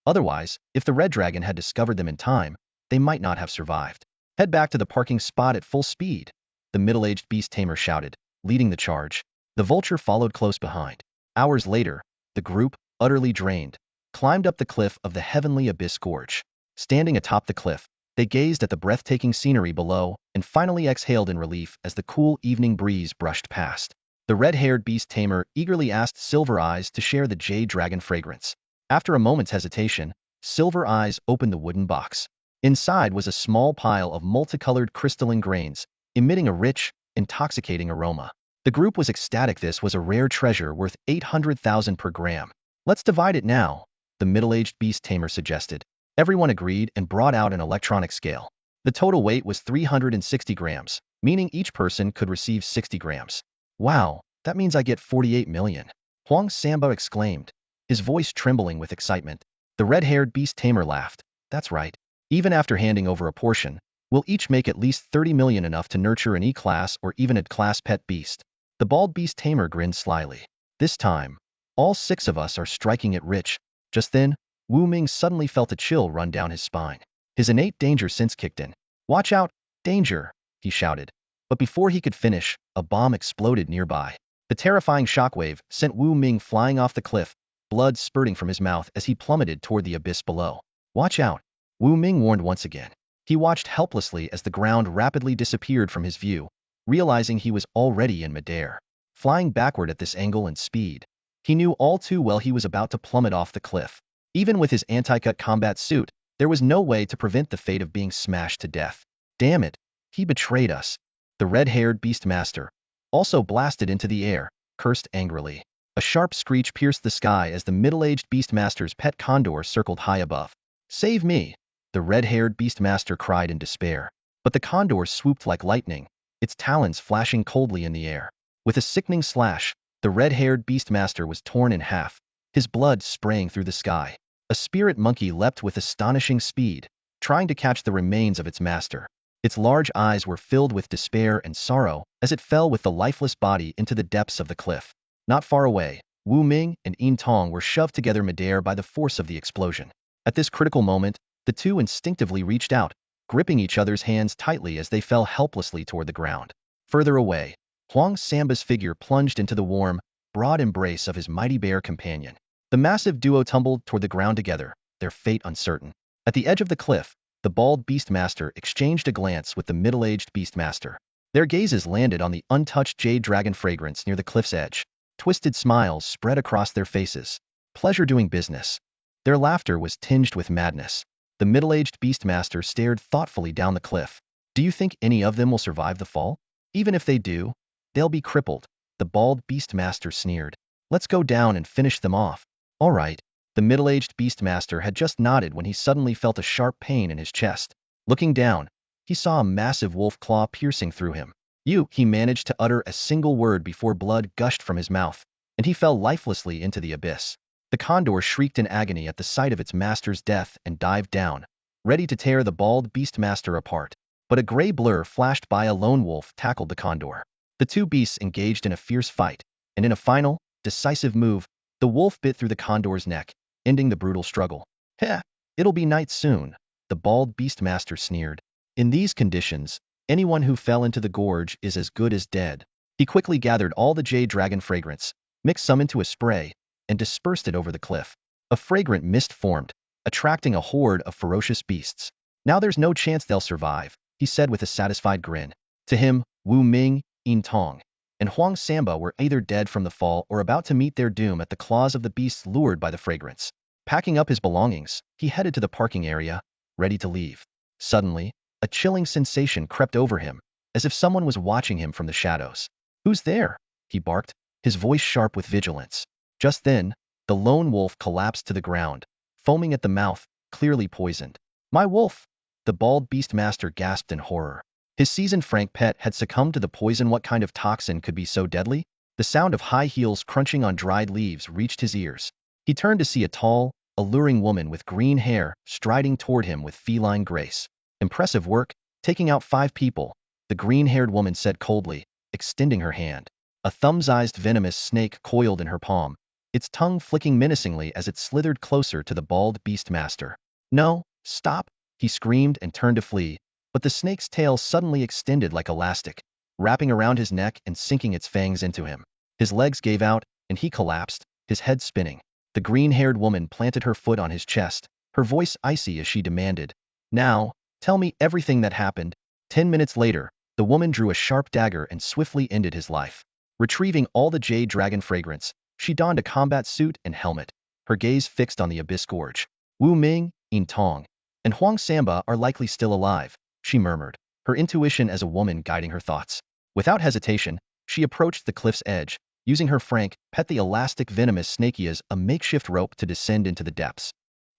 Otherwise, if the red dragon had discovered them in time, they might not have survived. Head back to the parking spot at full speed, the middle-aged beast tamer shouted, leading the charge. The vulture followed close behind. Hours later, the group, utterly drained, climbed up the cliff of the heavenly abyss gorge. Standing atop the cliff, they gazed at the breathtaking scenery below and finally exhaled in relief as the cool evening breeze brushed past. The red-haired beast tamer eagerly asked Silver Eyes to share the Jade Dragon fragrance. After a moment's hesitation, Silver Eyes opened the wooden box. Inside was a small pile of multicolored crystalline grains, emitting a rich, intoxicating aroma. The group was ecstatic. This was a rare treasure worth 800,000 per gram. Let's divide it now, the middle-aged beast tamer suggested. Everyone agreed and brought out an electronic scale. The total weight was 360 grams, meaning each person could receive 60 grams. Wow, that means I get 48 million. Huang Samba exclaimed, his voice trembling with excitement. The red-haired beast tamer laughed. That's right. Even after handing over a portion, we'll each make at least 30 million, enough to nurture an E-class or even a class pet beast. The bald beast tamer grinned slyly. This time, all 6 of us are striking it rich. Just then, Wu Ming suddenly felt a chill run down his spine. His innate danger sense kicked in. Watch out, danger, he shouted. But before he could finish, a bomb exploded nearby. The terrifying shockwave sent Wu Ming flying off the cliff, blood spurting from his mouth as he plummeted toward the abyss below. Watch out, Wu Ming warned once again. He watched helplessly as the ground rapidly disappeared from his view, realizing he was already in midair. Flying backward at this angle and speed, he knew all too well he was about to plummet off the cliff. Even with his anti-cut combat suit, there was no way to prevent the fate of being smashed to death. Damn it, he betrayed us. The red-haired beastmaster, also blasted into the air, cursed angrily. A sharp screech pierced the sky as the middle-aged beastmaster's pet condor circled high above. Save me, the red-haired beastmaster cried in despair. But the condor swooped like lightning, its talons flashing coldly in the air. With a sickening slash, the red-haired beastmaster was torn in half, his blood spraying through the sky. A spirit monkey leapt with astonishing speed, trying to catch the remains of its master. Its large eyes were filled with despair and sorrow as it fell with the lifeless body into the depths of the cliff. Not far away, Wu Ming and Yin Tong were shoved together midair by the force of the explosion. At this critical moment, the two instinctively reached out, gripping each other's hands tightly as they fell helplessly toward the ground. Further away, Huang Samba's figure plunged into the warm, broad embrace of his mighty bear companion. The massive duo tumbled toward the ground together, their fate uncertain. At the edge of the cliff, the bald beastmaster exchanged a glance with the middle-aged beastmaster. Their gazes landed on the untouched jade dragon fragrance near the cliff's edge. Twisted smiles spread across their faces. Pleasure doing business. Their laughter was tinged with madness. The middle-aged beastmaster stared thoughtfully down the cliff. Do you think any of them will survive the fall? Even if they do, they'll be crippled, the bald beastmaster sneered. Let's go down and finish them off. All right. The middle-aged beastmaster had just nodded when he suddenly felt a sharp pain in his chest. Looking down, he saw a massive wolf claw piercing through him. He managed to utter a single word before blood gushed from his mouth, and he fell lifelessly into the abyss. The condor shrieked in agony at the sight of its master's death and dived down, ready to tear the bald beastmaster apart. But a gray blur flashed by. A lone wolf tackled the condor. The two beasts engaged in a fierce fight, and in a final, decisive move, the wolf bit through the condor's neck, ending the brutal struggle. Heh, it'll be night soon, the bald beastmaster sneered. In these conditions, anyone who fell into the gorge is as good as dead. He quickly gathered all the jade dragon fragrance, mixed some into a spray, and dispersed it over the cliff. A fragrant mist formed, attracting a horde of ferocious beasts. Now there's no chance they'll survive, he said with a satisfied grin. To him, Wu Ming, Yin Tong, and Huang Samba were either dead from the fall or about to meet their doom at the claws of the beasts lured by the fragrance. Packing up his belongings, he headed to the parking area, ready to leave. Suddenly, a chilling sensation crept over him, as if someone was watching him from the shadows. Who's there? He barked, his voice sharp with vigilance. Just then, the lone wolf collapsed to the ground, foaming at the mouth, clearly poisoned. My wolf! The bald beastmaster gasped in horror. His seasoned Frank pet had succumbed to the poison. What kind of toxin could be so deadly? The sound of high heels crunching on dried leaves reached his ears. He turned to see a tall, alluring woman with green hair striding toward him with feline grace. Impressive work, taking out 5 people, the green-haired woman said coldly, extending her hand. A thumb-sized venomous snake coiled in her palm, its tongue flicking menacingly as it slithered closer to the bald beastmaster. No, stop, he screamed and turned to flee, but the snake's tail suddenly extended like elastic, wrapping around his neck and sinking its fangs into him. His legs gave out, and he collapsed, his head spinning. The green-haired woman planted her foot on his chest, her voice icy as she demanded, "Now, tell me everything that happened." 10 minutes later, the woman drew a sharp dagger and swiftly ended his life. Retrieving all the jade dragon fragrance, she donned a combat suit and helmet, her gaze fixed on the abyss gorge. Wu Ming, Yin Tong, and Huang Samba are likely still alive, she murmured, her intuition as a woman guiding her thoughts. Without hesitation, she approached the cliff's edge, using her Frank pet the elastic venomous snakey as a makeshift rope to descend into the depths.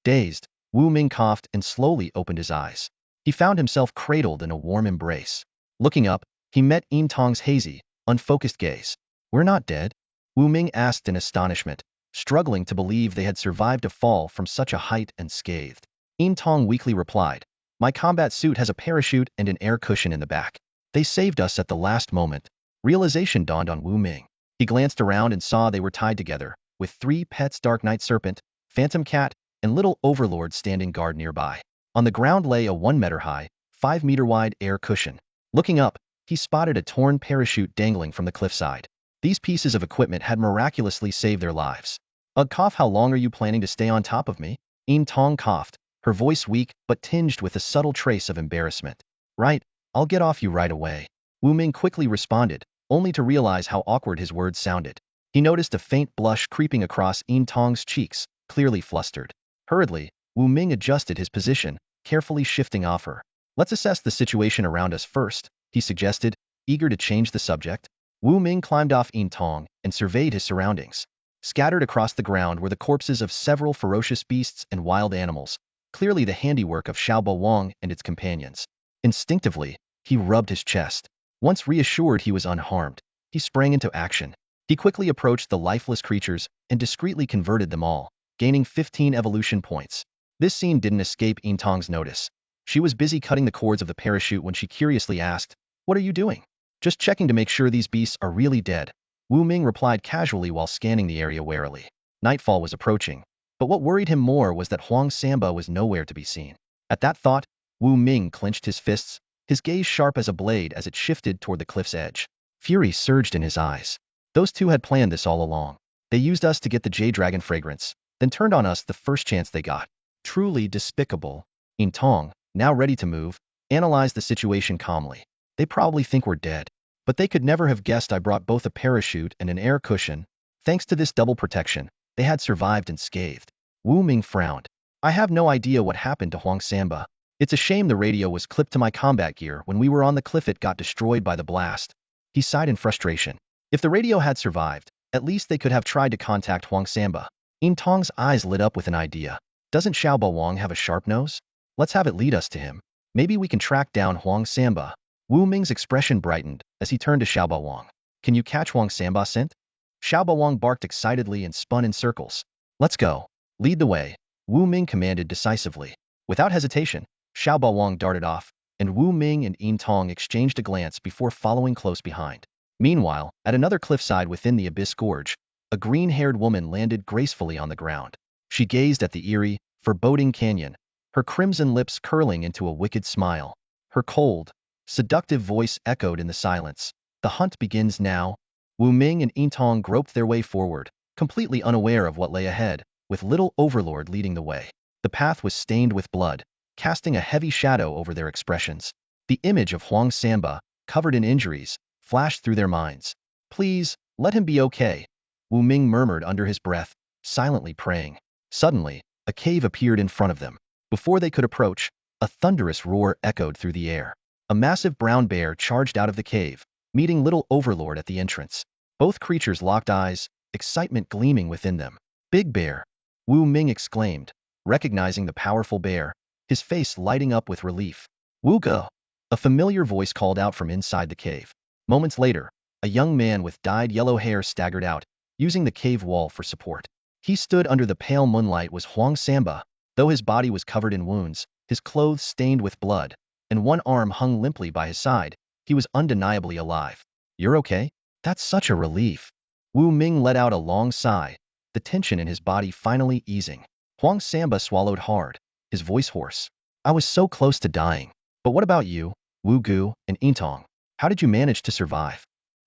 Dazed, Wu Ming coughed and slowly opened his eyes. He found himself cradled in a warm embrace. Looking up, he met Yin Tong's hazy, unfocused gaze. We're not dead? Wu Ming asked in astonishment, struggling to believe they had survived a fall from such a height unscathed. Yin Tong weakly replied, my combat suit has a parachute and an air cushion in the back. They saved us at the last moment. Realization dawned on Wu Ming. He glanced around and saw they were tied together, with 3 pets: Dark Night Serpent, Phantom Cat, and Little Overlord standing guard nearby. On the ground lay a 1-meter-high, 5-meter-wide air cushion. Looking up, he spotted a torn parachute dangling from the cliffside. These pieces of equipment had miraculously saved their lives. Ugh, cough, how long are you planning to stay on top of me? Yin Tong coughed, her voice weak but tinged with a subtle trace of embarrassment. Right, I'll get off you right away. Wu Ming quickly responded, only to realize how awkward his words sounded. He noticed a faint blush creeping across Yin Tong's cheeks, clearly flustered. Hurriedly, Wu Ming adjusted his position, carefully shifting off her. Let's assess the situation around us first, he suggested, eager to change the subject. Wu Ming climbed off Yin Tong and surveyed his surroundings. Scattered across the ground were the corpses of several ferocious beasts and wild animals, clearly the handiwork of Xiaobo Wang and its companions. Instinctively, he rubbed his chest. Once reassured he was unharmed, he sprang into action. He quickly approached the lifeless creatures and discreetly converted them all, gaining 15 evolution points. This scene didn't escape Yin Tong's notice. She was busy cutting the cords of the parachute when she curiously asked, "What are you doing?" "Just checking to make sure these beasts are really dead," Wu Ming replied casually while scanning the area warily. Nightfall was approaching, but what worried him more was that Huang Samba was nowhere to be seen. At that thought, Wu Ming clenched his fists, his gaze sharp as a blade as it shifted toward the cliff's edge. Fury surged in his eyes. Those two had planned this all along. They used us to get the Jade Dragon fragrance, then turned on us the first chance they got. Truly despicable. Yin Tong, now ready to move, analyzed the situation calmly. They probably think we're dead, but they could never have guessed I brought both a parachute and an air cushion. Thanks to this double protection, they had survived unscathed. Wu Ming frowned. I have no idea what happened to Huang Samba. It's a shame the radio was clipped to my combat gear when we were on the cliff. It got destroyed by the blast. He sighed in frustration. If the radio had survived, at least they could have tried to contact Huang Samba. Yin Tong's eyes lit up with an idea. Doesn't Xiaobo Wang have a sharp nose? Let's have it lead us to him. Maybe we can track down Huang Samba. Wu Ming's expression brightened as he turned to Xiaobo Wang. Can you catch Huang Samba's scent? Xiaobo Wang barked excitedly and spun in circles. Let's go. Lead the way. Wu Ming commanded decisively. Without hesitation, Xiao Baowang darted off, and Wu Ming and Yin Tong exchanged a glance before following close behind. Meanwhile, at another cliffside within the Abyss Gorge, a green-haired woman landed gracefully on the ground. She gazed at the eerie, foreboding canyon, her crimson lips curling into a wicked smile. Her cold, seductive voice echoed in the silence. The hunt begins now. Wu Ming and Yin Tong groped their way forward, completely unaware of what lay ahead, with little Overlord leading the way. The path was stained with blood, casting a heavy shadow over their expressions. The image of Huang Samba, covered in injuries, flashed through their minds. Please, let him be okay, Wu Ming murmured under his breath, silently praying. Suddenly, a cave appeared in front of them. Before they could approach, a thunderous roar echoed through the air. A massive brown bear charged out of the cave, meeting little Overlord at the entrance. Both creatures locked eyes, excitement gleaming within them. Big Bear, Wu Ming exclaimed, recognizing the powerful bear, his face lighting up with relief. Wu Ge, a familiar voice called out from inside the cave. Moments later, a young man with dyed yellow hair staggered out, using the cave wall for support. He stood under the pale moonlight was Huang Samba, though his body was covered in wounds, his clothes stained with blood, and one arm hung limply by his side. He was undeniably alive. You're okay? That's such a relief. Wu Ming let out a long sigh, the tension in his body finally easing. Huang Samba swallowed hard, his voice hoarse. I was so close to dying. But what about you, Wu Gu and Yin Tong? How did you manage to survive?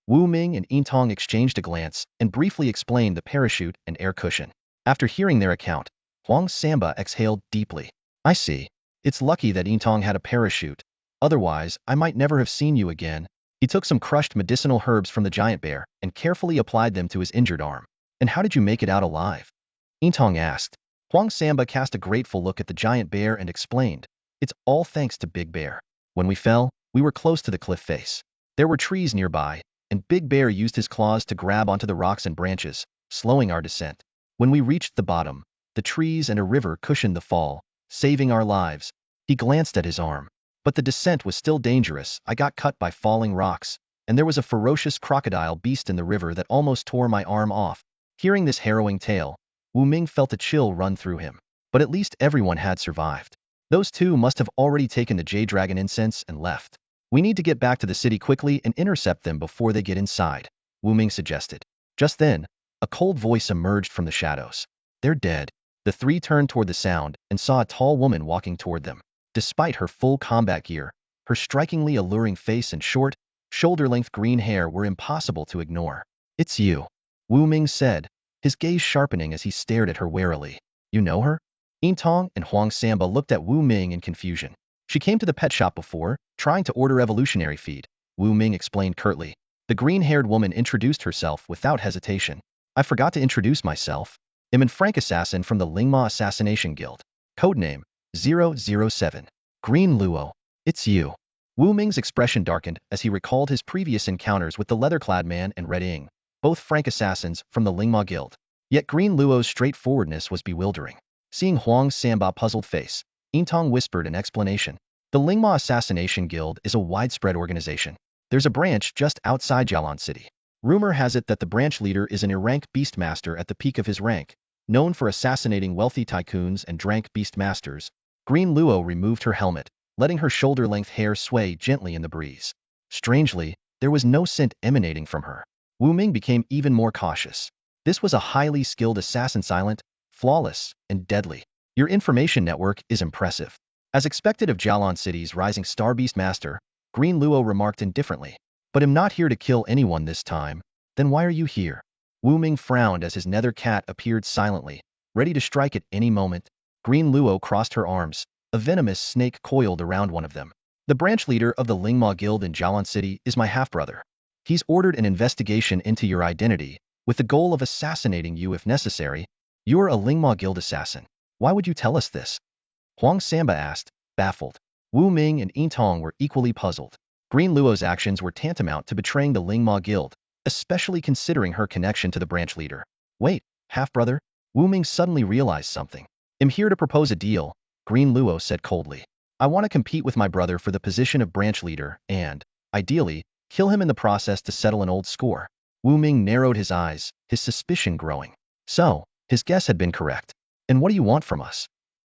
Wu Ming and Yin Tong exchanged a glance and briefly explained the parachute and air cushion. After hearing their account, Huang Samba exhaled deeply. I see. It's lucky that Yin Tong had a parachute. Otherwise, I might never have seen you again. He took some crushed medicinal herbs from the giant bear and carefully applied them to his injured arm. And how did you make it out alive? Yin Tong asked. Huang Samba cast a grateful look at the giant bear and explained. It's all thanks to Big Bear. When we fell, we were close to the cliff face. There were trees nearby, and Big Bear used his claws to grab onto the rocks and branches, slowing our descent. When we reached the bottom, the trees and a river cushioned the fall, saving our lives. He glanced at his arm. But the descent was still dangerous. I got cut by falling rocks, and there was a ferocious crocodile beast in the river that almost tore my arm off. Hearing this harrowing tale, Wu Ming felt a chill run through him. But at least everyone had survived. Those two must have already taken the Jade Dragon incense and left. We need to get back to the city quickly and intercept them before they get inside, Wu Ming suggested. Just then, a cold voice emerged from the shadows. They're dead. The three turned toward the sound and saw a tall woman walking toward them. Despite her full combat gear, her strikingly alluring face and short, shoulder-length green hair were impossible to ignore. It's you, Wu Ming said, his gaze sharpening as he stared at her warily. You know her? Yin Tong and Huang Samba looked at Wu Ming in confusion. She came to the pet shop before, trying to order evolutionary feed, Wu Ming explained curtly. The green-haired woman introduced herself without hesitation. I forgot to introduce myself. I'm an Frank assassin from the Lingma Assassination Guild. Codename 007. Green Luo. It's you. Wu Ming's expression darkened as he recalled his previous encounters with the leather-clad man and Red Ying, both Frank assassins from the Lingma Guild. Yet Green Luo's straightforwardness was bewildering. Seeing Huang Samba's puzzled face, Yin Tong whispered an explanation. The Lingma Assassination Guild is a widespread organization. There's a branch just outside Jialan City. Rumor has it that the branch leader is an Irank beastmaster at the peak of his rank, known for assassinating wealthy tycoons and drank beastmasters. Green Luo removed her helmet, letting her shoulder-length hair sway gently in the breeze. Strangely, there was no scent emanating from her. Wu Ming became even more cautious. This was a highly skilled assassin, silent, flawless, and deadly. Your information network is impressive. As expected of Jialan City's rising star beastmaster, Green Luo remarked indifferently. But I'm not here to kill anyone this time. Then why are you here? Wu Ming frowned as his nether cat appeared silently, ready to strike at any moment. Green Luo crossed her arms. A venomous snake coiled around one of them. The branch leader of the Lingma Guild in Jialan City is my half-brother. He's ordered an investigation into your identity, with the goal of assassinating you if necessary. You're a Lingma Guild assassin. Why would you tell us this? Huang Samba asked, baffled. Wu Ming and Yin Tong were equally puzzled. Green Luo's actions were tantamount to betraying the Lingma Guild, especially considering her connection to the branch leader. Wait, half-brother? Wu Ming suddenly realized something. I'm here to propose a deal, Green Luo said coldly. I want to compete with my brother for the position of branch leader and, ideally, kill him in the process to settle an old score. Wu Ming narrowed his eyes, his suspicion growing. So, His guess had been correct. And what do you want from us?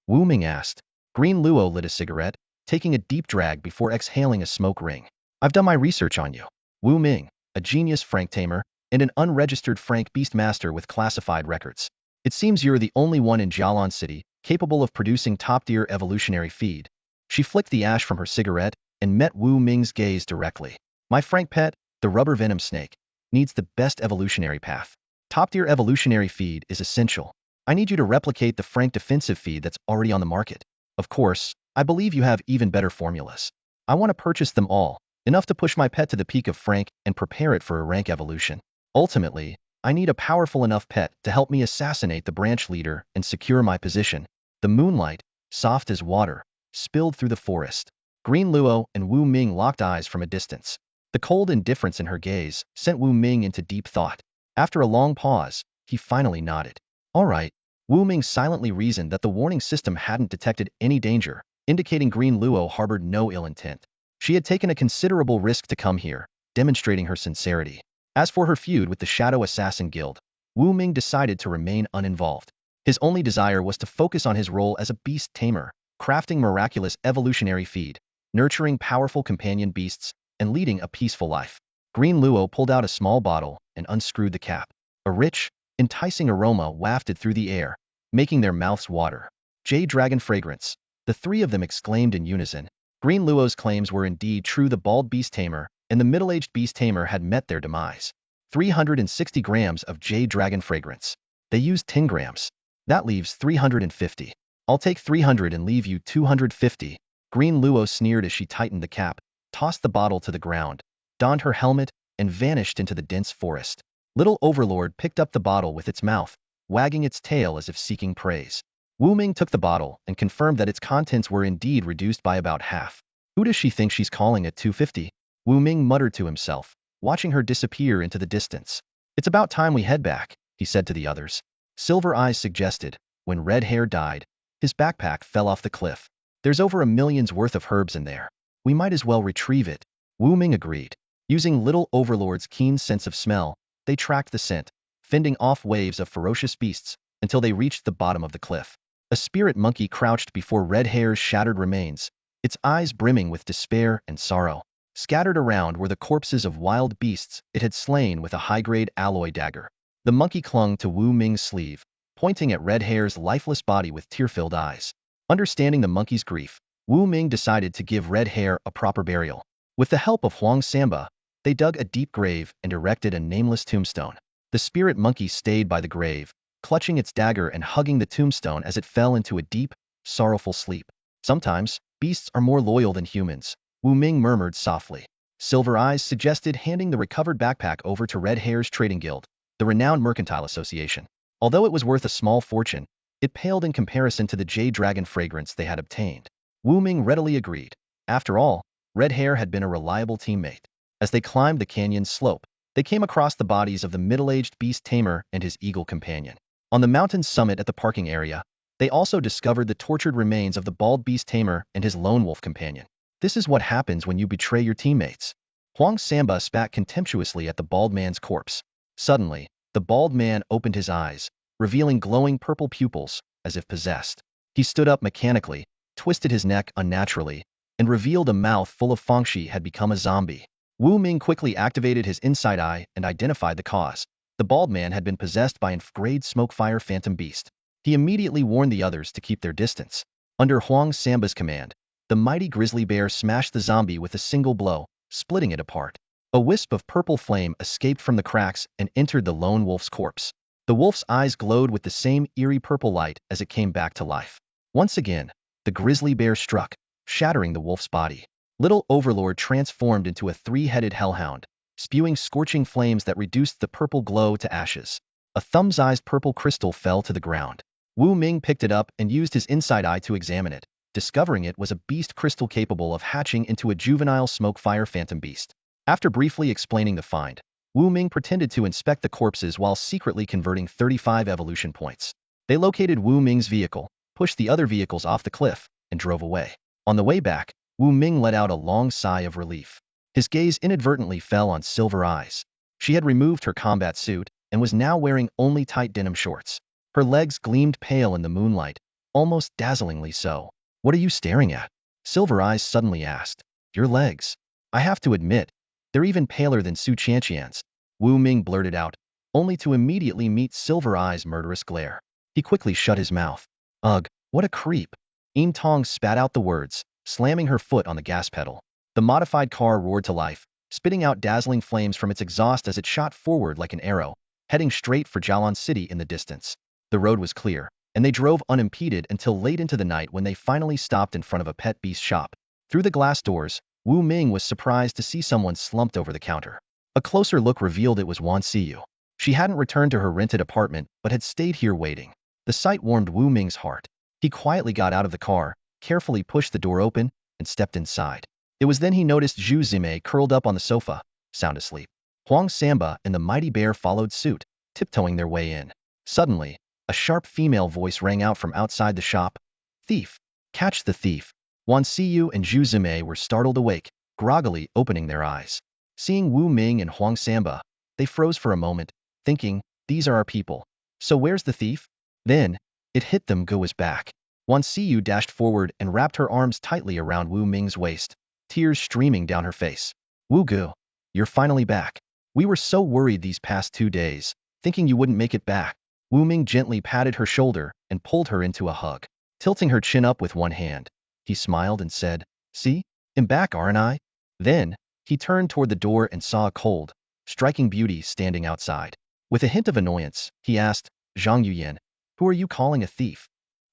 Wu Ming asked. Green Luo lit a cigarette, taking a deep drag before exhaling a smoke ring. I've done my research on you. Wu Ming, a genius Frank Tamer, and an unregistered Frank Beastmaster with classified records. It seems you're the only one in Jialan City capable of producing top-tier evolutionary feed. She flicked the ash from her cigarette and met Wu Ming's gaze directly. My Frank pet, the rubber venom snake, needs the best evolutionary path. Top-tier evolutionary feed is essential. I need you to replicate the Frank defensive feed that's already on the market. Of course, I believe you have even better formulas. I want to purchase them all, enough to push my pet to the peak of Frank and prepare it for a rank evolution. Ultimately, I need a powerful enough pet to help me assassinate the branch leader and secure my position. The moonlight, soft as water, spilled through the forest. Green Luo and Wu Ming locked eyes from a distance. The cold indifference in her gaze sent Wu Ming into deep thought. After a long pause, he finally nodded. All right. Wu Ming silently reasoned that the warning system hadn't detected any danger, indicating Green Luo harbored no ill intent. She had taken a considerable risk to come here, demonstrating her sincerity. As for her feud with the Shadow Assassin Guild, Wu Ming decided to remain uninvolved. His only desire was to focus on his role as a beast tamer, crafting miraculous evolutionary feed, nurturing powerful companion beasts, and leading a peaceful life. Green Luo pulled out a small bottle and unscrewed the cap. A rich, enticing aroma wafted through the air, making their mouths water. Jade Dragon Fragrance. The three of them exclaimed in unison. Green Luo's claims were indeed true. The bald beast tamer and the middle-aged beast tamer had met their demise. 360 grams of Jade Dragon Fragrance. They used 10 grams. That leaves 350. I'll take 300 and leave you 250. Green Luo sneered as she tightened the cap, tossed the bottle to the ground, donned her helmet, and vanished into the dense forest. Little Overlord picked up the bottle with its mouth, wagging its tail as if seeking praise. Wu Ming took the bottle and confirmed that its contents were indeed reduced by about half. Who does she think she's calling at 250? Wu Ming muttered to himself, watching her disappear into the distance. It's about time we head back, he said to the others. Silver Eyes suggested. When Red Hair died, his backpack fell off the cliff. There's over 1 million's worth of herbs in there. We might as well retrieve it. Wu Ming agreed. Using Little Overlord's keen sense of smell, they tracked the scent, fending off waves of ferocious beasts until they reached the bottom of the cliff. A spirit monkey crouched before Red Hair's shattered remains, its eyes brimming with despair and sorrow. Scattered around were the corpses of wild beasts it had slain with a high-grade alloy dagger. The monkey clung to Wu Ming's sleeve, pointing at Red Hair's lifeless body with tear-filled eyes. Understanding the monkey's grief, Wu Ming decided to give Red Hair a proper burial. With the help of Huang Samba, they dug a deep grave and erected a nameless tombstone. The spirit monkey stayed by the grave, clutching its dagger and hugging the tombstone as it fell into a deep, sorrowful sleep. Sometimes, beasts are more loyal than humans, Wu Ming murmured softly. Silver Eyes suggested handing the recovered backpack over to Red Hair's trading guild, the renowned mercantile association. Although it was worth a small fortune, it paled in comparison to the Jade Dragon fragrance they had obtained. Wu Ming readily agreed. After all, Red Hair had been a reliable teammate. As they climbed the canyon's slope, they came across the bodies of the middle-aged beast tamer and his eagle companion. On the mountain's summit at the parking area, they also discovered the tortured remains of the bald beast tamer and his lone wolf companion. This is what happens when you betray your teammates. Huang Samba spat contemptuously at the bald man's corpse. Suddenly, the bald man opened his eyes, revealing glowing purple pupils, as if possessed. He stood up mechanically, twisted his neck unnaturally, and revealed a mouth full of fangshi had become a zombie. Wu Ming quickly activated his inside eye and identified the cause. The bald man had been possessed by an F-grade Smokefire Phantom Beast. He immediately warned the others to keep their distance. Under Huang Samba's command, the mighty grizzly bear smashed the zombie with a single blow, splitting it apart. A wisp of purple flame escaped from the cracks and entered the lone wolf's corpse. The wolf's eyes glowed with the same eerie purple light as it came back to life. Once again, the grizzly bear struck, shattering the wolf's body. Little Overlord transformed into a 3-headed hellhound, spewing scorching flames that reduced the purple glow to ashes. A thumb-sized purple crystal fell to the ground. Wu Ming picked it up and used his inside eye to examine it, discovering it was a beast crystal capable of hatching into a juvenile Smokefire Phantom Beast. After briefly explaining the find, Wu Ming pretended to inspect the corpses while secretly converting 35 evolution points. They located Wu Ming's vehicle, pushed the other vehicles off the cliff, and drove away. On the way back, Wu Ming let out a long sigh of relief. His gaze inadvertently fell on Silver Eyes. She had removed her combat suit and was now wearing only tight denim shorts. Her legs gleamed pale in the moonlight, almost dazzlingly so. What are you staring at? Silver Eyes suddenly asked. Your legs. I have to admit, they're even paler than Su Qianqian's, Wu Ming blurted out, only to immediately meet Silver Eyes' murderous glare. He quickly shut his mouth. Ugh, what a creep. Yin Tong spat out the words, slamming her foot on the gas pedal. The modified car roared to life, spitting out dazzling flames from its exhaust as it shot forward like an arrow, heading straight for Jialan City in the distance. The road was clear, and they drove unimpeded until late into the night when they finally stopped in front of a pet beast shop. Through the glass doors, Wu Ming was surprised to see someone slumped over the counter. A closer look revealed it was Wan Siyu. She hadn't returned to her rented apartment, but had stayed here waiting. The sight warmed Wu Ming's heart. He quietly got out of the car, carefully pushed the door open, and stepped inside. It was then he noticed Zhu Zimei curled up on the sofa, sound asleep. Huang Samba and the mighty bear followed suit, tiptoeing their way in. Suddenly, a sharp female voice rang out from outside the shop. Thief! Catch the thief! Wan Siyu and Zhu Zimei were startled awake, groggily opening their eyes. Seeing Wu Ming and Huang Samba, they froze for a moment, thinking, these are our people. So where's the thief? Then, it hit them, Go was back. Wan Siyu dashed forward and wrapped her arms tightly around Wu Ming's waist, tears streaming down her face. Wu Gu, you're finally back. We were so worried these past 2 days, thinking you wouldn't make it back. Wu Ming gently patted her shoulder and pulled her into a hug. Tilting her chin up with one hand, he smiled and said, see, I'm back, aren't I? Then, he turned toward the door and saw a cold, striking beauty standing outside. With a hint of annoyance, he asked, Zhang Yuyan, who are you calling a thief?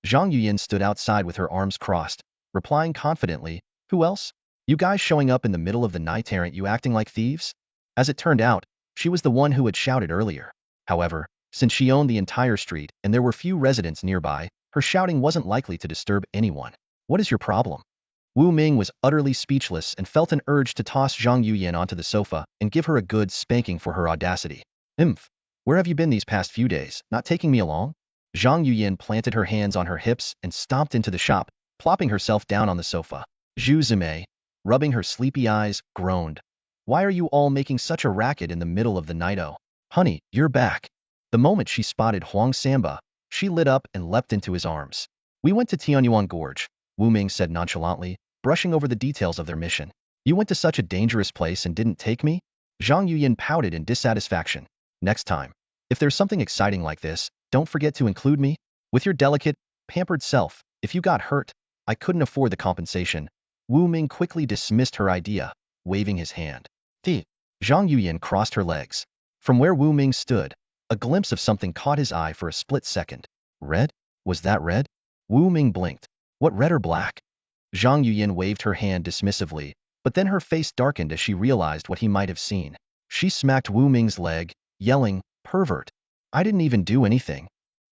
Zhang Yuyan stood outside with her arms crossed, replying confidently, who else? You guys showing up in the middle of the night, aren't you acting like thieves? As it turned out, she was the one who had shouted earlier. However, since she owned the entire street and there were few residents nearby, her shouting wasn't likely to disturb anyone. What is your problem? Wu Ming was utterly speechless and felt an urge to toss Zhang Yuyan onto the sofa and give her a good spanking for her audacity. Where have you been these past few days, not taking me along? Zhang Yuyan planted her hands on her hips and stomped into the shop, plopping herself down on the sofa. Zhu Zimei, rubbing her sleepy eyes, groaned. Why are you all making such a racket in the middle of the night? Oh, honey, you're back. The moment she spotted Huang Samba, she lit up and leapt into his arms. We went to Tianyuan Gorge, Wu Ming said nonchalantly, brushing over the details of their mission. You went to such a dangerous place and didn't take me? Zhang Yuyan pouted in dissatisfaction. Next time, if there's something exciting like this, don't forget to include me. With your delicate, pampered self, if you got hurt, I couldn't afford the compensation. Wu Ming quickly dismissed her idea, waving his hand. Zhang Yuyan crossed her legs. From where Wu Ming stood, a glimpse of something caught his eye for a split second. Red? Was that red? Wu Ming blinked. What, red or black? Zhang Yuyan waved her hand dismissively, but then her face darkened as she realized what he might have seen. She smacked Wu Ming's leg, yelling, pervert. I didn't even do anything.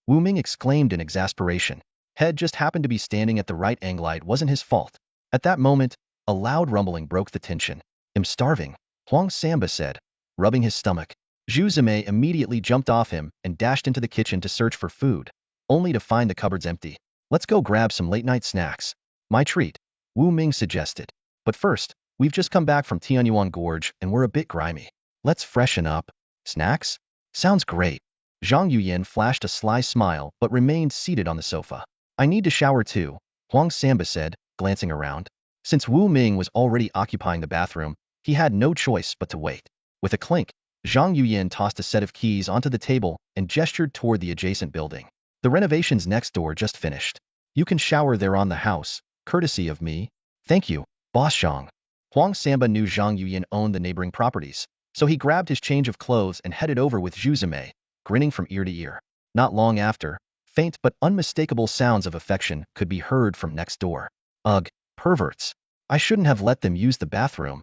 Wu Ming exclaimed in exasperation. Head just happened to be standing at the right angle. It wasn't his fault. At that moment, a loud rumbling broke the tension. I'm starving, Huang Samba said, rubbing his stomach. Zhu Zimei immediately jumped off him and dashed into the kitchen to search for food, only to find the cupboards empty. Let's go grab some late-night snacks. My treat, Wu Ming suggested. But first, we've just come back from Tianyuan Gorge and we're a bit grimy. Let's freshen up. Snacks? Sounds great. Zhang Yuyan flashed a sly smile but remained seated on the sofa. I need to shower too, Huang Samba said, glancing around. Since Wu Ming was already occupying the bathroom, he had no choice but to wait. With a clink, Zhang Yuyan tossed a set of keys onto the table and gestured toward the adjacent building. The renovations next door just finished. You can shower there on the house, courtesy of me. Thank you, Boss Zhang. Huang Samba knew Zhang Yuyan owned the neighboring properties, so he grabbed his change of clothes and headed over with Zhu Zimei, grinning from ear to ear. Not long after, faint but unmistakable sounds of affection could be heard from next door. Ugh, perverts. I shouldn't have let them use the bathroom.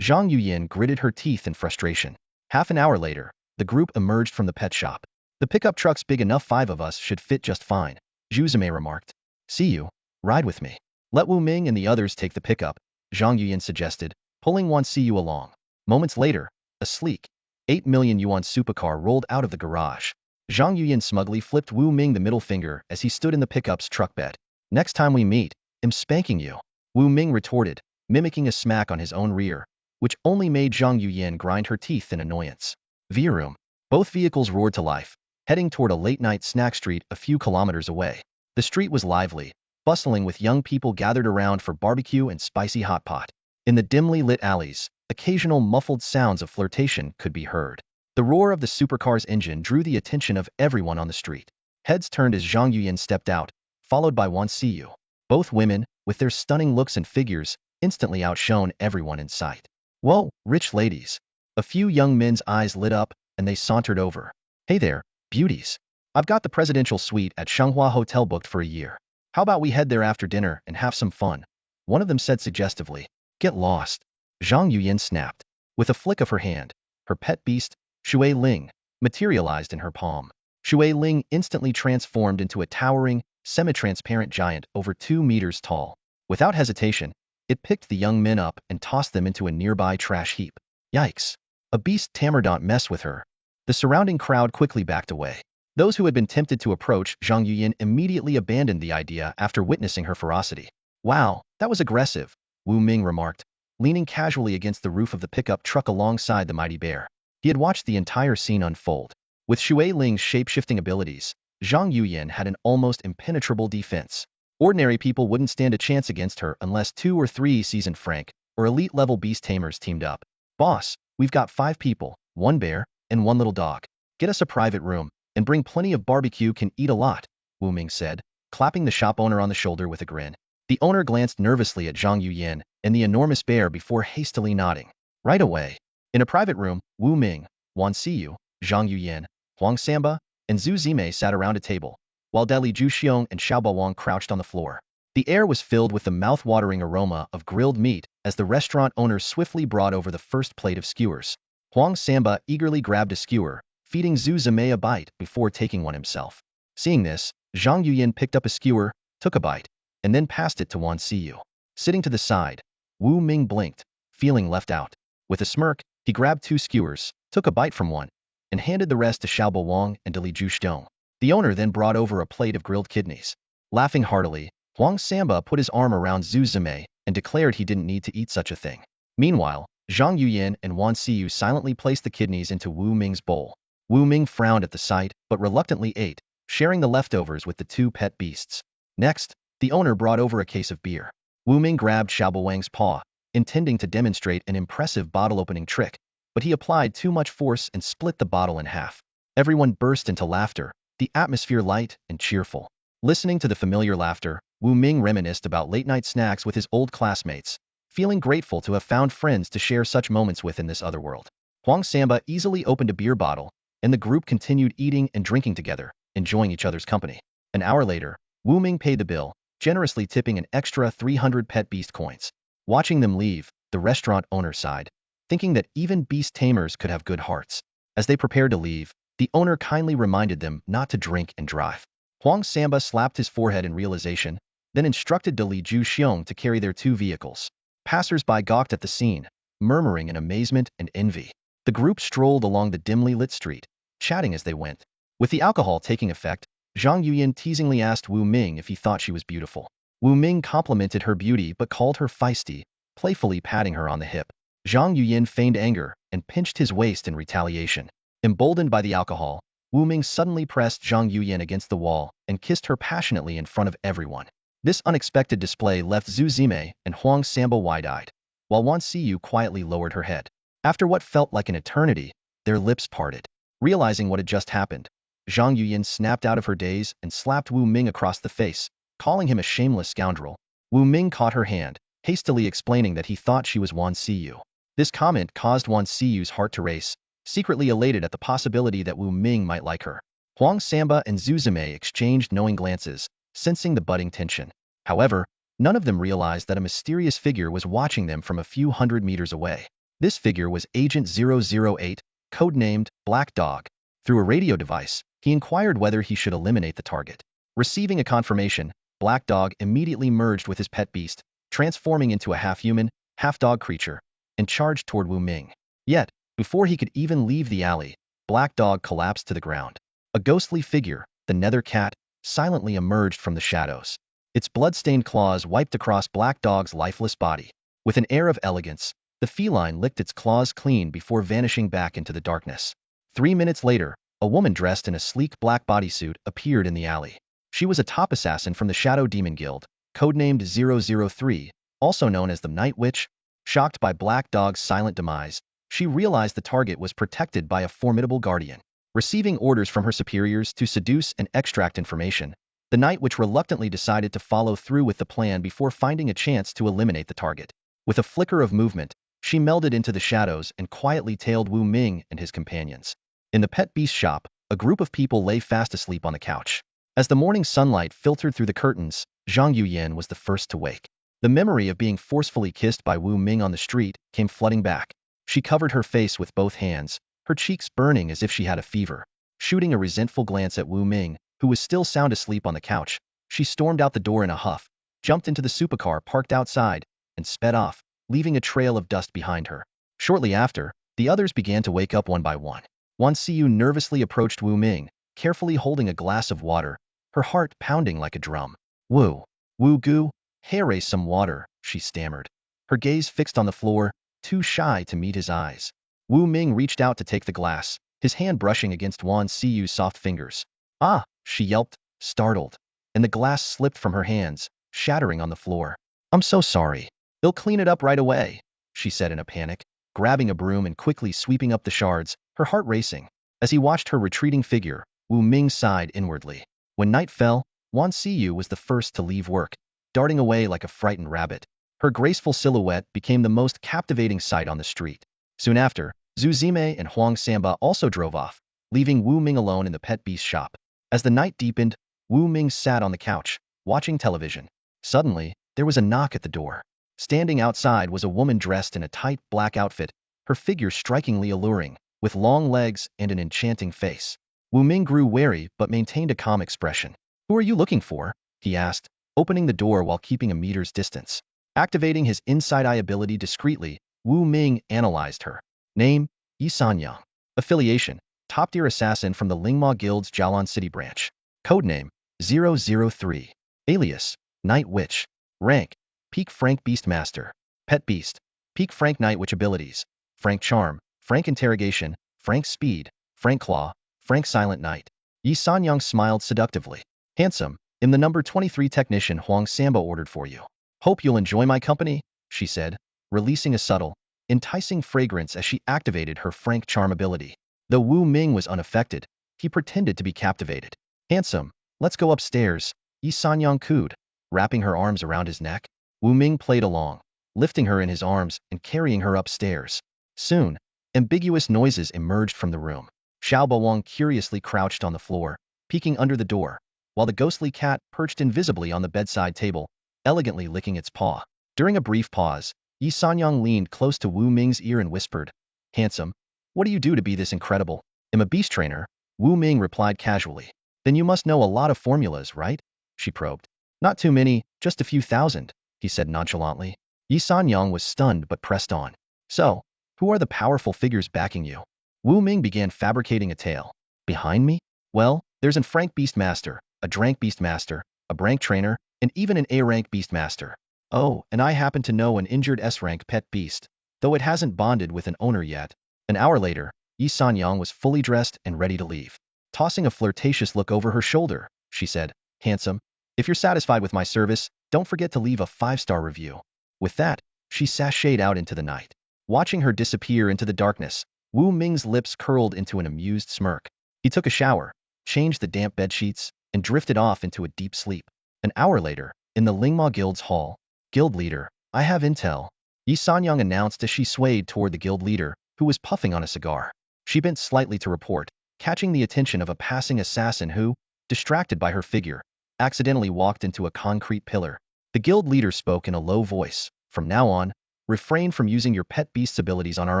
Zhang Yuyan gritted her teeth in frustration. Half an hour later, the group emerged from the pet shop. The pickup truck's big enough, 5 of us should fit just fine, Zhu Zimei remarked. See you. Ride with me. Let Wu Ming and the others take the pickup, Zhang Yuyan suggested, pulling Wan Siyu along. Moments later, a sleek, 8 million yuan supercar rolled out of the garage. Zhang Yuyan smugly flipped Wu Ming the middle finger as he stood in the pickup's truck bed. Next time we meet, I'm spanking you, Wu Ming retorted, mimicking a smack on his own rear, which only made Zhang Yuyan grind her teeth in annoyance. V-room. Both vehicles roared to life, heading toward a late-night snack street a few kilometers away. The street was lively, bustling with young people gathered around for barbecue and spicy hot pot. In the dimly lit alleys, occasional muffled sounds of flirtation could be heard. The roar of the supercar's engine drew the attention of everyone on the street. Heads turned as Zhang Yuyan stepped out, followed by Wan Xiyu. Both women, with their stunning looks and figures, instantly outshone everyone in sight. Whoa, rich ladies. A few young men's eyes lit up, and they sauntered over. Hey there, beauties. I've got the presidential suite at Shanghua Hotel booked for a year. How about we head there after dinner and have some fun? One of them said suggestively. Get lost. Zhang Yuyan snapped. With a flick of her hand, her pet beast, Shui Ling, materialized in her palm. Shui Ling instantly transformed into a towering, semi-transparent giant over 2 meters tall. Without hesitation, it picked the young men up and tossed them into a nearby trash heap. Yikes. A beast tamer, don't mess with her. The surrounding crowd quickly backed away. Those who had been tempted to approach Zhang Yuyan immediately abandoned the idea after witnessing her ferocity. Wow, that was aggressive, Wu Ming remarked, leaning casually against the roof of the pickup truck alongside the mighty bear. He had watched the entire scene unfold. With Shui Ling's shape-shifting abilities, Zhang Yuyan had an almost impenetrable defense. Ordinary people wouldn't stand a chance against her unless 2 or 3 seasoned Frank or elite-level beast tamers teamed up. Boss, we've got 5 people, 1 bear, and 1 little dog. Get us a private room, and bring plenty of barbecue, can eat a lot, Wu Ming said, clapping the shop owner on the shoulder with a grin. The owner glanced nervously at Zhang Yuyan and the enormous bear before hastily nodding. Right away. In a private room, Wu Ming, Wan Xiyu, Zhang Yuyan, Huang Samba, and Zhu Zimei sat around a table, while Deli Zhuxiong and Xiaobo Wang crouched on the floor. The air was filled with the mouth-watering aroma of grilled meat as the restaurant owner swiftly brought over the first plate of skewers. Huang Samba eagerly grabbed a skewer, feeding Zhu Zimei a bite before taking one himself. Seeing this, Zhang Yuyan picked up a skewer, took a bite, and then passed it to Wan Xiyu. Sitting to the side, Wu Ming blinked, feeling left out. With a smirk, he grabbed 2 skewers, took a bite from one, and handed the rest to Xiaobo Wang and Deli Zhuxiong. The owner then brought over a plate of grilled kidneys. Laughing heartily, Huang Samba put his arm around Zhu Zimei and declared he didn't need to eat such a thing. Meanwhile, Zhang Yuyan and Wan Xiyu silently placed the kidneys into Wu Ming's bowl. Wu Ming frowned at the sight, but reluctantly ate, sharing the leftovers with the 2 pet beasts. Next, the owner brought over a case of beer. Wu Ming grabbed Xiaobo Wang's paw, intending to demonstrate an impressive bottle-opening trick, but he applied too much force and split the bottle in half. Everyone burst into laughter, the atmosphere light and cheerful. Listening to the familiar laughter, Wu Ming reminisced about late-night snacks with his old classmates, feeling grateful to have found friends to share such moments with in this other world. Huang Samba easily opened a beer bottle, and the group continued eating and drinking together, enjoying each other's company. An hour later, Wu Ming paid the bill, generously tipping an extra 300 pet beast coins. Watching them leave, the restaurant owner sighed, thinking that even beast tamers could have good hearts. As they prepared to leave, the owner kindly reminded them not to drink and drive. Huang Samba slapped his forehead in realization, then instructed Deli Zhuxiong to carry their 2 vehicles. Passers-by gawked at the scene, murmuring in amazement and envy. The group strolled along the dimly lit street, chatting as they went. With the alcohol taking effect, Zhang Yuyan teasingly asked Wu Ming if he thought she was beautiful. Wu Ming complimented her beauty but called her feisty, playfully patting her on the hip. Zhang Yuyan feigned anger and pinched his waist in retaliation. Emboldened by the alcohol, Wu Ming suddenly pressed Zhang Yuyan against the wall and kissed her passionately in front of everyone. This unexpected display left Zhu Zimei and Huang Samba wide-eyed, while Wan Xiyu quietly lowered her head. After what felt like an eternity, their lips parted. Realizing what had just happened, Zhang Yuyan snapped out of her daze and slapped Wu Ming across the face, calling him a shameless scoundrel. Wu Ming caught her hand, hastily explaining that he thought she was Wan Xiyu. This comment caused Wan Xiyu's heart to race, secretly elated at the possibility that Wu Ming might like her. Huang Samba and Zhu Zimei exchanged knowing glances, sensing the budding tension. However, none of them realized that a mysterious figure was watching them from a few hundred meters away. This figure was Agent 008, codenamed Black Dog. Through a radio device, he inquired whether he should eliminate the target. Receiving a confirmation, Black Dog immediately merged with his pet beast, transforming into a half-human, half-dog creature, and charged toward Wu Ming. Yet, before he could even leave the alley, Black Dog collapsed to the ground. A ghostly figure, the Nether Cat, silently emerged from the shadows. Its blood-stained claws wiped across Black Dog's lifeless body. With an air of elegance, the feline licked its claws clean before vanishing back into the darkness. 3 minutes later, a woman dressed in a sleek black bodysuit appeared in the alley. She was a top assassin from the Shadow Demon Guild, codenamed 003, also known as the Night Witch. Shocked by Black Dog's silent demise, she realized the target was protected by a formidable guardian. Receiving orders from her superiors to seduce and extract information, the Night Witch reluctantly decided to follow through with the plan before finding a chance to eliminate the target. With a flicker of movement, she melded into the shadows and quietly tailed Wu Ming and his companions. In the pet beast shop, a group of people lay fast asleep on the couch. As the morning sunlight filtered through the curtains, Zhang Yuyan was the first to wake. The memory of being forcefully kissed by Wu Ming on the street came flooding back. She covered her face with both hands, her cheeks burning as if she had a fever. Shooting a resentful glance at Wu Ming, who was still sound asleep on the couch, she stormed out the door in a huff, jumped into the supercar parked outside, and sped off, leaving a trail of dust behind her. Shortly after, the others began to wake up one by one. Wan Xiyu nervously approached Wu Ming, carefully holding a glass of water, her heart pounding like a drum. Wu Gu, raise some water, she stammered, her gaze fixed on the floor, too shy to meet his eyes. Wu Ming reached out to take the glass, his hand brushing against Wan Xiyu's soft fingers. Ah, she yelped, startled, and the glass slipped from her hands, shattering on the floor. I'm so sorry. They'll clean it up right away, she said in a panic, grabbing a broom and quickly sweeping up the shards, her heart racing. As he watched her retreating figure, Wu Ming sighed inwardly. When night fell, Wan Xiyu was the first to leave work, darting away like a frightened rabbit. Her graceful silhouette became the most captivating sight on the street. Soon after, Zhu Zime and Huang Samba also drove off, leaving Wu Ming alone in the pet beast shop. As the night deepened, Wu Ming sat on the couch, watching television. Suddenly, there was a knock at the door. Standing outside was a woman dressed in a tight black outfit, her figure strikingly alluring, with long legs and an enchanting face. Wu Ming grew wary but maintained a calm expression. Who are you looking for? He asked, opening the door while keeping a meter's distance. Activating his inside eye ability discreetly, Wu Ming analyzed her. Name, Yi Sanyang. Affiliation, top-tier assassin from the Lingma Guild's Jialan City branch. Codename, 003. Alias, Night Witch. Rank, Peak Frank Beastmaster. Pet Beast, Peak Frank Night Witch abilities, Frank Charm, Frank Interrogation, Frank Speed, Frank Claw, Frank Silent Knight. Yi Sanyang smiled seductively. Handsome, I'm the number 23 technician Huang Samba ordered for you. Hope you'll enjoy my company, she said, releasing a subtle, enticing fragrance as she activated her Frank Charm ability. Though Wu Ming was unaffected, he pretended to be captivated. Handsome, let's go upstairs, Yi Sanyang cooed, wrapping her arms around his neck. Wu Ming played along, lifting her in his arms and carrying her upstairs. Soon, ambiguous noises emerged from the room. Xiao Bawang curiously crouched on the floor, peeking under the door, while the ghostly cat perched invisibly on the bedside table, elegantly licking its paw. During a brief pause, Yi Sanyang leaned close to Wu Ming's ear and whispered, Handsome, what do you do to be this incredible? I'm a beast trainer, Wu Ming replied casually. Then you must know a lot of formulas, right? She probed. Not too many, just a few thousand, he said nonchalantly. Yi Sanyang was stunned but pressed on. So, who are the powerful figures backing you? Wu Ming began fabricating a tale. Behind me? Well, there's an Frank Beastmaster, a Drank Beastmaster, a Brank Trainer, and even an A-rank Beastmaster. Oh, and I happen to know an injured S-rank pet beast, though it hasn't bonded with an owner yet. An hour later, Yi Sanyang was fully dressed and ready to leave. Tossing a flirtatious look over her shoulder, she said, Handsome, if you're satisfied with my service, don't forget to leave a 5-star review. With that, she sashayed out into the night. Watching her disappear into the darkness, Wu Ming's lips curled into an amused smirk. He took a shower, changed the damp bedsheets, and drifted off into a deep sleep. An hour later, in the Lingma Guild's hall, Guild Leader, I have intel, Yi Sanyang announced as she swayed toward the Guild Leader, who was puffing on a cigar. She bent slightly to report, catching the attention of a passing assassin who, distracted by her figure, accidentally walked into a concrete pillar. The Guild Leader spoke in a low voice. From now on, refrain from using your pet beast's abilities on our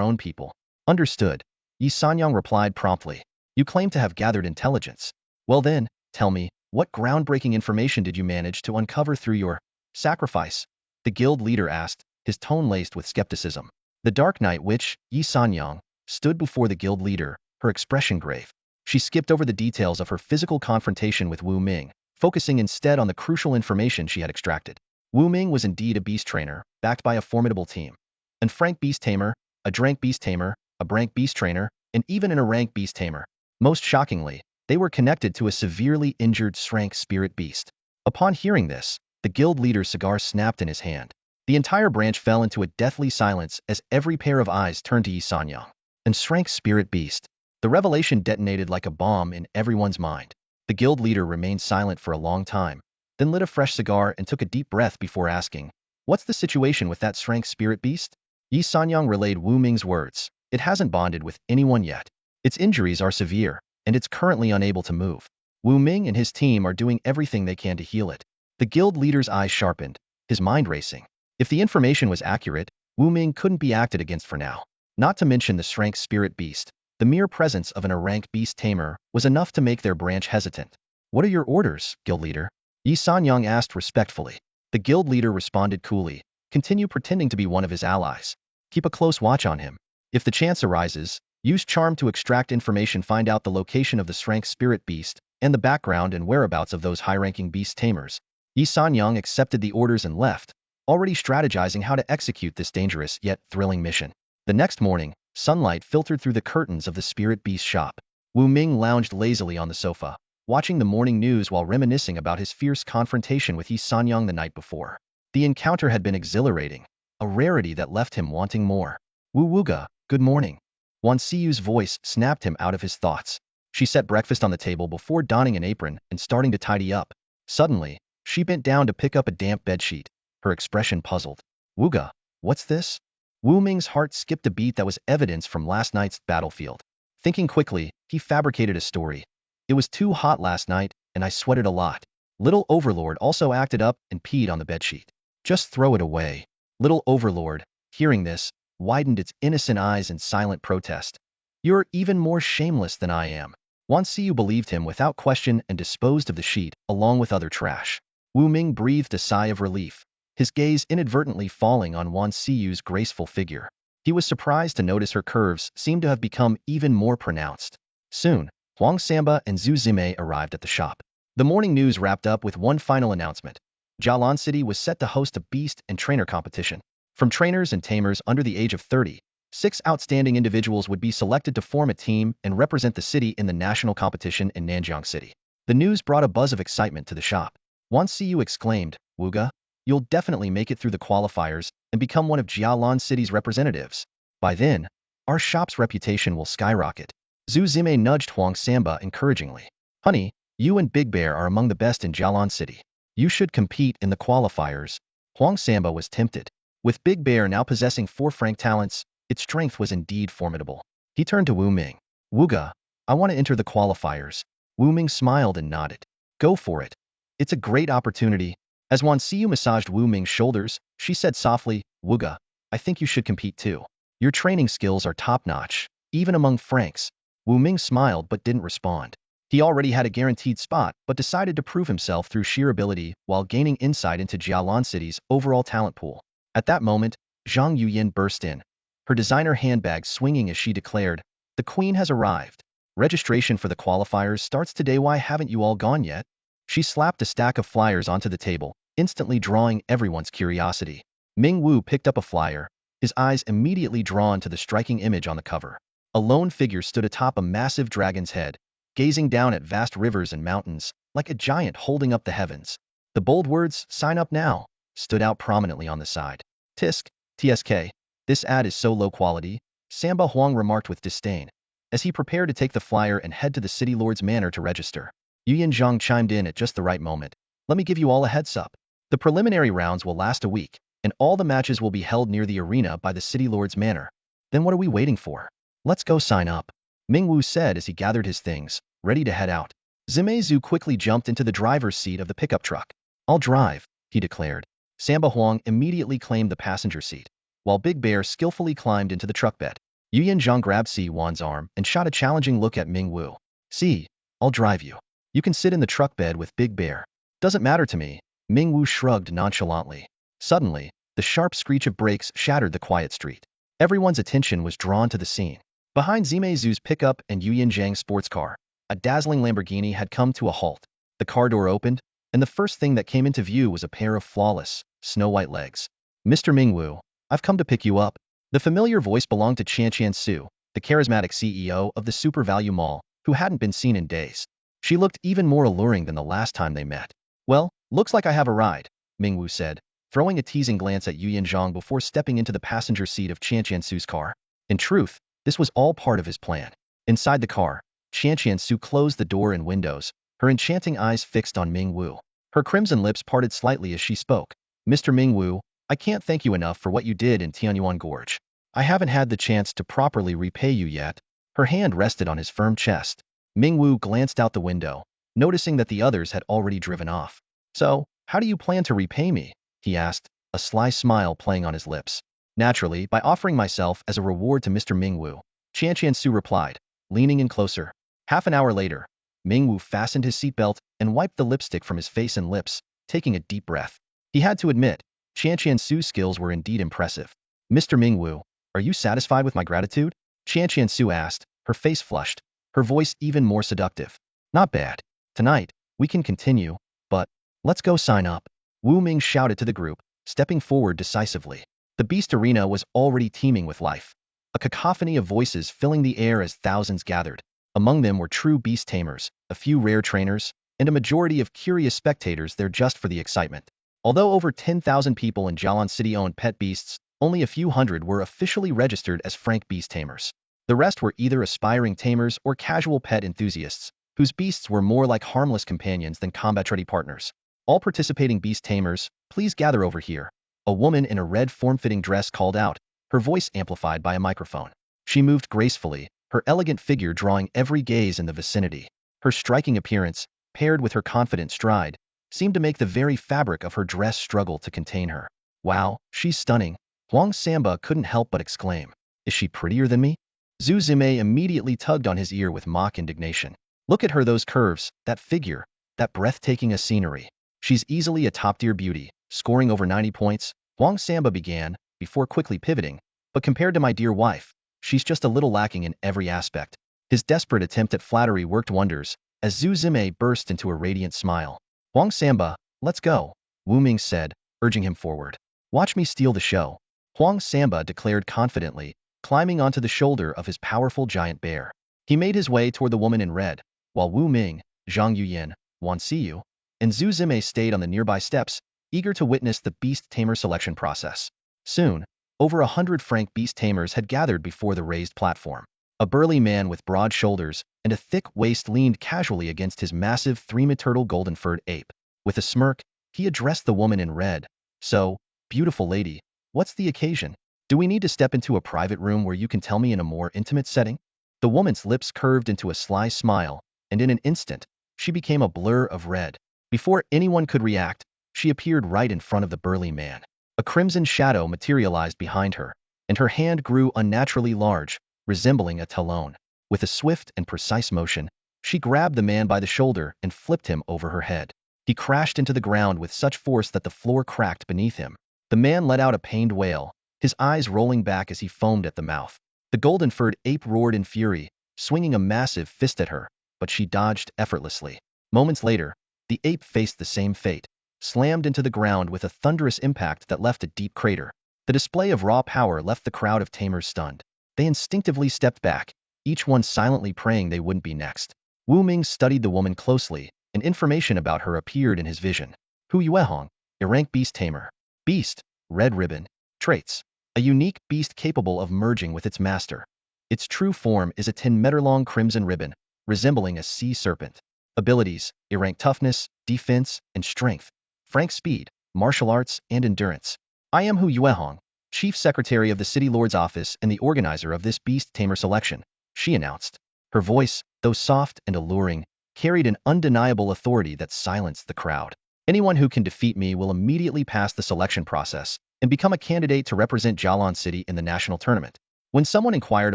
own people. Understood, Yi Sanyang replied promptly. You claim to have gathered intelligence. Well then, tell me, what groundbreaking information did you manage to uncover through your sacrifice? The Guild Leader asked, his tone laced with skepticism. The Dark Night Witch, Yi Sanyang, stood before the Guild Leader, her expression grave. She skipped over the details of her physical confrontation with Wu Ming, focusing instead on the crucial information she had extracted. Wu Ming was indeed a beast trainer, backed by a formidable team. And Frank Beast Tamer, a Drank Beast Tamer, a Brank Beast Trainer, and even an A-rank Beast Tamer. Most shockingly, they were connected to a severely injured Shrank spirit beast. Upon hearing this, the guild leader's cigar snapped in his hand. The entire branch fell into a deathly silence as every pair of eyes turned to Yi Sanyang. And Shrank spirit beast. The revelation detonated like a bomb in everyone's mind. The guild leader remained silent for a long time, then lit a fresh cigar and took a deep breath before asking, "What's the situation with that Shrank spirit beast?" Yi Sanyang relayed Wu Ming's words. "It hasn't bonded with anyone yet. Its injuries are severe, and it's currently unable to move. Wu Ming and his team are doing everything they can to heal it." The guild leader's eyes sharpened, his mind racing. If the information was accurate, Wu Ming couldn't be acted against for now. Not to mention the Shrank spirit beast. The mere presence of an Azure Beast Tamer was enough to make their branch hesitant. "What are your orders, guild leader?" Yi Sanyang asked respectfully. The guild leader responded coolly, "Continue pretending to be one of his allies. Keep a close watch on him. If the chance arises, use charm to extract information, find out the location of the Shrank spirit beast, and the background and whereabouts of those high-ranking beast tamers." Yi Sanyang accepted the orders and left, already strategizing how to execute this dangerous yet thrilling mission. The next morning, sunlight filtered through the curtains of the spirit beast shop. Wu Ming lounged lazily on the sofa, watching the morning news while reminiscing about his fierce confrontation with Yi Sanyang the night before. The encounter had been exhilarating, a rarity that left him wanting more. "Wu Wuga, good morning." Wan Siyu's voice snapped him out of his thoughts. She set breakfast on the table before donning an apron and starting to tidy up. Suddenly, she bent down to pick up a damp bedsheet, her expression puzzled. "Wuga, what's this?" Wu Ming's heart skipped a beat that was evidence from last night's battlefield. Thinking quickly, he fabricated a story. "It was too hot last night, and I sweated a lot. Little Overlord also acted up and peed on the bedsheet. Just throw it away." Little Overlord, hearing this, widened its innocent eyes in silent protest. "You're even more shameless than I am." Wan Siyu believed him without question and disposed of the sheet, along with other trash. Wu Ming breathed a sigh of relief, his gaze inadvertently falling on Wan Siyu's graceful figure. He was surprised to notice her curves seemed to have become even more pronounced. Soon, Huang Samba and Zhu Zime arrived at the shop. The morning news wrapped up with one final announcement. Jialan City was set to host a beast and trainer competition. From trainers and tamers under the age of 30, 6 outstanding individuals would be selected to form a team and represent the city in the national competition in Nanjiang City. The news brought a buzz of excitement to the shop. Wan Siyu exclaimed, "Wuga, you'll definitely make it through the qualifiers and become one of Jialan City's representatives. By then, our shop's reputation will skyrocket." Zhu Zime nudged Huang Samba encouragingly. "Honey, you and Big Bear are among the best in Jialan City. You should compete in the qualifiers." Huang Samba was tempted. With Big Bear now possessing 4 frank talents, its strength was indeed formidable. He turned to Wu Ming. "Wuga, I want to enter the qualifiers." Wu Ming smiled and nodded. "Go for it. It's a great opportunity." As Wan Siyu massaged Wu Ming's shoulders, she said softly, "Wuga, I think you should compete too. Your training skills are top-notch, even among Franks." Wu Ming smiled but didn't respond. He already had a guaranteed spot, but decided to prove himself through sheer ability while gaining insight into Jialan City's overall talent pool. At that moment, Zhang Yuyin burst in, her designer handbag swinging as she declared, "The queen has arrived. Registration for the qualifiers starts today. Why haven't you all gone yet?" She slapped a stack of flyers onto the table, instantly drawing everyone's curiosity. Ming Wu picked up a flyer, his eyes immediately drawn to the striking image on the cover. A lone figure stood atop a massive dragon's head, gazing down at vast rivers and mountains, like a giant holding up the heavens. The bold words, "Sign up now," stood out prominently on the side. "Tisk, TSK, this ad is so low quality," Samba Huang remarked with disdain, as he prepared to take the flyer and head to the city lord's manor to register. Yuyan Zhang chimed in at just the right moment. "Let me give you all a heads up. The preliminary rounds will last a week, and all the matches will be held near the arena by the city lord's manor. Then what are we waiting for? Let's go sign up," Ming Wu said as he gathered his things, ready to head out. Zime Zhu quickly jumped into the driver's seat of the pickup truck. "I'll drive," he declared. Samba Huang immediately claimed the passenger seat, while Big Bear skillfully climbed into the truck bed. Yuyan Zhang grabbed Si Wan's arm and shot a challenging look at Ming Wu. "Si, I'll drive you. You can sit in the truck bed with Big Bear." "Doesn't matter to me," Ming Wu shrugged nonchalantly. Suddenly, the sharp screech of brakes shattered the quiet street. Everyone's attention was drawn to the scene. Behind Zime Zhu's pickup and Yuyan Zhang's sports car, a dazzling Lamborghini had come to a halt. The car door opened, and the first thing that came into view was a pair of flawless, snow-white legs. "Mr. Ming Wu, I've come to pick you up." The familiar voice belonged to Qian Su, the charismatic CEO of the Super Value Mall, who hadn't been seen in days. She looked even more alluring than the last time they met. Well, looks like I have a ride, Mingwu said, throwing a teasing glance at Yu Yanzhang before stepping into the passenger seat of Qianqiansu's car. In truth, this was all part of his plan. Inside the car, Qianqiansu closed the door and windows, her enchanting eyes fixed on Mingwu. Her crimson lips parted slightly as she spoke. Mr. Mingwu, I can't thank you enough for what you did in Tianyuan Gorge. I haven't had the chance to properly repay you yet. Her hand rested on his firm chest. Mingwu glanced out the window, noticing that the others had already driven off. So, how do you plan to repay me? He asked, a sly smile playing on his lips. Naturally, by offering myself as a reward to Mr. Mingwu, Qianqiansu replied, leaning in closer. Half an hour later, Mingwu fastened his seatbelt and wiped the lipstick from his face and lips, taking a deep breath. He had to admit, Qianqiansu's skills were indeed impressive. Mr. Mingwu, are you satisfied with my gratitude? Qianqiansu asked, her face flushed, her voice even more seductive. Not bad. Tonight, we can continue, but let's go sign up. Wu Ming shouted to the group, stepping forward decisively. The beast arena was already teeming with life. A cacophony of voices filling the air as thousands gathered. Among them were true beast tamers, a few rare trainers, and a majority of curious spectators there just for the excitement. Although over 10,000 people in Jialan City owned pet beasts, only a few hundred were officially registered as Frank Beast Tamers. The rest were either aspiring tamers or casual pet enthusiasts, whose beasts were more like harmless companions than combat-ready partners. All participating beast tamers, please gather over here. A woman in a red form-fitting dress called out, her voice amplified by a microphone. She moved gracefully, her elegant figure drawing every gaze in the vicinity. Her striking appearance, paired with her confident stride, seemed to make the very fabric of her dress struggle to contain her. Wow, she's stunning. Huang Samba couldn't help but exclaim. Is she prettier than me? Zhu Zimei immediately tugged on his ear with mock indignation. Look at her, those curves, that figure, that breathtaking scenery. She's easily a top-tier beauty, scoring over 90 points, Huang Samba began, before quickly pivoting. But compared to my dear wife, she's just a little lacking in every aspect. His desperate attempt at flattery worked wonders, as Zhu Zimei burst into a radiant smile. Huang Samba, let's go, Wu Ming said, urging him forward. Watch me steal the show. Huang Samba declared confidently, climbing onto the shoulder of his powerful giant bear. He made his way toward the woman in red, while Wu Ming, Zhang Yuyin, Wan Xiyu, and Zhu Zimei stayed on the nearby steps, eager to witness the Beast Tamer selection process. Soon, over 100 Frank Beast Tamers had gathered before the raised platform. A burly man with broad shoulders and a thick waist leaned casually against his massive three-meter golden-furred ape. With a smirk, he addressed the woman in red. So, beautiful lady, what's the occasion? Do we need to step into a private room where you can tell me in a more intimate setting? The woman's lips curved into a sly smile, and in an instant, she became a blur of red. Before anyone could react, she appeared right in front of the burly man. A crimson shadow materialized behind her, and her hand grew unnaturally large, resembling a talon. With a swift and precise motion, she grabbed the man by the shoulder and flipped him over her head. He crashed into the ground with such force that the floor cracked beneath him. The man let out a pained wail, his eyes rolling back as he foamed at the mouth. The golden-furred ape roared in fury, swinging a massive fist at her, but she dodged effortlessly. Moments later, the ape faced the same fate, slammed into the ground with a thunderous impact that left a deep crater. The display of raw power left the crowd of tamers stunned. They instinctively stepped back, each one silently praying they wouldn't be next. Wu Ming studied the woman closely, and information about her appeared in his vision. Hu Yuehong, a rank beast tamer. Beast, red ribbon. Traits, a unique beast capable of merging with its master. Its true form is a 10-meter-long crimson ribbon, resembling a sea serpent. Abilities, a rank toughness, defense, and strength. Frank speed, martial arts, and endurance. I am Hu Yuehong, Chief Secretary of the City Lord's office and the organizer of this Beast Tamer selection, she announced. Her voice, though soft and alluring, carried an undeniable authority that silenced the crowd. Anyone who can defeat me will immediately pass the selection process and become a candidate to represent Jialan City in the national tournament. When someone inquired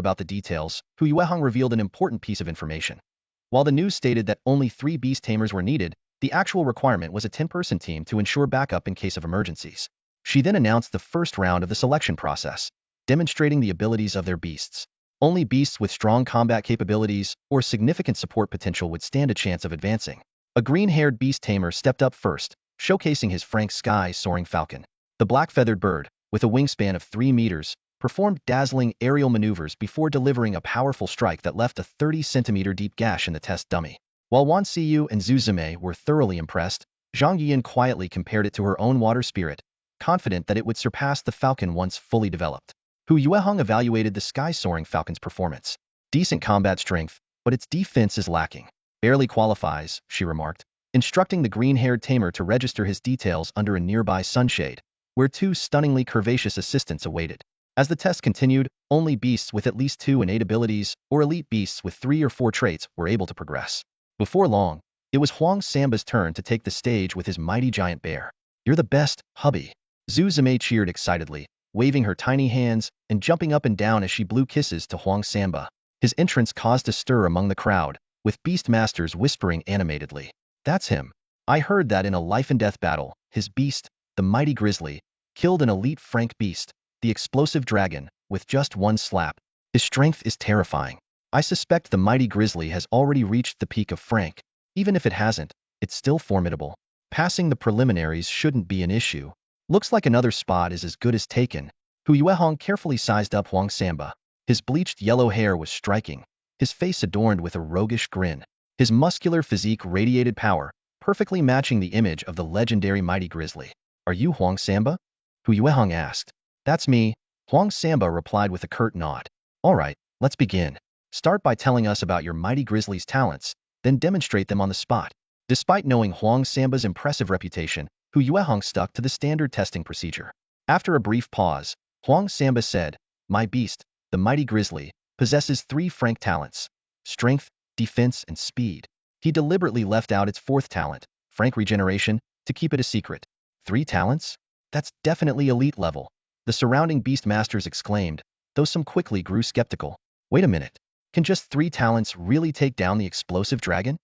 about the details, Hu Yuehong revealed an important piece of information. While the news stated that only 3 Beast Tamers were needed, the actual requirement was a 10-person team to ensure backup in case of emergencies. She then announced the first round of the selection process, demonstrating the abilities of their beasts. Only beasts with strong combat capabilities or significant support potential would stand a chance of advancing. A green-haired beast tamer stepped up first, showcasing his Frank Sky soaring falcon. The black-feathered bird, with a wingspan of 3 meters, performed dazzling aerial maneuvers before delivering a powerful strike that left a 30-centimeter deep gash in the test dummy. While Wan Xiyu and Zhu Zimei were thoroughly impressed, Zhang Yiyan quietly compared it to her own water spirit, confident that it would surpass the falcon once fully developed. Hu Yuehong evaluated the sky-soaring falcon's performance. Decent combat strength, but its defense is lacking. Barely qualifies, she remarked, instructing the green-haired tamer to register his details under a nearby sunshade, where two stunningly curvaceous assistants awaited. As the test continued, only beasts with at least 2 innate abilities, or elite beasts with 3 or 4 traits, were able to progress. Before long, it was Huang Samba's turn to take the stage with his mighty giant bear. "You're the best, hubby," Zhu Zimei cheered excitedly, waving her tiny hands and jumping up and down as she blew kisses to Huang Samba. His entrance caused a stir among the crowd, with beast masters whispering animatedly. "That's him. I heard that in a life-and-death battle, his beast, the mighty grizzly, killed an elite Frank beast, the explosive dragon, with just one slap. His strength is terrifying. I suspect the mighty grizzly has already reached the peak of Frank. Even if it hasn't, it's still formidable. Passing the preliminaries shouldn't be an issue. Looks like another spot is as good as taken." Hu Yuehong carefully sized up Huang Samba. His bleached yellow hair was striking, his face adorned with a roguish grin. His muscular physique radiated power, perfectly matching the image of the legendary mighty grizzly. "Are you Huang Samba?" Hu Yuehong asked. "That's me," Huang Samba replied with a curt nod. "All right, let's begin. Start by telling us about your mighty grizzly's talents, then demonstrate them on the spot." Despite knowing Huang Samba's impressive reputation, Hu Yuehong stuck to the standard testing procedure. After a brief pause, Huang Samba said, "My beast, the mighty grizzly, possesses 3 frank talents: strength, defense, and speed." He deliberately left out its 4th talent, frank regeneration, to keep it a secret. 3 talents? That's definitely elite level. The surrounding beast masters exclaimed, though some quickly grew skeptical. Wait a minute. Can just 3 talents really take down the explosive dragon?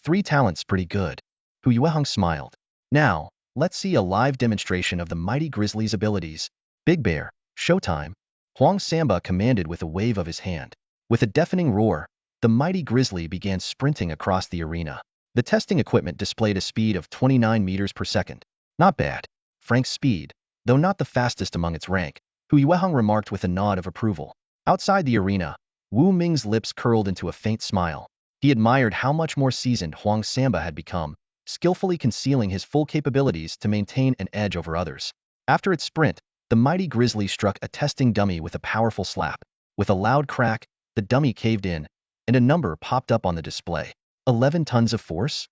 3 talents pretty good. Hu Yuehong smiled. Now, let's see a live demonstration of the mighty grizzly's abilities. Big Bear, showtime. Huang Samba commanded with a wave of his hand. With a deafening roar, the mighty grizzly began sprinting across the arena. The testing equipment displayed a speed of 29 meters per second. Not bad. Frank's speed, though not the fastest among its rank, Hu Yuehong remarked with a nod of approval. Outside the arena, Wu Ming's lips curled into a faint smile. He admired how much more seasoned Huang Samba had become, skillfully concealing his full capabilities to maintain an edge over others. After its sprint, the mighty grizzly struck a testing dummy with a powerful slap. With a loud crack, the dummy caved in, and a number popped up on the display. 11 tons of force?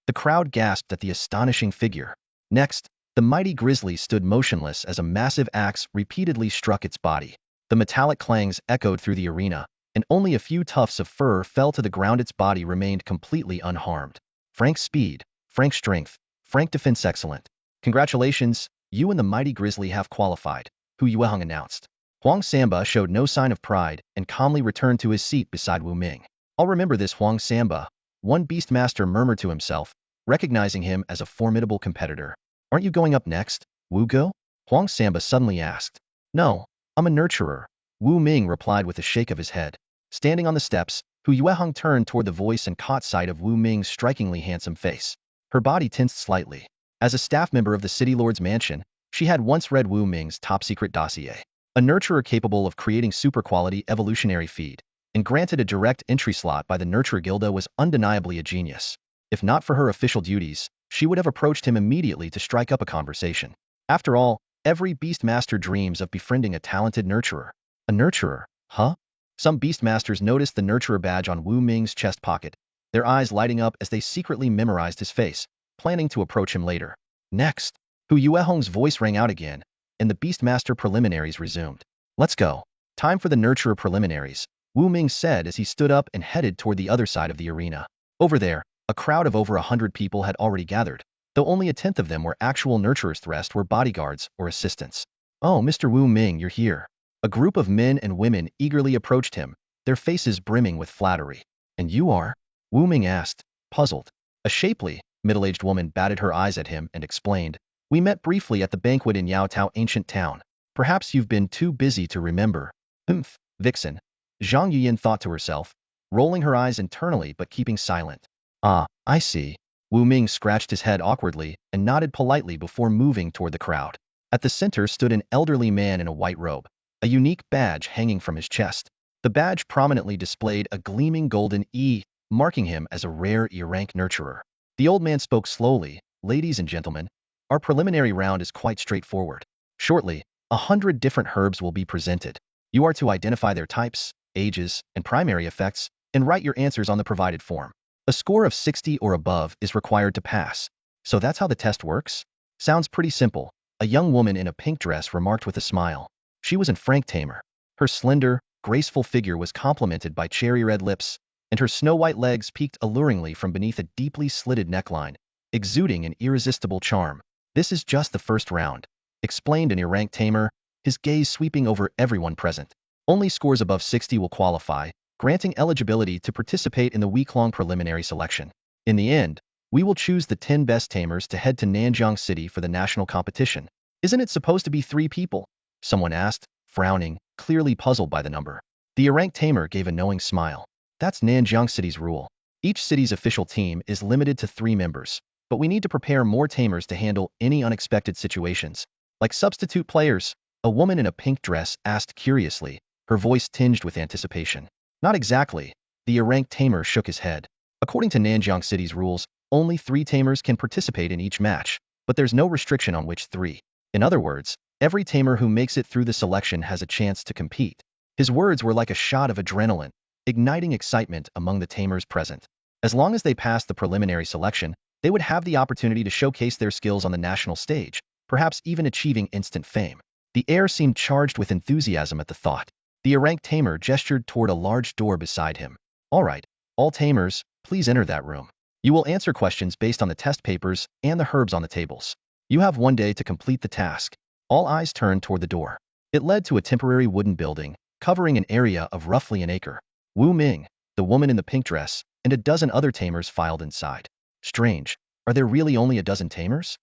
The crowd gasped at the astonishing figure. Next, the mighty grizzly stood motionless as a massive axe repeatedly struck its body. The metallic clangs echoed through the arena, and only a few tufts of fur fell to the ground. Its body remained completely unharmed. Frank speed, Frank strength, Frank defense excellent. Congratulations, you and the mighty grizzly have qualified, Hu Yuehong announced. Huang Samba showed no sign of pride and calmly returned to his seat beside Wu Ming. "I'll remember this Huang Samba," one beastmaster murmured to himself, recognizing him as a formidable competitor. "Aren't you going up next, Wu Go?" Huang Samba suddenly asked. "No, I'm a nurturer," Wu Ming replied with a shake of his head. Standing on the steps, Hu Yuehong turned toward the voice and caught sight of Wu Ming's strikingly handsome face. Her body tensed slightly. As a staff member of the City Lord's mansion, she had once read Wu Ming's top-secret dossier. A nurturer capable of creating super-quality evolutionary feed, and granted a direct entry slot by the Nurturer Guilda, was undeniably a genius. If not for her official duties, she would have approached him immediately to strike up a conversation. After all, every beastmaster dreams of befriending a talented nurturer. A nurturer, huh? Some beastmasters noticed the nurturer badge on Wu Ming's chest pocket, their eyes lighting up as they secretly memorized his face, planning to approach him later. Next, Hu Yuehong's voice rang out again, and the beastmaster preliminaries resumed. "Let's go. Time for the nurturer preliminaries," Wu Ming said as he stood up and headed toward the other side of the arena. Over there, a crowd of over 100 people had already gathered, though only a tenth of them were actual nurturers. The rest were bodyguards or assistants. "Oh, Mr. Wu Ming, you're here." A group of men and women eagerly approached him, their faces brimming with flattery. "And you are?" Wu Ming asked, puzzled. A shapely, middle-aged woman batted her eyes at him and explained, "We met briefly at the banquet in Yaotao ancient town. Perhaps you've been too busy to remember." Vixen. Zhang Yuyan thought to herself, rolling her eyes internally but keeping silent. "Ah, I see." Wu Ming scratched his head awkwardly and nodded politely before moving toward the crowd. At the center stood an elderly man in a white robe. a unique badge hanging from his chest. The badge prominently displayed a gleaming golden E, marking him as a rare E-rank nurturer. The old man spoke slowly. Ladies and gentlemen, our preliminary round is quite straightforward. Shortly, 100 different herbs will be presented. You are to identify their types, ages, and primary effects, and write your answers on the provided form. A score of 60 or above is required to pass. So that's how the test works? Sounds pretty simple, a young woman in a pink dress remarked with a smile. She was an Frank Tamer. Her slender, graceful figure was complemented by cherry-red lips, and her snow-white legs peeked alluringly from beneath a deeply slitted neckline, exuding an irresistible charm. This is just the first round, explained an E-rank Tamer, his gaze sweeping over everyone present. Only scores above 60 will qualify, granting eligibility to participate in the week-long preliminary selection. In the end, we will choose the 10 best tamers to head to Jialan City for the national competition. Isn't it supposed to be 3 people? Someone asked, frowning, clearly puzzled by the number. The E-rank Tamer gave a knowing smile. That's Jialan City's rule. Each city's official team is limited to 3 members, but we need to prepare more tamers to handle any unexpected situations. Like substitute players, a woman in a pink dress asked curiously, her voice tinged with anticipation. Not exactly. The E-rank Tamer shook his head. According to Jialan City's rules, only 3 tamers can participate in each match, but there's no restriction on which 3. In other words, every tamer who makes it through the selection has a chance to compete. His words were like a shot of adrenaline, igniting excitement among the tamers present. As long as they passed the preliminary selection, they would have the opportunity to showcase their skills on the national stage, perhaps even achieving instant fame. The air seemed charged with enthusiasm at the thought. The E-rank Tamer gestured toward a large door beside him. All right, all tamers, please enter that room. You will answer questions based on the test papers and the herbs on the tables. You have 1 day to complete the task. All eyes turned toward the door. It led to a temporary wooden building, covering an area of roughly an acre. Wu Ming, the woman in the pink dress, and a dozen other tamers filed inside. Strange, are there really only a dozen tamers?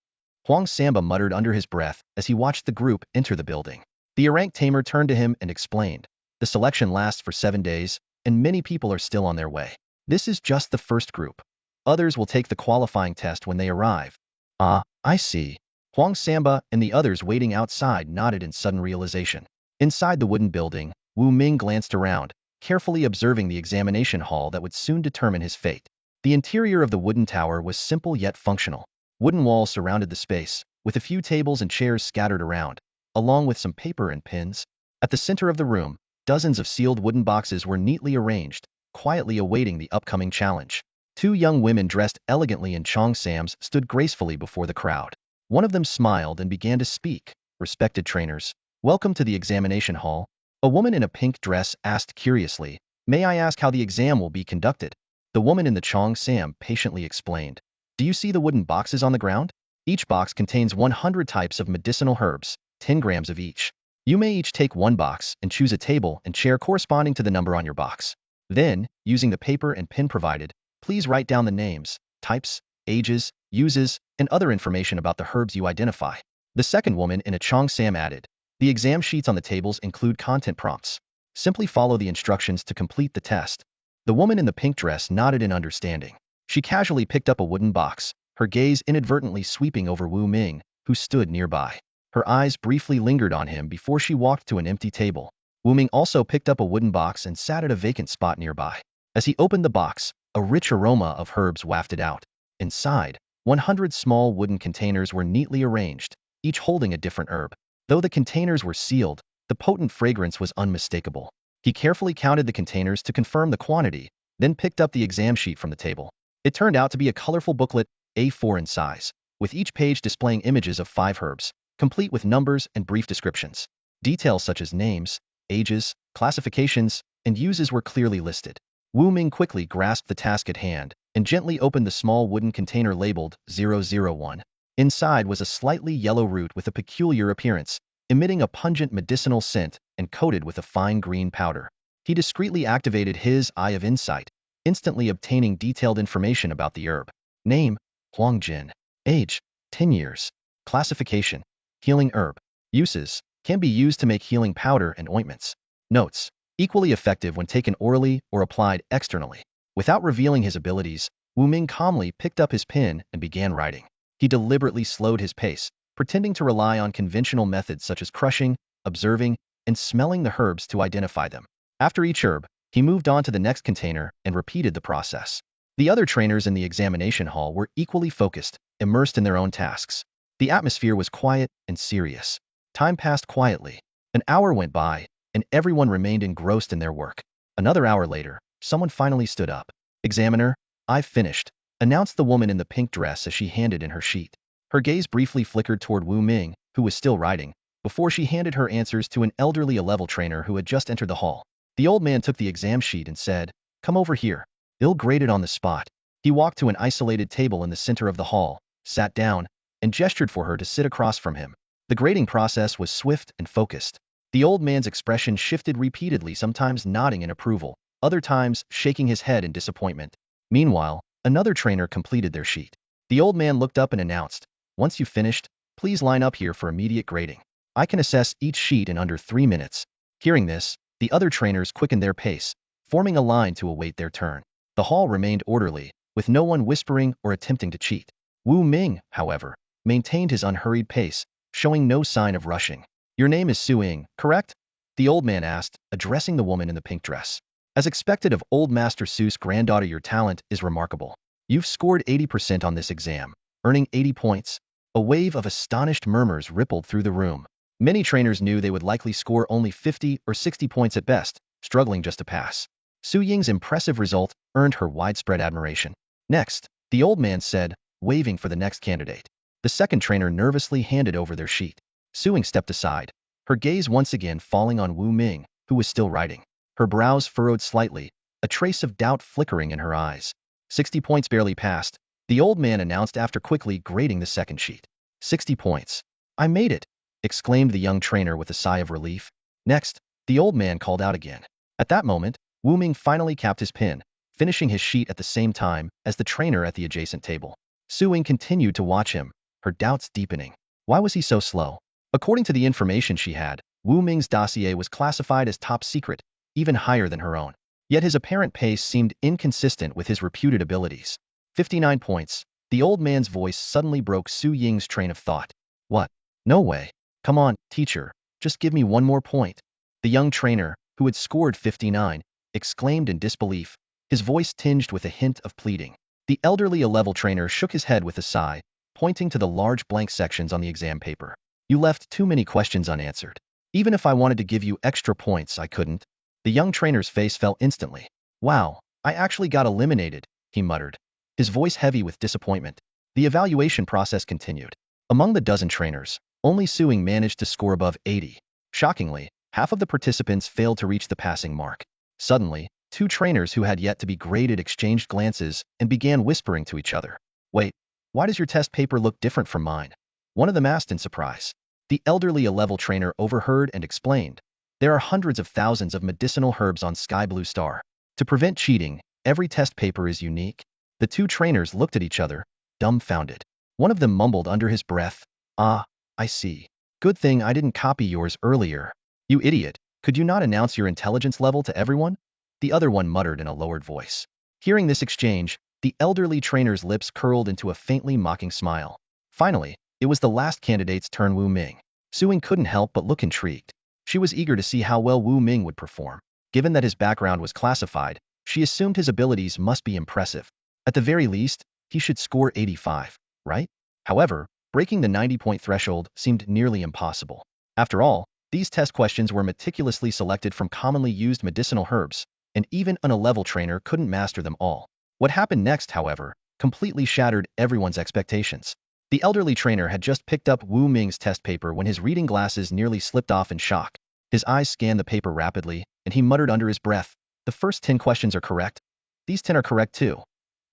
Huang Samba muttered under his breath as he watched the group enter the building. The E-rank Tamer turned to him and explained, the selection lasts for 7 days, and many people are still on their way. This is just the first group. Others will take the qualifying test when they arrive. Ah, I see. Huang Samba and the others waiting outside nodded in sudden realization. Inside the wooden building, Wu Ming glanced around, carefully observing the examination hall that would soon determine his fate. The interior of the wooden tower was simple yet functional. Wooden walls surrounded the space, with a few tables and chairs scattered around, along with some paper and pens. At the center of the room, dozens of sealed wooden boxes were neatly arranged, quietly awaiting the upcoming challenge. 2 young women dressed elegantly in cheongsams stood gracefully before the crowd. One of them smiled and began to speak. Respected trainers, welcome to the examination hall. A woman in a pink dress asked curiously, may I ask how the exam will be conducted? The woman in the cheongsam patiently explained. Do you see the wooden boxes on the ground? Each box contains 100 types of medicinal herbs, 10 grams of each. You may each take 1 box and choose a table and chair corresponding to the number on your box. Then, using the paper and pen provided, please write down the names, types, ages, uses, and other information about the herbs you identify. The second woman in a cheongsam added, the exam sheets on the tables include content prompts. Simply follow the instructions to complete the test. The woman in the pink dress nodded in understanding. She casually picked up a wooden box, her gaze inadvertently sweeping over Wu Ming, who stood nearby. Her eyes briefly lingered on him before she walked to an empty table. Wu Ming also picked up a wooden box and sat at a vacant spot nearby. As he opened the box, a rich aroma of herbs wafted out. Inside, 100 small wooden containers were neatly arranged, each holding a different herb. Though the containers were sealed, the potent fragrance was unmistakable. He carefully counted the containers to confirm the quantity, then picked up the exam sheet from the table. It turned out to be a colorful booklet, A4 in size, with each page displaying images of 5 herbs, complete with numbers and brief descriptions. Details such as names, ages, classifications, and uses were clearly listed. Wu Ming quickly grasped the task at hand and gently opened the small wooden container labeled 001. Inside was a slightly yellow root with a peculiar appearance, emitting a pungent medicinal scent and coated with a fine green powder. He discreetly activated his Eye of Insight, instantly obtaining detailed information about the herb. Name, Huang Jin. Age, 10 years. Classification, healing herb. Uses, can be used to make healing powder and ointments. Notes, equally effective when taken orally or applied externally. Without revealing his abilities, Wu Ming calmly picked up his pen and began writing. He deliberately slowed his pace, pretending to rely on conventional methods such as crushing, observing, and smelling the herbs to identify them. After each herb, he moved on to the next container and repeated the process. The other trainers in the examination hall were equally focused, immersed in their own tasks. The atmosphere was quiet and serious. Time passed quietly. An hour went by, and everyone remained engrossed in their work. Another hour later, someone finally stood up. "Examiner, I've finished," announced the woman in the pink dress as she handed in her sheet. Her gaze briefly flickered toward Wu Ming, who was still writing, before she handed her answers to an elderly level trainer who had just entered the hall. The old man took the exam sheet and said, "Come over here." Ill graded on the spot. He walked to an isolated table in the center of the hall, sat down, and gestured for her to sit across from him. The grading process was swift and focused. The old man's expression shifted repeatedly, sometimes nodding in approval, other times shaking his head in disappointment. Meanwhile, another trainer completed their sheet. The old man looked up and announced, "Once you've finished, please line up here for immediate grading. I can assess each sheet in under 3 minutes." Hearing this, the other trainers quickened their pace, forming a line to await their turn. The hall remained orderly, with no one whispering or attempting to cheat. Wu Ming, however, maintained his unhurried pace, showing no sign of rushing. "Your name is Su Ying, correct?" the old man asked, addressing the woman in the pink dress. "As expected of old Master Su's granddaughter, your talent is remarkable. You've scored 80% on this exam, earning 80 points. A wave of astonished murmurs rippled through the room. Many trainers knew they would likely score only 50 or 60 points at best, struggling just to pass. Su Ying's impressive result earned her widespread admiration. "Next," the old man said, waving for the next candidate. The second trainer nervously handed over their sheet. Su Ying stepped aside, her gaze once again falling on Wu Ming, who was still writing. Her brows furrowed slightly, a trace of doubt flickering in her eyes. 60 points barely passed, the old man announced after quickly grading the second sheet. 60 points. "I made it," exclaimed the young trainer with a sigh of relief. "Next," the old man called out again. At that moment, Wu Ming finally capped his pen, finishing his sheet at the same time as the trainer at the adjacent table. Su Ying continued to watch him, her doubts deepening. Why was he so slow? According to the information she had, Wu Ming's dossier was classified as top secret, even higher than her own. Yet his apparent pace seemed inconsistent with his reputed abilities. 59 points. The old man's voice suddenly broke Su Ying's train of thought. "What? No way. Come on, teacher, just give me one more point." The young trainer, who had scored 59, exclaimed in disbelief, his voice tinged with a hint of pleading. The elderly A-level trainer shook his head with a sigh, pointing to the large blank sections on the exam paper. "You left too many questions unanswered. Even if I wanted to give you extra points, I couldn't." The young trainer's face fell instantly. "Wow, I actually got eliminated," he muttered, his voice heavy with disappointment. The evaluation process continued. Among the dozen trainers, only Su Ying managed to score above 80. Shockingly, half of the participants failed to reach the passing mark. Suddenly, two trainers who had yet to be graded exchanged glances and began whispering to each other. "Wait, why does your test paper look different from mine?" one of them asked in surprise. The elderly A-level trainer overheard and explained. "There are hundreds of thousands of medicinal herbs on Sky Blue Star. To prevent cheating, every test paper is unique." The two trainers looked at each other, dumbfounded. One of them mumbled under his breath, "Ah, I see. Good thing I didn't copy yours earlier. You idiot, could you not announce your intelligence level to everyone?" the other one muttered in a lowered voice. Hearing this exchange, the elderly trainer's lips curled into a faintly mocking smile. Finally, it was the last candidate's turn. Wu Ming. Su Ying couldn't help but look intrigued. She was eager to see how well Wu Ming would perform. Given that his background was classified, she assumed his abilities must be impressive. At the very least, he should score 85, right? However, breaking the 90-point threshold seemed nearly impossible. After all, these test questions were meticulously selected from commonly used medicinal herbs, and even an A-level trainer couldn't master them all. What happened next, however, completely shattered everyone's expectations. The elderly trainer had just picked up Wu Ming's test paper when his reading glasses nearly slipped off in shock. His eyes scanned the paper rapidly, and he muttered under his breath, "The first 10 questions are correct. These 10 are correct too.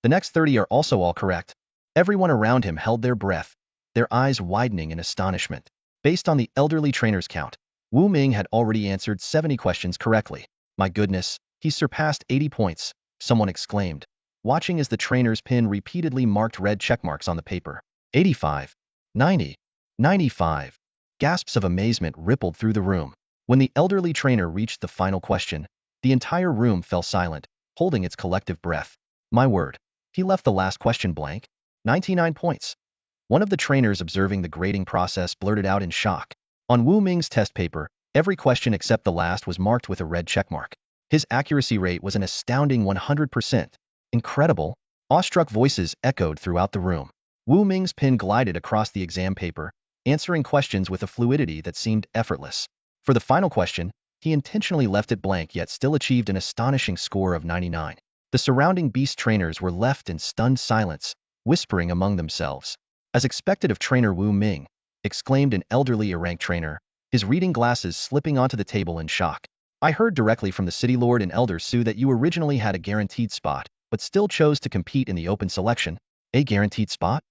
The next 30 are also all correct." Everyone around him held their breath, their eyes widening in astonishment. Based on the elderly trainer's count, Wu Ming had already answered 70 questions correctly. "My goodness, he surpassed 80 points, someone exclaimed, watching as the trainer's pen repeatedly marked red checkmarks on the paper. 85, 90, 95. Gasps of amazement rippled through the room. When the elderly trainer reached the final question, the entire room fell silent, holding its collective breath. "My word, he left the last question blank? 99 points." One of the trainers observing the grading process blurted out in shock. On Wu Ming's test paper, Every question except the last was marked with a red checkmark. His accuracy rate was an astounding 100%. Incredible! Awestruck voices echoed throughout the room. Wu Ming's pen glided across the exam paper, answering questions with a fluidity that seemed effortless. For the final question, he intentionally left it blank yet still achieved an astonishing score of 99. The surrounding beast trainers were left in stunned silence, whispering among themselves. As expected of Trainer Wu Ming, exclaimed an elderly rank trainer, his reading glasses slipping onto the table in shock. I heard directly from the city lord and elder Su that you originally had a guaranteed spot, but still chose to compete in the open selection. A guaranteed spot?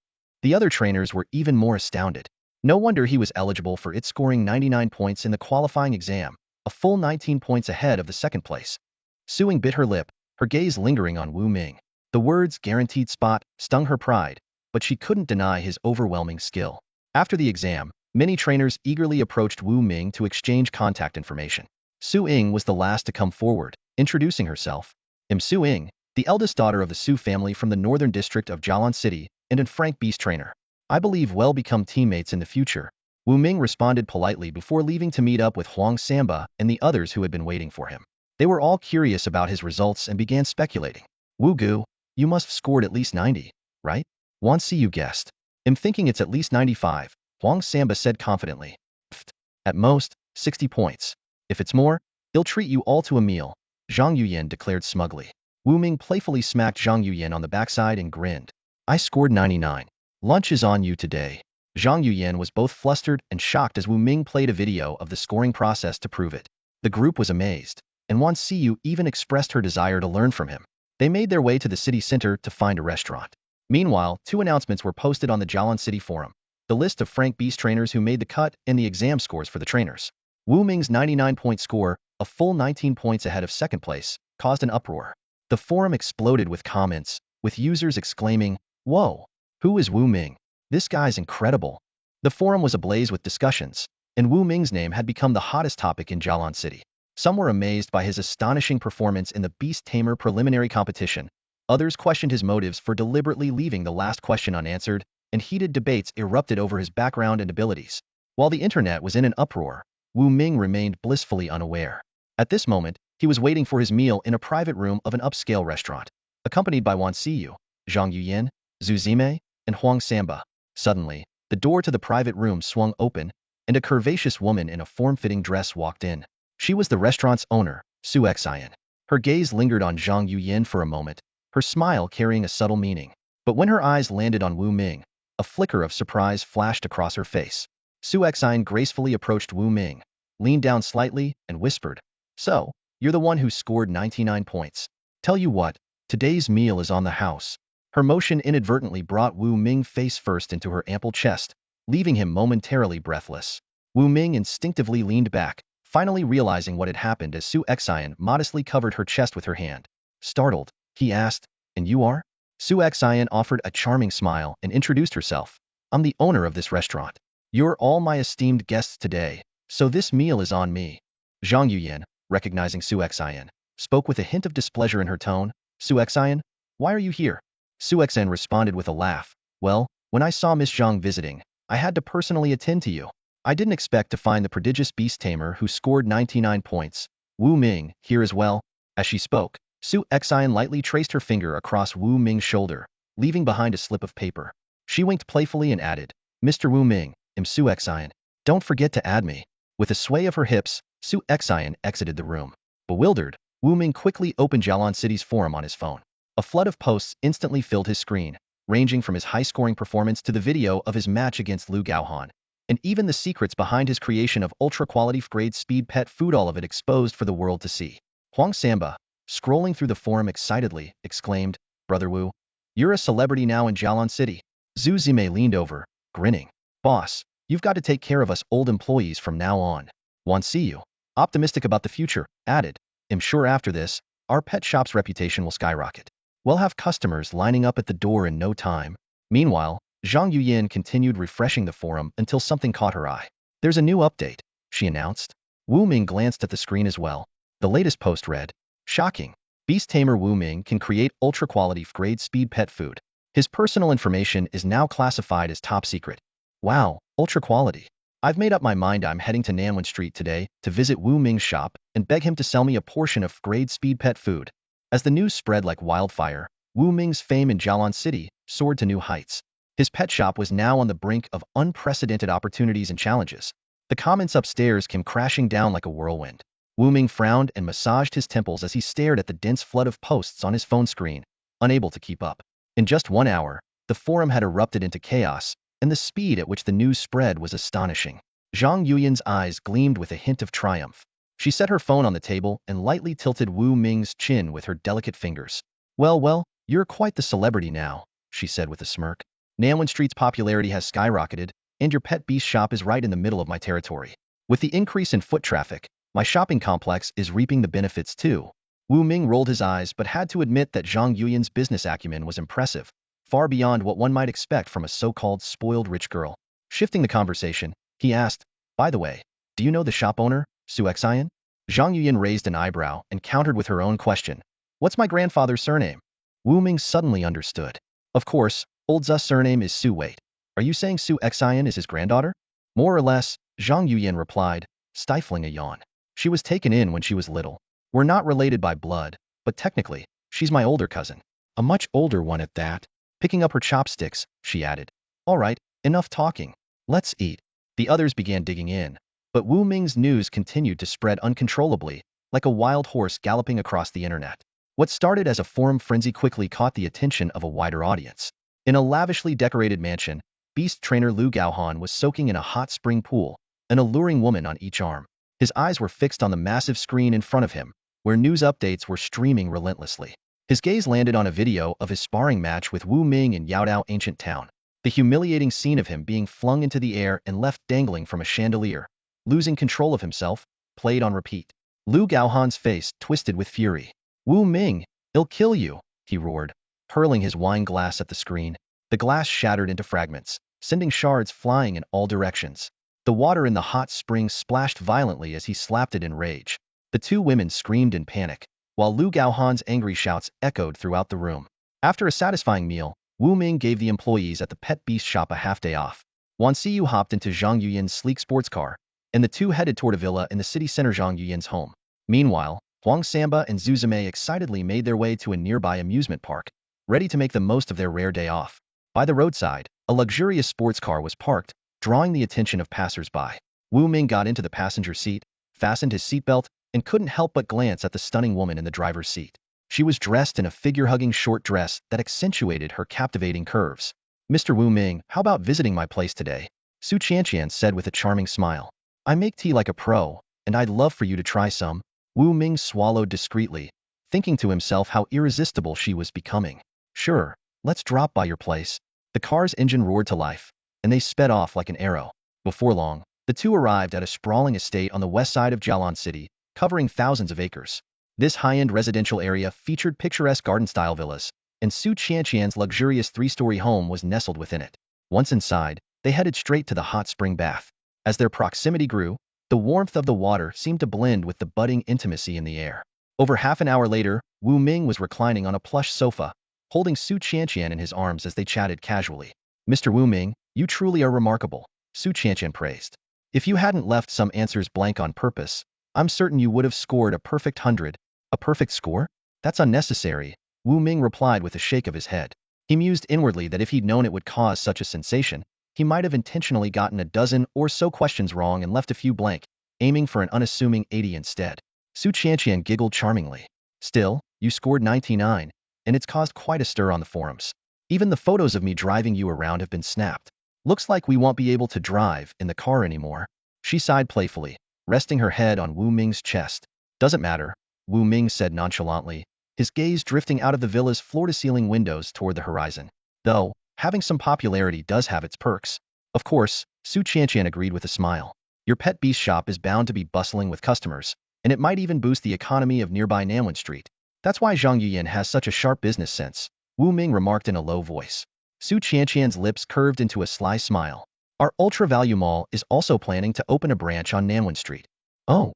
The other trainers were even more astounded. No wonder he was eligible for it, scoring 99 points in the qualifying exam, a full 19 points ahead of the second place. Suing bit her lip, her gaze lingering on Wu Ming. The words guaranteed spot stung her pride, but she couldn't deny his overwhelming skill. After the exam, many trainers eagerly approached Wu Ming to exchange contact information. Su Ying was the last to come forward, introducing herself. I'm Su Ying, the eldest daughter of the Su family from the northern district of Jialan City, and a frank beast trainer. I believe we'll become teammates in the future. Wu Ming responded politely before leaving to meet up with Huang Samba and the others who had been waiting for him. They were all curious about his results and began speculating. Wu Gu, you must have scored at least 90, right? Wan Si, you guessed. I'm thinking it's at least 95, Huang Samba said confidently. Pfft. At most, 60 points. If it's more, he'll treat you all to a meal, Zhang Yuyan declared smugly. Wu Ming playfully smacked Zhang Yuyan on the backside and grinned. I scored 99. Lunch is on you today. Zhang Yuyan was both flustered and shocked as Wu Ming played a video of the scoring process to prove it. The group was amazed, and Wan Siyu even expressed her desire to learn from him. They made their way to the city center to find a restaurant. Meanwhile, 2 announcements were posted on the Jialan City forum. The list of frank beast trainers who made the cut and the exam scores for the trainers. Wu Ming's 99-point score, a full 19 points ahead of second place, caused an uproar. The forum exploded with comments, with users exclaiming, "Whoa! Who is Wu Ming? This guy's incredible." The forum was ablaze with discussions, and Wu Ming's name had become the hottest topic in Jialan City. Some were amazed by his astonishing performance in the Beast Tamer preliminary competition. Others questioned his motives for deliberately leaving the last question unanswered, and heated debates erupted over his background and abilities. While the internet was in an uproar, Wu Ming remained blissfully unaware. At this moment, he was waiting for his meal in a private room of an upscale restaurant, accompanied by Wan Siyu, Zhang Yuyan, Zhu Zime, and Huang Samba. Suddenly, the door to the private room swung open, and a curvaceous woman in a form-fitting dress walked in. She was the restaurant's owner, Su Xian. Her gaze lingered on Zhang Yuyan for a moment, her smile carrying a subtle meaning. But when her eyes landed on Wu Ming, a flicker of surprise flashed across her face. Su Xian gracefully approached Wu Ming, leaned down slightly, and whispered, "So, you're the one who scored 99 points. Tell you what, today's meal is on the house." Her motion inadvertently brought Wu Ming face first into her ample chest, leaving him momentarily breathless. Wu Ming instinctively leaned back, finally realizing what had happened as Su Xian modestly covered her chest with her hand. Startled, he asked, "And you are?" Su Xian offered a charming smile and introduced herself. "I'm the owner of this restaurant. You're all my esteemed guests today, so this meal is on me." Zhang Yuyan, recognizing Su Xian, spoke with a hint of displeasure in her tone. "Su Xian, why are you here?" Su Xian responded with a laugh. "Well, when I saw Miss Zhang visiting, I had to personally attend to you. I didn't expect to find the prodigious beast tamer who scored 99 points. Wu Ming, here as well." As she spoke, Su Xian lightly traced her finger across Wu Ming's shoulder, leaving behind a slip of paper. She winked playfully and added, "Mr. Wu Ming, I'm Su Xian. Don't forget to add me." With a sway of her hips, Su Xian exited the room. Bewildered, Wu Ming quickly opened Jialan City's forum on his phone. A flood of posts instantly filled his screen, ranging from his high-scoring performance to the video of his match against Lu Gaohan, and even the secrets behind his creation of ultra-quality grade speed pet food, all of it exposed for the world to see. Huang Samba, scrolling through the forum excitedly, exclaimed, "Brother Wu, you're a celebrity now in Jialan City." Zhu Zime leaned over, grinning. "Boss, you've got to take care of us old employees from now on." Wan Siyu, optimistic about the future, added, "I'm sure after this, our pet shop's reputation will skyrocket. We'll have customers lining up at the door in no time." Meanwhile, Zhang Yuyan continued refreshing the forum until something caught her eye. "There's a new update," she announced. Wu Ming glanced at the screen as well. The latest post read, "Shocking! Beast Tamer Wu Ming can create ultra-quality grade speed pet food. His personal information is now classified as top secret." Wow, ultra-quality. I've made up my mind I'm heading to Nanwen Street today to visit Wu Ming's shop and beg him to sell me a portion of grade speed pet food. As the news spread like wildfire, Wu Ming's fame in Jialan City soared to new heights. His pet shop was now on the brink of unprecedented opportunities and challenges. The comments upstairs came crashing down like a whirlwind. Wu Ming frowned and massaged his temples as he stared at the dense flood of posts on his phone screen, unable to keep up. In just 1 hour, the forum had erupted into chaos, and the speed at which the news spread was astonishing. Zhang Yuyan's eyes gleamed with a hint of triumph. She set her phone on the table and lightly tilted Wu Ming's chin with her delicate fingers. Well, you're quite the celebrity now, she said with a smirk. Nanwen Street's popularity has skyrocketed, and your pet beast shop is right in the middle of my territory. With the increase in foot traffic, my shopping complex is reaping the benefits too. Wu Ming rolled his eyes but had to admit that Zhang Yuyan's business acumen was impressive, far beyond what one might expect from a so-called spoiled rich girl. Shifting the conversation, he asked, by the way, do you know the shop owner, Su Xian? Zhang Yuyan raised an eyebrow and countered with her own question. What's my grandfather's surname? Wu Ming suddenly understood. Of course, old Zu's surname is Su Wait. Are you saying Su Xian is his granddaughter? More or less, Zhang Yuyan replied, stifling a yawn. She was taken in when she was little. We're not related by blood, but technically, she's my older cousin. A much older one at that. Picking up her chopsticks, she added. All right, enough talking. Let's eat. The others began digging in, but Wu Ming's news continued to spread uncontrollably, like a wild horse galloping across the internet. What started as a forum frenzy quickly caught the attention of a wider audience. In a lavishly decorated mansion, Beast Trainer Lu Gaohan was soaking in a hot spring pool, an alluring woman on each arm. His eyes were fixed on the massive screen in front of him, where news updates were streaming relentlessly. His gaze landed on a video of his sparring match with Wu Ming in Yaodao Ancient Town. The humiliating scene of him being flung into the air and left dangling from a chandelier, losing control of himself, played on repeat. Lu Gaohan's face twisted with fury. Wu Ming, he'll kill you, he roared, hurling his wine glass at the screen. The glass shattered into fragments, sending shards flying in all directions. The water in the hot spring splashed violently as he slapped it in rage. The two women screamed in panic, while Lu Gaohan's angry shouts echoed throughout the room. After a satisfying meal, Wu Ming gave the employees at the pet beast shop a half-day off. Wan Xiyu hopped into Zhang Yuyan's sleek sports car, and the two headed toward a villa in the city center, Zhang Yuyan's home. Meanwhile, Huang Samba and Zhu Zimei excitedly made their way to a nearby amusement park, ready to make the most of their rare day off. By the roadside, a luxurious sports car was parked, drawing the attention of passers-by. Wu Ming got into the passenger seat, fastened his seatbelt, and couldn't help but glance at the stunning woman in the driver's seat. She was dressed in a figure-hugging short dress that accentuated her captivating curves. Mr. Wu Ming, how about visiting my place today? Su Qianqian said with a charming smile. I make tea like a pro, and I'd love for you to try some. Wu Ming swallowed discreetly, thinking to himself how irresistible she was becoming. Sure, let's drop by your place. The car's engine roared to life, and they sped off like an arrow. Before long, the two arrived at a sprawling estate on the west side of Jialan City, covering thousands of acres. This high-end residential area featured picturesque garden-style villas, and Su Qianqian's luxurious 3-story home was nestled within it. Once inside, they headed straight to the hot spring bath. As their proximity grew, the warmth of the water seemed to blend with the budding intimacy in the air. Over half an hour later, Wu Ming was reclining on a plush sofa, holding Su Qianqian in his arms as they chatted casually. Mr. Wu Ming, you truly are remarkable, Su Qianqian praised. If you hadn't left some answers blank on purpose, I'm certain you would have scored a perfect 100. A perfect score? That's unnecessary, Wu Ming replied with a shake of his head. He mused inwardly that if he'd known it would cause such a sensation, he might have intentionally gotten a dozen or so questions wrong and left a few blank, aiming for an unassuming 80 instead. Su Qianqian giggled charmingly. Still, you scored 99, and it's caused quite a stir on the forums. Even the photos of me driving you around have been snapped. Looks like we won't be able to drive in the car anymore. She sighed playfully, resting her head on Wu Ming's chest. Doesn't matter, Wu Ming said nonchalantly, his gaze drifting out of the villa's floor-to-ceiling windows toward the horizon. Though, having some popularity does have its perks. Of course, Su Qianqian agreed with a smile. Your pet beast shop is bound to be bustling with customers, and it might even boost the economy of nearby Nanwen Street. That's why Zhang Yuyan has such a sharp business sense, Wu Ming remarked in a low voice. Su Qianqian's lips curved into a sly smile. Our ultra-value mall is also planning to open a branch on Nanwen Street. Oh.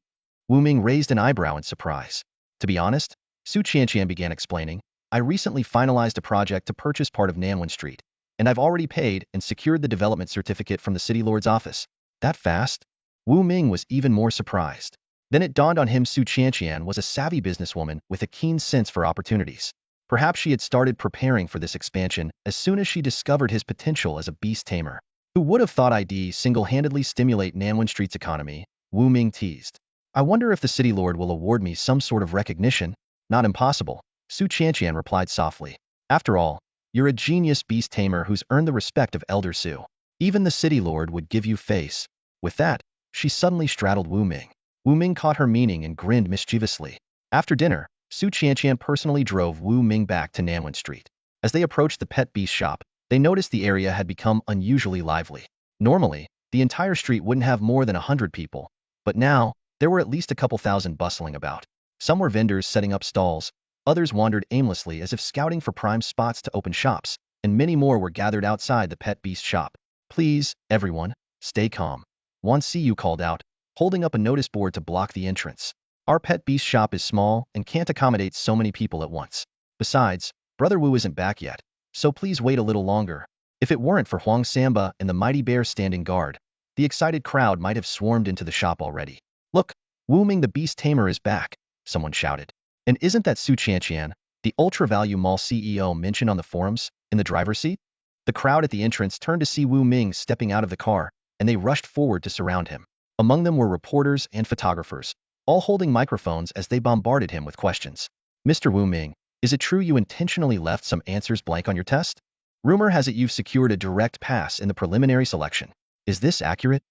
Wu Ming raised an eyebrow in surprise. To be honest, Su Qianqian began explaining, I recently finalized a project to purchase part of Nanwen Street, and I've already paid and secured the development certificate from the City Lord's office. That fast? Wu Ming was even more surprised. Then it dawned on him Su Qianqian was a savvy businesswoman with a keen sense for opportunities. Perhaps she had started preparing for this expansion as soon as she discovered his potential as a beast tamer. Who would have thought I'd single-handedly stimulate Nanwen Street's economy? Wu Ming teased. I wonder if the city lord will award me some sort of recognition. Not impossible, Su Qianqian replied softly. After all, you're a genius beast tamer who's earned the respect of Elder Su. Even the city lord would give you face. With that, she suddenly straddled Wu Ming. Wu Ming caught her meaning and grinned mischievously. After dinner, Su Qianqian personally drove Wu Ming back to Nanwen Street. As they approached the pet beast shop, they noticed the area had become unusually lively. Normally, the entire street wouldn't have more than 100 people, but now, there were at least a couple thousand bustling about. Some were vendors setting up stalls, others wandered aimlessly as if scouting for prime spots to open shops, and many more were gathered outside the pet beast shop. Please, everyone, stay calm. Wan Siyu called out, holding up a notice board to block the entrance. Our pet beast shop is small and can't accommodate so many people at once. Besides, Brother Wu isn't back yet, so please wait a little longer. If it weren't for Huang Samba and the mighty bear standing guard, the excited crowd might have swarmed into the shop already. Look, Wu Ming the Beast Tamer is back, someone shouted. And isn't that Su Qianqian, the ultra-value mall CEO mentioned on the forums, in the driver's seat? The crowd at the entrance turned to see Wu Ming stepping out of the car, and they rushed forward to surround him. Among them were reporters and photographers, all holding microphones as they bombarded him with questions. Mr. Wu Ming, is it true you intentionally left some answers blank on your test? Rumor has it you've secured a direct pass in the preliminary selection. Is this accurate?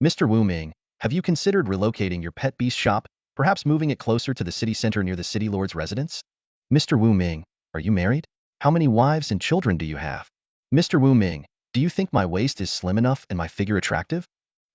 Mr. Wu Ming, have you considered relocating your pet beast shop, perhaps moving it closer to the city center near the city lord's residence? Mr. Wu Ming, are you married? How many wives and children do you have? Mr. Wu Ming, do you think my waist is slim enough and my figure attractive?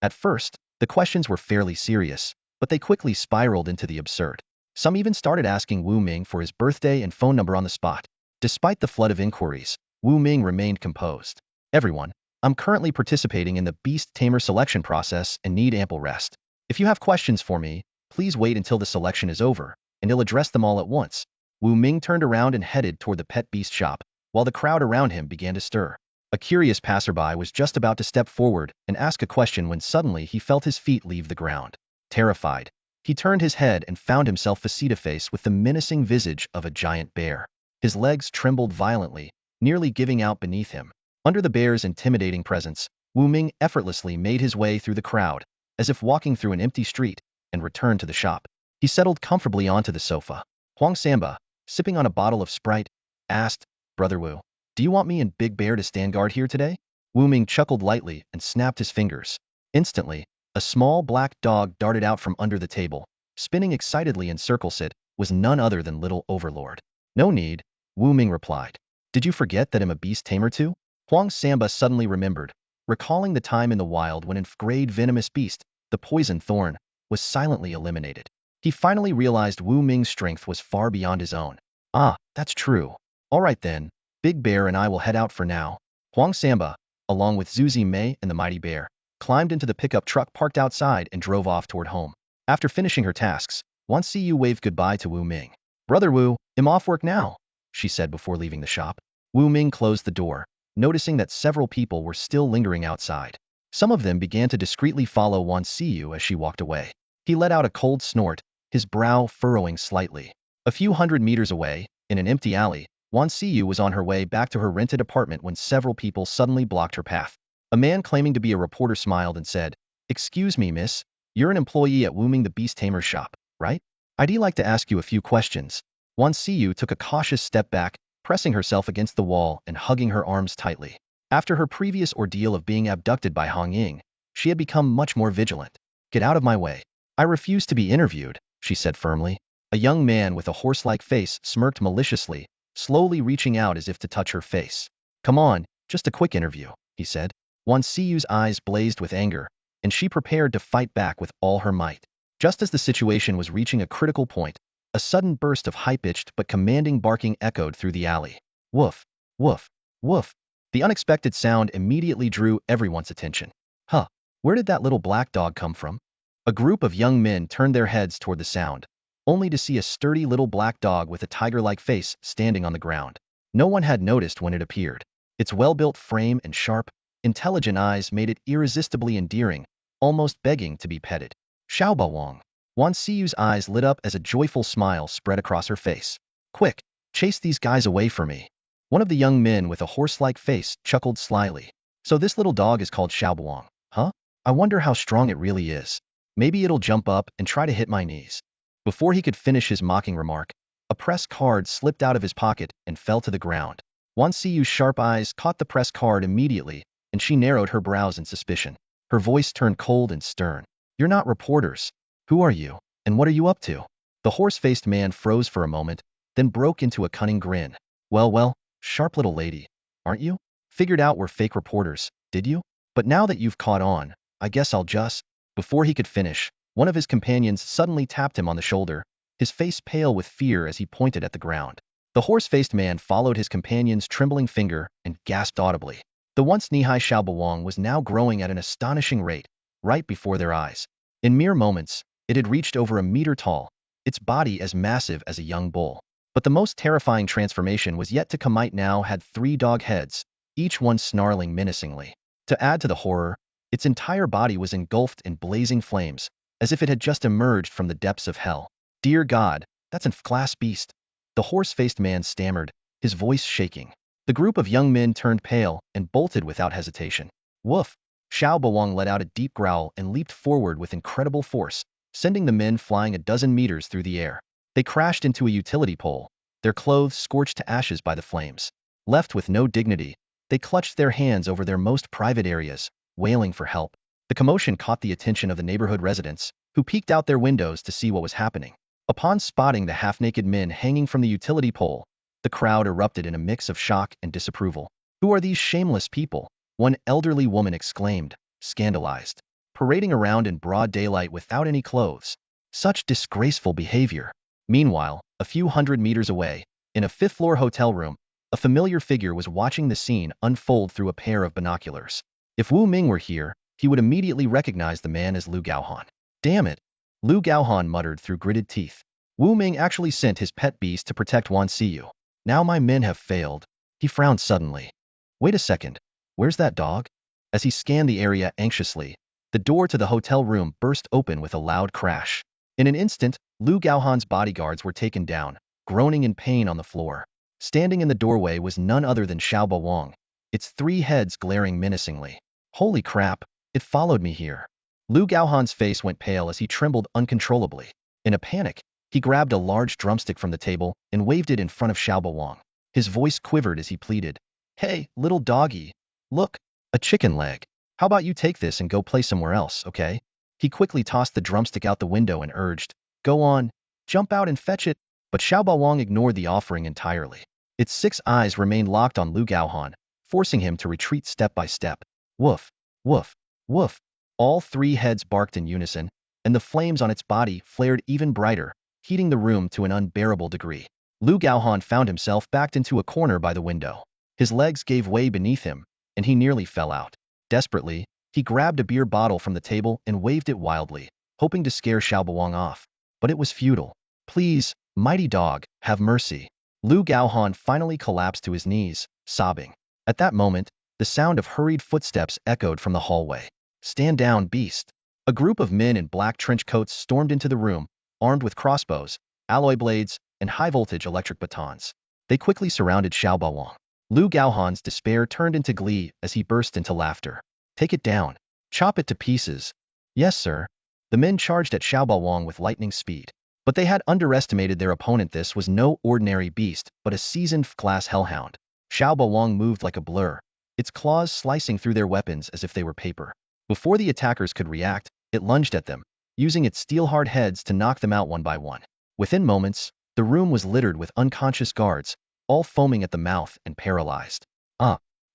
At first, the questions were fairly serious, but they quickly spiraled into the absurd. Some even started asking Wu Ming for his birthday and phone number on the spot. Despite the flood of inquiries, Wu Ming remained composed. Everyone, I'm currently participating in the Beast Tamer selection process and need ample rest. If you have questions for me, please wait until the selection is over, and he'll address them all at once. Wu Ming turned around and headed toward the pet beast shop, while the crowd around him began to stir. A curious passerby was just about to step forward and ask a question when suddenly he felt his feet leave the ground. Terrified, he turned his head and found himself face-to-face with the menacing visage of a giant bear. His legs trembled violently, nearly giving out beneath him. Under the bear's intimidating presence, Wu Ming effortlessly made his way through the crowd, as if walking through an empty street, and returned to the shop. He settled comfortably onto the sofa. Huang Samba, sipping on a bottle of Sprite, asked, Brother Wu, do you want me and Big Bear to stand guard here today? Wu Ming chuckled lightly and snapped his fingers. Instantly, a small black dog darted out from under the table, spinning excitedly in circles. It was none other than Little Overlord. No need, Wu Ming replied. Did you forget that I'm a beast tamer too? Huang Samba suddenly remembered, recalling the time in the wild when an grade venomous beast, the poison thorn, was silently eliminated. He finally realized Wu Ming's strength was far beyond his own. Ah, that's true. All right then, Big Bear and I will head out for now. Huang Samba, along with Zuzi Mei and the mighty bear, climbed into the pickup truck parked outside and drove off toward home. After finishing her tasks, Wan Siyu waved goodbye to Wu Ming. Brother Wu, I'm off work now, she said before leaving the shop. Wu Ming closed the door, noticing that several people were still lingering outside. Some of them began to discreetly follow Wan Siyu as she walked away. He let out a cold snort, his brow furrowing slightly. A few hundred meters away, in an empty alley, Wan Siyu was on her way back to her rented apartment when several people suddenly blocked her path. A man claiming to be a reporter smiled and said, Excuse me, miss, you're an employee at Wu Ming the Beast Tamer shop, right? I'd like to ask you a few questions. Wan Siyu took a cautious step back, pressing herself against the wall and hugging her arms tightly. After her previous ordeal of being abducted by Hong Ying, she had become much more vigilant. Get out of my way. I refuse to be interviewed, she said firmly. A young man with a horse-like face smirked maliciously, slowly reaching out as if to touch her face. Come on, just a quick interview, he said. Wan Siyu's eyes blazed with anger, and she prepared to fight back with all her might. Just as the situation was reaching a critical point, a sudden burst of high-pitched but commanding barking echoed through the alley. Woof, woof, woof. The unexpected sound immediately drew everyone's attention. Huh, where did that little black dog come from? A group of young men turned their heads toward the sound, only to see a sturdy little black dog with a tiger-like face standing on the ground. No one had noticed when it appeared. Its well-built frame and sharp, intelligent eyes made it irresistibly endearing, almost begging to be petted. Xiao Bawang. Wan Siyu's eyes lit up as a joyful smile spread across her face. Quick, chase these guys away for me. One of the young men with a horse-like face chuckled slyly. So this little dog is called Xiao Bawang, huh? I wonder how strong it really is. Maybe it'll jump up and try to hit my knees. Before he could finish his mocking remark, a press card slipped out of his pocket and fell to the ground. Wan Siyu's sharp eyes caught the press card immediately, and she narrowed her brows in suspicion. Her voice turned cold and stern. You're not reporters. Who are you, and what are you up to? The horse-faced man froze for a moment, then broke into a cunning grin. Well, sharp little lady, aren't you? Figured out we're fake reporters, did you? But now that you've caught on, I guess I'll just... Before he could finish, one of his companions suddenly tapped him on the shoulder, his face pale with fear as he pointed at the ground. The horse-faced man followed his companion's trembling finger and gasped audibly. The once knee-high Xiao Bawang was now growing at an astonishing rate, right before their eyes. In mere moments, it had reached over a meter tall, its body as massive as a young bull. But the most terrifying transformation was yet to come. It now had 3 dog heads, each one snarling menacingly. To add to the horror, its entire body was engulfed in blazing flames, as if it had just emerged from the depths of hell. Dear God, that's an F-class beast. The horse-faced man stammered, his voice shaking. The group of young men turned pale and bolted without hesitation. Woof! Xiao Bawang let out a deep growl and leaped forward with incredible force, sending the men flying a dozen meters through the air. They crashed into a utility pole, their clothes scorched to ashes by the flames. Left with no dignity, they clutched their hands over their most private areas, wailing for help. The commotion caught the attention of the neighborhood residents, who peeked out their windows to see what was happening. Upon spotting the half-naked men hanging from the utility pole, the crowd erupted in a mix of shock and disapproval. Who are these shameless people? One elderly woman exclaimed, scandalized. Parading around in broad daylight without any clothes. Such disgraceful behavior. Meanwhile, a few hundred meters away, in a fifth-floor hotel room, a familiar figure was watching the scene unfold through a pair of binoculars. If Wu Ming were here, he would immediately recognize the man as Lu Gaohan. Damn it! Lu Gaohan muttered through gritted teeth. Wu Ming actually sent his pet beast to protect Wan Siyu. Now my men have failed. He frowned suddenly. Wait a second. Where's that dog? As he scanned the area anxiously, the door to the hotel room burst open with a loud crash. In an instant, Lu Gaohan's bodyguards were taken down, groaning in pain on the floor. Standing in the doorway was none other than Xiao Bawang, its 3 heads glaring menacingly. Holy crap, it followed me here. Lu Gaohan's face went pale as he trembled uncontrollably. In a panic, he grabbed a large drumstick from the table and waved it in front of Xiao Bawang. His voice quivered as he pleaded. Hey, little doggy. Look, a chicken leg. How about you take this and go play somewhere else, okay? He quickly tossed the drumstick out the window and urged, go on, jump out and fetch it. But Xiao Bawang ignored the offering entirely. Its 6 eyes remained locked on Lu Gaohan, forcing him to retreat step by step. Woof, woof, woof. All 3 heads barked in unison, and the flames on its body flared even brighter, heating the room to an unbearable degree. Lu Gaohan found himself backed into a corner by the window. His legs gave way beneath him, and he nearly fell out. Desperately, he grabbed a beer bottle from the table and waved it wildly, hoping to scare Xiao Bawang off. But it was futile. Please, mighty dog, have mercy. Lu Gaohan finally collapsed to his knees, sobbing. At that moment, the sound of hurried footsteps echoed from the hallway. Stand down, beast. A group of men in black trench coats stormed into the room, armed with crossbows, alloy blades, and high-voltage electric batons. They quickly surrounded Xiao Bawang. Lu Gaohan's despair turned into glee as he burst into laughter. Take it down. Chop it to pieces. Yes, sir. The men charged at Xiao Bawang with lightning speed. But they had underestimated their opponent. This was no ordinary beast, but a seasoned F-class hellhound. Xiao Bawang moved like a blur, its claws slicing through their weapons as if they were paper. Before the attackers could react, it lunged at them, using its steel-hard heads to knock them out one by one. Within moments, the room was littered with unconscious guards, all foaming at the mouth and paralyzed.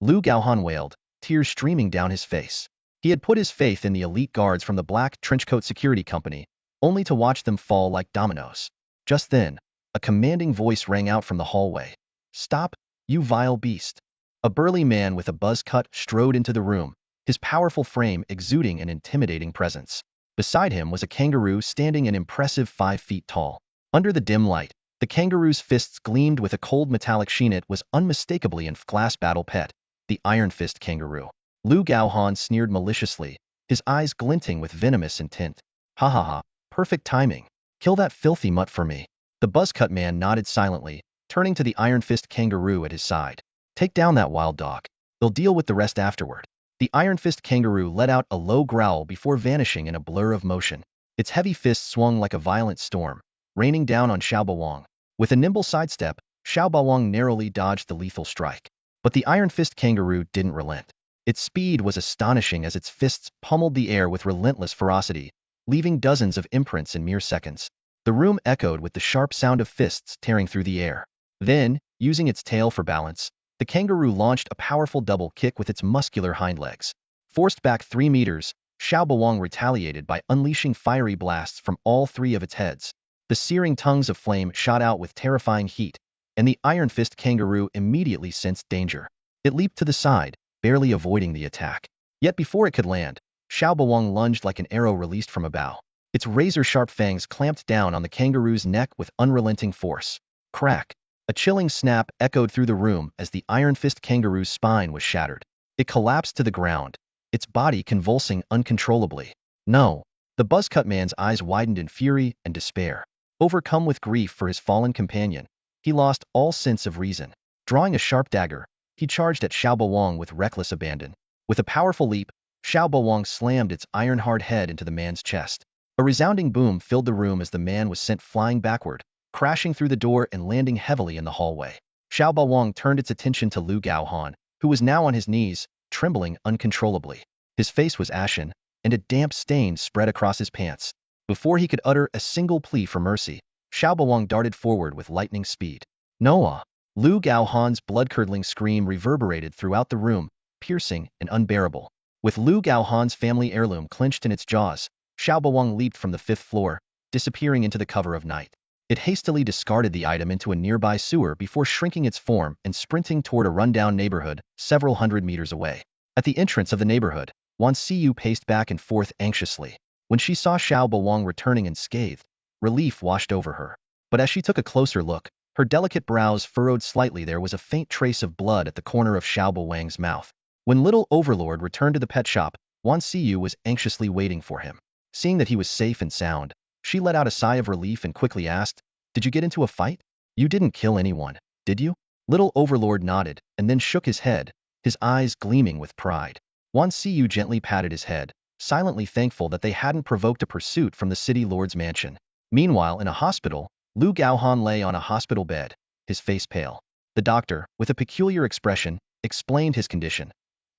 Lu Gaohan wailed, tears streaming down his face. He had put his faith in the elite guards from the black trenchcoat security company, only to watch them fall like dominoes. Just then, a commanding voice rang out from the hallway. Stop, you vile beast. A burly man with a buzz cut strode into the room, his powerful frame exuding an intimidating presence. Beside him was a kangaroo standing an impressive 5 feet tall. Under the dim light, the kangaroo's fists gleamed with a cold metallic sheen. It was unmistakably an F-class battle pet, the Iron Fist kangaroo. Lu Gaohan sneered maliciously, his eyes glinting with venomous intent. Ha ha ha, perfect timing. Kill that filthy mutt for me. The buzzcut man nodded silently, turning to the Iron Fist kangaroo at his side. Take down that wild dog. They'll deal with the rest afterward. The Iron Fist kangaroo let out a low growl before vanishing in a blur of motion. Its heavy fist swung like a violent storm, raining down on Xiao Bawang. With a nimble sidestep, Xiao Bawang narrowly dodged the lethal strike. But the Iron Fist kangaroo didn't relent. Its speed was astonishing as its fists pummeled the air with relentless ferocity, leaving dozens of imprints in mere seconds. The room echoed with the sharp sound of fists tearing through the air. Then, using its tail for balance, the kangaroo launched a powerful double kick with its muscular hind legs. Forced back 3 meters, Xiao Bawang retaliated by unleashing fiery blasts from all 3 of its heads. The searing tongues of flame shot out with terrifying heat, and the Iron Fist kangaroo immediately sensed danger. It leaped to the side, barely avoiding the attack. Yet before it could land, Xiao Bawang lunged like an arrow released from a bow. Its razor-sharp fangs clamped down on the kangaroo's neck with unrelenting force. Crack! A chilling snap echoed through the room as the Iron Fist kangaroo's spine was shattered. It collapsed to the ground, its body convulsing uncontrollably. No! The buzzcut man's eyes widened in fury and despair. Overcome with grief for his fallen companion, he lost all sense of reason. Drawing a sharp dagger, he charged at Xiao Bawang with reckless abandon. With a powerful leap, Xiao Bawang slammed its iron-hard head into the man's chest. A resounding boom filled the room as the man was sent flying backward, crashing through the door and landing heavily in the hallway. Xiao Bawang turned its attention to Lu Gaohan, who was now on his knees, trembling uncontrollably. His face was ashen, and a damp stain spread across his pants. Before he could utter a single plea for mercy, Xiao Bawang darted forward with lightning speed. Noah! Lu Gaohan's blood-curdling scream reverberated throughout the room, piercing and unbearable. With Lu Gaohan's family heirloom clenched in its jaws, Xiao Bawang leaped from the 5th floor, disappearing into the cover of night. It hastily discarded the item into a nearby sewer before shrinking its form and sprinting toward a rundown neighborhood several hundred meters away. At the entrance of the neighborhood, Wan Xiyu paced back and forth anxiously. When she saw Xiao Bawang returning unscathed, relief washed over her. But as she took a closer look, her delicate brows furrowed slightly. There was a faint trace of blood at the corner of Xiao Bawang's mouth. When little Overlord returned to the pet shop, Wan Xiyu was anxiously waiting for him. Seeing that he was safe and sound, she let out a sigh of relief and quickly asked, "Did you get into a fight? You didn't kill anyone, did you?" Little Overlord nodded and then shook his head, his eyes gleaming with pride. Wan Xiyu gently patted his head, silently thankful that they hadn't provoked a pursuit from the city lord's mansion. Meanwhile, in a hospital, Lu Gaohan lay on a hospital bed, his face pale. The doctor, with a peculiar expression, explained his condition.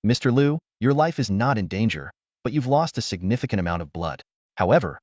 "Mr. Lu, your life is not in danger, but you've lost a significant amount of blood. However,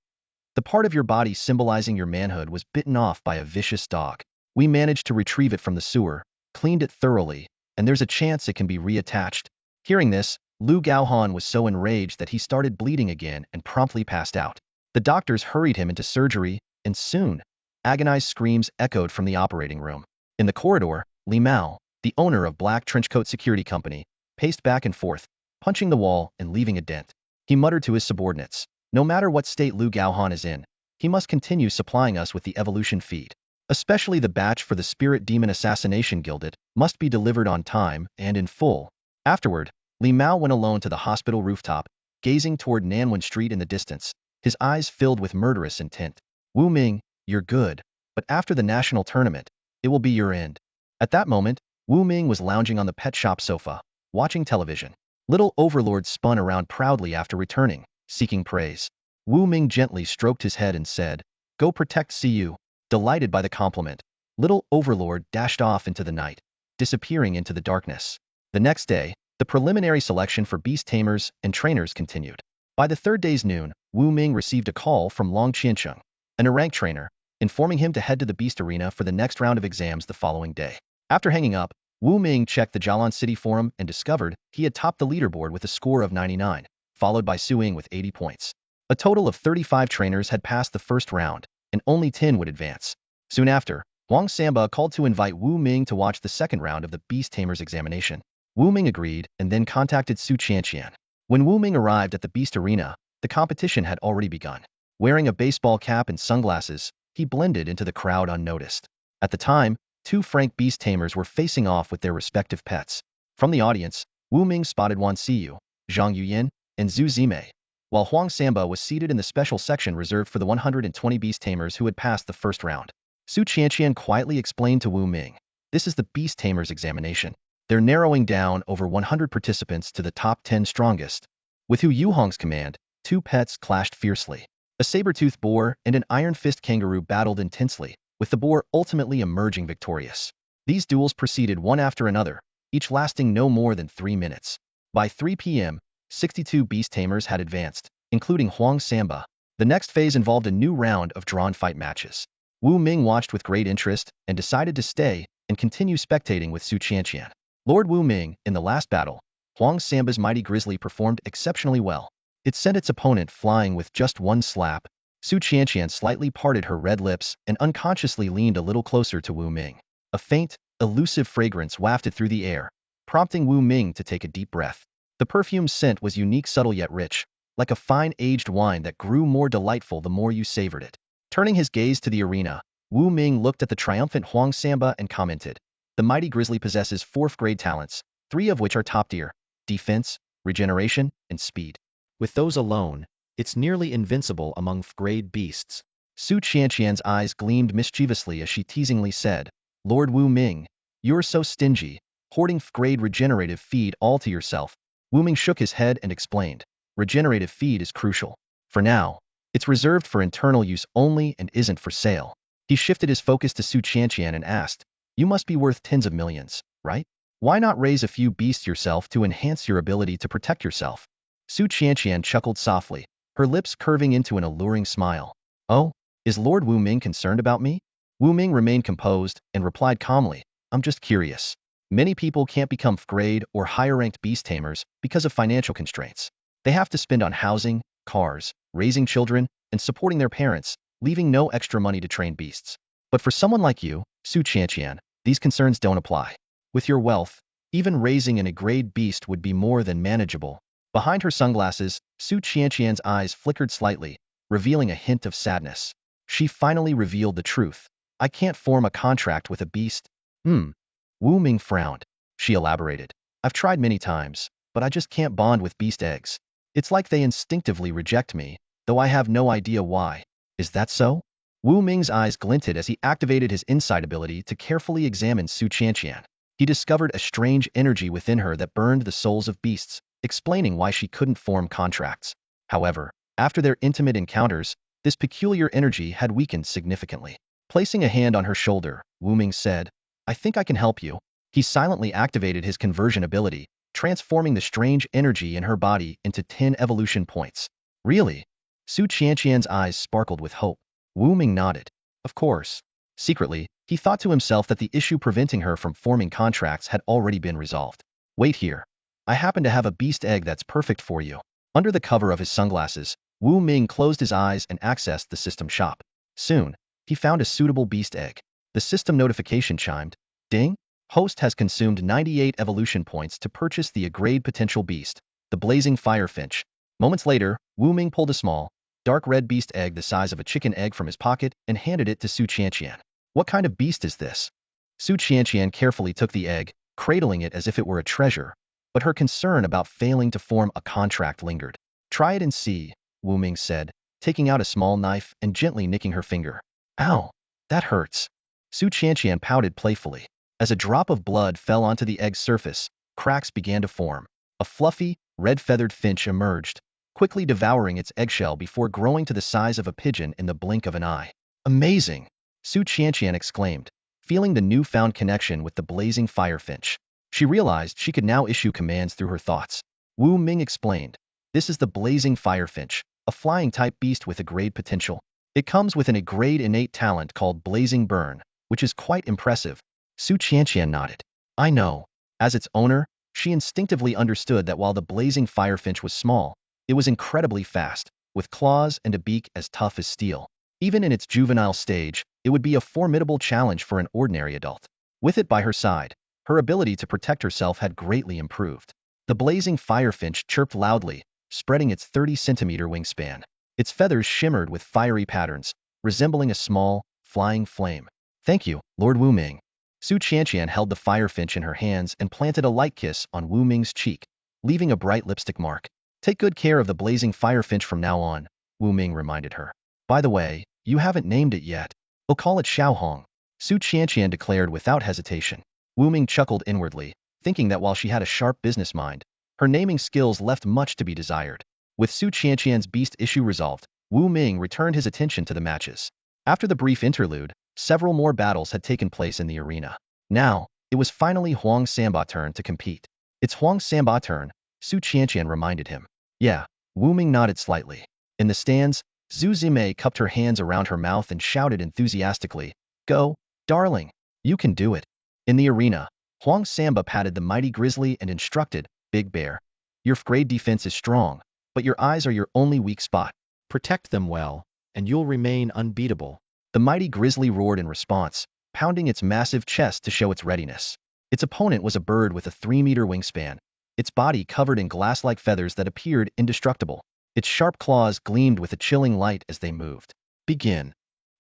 the part of your body symbolizing your manhood was bitten off by a vicious dog. We managed to retrieve it from the sewer, cleaned it thoroughly, and there's a chance it can be reattached." Hearing this, Lu Gaohan was so enraged that he started bleeding again and promptly passed out. The doctors hurried him into surgery, and soon, agonized screams echoed from the operating room. In the corridor, Li Mao, the owner of Black Trenchcoat Security Company, paced back and forth, punching the wall and leaving a dent. He muttered to his subordinates, "No matter what state Lu Gaohan is in, he must continue supplying us with the evolution feed. Especially the batch for the Spirit Demon Assassination Gilded must be delivered on time and in full." Afterward, Li Mao went alone to the hospital rooftop, gazing toward Nanwen Street in the distance, his eyes filled with murderous intent. "Wu Ming, you're good, but after the national tournament, it will be your end." At that moment, Wu Ming was lounging on the pet shop sofa, watching television. Little Overlord spun around proudly after returning, seeking praise. Wu Ming gently stroked his head and said, "Go protect Siyu." Delighted by the compliment, Little Overlord dashed off into the night, disappearing into the darkness. The next day, the preliminary selection for Beast Tamers and Trainers continued. By the 3rd day's noon, Wu Ming received a call from Long Qiancheng, an rank trainer, informing him to head to the Beast Arena for the next round of exams the following day. After hanging up, Wu Ming checked the Jialan City forum and discovered he had topped the leaderboard with a score of 99, followed by Su Ying with 80 points. A total of 35 trainers had passed the first round, and only 10 would advance. Soon after, Huang Samba called to invite Wu Ming to watch the second round of the Beast Tamers examination. Wu Ming agreed and then contacted Su Qianqian. When Wu Ming arrived at the Beast Arena, the competition had already begun. Wearing a baseball cap and sunglasses, he blended into the crowd unnoticed. At the time, 2 Frank Beast Tamers were facing off with their respective pets. From the audience, Wu Ming spotted Wan Xiyu, Zhang Yuyin, and Zhu Zimei. while Huang Samba was seated in the special section reserved for the 120 beast tamers who had passed the first round. Su Qianqian quietly explained to Wu Ming, "This is the beast tamers examination. They're narrowing down over 100 participants to the top 10 strongest." With Hu Yuhong's command, two pets clashed fiercely. A saber-toothed boar and an iron-fist kangaroo battled intensely, with the boar ultimately emerging victorious. These duels proceeded one after another, each lasting no more than 3 minutes. By 3 p.m., 62 beast tamers had advanced, including Huang Samba. The next phase involved a new round of drawn fight matches. Wu Ming watched with great interest and decided to stay and continue spectating with Su Qianqian. Lord Wu Ming, in the last battle, Huang Samba's mighty grizzly performed exceptionally well. It sent its opponent flying with just one slap. Su Qianqian slightly parted her red lips and unconsciously leaned a little closer to Wu Ming. A faint, elusive fragrance wafted through the air, prompting Wu Ming to take a deep breath. The perfume's scent was unique, subtle yet rich, like a fine aged wine that grew more delightful the more you savored it. Turning his gaze to the arena, Wu Ming looked at the triumphant Huang Samba and commented, "The mighty grizzly possesses 4th-grade talents, 3 of which are top tier: defense, regeneration, and speed. With those alone, it's nearly invincible among 5th-grade beasts." Su Qianqian's eyes gleamed mischievously as she teasingly said, "Lord Wu Ming, you're so stingy, hoarding 5th-grade regenerative feed all to yourself." Wu Ming shook his head and explained, "Regenerative feed is crucial. For now, it's reserved for internal use only and isn't for sale." He shifted his focus to Su Qianqian and asked, "You must be worth tens of millions, right? Why not raise a few beasts yourself to enhance your ability to protect yourself?" Su Qianqian chuckled softly, her lips curving into an alluring smile. "Oh, is Lord Wu Ming concerned about me?" Wu Ming remained composed and replied calmly, "I'm just curious. Many people can't become 5th-grade or higher-ranked beast tamers because of financial constraints. They have to spend on housing, cars, raising children, and supporting their parents, leaving no extra money to train beasts. But for someone like you, Su Qianqian, these concerns don't apply. With your wealth, even raising an A-grade beast would be more than manageable." Behind her sunglasses, Su Qianqian's eyes flickered slightly, revealing a hint of sadness. She finally revealed the truth. "I can't form a contract with a beast." Wu Ming frowned. She elaborated, "I've tried many times, but I just can't bond with beast eggs. It's like they instinctively reject me, though I have no idea why." "Is that so?" Wu Ming's eyes glinted as he activated his insight ability to carefully examine Su Qianqian. He discovered a strange energy within her that burned the souls of beasts, explaining why she couldn't form contracts. However, after their intimate encounters, this peculiar energy had weakened significantly. Placing a hand on her shoulder, Wu Ming said, "I think I can help you." He silently activated his conversion ability, transforming the strange energy in her body into 10 evolution points. "Really?" Su Qianqian's eyes sparkled with hope. Wu Ming nodded. Of course. Secretly, he thought to himself that the issue preventing her from forming contracts had already been resolved. "Wait here. I happen to have a beast egg that's perfect for you." Under the cover of his sunglasses, Wu Ming closed his eyes and accessed the system shop. Soon, he found a suitable beast egg. The system notification chimed. "Ding! Host has consumed 98 evolution points to purchase the A-grade potential beast, the blazing firefinch." Moments later, Wu Ming pulled a small, dark red beast egg the size of a chicken egg from his pocket and handed it to Su Qianqian. "What kind of beast is this?" Su Qianqian carefully took the egg, cradling it as if it were a treasure, but her concern about failing to form a contract lingered. "Try it and see," Wu Ming said, taking out a small knife and gently nicking her finger. "Ow, that hurts." Su Qianqian pouted playfully. As a drop of blood fell onto the egg's surface, cracks began to form. A fluffy, red-feathered finch emerged, quickly devouring its eggshell before growing to the size of a pigeon in the blink of an eye. "Amazing!" Su Qianqian exclaimed, feeling the newfound connection with the blazing firefinch. She realized she could now issue commands through her thoughts. Wu Ming explained, "This is the blazing firefinch, a flying-type beast with A-grade potential. It comes with an A-grade innate talent called Blazing Burn, which is quite impressive." Su Qianqian nodded. "I know." As its owner, she instinctively understood that while the blazing firefinch was small, it was incredibly fast, with claws and a beak as tough as steel. Even in its juvenile stage, it would be a formidable challenge for an ordinary adult. With it by her side, her ability to protect herself had greatly improved. The blazing firefinch chirped loudly, spreading its 30-centimeter wingspan. Its feathers shimmered with fiery patterns, resembling a small, flying flame. "Thank you, Lord Wu Ming." Su Qianqian held the firefinch in her hands and planted a light kiss on Wu Ming's cheek, leaving a bright lipstick mark. Take good care of the blazing firefinch from now on, Wu Ming reminded her. By the way, you haven't named it yet. I'll call it Xiaohong, Su Qianqian declared without hesitation. Wu Ming chuckled inwardly, thinking that while she had a sharp business mind, her naming skills left much to be desired. With Su Qianqian's beast issue resolved, Wu Ming returned his attention to the matches. After the brief interlude, several more battles had taken place in the arena. Now, it was finally Huang Sanba's turn to compete. It's Huang Sanba's turn, Su Qianqian reminded him. Yeah, Wu Ming nodded slightly. In the stands, Zhu Zimei cupped her hands around her mouth and shouted enthusiastically, "Go, darling! You can do it!" In the arena, Huang Sanba patted the mighty grizzly and instructed, "Big Bear, your grade defense is strong, but your eyes are your only weak spot. Protect them well, and you'll remain unbeatable." The mighty grizzly roared in response, pounding its massive chest to show its readiness. Its opponent was a bird with a 3-meter wingspan, its body covered in glass-like feathers that appeared indestructible. Its sharp claws gleamed with a chilling light as they moved. "Begin,"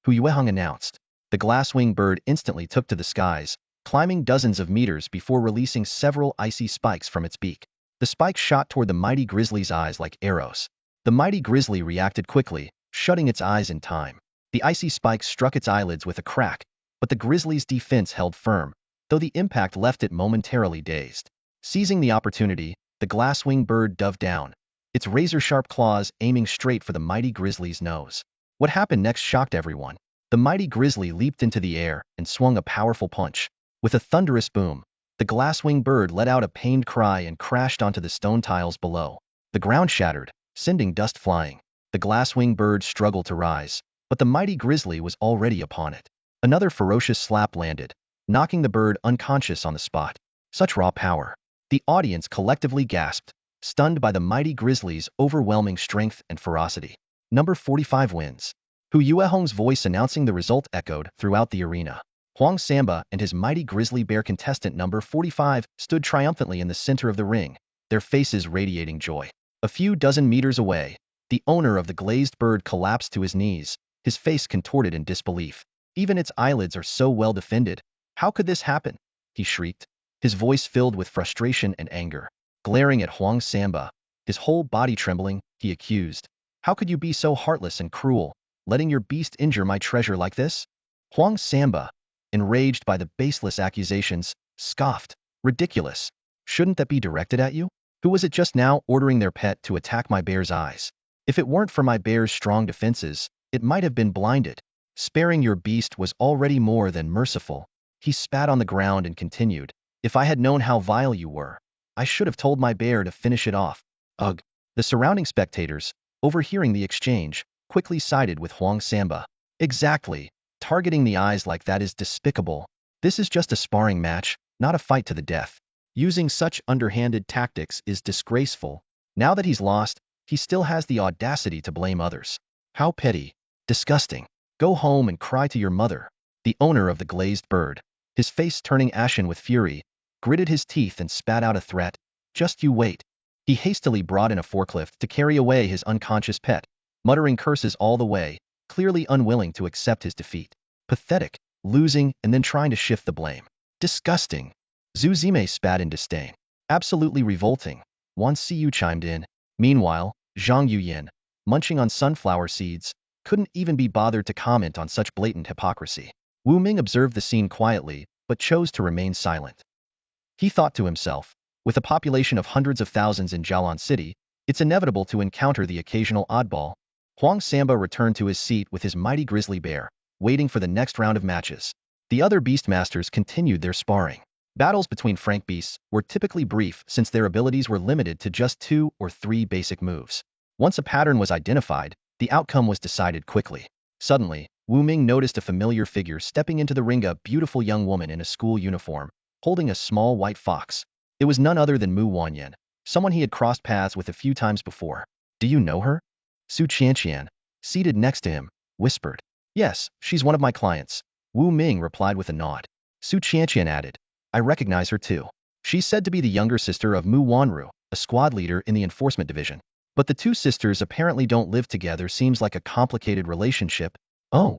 Hu Yueheng announced. The glass-winged bird instantly took to the skies, climbing dozens of meters before releasing several icy spikes from its beak. The spikes shot toward the mighty grizzly's eyes like arrows. The mighty grizzly reacted quickly, shutting its eyes in time. The icy spikes struck its eyelids with a crack, but the grizzly's defense held firm, though the impact left it momentarily dazed. Seizing the opportunity, the glass-winged bird dove down, its razor-sharp claws aiming straight for the mighty grizzly's nose. What happened next shocked everyone. The mighty grizzly leaped into the air and swung a powerful punch. With a thunderous boom, the glass-winged bird let out a pained cry and crashed onto the stone tiles below. The ground shattered, sending dust flying. The glass-winged bird struggled to rise, but the mighty grizzly was already upon it. Another ferocious slap landed, knocking the bird unconscious on the spot. Such raw power. The audience collectively gasped, stunned by the mighty grizzly's overwhelming strength and ferocity. Number 45 wins. Hu Yuehong's voice announcing the result echoed throughout the arena. Huang Sanba and his mighty grizzly bear contestant number 45 stood triumphantly in the center of the ring, their faces radiating joy. A few dozen meters away, the owner of the glazed bird collapsed to his knees, his face contorted in disbelief. "Even its eyelids are so well defended. How could this happen?" he shrieked, his voice filled with frustration and anger. Glaring at Huang Sanba, his whole body trembling, he accused, "How could you be so heartless and cruel, letting your beast injure my treasure like this?" Huang Sanba, enraged by the baseless accusations, scoffed, "Ridiculous. Shouldn't that be directed at you? Who was it just now ordering their pet to attack my bear's eyes? If it weren't for my bear's strong defenses, it might have been blinded. Sparing your beast was already more than merciful." He spat on the ground and continued, "If I had known how vile you were, I should have told my bear to finish it off." Ugh. The surrounding spectators, overhearing the exchange, quickly sided with Huang Sanba. "Exactly. Targeting the eyes like that is despicable. This is just a sparring match, not a fight to the death. Using such underhanded tactics is disgraceful. Now that he's lost, he still has the audacity to blame others. How petty. Disgusting. Go home and cry to your mother." The owner of the glazed bird, his face turning ashen with fury, gritted his teeth and spat out a threat. "Just you wait." He hastily brought in a forklift to carry away his unconscious pet, muttering curses all the way, clearly unwilling to accept his defeat. Pathetic, losing and then trying to shift the blame. Disgusting. Zhu Zimei spat in disdain. Absolutely revolting. Wan Siyu chimed in. Meanwhile, Zhang Yuyin, munching on sunflower seeds, couldn't even be bothered to comment on such blatant hypocrisy. Wu Ming observed the scene quietly, but chose to remain silent. He thought to himself, with a population of hundreds of thousands in Jialan City, it's inevitable to encounter the occasional oddball. Huang Sanba returned to his seat with his mighty grizzly bear, waiting for the next round of matches. The other beastmasters continued their sparring. Battles between Frank beasts were typically brief since their abilities were limited to just 2 or 3 basic moves. Once a pattern was identified, the outcome was decided quickly. Suddenly, Wu Ming noticed a familiar figure stepping into the ring, a beautiful young woman in a school uniform, holding a small white fox. It was none other than Mu Wanyan, someone he had crossed paths with a few times before. "Do you know her?" Su Qianqian, seated next to him, whispered. "Yes, she's one of my clients." Wu Ming replied with a nod. Su Qianqian added, "I recognize her too. She's said to be the younger sister of Mu Wanru, a squad leader in the enforcement division. But the two sisters apparently don't live together. Seems like a complicated relationship." Oh.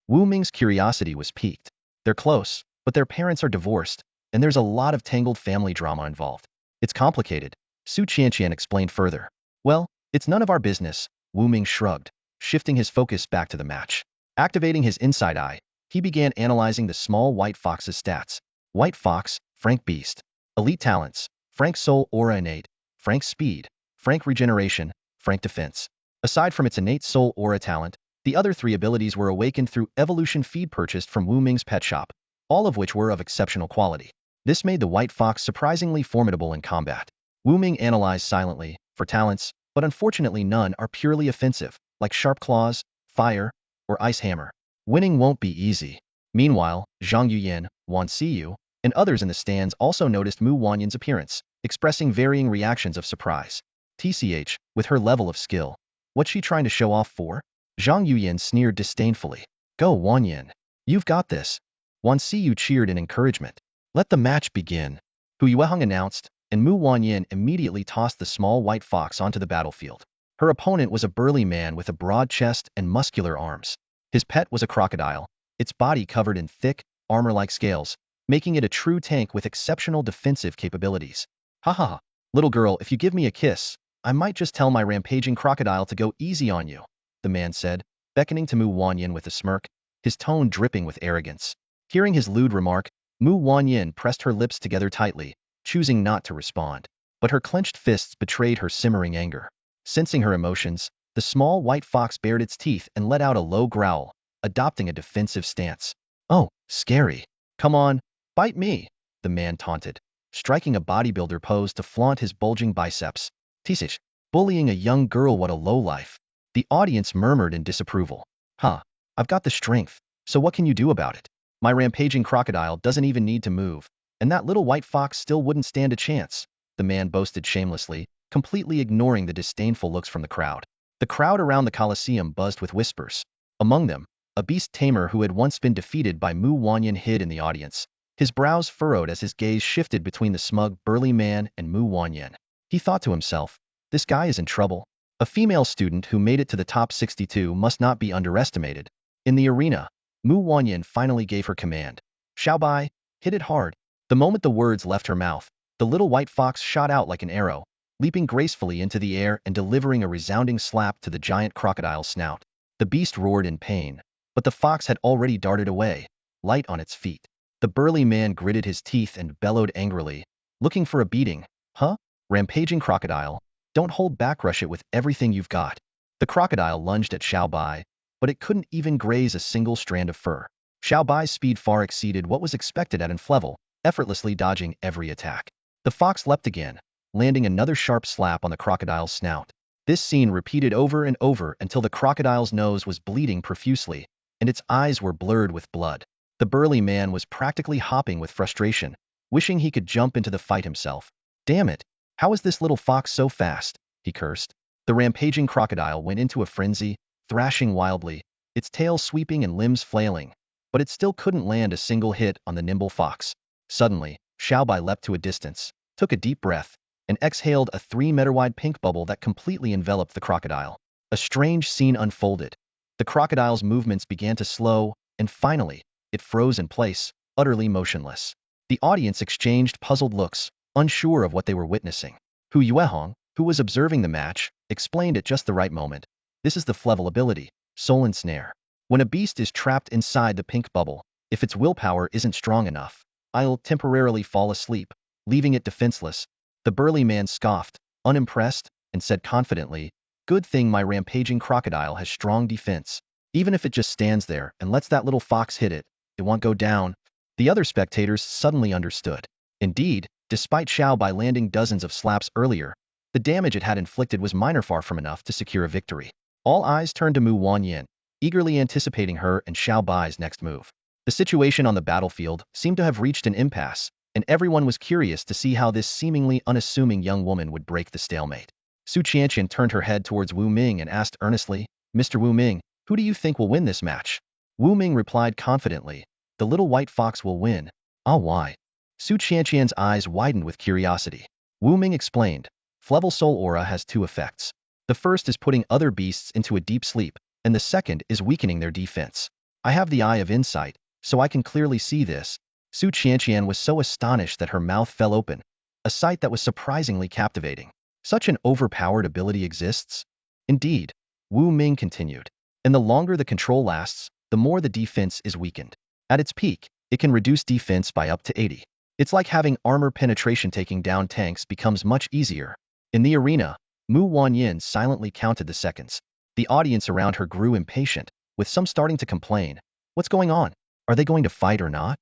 Wu Ming's curiosity was piqued. "They're close, but their parents are divorced, and there's a lot of tangled family drama involved. It's complicated," Su Qianqian explained further. Well, it's none of our business, Wu Ming shrugged, shifting his focus back to the match. Activating his inside eye, he began analyzing the small white fox's stats. White fox, Frank Beast. Elite talents, Frank Soul Aura Innate, Frank Speed, Frank Regeneration, Frank Defense. Aside from its innate Soul Aura talent, the other three abilities were awakened through evolution feed purchased from Wu Ming's pet shop, all of which were of exceptional quality. This made the white fox surprisingly formidable in combat. Wu Ming analyzed silently for talents, but unfortunately none are purely offensive, like Sharp Claws, Fire, or Ice Hammer. Winning won't be easy. Meanwhile, Zhang Yuyan, Wan Xiyu, and others in the stands also noticed Mu Wanyan's appearance, expressing varying reactions of surprise. TCH, with her level of skill, what's she trying to show off for? Zhang Yuyan sneered disdainfully. Go, Wanyan. You've got this. Wan Xiyu cheered in encouragement. Let the match begin. Hu Yueheng announced, and Mu Wanyan immediately tossed the small white fox onto the battlefield. Her opponent was a burly man with a broad chest and muscular arms. His pet was a crocodile, its body covered in thick, armor-like scales, making it a true tank with exceptional defensive capabilities. Ha ha ha. Little girl, if you give me a kiss, I might just tell my rampaging crocodile to go easy on you, the man said, beckoning to Mu Wanyan with a smirk, his tone dripping with arrogance. Hearing his lewd remark, Mu Wanyan pressed her lips together tightly, choosing not to respond. But her clenched fists betrayed her simmering anger. Sensing her emotions, the small white fox bared its teeth and let out a low growl, adopting a defensive stance. Oh, scary. Come on, bite me, the man taunted, striking a bodybuilder pose to flaunt his bulging biceps. Tisish, bullying a young girl, what a lowlife. The audience murmured in disapproval. Huh, I've got the strength, so what can you do about it? My rampaging crocodile doesn't even need to move, and that little white fox still wouldn't stand a chance, the man boasted shamelessly, completely ignoring the disdainful looks from the crowd. The crowd around the Colosseum buzzed with whispers. Among them, a beast tamer who had once been defeated by Mu Wanyan hid in the audience. His brows furrowed as his gaze shifted between the smug, burly man and Mu Wanyan. He thought to himself, this guy is in trouble. A female student who made it to the top 62 must not be underestimated. In the arena, Mu Wanyan finally gave her command. Xiaobai, hit it hard. The moment the words left her mouth, the little white fox shot out like an arrow, leaping gracefully into the air and delivering a resounding slap to the giant crocodile's snout. The beast roared in pain, but the fox had already darted away, light on its feet. The burly man gritted his teeth and bellowed angrily, looking for a beating. Huh? Rampaging crocodile, don't hold back, rush it with everything you've got. The crocodile lunged at Xiaobai, but it couldn't even graze a single strand of fur. Xiaobai's speed far exceeded what was expected at its level, effortlessly dodging every attack. The fox leapt again, landing another sharp slap on the crocodile's snout. This scene repeated over and over until the crocodile's nose was bleeding profusely, and its eyes were blurred with blood. The burly man was practically hopping with frustration, wishing he could jump into the fight himself. Damn it, how is this little fox so fast? He cursed. The rampaging crocodile went into a frenzy, thrashing wildly, its tail sweeping and limbs flailing, but it still couldn't land a single hit on the nimble fox. Suddenly, Xiaobai leapt to a distance, took a deep breath, and exhaled a 3-meter-wide pink bubble that completely enveloped the crocodile. A strange scene unfolded. The crocodile's movements began to slow, and finally, it froze in place, utterly motionless. The audience exchanged puzzled looks, unsure of what they were witnessing. Hu Yueheng, who was observing the match, explained at just the right moment. This is the Flevel ability, Soul Ensnare. When a beast is trapped inside the pink bubble, if its willpower isn't strong enough, I'll temporarily fall asleep, leaving it defenseless. The burly man scoffed, unimpressed, and said confidently, good thing my rampaging crocodile has strong defense. Even if it just stands there and lets that little fox hit it, it won't go down. The other spectators suddenly understood. Indeed, despite Xiaobai landing dozens of slaps earlier, the damage it had inflicted was minor, far from enough to secure a victory. All eyes turned to Mu Wanyan, eagerly anticipating her and Xiaobai's next move. The situation on the battlefield seemed to have reached an impasse, and everyone was curious to see how this seemingly unassuming young woman would break the stalemate. Su Qianqian turned her head towards Wu Ming and asked earnestly, Mr. Wu Ming, who do you think will win this match? Wu Ming replied confidently, the little white fox will win. Ah, why? Su Qianqian's eyes widened with curiosity. Wu Ming explained, Flevel Soul Aura has two effects. The first is putting other beasts into a deep sleep, and the second is weakening their defense. I have the Eye of Insight, so I can clearly see this. Su Qianqian was so astonished that her mouth fell open, a sight that was surprisingly captivating. Such an overpowered ability exists? Indeed, Wu Ming continued. And the longer the control lasts, the more the defense is weakened. At its peak, it can reduce defense by up to 80. It's like having armor penetration. Taking down tanks becomes much easier. In the arena, Mu Wanyin silently counted the seconds. The audience around her grew impatient, with some starting to complain. What's going on? Are they going to fight or not?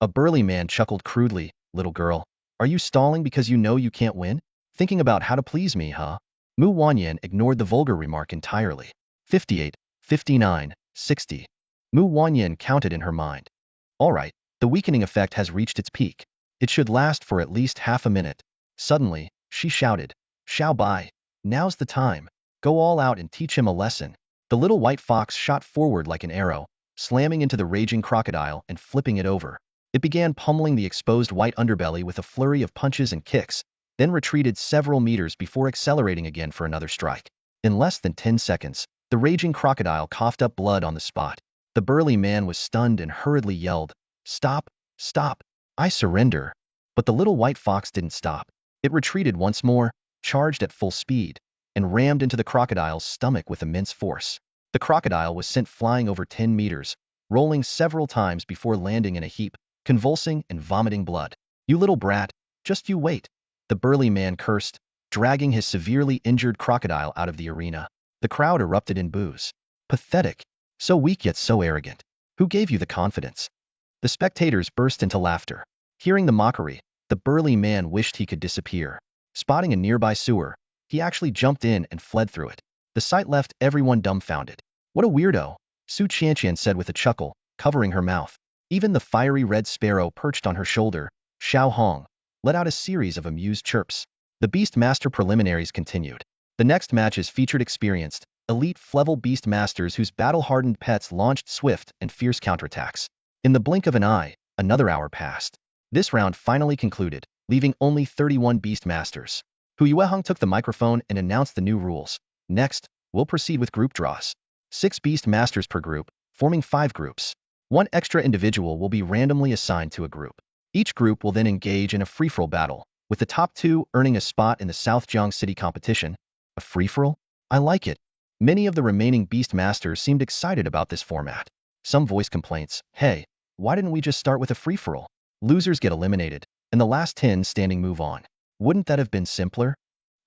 A burly man chuckled crudely. Little girl, are you stalling because you know you can't win? Thinking about how to please me, huh? Mu Wanyin ignored the vulgar remark entirely. 58, 59, 60. Mu Wanyin counted in her mind. All right, the weakening effect has reached its peak. It should last for at least half a minute. Suddenly, she shouted, Xiao Bai, now's the time. Go all out and teach him a lesson. The little white fox shot forward like an arrow, slamming into the raging crocodile and flipping it over. It began pummeling the exposed white underbelly with a flurry of punches and kicks, then retreated several meters before accelerating again for another strike. In less than 10 seconds, the raging crocodile coughed up blood on the spot. The burly man was stunned and hurriedly yelled, Stop, stop, I surrender. But the little white fox didn't stop. It retreated once more, charged at full speed, and rammed into the crocodile's stomach with immense force. The crocodile was sent flying over 10 meters, rolling several times before landing in a heap, convulsing and vomiting blood. You little brat, just you wait. The burly man cursed, dragging his severely injured crocodile out of the arena. The crowd erupted in boos. Pathetic. So weak yet so arrogant. Who gave you the confidence? The spectators burst into laughter. Hearing the mockery, the burly man wished he could disappear. Spotting a nearby sewer, he actually jumped in and fled through it. The sight left everyone dumbfounded. What a weirdo, Su Qianqian said with a chuckle, covering her mouth. Even the fiery red sparrow perched on her shoulder, Xiao Hong, let out a series of amused chirps. The Beast Master preliminaries continued. The next matches featured experienced, elite level Beast Masters whose battle-hardened pets launched swift and fierce counterattacks. In the blink of an eye, another hour passed. This round finally concluded, leaving only 31 Beast Masters. Hu Yueheng took the microphone and announced the new rules. Next, we'll proceed with group draws. 6 Beast Masters per group, forming 5 groups. 1 extra individual will be randomly assigned to a group. Each group will then engage in a free-for-all battle, with the top 2 earning a spot in the South Jialan City competition. A free-for-all? I like it. Many of the remaining Beast Masters seemed excited about this format. Some voiced complaints. Hey, why didn't we just start with a free-for-all? Losers get eliminated, and the last 10 standing move on. Wouldn't that have been simpler?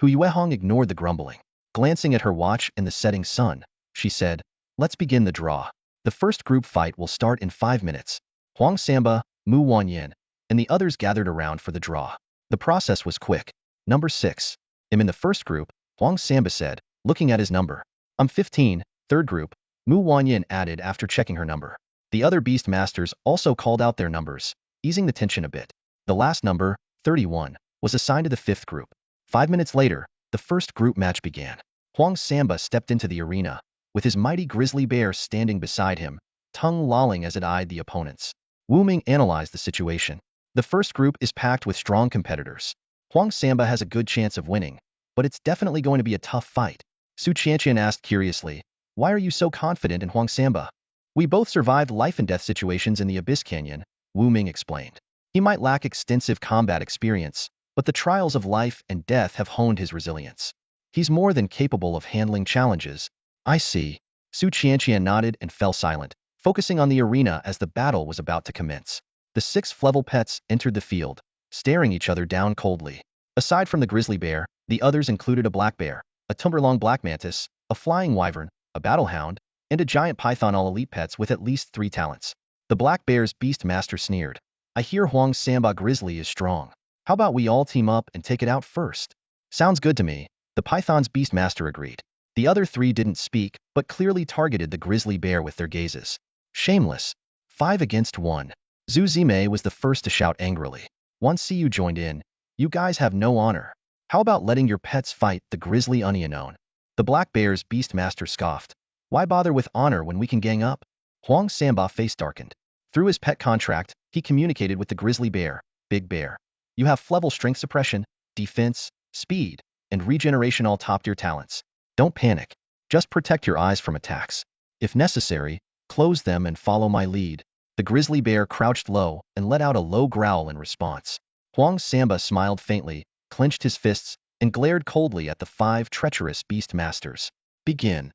Hu Yueheng ignored the grumbling. Glancing at her watch and the setting sun, she said, Let's begin the draw. The first group fight will start in 5 minutes. Huang Samba, Mu Wanyin, and the others gathered around for the draw. The process was quick. Number 6. I'm in the first group, Huang Samba said, looking at his number. I'm 15, third group, Mu Wanyin added after checking her number. The other Beast Masters also called out their numbers, easing the tension a bit. The last number, 31, was assigned to the 5th group. 5 minutes later, the first group match began. Huang Samba stepped into the arena, with his mighty grizzly bear standing beside him, tongue lolling as it eyed the opponents. Wu Ming analyzed the situation. The first group is packed with strong competitors. Huang Samba has a good chance of winning, but it's definitely going to be a tough fight. Su Qianqian asked curiously, Why are you so confident in Huang Samba? We both survived life-and-death situations in the Abyss Canyon, Wu Ming explained. He might lack extensive combat experience, but the trials of life and death have honed his resilience. He's more than capable of handling challenges. I see. Su Qianqian nodded and fell silent, focusing on the arena as the battle was about to commence. The 6 level pets entered the field, staring each other down coldly. Aside from the grizzly bear, the others included a black bear, a timberlong black mantis, a flying wyvern, a battlehound, and a giant python, all elite pets with at least 3 talents. The black bear's beast master sneered. I hear Huang Samba grizzly is strong. How about we all team up and take it out first? Sounds good to me, the python's beast master agreed. The other 3 didn't speak, but clearly targeted the grizzly bear with their gazes. Shameless. 5 against 1. Zhu Zimei was the first to shout angrily. Once you joined in, you guys have no honor. How about letting your pets fight the grizzly unknown? The black bear's beast master scoffed. Why bother with honor when we can gang up? Huang Samba face darkened. Through his pet contract, he communicated with the grizzly bear, Big Bear. You have level strength suppression, defense, speed, and regeneration, all top-tier talents. Don't panic. Just protect your eyes from attacks. If necessary, close them and follow my lead. The grizzly bear crouched low and let out a low growl in response. Huang Samba smiled faintly, clenched his fists, and glared coldly at the 5 treacherous beast masters. Begin,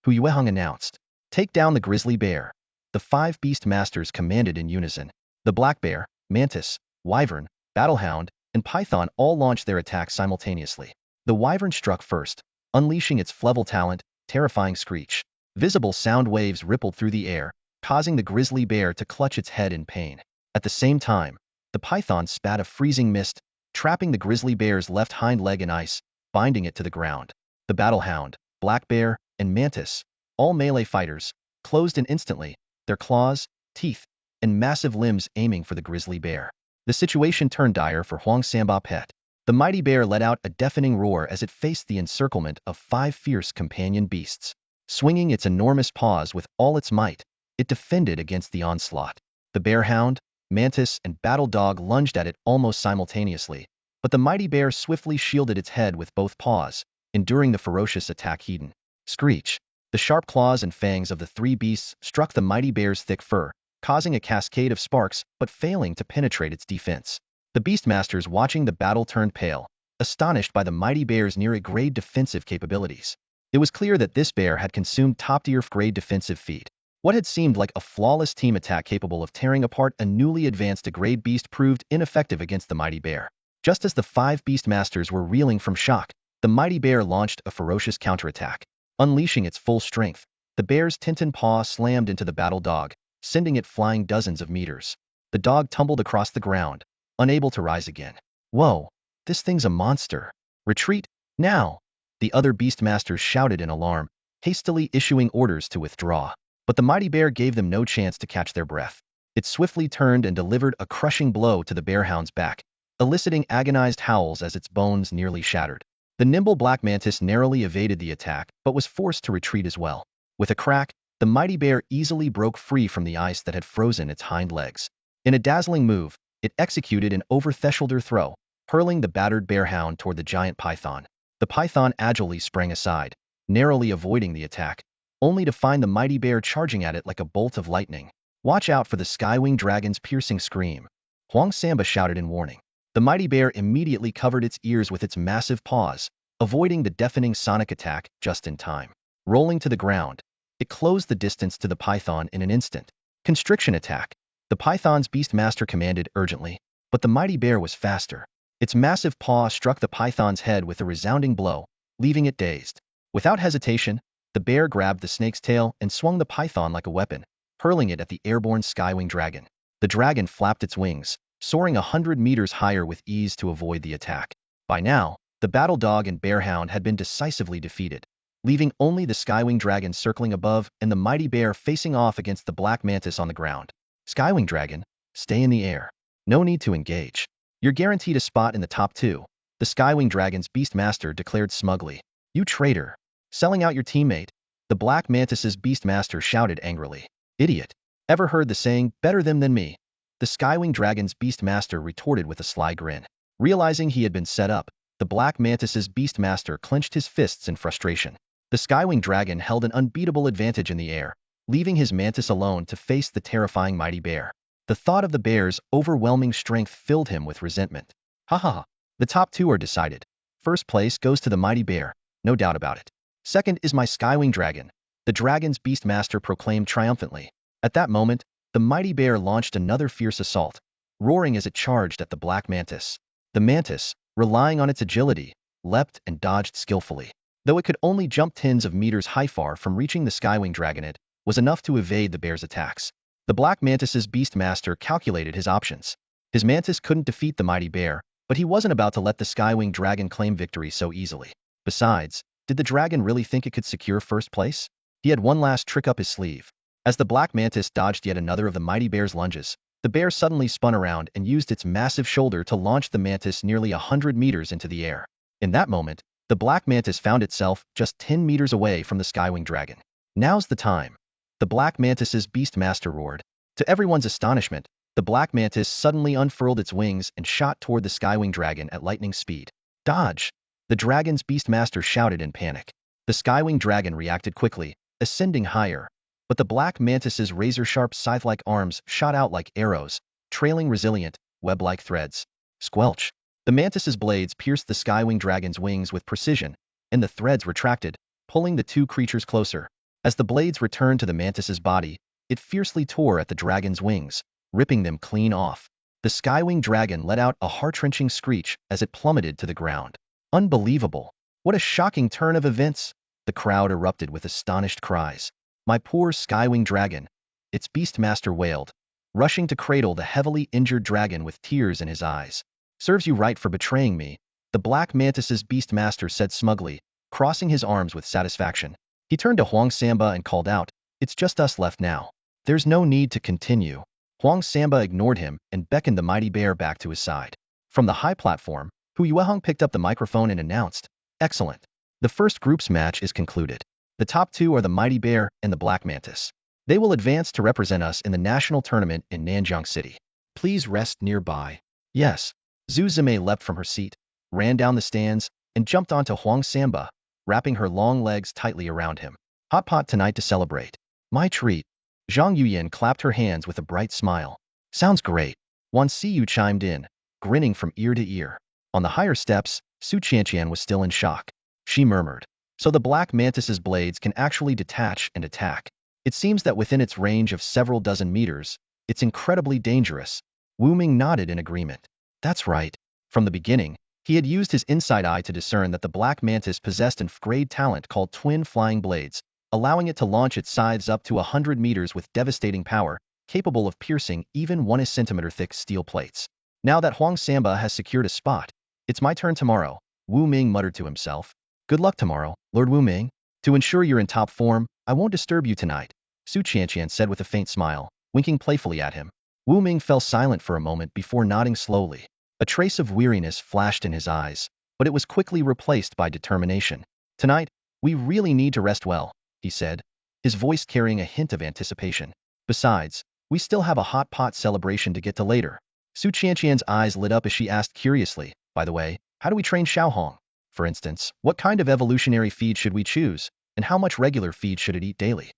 Hu Yueheng announced. Take down the grizzly bear. The 5 beast masters commanded in unison. The black bear, mantis, wyvern, battlehound, and python all launched their attacks simultaneously. The wyvern struck first, unleashing its flevel talent, terrifying screech. Visible sound waves rippled through the air, causing the grizzly bear to clutch its head in pain. At the same time, the python spat a freezing mist, trapping the grizzly bear's left hind leg in ice, binding it to the ground. The battlehound, black bear, and mantis, all melee fighters, closed in instantly, their claws, teeth, and massive limbs aiming for the grizzly bear. The situation turned dire for Huang Samba Pet. The mighty bear let out a deafening roar as it faced the encirclement of 5 fierce companion beasts. Swinging its enormous paws with all its might, it defended against the onslaught. The bearhound, mantis, and battle dog lunged at it almost simultaneously, but the mighty bear swiftly shielded its head with both paws, enduring the ferocious attack hidden. Screech. The sharp claws and fangs of the 3 beasts struck the mighty bear's thick fur, causing a cascade of sparks but failing to penetrate its defense. The beastmasters watching the battle turned pale, astonished by the mighty bear's near-grade defensive capabilities. It was clear that this bear had consumed top-tier grade defensive feat. What had seemed like a flawless team attack capable of tearing apart a newly advanced grade beast proved ineffective against the mighty bear. Just as the 5 beastmasters were reeling from shock, the mighty bear launched a ferocious counterattack. Unleashing its full strength, the bear's tintin paw slammed into the battle dog, sending it flying dozens of meters. The dog tumbled across the ground, unable to rise again. Whoa, this thing's a monster. Retreat, now! The other beastmasters shouted in alarm, hastily issuing orders to withdraw. But the mighty bear gave them no chance to catch their breath. It swiftly turned and delivered a crushing blow to the bearhound's back, eliciting agonized howls as its bones nearly shattered. The nimble black mantis narrowly evaded the attack, but was forced to retreat as well. With a crack, the mighty bear easily broke free from the ice that had frozen its hind legs. In a dazzling move, it executed an over-thresholder throw, hurling the battered bearhound toward the giant python. The python agilely sprang aside, narrowly avoiding the attack, only to find the mighty bear charging at it like a bolt of lightning. Watch out for the skywing dragon's piercing scream, Huang Samba shouted in warning. The mighty bear immediately covered its ears with its massive paws, avoiding the deafening sonic attack just in time. Rolling to the ground, it closed the distance to the python in an instant. Constriction attack. The python's beastmaster commanded urgently, but the mighty bear was faster. Its massive paw struck the python's head with a resounding blow, leaving it dazed. Without hesitation, the bear grabbed the snake's tail and swung the python like a weapon, hurling it at the airborne skywing dragon. The dragon flapped its wings, soaring 100 meters higher with ease to avoid the attack. By now, the battle dog and bearhound had been decisively defeated, leaving only the skywing dragon circling above and the mighty bear facing off against the black mantis on the ground. Skywing dragon, stay in the air. No need to engage. You're guaranteed a spot in the top 2, the skywing dragon's beastmaster declared smugly. You traitor. Selling out your teammate, the black mantis's beastmaster shouted angrily. Idiot. Ever heard the saying, better them than me? The skywing dragon's beastmaster retorted with a sly grin. Realizing he had been set up, the black mantis's beastmaster clenched his fists in frustration. The skywing dragon held an unbeatable advantage in the air, leaving his mantis alone to face the terrifying mighty bear. The thought of the bear's overwhelming strength filled him with resentment. Ha ha ha. The top 2 are decided. First place goes to the mighty bear, no doubt about it. Second is my skywing dragon, the dragon's beastmaster proclaimed triumphantly. At that moment, the mighty bear launched another fierce assault, roaring as it charged at the black mantis. The mantis, relying on its agility, leapt and dodged skillfully. Though it could only jump tens of meters high, far from reaching the skywing dragon, it was enough to evade the bear's attacks. The black mantis's beastmaster calculated his options. His mantis couldn't defeat the mighty bear, but he wasn't about to let the skywing dragon claim victory so easily. Besides, did the dragon really think it could secure first place? He had one last trick up his sleeve. As the black mantis dodged yet another of the mighty bear's lunges, the bear suddenly spun around and used its massive shoulder to launch the mantis nearly 100 meters into the air. In that moment, the black mantis found itself just 10 meters away from the skywing dragon. Now's the time. The black mantis's beastmaster roared. To everyone's astonishment, the black mantis suddenly unfurled its wings and shot toward the skywing dragon at lightning speed. Dodge! The dragon's beastmaster shouted in panic. The skywing dragon reacted quickly, ascending higher, but the black mantis's razor-sharp scythe-like arms shot out like arrows, trailing resilient, web-like threads. Squelch! The mantis's blades pierced the skywing dragon's wings with precision, and the threads retracted, pulling the two creatures closer. As the blades returned to the mantis's body, it fiercely tore at the dragon's wings, ripping them clean off. The skywing dragon let out a heart-wrenching screech as it plummeted to the ground. Unbelievable! What a shocking turn of events! The crowd erupted with astonished cries. My poor skywing dragon! Its beastmaster wailed, rushing to cradle the heavily injured dragon with tears in his eyes. Serves you right for betraying me, the black mantis's beastmaster said smugly, crossing his arms with satisfaction. He turned to Huang Samba and called out, "It's just us left now. There's no need to continue." Huang Samba ignored him and beckoned the mighty bear back to his side. From the high platform, Hu Yueheng picked up the microphone and announced, "Excellent. The first group's match is concluded. The top two are the mighty bear and the black mantis. They will advance to represent us in the national tournament in Nanjiang City. Please rest nearby." Yes. Zhu Zimei leapt from her seat, ran down the stands, and jumped onto Huang Samba, wrapping her long legs tightly around him. "Hot pot tonight to celebrate. My treat." Zhang Yuyan clapped her hands with a bright smile. "Sounds great." Wan Siyu chimed in, grinning from ear to ear. On the higher steps, Su Qianqian was still in shock. She murmured, "So the black mantis's blades can actually detach and attack. It seems that within its range of several dozen meters, it's incredibly dangerous." Wu Ming nodded in agreement. "That's right. From the beginning, he had used his inside eye to discern that the black mantis possessed an F-grade talent called twin flying blades, allowing it to launch its scythes up to 100 meters with devastating power, capable of piercing even 1 centimeter thick steel plates. Now that Huang Samba has secured a spot, it's my turn tomorrow," Wu Ming muttered to himself. "Good luck tomorrow, Lord Wu Ming. To ensure you're in top form, I won't disturb you tonight," Su Qianqian said with a faint smile, winking playfully at him. Wu Ming fell silent for a moment before nodding slowly. A trace of weariness flashed in his eyes, but it was quickly replaced by determination. "Tonight, we really need to rest well," he said, his voice carrying a hint of anticipation. "Besides, we still have a hot pot celebration to get to later." Su Qianqian's eyes lit up as she asked curiously, "By the way, how do we train Xiaohong? For instance, what kind of evolutionary feed should we choose, and how much regular feed should it eat daily?"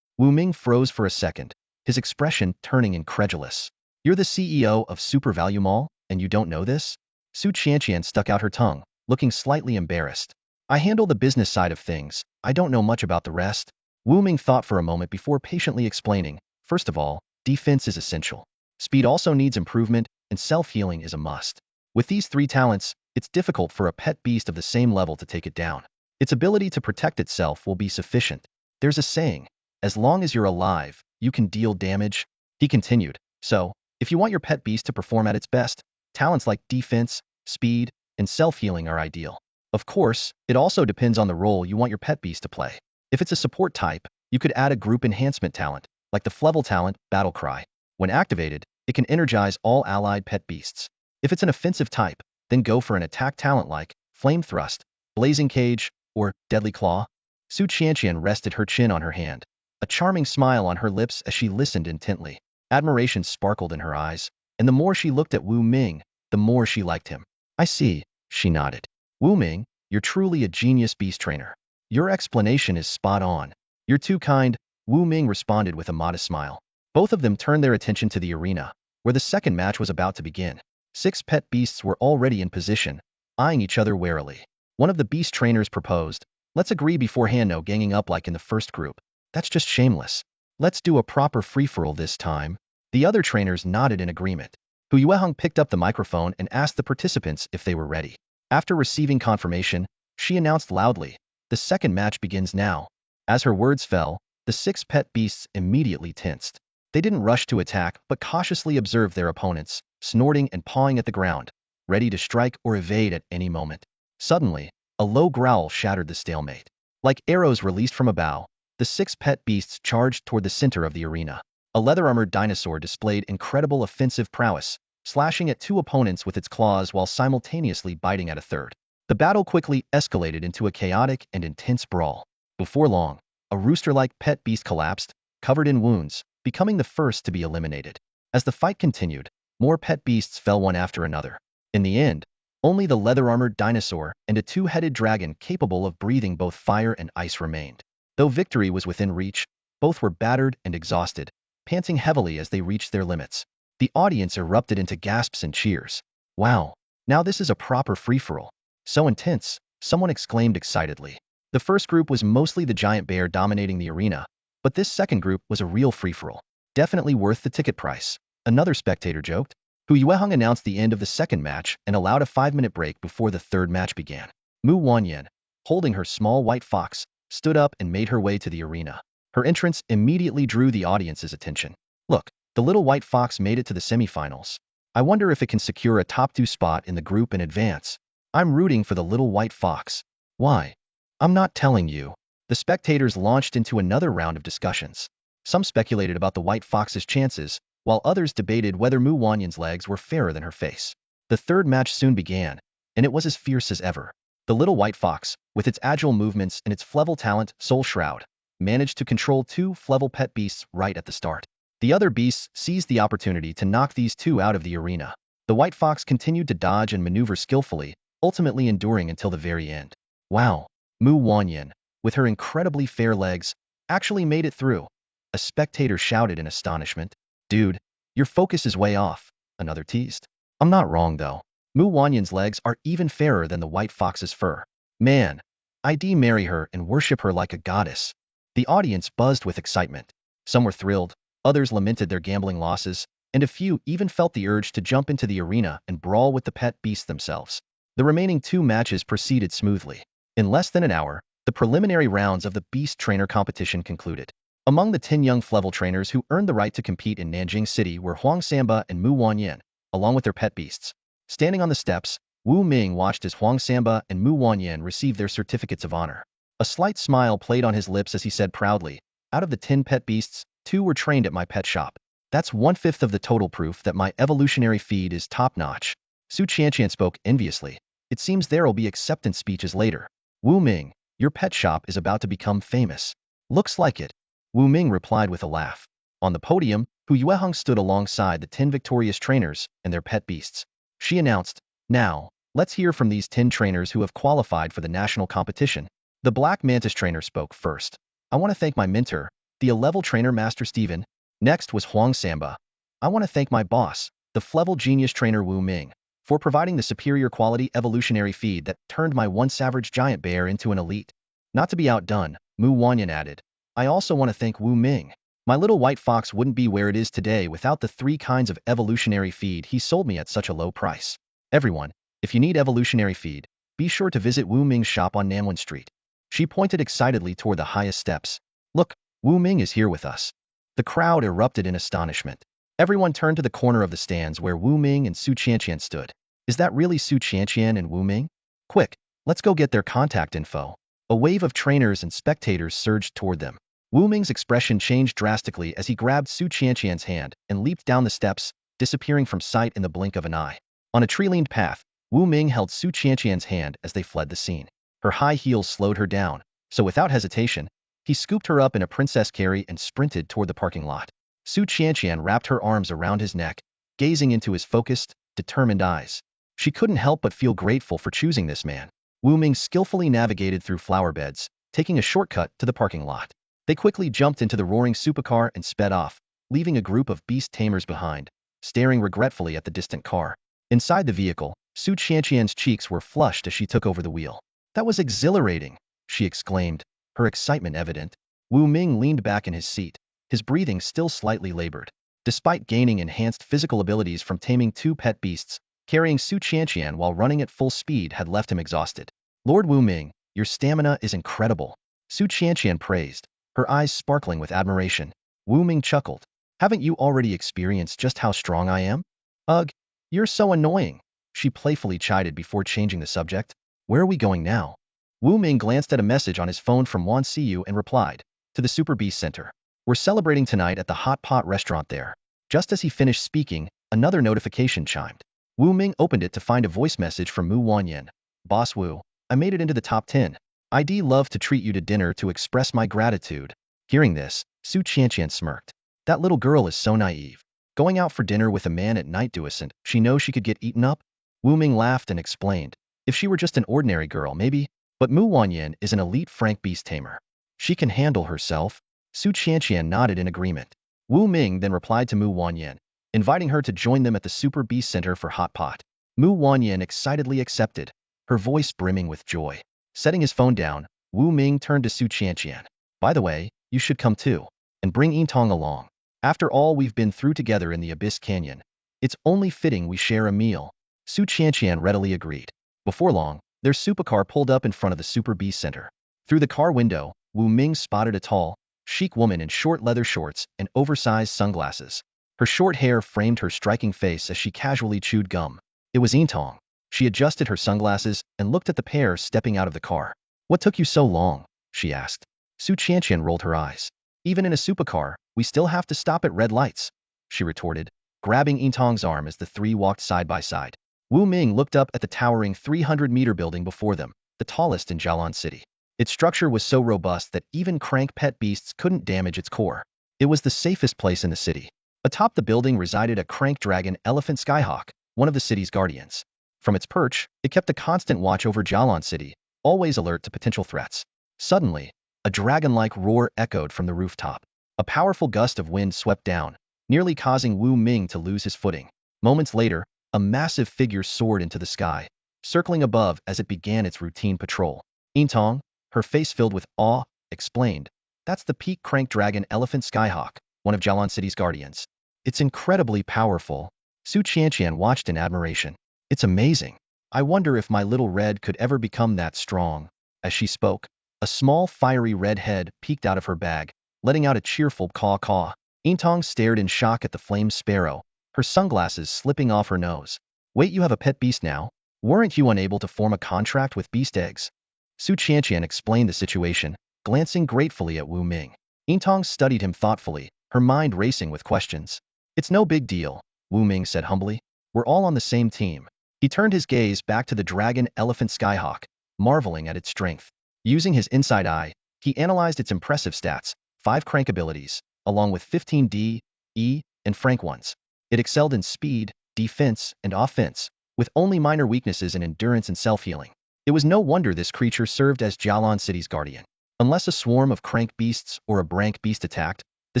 Wu Ming froze for a second, his expression turning incredulous. "You're the CEO of Super Value Mall, and you don't know this?" Su Qianqian stuck out her tongue, looking slightly embarrassed. "I handle the business side of things. I don't know much about the rest." Wu Ming thought for a moment before patiently explaining, "First of all, defense is essential. Speed also needs improvement, and self-healing is a must. With these three talents, it's difficult for a pet beast of the same level to take it down. Its ability to protect itself will be sufficient. There's a saying, as long as you're alive, you can deal damage." He continued, "So, if you want your pet beast to perform at its best, talents like defense, speed, and self-healing are ideal. Of course, it also depends on the role you want your pet beast to play. If it's a support type, you could add a group enhancement talent, like the Flevel talent, Battle Cry. When activated, it can energize all allied pet beasts. If it's an offensive type, then go for an attack talent like Flame Thrust, Blazing Cage, or Deadly Claw." Su Qianqian rested her chin on her hand, a charming smile on her lips as she listened intently. Admiration sparkled in her eyes, and the more she looked at Wu Ming, the more she liked him. "I see," she nodded. "Wu Ming, you're truly a genius beast trainer. Your explanation is spot on." "You're too kind," Wu Ming responded with a modest smile. Both of them turned their attention to the arena, where the second match was about to begin. 6 pet beasts were already in position, eyeing each other warily. One of the beast trainers proposed, "Let's agree beforehand, no ganging up like in the first group. That's just shameless. Let's do a proper free-for-all this time." The other trainers nodded in agreement. Hu Yueheng picked up the microphone and asked the participants if they were ready. After receiving confirmation, she announced loudly, "The second match begins now." As her words fell, the 6 pet beasts immediately tensed. They didn't rush to attack, but cautiously observed their opponents, snorting and pawing at the ground, ready to strike or evade at any moment. Suddenly, a low growl shattered the stalemate. Like arrows released from a bow, the 6 pet beasts charged toward the center of the arena. A leather-armored dinosaur displayed incredible offensive prowess, slashing at 2 opponents with its claws while simultaneously biting at a third. The battle quickly escalated into a chaotic and intense brawl. Before long, a rooster-like pet beast collapsed, covered in wounds, becoming the first to be eliminated. As the fight continued, more pet beasts fell one after another. In the end, only the leather-armored dinosaur and a 2-headed dragon capable of breathing both fire and ice remained. Though victory was within reach, both were battered and exhausted, panting heavily as they reached their limits. The audience erupted into gasps and cheers. "Wow! Now this is a proper free-for-all. So intense, someone exclaimed excitedly. The first group was mostly the giant bear dominating the arena, but this second group was a real free-for-all. Definitely worth the ticket price. Another spectator joked. Hu Yueheng announced the end of the second match and allowed a 5-minute break before the third match began. Mu Wanyan, holding her small white fox, stood up and made her way to the arena. Her entrance immediately drew the audience's attention. Look, the little white fox made it to the semifinals. I wonder if it can secure a top 2 spot in the group and advance. I'm rooting for the little white fox. Why? I'm not telling you. The spectators launched into another round of discussions. Some speculated about the white fox's chances, while others debated whether Mu Wanyan's legs were fairer than her face. The third match soon began, and it was as fierce as ever. The little white fox, with its agile movements and its Flevel talent, Soul Shroud, managed to control 2 Flevel pet beasts right at the start. The other beasts seized the opportunity to knock these 2 out of the arena. The white fox continued to dodge and maneuver skillfully, ultimately enduring until the very end. Wow, Mu Wanyan, with her incredibly fair legs, actually made it through. A spectator shouted in astonishment. Dude, your focus is way off, another teased. I'm not wrong though. Mu Wanyan's legs are even fairer than the white fox's fur. Man, I'd marry her and worship her like a goddess. The audience buzzed with excitement. Some were thrilled, others lamented their gambling losses, and a few even felt the urge to jump into the arena and brawl with the pet beasts themselves. The remaining 2 matches proceeded smoothly. In less than an hour, the preliminary rounds of the Beast Trainer competition concluded. Among the 10 young Flevel trainers who earned the right to compete in Nanjing City were Huang Samba and Mu Wanyan, along with their pet beasts. Standing on the steps, Wu Ming watched as Huang Samba and Mu Wanyan received their certificates of honor. A slight smile played on his lips as he said proudly, out of the 10 pet beasts, 2 were trained at my pet shop. That's 1/5 of the total proof that my evolutionary feed is top-notch. Su Qianqian spoke enviously. It seems there'll be acceptance speeches later. Wu Ming, your pet shop is about to become famous. Looks like it. Wu Ming replied with a laugh. On the podium, Hu Yueheng stood alongside the 10 victorious trainers and their pet beasts. She announced, now, let's hear from these 10 trainers who have qualified for the national competition. The Black Mantis trainer spoke first. I want to thank my mentor, the A-level trainer Master Steven. Next was Huang Samba. I want to thank my boss, the Flevel genius trainer Wu Ming, for providing the superior quality evolutionary feed that turned my once average giant bear into an elite. Not to be outdone, Mu Wanyan added. I also want to thank Wu Ming. My little white fox wouldn't be where it is today without the 3 kinds of evolutionary feed he sold me at such a low price. Everyone, if you need evolutionary feed, be sure to visit Wu Ming's shop on Nanwen Street. She pointed excitedly toward the highest steps. Look, Wu Ming is here with us. The crowd erupted in astonishment. Everyone turned to the corner of the stands where Wu Ming and Su Qianqian stood. Is that really Su Qianqian and Wu Ming? Quick, let's go get their contact info. A wave of trainers and spectators surged toward them. Wu Ming's expression changed drastically as he grabbed Su Qianqian's hand and leaped down the steps, disappearing from sight in the blink of an eye. On a tree-lined path, Wu Ming held Su Qianqian's hand as they fled the scene. Her high heels slowed her down, so without hesitation, he scooped her up in a princess carry and sprinted toward the parking lot. Su Qianqian wrapped her arms around his neck, gazing into his focused, determined eyes. She couldn't help but feel grateful for choosing this man. Wu Ming skillfully navigated through flower beds, taking a shortcut to the parking lot. They quickly jumped into the roaring supercar and sped off, leaving a group of beast tamers behind, staring regretfully at the distant car. Inside the vehicle, Su Qianqian's cheeks were flushed as she took over the wheel. That was exhilarating, she exclaimed, her excitement evident. Wu Ming leaned back in his seat, his breathing still slightly labored. Despite gaining enhanced physical abilities from taming 2 pet beasts, carrying Su Qianqian while running at full speed had left him exhausted. Lord Wu Ming, your stamina is incredible, Su Qianqian praised, her eyes sparkling with admiration. Wu Ming chuckled. Haven't you already experienced just how strong I am? Ugh, you're so annoying, she playfully chided before changing the subject. Where are we going now? Wu Ming glanced at a message on his phone from Wan Xiyu and replied, to the Super Beast Center. We're celebrating tonight at the Hot Pot restaurant there. Just as he finished speaking, another notification chimed. Wu Ming opened it to find a voice message from Mu Wanyan. Boss Wu, I made it into the top 10. I'd love to treat you to dinner to express my gratitude. Hearing this, Su Qianqian smirked. That little girl is so naive. Going out for dinner with a man at night doesn't she know she could get eaten up? Wu Ming laughed and explained. If she were just an ordinary girl, maybe. But Mu Wanyan is an elite Frank Beast Tamer. She can handle herself. Su Qianqian nodded in agreement. Wu Ming then replied to Mu Wanyan, inviting her to join them at the Super Beast Center for Hot Pot. Mu Wanyan excitedly accepted, her voice brimming with joy. Setting his phone down, Wu Ming turned to Su Qianqian. By the way, you should come too, and bring Yintong along. After all we've been through together in the Abyss Canyon, it's only fitting we share a meal. Su Qianqian readily agreed. Before long, their supercar pulled up in front of the Super Beast Center. Through the car window, Wu Ming spotted a tall, chic woman in short leather shorts and oversized sunglasses. Her short hair framed her striking face as she casually chewed gum. It was Yintong. She adjusted her sunglasses and looked at the pair stepping out of the car. What took you so long? She asked. Su Qianqian rolled her eyes. Even in a supercar, we still have to stop at red lights, she retorted, grabbing Yintong's arm as the three walked side by side. Wu Ming looked up at the towering 300-meter building before them, the tallest in Jialan City. Its structure was so robust that even crank pet beasts couldn't damage its core. It was the safest place in the city. Atop the building resided a crank dragon elephant skyhawk, one of the city's guardians. From its perch, it kept a constant watch over Jialan City, always alert to potential threats. Suddenly, a dragon-like roar echoed from the rooftop. A powerful gust of wind swept down, nearly causing Wu Ming to lose his footing. Moments later, a massive figure soared into the sky, circling above as it began its routine patrol. Yintong, her face filled with awe, explained, "That's the peak crank dragon elephant skyhawk, one of Jialan City's guardians. It's incredibly powerful." Su Qianqian watched in admiration. "It's amazing. I wonder if my little red could ever become that strong." As she spoke, a small fiery red head peeked out of her bag, letting out a cheerful caw-caw. Yintong stared in shock at the flame sparrow, her sunglasses slipping off her nose. "Wait, you have a pet beast now? Weren't you unable to form a contract with beast eggs?" Su Qianqian explained the situation, glancing gratefully at Wu Ming. Yintong studied him thoughtfully, her mind racing with questions. "It's no big deal," Wu Ming said humbly. "We're all on the same team." He turned his gaze back to the dragon elephant skyhawk, marveling at its strength. Using his inside eye, he analyzed its impressive stats, 5 crank abilities, along with 15 D, E, and frank ones. It excelled in speed, defense, and offense, with only minor weaknesses in endurance and self-healing. It was no wonder this creature served as Jialan City's guardian. Unless a swarm of crank beasts or a brank beast attacked, the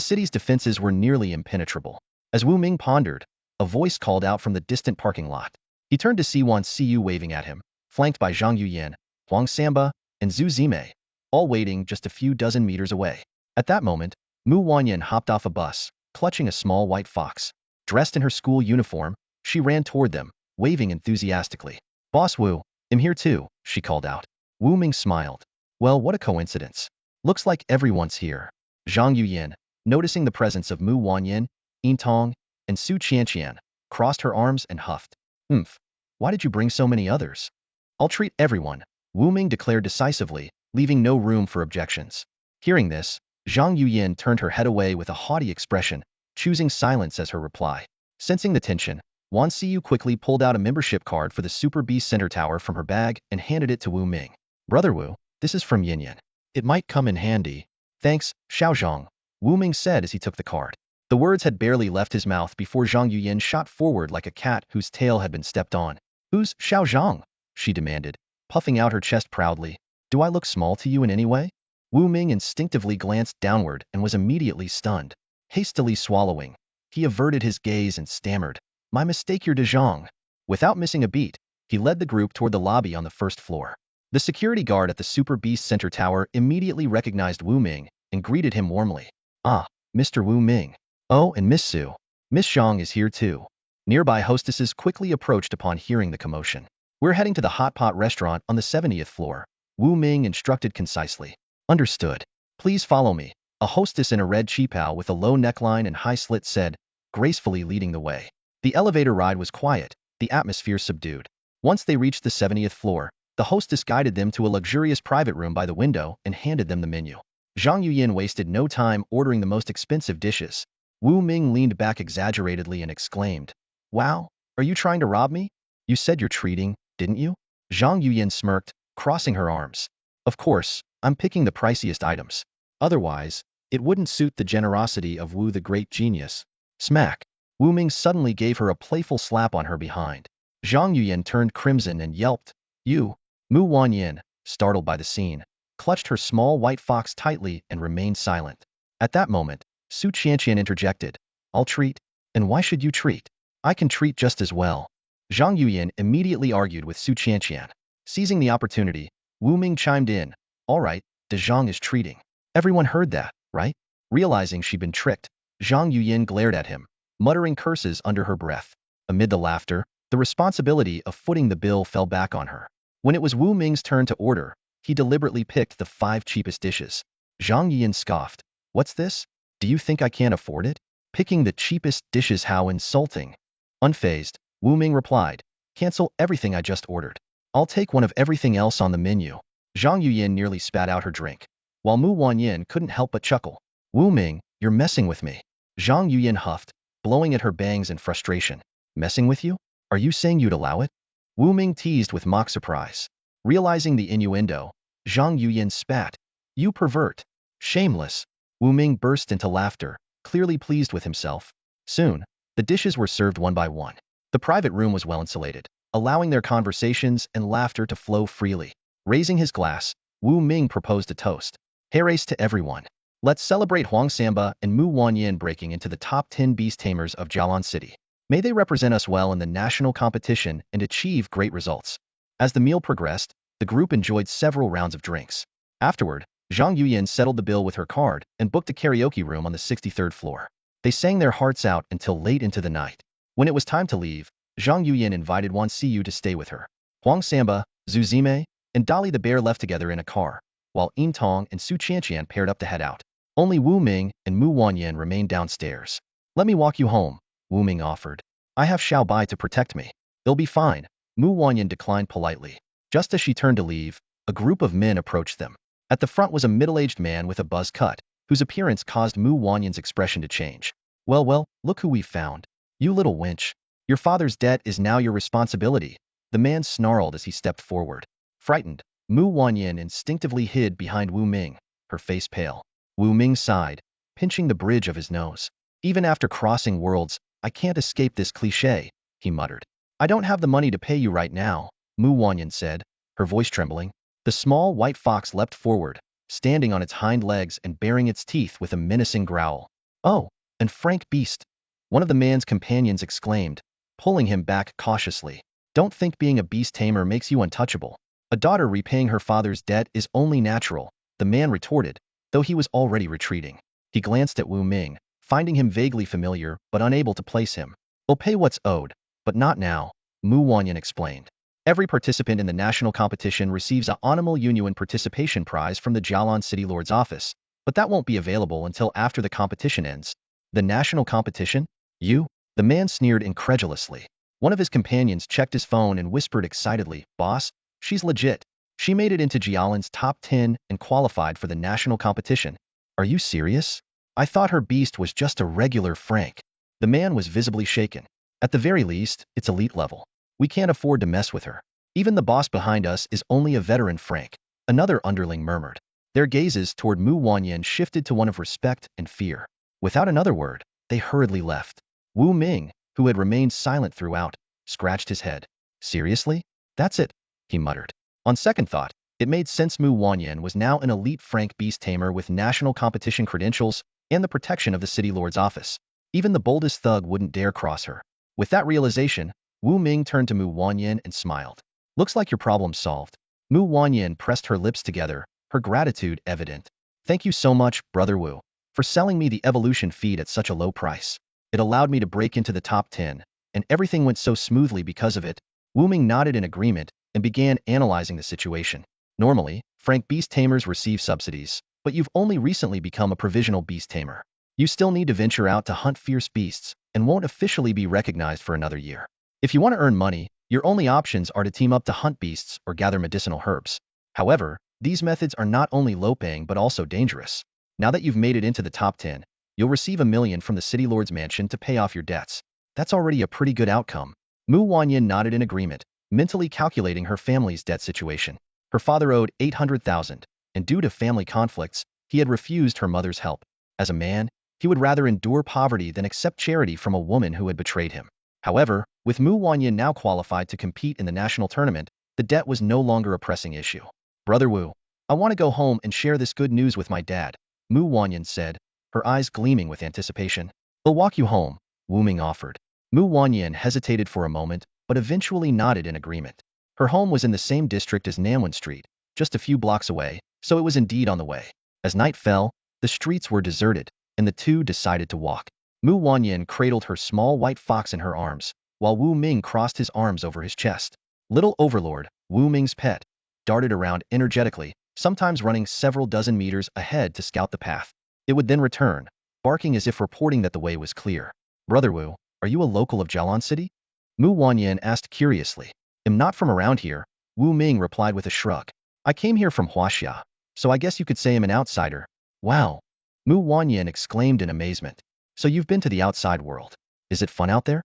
city's defenses were nearly impenetrable. As Wu Ming pondered, a voice called out from the distant parking lot. He turned to see Wan Siyu waving at him, flanked by Zhang Yuyan, Huang Samba, and Zhu Zimei, all waiting just a few dozen meters away. At that moment, Mu Wanyan hopped off a bus, clutching a small white fox. Dressed in her school uniform, she ran toward them, waving enthusiastically. "Boss Wu, I'm here too," she called out. Wu Ming smiled. "Well, what a coincidence. Looks like everyone's here." Zhang Yuyan, noticing the presence of Mu Wanyan, Yintong, and Su Qianqian, crossed her arms and huffed. Why did you bring so many others?" "I'll treat everyone," Wu Ming declared decisively, leaving no room for objections. Hearing this, Zhang Yuyan turned her head away with a haughty expression, choosing silence as her reply. Sensing the tension, Wan Siyu quickly pulled out a membership card for the Super Beast Center Tower from her bag and handed it to Wu Ming. "Brother Wu, this is from Yinyan. It might come in handy." "Thanks, Xiaozhang," Wu Ming said as he took the card. The words had barely left his mouth before Zhang Yuyan shot forward like a cat whose tail had been stepped on. "Who's Xiaozhang?" she demanded, puffing out her chest proudly. "Do I look small to you in any way?" Wu Ming instinctively glanced downward and was immediately stunned. Hastily swallowing, he averted his gaze and stammered, "My mistake, you're De Zhang." Without missing a beat, he led the group toward the lobby on the first floor. The security guard at the Super Beast Center Tower immediately recognized Wu Ming and greeted him warmly. "Ah, Mr. Wu Ming. Oh, and Miss Su. Miss Zhang is here too." Nearby hostesses quickly approached upon hearing the commotion. "We're heading to the hot pot restaurant on the 70th floor," Wu Ming instructed concisely. "Understood. Please follow me," a hostess in a red qipao with a low neckline and high slit said, gracefully leading the way. The elevator ride was quiet, the atmosphere subdued. Once they reached the 70th floor, the hostess guided them to a luxurious private room by the window and handed them the menu. Zhang Yuyan wasted no time ordering the most expensive dishes. Wu Ming leaned back exaggeratedly and exclaimed, "Wow, are you trying to rob me? You said you're treating, didn't you?" Zhang Yuyan smirked, crossing her arms. "Of course, I'm picking the priciest items. Otherwise, it wouldn't suit the generosity of Wu the great genius." Smack! Wu Ming suddenly gave her a playful slap on her behind. Zhang Yuyan turned crimson and yelped. "You!" Mu Wanyan, startled by the scene, clutched her small white fox tightly and remained silent. At that moment, Su Qianqian interjected. "I'll treat? And why should you treat? I can treat just as well." Zhang Yuyan immediately argued with Su Qianqian. Seizing the opportunity, Wu Ming chimed in. All right, De Zhang is treating. Everyone heard that, right? Realizing she'd been tricked, Zhang Yuyan glared at him, muttering curses under her breath. Amid the laughter, the responsibility of footing the bill fell back on her. When it was Wu Ming's turn to order, he deliberately picked the 5 cheapest dishes. Zhang Yuyan scoffed. What's this? Do you think I can't afford it? Picking the cheapest dishes, how insulting. Unfazed, Wu Ming replied. Cancel everything I just ordered. I'll take one of everything else on the menu. Zhang Yuyan nearly spat out her drink, while Mu Wanyan couldn't help but chuckle. Wu Ming, you're messing with me. Zhang Yuyan huffed, blowing at her bangs in frustration. Messing with you? Are you saying you'd allow it? Wu Ming teased with mock surprise. Realizing the innuendo, Zhang Yuyan spat. You pervert. Shameless. Wu Ming burst into laughter, clearly pleased with himself. Soon, the dishes were served one by one. The private room was well insulated, allowing their conversations and laughter to flow freely. Raising his glass, Wu Ming proposed a toast. Hairace to everyone. Let's celebrate Huang Samba and Mu Wanyan breaking into the top 10 Beast Tamers of Jialan City. May they represent us well in the national competition and achieve great results. As the meal progressed, the group enjoyed several rounds of drinks. Afterward, Zhang Yuyan settled the bill with her card and booked a karaoke room on the 63rd floor. They sang their hearts out until late into the night. When it was time to leave, Zhang Yuyan invited Wan Siyu to stay with her. Huang Samba, Zhu Zime, and Dolly the bear left together in a car, while Yin Tong and Su Qianqian paired up to head out. Only Wu Ming and Mu Wanyan remained downstairs. Let me walk you home, Wu Ming offered. I have Xiao Bai to protect me. They'll be fine. Mu Wanyan declined politely. Just as she turned to leave, a group of men approached them. At the front was a middle-aged man with a buzz cut, whose appearance caused Mu Wanyan's expression to change. Well, look who we've found. You little wench. Your father's debt is now your responsibility. The man snarled as he stepped forward. Frightened, Mu Wanyan instinctively hid behind Wu Ming, her face pale. Wu Ming sighed, pinching the bridge of his nose. Even after crossing worlds, I can't escape this cliché, he muttered. I don't have the money to pay you right now, Mu Wanyan said, her voice trembling. The small white fox leapt forward, standing on its hind legs and baring its teeth with a menacing growl. Oh, and Frank Beast, one of the man's companions exclaimed, pulling him back cautiously. Don't think being a beast tamer makes you untouchable. A daughter repaying her father's debt is only natural, the man retorted, though he was already retreating. He glanced at Wu Ming, finding him vaguely familiar but unable to place him. We'll pay what's owed, but not now, Mu Wanyan explained. Every participant in the national competition receives a Animal Yunyuan participation prize from the Jialan City Lord's office, but that won't be available until after the competition ends. The national competition? You? The man sneered incredulously. One of his companions checked his phone and whispered excitedly, Boss, she's legit. She made it into Jialan's top 10 and qualified for the national competition. Are you serious? I thought her beast was just a regular Frank. The man was visibly shaken. At the very least, it's elite level. We can't afford to mess with her. Even the boss behind us is only a veteran Frank, another underling murmured. Their gazes toward Mu Wanyan shifted to one of respect and fear. Without another word, they hurriedly left. Wu Ming, who had remained silent throughout, scratched his head. Seriously? That's it, he muttered. On second thought, it made sense. Mu Wanyan was now an elite Frank Beast Tamer with national competition credentials and the protection of the City Lord's office. Even the boldest thug wouldn't dare cross her. With that realization, Wu Ming turned to Mu Wanyan and smiled. Looks like your problem's solved. Mu Wanyan pressed her lips together, her gratitude evident. Thank you so much, Brother Wu, for selling me the evolution feed at such a low price. It allowed me to break into the top 10, and everything went so smoothly because of it. Wu Ming nodded in agreement and began analyzing the situation. Normally, Frank Beast Tamers receive subsidies, but you've only recently become a provisional Beast Tamer. You still need to venture out to hunt fierce beasts and won't officially be recognized for another year. If you want to earn money, your only options are to team up to hunt beasts or gather medicinal herbs. However, these methods are not only low-paying but also dangerous. Now that you've made it into the top 10, you'll receive $1 million from the City Lord's mansion to pay off your debts. That's already a pretty good outcome. Mu Wanyan nodded in agreement, mentally calculating her family's debt situation. Her father owed 800,000, and due to family conflicts, he had refused her mother's help. As a man, he would rather endure poverty than accept charity from a woman who had betrayed him. However, with Mu Wanyan now qualified to compete in the national tournament, the debt was no longer a pressing issue. Brother Wu, I want to go home and share this good news with my dad, Mu Wanyan said, her eyes gleaming with anticipation. I'll walk you home, Wu Ming offered. Mu Wanyan hesitated for a moment, but eventually nodded in agreement. Her home was in the same district as Nanwan Street, just a few blocks away, so it was indeed on the way. As night fell, the streets were deserted, and the two decided to walk. Mu Wanyan cradled her small white fox in her arms, while Wu Ming crossed his arms over his chest. Little Overlord, Wu Ming's pet, darted around energetically, sometimes running several dozen meters ahead to scout the path. It would then return, barking as if reporting that the way was clear. Brother Wu, are you a local of Jialan City? Mu Wanyan asked curiously. I'm not from around here, Wu Ming replied with a shrug. I came here from Huaxia, so I guess you could say I'm an outsider. Wow! Mu Wanyan exclaimed in amazement. So you've been to the outside world. Is it fun out there?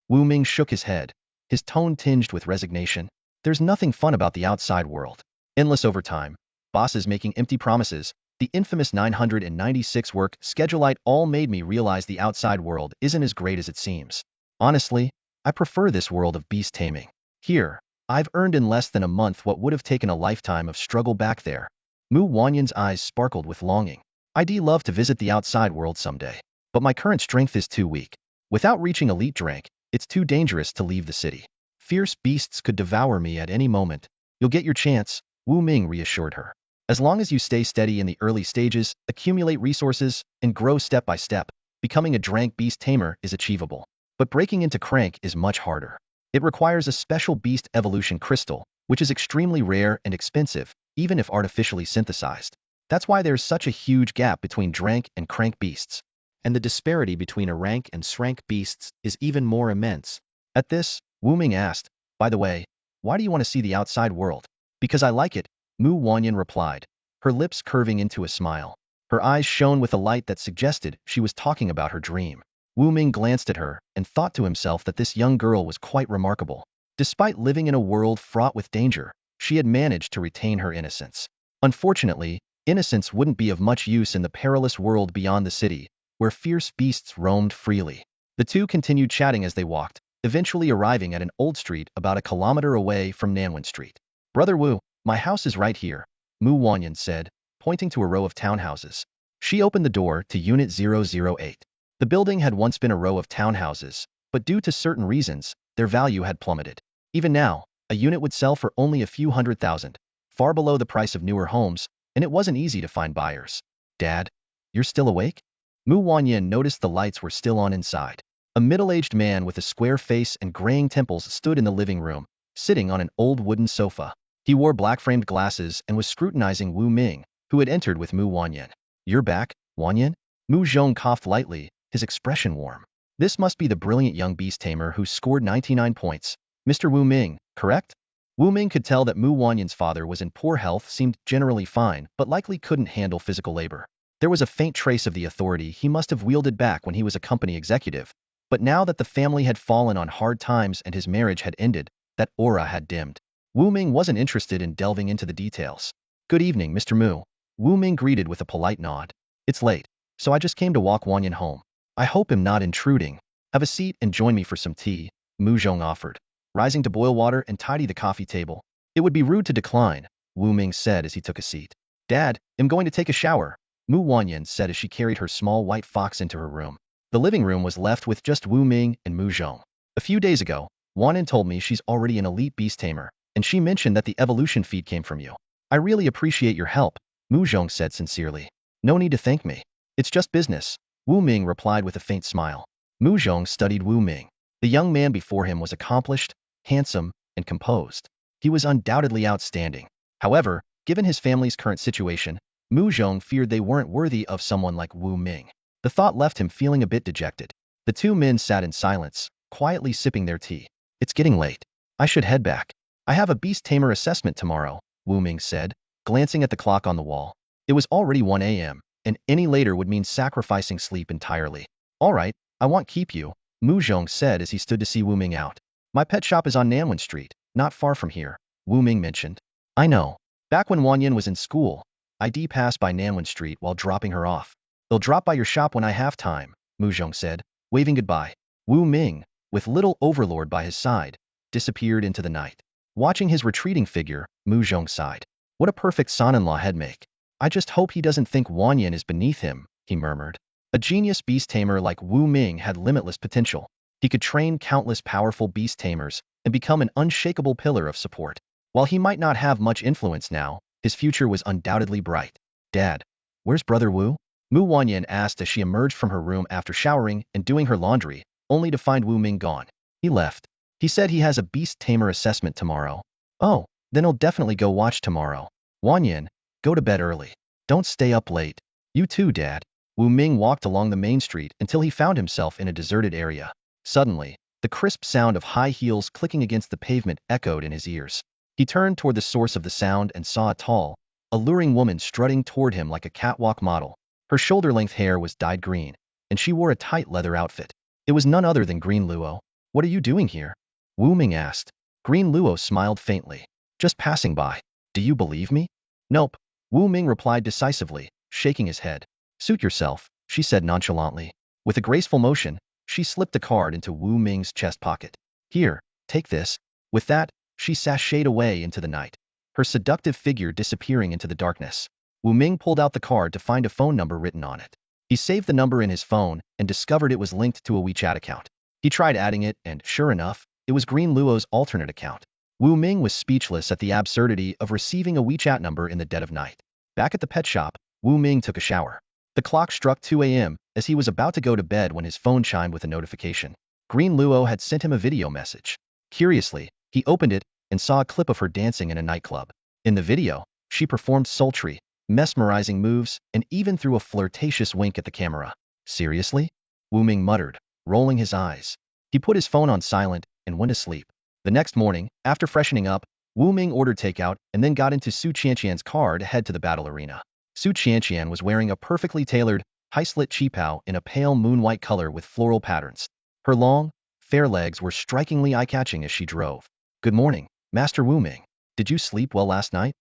Wu Ming shook his head, his tone tinged with resignation. There's nothing fun about the outside world. Endless overtime, bosses making empty promises, the infamous 996 work schedule all made me realize the outside world isn't as great as it seems. Honestly, I prefer this world of beast taming. Here, I've earned in less than a month what would have taken a lifetime of struggle back there. Mu Wanyan's eyes sparkled with longing. I'd love to visit the outside world someday, but my current strength is too weak. Without reaching elite rank, it's too dangerous to leave the city. Fierce beasts could devour me at any moment. You'll get your chance, Wu Ming reassured her. As long as you stay steady in the early stages, accumulate resources, and grow step by step, becoming a Divine Beast Tamer is achievable. But breaking into crank is much harder. It requires a special beast evolution crystal, which is extremely rare and expensive, even if artificially synthesized. That's why there's such a huge gap between Drank and Crank beasts. And the disparity between a rank and Shrank beasts is even more immense. At this, Wu Ming asked, by the way, why do you want to see the outside world? Because I like it, Mu Wanyan replied, her lips curving into a smile. Her eyes shone with a light that suggested she was talking about her dream. Wu Ming glanced at her and thought to himself that this young girl was quite remarkable. Despite living in a world fraught with danger, she had managed to retain her innocence. Unfortunately, innocence wouldn't be of much use in the perilous world beyond the city, where fierce beasts roamed freely. The two continued chatting as they walked, eventually arriving at an old street about a kilometer away from Nanwan Street. Brother Wu, my house is right here, Mu Wanyan said, pointing to a row of townhouses. She opened the door to Unit 008. The building had once been a row of townhouses, but due to certain reasons, their value had plummeted. Even now, a unit would sell for only a few $100,000, far below the price of newer homes, and it wasn't easy to find buyers. Dad, you're still awake? Mu Wanyan noticed the lights were still on inside. A middle-aged man with a square face and graying temples stood in the living room, sitting on an old wooden sofa. He wore black-framed glasses and was scrutinizing Wu Ming, who had entered with Mu Wanyan. You're back, Wanyan? Mu Zhong coughed lightly, his expression warm. This must be the brilliant young beast tamer who scored 99 points. Mr. Wu Ming, correct? Wu Ming could tell that Mu Wanyan's father was in poor health, seemed generally fine, but likely couldn't handle physical labor. There was a faint trace of the authority he must have wielded back when he was a company executive, but now that the family had fallen on hard times and his marriage had ended, that aura had dimmed. Wu Ming wasn't interested in delving into the details. Good evening, Mr. Mu. Wu Ming greeted with a polite nod. It's late, so I just came to walk Wanyan home. I hope I'm not intruding. Have a seat and join me for some tea, Mu Zhong offered, rising to boil water and tidy the coffee table. It would be rude to decline, Wu Ming said as he took a seat. Dad, I'm going to take a shower, Mu Wanyan said as she carried her small white fox into her room. The living room was left with just Wu Ming and Mu Zhong. A few days ago, Wanyan told me she's already an elite beast tamer, and she mentioned that the evolution feat came from you. I really appreciate your help, Mu Zhong said sincerely. No need to thank me. It's just business, Wu Ming replied with a faint smile. Mu Zhong studied Wu Ming. The young man before him was accomplished, handsome, and composed. He was undoubtedly outstanding. However, given his family's current situation, Mu Zhong feared they weren't worthy of someone like Wu Ming. The thought left him feeling a bit dejected. The two men sat in silence, quietly sipping their tea. It's getting late. I should head back. I have a beast tamer assessment tomorrow, Wu Ming said, glancing at the clock on the wall. It was already 1 a.m., and any later would mean sacrificing sleep entirely. All right, I won't keep you, Mu Zhong said as he stood to see Wu Ming out. My pet shop is on Nanwan Street, not far from here, Wu Ming mentioned. I know. Back when Wanyan was in school, I'd pass by Nanwan Street while dropping her off. I'll drop by your shop when I have time, Mu Zhong said, waving goodbye. Wu Ming, with little Overlord by his side, disappeared into the night. Watching his retreating figure, Mu Zhong sighed. What a perfect son-in-law he'd make. I just hope he doesn't think Wanyan is beneath him, he murmured. A genius beast tamer like Wu Ming had limitless potential. He could train countless powerful beast tamers and become an unshakable pillar of support. While he might not have much influence now, his future was undoubtedly bright. Dad, where's Brother Wu? Mu Wanyan asked as she emerged from her room after showering and doing her laundry, only to find Wu Ming gone. He left. He said he has a beast tamer assessment tomorrow. Oh, then he'll definitely go watch tomorrow. Wanyan, go to bed early. Don't stay up late. You too, Dad. Wu Ming walked along the main street until he found himself in a deserted area. Suddenly, the crisp sound of high heels clicking against the pavement echoed in his ears. He turned toward the source of the sound and saw a tall, alluring woman strutting toward him like a catwalk model. Her shoulder-length hair was dyed green, and she wore a tight leather outfit. It was none other than Green Luo. What are you doing here? Wu Ming asked. Green Luo smiled faintly. Just passing by. Do you believe me? Nope. Wu Ming replied decisively, shaking his head. Suit yourself, she said nonchalantly. With a graceful motion, she slipped a card into Wu Ming's chest pocket. Here, take this. With that, she sashayed away into the night, her seductive figure disappearing into the darkness. Wu Ming pulled out the card to find a phone number written on it. He saved the number in his phone and discovered it was linked to a WeChat account. He tried adding it and, sure enough, it was Green Luo's alternate account. Wu Ming was speechless at the absurdity of receiving a WeChat number in the dead of night. Back at the pet shop, Wu Ming took a shower. The clock struck 2 a.m. as he was about to go to bed when his phone chimed with a notification. Green Luo had sent him a video message. Curiously, he opened it and saw a clip of her dancing in a nightclub. In the video, she performed sultry, mesmerizing moves and even threw a flirtatious wink at the camera. Seriously? Wu Ming muttered, rolling his eyes. He put his phone on silent and went to sleep. The next morning, after freshening up, Wu Ming ordered takeout and then got into Su Qianqian's car to head to the battle arena. Su Qianqian was wearing a perfectly tailored, high-slit qipao in a pale moon-white color with floral patterns. Her long, fair legs were strikingly eye-catching as she drove. Good morning, Master Wu Ming. Did you sleep well last night?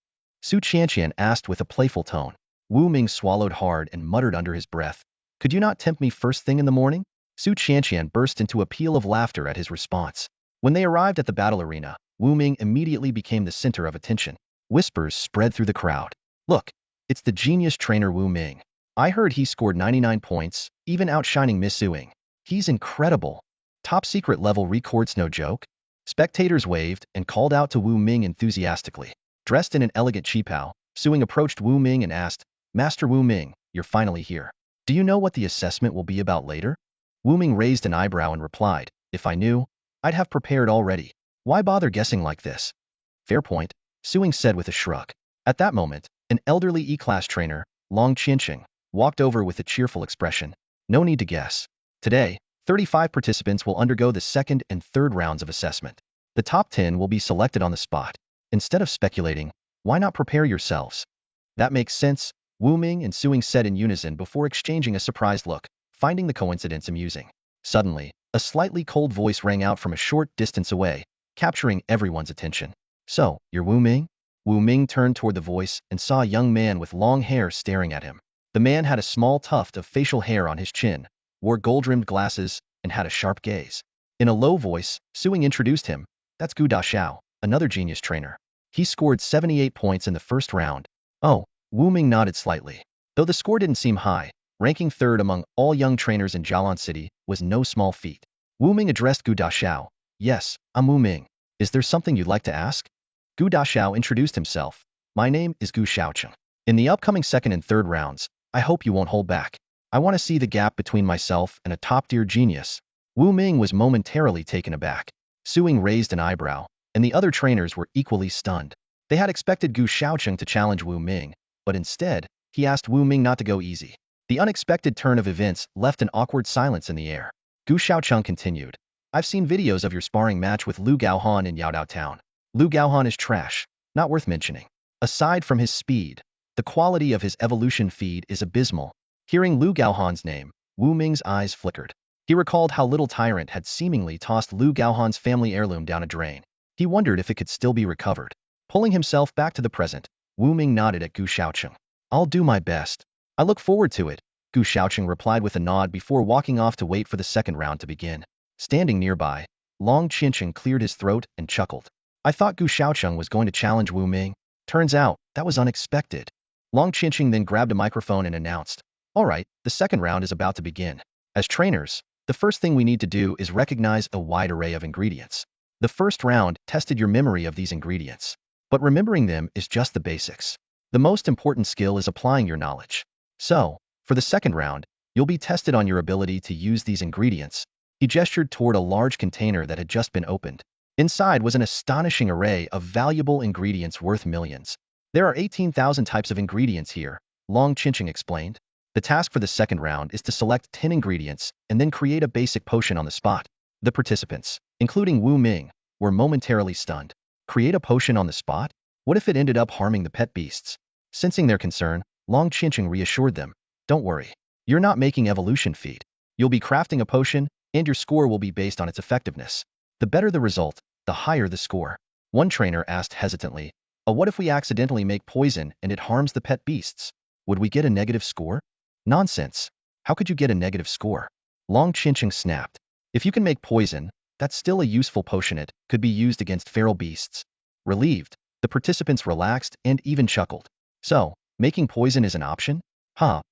Su Qianqian asked with a playful tone. Wu Ming swallowed hard and muttered under his breath. Could you not tempt me first thing in the morning? Su Qianqian burst into a peal of laughter at his response. When they arrived at the battle arena, Wu Ming immediately became the center of attention. Whispers spread through the crowd. Look, it's the genius trainer Wu Ming. I heard he scored 99 points, even outshining Miss Suing. He's incredible. Top secret level records no joke. Spectators waved and called out to Wu Ming enthusiastically. Dressed in an elegant qipao, Suing approached Wu Ming and asked, Master Wu Ming, you're finally here. Do you know what the assessment will be about later? Wu Ming raised an eyebrow and replied, If I knew, I'd have prepared already. Why bother guessing like this? Fair point, Suing said with a shrug. At that moment, an elderly E-class trainer, Long Qianqing, walked over with a cheerful expression. No need to guess. Today, 35 participants will undergo the second and third rounds of assessment. The top 10 will be selected on the spot. Instead of speculating, why not prepare yourselves? That makes sense, Wu Ming and Suing said in unison before exchanging a surprised look, finding the coincidence amusing. Suddenly, a slightly cold voice rang out from a short distance away, capturing everyone's attention. So, you're Wu Ming? Wu Ming turned toward the voice and saw a young man with long hair staring at him. The man had a small tuft of facial hair on his chin, wore gold-rimmed glasses, and had a sharp gaze. In a low voice, Suing introduced him. That's Gu Daxiao, another genius trainer. He scored 78 points in the first round. Oh, Wu Ming nodded slightly. Though the score didn't seem high, ranking third among all young trainers in Jialan City was no small feat. Wu Ming addressed Gu Daxiao. Yes, I'm Wu Ming. Is there something you'd like to ask? Gu Daxiao introduced himself. My name is Gu Xiaocheng. In the upcoming second and third rounds, I hope you won't hold back. I want to see the gap between myself and a top-tier genius. Wu Ming was momentarily taken aback. Suing raised an eyebrow, and the other trainers were equally stunned. They had expected Gu Xiaocheng to challenge Wu Ming, but instead, he asked Wu Ming not to go easy. The unexpected turn of events left an awkward silence in the air. Gu Xiaocheng continued. I've seen videos of your sparring match with Lu Gaohan in Yaodao Town. Lu Gaohan is trash, not worth mentioning. Aside from his speed, the quality of his evolution feed is abysmal. Hearing Lu Gaohan's name, Wu Ming's eyes flickered. He recalled how Little Tyrant had seemingly tossed Lu Gaohan's family heirloom down a drain. He wondered if it could still be recovered. Pulling himself back to the present, Wu Ming nodded at Gu Xiaocheng. I'll do my best. I look forward to it, Gu Xiaocheng replied with a nod before walking off to wait for the second round to begin. Standing nearby, Long Qianqing cleared his throat and chuckled. I thought Gu Xiaocheng was going to challenge Wu Ming. Turns out, that was unexpected. Long Qianqing then grabbed a microphone and announced, All right, the second round is about to begin. As trainers, The first thing we need to do is recognize a wide array of ingredients. The first round tested your memory of these ingredients. But remembering them is just the basics. The most important skill is applying your knowledge. So, for the second round, you'll be tested on your ability to use these ingredients. He gestured toward a large container that had just been opened. Inside was an astonishing array of valuable ingredients worth millions. There are 18,000 types of ingredients here, Long Chinching explained. The task for the second round is to select 10 ingredients and then create a basic potion on the spot. The participants, including Wu Ming, were momentarily stunned. Create a potion on the spot? What if it ended up harming the pet beasts? Sensing their concern, Long Chinching reassured them. Don't worry. You're not making evolution feat. You'll be crafting a potion, and your score will be based on its effectiveness. The better the result, the higher the score. One trainer asked hesitantly, what if we accidentally make poison and it harms the pet beasts? Would we get a negative score? Nonsense. How could you get a negative score? Long Chinching snapped. If you can make poison, that's still a useful potion. It could be used against feral beasts. Relieved, the participants relaxed and even chuckled. So, making poison is an option?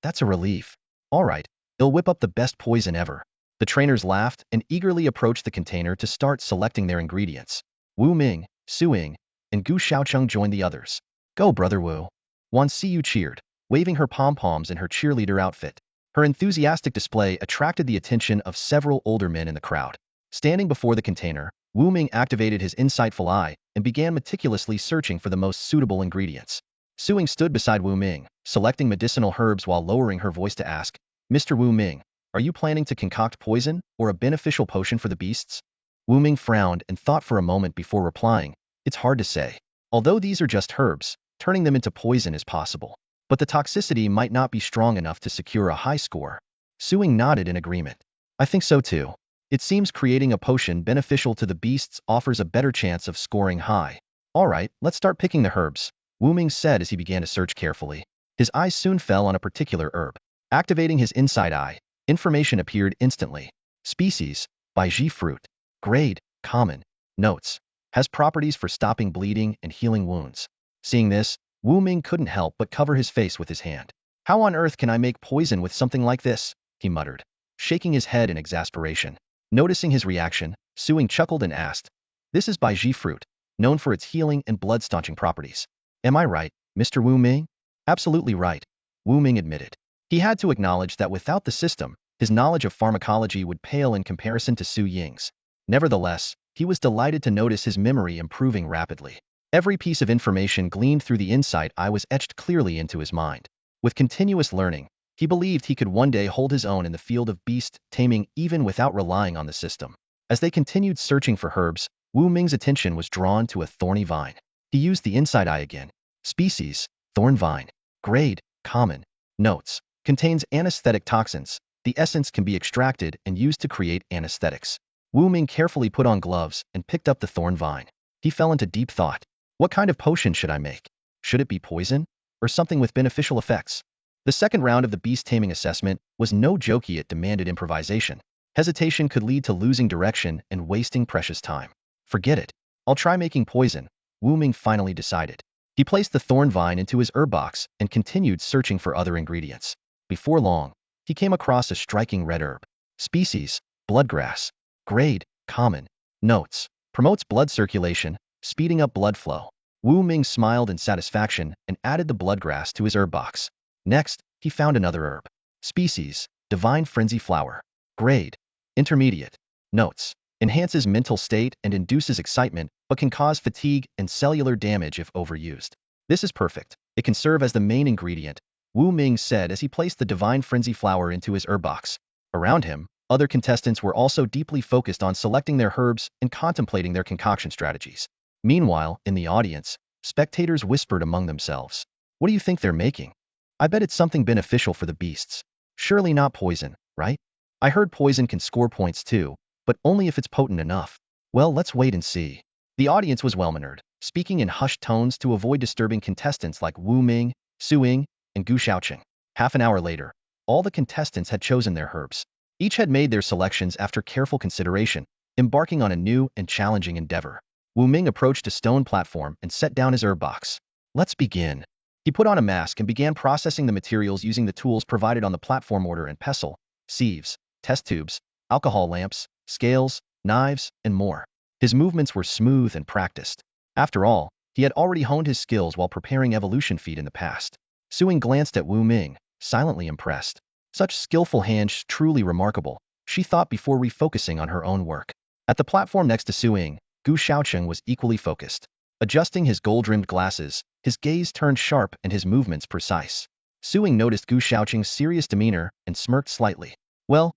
That's a relief. All right, they'll whip up the best poison ever. The trainers laughed and eagerly approached the container to start selecting their ingredients. Wu Ming, Su Ying, and Gu Xiaocheng joined the others. Go, brother Wu. Wan Xiyu cheered, waving her pom-poms in her cheerleader outfit. Her enthusiastic display attracted the attention of several older men in the crowd. Standing before the container, Wu Ming activated his insightful eye and began meticulously searching for the most suitable ingredients. Su Ying stood beside Wu Ming, selecting medicinal herbs while lowering her voice to ask, Mr. Wu Ming, are you planning to concoct poison or a beneficial potion for the beasts? Wu Ming frowned and thought for a moment before replying, it's hard to say. Although these are just herbs, turning them into poison is possible. But the toxicity might not be strong enough to secure a high score. Su Ying nodded in agreement. I think so too. It seems creating a potion beneficial to the beasts offers a better chance of scoring high. All right, let's start picking the herbs, Wu Ming said as he began to search carefully. His eyes soon fell on a particular herb. Activating his inside eye, information appeared instantly. Species, Baiji fruit. Grade, common. Notes, has properties for stopping bleeding and healing wounds. Seeing this, Wu Ming couldn't help but cover his face with his hand. How on earth can I make poison with something like this? He muttered, shaking his head in exasperation. Noticing his reaction, Su Ying chuckled and asked, this is Baiji fruit, known for its healing and blood-staunching properties. Am I right, Mr. Wu Ming? Absolutely right, Wu Ming admitted. He had to acknowledge that without the system, his knowledge of pharmacology would pale in comparison to Su Ying's. Nevertheless, he was delighted to notice his memory improving rapidly. Every piece of information gleaned through the insight eye was etched clearly into his mind. With continuous learning, he believed he could one day hold his own in the field of beast taming even without relying on the system. As they continued searching for herbs, Wu Ming's attention was drawn to a thorny vine. He used the inside eye again. Species, thorn vine. Grade, common. Notes, contains anesthetic toxins. The essence can be extracted and used to create anesthetics. Wu Ming carefully put on gloves and picked up the thorn vine. He fell into deep thought. What kind of potion should I make? Should it be poison? Or something with beneficial effects? The second round of the beast taming assessment was no jokey. It demanded improvisation. Hesitation could lead to losing direction and wasting precious time. Forget it. I'll try making poison, Wu Ming finally decided. He placed the thorn vine into his herb box and continued searching for other ingredients. Before long, he came across a striking red herb. Species, bloodgrass. Grade, common. Notes, promotes blood circulation, speeding up blood flow. Wu Ming smiled in satisfaction and added the bloodgrass to his herb box. Next, he found another herb. Species, divine frenzy flower. Grade, intermediate. Notes, enhances mental state and induces excitement, but can cause fatigue and cellular damage if overused. This is perfect. It can serve as the main ingredient, Wu Ming said as he placed the divine frenzy flower into his herb box. Around him, other contestants were also deeply focused on selecting their herbs and contemplating their concoction strategies. Meanwhile, in the audience, spectators whispered among themselves. What do you think they're making? I bet it's something beneficial for the beasts. Surely not poison, right? I heard poison can score points too, but only if it's potent enough. Well, let's wait and see. The audience was well-mannered, speaking in hushed tones to avoid disturbing contestants like Wu Ming, Su Ying, and Gu Xiaocheng. Half an hour later, all the contestants had chosen their herbs. Each had made their selections after careful consideration, embarking on a new and challenging endeavor. Wu Ming approached a stone platform and set down his herb box. Let's begin. He put on a mask and began processing the materials using the tools provided on the platform: mortar and pestle, sieves, test tubes, alcohol lamps, scales, knives, and more. His movements were smooth and practiced. After all, he had already honed his skills while preparing evolution feat in the past. Suing glanced at Wu Ming, silently impressed. Such skillful hands, truly remarkable, she thought before refocusing on her own work. At the platform next to Suing, Gu Shaocheng was equally focused. Adjusting his gold-rimmed glasses, his gaze turned sharp and his movements precise. Suing noticed Gu Shaocheng's serious demeanor and smirked slightly. Well,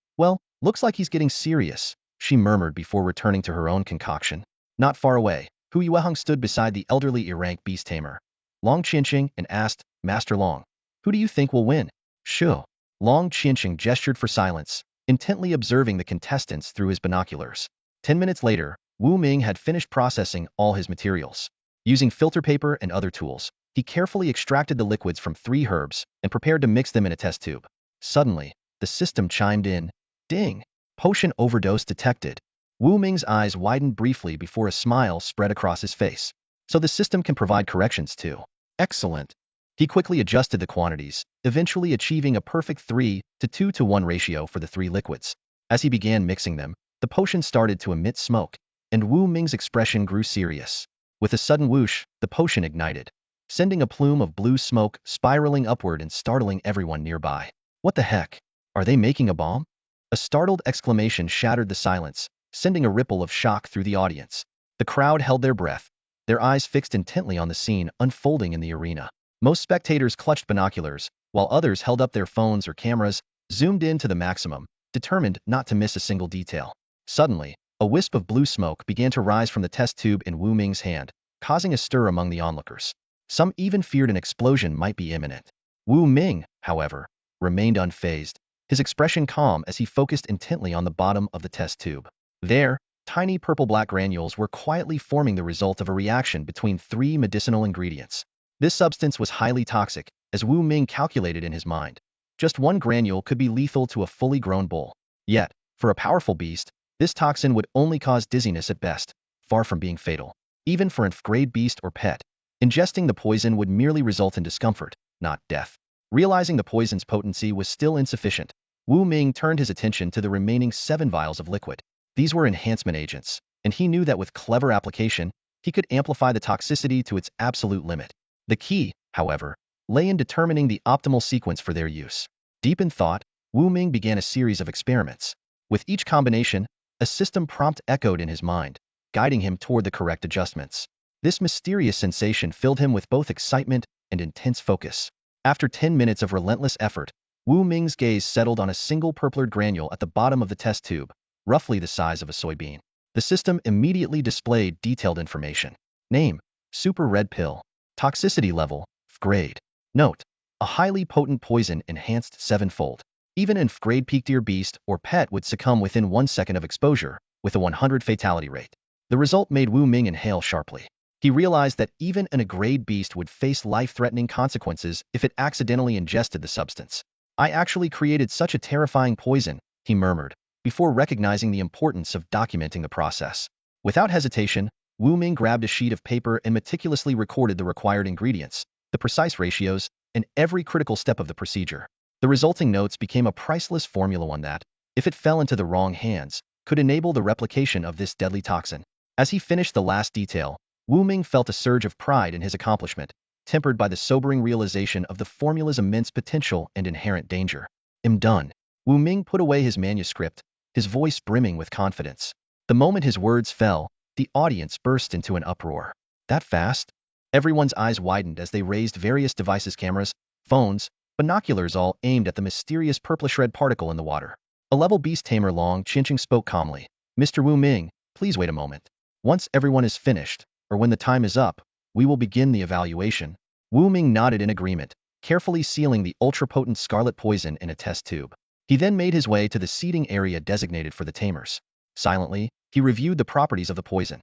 looks like he's getting serious, she murmured before returning to her own concoction. Not far away, Hu Yueheng stood beside the elderly E-rank Beast Tamer, Long Qianqing, and asked, Master Long, who do you think will win? Shu. Long Qianqing gestured for silence, intently observing the contestants through his binoculars. 10 minutes later, Wu Ming had finished processing all his materials. Using filter paper and other tools, he carefully extracted the liquids from 3 herbs and prepared to mix them in a test tube. Suddenly, the system chimed in. Ding! Potion overdose detected. Wu Ming's eyes widened briefly before a smile spread across his face. So the system can provide corrections too. Excellent. He quickly adjusted the quantities, eventually achieving a perfect 3:2:1 ratio for the 3 liquids. As he began mixing them, the potion started to emit smoke, and Wu Ming's expression grew serious. With a sudden whoosh, the potion ignited, sending a plume of blue smoke spiraling upward and startling everyone nearby. What the heck? Are they making a bomb? A startled exclamation shattered the silence, sending a ripple of shock through the audience. The crowd held their breath, their eyes fixed intently on the scene unfolding in the arena. Most spectators clutched binoculars, while others held up their phones or cameras, zoomed in to the maximum, determined not to miss a single detail. Suddenly, a wisp of blue smoke began to rise from the test tube in Wu Ming's hand, causing a stir among the onlookers. Some even feared an explosion might be imminent. Wu Ming, however, remained unfazed, his expression calm as he focused intently on the bottom of the test tube. There, tiny purple-black granules were quietly forming the result of a reaction between 3 medicinal ingredients. This substance was highly toxic, as Wu Ming calculated in his mind. Just 1 granule could be lethal to a fully grown bull. Yet, for a powerful beast, this toxin would only cause dizziness at best, far from being fatal. Even for an F-grade beast or pet, ingesting the poison would merely result in discomfort, not death. Realizing the poison's potency was still insufficient, Wu Ming turned his attention to the remaining 7 vials of liquid. These were enhancement agents, and he knew that with clever application, he could amplify the toxicity to its absolute limit. The key, however, lay in determining the optimal sequence for their use. Deep in thought, Wu Ming began a series of experiments. With each combination, a system prompt echoed in his mind, guiding him toward the correct adjustments. This mysterious sensation filled him with both excitement and intense focus. After 10 minutes of relentless effort, Wu Ming's gaze settled on a single purpler granule at the bottom of the test tube, roughly the size of a soybean. The system immediately displayed detailed information. Name: Super Red Pill. Toxicity level: F-grade. Note: a highly potent poison enhanced 7-fold. Even an F-grade peak deer beast or pet would succumb within 1 second of exposure, with a 100 fatality rate. The result made Wu Ming inhale sharply. He realized that even an A-grade beast would face life-threatening consequences if it accidentally ingested the substance. I actually created such a terrifying poison, he murmured, before recognizing the importance of documenting the process. Without hesitation, Wu Ming grabbed a sheet of paper and meticulously recorded the required ingredients, the precise ratios, and every critical step of the procedure. The resulting notes became a priceless formula, one that, if it fell into the wrong hands, could enable the replication of this deadly toxin. As he finished the last detail, Wu Ming felt a surge of pride in his accomplishment, tempered by the sobering realization of the formula's immense potential and inherent danger. I'm done. Wu Ming put away his manuscript, his voice brimming with confidence. The moment his words fell, the audience burst into an uproar. That fast? Everyone's eyes widened as they raised various devices, cameras, phones, binoculars, all aimed at the mysterious purplish red particle in the water. A level beast tamer Long Qianqing spoke calmly. Mr. Wu Ming, please wait a moment. Once everyone is finished, or when the time is up, we will begin the evaluation. Wu Ming nodded in agreement, carefully sealing the ultra-potent scarlet poison in a test tube. He then made his way to the seating area designated for the tamers. Silently, he reviewed the properties of the poison.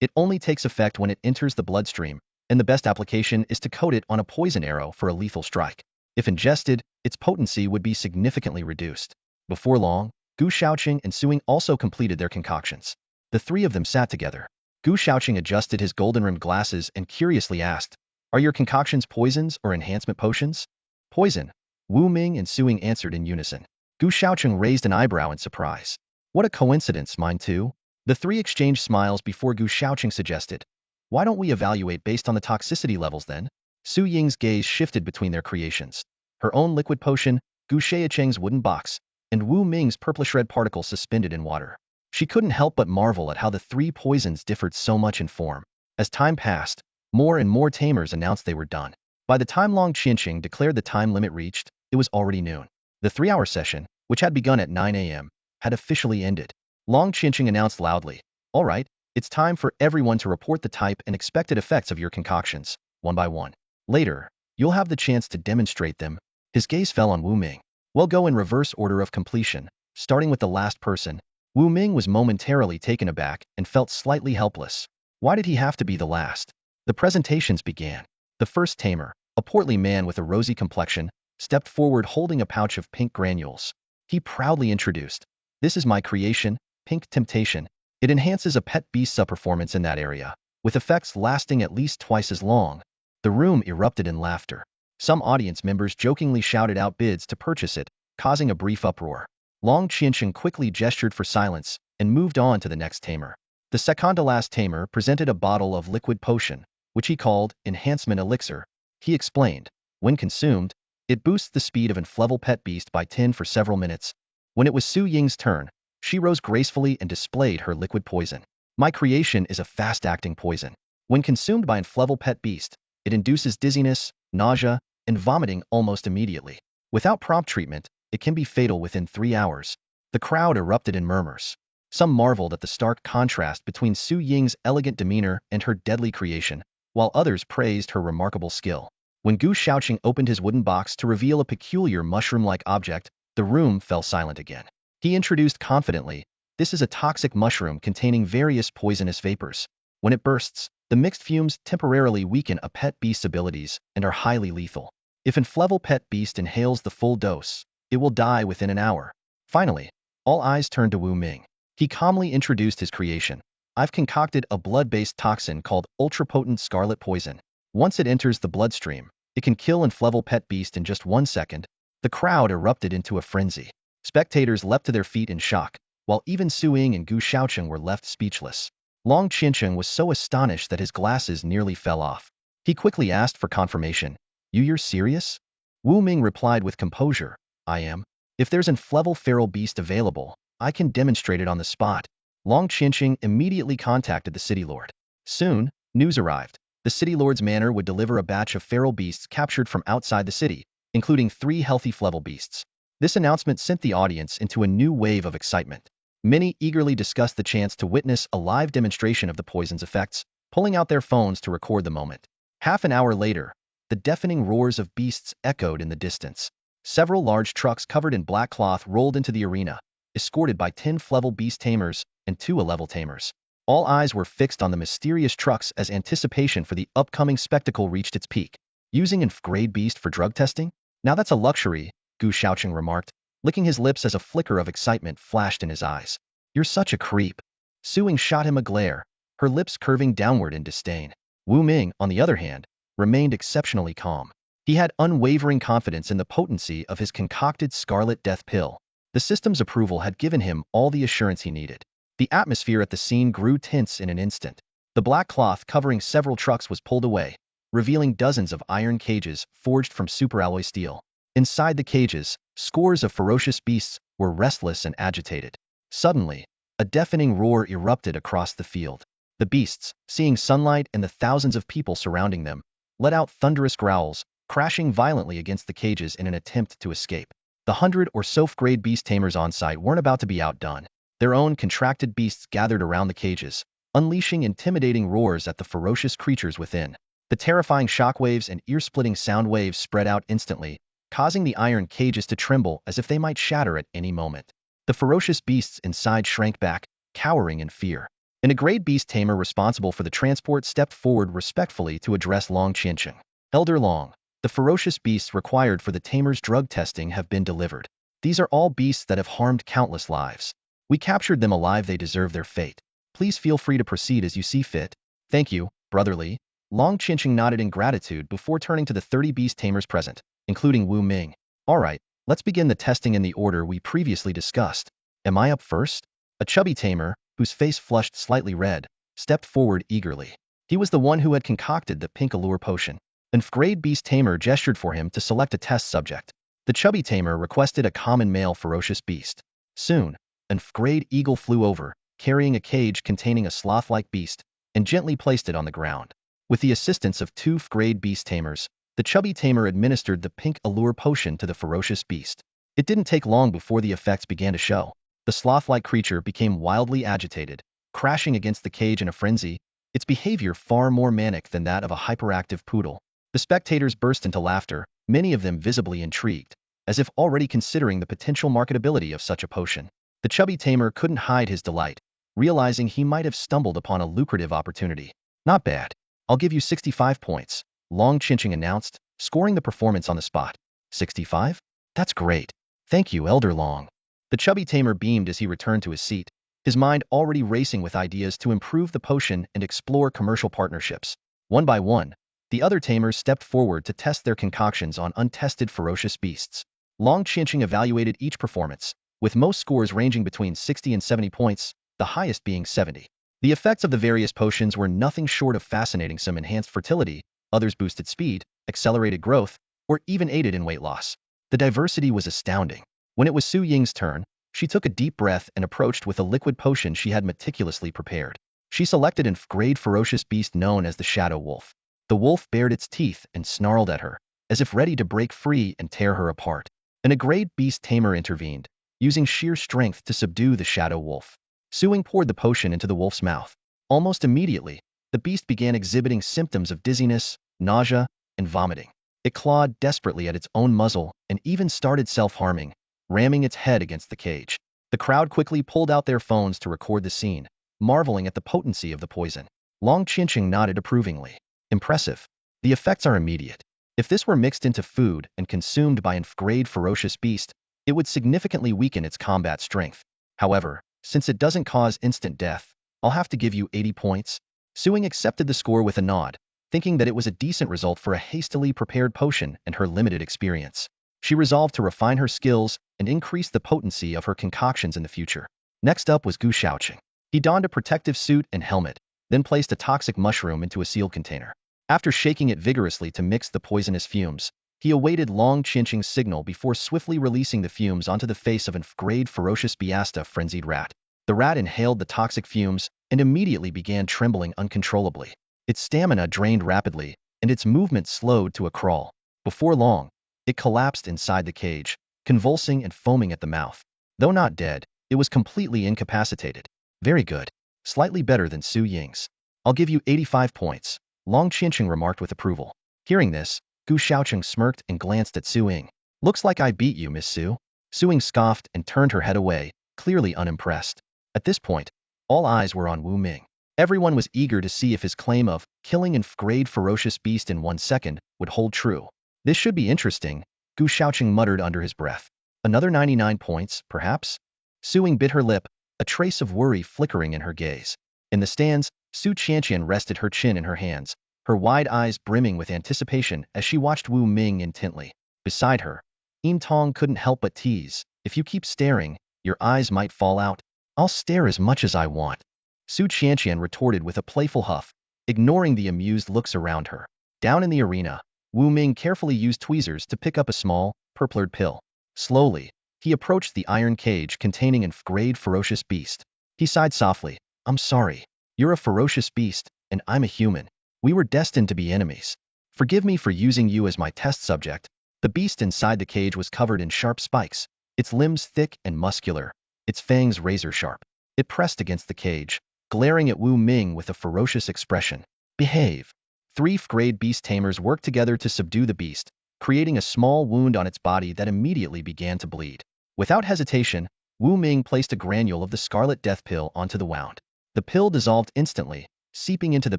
It only takes effect when it enters the bloodstream, and the best application is to coat it on a poison arrow for a lethal strike. If ingested, its potency would be significantly reduced. Before long, Gu Shaoqing and Suing also completed their concoctions. The 3 of them sat together. Gu Shaoqing adjusted his golden-rimmed glasses and curiously asked, "Are your concoctions poisons or enhancement potions?" "Poison," Wu Ming and Suing answered in unison. Gu Shaoqing raised an eyebrow in surprise. What a coincidence, mine too. The three exchanged smiles before Gu Shaoqing suggested. Why don't we evaluate based on the toxicity levels then? Su Ying's gaze shifted between their creations. Her own liquid potion, Gu Shaoqing's wooden box, and Wu Ming's purplish-red particle suspended in water. She couldn't help but marvel at how the three poisons differed so much in form. As time passed, more and more tamers announced they were done. By the time Long Qianqing declared the time limit reached, it was already noon. The 3-hour session, which had begun at 9 a.m., had officially ended. Long Qianqing announced loudly, "All right, it's time for everyone to report the type and expected effects of your concoctions, one by one. Later, you'll have the chance to demonstrate them." His gaze fell on Wu Ming. "We'll go in reverse order of completion, starting with the last person." Wu Ming was momentarily taken aback and felt slightly helpless. Why did he have to be the last? The presentations began. The first tamer, a portly man with a rosy complexion, stepped forward holding a pouch of pink granules. He proudly introduced, "This is my creation, Pink Temptation. It enhances a pet beast's performance in that area, with effects lasting at least twice as long." The room erupted in laughter. Some audience members jokingly shouted out bids to purchase it, causing a brief uproar. Long Qianqing quickly gestured for silence and moved on to the next tamer. The second-to-last tamer presented a bottle of liquid potion, which he called Enhancement Elixir. He explained, when consumed, it boosts the speed of an level pet beast by 10 for several minutes. When it was Su Ying's turn, she rose gracefully and displayed her liquid poison. "My creation is a fast-acting poison. When consumed by an level pet beast, it induces dizziness, nausea, and vomiting almost immediately. Without prompt treatment, it can be fatal within 3 hours." The crowd erupted in murmurs. Some marveled at the stark contrast between Su Ying's elegant demeanor and her deadly creation, while others praised her remarkable skill. When Gu Shaoqing opened his wooden box to reveal a peculiar mushroom-like object, the room fell silent again. He introduced confidently, "This is a toxic mushroom containing various poisonous vapors. When it bursts, the mixed fumes temporarily weaken a pet beast's abilities and are highly lethal. If an level pet beast inhales the full dose, it will die within an hour." Finally, all eyes turned to Wu Ming. He calmly introduced his creation. "I've concocted a blood-based toxin called ultra-potent scarlet poison. Once it enters the bloodstream, it can kill an level pet beast in just 1 second." The crowd erupted into a frenzy. Spectators leapt to their feet in shock, while even Su Ying and Gu Shaoqing were left speechless. Long Qianqing was so astonished that his glasses nearly fell off. He quickly asked for confirmation. You're serious?" Wu Ming replied with composure, "I am. If there's an level feral beast available, I can demonstrate it on the spot." Long Qianqing immediately contacted the city lord. Soon, news arrived. The city lord's manor would deliver a batch of feral beasts captured from outside the city, including 3 healthy level beasts. This announcement sent the audience into a new wave of excitement. Many eagerly discussed the chance to witness a live demonstration of the poison's effects, pulling out their phones to record the moment. Half an hour later, the deafening roars of beasts echoed in the distance. Several large trucks covered in black cloth rolled into the arena, escorted by 10 level beast tamers and 2 level tamers. All eyes were fixed on the mysterious trucks as anticipation for the upcoming spectacle reached its peak. "Using an F-grade beast for drug testing? Now that's a luxury," Gu Shaoqing remarked, licking his lips as a flicker of excitement flashed in his eyes. "You're such a creep." Su Ying shot him a glare, her lips curving downward in disdain. Wu Ming, on the other hand, remained exceptionally calm. He had unwavering confidence in the potency of his concocted scarlet death pill. The system's approval had given him all the assurance he needed. The atmosphere at the scene grew tense in an instant. The black cloth covering several trucks was pulled away, revealing dozens of iron cages forged from superalloy steel. Inside the cages, scores of ferocious beasts were restless and agitated. Suddenly, a deafening roar erupted across the field. The beasts, seeing sunlight and the thousands of people surrounding them, let out thunderous growls, crashing violently against the cages in an attempt to escape. The 100 or so F-grade beast tamers on site weren't about to be outdone. Their own contracted beasts gathered around the cages, unleashing intimidating roars at the ferocious creatures within. The terrifying shockwaves and ear-splitting sound waves spread out instantly, causing the iron cages to tremble as if they might shatter at any moment. The ferocious beasts inside shrank back, cowering in fear. An A-grade beast tamer responsible for the transport stepped forward respectfully to address Long Qianqing. "Elder Long, the ferocious beasts required for the tamer's drug testing have been delivered. These are all beasts that have harmed countless lives. We captured them alive. They deserve their fate. Please feel free to proceed as you see fit." "Thank you, brotherly." Long Qianqing nodded in gratitude before turning to the 30 beast tamers present, including Wu Ming. "All right, let's begin the testing in the order we previously discussed. Am I up first?" A chubby tamer, whose face flushed slightly red, stepped forward eagerly. He was the one who had concocted the pink allure potion. An F-grade beast tamer gestured for him to select a test subject. The chubby tamer requested a common male ferocious beast. Soon, an F-grade eagle flew over, carrying a cage containing a sloth-like beast, and gently placed it on the ground. With the assistance of 2 F-grade beast tamers, the chubby tamer administered the pink allure potion to the ferocious beast. It didn't take long before the effects began to show. The sloth-like creature became wildly agitated, crashing against the cage in a frenzy, its behavior far more manic than that of a hyperactive poodle. The spectators burst into laughter, many of them visibly intrigued, as if already considering the potential marketability of such a potion. The chubby tamer couldn't hide his delight, realizing he might have stumbled upon a lucrative opportunity. Not bad. I'll give you 65 points, Long Chinching announced, scoring the performance on the spot. 65? That's great. Thank you, Elder Long. The chubby tamer beamed as he returned to his seat, his mind already racing with ideas to improve the potion and explore commercial partnerships. One by one, the other tamers stepped forward to test their concoctions on untested ferocious beasts. Long Chinching evaluated each performance, with most scores ranging between 60 and 70 points, the highest being 70. The effects of the various potions were nothing short of fascinating. Some enhanced fertility, others boosted speed, accelerated growth, or even aided in weight loss. The diversity was astounding. When it was Su Ying's turn, she took a deep breath and approached with a liquid potion she had meticulously prepared. She selected an F-grade ferocious beast known as the Shadow Wolf. The wolf bared its teeth and snarled at her, as if ready to break free and tear her apart. An A-grade beast tamer intervened, using sheer strength to subdue the Shadow Wolf. Su Ying poured the potion into the wolf's mouth. Almost immediately, the beast began exhibiting symptoms of dizziness, nausea, and vomiting. It clawed desperately at its own muzzle and even started self-harming, ramming its head against the cage. The crowd quickly pulled out their phones to record the scene, marveling at the potency of the poison. Long Chinching nodded approvingly. Impressive. The effects are immediate. If this were mixed into food and consumed by an F-grade ferocious beast, it would significantly weaken its combat strength. However, since it doesn't cause instant death, I'll have to give you 80 points. Su Ying accepted the score with a nod, thinking that it was a decent result for a hastily prepared potion and her limited experience. She resolved to refine her skills and increase the potency of her concoctions in the future. Next up was Gu Shaoqing. He donned a protective suit and helmet, then placed a toxic mushroom into a sealed container. After shaking it vigorously to mix the poisonous fumes, he awaited Long Chinching's signal before swiftly releasing the fumes onto the face of an F-grade ferocious Biasta frenzied rat. The rat inhaled the toxic fumes and immediately began trembling uncontrollably. Its stamina drained rapidly, and its movement slowed to a crawl. Before long, it collapsed inside the cage, convulsing and foaming at the mouth. Though not dead, it was completely incapacitated. Very good. Slightly better than Su Ying's. I'll give you 85 points, Long Chinching remarked with approval. Hearing this, Gu Shaoqing smirked and glanced at Su Ying. Looks like I beat you, Miss Su. Su Ying scoffed and turned her head away, clearly unimpressed. At this point, all eyes were on Wu Ming. Everyone was eager to see if his claim of killing an F-grade ferocious beast in 1 second would hold true. This should be interesting, Gu Shaoqing muttered under his breath. Another 99 points, perhaps? Su Ying bit her lip, a trace of worry flickering in her gaze. In the stands, Su Qianqian rested her chin in her hands, her wide eyes brimming with anticipation as she watched Wu Ming intently. Beside her, Im Tong couldn't help but tease, if you keep staring, your eyes might fall out. I'll stare as much as I want, Su Qianqian retorted with a playful huff, ignoring the amused looks around her. Down in the arena, Wu Ming carefully used tweezers to pick up a small, purplured pill. Slowly, he approached the iron cage containing an F-grade ferocious beast. He sighed softly. I'm sorry. You're a ferocious beast, and I'm a human. We were destined to be enemies. Forgive me for using you as my test subject. The beast inside the cage was covered in sharp spikes, its limbs thick and muscular, its fangs razor-sharp. It pressed against the cage, glaring at Wu Ming with a ferocious expression. Behave. 3 F-grade beast tamers worked together to subdue the beast, creating a small wound on its body that immediately began to bleed. Without hesitation, Wu Ming placed a granule of the scarlet death pill onto the wound. The pill dissolved instantly, seeping into the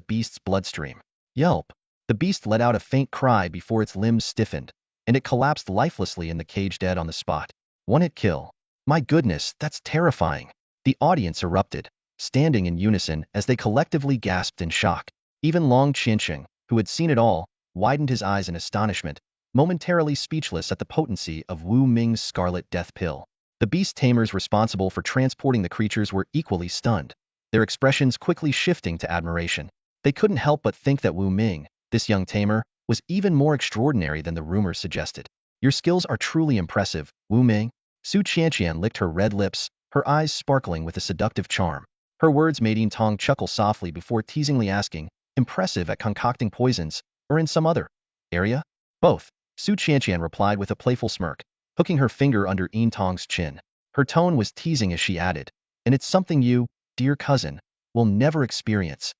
beast's bloodstream. Yelp! The beast let out a faint cry before its limbs stiffened, and it collapsed lifelessly in the cage dead on the spot. One-hit kill. My goodness, that's terrifying. The audience erupted, standing in unison as they collectively gasped in shock. Even Long Chinching, who had seen it all, widened his eyes in astonishment, momentarily speechless at the potency of Wu Ming's scarlet death pill. The beast tamers responsible for transporting the creatures were equally stunned, their expressions quickly shifting to admiration. They couldn't help but think that Wu Ming, this young tamer, was even more extraordinary than the rumors suggested. Your skills are truly impressive, Wu Ming. Su Qianqian licked her red lips, her eyes sparkling with a seductive charm. Her words made Yin Tong chuckle softly before teasingly asking, impressive at concocting poisons, or in some other area? Both, Su Qianqian replied with a playful smirk, hooking her finger under Yin Tong's chin. Her tone was teasing as she added, and it's something you, dear cousin, will never experience.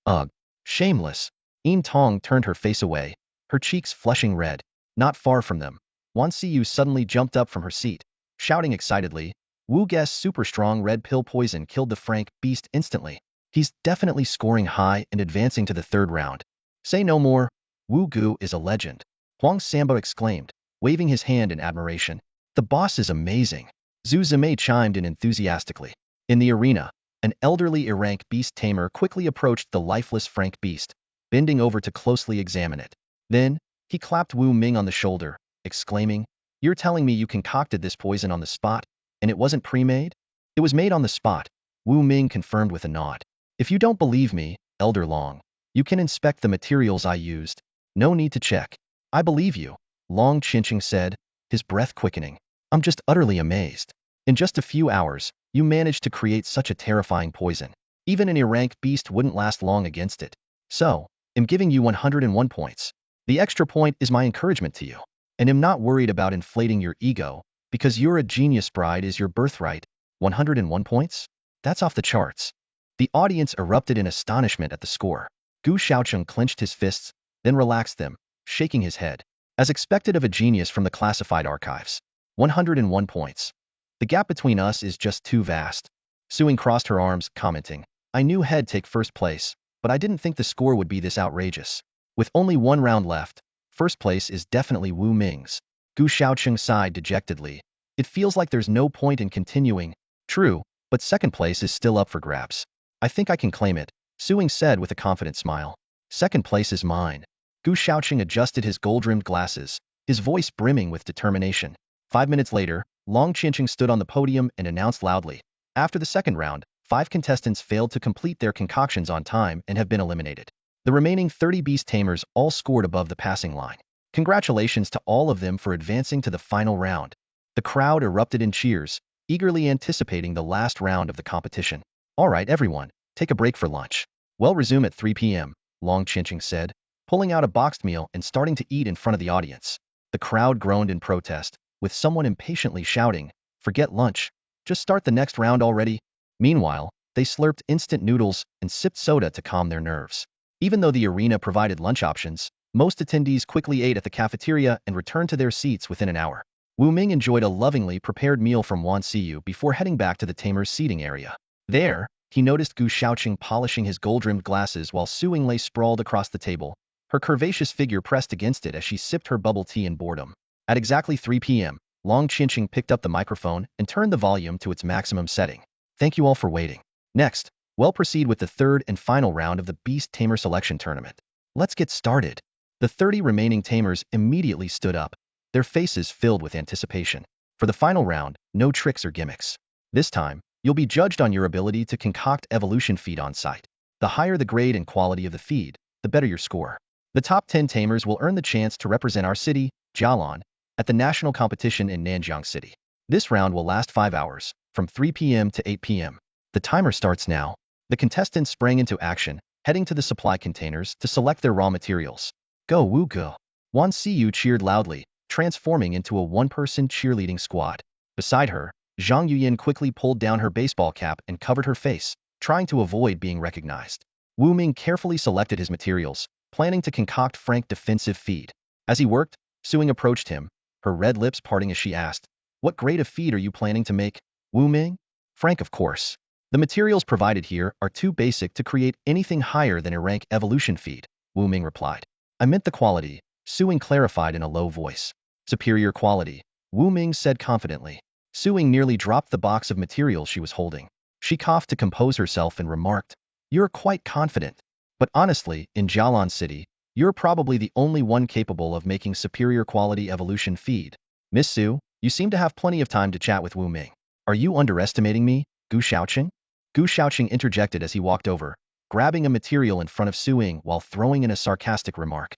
Ugh, shameless. Yin Tong turned her face away, her cheeks flushing red. Not far from them, Wan Siyu suddenly jumped up from her seat, shouting excitedly, Wu Guess super strong red pill poison killed the Frank beast instantly. He's definitely scoring high and advancing to the third round. Say no more, Wu Gu is a legend. Huang Sambo exclaimed, waving his hand in admiration. The boss is amazing. Zhu Zimei chimed in enthusiastically. In the arena, an elderly Irank beast tamer quickly approached the lifeless Frank beast, bending over to closely examine it. Then, he clapped Wu Ming on the shoulder, exclaiming, you're telling me you concocted this poison on the spot, and it wasn't pre-made? It was made on the spot, Wu Ming confirmed with a nod. If you don't believe me, Elder Long, you can inspect the materials I used. No need to check. I believe you, Long Chinching said, his breath quickening. I'm just utterly amazed. In just a few hours, you managed to create such a terrifying poison. Even an Irank beast wouldn't last long against it. So, I'm giving you 101 points. The extra point is my encouragement to you. And am not worried about inflating your ego, because you're a genius bride is your birthright. 101 points? That's off the charts. The audience erupted in astonishment at the score. Gu Xiaocheng clenched his fists, then relaxed them, shaking his head. As expected of a genius from the classified archives. 101 points. The gap between us is just too vast. Suing crossed her arms, commenting, I knew he'd take first place, but I didn't think the score would be this outrageous. With only one round left, first place is definitely Wu Ming's. Gu Xiaocheng sighed dejectedly. It feels like there's no point in continuing. True, but second place is still up for grabs. I think I can claim it, Suing said with a confident smile. Second place is mine. Gu Xiaocheng adjusted his gold-rimmed glasses, his voice brimming with determination. 5 minutes later, Long Chinching stood on the podium and announced loudly. After the second round, 5 contestants failed to complete their concoctions on time and have been eliminated. The remaining 30 beast tamers all scored above the passing line. Congratulations to all of them for advancing to the final round. The crowd erupted in cheers, eagerly anticipating the last round of the competition. All right, everyone, take a break for lunch. We'll resume at 3 p.m., Long Chinching said, pulling out a boxed meal and starting to eat in front of the audience. The crowd groaned in protest, with someone impatiently shouting, forget lunch, just start the next round already. Meanwhile, they slurped instant noodles and sipped soda to calm their nerves. Even though the arena provided lunch options, most attendees quickly ate at the cafeteria and returned to their seats within an hour. Wu Ming enjoyed a lovingly prepared meal from Wan Siyu before heading back to the tamer's seating area. There, he noticed Gu Xiaocheng polishing his gold-rimmed glasses while Suing lay sprawled across the table, her curvaceous figure pressed against it as she sipped her bubble tea in boredom. At exactly 3 p.m., Long Chinching picked up the microphone and turned the volume to its maximum setting. Thank you all for waiting. Next, we'll proceed with the third and final round of the Beast Tamer Selection Tournament. Let's get started. The 30 remaining tamers immediately stood up, their faces filled with anticipation. For the final round, no tricks or gimmicks. This time, you'll be judged on your ability to concoct evolution feed on site. The higher the grade and quality of the feed, the better your score. The top 10 tamers will earn the chance to represent our city, Jialan, at the national competition in Nanjiang City. This round will last 5 hours, from 3 p.m. to 8 p.m. The timer starts now. The contestants sprang into action, heading to the supply containers to select their raw materials. Go Wu Go! Wan Siyu cheered loudly, transforming into a one-person cheerleading squad. Beside her, Zhang Yuyin quickly pulled down her baseball cap and covered her face, trying to avoid being recognized. Wu Ming carefully selected his materials, planning to concoct Frank defensive feed. As he worked, Suing approached him, her red lips parting as she asked, what grade of feed are you planning to make, Wu Ming? Frank, of course. The materials provided here are too basic to create anything higher than a rank evolution feed, Wu Ming replied. I meant the quality, Suing clarified in a low voice. Superior quality, Wu Ming said confidently. Suing nearly dropped the box of materials she was holding. She coughed to compose herself and remarked, you're quite confident. But honestly, in Jialan City, you're probably the only one capable of making superior quality evolution feed. Miss Su, You seem to have plenty of time to chat with Wu Ming. Are you underestimating me, Gu Xiaoqing? Gu Xiaoqing interjected as he walked over, grabbing a material in front of Su Ying while throwing in a sarcastic remark.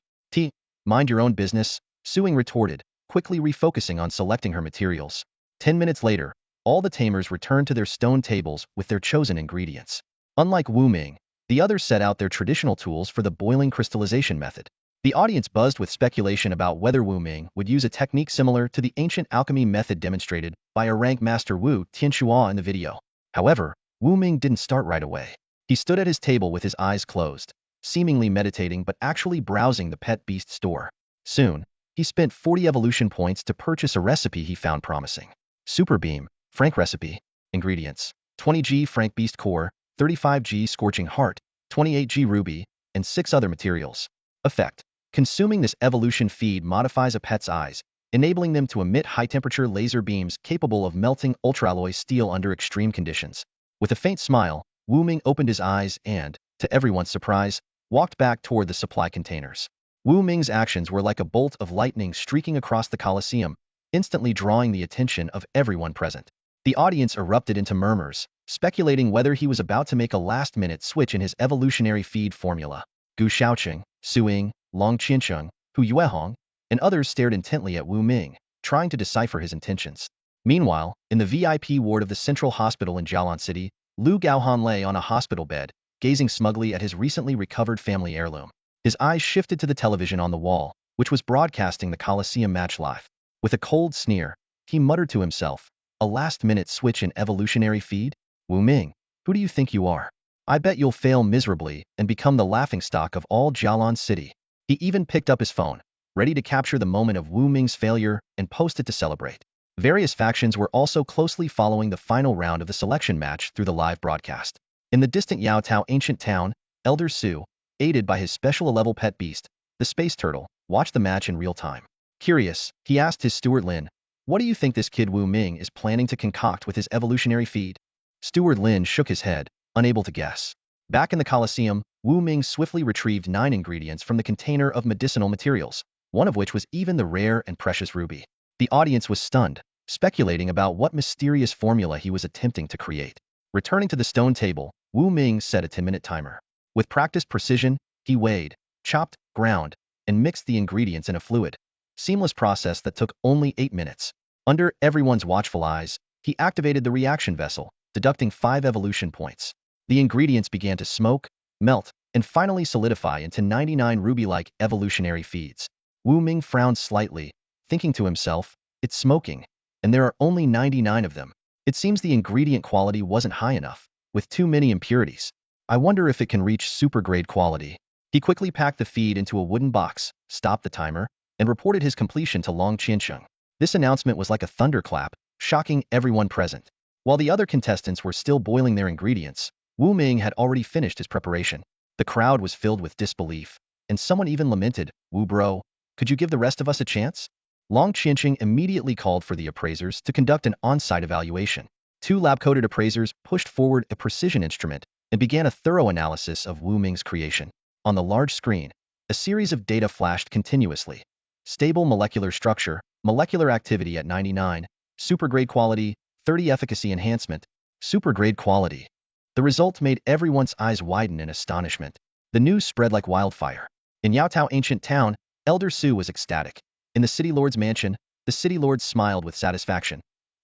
Mind your own business, Su Ying retorted, quickly refocusing on selecting her materials. 10 minutes later, all the tamers returned to their stone tables with their chosen ingredients. Unlike Wu Ming, the others set out their traditional tools for the boiling crystallization method. The audience buzzed with speculation about whether Wu Ming would use a technique similar to the ancient alchemy method demonstrated by a rank master Wu Tianxua in the video. However, Wu Ming didn't start right away. He stood at his table with his eyes closed, seemingly meditating but actually browsing the pet beast store. Soon, he spent 40 evolution points to purchase a recipe he found promising. Super Beam, Frank Recipe. Ingredients: 20G Frank Beast Core, 35G Scorching Heart, 28G Ruby, and 6 other materials. Effect: consuming this evolution feed modifies a pet's eyes, enabling them to emit high-temperature laser beams capable of melting ultraalloy steel under extreme conditions. With a faint smile, Wu Ming opened his eyes and, to everyone's surprise, walked back toward the supply containers. Wu Ming's actions were like a bolt of lightning streaking across the Colosseum, instantly drawing the attention of everyone present. The audience erupted into murmurs, speculating whether he was about to make a last-minute switch in his evolutionary feed formula. Gu Xiaoqing, Su Ying, Long Qiancheng, Hu Yuehong, and others stared intently at Wu Ming, trying to decipher his intentions. Meanwhile, in the VIP ward of the Central Hospital in Jialan City, Lu Gaohan lay on a hospital bed, gazing smugly at his recently recovered family heirloom. His eyes shifted to the television on the wall, which was broadcasting the Colosseum match live. With a cold sneer, he muttered to himself, "A last-minute switch in evolutionary feed? Wu Ming, who do you think you are? I bet you'll fail miserably and become the laughingstock of all Jialan City." He even picked up his phone, ready to capture the moment of Wu Ming's failure and post it to celebrate. Various factions were also closely following the final round of the selection match through the live broadcast. In the distant Yaotao ancient town, Elder Su, aided by his special-level pet beast, the space turtle, watched the match in real time. Curious, he asked his steward Lin, "What do you think this kid Wu Ming is planning to concoct with his evolutionary feed?" Steward Lin shook his head, unable to guess. Back in the Colosseum, Wu Ming swiftly retrieved 9 ingredients from the container of medicinal materials, one of which was even the rare and precious ruby. The audience was stunned, speculating about what mysterious formula he was attempting to create. Returning to the stone table, Wu Ming set a 10-minute timer. With practiced precision, he weighed, chopped, ground, and mixed the ingredients in a fluid, seamless process that took only 8 minutes. Under everyone's watchful eyes, he activated the reaction vessel, deducting 5 evolution points. The ingredients began to smoke, melt, and finally solidify into 99 ruby-like evolutionary feeds. Wu Ming frowned slightly, thinking to himself, "It's smoking, and there are only 99 of them. It seems the ingredient quality wasn't high enough, with too many impurities. I wonder if it can reach super-grade quality." He quickly packed the feed into a wooden box, stopped the timer, and reported his completion to Long Qiancheng. This announcement was like a thunderclap, shocking everyone present. While the other contestants were still boiling their ingredients, Wu Ming had already finished his preparation. The crowd was filled with disbelief, and someone even lamented, "Wu bro, could you give the rest of us a chance?" Long Qiancheng immediately called for the appraisers to conduct an on-site evaluation. 2 lab-coated appraisers pushed forward a precision instrument and began a thorough analysis of Wu Ming's creation. On the large screen, a series of data flashed continuously. Stable molecular structure, molecular activity at 99, super-grade quality, 30 efficacy enhancement, super-grade quality. The result made everyone's eyes widen in astonishment. The news spread like wildfire. In Yaotao ancient town, Elder Su was ecstatic. In the City Lord's mansion, the City Lord smiled with satisfaction.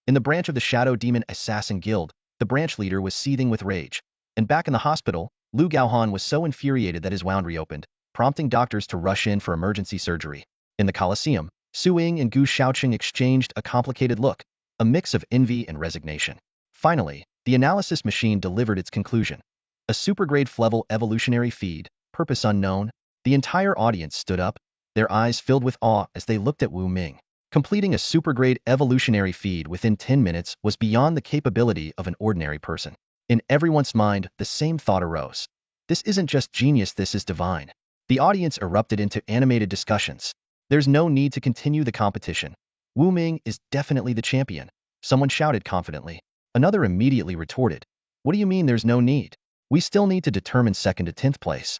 In the branch of the Shadow Demon Assassin Guild, the branch leader was seething with rage. And back in the hospital, Lu Gaohan was so infuriated that his wound reopened, prompting doctors to rush in for emergency surgery. In the Colosseum, Su Ying and Gu Xiaoqing exchanged a complicated look, a mix of envy and resignation. Finally, the analysis machine delivered its conclusion. A super-grade Flevel evolutionary feed, purpose unknown. The entire audience stood up, their eyes filled with awe as they looked at Wu Ming. Completing a super-grade evolutionary feed within 10 minutes was beyond the capability of an ordinary person. In everyone's mind, the same thought arose. This isn't just genius, this is divine. The audience erupted into animated discussions. There's no need to continue the competition. Wu Ming is definitely the champion, someone shouted confidently. Another immediately retorted, "What do you mean there's no need? We still need to determine 2nd to 10th place."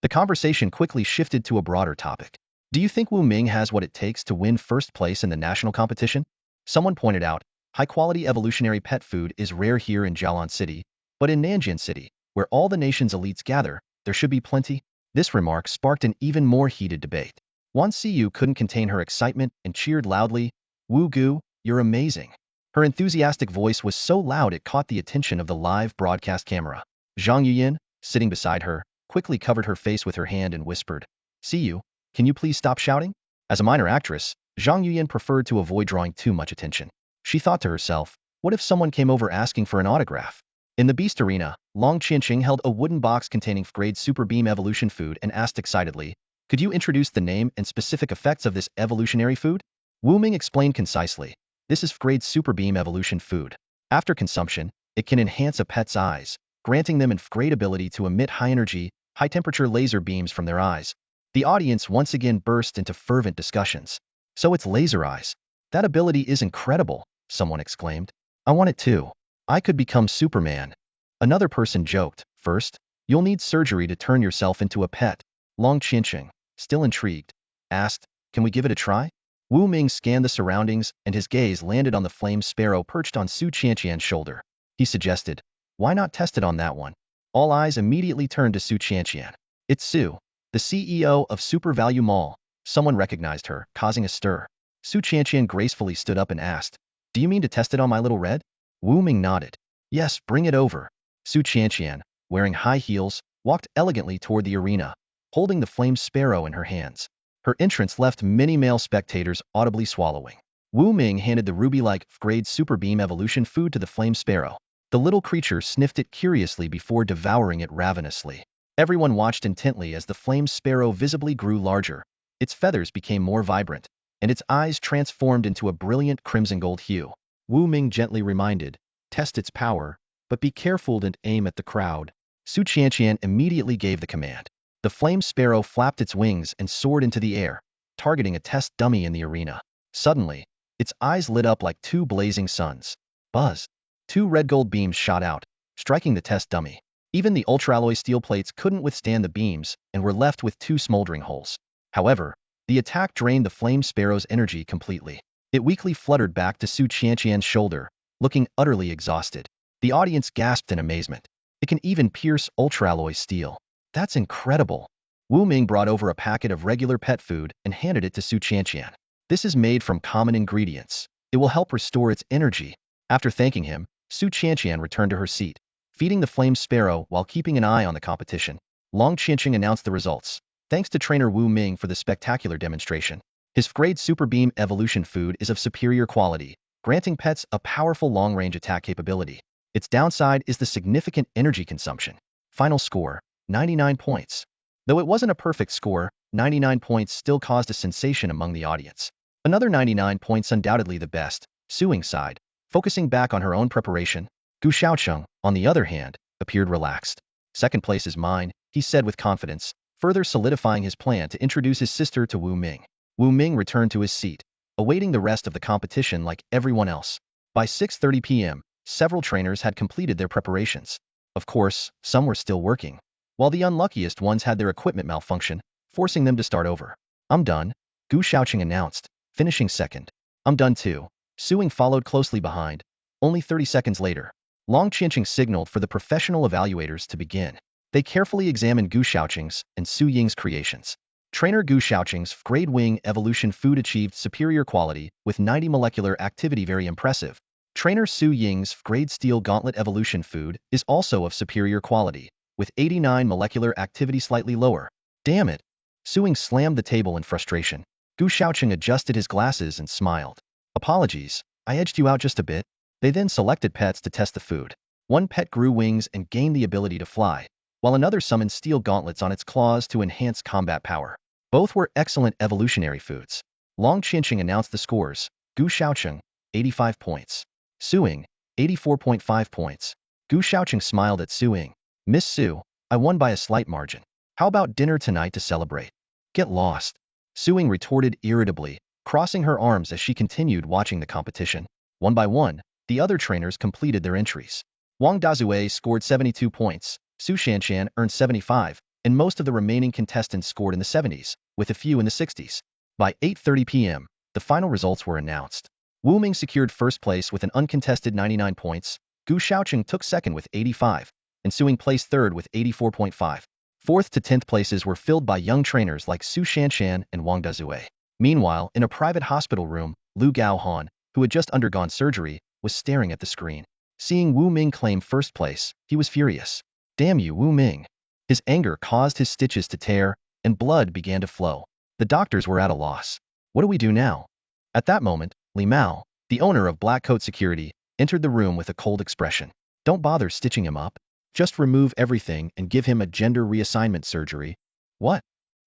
The conversation quickly shifted to a broader topic. Do you think Wu Ming has what it takes to win 1st place in the national competition? Someone pointed out, high-quality evolutionary pet food is rare here in Jialan City, but in Nanjian City, where all the nation's elites gather, there should be plenty. This remark sparked an even more heated debate. Wan Siyu couldn't contain her excitement and cheered loudly, "Wu Gu, you're amazing." Her enthusiastic voice was so loud it caught the attention of the live broadcast camera. Zhang Yuyin, sitting beside her, quickly covered her face with her hand and whispered, "Siyu, can you please stop shouting?" As a minor actress, Zhang Yuyin preferred to avoid drawing too much attention. She thought to herself, what if someone came over asking for an autograph? In the Beast Arena, Long Qinqing held a wooden box containing grade Super Beam Evolution food and asked excitedly, "Could you introduce the name and specific effects of this evolutionary food?" Wu Ming explained concisely, "This is grade Super Beam Evolution food. After consumption, it can enhance a pet's eyes, granting them a great ability to emit high-energy, high-temperature laser beams from their eyes." The audience once again burst into fervent discussions. "So it's laser eyes. That ability is incredible," someone exclaimed. "I want it too. I could become Superman." Another person joked, "First, you'll need surgery to turn yourself into a pet." Long Qinqing, still intrigued, asked, "Can we give it a try?" Wu Ming scanned the surroundings and his gaze landed on the flame sparrow perched on Su Qianqian's shoulder. He suggested, "Why not test it on that one?" All eyes immediately turned to Su Qianqian. "It's Su, the CEO of Super Value Mall." Someone recognized her, causing a stir. Su Qianqian gracefully stood up and asked, "Do you mean to test it on my little red?" Wu Ming nodded. "Yes, bring it over." Su Qianqian, wearing high heels, walked elegantly toward the arena, holding the flame sparrow in her hands. Her entrance left many male spectators audibly swallowing. Wu Ming handed the ruby-like grade Super Beam Evolution food to the flame sparrow. The little creature sniffed it curiously before devouring it ravenously. Everyone watched intently as the flame sparrow visibly grew larger. Its feathers became more vibrant, and its eyes transformed into a brilliant crimson-gold hue. Wu Ming gently reminded, "Test its power, but be careful and aim at the crowd." Su Qianqian immediately gave the command. The flame sparrow flapped its wings and soared into the air, targeting a test dummy in the arena. Suddenly, its eyes lit up like two blazing suns. Buzz! Two red gold beams shot out, striking the test dummy. Even the ultra-alloy steel plates couldn't withstand the beams and were left with two smoldering holes. However, the attack drained the flame sparrow's energy completely. It weakly fluttered back to Su Qianqian's shoulder, looking utterly exhausted. The audience gasped in amazement. It can even pierce ultra-alloy steel. That's incredible. Wu Ming brought over a packet of regular pet food and handed it to Su Qianqian. "This is made from common ingredients. It will help restore its energy." After thanking him, Su Qianqian returned to her seat, feeding the flame sparrow while keeping an eye on the competition. Long Qinqing announced the results. "Thanks to trainer Wu Ming for the spectacular demonstration. His grade Super Beam Evolution food is of superior quality, granting pets a powerful long-range attack capability. Its downside is the significant energy consumption." Final score, 99 points. Though it wasn't a perfect score, 99 points still caused a sensation among the audience. Another 99 points undoubtedly the best, Suing sighed, focusing back on her own preparation. Gu Xiaocheng, on the other hand, appeared relaxed. "Second place is mine," he said with confidence, further solidifying his plan to introduce his sister to Wu Ming. Wu Ming returned to his seat, awaiting the rest of the competition like everyone else. By 6:30 p.m., several trainers had completed their preparations. Of course, some were still working, while the unluckiest ones had their equipment malfunction, forcing them to start over. "I'm done," Gu Xiaoqing announced, finishing second. "I'm done too." Suing followed closely behind. Only 30 seconds later, Long Qinqing signaled for the professional evaluators to begin. They carefully examined Gu Xiaoqing's and Su Ying's creations. Trainer Gu Xiaoqing's Grade Wing Evolution food achieved superior quality, with 90 molecular activity very impressive. Trainer Su Ying's Grade Steel Gauntlet Evolution food is also of superior quality, with 89 molecular activity slightly lower. "Damn it!" Suing slammed the table in frustration. Gu Xiaoqing adjusted his glasses and smiled. "Apologies, I edged you out just a bit." They then selected pets to test the food. One pet grew wings and gained the ability to fly, while another summoned steel gauntlets on its claws to enhance combat power. Both were excellent evolutionary foods. Long Qinqing announced the scores. Gu Xiaoqing, 85 points. Suing, 84.5 points. Gu Xiaoqing smiled at Suing. "Miss Su, I won by a slight margin. How about dinner tonight to celebrate?" "Get lost," Suing retorted irritably, crossing her arms as she continued watching the competition. One by one, the other trainers completed their entries. Wang Dazue scored 72 points, Su Shanshan earned 75, and most of the remaining contestants scored in the 70s, with a few in the 60s. By 8:30 p.m., the final results were announced. Wu Ming secured first place with an uncontested 99 points, Gu Xiaocheng took second with 85, ensuing place third with 84.5. Fourth to 10th places were filled by young trainers like Su Shanshan and Wang Dezue. Meanwhile, in a private hospital room, Lu Gaohan, who had just undergone surgery, was staring at the screen. Seeing Wu Ming claim first place, he was furious. Damn you, Wu Ming. His anger caused his stitches to tear, and blood began to flow. The doctors were at a loss. What do we do now? At that moment, Li Mao, the owner of Black Coat Security, entered the room with a cold expression. Don't bother stitching him up. Just remove everything and give him a gender reassignment surgery. What?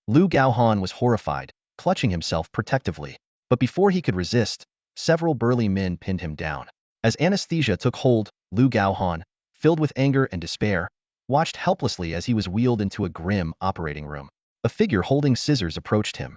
Lu Gaohan was horrified, clutching himself protectively. But before he could resist, several burly men pinned him down. As anesthesia took hold, Lu Gaohan, filled with anger and despair, watched helplessly as he was wheeled into a grim operating room. A figure holding scissors approached him.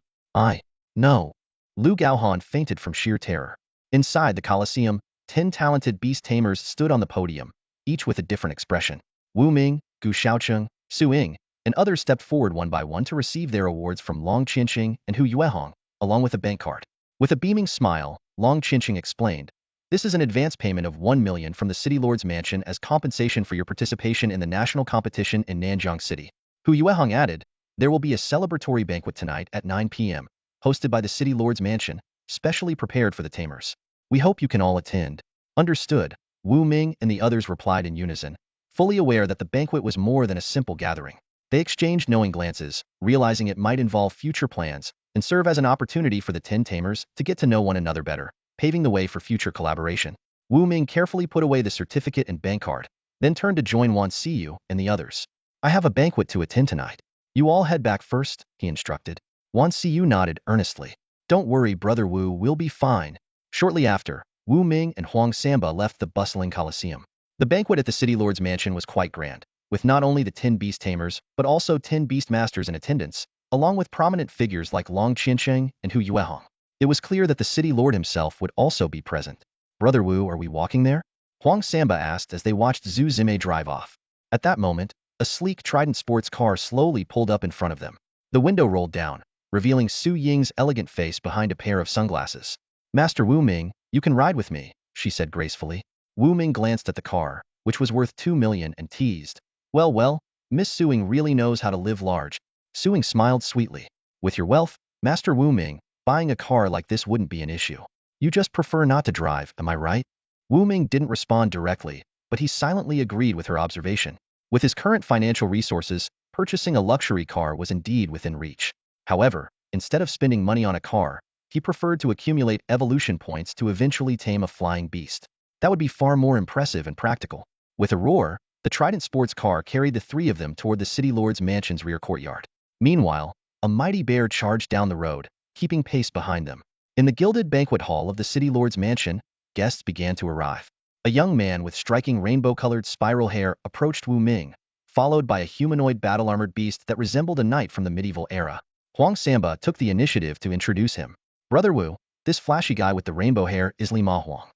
No. Lu Gaohan fainted from sheer terror. Inside the Colosseum, 10 talented beast tamers stood on the podium, each with a different expression. Wu Ming, Gu Xiaocheng, Su Ying, and others stepped forward one by one to receive their awards from Long Qinqing and Hu Yuehong, along with a bank card. With a beaming smile, Long Qinqing explained, "This is an advance payment of 1 million from the City Lord's Mansion as compensation for your participation in the national competition in Nanjiang City." Hu Yuehong added, "There will be a celebratory banquet tonight at 9 p.m., hosted by the City Lord's Mansion, specially prepared for the Tamers. We hope you can all attend." Understood, Wu Ming and the others replied in unison, fully aware that the banquet was more than a simple gathering. They exchanged knowing glances, realizing it might involve future plans and serve as an opportunity for the 10 Tamers to get to know one another better, paving the way for future collaboration. Wu Ming carefully put away the certificate and bank card, then turned to join Wan Siyu and the others. "I have a banquet to attend tonight. You all head back first," he instructed. Wan Siyu nodded earnestly. "Don't worry, Brother Wu, we'll be fine." Shortly after, Wu Ming and Huang Samba left the bustling Colosseum. The banquet at the City Lord's Mansion was quite grand, with not only the 10 Beast Tamers, but also 10 Beast Masters in attendance, along with prominent figures like Long Qinqing and Hu Yuehong. It was clear that the City Lord himself would also be present. "Brother Wu, are we walking there?" Huang Samba asked as they watched Zhu Zime drive off. At that moment, a sleek Trident sports car slowly pulled up in front of them. The window rolled down, revealing Su Ying's elegant face behind a pair of sunglasses. "Master Wu Ming, you can ride with me," she said gracefully. Wu Ming glanced at the car, which was worth 2 million, and teased, Well, Miss Suing really knows how to live large." Suing smiled sweetly. "With your wealth, Master Wu Ming, buying a car like this wouldn't be an issue. You just prefer not to drive, am I right?" Wu Ming didn't respond directly, but he silently agreed with her observation. With his current financial resources, purchasing a luxury car was indeed within reach. However, instead of spending money on a car, he preferred to accumulate evolution points to eventually tame a flying beast. That would be far more impressive and practical. With a roar, the Trident sports car carried the three of them toward the City Lord's Mansion's rear courtyard. Meanwhile, a mighty bear charged down the road, keeping pace behind them. In the gilded banquet hall of the City Lord's Mansion, guests began to arrive. A young man with striking rainbow-colored spiral hair approached Wu Ming, followed by a humanoid battle-armored beast that resembled a knight from the medieval era. Huang Samba took the initiative to introduce him. "Brother Wu, this flashy guy with the rainbow hair is Li Ma Huang.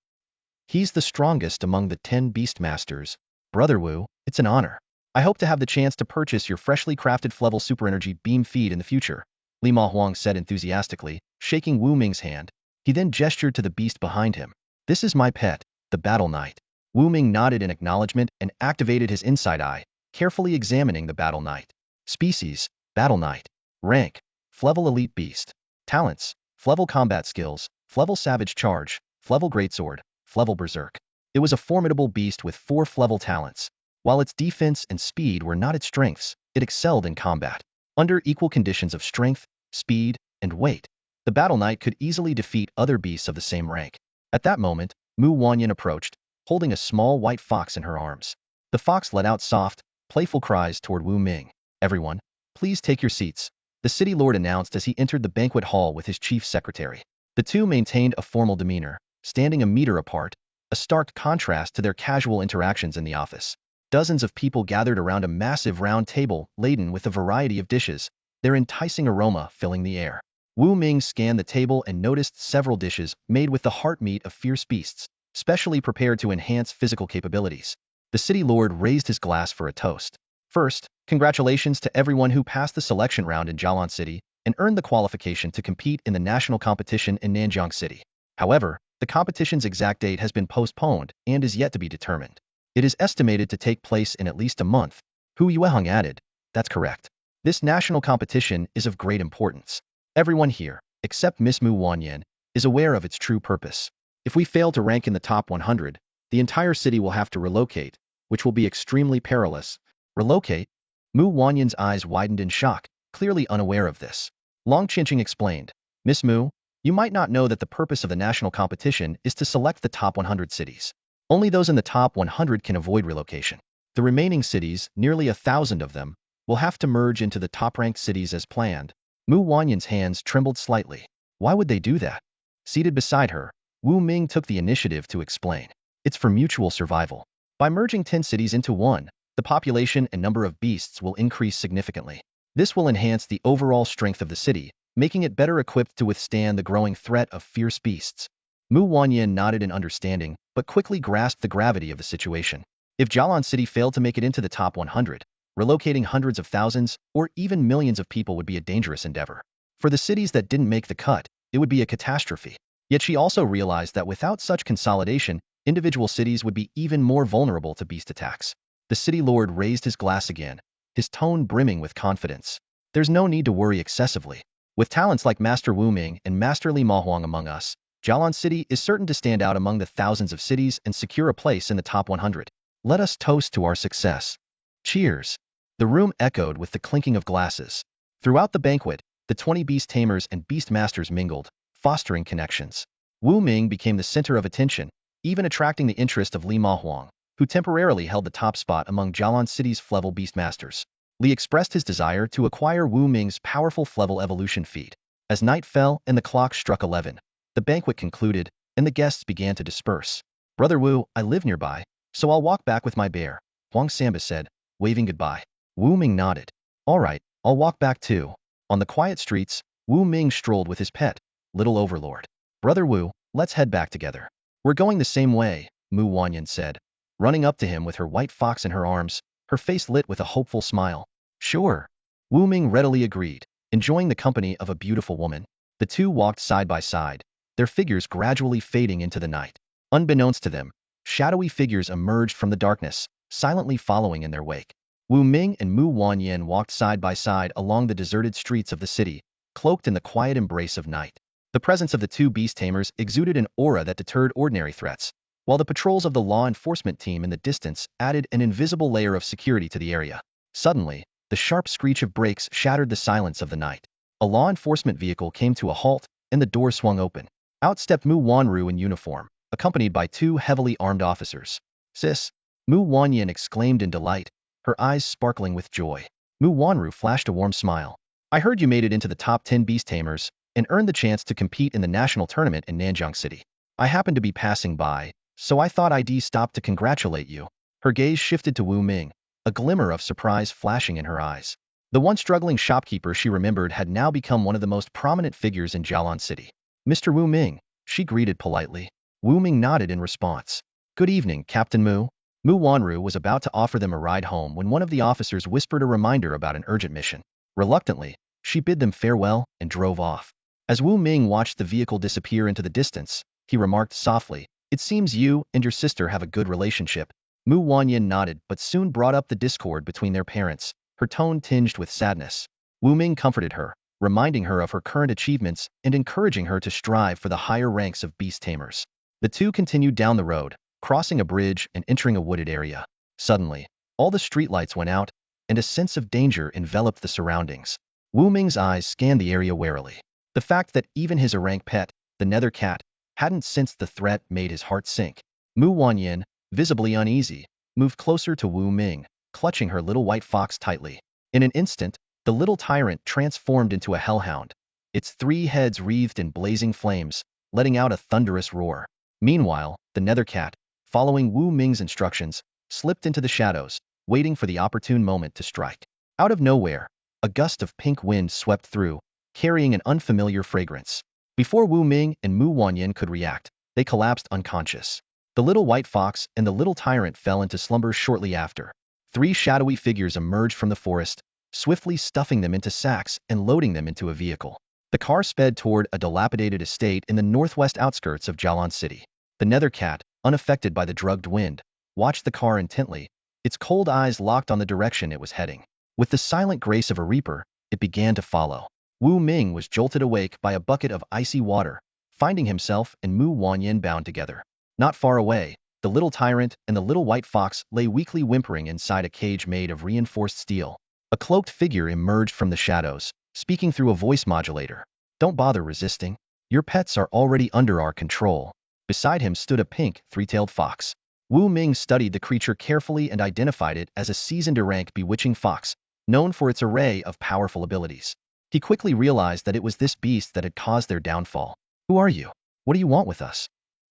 He's the strongest among the 10 Beast Masters. Brother Wu, it's an honor. I hope to have the chance to purchase your freshly crafted Flevel Super Energy Beam Feed in the future," Li Ma Huang said enthusiastically, shaking Wu Ming's hand. He then gestured to the beast behind him. "This is my pet, the Battle Knight." Wu Ming nodded in acknowledgement and activated his inside eye, carefully examining the Battle Knight. Species, Battle Knight. Rank, Flevel Elite Beast. Talents, Flevel Combat Skills, Flevel Savage Charge, Flevel Greatsword, Flevel Berserk. It was a formidable beast with 4 Flevel talents. While its defense and speed were not its strengths, it excelled in combat. Under equal conditions of strength, speed, and weight, the Battle Knight could easily defeat other beasts of the same rank. At that moment, Mu Wanyan approached, holding a small white fox in her arms. The fox let out soft, playful cries toward Wu Ming. "Everyone, please take your seats," the city lord announced as he entered the banquet hall with his chief secretary. The two maintained a formal demeanor, standing a meter apart, a stark contrast to their casual interactions in the office. Dozens of people gathered around a massive round table laden with a variety of dishes, their enticing aroma filling the air. Wu Ming scanned the table and noticed several dishes made with the heart meat of fierce beasts, specially prepared to enhance physical capabilities. The city lord raised his glass for a toast. "First, congratulations to everyone who passed the selection round in Jialan City and earned the qualification to compete in the national competition in Nanjiang City. However, The competition's exact date has been postponed and is yet to be determined. It is estimated to take place in at least a month. Hu Yueheng added, that's correct. This national competition is of great importance. Everyone here, except Miss Mu Wanyan, is aware of its true purpose. If we fail to rank in the top 100, the entire city will have to relocate, which will be extremely perilous. Relocate? Mu Wanyan's eyes widened in shock, clearly unaware of this. Long Qinqing explained, Miss Mu, you might not know that the purpose of the national competition is to select the top 100 cities. Only those in the top 100 can avoid relocation. The remaining cities, nearly 1,000 of them, will have to merge into the top-ranked cities as planned. Mu Wanyan's hands trembled slightly. Why would they do that? Seated beside her, Wu Ming took the initiative to explain. It's for mutual survival. By merging 10 cities into one, the population and number of beasts will increase significantly. This will enhance the overall strength of the city, making it better equipped to withstand the growing threat of fierce beasts. Mu Wanyan nodded in understanding, but quickly grasped the gravity of the situation. If Jialan City failed to make it into the top 100, relocating hundreds of thousands or even millions of people would be a dangerous endeavor. For the cities that didn't make the cut, it would be a catastrophe. Yet she also realized that without such consolidation, individual cities would be even more vulnerable to beast attacks. The city lord raised his glass again, his tone brimming with confidence. There's no need to worry excessively. With talents like Master Wu Ming and Master Li Mahuang among us, Jialan City is certain to stand out among the thousands of cities and secure a place in the top 100. Let us toast to our success. Cheers. The room echoed with the clinking of glasses. Throughout the banquet, the 20 Beast Tamers and Beast Masters mingled, fostering connections. Wu Ming became the center of attention, even attracting the interest of Li Mahuang, who temporarily held the top spot among Jialan City's Flevel Beast Masters. Li expressed his desire to acquire Wu Ming's powerful Flevel evolution feat. As night fell and the clock struck 11, the banquet concluded, and the guests began to disperse. Brother Wu, I live nearby, so I'll walk back with my bear, Huang Samba said, waving goodbye. Wu Ming nodded. All right, I'll walk back too. On the quiet streets, Wu Ming strolled with his pet, Little Overlord. Brother Wu, let's head back together. We're going the same way, Mu Wanyan said, running up to him with her white fox in her arms, her face lit with a hopeful smile. Sure. Wu Ming readily agreed, enjoying the company of a beautiful woman. The two walked side by side, their figures gradually fading into the night. Unbeknownst to them, shadowy figures emerged from the darkness, silently following in their wake. Wu Ming and Mu Wanyan walked side by side along the deserted streets of the city, cloaked in the quiet embrace of night. The presence of the two beast tamers exuded an aura that deterred ordinary threats, while the patrols of the law enforcement team in the distance added an invisible layer of security to the area. Suddenly, the sharp screech of brakes shattered the silence of the night. A law enforcement vehicle came to a halt, and the door swung open. Out stepped Mu Wanru in uniform, accompanied by two heavily armed officers. Sis! Mu Wanyan exclaimed in delight, her eyes sparkling with joy. Mu Wanru flashed a warm smile. I heard you made it into the top 10 Beast Tamers and earned the chance to compete in the national tournament in Nanjiang City. I happened to be passing by, so I thought I'd stop to congratulate you. Her gaze shifted to Wu Ming, a glimmer of surprise flashing in her eyes. The once struggling shopkeeper she remembered had now become one of the most prominent figures in Jialan City. Mr. Wu Ming, she greeted politely. Wu Ming nodded in response. Good evening, Captain Mu. Mu Wanru was about to offer them a ride home when one of the officers whispered a reminder about an urgent mission. Reluctantly, she bid them farewell and drove off. As Wu Ming watched the vehicle disappear into the distance, he remarked softly, It seems you and your sister have a good relationship. Mu Wanyan nodded but soon brought up the discord between their parents, her tone tinged with sadness. Wu Ming comforted her, reminding her of her current achievements and encouraging her to strive for the higher ranks of beast tamers. The two continued down the road, crossing a bridge and entering a wooded area. Suddenly, all the streetlights went out, and a sense of danger enveloped the surroundings. Wu Ming's eyes scanned the area warily. The fact that even his orang pet, the nether cat, hadn't sensed the threat made his heart sink. Mu Wanyan, visibly uneasy, moved closer to Wu Ming, clutching her little white fox tightly. In an instant, the little tyrant transformed into a hellhound, its three heads wreathed in blazing flames, letting out a thunderous roar. Meanwhile, the nether cat, following Wu Ming's instructions, slipped into the shadows, waiting for the opportune moment to strike. Out of nowhere, a gust of pink wind swept through, carrying an unfamiliar fragrance. Before Wu Ming and Mu Wanyan could react, they collapsed unconscious. The little white fox and the little tyrant fell into slumber shortly after. Three shadowy figures emerged from the forest, swiftly stuffing them into sacks and loading them into a vehicle. The car sped toward a dilapidated estate in the northwest outskirts of Jialan City. The nether cat, unaffected by the drugged wind, watched the car intently, its cold eyes locked on the direction it was heading. With the silent grace of a reaper, it began to follow. Wu Ming was jolted awake by a bucket of icy water, finding himself and Mu Wanyan bound together. Not far away, the little tyrant and the little white fox lay weakly whimpering inside a cage made of reinforced steel. A cloaked figure emerged from the shadows, speaking through a voice modulator. Don't bother resisting. Your pets are already under our control. Beside him stood a pink, three-tailed fox. Wu Ming studied the creature carefully and identified it as a seasoned rank bewitching fox, known for its array of powerful abilities. He quickly realized that it was this beast that had caused their downfall. Who are you? What do you want with us?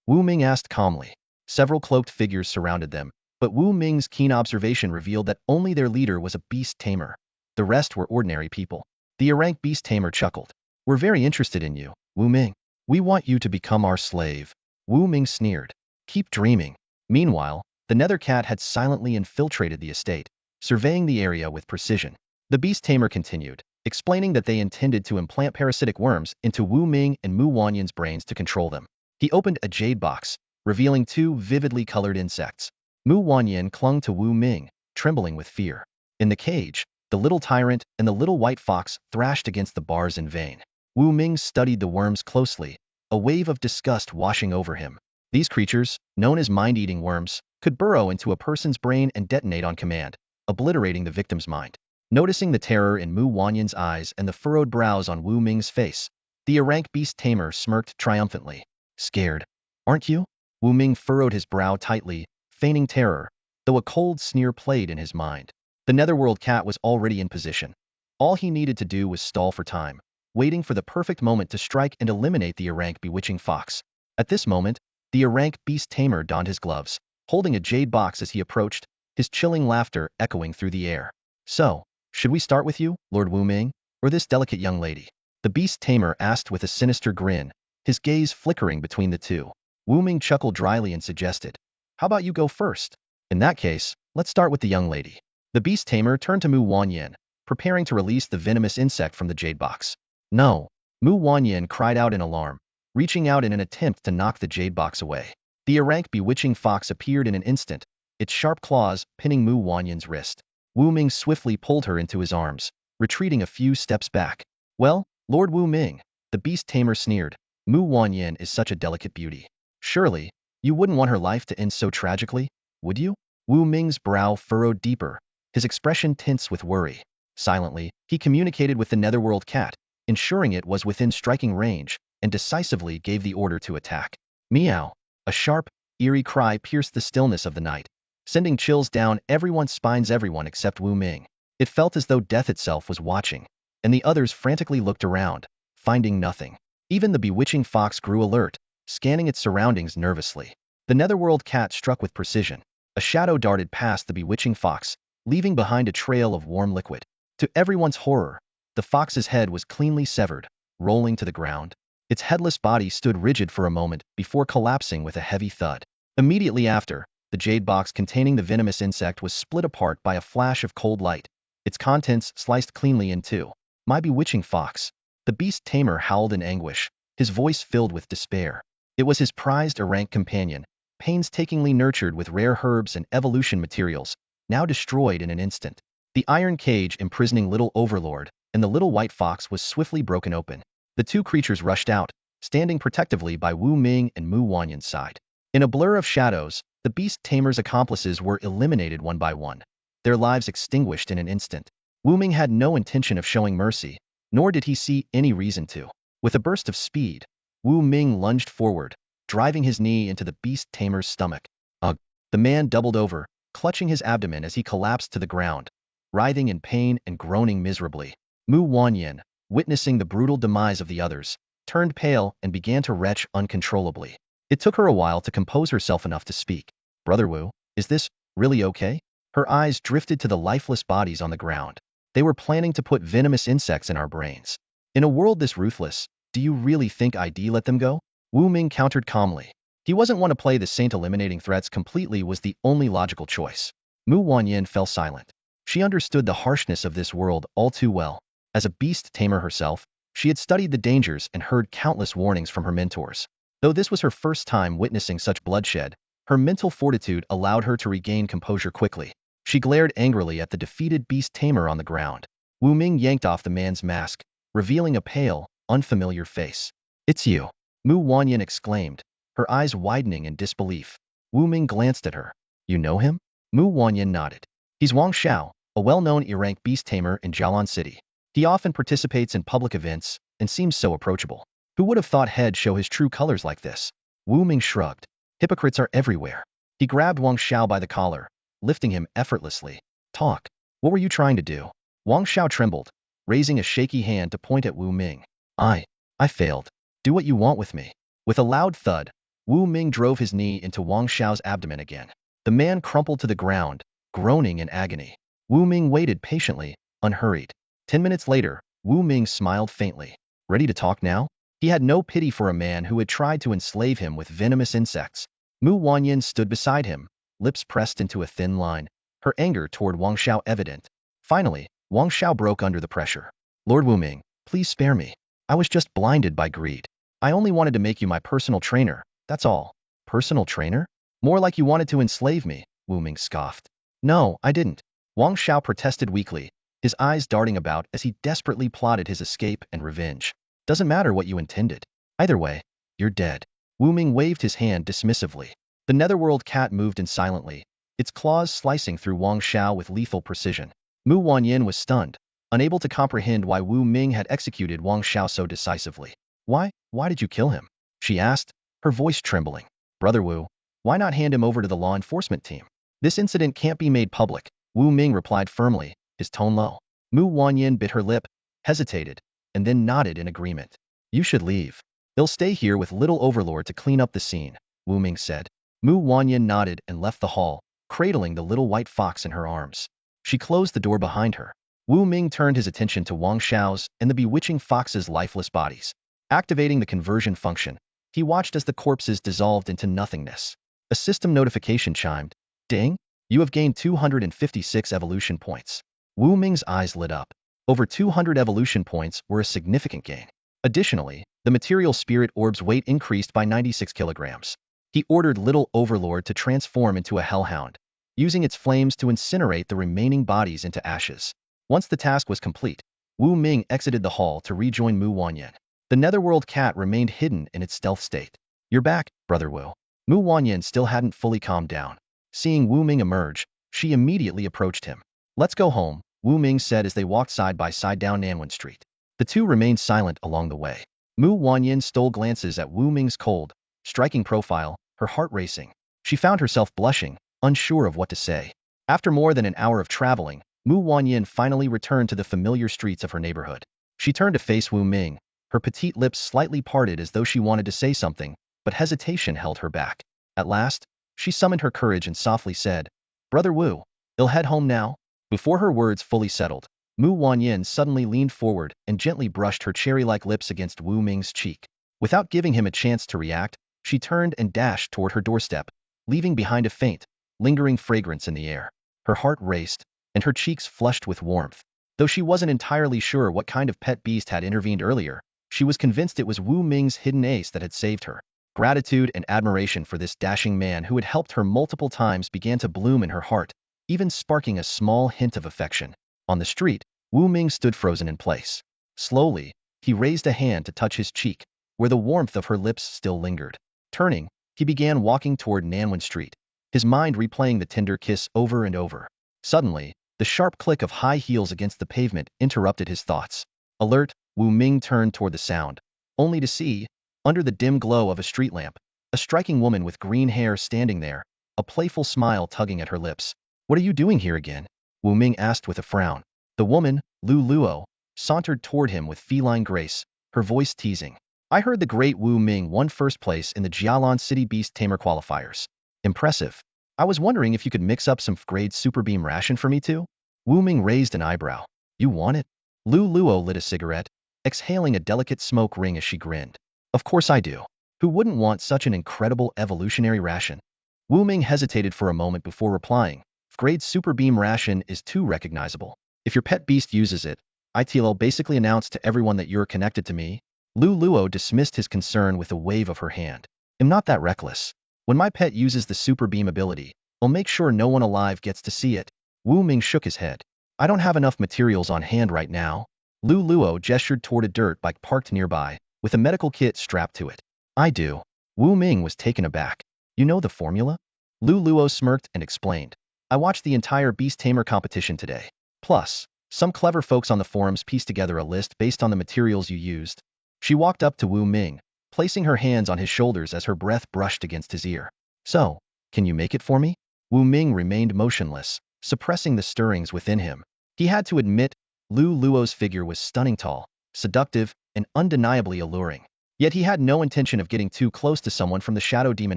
Wu Ming asked calmly. Several cloaked figures surrounded them, but Wu Ming's keen observation revealed that only their leader was a beast tamer. The rest were ordinary people. The Divine Beast Tamer chuckled. We're very interested in you, Wu Ming. We want you to become our slave. Wu Ming sneered. Keep dreaming. Meanwhile, the nether cat had silently infiltrated the estate, surveying the area with precision. The beast tamer continued, explaining that they intended to implant parasitic worms into Wu Ming and Mu Wanyan's brains to control them. He opened a jade box, revealing two vividly colored insects. Mu Wanyan clung to Wu Ming, trembling with fear. In the cage, the little tyrant and the little white fox thrashed against the bars in vain. Wu Ming studied the worms closely, a wave of disgust washing over him. These creatures, known as mind-eating worms, could burrow into a person's brain and detonate on command, obliterating the victim's mind. Noticing the terror in Mu Wanyan's eyes and the furrowed brows on Wu Ming's face, the Divine Beast Tamer smirked triumphantly. Scared, aren't you? Wu Ming furrowed his brow tightly, feigning terror, though a cold sneer played in his mind. The netherworld cat was already in position. All he needed to do was stall for time, waiting for the perfect moment to strike and eliminate the rank bewitching fox. At this moment, the rank beast tamer donned his gloves, holding a jade box as he approached, his chilling laughter echoing through the air. So, should we start with you, Lord Wu Ming, or this delicate young lady? The beast tamer asked with a sinister grin, his gaze flickering between the two. Wu Ming chuckled dryly and suggested, how about you go first? In that case, let's start with the young lady. The beast tamer turned to Mu Wanyan, preparing to release the venomous insect from the jade box. No, Mu Wanyan cried out in alarm, reaching out in an attempt to knock the jade box away. The rank bewitching fox appeared in an instant, its sharp claws pinning Mu Wanyan's wrist. Wu Ming swiftly pulled her into his arms, retreating a few steps back. Well, Lord Wu Ming, the beast tamer sneered, Mu Wanyan is such a delicate beauty. Surely, you wouldn't want her life to end so tragically, would you? Wu Ming's brow furrowed deeper, his expression tense with worry. Silently, he communicated with the netherworld cat, ensuring it was within striking range, and decisively gave the order to attack. Meow! A sharp, eerie cry pierced the stillness of the night, sending chills down everyone's spines, everyone except Wu Ming. It felt as though death itself was watching, and the others frantically looked around, finding nothing. Even the bewitching fox grew alert, scanning its surroundings nervously. The netherworld cat struck with precision. A shadow darted past the bewitching fox, leaving behind a trail of warm liquid. To everyone's horror, the fox's head was cleanly severed, rolling to the ground. Its headless body stood rigid for a moment before collapsing with a heavy thud. Immediately after, the jade box containing the venomous insect was split apart by a flash of cold light, its contents sliced cleanly in two. My bewitching fox! The beast tamer howled in anguish, his voice filled with despair. It was his prized rank companion, painstakingly nurtured with rare herbs and evolution materials, now destroyed in an instant. The iron cage imprisoning little overlord and the little white fox was swiftly broken open. The two creatures rushed out, standing protectively by Wu Ming and Mu Wanyan's side. In a blur of shadows, the beast tamer's accomplices were eliminated one by one, their lives extinguished in an instant. Wu Ming had no intention of showing mercy, nor did he see any reason to. With a burst of speed, Wu Ming lunged forward, driving his knee into the beast tamer's stomach. Ugh! The man doubled over, clutching his abdomen as he collapsed to the ground, writhing in pain and groaning miserably. Mu Wanyan, witnessing the brutal demise of the others, turned pale and began to retch uncontrollably. It took her a while to compose herself enough to speak. Brother Wu, is this really okay? Her eyes drifted to the lifeless bodies on the ground. They were planning to put venomous insects in our brains. In a world this ruthless, do you really think I'd let them go? Wu Ming countered calmly. He wasn't one to play the saint. Eliminating threats completely was the only logical choice. Mu Wanyan fell silent. She understood the harshness of this world all too well. As a beast tamer herself, She had studied the dangers and heard countless warnings from her mentors. Though this was her first time witnessing such bloodshed, her mental fortitude allowed her to regain composure quickly. She glared angrily at the defeated Beast Tamer on the ground. Wu Ming yanked off the man's mask, revealing a pale, unfamiliar face. "It's you," Mu Wanyan exclaimed, her eyes widening in disbelief. Wu Ming glanced at her. "You know him?" Mu Wanyan nodded. "He's Wang Xiao, a well-known E-rank beast tamer in Jialan City. He often participates in public events and seems so approachable. Who would have thought he'd show his true colors like this?" Wu Ming shrugged. "Hypocrites are everywhere." He grabbed Wang Xiao by the collar, lifting him effortlessly. "Talk. What were you trying to do?" Wang Xiao trembled, raising a shaky hand to point at Wu Ming. I failed. Do what you want with me." With a loud thud, Wu Ming drove his knee into Wang Xiao's abdomen again. The man crumpled to the ground, groaning in agony. Wu Ming waited patiently, unhurried. 10 minutes later, Wu Ming smiled faintly. "Ready to talk now?" He had no pity for a man who had tried to enslave him with venomous insects. Mu Wanyan stood beside him, lips pressed into a thin line, her anger toward Wang Xiao evident. Finally, Wang Xiao broke under the pressure. "Lord Wu Ming, please spare me. I was just blinded by greed. I only wanted to make you my personal trainer, that's all." "Personal trainer? More like you wanted to enslave me," Wu Ming scoffed. "No, I didn't." Wang Xiao protested weakly, his eyes darting about as he desperately plotted his escape and revenge. "Doesn't matter what you intended. Either way, you're dead." Wu Ming waved his hand dismissively. The netherworld cat moved in silently, its claws slicing through Wang Xiao with lethal precision. Mu Wanyan was stunned, unable to comprehend why Wu Ming had executed Wang Xiao so decisively. Why did you kill him?" she asked, her voice trembling. "Brother Wu, why not hand him over to the law enforcement team?" "This incident can't be made public," Wu Ming replied firmly, his tone low. Mu Wanyan bit her lip, hesitated, and then nodded in agreement. "You should leave. They'll stay here with little overlord to clean up the scene," Wu Ming said. Mu Wanyan nodded and left the hall, cradling the little white fox in her arms. She closed the door behind her. Wu Ming turned his attention to Wang Xiao's and the bewitching fox's lifeless bodies. Activating the conversion function, he watched as the corpses dissolved into nothingness. A system notification chimed. "Ding! You have gained 256 evolution points." Wu Ming's eyes lit up. Over 200 evolution points were a significant gain. Additionally, the material spirit orb's weight increased by 96 kilograms. He ordered Little Overlord to transform into a hellhound, using its flames to incinerate the remaining bodies into ashes. Once the task was complete, Wu Ming exited the hall to rejoin Mu Wanyan. The netherworld cat remained hidden in its stealth state. "You're back, Brother Wu." Mu Wanyan still hadn't fully calmed down. Seeing Wu Ming emerge, she immediately approached him. "Let's go home," Wu Ming said as they walked side by side down Nanwen Street. The two remained silent along the way. Mu Wanyan stole glances at Wu Ming's cold, striking profile, her heart racing. She found herself blushing, unsure of what to say. After more than an hour of traveling, Mu Wanyan finally returned to the familiar streets of her neighborhood. She turned to face Wu Ming, her petite lips slightly parted as though she wanted to say something, but hesitation held her back. At last, she summoned her courage and softly said, "Brother Wu, you'll head home now?" Before her words fully settled, Mu Wanyan suddenly leaned forward and gently brushed her cherry-like lips against Wu Ming's cheek. Without giving him a chance to react, she turned and dashed toward her doorstep, leaving behind a faint, lingering fragrance in the air. Her heart raced, and her cheeks flushed with warmth. Though she wasn't entirely sure what kind of pet beast had intervened earlier, she was convinced it was Wu Ming's hidden ace that had saved her. Gratitude and admiration for this dashing man who had helped her multiple times began to bloom in her heart, even sparking a small hint of affection. On the street, Wu Ming stood frozen in place. Slowly, he raised a hand to touch his cheek, where the warmth of her lips still lingered. Turning, he began walking toward Nanwen Street, his mind replaying the tender kiss over and over. Suddenly, the sharp click of high heels against the pavement interrupted his thoughts. Alert, Wu Ming turned toward the sound, only to see, under the dim glow of a street lamp, a striking woman with green hair standing there, a playful smile tugging at her lips. "What are you doing here again?" Wu Ming asked with a frown. The woman, Lu Luo, sauntered toward him with feline grace, her voice teasing. "I heard the great Wu Ming won first place in the Jialan City Beast Tamer qualifiers. Impressive. I was wondering if you could mix up some grade Super Beam ration for me too?" Wu Ming raised an eyebrow. "You want it?" Lu Luo lit a cigarette, exhaling a delicate smoke ring as she grinned. "Of course I do. Who wouldn't want such an incredible evolutionary ration?" Wu Ming hesitated for a moment before replying. "Grade Super Beam ration is too recognizable. If your pet beast uses it, ITL basically announced to everyone that you're connected to me. Lu Luo dismissed his concern with a wave of her hand. I'm not that reckless. When my pet uses the super beam ability, I'll make sure no one alive gets to see it. Wu Ming shook his head. I don't have enough materials on hand right now. Lu Luo gestured toward a dirt bike parked nearby, with a medical kit strapped to it. I do. Wu Ming was taken aback. You know the formula? Lu Luo smirked and explained. I watched the entire Beast Tamer competition today. Plus, some clever folks on the forums pieced together a list based on the materials you used. She walked up to Wu Ming, placing her hands on his shoulders as her breath brushed against his ear. So, can you make it for me? Wu Ming remained motionless, suppressing the stirrings within him. He had to admit, Lu Luo's figure was stunning tall, seductive, and undeniably alluring. Yet he had no intention of getting too close to someone from the Shadow Demon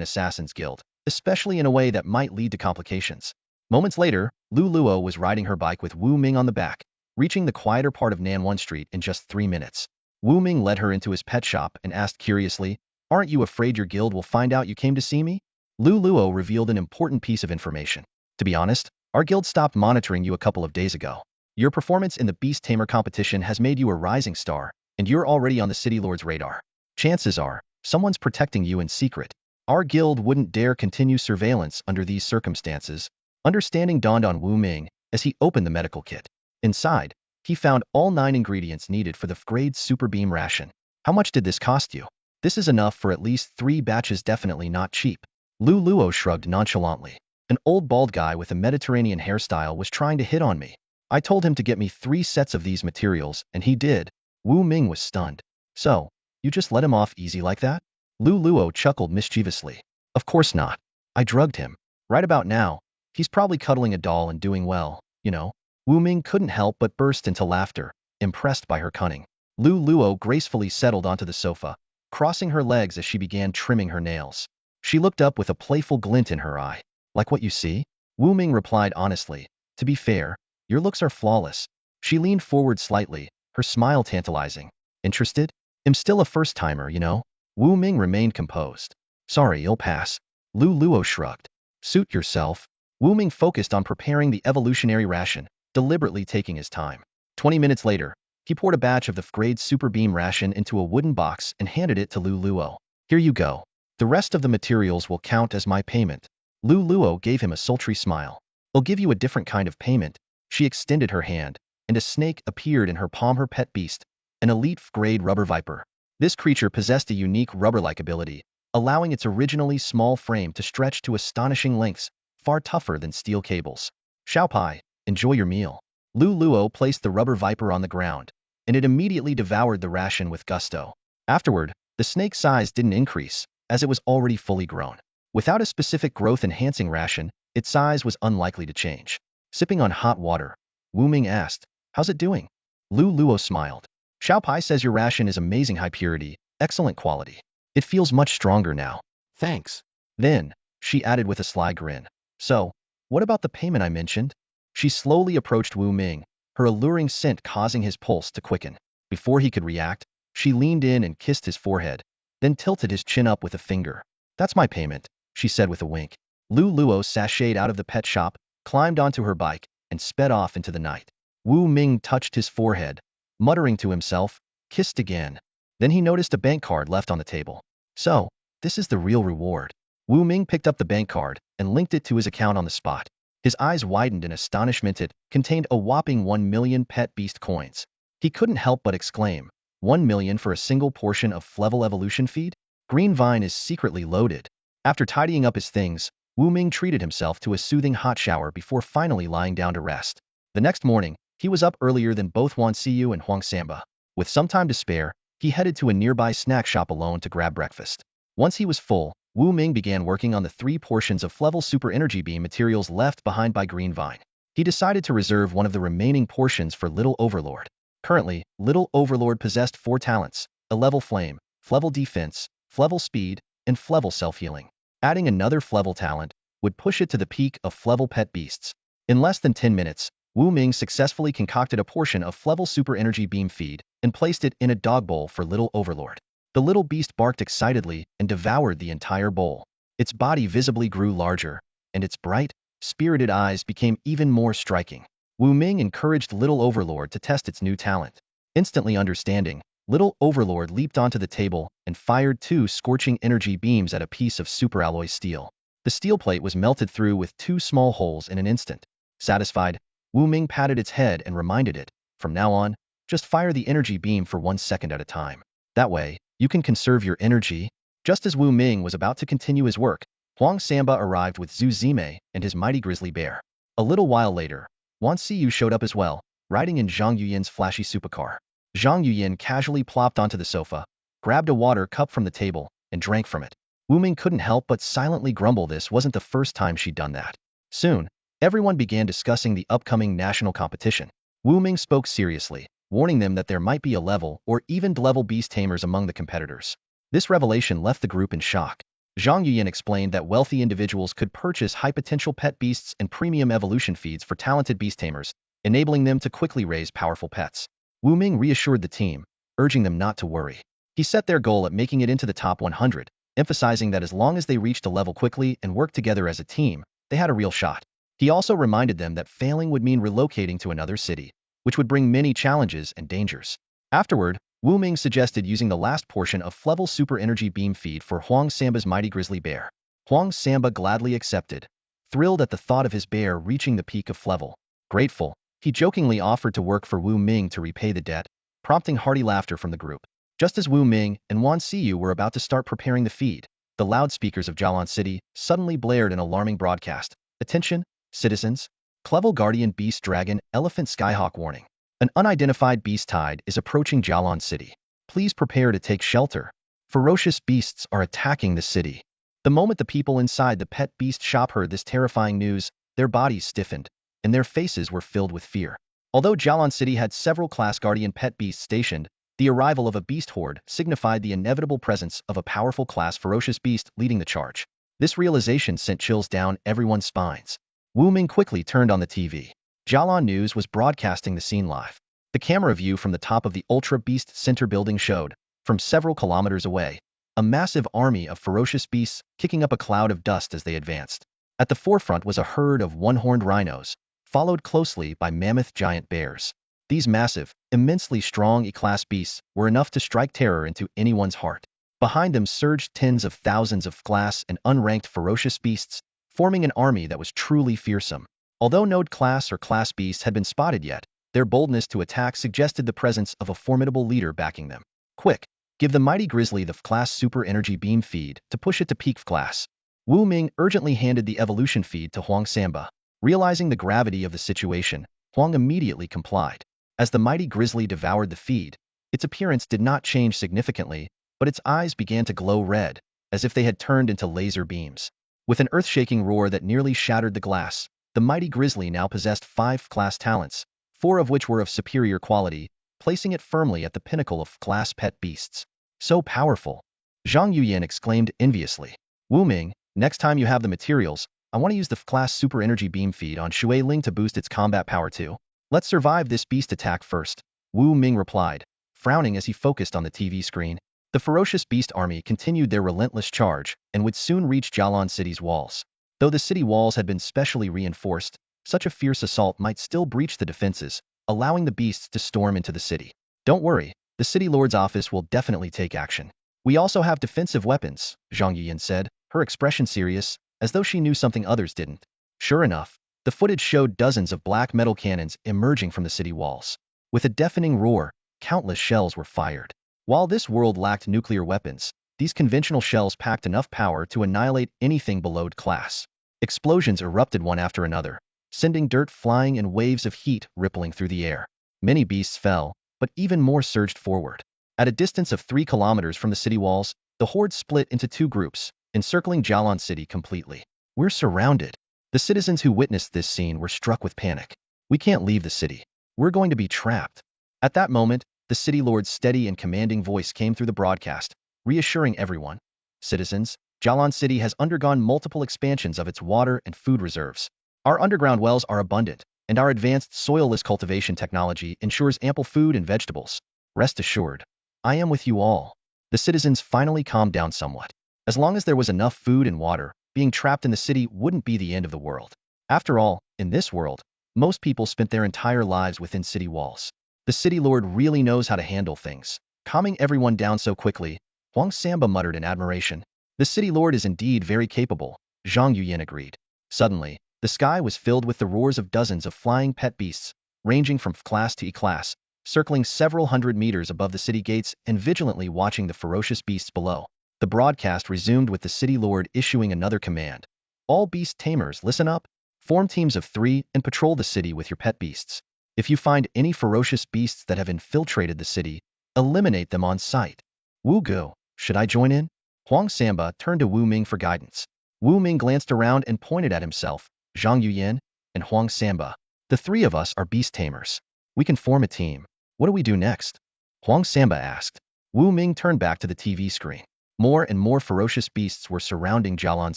Assassins Guild, especially in a way that might lead to complications. Moments later, Lu Luo was riding her bike with Wu Ming on the back, reaching the quieter part of Nanwan Street in just 3 minutes. Wu Ming led her into his pet shop and asked curiously, Aren't you afraid your guild will find out you came to see me? Lu Luo revealed an important piece of information. To be honest, our guild stopped monitoring you a couple of days ago. Your performance in the Beast Tamer competition has made you a rising star, and you're already on the City Lord's radar. Chances are, someone's protecting you in secret. Our guild wouldn't dare continue surveillance under these circumstances. Understanding dawned on Wu Ming as he opened the medical kit. Inside, he found all 9 ingredients needed for the grade Super Beam ration. How much did this cost you? This is enough for at least 3 batches, definitely not cheap. Lu Luo shrugged nonchalantly. An old bald guy with a Mediterranean hairstyle was trying to hit on me. I told him to get me 3 sets of these materials, and he did. Wu Ming was stunned. So, you just let him off easy like that? Lu Luo chuckled mischievously. Of course not. I drugged him. Right about now, he's probably cuddling a doll and doing well, you know. Wu Ming couldn't help but burst into laughter, impressed by her cunning. Lu Luo gracefully settled onto the sofa, crossing her legs as she began trimming her nails. She looked up with a playful glint in her eye. Like what you see? Wu Ming replied honestly. To be fair, your looks are flawless. She leaned forward slightly, her smile tantalizing. Interested? I'm still a first-timer, you know. Wu Ming remained composed. Sorry, you'll pass. Lu Luo shrugged. Suit yourself. Wu Ming focused on preparing the evolutionary ration, deliberately taking his time. 20 minutes later, he poured a batch of the grade Super Beam ration into a wooden box and handed it to Lu Luo. Here you go. The rest of the materials will count as my payment. Lu Luo gave him a sultry smile. I'll give you a different kind of payment. She extended her hand, and a snake appeared in her palm. Her pet beast, an elite grade rubber viper. This creature possessed a unique rubber-like ability, allowing its originally small frame to stretch to astonishing lengths, far tougher than steel cables. Xiaopai, enjoy your meal. Lu Luo placed the rubber viper on the ground, and it immediately devoured the ration with gusto. Afterward, the snake's size didn't increase, as it was already fully grown. Without a specific growth-enhancing ration, its size was unlikely to change. Sipping on hot water, Wu Ming asked, How's it doing? Lu Luo smiled. Xiaopai says your ration is amazing high purity, excellent quality. It feels much stronger now. Thanks. Then, she added with a sly grin. So, what about the payment I mentioned? She slowly approached Wu Ming, her alluring scent causing his pulse to quicken. Before he could react, she leaned in and kissed his forehead, then tilted his chin up with a finger. That's my payment, she said with a wink. Lu Luo sashayed out of the pet shop, climbed onto her bike, and sped off into the night. Wu Ming touched his forehead, muttering to himself, kissed again. Then he noticed a bank card left on the table. So, this is the real reward. Wu Ming picked up the bank card and linked it to his account on the spot. His eyes widened in astonishment. It contained a whopping 1 million pet beast coins. He couldn't help but exclaim, 1 million for a single portion of Flevel Evolution feed? Green Vine is secretly loaded. After tidying up his things, Wu Ming treated himself to a soothing hot shower before finally lying down to rest. The next morning, he was up earlier than both Wan Xiyu and Huang Samba. With some time to spare, he headed to a nearby snack shop alone to grab breakfast. Once he was full, Wu Ming began working on the 3 portions of Flevel Super Energy Beam materials left behind by Green Vine. He decided to reserve one of the remaining portions for Little Overlord. Currently, Little Overlord possessed 4 talents: a Level Flame, Flevel Defense, Flevel Speed, and Flevel Self-Healing. Adding another Flevel talent would push it to the peak of Flevel Pet Beasts. In less than 10 minutes, Wu Ming successfully concocted a portion of Flevel Super Energy Beam feed and placed it in a dog bowl for Little Overlord. The little beast barked excitedly and devoured the entire bowl. Its body visibly grew larger, and its bright, spirited eyes became even more striking. Wu Ming encouraged Little Overlord to test its new talent. Instantly understanding, Little Overlord leaped onto the table and fired 2 scorching energy beams at a piece of superalloy steel. The steel plate was melted through with 2 small holes in an instant. Satisfied, Wu Ming patted its head and reminded it, from now on, just fire the energy beam for 1 second at a time. That way, you can conserve your energy. Just as Wu Ming was about to continue his work, Huang Samba arrived with Zhu Zime and his mighty grizzly bear. A little while later, Wan Siyu showed up as well, riding in Zhang Yuyan's flashy supercar. Zhang Yuyan casually plopped onto the sofa, grabbed a water cup from the table, and drank from it. Wu Ming couldn't help but silently grumble this wasn't the first time she'd done that. Soon, everyone began discussing the upcoming national competition. Wu Ming spoke seriously, warning them that there might be a level or even level beast tamers among the competitors. This revelation left the group in shock. Zhang Yuyan explained that wealthy individuals could purchase high-potential pet beasts and premium evolution feeds for talented beast tamers, enabling them to quickly raise powerful pets. Wu Ming reassured the team, urging them not to worry. He set their goal at making it into the top 100, emphasizing that as long as they reached a level quickly and worked together as a team, they had a real shot. He also reminded them that failing would mean relocating to another city, which would bring many challenges and dangers. Afterward, Wu Ming suggested using the last portion of Flevel Super Energy Beam Feed for Huang Samba's mighty grizzly bear. Huang Samba gladly accepted, thrilled at the thought of his bear reaching the peak of Flevel. Grateful, he jokingly offered to work for Wu Ming to repay the debt, prompting hearty laughter from the group. Just as Wu Ming and Wan Siyu were about to start preparing the feed, the loudspeakers of Jialan City suddenly blared an alarming broadcast. Attention, citizens! Clevel Guardian Beast Dragon Elephant Skyhawk warning. An unidentified beast tide is approaching Jialan City. Please prepare to take shelter. Ferocious beasts are attacking the city. The moment the people inside the pet beast shop heard this terrifying news, their bodies stiffened, and their faces were filled with fear. Although Jialan City had several class guardian pet beasts stationed, the arrival of a beast horde signified the inevitable presence of a powerful class ferocious beast leading the charge. This realization sent chills down everyone's spines. Wu Ming quickly turned on the TV. Jialan News was broadcasting the scene live. The camera view from the top of the Ultra Beast Center building showed, from several kilometers away, a massive army of ferocious beasts kicking up a cloud of dust as they advanced. At the forefront was a herd of one-horned rhinos, followed closely by mammoth giant bears. These massive, immensely strong E-class beasts were enough to strike terror into anyone's heart. Behind them surged tens of thousands of class and unranked ferocious beasts, forming an army that was truly fearsome. Although no class or class beasts had been spotted yet, their boldness to attack suggested the presence of a formidable leader backing them. Quick, give the mighty grizzly the class super energy beam feed to push it to peak class. Wu Ming urgently handed the evolution feed to Huang Samba. Realizing the gravity of the situation, Huang immediately complied. As the mighty grizzly devoured the feed, its appearance did not change significantly, but its eyes began to glow red, as if they had turned into laser beams. With an earth-shaking roar that nearly shattered the glass, the mighty grizzly now possessed 5 class talents, 4 of which were of superior quality, placing it firmly at the pinnacle of class pet beasts. So powerful! Zhang Yuyan exclaimed enviously. Wu Ming, next time you have the materials, I want to use the class super energy beam feed on Shui Ling to boost its combat power too. Let's survive this beast attack first, Wu Ming replied, frowning as he focused on the TV screen. The ferocious beast army continued their relentless charge and would soon reach Jialan City's walls. Though the city walls had been specially reinforced, such a fierce assault might still breach the defenses, allowing the beasts to storm into the city. Don't worry, the city lord's office will definitely take action. We also have defensive weapons, Zhang Yuyan said, her expression serious, as though she knew something others didn't. Sure enough, the footage showed dozens of black metal cannons emerging from the city walls. With a deafening roar, countless shells were fired. While this world lacked nuclear weapons, these conventional shells packed enough power to annihilate anything below class. Explosions erupted one after another, sending dirt flying and waves of heat rippling through the air. Many beasts fell, but even more surged forward. At a distance of 3 kilometers from the city walls, the horde split into 2 groups, encircling Jialan City completely. We're surrounded. The citizens who witnessed this scene were struck with panic. We can't leave the city. We're going to be trapped. At that moment, the city lord's steady and commanding voice came through the broadcast, reassuring everyone. Citizens, Jialan City has undergone multiple expansions of its water and food reserves. Our underground wells are abundant, and our advanced soilless cultivation technology ensures ample food and vegetables. Rest assured, I am with you all. The citizens finally calmed down somewhat. As long as there was enough food and water, being trapped in the city wouldn't be the end of the world. After all, in this world, Most people spent their entire lives within city walls. The city lord really knows how to handle things. Calming everyone down so quickly, Huang Samba muttered in admiration. The city lord is indeed very capable, Zhang Yuyan agreed. Suddenly, the sky was filled with the roars of dozens of flying pet beasts, ranging from F-class to E-class, circling several hundred meters above the city gates and vigilantly watching the ferocious beasts below. The broadcast resumed with the city lord issuing another command. All beast tamers, listen up. Form teams of 3 and patrol the city with your pet beasts. If you find any ferocious beasts that have infiltrated the city, eliminate them on sight. Wu Gu, should I join in? Huang Samba turned to Wu Ming for guidance. Wu Ming glanced around and pointed at himself, Zhang Yuyan, and Huang Samba. The 3 of us are beast tamers. We can form a team. What do we do next? Huang Samba asked. Wu Ming turned back to the TV screen. More and more ferocious beasts were surrounding Jialan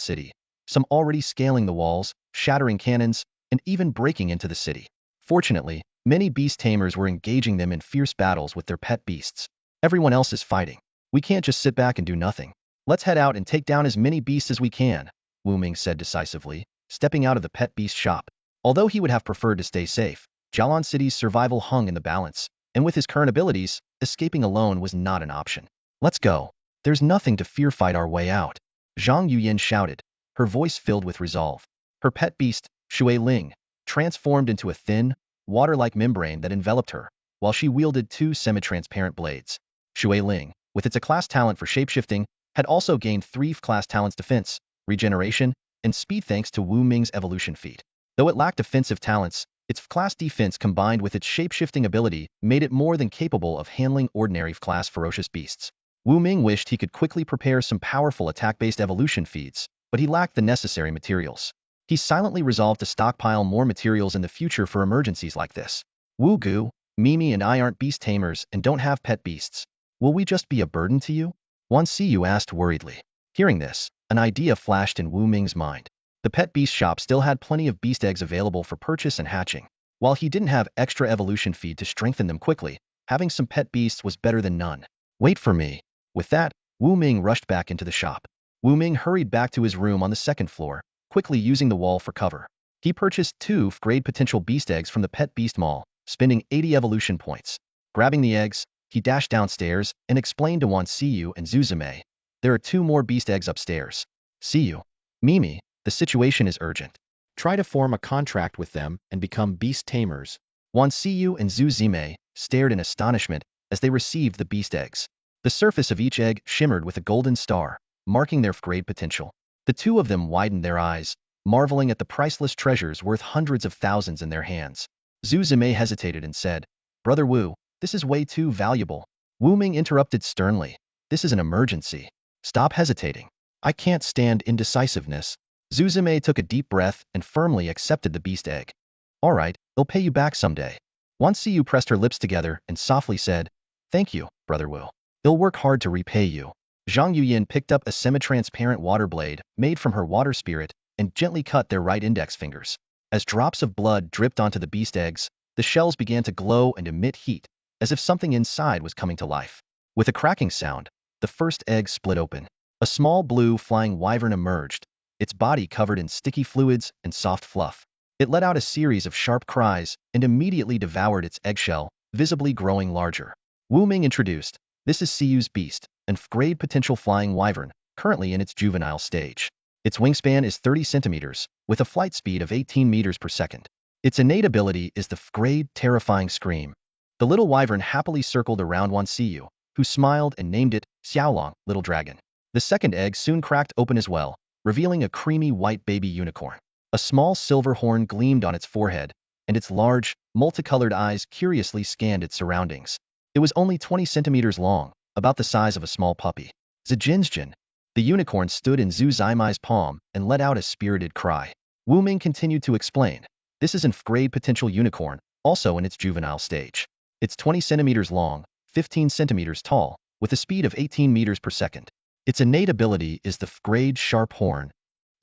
City, some already scaling the walls, shattering cannons, and even breaking into the city. Fortunately, many beast tamers were engaging them in fierce battles with their pet beasts. Everyone else is fighting. We can't just sit back and do nothing. Let's head out and take down as many beasts as we can, Wu Ming said decisively, stepping out of the pet beast shop. Although he would have preferred to stay safe, Jialan City's survival hung in the balance, and with his current abilities, escaping alone was not an option. Let's go. There's nothing to fear, fight our way out, Zhang Yuyan shouted, her voice filled with resolve. Her pet beast, Shui Ling, transformed into a thin, water-like membrane that enveloped her, while she wielded 2 semi-transparent blades. Shui Ling, with its A-class talent for shapeshifting, had also gained 3 F-class talents defense, regeneration, and speed thanks to Wu Ming's evolution feat. Though it lacked offensive talents, its F-class defense combined with its shapeshifting ability made it more than capable of handling ordinary F-class ferocious beasts. Wu Ming wished he could quickly prepare some powerful attack-based evolution feeds, but he lacked the necessary materials. He silently resolved to stockpile more materials in the future for emergencies like this. Wu Gu, Mimi and I aren't beast tamers and don't have pet beasts. Will we just be a burden to you? Wan Siyu asked worriedly. Hearing this, an idea flashed in Wu Ming's mind. The pet beast shop still had plenty of beast eggs available for purchase and hatching. While he didn't have extra evolution feed to strengthen them quickly, having some pet beasts was better than none. Wait for me. With that, Wu Ming rushed back into the shop. Wu Ming hurried back to his room on the 2nd floor, quickly using the wall for cover. He purchased 2 F-grade potential beast eggs from the Pet Beast Mall, spending 80 evolution points. Grabbing the eggs, he dashed downstairs and explained to Wan Siyu and Zuzume, there are 2 more beast eggs upstairs. Siyu, Mimi, the situation is urgent. Try to form a contract with them and become beast tamers. Wan Siyu and Zuzume stared in astonishment as they received the beast eggs. The surface of each egg shimmered with a golden star, marking their F-grade potential. The 2 of them widened their eyes, marveling at the priceless treasures worth hundreds of thousands in their hands. Zuzume hesitated and said, Brother Wu, this is way too valuable. Wu Ming interrupted sternly. This is an emergency. Stop hesitating. I can't stand indecisiveness. Zuzume took a deep breath and firmly accepted the beast egg. All right, they'll pay you back someday. Wan Siyu pressed her lips together and softly said, Thank you, Brother Wu. They'll work hard to repay you. Zhang Yuyan picked up a semi-transparent water blade made from her water spirit and gently cut their right index fingers. As drops of blood dripped onto the beast eggs, the shells began to glow and emit heat, as if something inside was coming to life. With a cracking sound, the first egg split open. A small blue flying wyvern emerged, its body covered in sticky fluids and soft fluff. It let out a series of sharp cries and immediately devoured its eggshell, visibly growing larger. Wu Ming introduced, this is Siyu's beast, an F-grade potential flying wyvern, currently in its juvenile stage. Its wingspan is 30 centimeters, with a flight speed of 18 meters per second. Its innate ability is the F-grade terrifying scream. The little wyvern happily circled around Wan Siyu, who smiled and named it Xiaolong, Little Dragon. The second egg soon cracked open as well, revealing a creamy white baby unicorn. A small silver horn gleamed on its forehead, and its large, multicolored eyes curiously scanned its surroundings. It was only 20 centimeters long, about the size of a small puppy. Zijinzjin. The unicorn stood in Zhu Zimai's palm and let out a spirited cry. Wu Ming continued to explain. This is an F-grade potential unicorn, also in its juvenile stage. It's 20 centimeters long, 15 centimeters tall, with a speed of 18 meters per second. Its innate ability is the F-grade sharp horn.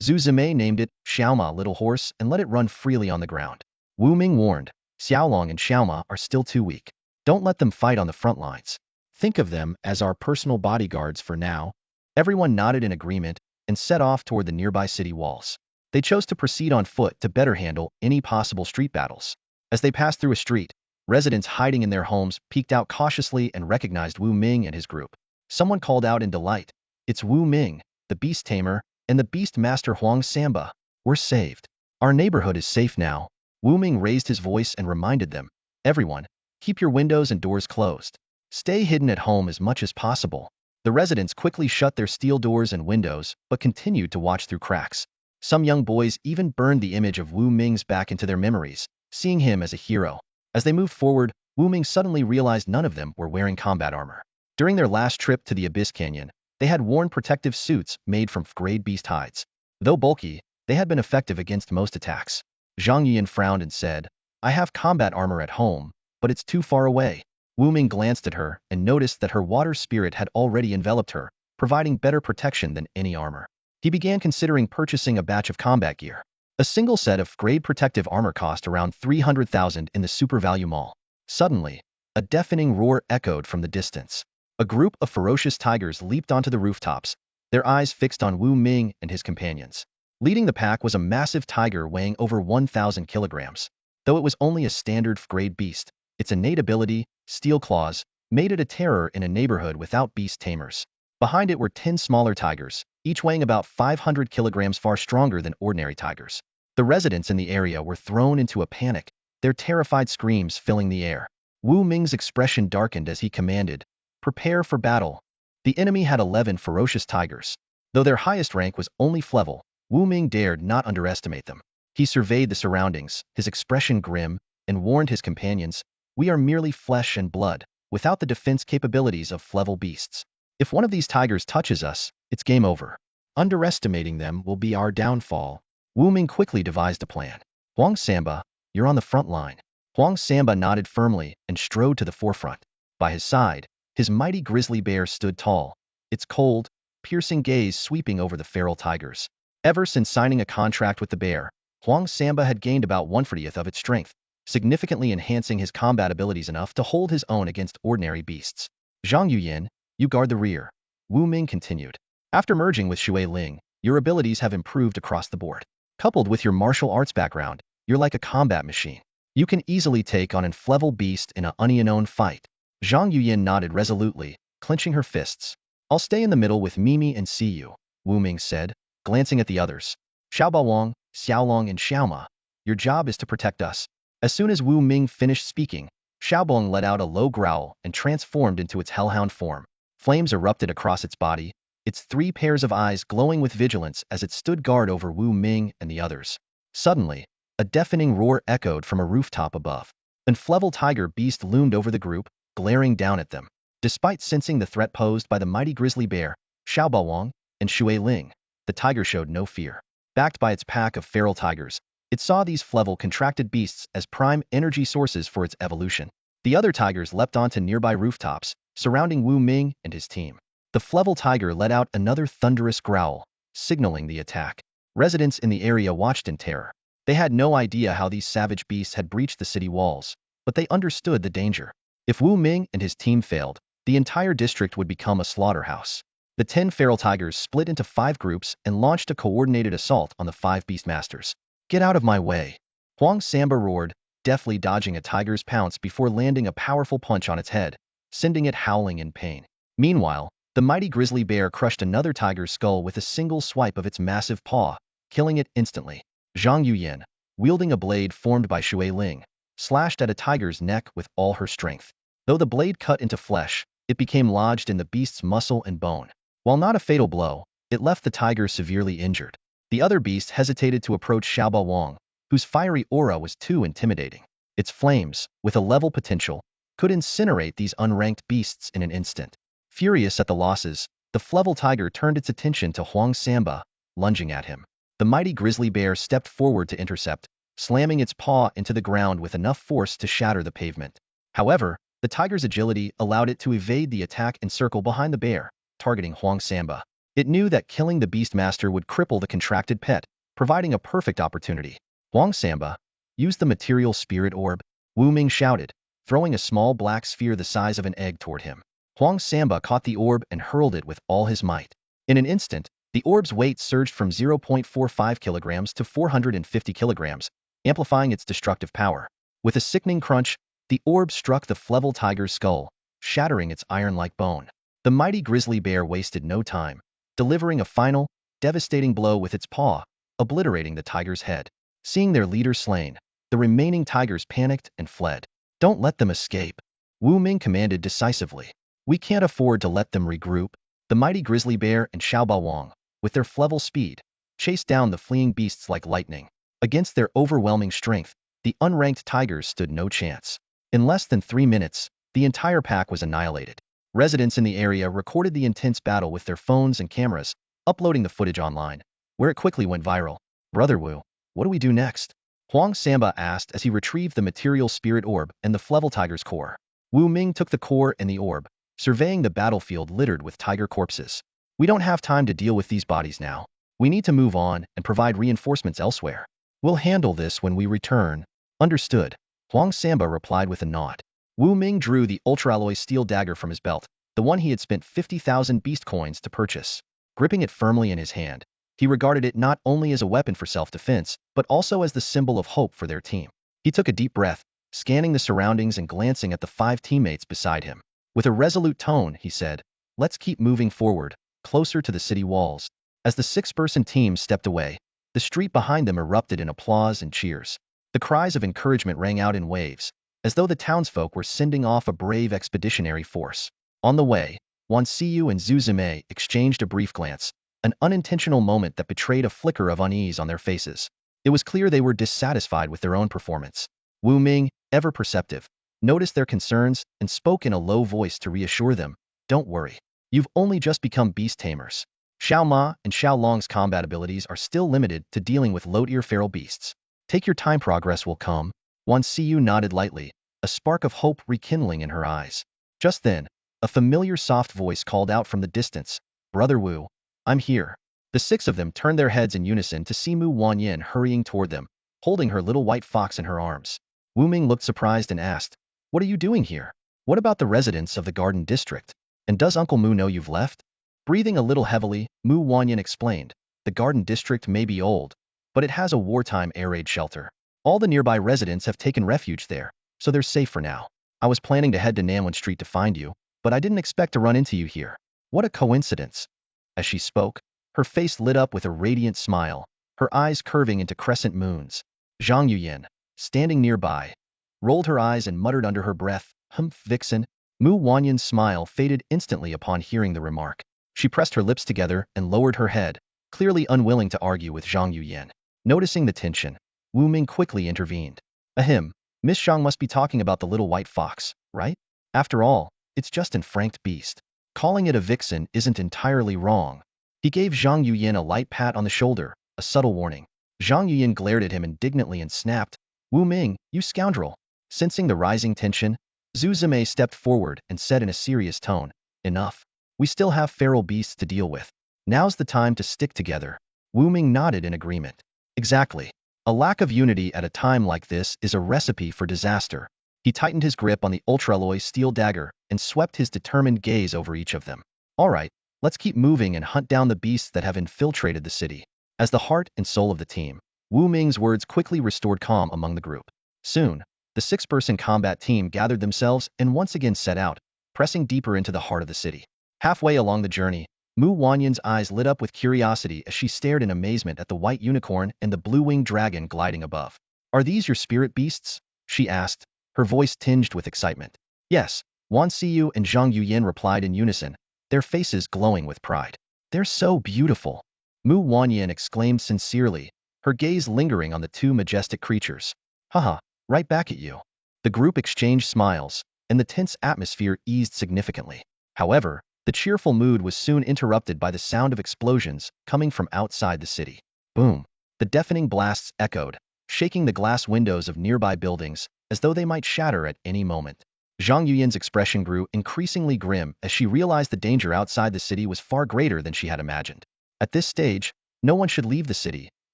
Zhu Zimei named it Xiaoma Little Horse and let it run freely on the ground. Wu Ming warned, Xiaolong and Xiaoma are still too weak. Don't let them fight on the front lines. Think of them as our personal bodyguards for now. Everyone nodded in agreement and set off toward the nearby city walls. They chose to proceed on foot to better handle any possible street battles. As they passed through a street, residents hiding in their homes peeked out cautiously and recognized Wu Ming and his group. Someone called out in delight, "It's Wu Ming, the Beast Tamer, and the Beast Master Huang Samba. We're saved. Our neighborhood is safe now." Wu Ming raised his voice and reminded them, "Everyone, keep your windows and doors closed. Stay hidden at home as much as possible." The residents quickly shut their steel doors and windows, but continued to watch through cracks. Some young boys even burned the image of Wu Ming's back into their memories, seeing him as a hero. As they moved forward, Wu Ming suddenly realized none of them were wearing combat armor. During their last trip to the Abyss Canyon, they had worn protective suits made from grade beast hides. Though bulky, they had been effective against most attacks. Zhang Yuan frowned and said, "I have combat armor at home, but it's too far away." Wu Ming glanced at her and noticed that her water spirit had already enveloped her, providing better protection than any armor. He began considering purchasing a batch of combat gear. A single set of grade protective armor cost around 300,000 in the Super Value Mall. Suddenly, a deafening roar echoed from the distance. A group of ferocious tigers leaped onto the rooftops, their eyes fixed on Wu Ming and his companions. Leading the pack was a massive tiger weighing over 1,000 kilograms. Though it was only a standard grade beast, its innate ability, steel claws, made it a terror in a neighborhood without beast tamers. Behind it were 10 smaller tigers, each weighing about 500 kilograms, far stronger than ordinary tigers. The residents in the area were thrown into a panic, their terrified screams filling the air. Wu Ming's expression darkened as he commanded, "Prepare for battle." The enemy had 11 ferocious tigers. Though their highest rank was only level, Wu Ming dared not underestimate them. He surveyed the surroundings, his expression grim, and warned his companions, "We are merely flesh and blood, without the defense capabilities of level beasts. If one of these tigers touches us, it's game over. Underestimating them will be our downfall." Wu Ming quickly devised a plan. "Huang Samba, you're on the front line." Huang Samba nodded firmly and strode to the forefront. By his side, his mighty grizzly bear stood tall, its cold, piercing gaze sweeping over the feral tigers. Ever since signing a contract with the bear, Huang Samba had gained about 1/40 of its strength, significantly enhancing his combat abilities enough to hold his own against ordinary beasts. "Zhang Yuyan, you guard the rear," Wu Ming continued. "After merging with Shui Ling, your abilities have improved across the board. Coupled with your martial arts background, you're like a combat machine. You can easily take on an level beast in an unknown fight." Zhang Yuyan nodded resolutely, clenching her fists. "I'll stay in the middle with Mimi and see you," Wu Ming said, glancing at the others. "Xiaobaowang, Xiaolong, and Xiaoma, your job is to protect us." As soon as Wu Ming finished speaking, Xiaobaowang let out a low growl and transformed into its hellhound form. Flames erupted across its body, its 3 pairs of eyes glowing with vigilance as it stood guard over Wu Ming and the others. Suddenly, a deafening roar echoed from a rooftop above. An level tiger beast loomed over the group, glaring down at them. Despite sensing the threat posed by the mighty grizzly bear, Xiaobaowang, and Shui Ling, the tiger showed no fear. Backed by its pack of feral tigers, it saw these level contracted beasts as prime energy sources for its evolution. The other tigers leapt onto nearby rooftops, surrounding Wu Ming and his team. The level tiger let out another thunderous growl, signaling the attack. Residents in the area watched in terror. They had no idea how these savage beasts had breached the city walls, but they understood the danger. If Wu Ming and his team failed, the entire district would become a slaughterhouse. The 10 feral tigers split into 5 groups and launched a coordinated assault on the 5 beastmasters. "Get out of my way!" Huang Samba roared, deftly dodging a tiger's pounce before landing a powerful punch on its head, sending it howling in pain. Meanwhile, the mighty grizzly bear crushed another tiger's skull with a single swipe of its massive paw, killing it instantly. Zhang Yuyan, wielding a blade formed by Shui Ling, slashed at a tiger's neck with all her strength. Though the blade cut into flesh, it became lodged in the beast's muscle and bone. While not a fatal blow, it left the tiger severely injured. The other beast hesitated to approach Xiaobaowang, whose fiery aura was too intimidating. Its flames, with a level potential, could incinerate these unranked beasts in an instant. Furious at the losses, the level tiger turned its attention to Huang Samba, lunging at him. The mighty grizzly bear stepped forward to intercept, slamming its paw into the ground with enough force to shatter the pavement. However, the tiger's agility allowed it to evade the attack and circle behind the bear, targeting Huang Samba. It knew that killing the Beastmaster would cripple the contracted pet, providing a perfect opportunity. "Huang Samba, use the material spirit orb," Wu Ming shouted, throwing a small black sphere the size of an egg toward him. Huang Samba caught the orb and hurled it with all his might. In an instant, The orb's weight surged from 0.45 kilograms to 450 kilograms, amplifying its destructive power. With a sickening crunch, the orb struck the Flevel tiger's skull, shattering its iron-like bone. The mighty grizzly bear wasted no time, delivering a final, devastating blow with its paw, obliterating the tiger's head. Seeing their leader slain, the remaining tigers panicked and fled. Don't let them escape, Wu Ming commanded decisively. We can't afford to let them regroup. The mighty grizzly bear and Xiaoba Wang, with their Flevel speed, chased down the fleeing beasts like lightning. Against their overwhelming strength, the unranked tigers stood no chance. In less than 3 minutes, the entire pack was annihilated. Residents in the area recorded the intense battle with their phones and cameras, uploading the footage online, where it quickly went viral. Brother Wu, what do we do next? Huang Samba asked as he retrieved the material spirit orb and the Flevel tiger's core. Wu Ming took the core and the orb, surveying the battlefield littered with tiger corpses. We don't have time to deal with these bodies now. We need to move on and provide reinforcements elsewhere. We'll handle this when we return. Understood, Huang Samba replied with a nod. Wu Ming drew the ultra-alloy steel dagger from his belt, the one he had spent 50,000 beast coins to purchase. Gripping it firmly in his hand, he regarded it not only as a weapon for self-defense, but also as the symbol of hope for their team. He took a deep breath, scanning the surroundings and glancing at the 5 teammates beside him. With a resolute tone, he said, "Let's keep moving forward, closer to the city walls." As the 6-person team stepped away, the street behind them erupted in applause and cheers. The cries of encouragement rang out in waves, as though the townsfolk were sending off a brave expeditionary force. On the way, Wan Xiyu and Zhu Zimei exchanged a brief glance, an unintentional moment that betrayed a flicker of unease on their faces. It was clear they were dissatisfied with their own performance. Wu Ming, ever perceptive, noticed their concerns and spoke in a low voice to reassure them. Don't worry. You've only just become beast tamers. Xiao Ma and Xiao Long's combat abilities are still limited to dealing with low-tier feral beasts. Take your time, progress will come. Wan Xiyu nodded lightly, a spark of hope rekindling in her eyes. Just then, a familiar soft voice called out from the distance, "Brother Wu, I'm here." The 6 of them turned their heads in unison to see Mu Wanyan hurrying toward them, holding her little white fox in her arms. Wu Ming looked surprised and asked, "What are you doing here? What about the residents of the Garden District? And does Uncle Mu know you've left?" Breathing a little heavily, Mu Wanyan explained, "The Garden District may be old, but it has a wartime air raid shelter. All the nearby residents have taken refuge there, so they're safe for now. I was planning to head to Nanwan Street to find you, but I didn't expect to run into you here. What a coincidence." As she spoke, her face lit up with a radiant smile, her eyes curving into crescent moons. Zhang Yuyan, standing nearby, rolled her eyes and muttered under her breath, "Humph, vixen." Mu Wanyan's smile faded instantly upon hearing the remark. She pressed her lips together and lowered her head, clearly unwilling to argue with Zhang Yuyan. Noticing the tension, Wu Ming quickly intervened. "Ahem, Miss Zhang must be talking about the little white fox, right? After all, it's just an franked beast. Calling it a vixen isn't entirely wrong." He gave Zhang Yuyan a light pat on the shoulder, a subtle warning. Zhang Yuyan glared at him indignantly and snapped, "Wu Ming, you scoundrel." Sensing the rising tension, Zhu Zimei stepped forward and said in a serious tone, "Enough. We still have feral beasts to deal with. Now's the time to stick together." Wu Ming nodded in agreement. Exactly. A lack of unity at a time like this is a recipe for disaster. He tightened his grip on the ultra-alloy steel dagger and swept his determined gaze over each of them. "All right, let's keep moving and hunt down the beasts that have infiltrated the city." As the heart and soul of the team, Wu Ming's words quickly restored calm among the group. Soon, the 6-person combat team gathered themselves and once again set out, pressing deeper into the heart of the city. Halfway along the journey, Mu Wanyan's eyes lit up with curiosity as she stared in amazement at the white unicorn and the blue-winged dragon gliding above. "Are these your spirit beasts?" she asked, her voice tinged with excitement. "Yes," Wan Xiyu and Zhang Yuyan replied in unison, their faces glowing with pride. "They're so beautiful," Mu Wanyan exclaimed sincerely, her gaze lingering on the 2 majestic creatures. "Haha, right back at you." The group exchanged smiles, and the tense atmosphere eased significantly. However, the cheerful mood was soon interrupted by the sound of explosions coming from outside the city. Boom! The deafening blasts echoed, shaking the glass windows of nearby buildings as though they might shatter at any moment. Zhang Yuyan's expression grew increasingly grim as she realized the danger outside the city was far greater than she had imagined. "At this stage, no one should leave the city,"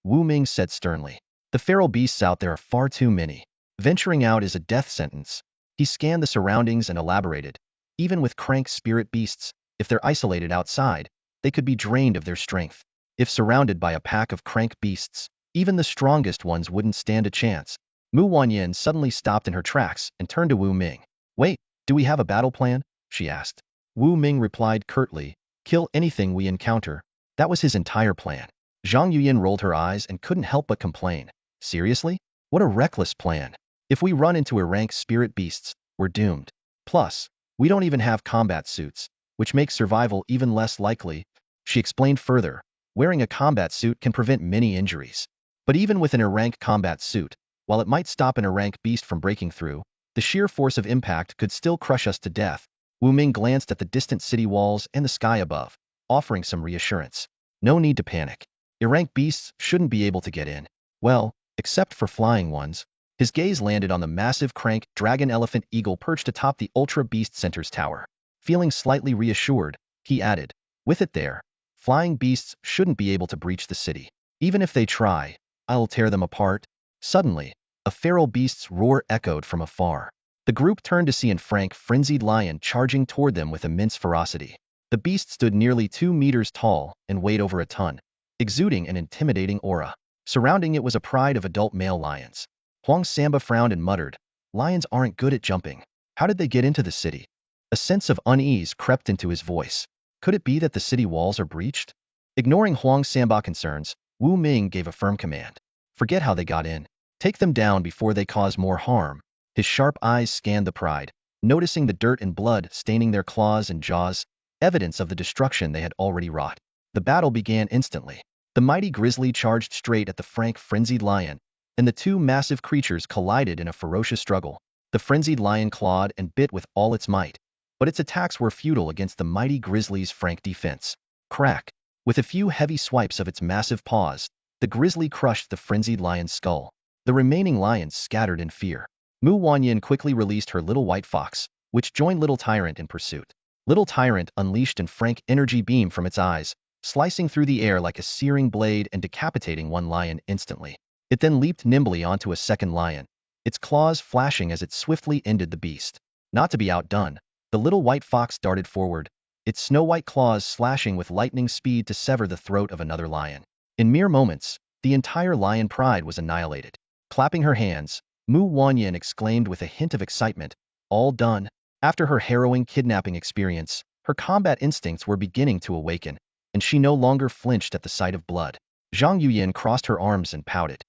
Wu Ming said sternly. "The feral beasts out there are far too many. Venturing out is a death sentence." He scanned the surroundings and elaborated. "Even with crank spirit beasts, if they're isolated outside, they could be drained of their strength. If surrounded by a pack of crank beasts, even the strongest ones wouldn't stand a chance. Mu Wanyan suddenly stopped in her tracks and turned to Wu Ming. Wait, do we have a battle plan? She asked. Wu Ming replied curtly, kill anything we encounter. That was his entire plan. Zhang Yuyin rolled her eyes and couldn't help but complain. Seriously? What a reckless plan. If we run into rank spirit beasts, we're doomed. Plus, we don't even have combat suits, which makes survival even less likely. She explained further, wearing a combat suit can prevent many injuries. But even with an rank combat suit, while it might stop an rank beast from breaking through, the sheer force of impact could still crush us to death. Wu Ming glanced at the distant city walls and the sky above, offering some reassurance. No need to panic. Rank beasts shouldn't be able to get in. Well, except for flying ones. His gaze landed on the massive crank dragon elephant eagle perched atop the Ultra Beast Center's tower. Feeling slightly reassured, he added, with it there, flying beasts shouldn't be able to breach the city. Even if they try, I'll tear them apart. Suddenly, a feral beast's roar echoed from afar. The group turned to see an frenzied lion charging toward them with immense ferocity. The beast stood nearly 2 meters tall and weighed over a ton, exuding an intimidating aura. Surrounding it was a pride of adult male lions. Huang Samba frowned and muttered, lions aren't good at jumping. How did they get into the city? A sense of unease crept into his voice. Could it be that the city walls are breached? Ignoring Huang Samba's concerns, Wu Ming gave a firm command. Forget how they got in. Take them down before they cause more harm. His sharp eyes scanned the pride, noticing the dirt and blood staining their claws and jaws, evidence of the destruction they had already wrought. The battle began instantly. The mighty grizzly charged straight at the frenzied lion, and the two massive creatures collided in a ferocious struggle. The frenzied lion clawed and bit with all its might, but its attacks were futile against the mighty grizzly's frank defense. Crack! With a few heavy swipes of its massive paws, the grizzly crushed the frenzied lion's skull. The remaining lions scattered in fear. Mu Wanyan quickly released her little white fox, which joined Little Tyrant in pursuit. Little Tyrant unleashed an frank energy beam from its eyes, slicing through the air like a searing blade and decapitating one lion instantly. It then leaped nimbly onto a second lion, its claws flashing as it swiftly ended the beast. Not to be outdone, the little white fox darted forward, its snow-white claws slashing with lightning speed to sever the throat of another lion. In mere moments, the entire lion pride was annihilated. Clapping her hands, Mu Wanyan exclaimed with a hint of excitement, all done. After her harrowing kidnapping experience, her combat instincts were beginning to awaken, and she no longer flinched at the sight of blood. Zhang Yuyin crossed her arms and pouted.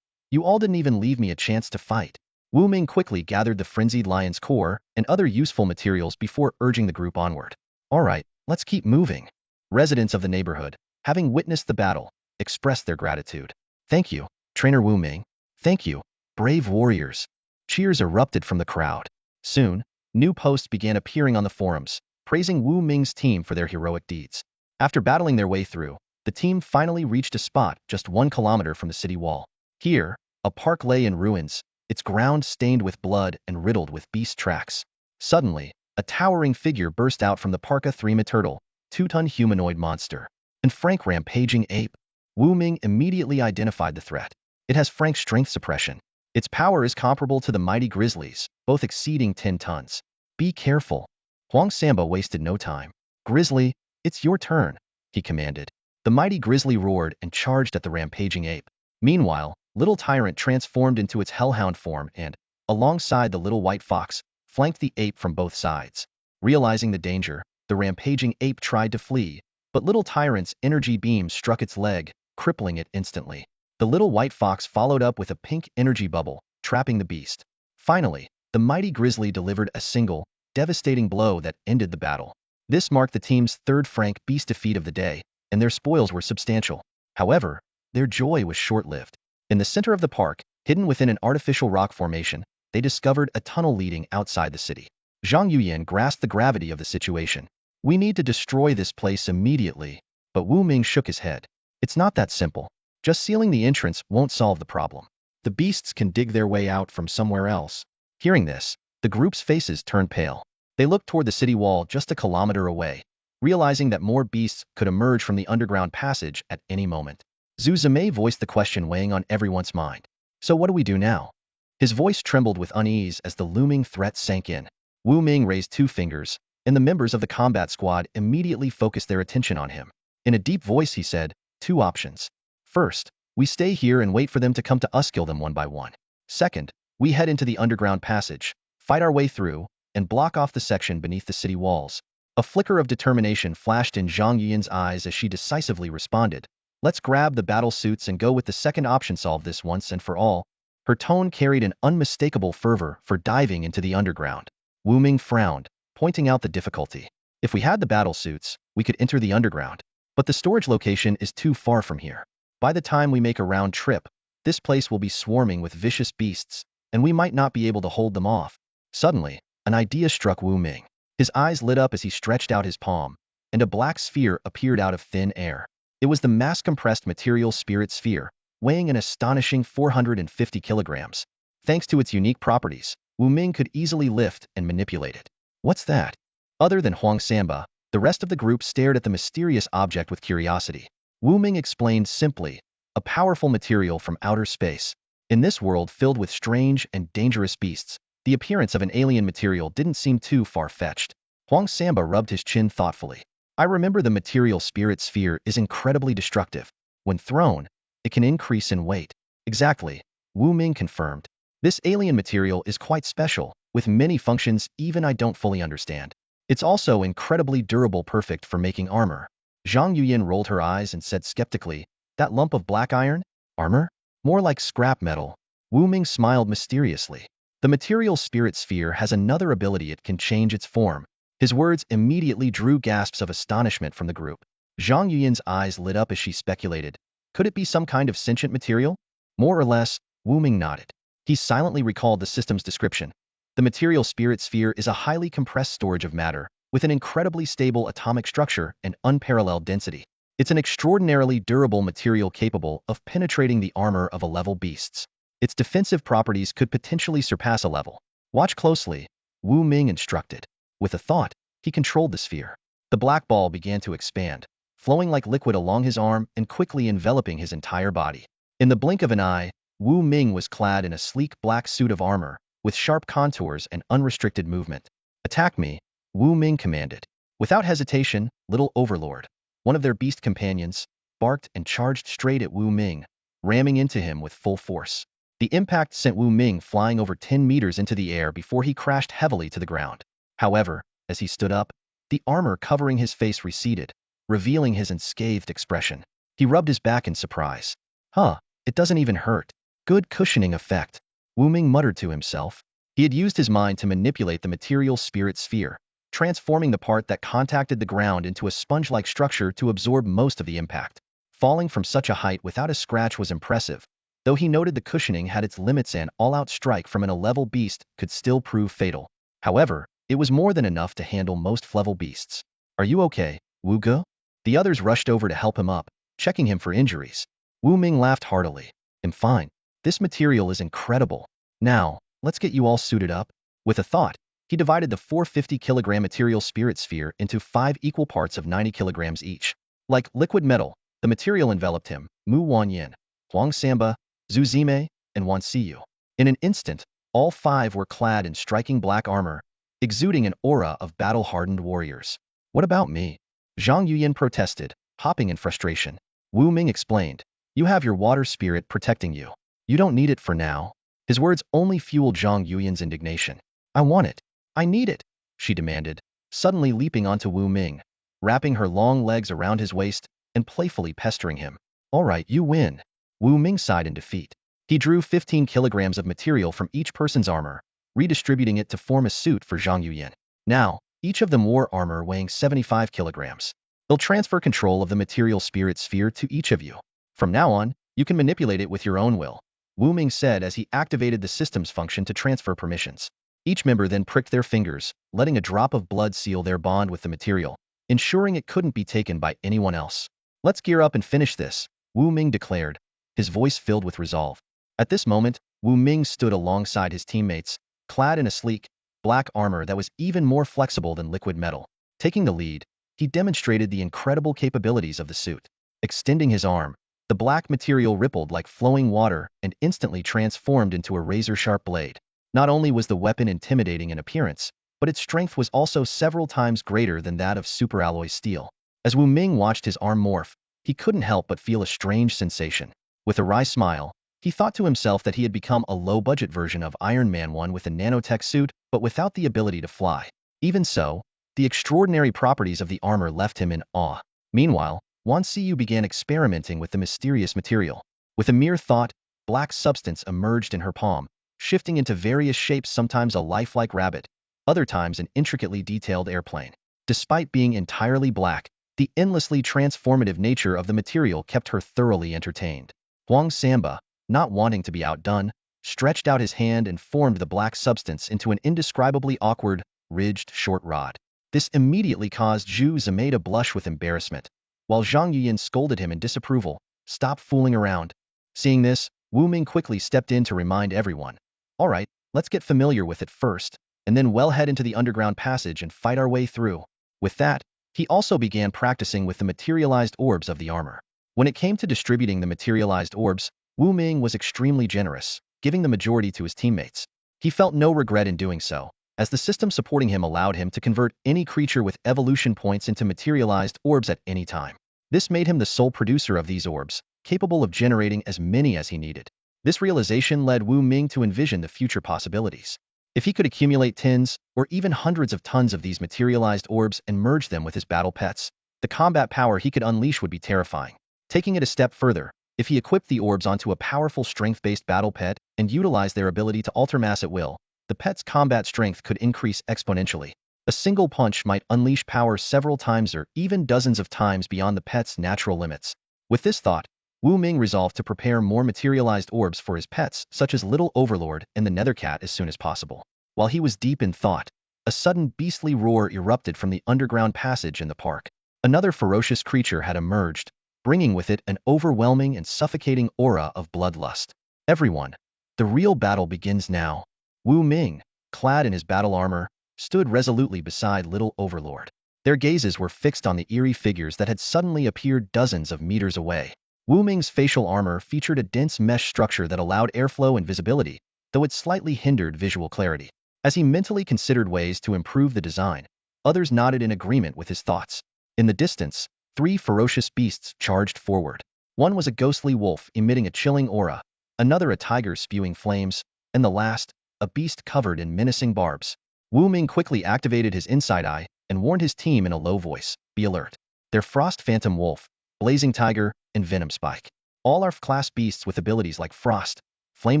You all didn't even leave me a chance to fight. Wu Ming quickly gathered the frenzied lion's core and other useful materials before urging the group onward. All right, let's keep moving. Residents of the neighborhood, having witnessed the battle, expressed their gratitude. Thank you, Trainer Wu Ming. Thank you, brave warriors. Cheers erupted from the crowd. Soon, new posts began appearing on the forums, praising Wu Ming's team for their heroic deeds. After battling their way through, the team finally reached a spot just 1 kilometer from the city wall. Here, a park lay in ruins, its ground stained with blood and riddled with beast tracks. Suddenly, a towering figure burst out from the park, a 3-meter turtle, 2-ton humanoid monster. And frank rampaging ape. Wu Ming immediately identified the threat. It has frank strength suppression. Its power is comparable to the mighty grizzlies, both exceeding 10 tons. Be careful. Huang Samba wasted no time. Grizzly, it's your turn, he commanded. The mighty grizzly roared and charged at the rampaging ape. Meanwhile, Little Tyrant transformed into its hellhound form and, alongside the little white fox, flanked the ape from both sides. Realizing the danger, the rampaging ape tried to flee, but Little Tyrant's energy beam struck its leg, crippling it instantly. The little white fox followed up with a pink energy bubble, trapping the beast. Finally, the mighty grizzly delivered a single, devastating blow that ended the battle. This marked the team's 3rd frank beast defeat of the day, and their spoils were substantial. However, their joy was short-lived. In the center of the park, hidden within an artificial rock formation, they discovered a tunnel leading outside the city. Zhang Yuyin grasped the gravity of the situation. We need to destroy this place immediately, but Wu Ming shook his head. It's not that simple. Just sealing the entrance won't solve the problem. The beasts can dig their way out from somewhere else. Hearing this, the group's faces turned pale. They looked toward the city wall just a kilometer away, realizing that more beasts could emerge from the underground passage at any moment. Zhu Zimei voiced the question weighing on everyone's mind. So what do we do now? His voice trembled with unease as the looming threat sank in. Wu Ming raised 2 fingers, and the members of the combat squad immediately focused their attention on him. In a deep voice he said, Two options. First, we stay here and wait for them to come to us, kill them one by one. Second, we head into the underground passage, fight our way through, and block off the section beneath the city walls. A flicker of determination flashed in Zhang Yuyan's eyes as she decisively responded. Let's grab the battle suits and go with the second option, solve this once and for all. Her tone carried an unmistakable fervor for diving into the underground. Wu Ming frowned, pointing out the difficulty. If we had the battle suits, we could enter the underground. But the storage location is too far from here. By the time we make a round trip, this place will be swarming with vicious beasts, and we might not be able to hold them off. Suddenly, an idea struck Wu Ming. His eyes lit up as he stretched out his palm, and a black sphere appeared out of thin air. It was the mass-compressed material spirit sphere, weighing an astonishing 450 kilograms. Thanks to its unique properties, Wu Ming could easily lift and manipulate it. What's that? Other than Huang Samba, the rest of the group stared at the mysterious object with curiosity. Wu Ming explained simply, a powerful material from outer space. In this world filled with strange and dangerous beasts, the appearance of an alien material didn't seem too far-fetched. Huang Samba rubbed his chin thoughtfully. I remember the material spirit sphere is incredibly destructive. When thrown, it can increase in weight. Exactly, Wu Ming confirmed. This alien material is quite special, with many functions even I don't fully understand. It's also incredibly durable, perfect for making armor. Zhang Yuyan rolled her eyes and said skeptically, that lump of black iron? Armor? More like scrap metal. Wu Ming smiled mysteriously. The material spirit sphere has another ability, it can change its form. His words immediately drew gasps of astonishment from the group. Zhang Yuyan's eyes lit up as she speculated. Could it be some kind of sentient material? More or less, Wu Ming nodded. He silently recalled the system's description. The material spirit sphere is a highly compressed storage of matter, with an incredibly stable atomic structure and unparalleled density. It's an extraordinarily durable material capable of penetrating the armor of a-level beasts. Its defensive properties could potentially surpass a level. Watch closely, Wu Ming instructed. With a thought, he controlled the sphere. The black ball began to expand, flowing like liquid along his arm and quickly enveloping his entire body. In the blink of an eye, Wu Ming was clad in a sleek black suit of armor, with sharp contours and unrestricted movement. Attack me, Wu Ming commanded. Without hesitation, Little Overlord, one of their beast companions, barked and charged straight at Wu Ming, ramming into him with full force. The impact sent Wu Ming flying over 10 meters into the air before he crashed heavily to the ground. However, as he stood up, the armor covering his face receded, revealing his unscathed expression. He rubbed his back in surprise. It doesn't even hurt. Good cushioning effect, Wu Ming muttered to himself. He had used his mind to manipulate the material spirit sphere, transforming the part that contacted the ground into a sponge-like structure to absorb most of the impact. Falling from such a height without a scratch was impressive, though he noted the cushioning had its limits and all-out strike from an A-level beast could still prove fatal. However, it was more than enough to handle most level beasts. Are you okay, Wu Ge? The others rushed over to help him up, checking him for injuries. Wu Ming laughed heartily. I'm fine. This material is incredible. Now, let's get you all suited up. With a thought, he divided the 450-kilogram material spirit sphere into 5 equal parts of 90 kilograms each. Like liquid metal, the material enveloped him, Mu Wanyan, Huang Samba, Zhu Zime, and Wan Siyu. In an instant, all 5 were clad in striking black armor, exuding an aura of battle-hardened warriors. What about me? Zhang Yuyan protested, hopping in frustration. Wu Ming explained, you have your water spirit protecting you. You don't need it for now. His words only fueled Zhang Yuyan's indignation. I want it. I need it, she demanded, suddenly leaping onto Wu Ming, wrapping her long legs around his waist and playfully pestering him. All right, you win. Wu Ming sighed in defeat. He drew 15 kilograms of material from each person's armor, redistributing it to form a suit for Zhang Yuyan. Now, each of them wore armor weighing 75 kilograms. They'll transfer control of the material spirit sphere to each of you. From now on, you can manipulate it with your own will, Wu Ming said as he activated the system's function to transfer permissions. Each member then pricked their fingers, letting a drop of blood seal their bond with the material, ensuring it couldn't be taken by anyone else. Let's gear up and finish this, Wu Ming declared, his voice filled with resolve. At this moment, Wu Ming stood alongside his teammates, clad in a sleek, black armor that was even more flexible than liquid metal. Taking the lead, he demonstrated the incredible capabilities of the suit. Extending his arm, the black material rippled like flowing water and instantly transformed into a razor-sharp blade. Not only was the weapon intimidating in appearance, but its strength was also several times greater than that of superalloy steel. As Wu Ming watched his arm morph, he couldn't help but feel a strange sensation. With a wry smile, he thought to himself that he had become a low-budget version of Iron Man 1 with a nanotech suit, but without the ability to fly. Even so, the extraordinary properties of the armor left him in awe. Meanwhile, Wan Xiyu began experimenting with the mysterious material. With a mere thought, black substance emerged in her palm, shifting into various shapes, sometimes a lifelike rabbit, other times an intricately detailed airplane. Despite being entirely black, the endlessly transformative nature of the material kept her thoroughly entertained. Huang Samba, not wanting to be outdone, stretched out his hand and formed the black substance into an indescribably awkward, ridged short rod. This immediately caused Zhu Zimei to blush with embarrassment, while Zhang Yuyan scolded him in disapproval. Stop fooling around. Seeing this, Wu Ming quickly stepped in to remind everyone. All right, let's get familiar with it first, and then we'll head into the underground passage and fight our way through. With that, he also began practicing with the materialized orbs of the armor. When it came to distributing the materialized orbs, Wu Ming was extremely generous, giving the majority to his teammates. He felt no regret in doing so, as the system supporting him allowed him to convert any creature with evolution points into materialized orbs at any time. This made him the sole producer of these orbs, capable of generating as many as he needed. This realization led Wu Ming to envision the future possibilities. If he could accumulate tens, or even hundreds of tons of these materialized orbs and merge them with his battle pets, the combat power he could unleash would be terrifying. Taking it a step further, if he equipped the orbs onto a powerful strength-based battle pet and utilized their ability to alter mass at will, the pet's combat strength could increase exponentially. A single punch might unleash power several times or even dozens of times beyond the pet's natural limits. With this thought, Wu Ming resolved to prepare more materialized orbs for his pets, such as Little Overlord and the Nethercat, as soon as possible. While he was deep in thought, a sudden beastly roar erupted from the underground passage in the park. Another ferocious creature had emerged, bringing with it an overwhelming and suffocating aura of bloodlust. Everyone, the real battle begins now. Wu Ming, clad in his battle armor, stood resolutely beside Little Overlord. Their gazes were fixed on the eerie figures that had suddenly appeared dozens of meters away. Wu Ming's facial armor featured a dense mesh structure that allowed airflow and visibility, though it slightly hindered visual clarity. As he mentally considered ways to improve the design, others nodded in agreement with his thoughts. In the distance, 3 ferocious beasts charged forward. One was a ghostly wolf emitting a chilling aura, another a tiger spewing flames, and the last, a beast covered in menacing barbs. Wu Ming quickly activated his inside eye and warned his team in a low voice, "Be alert. They're Frost Phantom Wolf, Blazing Tiger, and Venom Spike. All are class beasts with abilities like Frost, Flame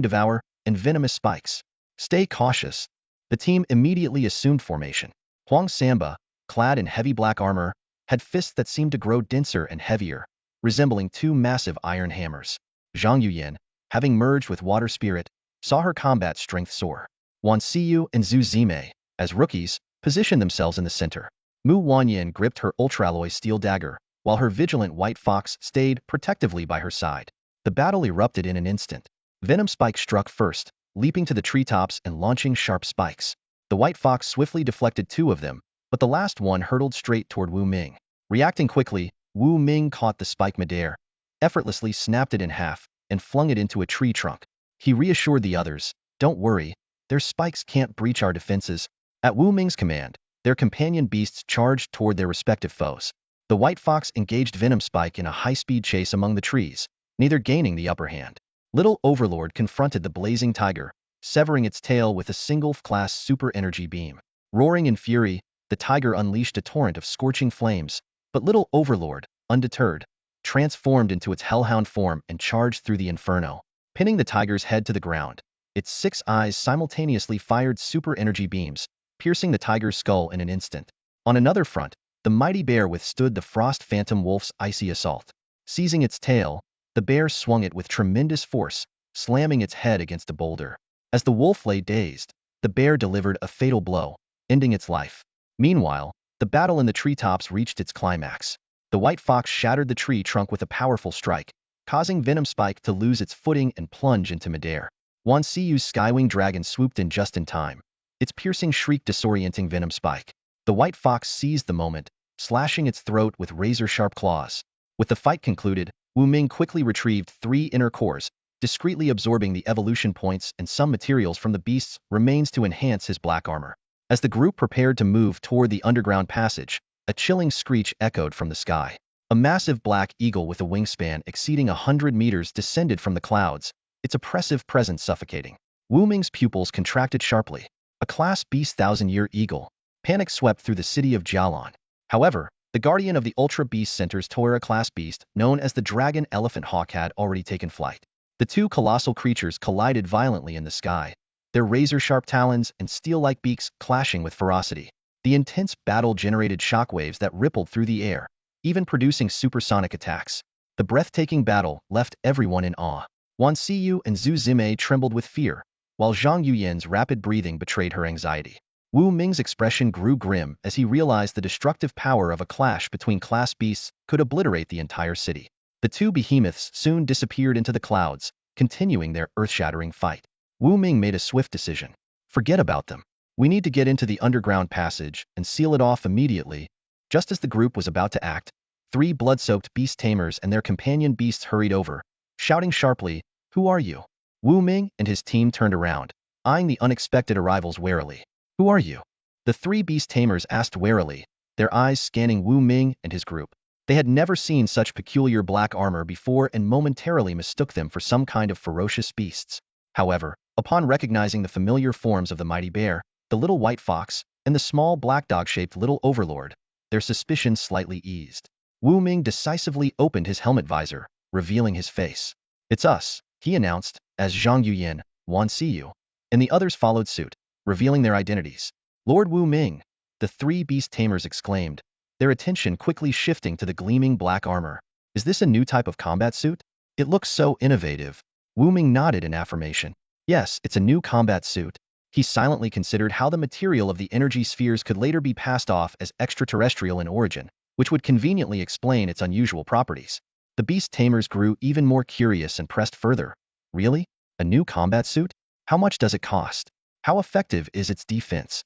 Devour, and Venomous Spikes. Stay cautious." The team immediately assumed formation. Huang Samba, clad in heavy black armor, had fists that seemed to grow denser and heavier, resembling 2 massive iron hammers. Zhang Yuyan, having merged with Water Spirit, saw her combat strength soar. Wan Xiyu and Zhu Zimei, as rookies, positioned themselves in the center. Mu Wanyan gripped her ultralloy steel dagger, while her vigilant white fox stayed protectively by her side. The battle erupted in an instant. Venom Spike struck first, leaping to the treetops and launching sharp spikes. The white fox swiftly deflected 2 of them, but the last one hurtled straight toward Wu Ming. Reacting quickly, Wu Ming caught the spike midair, effortlessly snapped it in half, and flung it into a tree trunk. He reassured the others, "Don't worry, their spikes can't breach our defenses." At Wu Ming's command, their companion beasts charged toward their respective foes. The white fox engaged Venom Spike in a high-speed chase among the trees, neither gaining the upper hand. Little Overlord confronted the blazing tiger, severing its tail with a single class super energy beam. Roaring in fury, the tiger unleashed a torrent of scorching flames, but Little Overlord, undeterred, transformed into its hellhound form and charged through the inferno, pinning the tiger's head to the ground. Its 6 eyes simultaneously fired super energy beams, piercing the tiger's skull in an instant. On another front, the mighty bear withstood the Frost Phantom Wolf's icy assault. Seizing its tail, the bear swung it with tremendous force, slamming its head against a boulder. As the wolf lay dazed, the bear delivered a fatal blow, ending its life. Meanwhile, the battle in the treetops reached its climax. The white fox shattered the tree trunk with a powerful strike, causing Venom Spike to lose its footing and plunge into midair. Wan Xiyu's Skywing Dragon swooped in just in time, its piercing shriek disorienting Venom Spike. The white fox seized the moment, slashing its throat with razor-sharp claws. With the fight concluded, Wu Ming quickly retrieved 3 inner cores, discreetly absorbing the evolution points and some materials from the beast's remains to enhance his black armor. As the group prepared to move toward the underground passage, a chilling screech echoed from the sky. A massive black eagle with a wingspan exceeding 100 meters descended from the clouds, its oppressive presence suffocating. Wu Ming's pupils contracted sharply. A class beast thousand-year eagle. Panic swept through the city of Jialan. However, the guardian of the Ultra Beast Center's Toera class beast, known as the Dragon Elephant Hawk, had already taken flight. The two colossal creatures collided violently in the sky, their razor-sharp talons and steel-like beaks clashing with ferocity. The intense battle generated shockwaves that rippled through the air, even producing supersonic attacks. The breathtaking battle left everyone in awe. Wan Xiyu and Zhu Zimei trembled with fear, while Zhang Yuyan's rapid breathing betrayed her anxiety. Wu Ming's expression grew grim as he realized the destructive power of a clash between class beasts could obliterate the entire city. The two behemoths soon disappeared into the clouds, continuing their earth-shattering fight. Wu Ming made a swift decision. Forget about them. We need to get into the underground passage and seal it off immediately. Just as the group was about to act, 3 blood-soaked beast tamers and their companion beasts hurried over, shouting sharply, "Who are you?" Wu Ming and his team turned around, eyeing the unexpected arrivals warily. "Who are you?" The 3 beast tamers asked warily, their eyes scanning Wu Ming and his group. They had never seen such peculiar black armor before and momentarily mistook them for some kind of ferocious beasts. However, upon recognizing the familiar forms of the mighty bear, the little white fox, and the small black dog-shaped little overlord, their suspicions slightly eased. Wu Ming decisively opened his helmet visor, revealing his face. "It's us," he announced, as Zhang Yuyan, Wan Xiyu, and the others followed suit, revealing their identities. "Lord Wu Ming," the 3 beast tamers exclaimed, their attention quickly shifting to the gleaming black armor. "Is this a new type of combat suit? It looks so innovative." Wu Ming nodded in affirmation. Yes, it's a new combat suit. He silently considered how the material of the energy spheres could later be passed off as extraterrestrial in origin, which would conveniently explain its unusual properties. The beast tamers grew even more curious and pressed further. "Really? A new combat suit? How much does it cost? How effective is its defense?"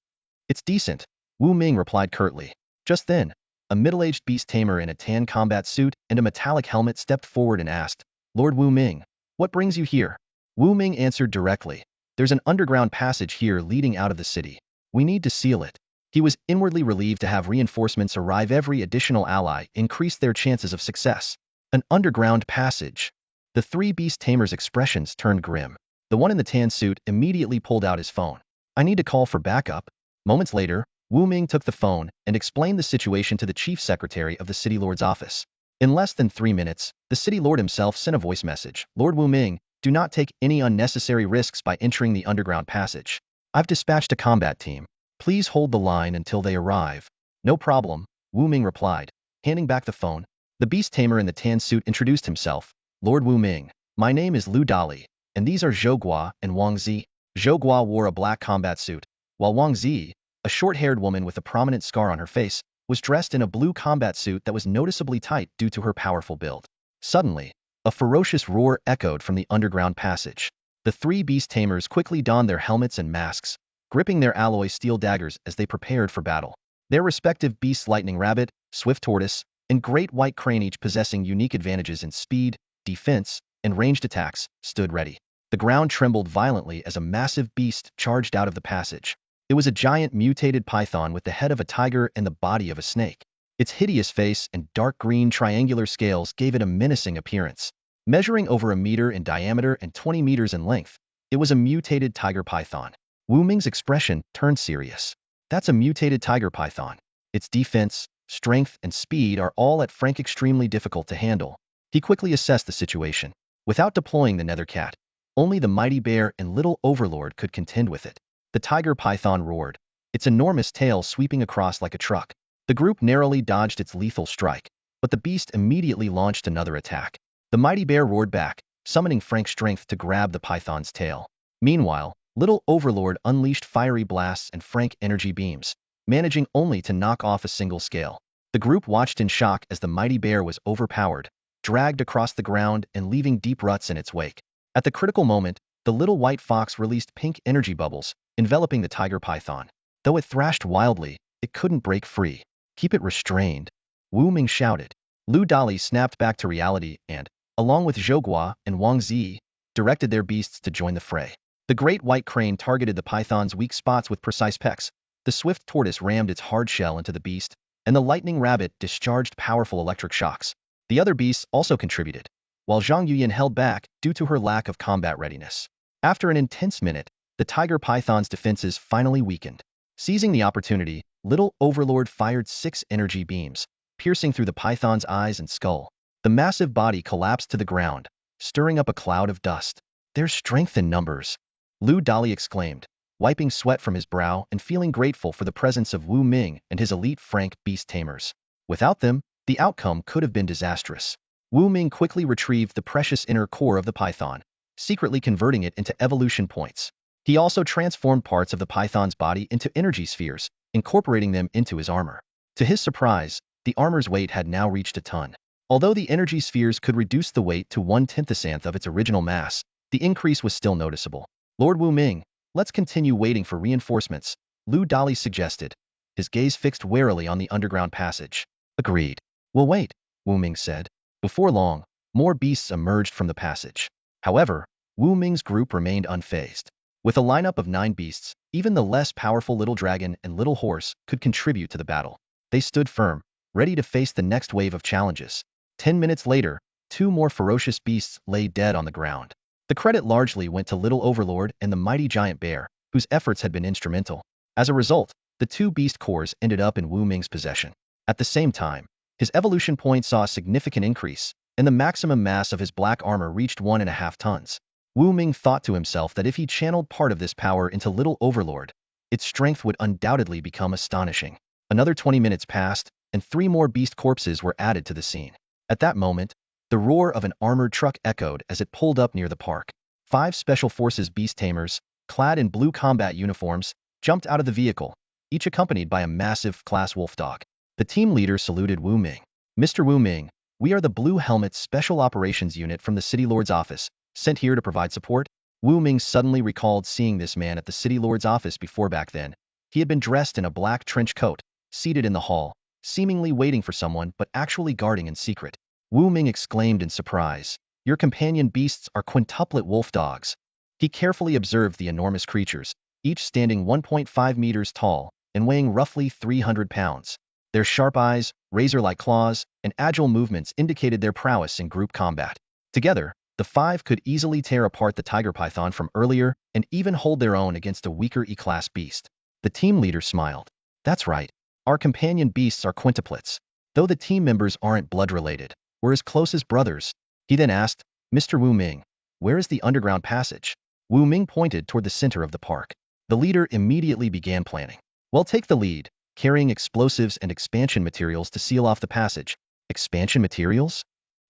"It's decent," Wu Ming replied curtly. Just then, a middle-aged beast tamer in a tan combat suit and a metallic helmet stepped forward and asked, "Lord Wu Ming, what brings you here?" Wu Ming answered directly, "There's an underground passage here leading out of the city. We need to seal it." He was inwardly relieved to have reinforcements arrive. Every additional ally increased their chances of success. An underground passage. The 3 beast tamers' expressions turned grim. The one in the tan suit immediately pulled out his phone. "I need to call for backup." Moments later, Wu Ming took the phone and explained the situation to the chief secretary of the city lord's office. In less than 3 minutes, the city lord himself sent a voice message. "Lord Wu Ming, do not take any unnecessary risks by entering the underground passage. I've dispatched a combat team. Please hold the line until they arrive." "No problem," Wu Ming replied, handing back the phone. The beast tamer in the tan suit introduced himself. "Lord Wu Ming, my name is Lu Dali, and these are Zhou Gua and Wang Zi." Zhou Gua wore a black combat suit, while Wang Zi, a short-haired woman with a prominent scar on her face, was dressed in a blue combat suit that was noticeably tight due to her powerful build. Suddenly, a ferocious roar echoed from the underground passage. The 3 beast tamers quickly donned their helmets and masks, gripping their alloy steel daggers as they prepared for battle. Their respective beasts, Lightning Rabbit, Swift Tortoise, and Great White Crane, each possessing unique advantages in speed, defense, and ranged attacks, stood ready. The ground trembled violently as a massive beast charged out of the passage. It was a giant mutated python with the head of a tiger and the body of a snake. Its hideous face and dark green triangular scales gave it a menacing appearance. Measuring over a meter in diameter and 20 meters in length, it was a mutated tiger python. Wu Ming's expression turned serious. "That's a mutated tiger python. Its defense, strength, and speed are all at Frank extremely difficult to handle." He quickly assessed the situation. Without deploying the nether cat, only the mighty bear and little overlord could contend with it. The tiger python roared, its enormous tail sweeping across like a truck. The group narrowly dodged its lethal strike, but the beast immediately launched another attack. The mighty bear roared back, summoning Frank's strength to grab the python's tail. Meanwhile, little overlord unleashed fiery blasts and Frank energy beams, managing only to knock off a single scale. The group watched in shock as the mighty bear was overpowered, dragged across the ground and leaving deep ruts in its wake. At the critical moment, the little white fox released pink energy bubbles, enveloping the tiger python. Though it thrashed wildly, it couldn't break free. "Keep it restrained," Wu Ming shouted. Lu Dali snapped back to reality and, along with Zhou Gua and Wang Zi, directed their beasts to join the fray. The great white crane targeted the python's weak spots with precise pecks. The swift tortoise rammed its hard shell into the beast, and the lightning rabbit discharged powerful electric shocks. The other beasts also contributed, while Zhang Yuyan held back due to her lack of combat readiness. After an intense minute, the tiger python's defenses finally weakened. Seizing the opportunity, Little Overlord fired 6 energy beams, piercing through the python's eyes and skull. The massive body collapsed to the ground, stirring up a cloud of dust. "There's strength in numbers," Lu Dali exclaimed, wiping sweat from his brow and feeling grateful for the presence of Wu Ming and his elite Frank Beast Tamers. Without them, the outcome could have been disastrous. Wu Ming quickly retrieved the precious inner core of the python, secretly converting it into evolution points. He also transformed parts of the python's body into energy spheres, incorporating them into his armor. To his surprise, the armor's weight had now reached a ton. Although the energy spheres could reduce the weight to 1/10th of its original mass, the increase was still noticeable. "Lord Wu Ming, let's continue waiting for reinforcements," Lu Dali suggested, his gaze fixed warily on the underground passage. "Agreed. We'll wait," Wu Ming said. Before long, more beasts emerged from the passage. However, Wu Ming's group remained unfazed. With a lineup of 9 beasts, even the less powerful Little Dragon and Little Horse could contribute to the battle. They stood firm, ready to face the next wave of challenges. 10 minutes later, 2 more ferocious beasts lay dead on the ground. The credit largely went to Little Overlord and the mighty giant bear, whose efforts had been instrumental. As a result, the 2 beast cores ended up in Wu Ming's possession. At the same time, his evolution point saw a significant increase, and the maximum mass of his black armor reached 1.5 tons. Wu Ming thought to himself that if he channeled part of this power into Little Overlord, its strength would undoubtedly become astonishing. Another 20 minutes passed, and 3 more beast corpses were added to the scene. At that moment, the roar of an armored truck echoed as it pulled up near the park. 5 Special Forces Beast Tamers, clad in blue combat uniforms, jumped out of the vehicle, each accompanied by a massive class wolf dog. The team leader saluted Wu Ming. "Mr. Wu Ming, we are the Blue Helmet Special Operations Unit from the City Lord's office, sent here to provide support." Wu Ming suddenly recalled seeing this man at the City Lord's office before. Back then, he had been dressed in a black trench coat, seated in the hall, seemingly waiting for someone but actually guarding in secret. Wu Ming exclaimed in surprise, "Your companion beasts are quintuplet wolf dogs." He carefully observed the enormous creatures, each standing 1.5 meters tall and weighing roughly 300 pounds. Their sharp eyes, razor-like claws, and agile movements indicated their prowess in group combat. Together, the 5 could easily tear apart the tiger python from earlier and even hold their own against a weaker E-class beast. The team leader smiled. "That's right. Our companion beasts are quintuplets. Though the team members aren't blood-related, we're as close as brothers." He then asked, "Mr. Wu Ming, where is the underground passage?" Wu Ming pointed toward the center of the park. The leader immediately began planning. "Well, take the lead, carrying explosives and expansion materials to seal off the passage." "Expansion materials?"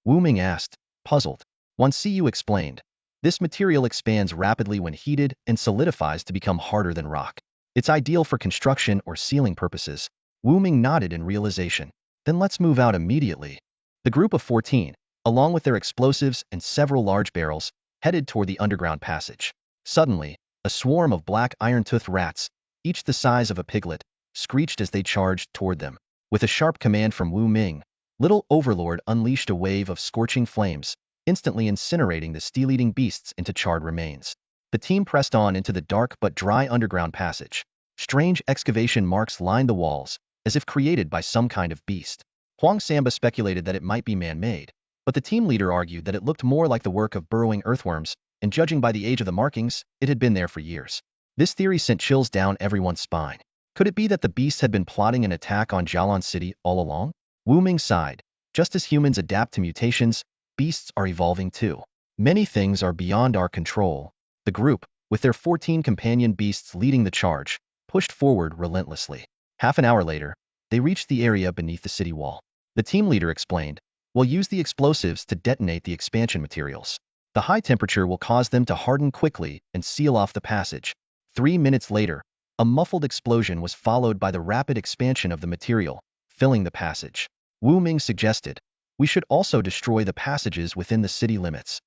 Wu Ming asked, puzzled. Once Siyu explained, "This material expands rapidly when heated and solidifies to become harder than rock. It's ideal for construction or sealing purposes." Wu Ming nodded in realization. "Then let's move out immediately." The group of 14, along with their explosives and several large barrels, headed toward the underground passage. Suddenly, a swarm of black iron-toothed rats, each the size of a piglet, screeched as they charged toward them. With a sharp command from Wu Ming, Little Overlord unleashed a wave of scorching flames, instantly incinerating the steel-eating beasts into charred remains. The team pressed on into the dark but dry underground passage. Strange excavation marks lined the walls, as if created by some kind of beast. Huang Samba speculated that it might be man-made, but the team leader argued that it looked more like the work of burrowing earthworms, and judging by the age of the markings, it had been there for years. This theory sent chills down everyone's spine. Could it be that the beasts had been plotting an attack on Jialan City all along? Wu Ming sighed. Just as humans adapt to mutations, beasts are evolving too. Many things are beyond our control. The group, with their 14 companion beasts leading the charge, pushed forward relentlessly. Half an hour later, they reached the area beneath the city wall. The team leader explained, "We'll use the explosives to detonate the expansion materials. The high temperature will cause them to harden quickly and seal off the passage." 3 minutes later, a muffled explosion was followed by the rapid expansion of the material, filling the passage. Wu Ming suggested, "We should also destroy the passages within the city limits."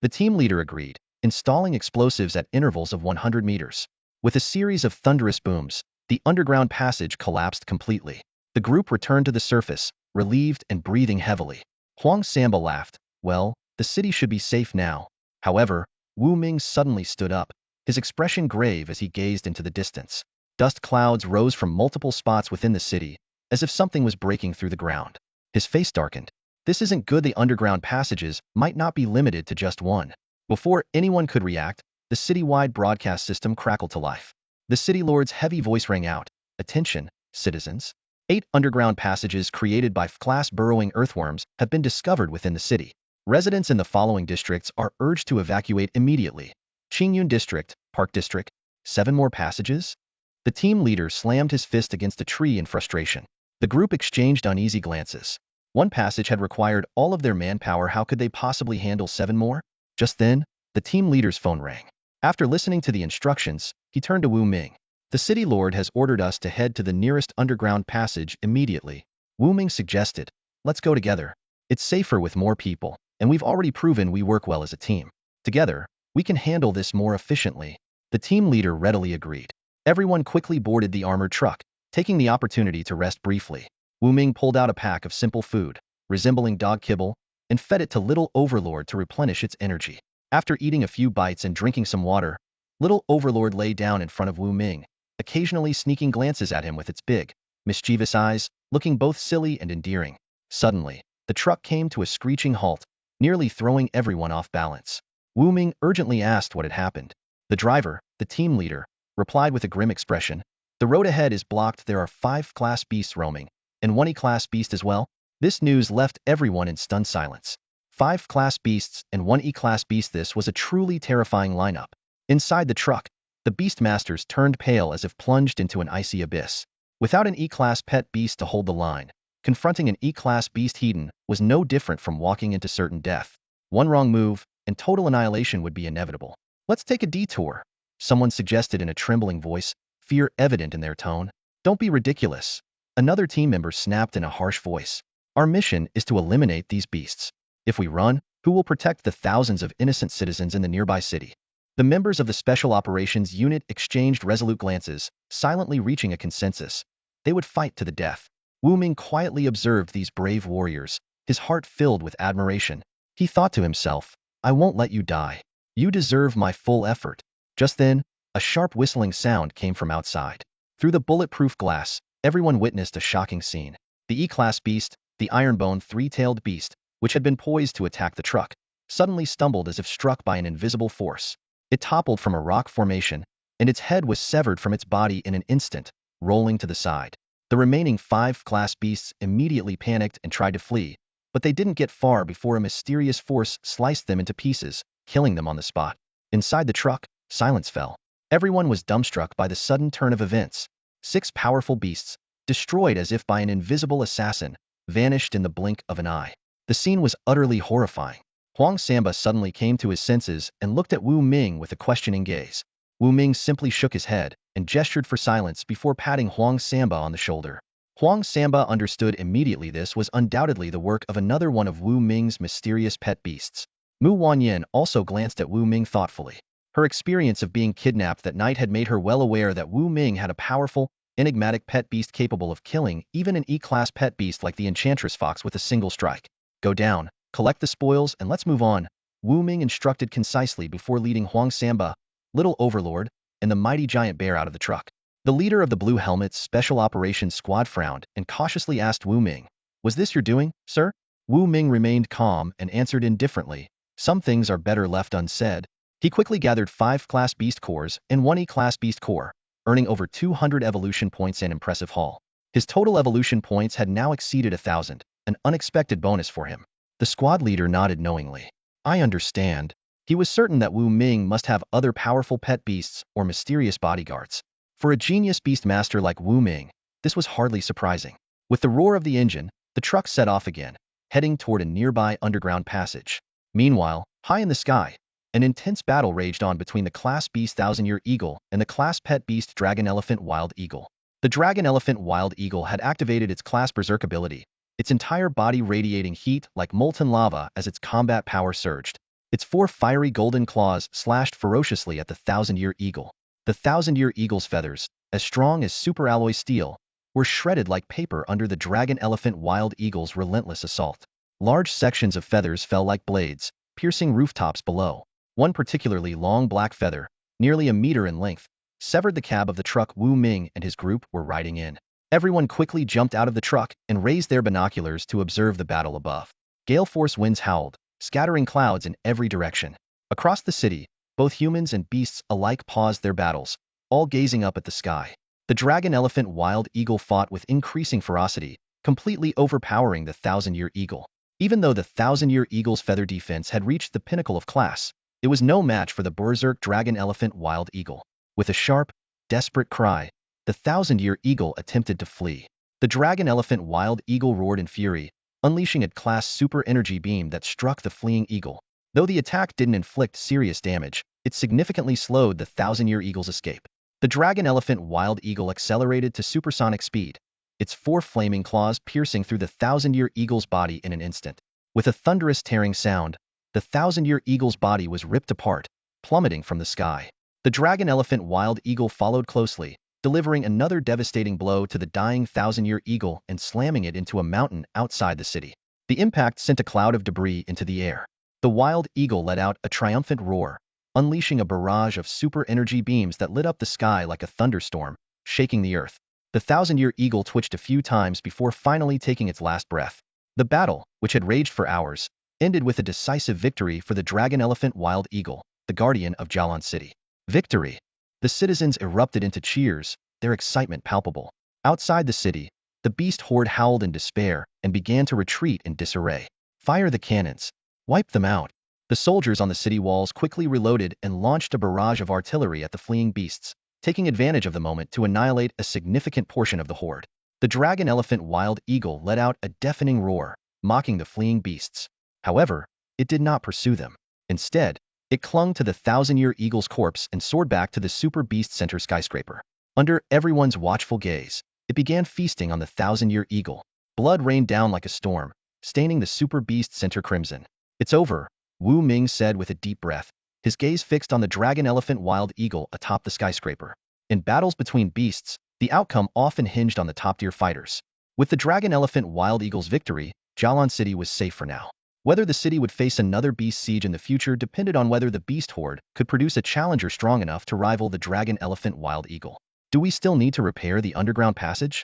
The team leader agreed, installing explosives at intervals of 100 meters. With a series of thunderous booms, the underground passage collapsed completely. The group returned to the surface, relieved and breathing heavily. Huang Samba laughed. "Well, the city should be safe now." However, Wu Ming suddenly stood up, his expression grave as he gazed into the distance. Dust clouds rose from multiple spots within the city, as if something was breaking through the ground. His face darkened. This isn't good. The underground passages might not be limited to just one. Before anyone could react, the city-wide broadcast system crackled to life. The city lord's heavy voice rang out, "Attention, citizens. 8 underground passages created by F-class burrowing earthworms have been discovered within the city. Residents in the following districts are urged to evacuate immediately. Qingyun District, Park District. 7 more passages?" The team leader slammed his fist against a tree in frustration. The group exchanged uneasy glances. One passage had required all of their manpower. How could they possibly handle 7 more? Just then, the team leader's phone rang. After listening to the instructions, he turned to Wu Ming. "The city lord has ordered us to head to the nearest underground passage immediately." Wu Ming suggested, "Let's go together. It's safer with more people, and we've already proven we work well as a team. Together, we can handle this more efficiently." The team leader readily agreed. Everyone quickly boarded the armored truck, taking the opportunity to rest briefly. Wu Ming pulled out a pack of simple food, resembling dog kibble, and fed it to Little Overlord to replenish its energy. After eating a few bites and drinking some water, Little Overlord lay down in front of Wu Ming, occasionally sneaking glances at him with its big, mischievous eyes, looking both silly and endearing. Suddenly, the truck came to a screeching halt, nearly throwing everyone off balance. Wu Ming urgently asked what had happened. The driver, the team leader, replied with a grim expression, "The road ahead is blocked. There are 5 class beasts roaming, and 1 E-class beast as well." This news left everyone in stunned silence. 5 class beasts and 1 E-class beast. This was a truly terrifying lineup. Inside the truck, the Beastmasters turned pale as if plunged into an icy abyss. Without an E-class pet beast to hold the line, confronting an E-class beast Hedon was no different from walking into certain death. One wrong move, and total annihilation would be inevitable. "Let's take a detour," someone suggested in a trembling voice, fear evident in their tone. "Don't be ridiculous," another team member snapped in a harsh voice. "Our mission is to eliminate these beasts. If we run, who will protect the thousands of innocent citizens in the nearby city?" The members of the Special Operations Unit exchanged resolute glances, silently reaching a consensus. They would fight to the death. Wu Ming quietly observed these brave warriors, his heart filled with admiration. He thought to himself, "I won't let you die. You deserve my full effort." Just then, a sharp whistling sound came from outside. Through the bulletproof glass, everyone witnessed a shocking scene. The E-class beast, the iron-boned 3-tailed beast, which had been poised to attack the truck, suddenly stumbled as if struck by an invisible force. It toppled from a rock formation, and its head was severed from its body in an instant, rolling to the side. The remaining 5 class beasts immediately panicked and tried to flee, but they didn't get far before a mysterious force sliced them into pieces, killing them on the spot. Inside the truck, silence fell. Everyone was dumbstruck by the sudden turn of events. 6 powerful beasts, destroyed as if by an invisible assassin, vanished in the blink of an eye. The scene was utterly horrifying. Huang Samba suddenly came to his senses and looked at Wu Ming with a questioning gaze. Wu Ming simply shook his head and gestured for silence before patting Huang Samba on the shoulder. Huang Samba understood immediately this was undoubtedly the work of another one of Wu Ming's mysterious pet beasts. Mu Wanyan also glanced at Wu Ming thoughtfully. Her experience of being kidnapped that night had made her well aware that Wu Ming had a powerful, enigmatic pet beast capable of killing even an E-class pet beast like the Enchantress Fox with a single strike. "Go down, collect the spoils, and let's move on," Wu Ming instructed concisely before leading Huang Samba, Little Overlord, and the mighty giant bear out of the truck. The leader of the Blue Helmets Special Operations Squad frowned and cautiously asked Wu Ming, "Was this your doing, sir?" Wu Ming remained calm and answered indifferently, "Some things are better left unsaid." He quickly gathered 5 class beast cores and 1 E-class beast core, earning over 200 evolution points and impressive haul. His total evolution points had now exceeded 1,000, an unexpected bonus for him. The squad leader nodded knowingly. "I understand." He was certain that Wu Ming must have other powerful pet beasts or mysterious bodyguards. For a genius beast master like Wu Ming, this was hardly surprising. With the roar of the engine, the truck set off again, heading toward a nearby underground passage. Meanwhile, high in the sky, an intense battle raged on between the class beast Thousand-Year Eagle and the class pet beast Dragon Elephant Wild Eagle. The Dragon Elephant Wild Eagle had activated its class berserk ability, its entire body radiating heat like molten lava as its combat power surged. Its 4 fiery golden claws slashed ferociously at the Thousand-Year Eagle. The Thousand-Year Eagle's feathers, as strong as superalloy steel, were shredded like paper under the Dragon Elephant Wild Eagle's relentless assault. Large sections of feathers fell like blades, piercing rooftops below. One particularly long black feather, nearly a meter in length, severed the cab of the truck Wu Ming and his group were riding in. Everyone quickly jumped out of the truck and raised their binoculars to observe the battle above. Gale force winds howled, scattering clouds in every direction. Across the city, both humans and beasts alike paused their battles, all gazing up at the sky. The dragon elephant wild eagle fought with increasing ferocity, completely overpowering the thousand-year eagle. Even though the thousand-year eagle's feather defense had reached the pinnacle of class, it was no match for the berserk dragon elephant wild eagle. With a sharp, desperate cry, the thousand-year eagle attempted to flee. The dragon elephant wild eagle roared in fury, unleashing a class super energy beam that struck the fleeing eagle. Though the attack didn't inflict serious damage, it significantly slowed the thousand-year eagle's escape. The dragon elephant wild eagle accelerated to supersonic speed, its 4 flaming claws piercing through the thousand-year eagle's body in an instant. With a thunderous tearing sound, the thousand-year eagle's body was ripped apart, plummeting from the sky. The dragon elephant wild eagle followed closely, delivering another devastating blow to the dying thousand-year eagle and slamming it into a mountain outside the city. The impact sent a cloud of debris into the air. The wild eagle let out a triumphant roar, unleashing a barrage of super energy beams that lit up the sky like a thunderstorm, shaking the earth. The thousand-year eagle twitched a few times before finally taking its last breath. The battle, which had raged for hours, ended with a decisive victory for the dragon elephant wild eagle, the guardian of Jialan City. Victory! The citizens erupted into cheers, their excitement palpable. Outside the city, the beast horde howled in despair and began to retreat in disarray. Fire the cannons! Wipe them out! The soldiers on the city walls quickly reloaded and launched a barrage of artillery at the fleeing beasts, taking advantage of the moment to annihilate a significant portion of the horde. The dragon elephant wild eagle let out a deafening roar, mocking the fleeing beasts. However, it did not pursue them. Instead, it clung to the thousand-year eagle's corpse and soared back to the super beast center skyscraper. Under everyone's watchful gaze, it began feasting on the thousand-year eagle. Blood rained down like a storm, staining the super beast center crimson. It's over, Wu Ming said with a deep breath, his gaze fixed on the dragon elephant wild eagle atop the skyscraper. In battles between beasts, the outcome often hinged on the top-tier fighters. With the dragon elephant wild eagle's victory, Jialan City was safe for now. Whether the city would face another beast siege in the future depended on whether the beast horde could produce a challenger strong enough to rival the dragon elephant wild eagle. Do we still need to repair the underground passage?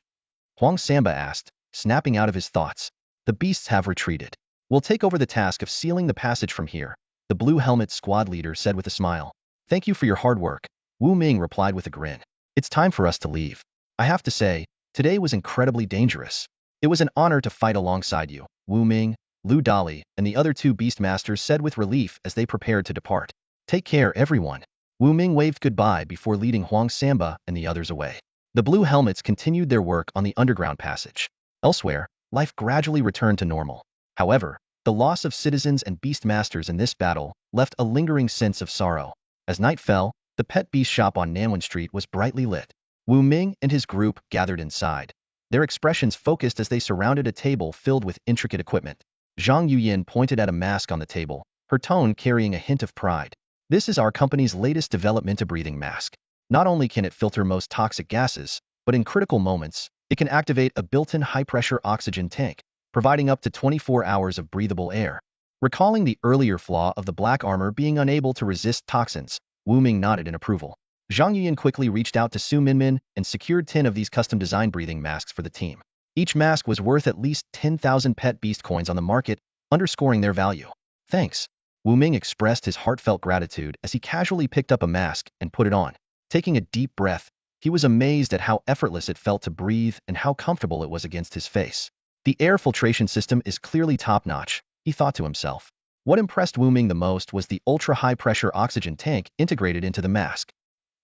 Huang Samba asked, snapping out of his thoughts. The beasts have retreated. We'll take over the task of sealing the passage from here, the Blue Helmet squad leader said with a smile. Thank you for your hard work, Wu Ming replied with a grin. It's time for us to leave. I have to say, today was incredibly dangerous. It was an honor to fight alongside you, Wu Ming, Lu Dali, and the other 2 Beastmasters said with relief as they prepared to depart. Take care, everyone. Wu Ming waved goodbye before leading Huang Samba and the others away. The Blue Helmets continued their work on the underground passage. Elsewhere, life gradually returned to normal. However, the loss of citizens and Beastmasters in this battle left a lingering sense of sorrow. As night fell, the pet beast shop on Nanwen Street was brightly lit. Wu Ming and his group gathered inside, their expressions focused as they surrounded a table filled with intricate equipment. Zhang Yuyin pointed at a mask on the table, her tone carrying a hint of pride. This is our company's latest development, a breathing mask. Not only can it filter most toxic gases, but in critical moments, it can activate a built-in high-pressure oxygen tank, providing up to 24 hours of breathable air. Recalling the earlier flaw of the black armor being unable to resist toxins, Wu Ming nodded in approval. Zhang Yuyin quickly reached out to Su Minmin and secured 10 of these custom-designed breathing masks for the team. Each mask was worth at least 10,000 pet beast coins on the market, underscoring their value. Thanks. Wu Ming expressed his heartfelt gratitude as he casually picked up a mask and put it on. Taking a deep breath, he was amazed at how effortless it felt to breathe and how comfortable it was against his face. The air filtration system is clearly top-notch, he thought to himself. What impressed Wu Ming the most was the ultra-high-pressure oxygen tank integrated into the mask.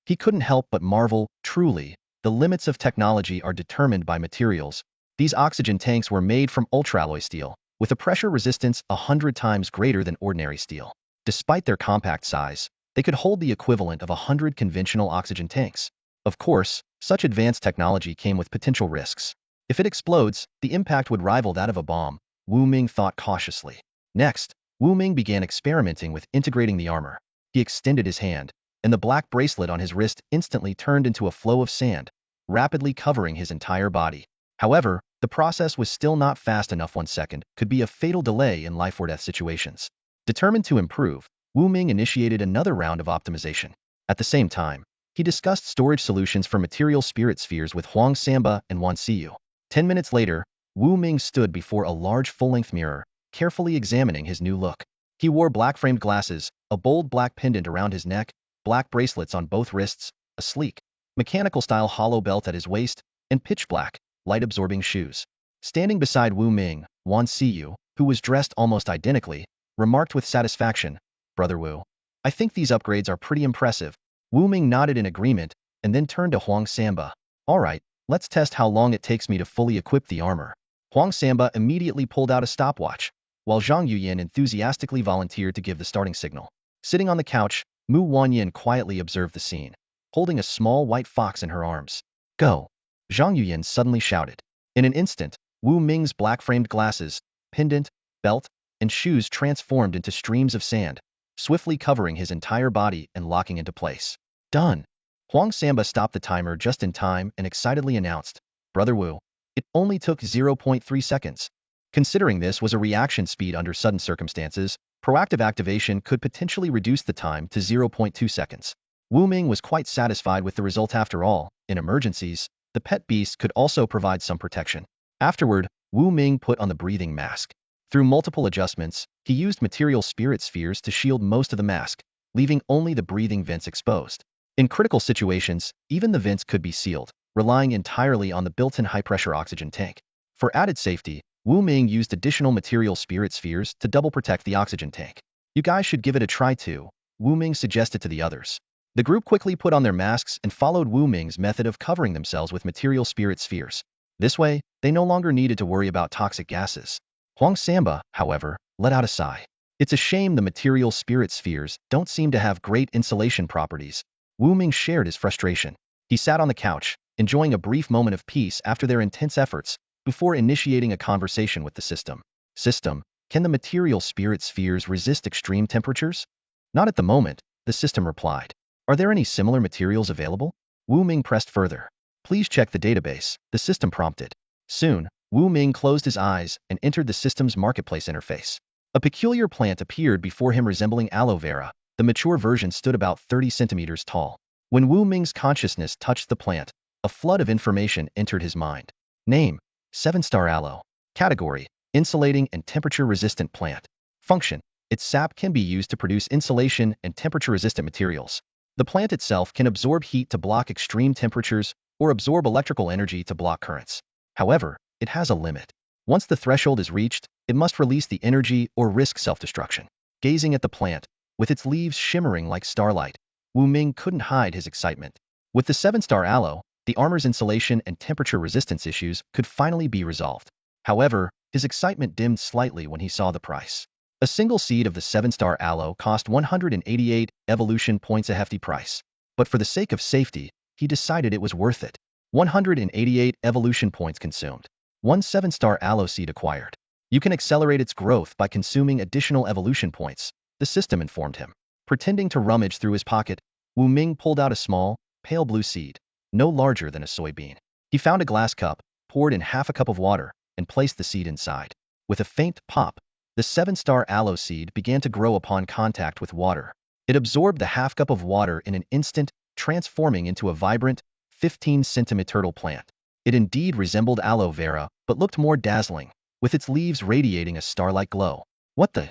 He couldn't help but marvel, truly, the limits of technology are determined by materials. These oxygen tanks were made from ultralloy steel, with a pressure resistance 100 times greater than ordinary steel. Despite their compact size, they could hold the equivalent of 100 conventional oxygen tanks. Of course, such advanced technology came with potential risks. If it explodes, the impact would rival that of a bomb, Wu Ming thought cautiously. Next, Wu Ming began experimenting with integrating the armor. He extended his hand, and the black bracelet on his wrist instantly turned into a flow of sand, rapidly covering his entire body. However, the process was still not fast enough. 1 second could be a fatal delay in life-or-death situations. Determined to improve, Wu Ming initiated another round of optimization. At the same time, He discussed storage solutions for material spirit spheres with Huang Samba and Wan Siyu. 10 minutes later, Wu Ming stood before a large full-length mirror, carefully examining his new look. He wore black-framed glasses, a bold black pendant around his neck, black bracelets on both wrists, a sleek, mechanical-style hollow belt at his waist, and pitch-black, light-absorbing shoes. Standing beside Wu Ming, Wan Siyu, who was dressed almost identically, remarked with satisfaction, "Brother Wu, I think these upgrades are pretty impressive." Wu Ming nodded in agreement, and then turned to Huang Samba. "All right, let's test how long it takes me to fully equip the armor." Huang Samba immediately pulled out a stopwatch, while Zhang Yuyin enthusiastically volunteered to give the starting signal. Sitting on the couch, Mu Wanyin quietly observed the scene, holding a small white fox in her arms. "Go!" Zhang Yuyin suddenly shouted. In an instant, Wu Ming's black-framed glasses, pendant, belt, and shoes transformed into streams of sand, swiftly covering his entire body and locking into place. "Done!" Huang Samba stopped the timer just in time and excitedly announced, "Brother Wu, it only took 0.3 seconds. Considering this was a reaction speed under sudden circumstances, proactive activation could potentially reduce the time to 0.2 seconds. Wu Ming was quite satisfied with the result after all. In emergencies, the pet beast could also provide some protection. Afterward, Wu Ming put on the breathing mask. Through multiple adjustments, he used material spirit spheres to shield most of the mask, leaving only the breathing vents exposed. In critical situations, even the vents could be sealed, relying entirely on the built-in high-pressure oxygen tank. For added safety, Wu Ming used additional material spirit spheres to double protect the oxygen tank. "You guys should give it a try too," Wu Ming suggested to the others. The group quickly put on their masks and followed Wu Ming's method of covering themselves with material spirit spheres. This way, they no longer needed to worry about toxic gases. Huang Samba, however, let out a sigh. "It's a shame the material spirit spheres don't seem to have great insulation properties." Wu Ming shared his frustration. He sat on the couch, enjoying a brief moment of peace after their intense efforts, before initiating a conversation with the system. "System, can the material spirit spheres resist extreme temperatures?" "Not at the moment," the system replied. "Are there any similar materials available?" Wu Ming pressed further. "Please check the database," the system prompted. Soon, Wu Ming closed his eyes and entered the system's marketplace interface. A peculiar plant appeared before him resembling aloe vera. The mature version stood about 30 centimeters tall. When Wu Ming's consciousness touched the plant, a flood of information entered his mind. Name: 7-star aloe. Category: insulating and temperature-resistant plant. Function: its sap can be used to produce insulation and temperature-resistant materials. The plant itself can absorb heat to block extreme temperatures or absorb electrical energy to block currents. However, it has a limit. Once the threshold is reached, it must release the energy or risk self-destruction. Gazing at the plant, with its leaves shimmering like starlight, Wu Ming couldn't hide his excitement. With the 7-star aloe, the armor's insulation and temperature resistance issues could finally be resolved. However, his excitement dimmed slightly when he saw the price. A single seed of the 7-star aloe cost 188 evolution points, a hefty price. But for the sake of safety, he decided it was worth it. 188 evolution points consumed. One 7-star aloe seed acquired. You can accelerate its growth by consuming additional evolution points, the system informed him. Pretending to rummage through his pocket, Wu Ming pulled out a small, pale blue seed, no larger than a soybean. He found a glass cup, poured in half a cup of water, and placed the seed inside. With a faint pop, the 7-star aloe seed began to grow upon contact with water. It absorbed the half cup of water in an instant, transforming into a vibrant, 15-centimeter plant. It indeed resembled aloe vera, but looked more dazzling, with its leaves radiating a star-like glow. What the?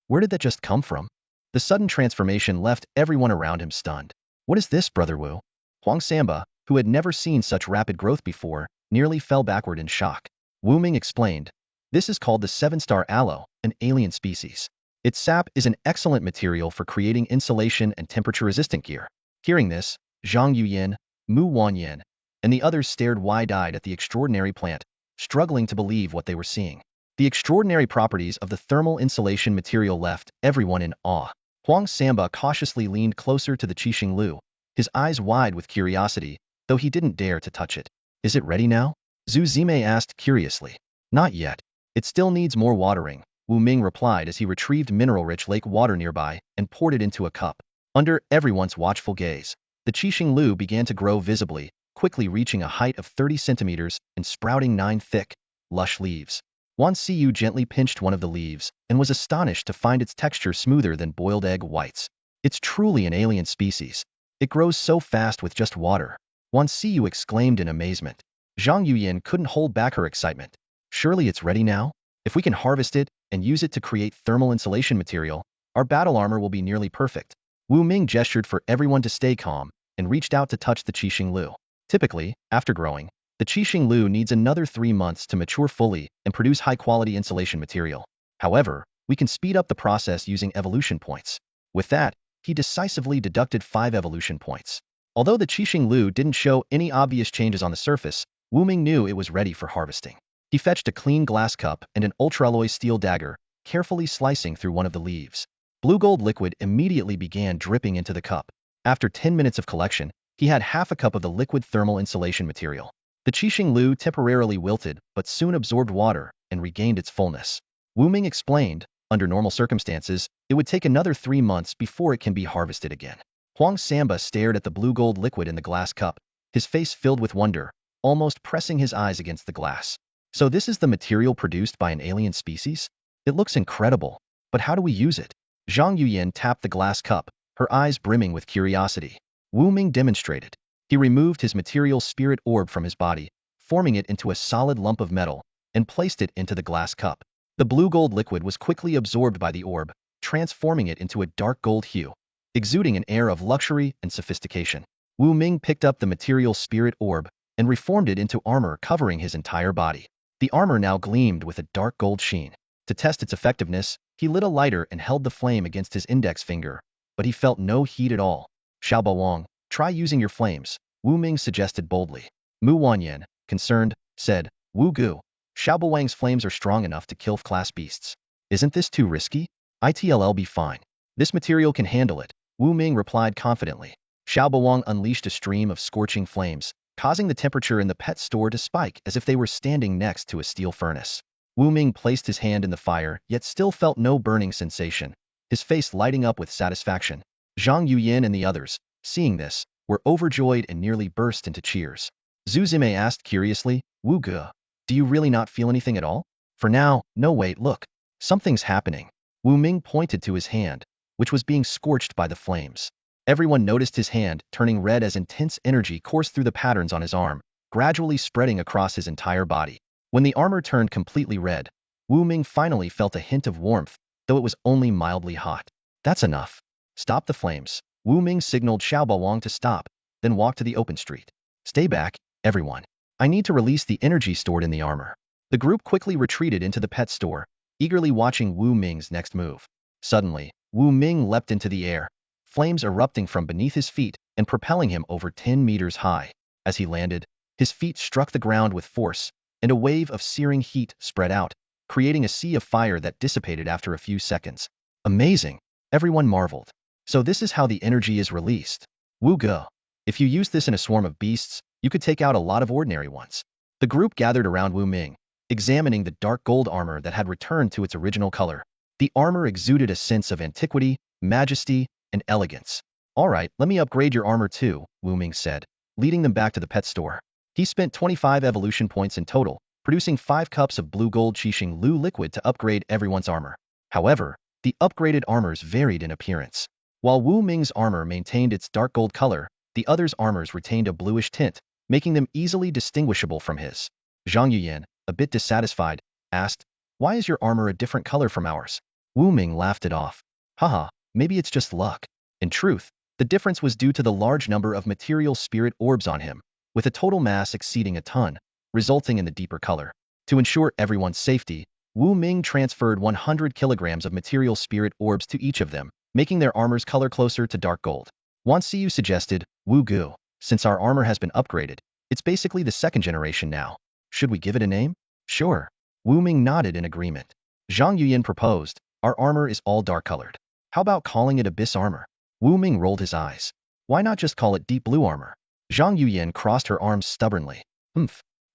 Where did that just come from? The sudden transformation left everyone around him stunned. "What is this, Brother Wu?" Huang Samba, who had never seen such rapid growth before, nearly fell backward in shock. Wu Ming explained, "This is called the 7-star aloe, an alien species. Its sap is an excellent material for creating insulation and temperature-resistant gear." Hearing this, Zhang Yuyin, Mu Wanyin, and the others stared wide-eyed at the extraordinary plant, struggling to believe what they were seeing. The extraordinary properties of the thermal insulation material left everyone in awe. Huang Samba cautiously leaned closer to the Qixing Lu, his eyes wide with curiosity, though he didn't dare to touch it. "Is it ready now?" Zhu Zimei asked curiously. "Not yet. It still needs more watering," Wu Ming replied as he retrieved mineral-rich lake water nearby and poured it into a cup. Under everyone's watchful gaze, the Qixing Lu began to grow visibly, quickly reaching a height of 30 centimeters and sprouting 9 thick, lush leaves. Wan Siyu gently pinched one of the leaves and was astonished to find its texture smoother than boiled egg whites. "It's truly an alien species." It grows so fast with just water. Wan Siyu exclaimed in amazement. Zhang Yuyin couldn't hold back her excitement. Surely it's ready now? If we can harvest it and use it to create thermal insulation material, our battle armor will be nearly perfect. Wu Ming gestured for everyone to stay calm and reached out to touch the Qixing Lu. Typically, after growing, the Qixing Lu needs another 3 months to mature fully and produce high-quality insulation material. However, we can speed up the process using evolution points. With that, he decisively deducted 5 evolution points. Although the Qixing Lu didn't show any obvious changes on the surface, Wu Ming knew it was ready for harvesting. He fetched a clean glass cup and an ultra-alloy steel dagger, carefully slicing through one of the leaves. Blue gold liquid immediately began dripping into the cup. After 10 minutes of collection, he had half a cup of the liquid thermal insulation material. The Qixing Lu temporarily wilted but soon absorbed water and regained its fullness. Wu Ming explained, under normal circumstances, it would take another 3 months before it can be harvested again. Huang Samba stared at the blue gold liquid in the glass cup, his face filled with wonder, almost pressing his eyes against the glass. So this is the material produced by an alien species? It looks incredible, but how do we use it? Zhang Yuyin tapped the glass cup, her eyes brimming with curiosity. Wu Ming demonstrated. He removed his material spirit orb from his body, forming it into a solid lump of metal, and placed it into the glass cup. The blue gold liquid was quickly absorbed by the orb, transforming it into a dark gold hue, exuding an air of luxury and sophistication. Wu Ming picked up the material spirit orb and reformed it into armor covering his entire body. The armor now gleamed with a dark gold sheen. To test its effectiveness, he lit a lighter and held the flame against his index finger, but he felt no heat at all. Xiaobo Wang, try using your flames, Wu Ming suggested boldly. Mu Wanyan, concerned, said, Wu Gu, Xiaobo Wang's flames are strong enough to kill class beasts. Isn't this too risky? It'll be fine. This material can handle it, Wu Ming replied confidently. Xiaobo Wang unleashed a stream of scorching flames, causing the temperature in the pet store to spike as if they were standing next to a steel furnace. Wu Ming placed his hand in the fire, yet still felt no burning sensation, his face lighting up with satisfaction. Zhang Yuyin and the others, seeing this, were overjoyed and nearly burst into cheers. Zhu Zime asked curiously, Wu Ge, do you really not feel anything at all? For now, no wait, look. Something's happening. Wu Ming pointed to his hand, which was being scorched by the flames. Everyone noticed his hand turning red as intense energy coursed through the patterns on his arm, gradually spreading across his entire body. When the armor turned completely red, Wu Ming finally felt a hint of warmth, though it was only mildly hot. That's enough. Stop the flames. Wu Ming signaled Xiaobo Wang to stop, then walked to the open street. Stay back, everyone. I need to release the energy stored in the armor. The group quickly retreated into the pet store, eagerly watching Wu Ming's next move. Suddenly, Wu Ming leapt into the air, flames erupting from beneath his feet and propelling him over 10 meters high. As he landed, his feet struck the ground with force, and a wave of searing heat spread out, creating a sea of fire that dissipated after a few seconds. Amazing! Everyone marveled. So this is how the energy is released. Wu Ge, if you use this in a swarm of beasts, you could take out a lot of ordinary ones. The group gathered around Wu Ming, examining the dark gold armor that had returned to its original color. The armor exuded a sense of antiquity, majesty, and elegance. All right, let me upgrade your armor too, Wu Ming said, leading them back to the pet store. He spent 25 evolution points in total, producing 5 cups of blue gold Qixing Lu liquid to upgrade everyone's armor. However, the upgraded armors varied in appearance. While Wu Ming's armor maintained its dark gold color, the others' armors retained a bluish tint, making them easily distinguishable from his. Zhang Yuyan, a bit dissatisfied, asked, why is your armor a different color from ours? Wu Ming laughed it off. Haha, maybe it's just luck. In truth, the difference was due to the large number of material spirit orbs on him, with a total mass exceeding a ton, resulting in the deeper color. To ensure everyone's safety, Wu Ming transferred 100 kilograms of material spirit orbs to each of them, making their armor's color closer to dark gold. Wan Siyu suggested, Wu Gu, since our armor has been upgraded, it's basically the 2nd generation now. Should we give it a name? Sure. Wu Ming nodded in agreement. Zhang Yuyin proposed, our armor is all dark-colored. How about calling it Abyss Armor? Wu Ming rolled his eyes. Why not just call it Deep Blue Armor? Zhang Yuyin crossed her arms stubbornly.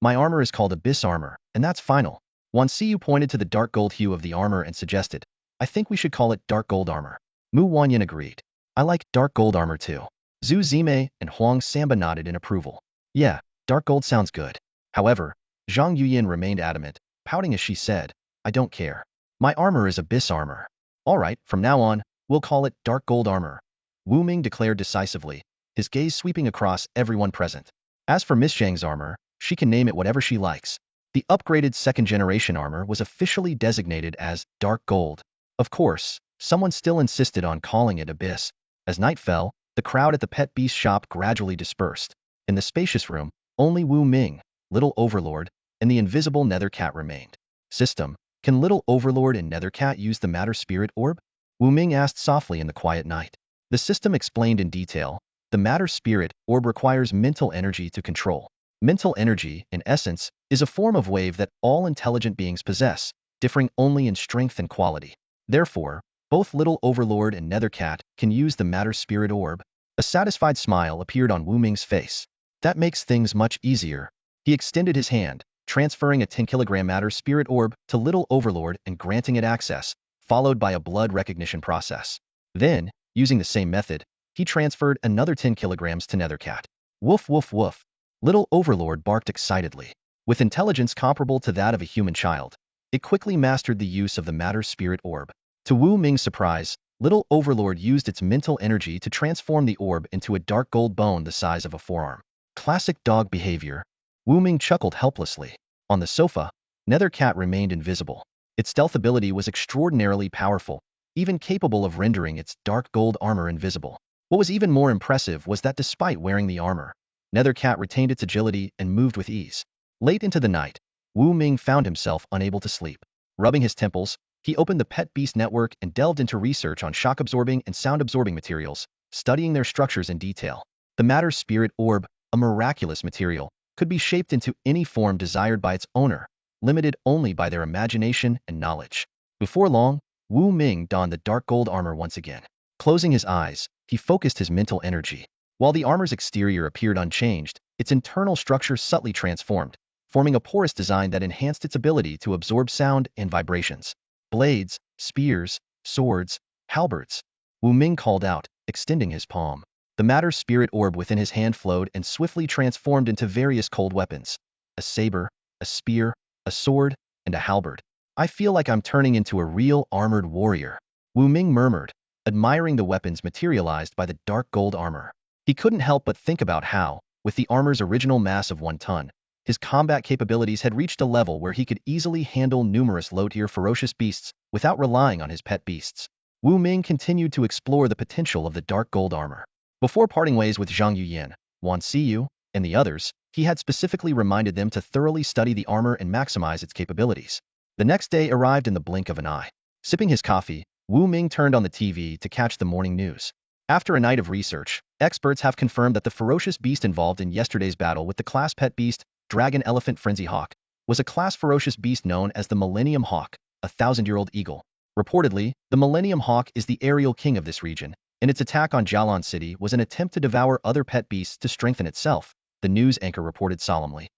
My armor is called Abyss Armor, and that's final. Wan Siyu pointed to the dark gold hue of the armor and suggested, I think we should call it Dark Gold Armor. Mu Wanyan agreed. I like Dark Gold Armor too. Zhu Zime and Huang Samba nodded in approval. Yeah, dark gold sounds good. However, Zhang Yuyin remained adamant, pouting as she said, I don't care. My armor is Abyss Armor. All right, from now on, we'll call it Dark Gold Armor. Wu Ming declared decisively, his gaze sweeping across everyone present. As for Miss Zhang's armor, she can name it whatever she likes. The upgraded second-generation armor was officially designated as dark gold. Of course, someone still insisted on calling it abyss. As night fell, the crowd at the pet beast shop gradually dispersed. In the spacious room, only Wu Ming, Little Overlord, and the invisible Nether Cat remained. System, can Little Overlord and Nether Cat use the Matter Spirit Orb? Wu Ming asked softly in the quiet night. The system explained in detail. The Matter Spirit Orb requires mental energy to control. Mental energy, in essence, is a form of wave that all intelligent beings possess, differing only in strength and quality. Therefore, both Little Overlord and Nether Cat can use the Matter Spirit Orb. A satisfied smile appeared on Wu Ming's face. That makes things much easier. He extended his hand, transferring a 10-kilogram Matter Spirit Orb to Little Overlord and granting it access, followed by a blood recognition process. Then, using the same method, he transferred another 10 kilograms to Nether Cat. Woof woof woof. Little Overlord barked excitedly. With intelligence comparable to that of a human child, it quickly mastered the use of the Matter Spirit Orb. To Wu Ming's surprise, Little Overlord used its mental energy to transform the orb into a dark gold bone the size of a forearm. Classic dog behavior. Wu Ming chuckled helplessly. On the sofa, Nether Cat remained invisible. Its stealth ability was extraordinarily powerful, even capable of rendering its dark gold armor invisible. What was even more impressive was that despite wearing the armor, Nether Cat retained its agility and moved with ease. Late into the night, Wu Ming found himself unable to sleep. Rubbing his temples, he opened the Pet Beast Network and delved into research on shock-absorbing and sound-absorbing materials, studying their structures in detail. The Matter Spirit Orb, a miraculous material, could be shaped into any form desired by its owner, limited only by their imagination and knowledge. Before long, Wu Ming donned the dark gold armor once again. Closing his eyes, he focused his mental energy. While the armor's exterior appeared unchanged, its internal structure subtly transformed, forming a porous design that enhanced its ability to absorb sound and vibrations. Blades, spears, swords, halberds. Wu Ming called out, extending his palm. The Matter Spirit Orb within his hand flowed and swiftly transformed into various cold weapons. A saber, a spear, a sword, and a halberd. I feel like I'm turning into a real armored warrior. Wu Ming murmured, admiring the weapons materialized by the dark gold armor. He couldn't help but think about how, with the armor's original mass of 1 ton, his combat capabilities had reached a level where he could easily handle numerous low-tier ferocious beasts without relying on his pet beasts. Wu Ming continued to explore the potential of the dark gold armor. Before parting ways with Zhang Yuyan, Wan Xiyu, and the others, he had specifically reminded them to thoroughly study the armor and maximize its capabilities. The next day arrived in the blink of an eye. Sipping his coffee, Wu Ming turned on the TV to catch the morning news. After a night of research, experts have confirmed that the ferocious beast involved in yesterday's battle with the class pet beast, Dragon Elephant Frenzy Hawk, was a class ferocious beast known as the Millennium Hawk, a 1,000-year-old eagle. Reportedly, the Millennium Hawk is the aerial king of this region, and its attack on Jialan City was an attempt to devour other pet beasts to strengthen itself, the news anchor reported solemnly.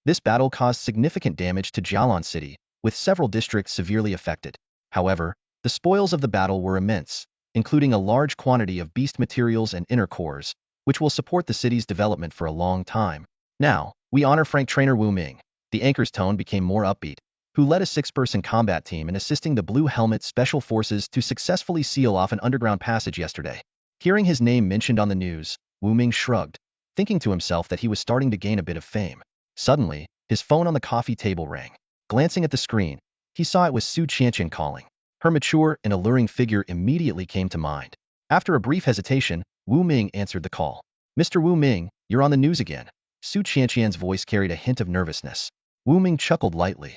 This battle caused significant damage to Jialan City, with several districts severely affected. However, the spoils of the battle were immense, including a large quantity of beast materials and inner cores, which will support the city's development for a long time. Now, we honor Frank Trainer Wu Ming. The anchor's tone became more upbeat, who led a 6-person combat team in assisting the Blue Helmet Special Forces to successfully seal off an underground passage yesterday. Hearing his name mentioned on the news, Wu Ming shrugged, thinking to himself that he was starting to gain a bit of fame. Suddenly, his phone on the coffee table rang. Glancing at the screen, he saw it was Su Qianqian calling. Her mature and alluring figure immediately came to mind. After a brief hesitation, Wu Ming answered the call. Mr. Wu Ming, you're on the news again. Su Qianqian's voice carried a hint of nervousness. Wu Ming chuckled lightly.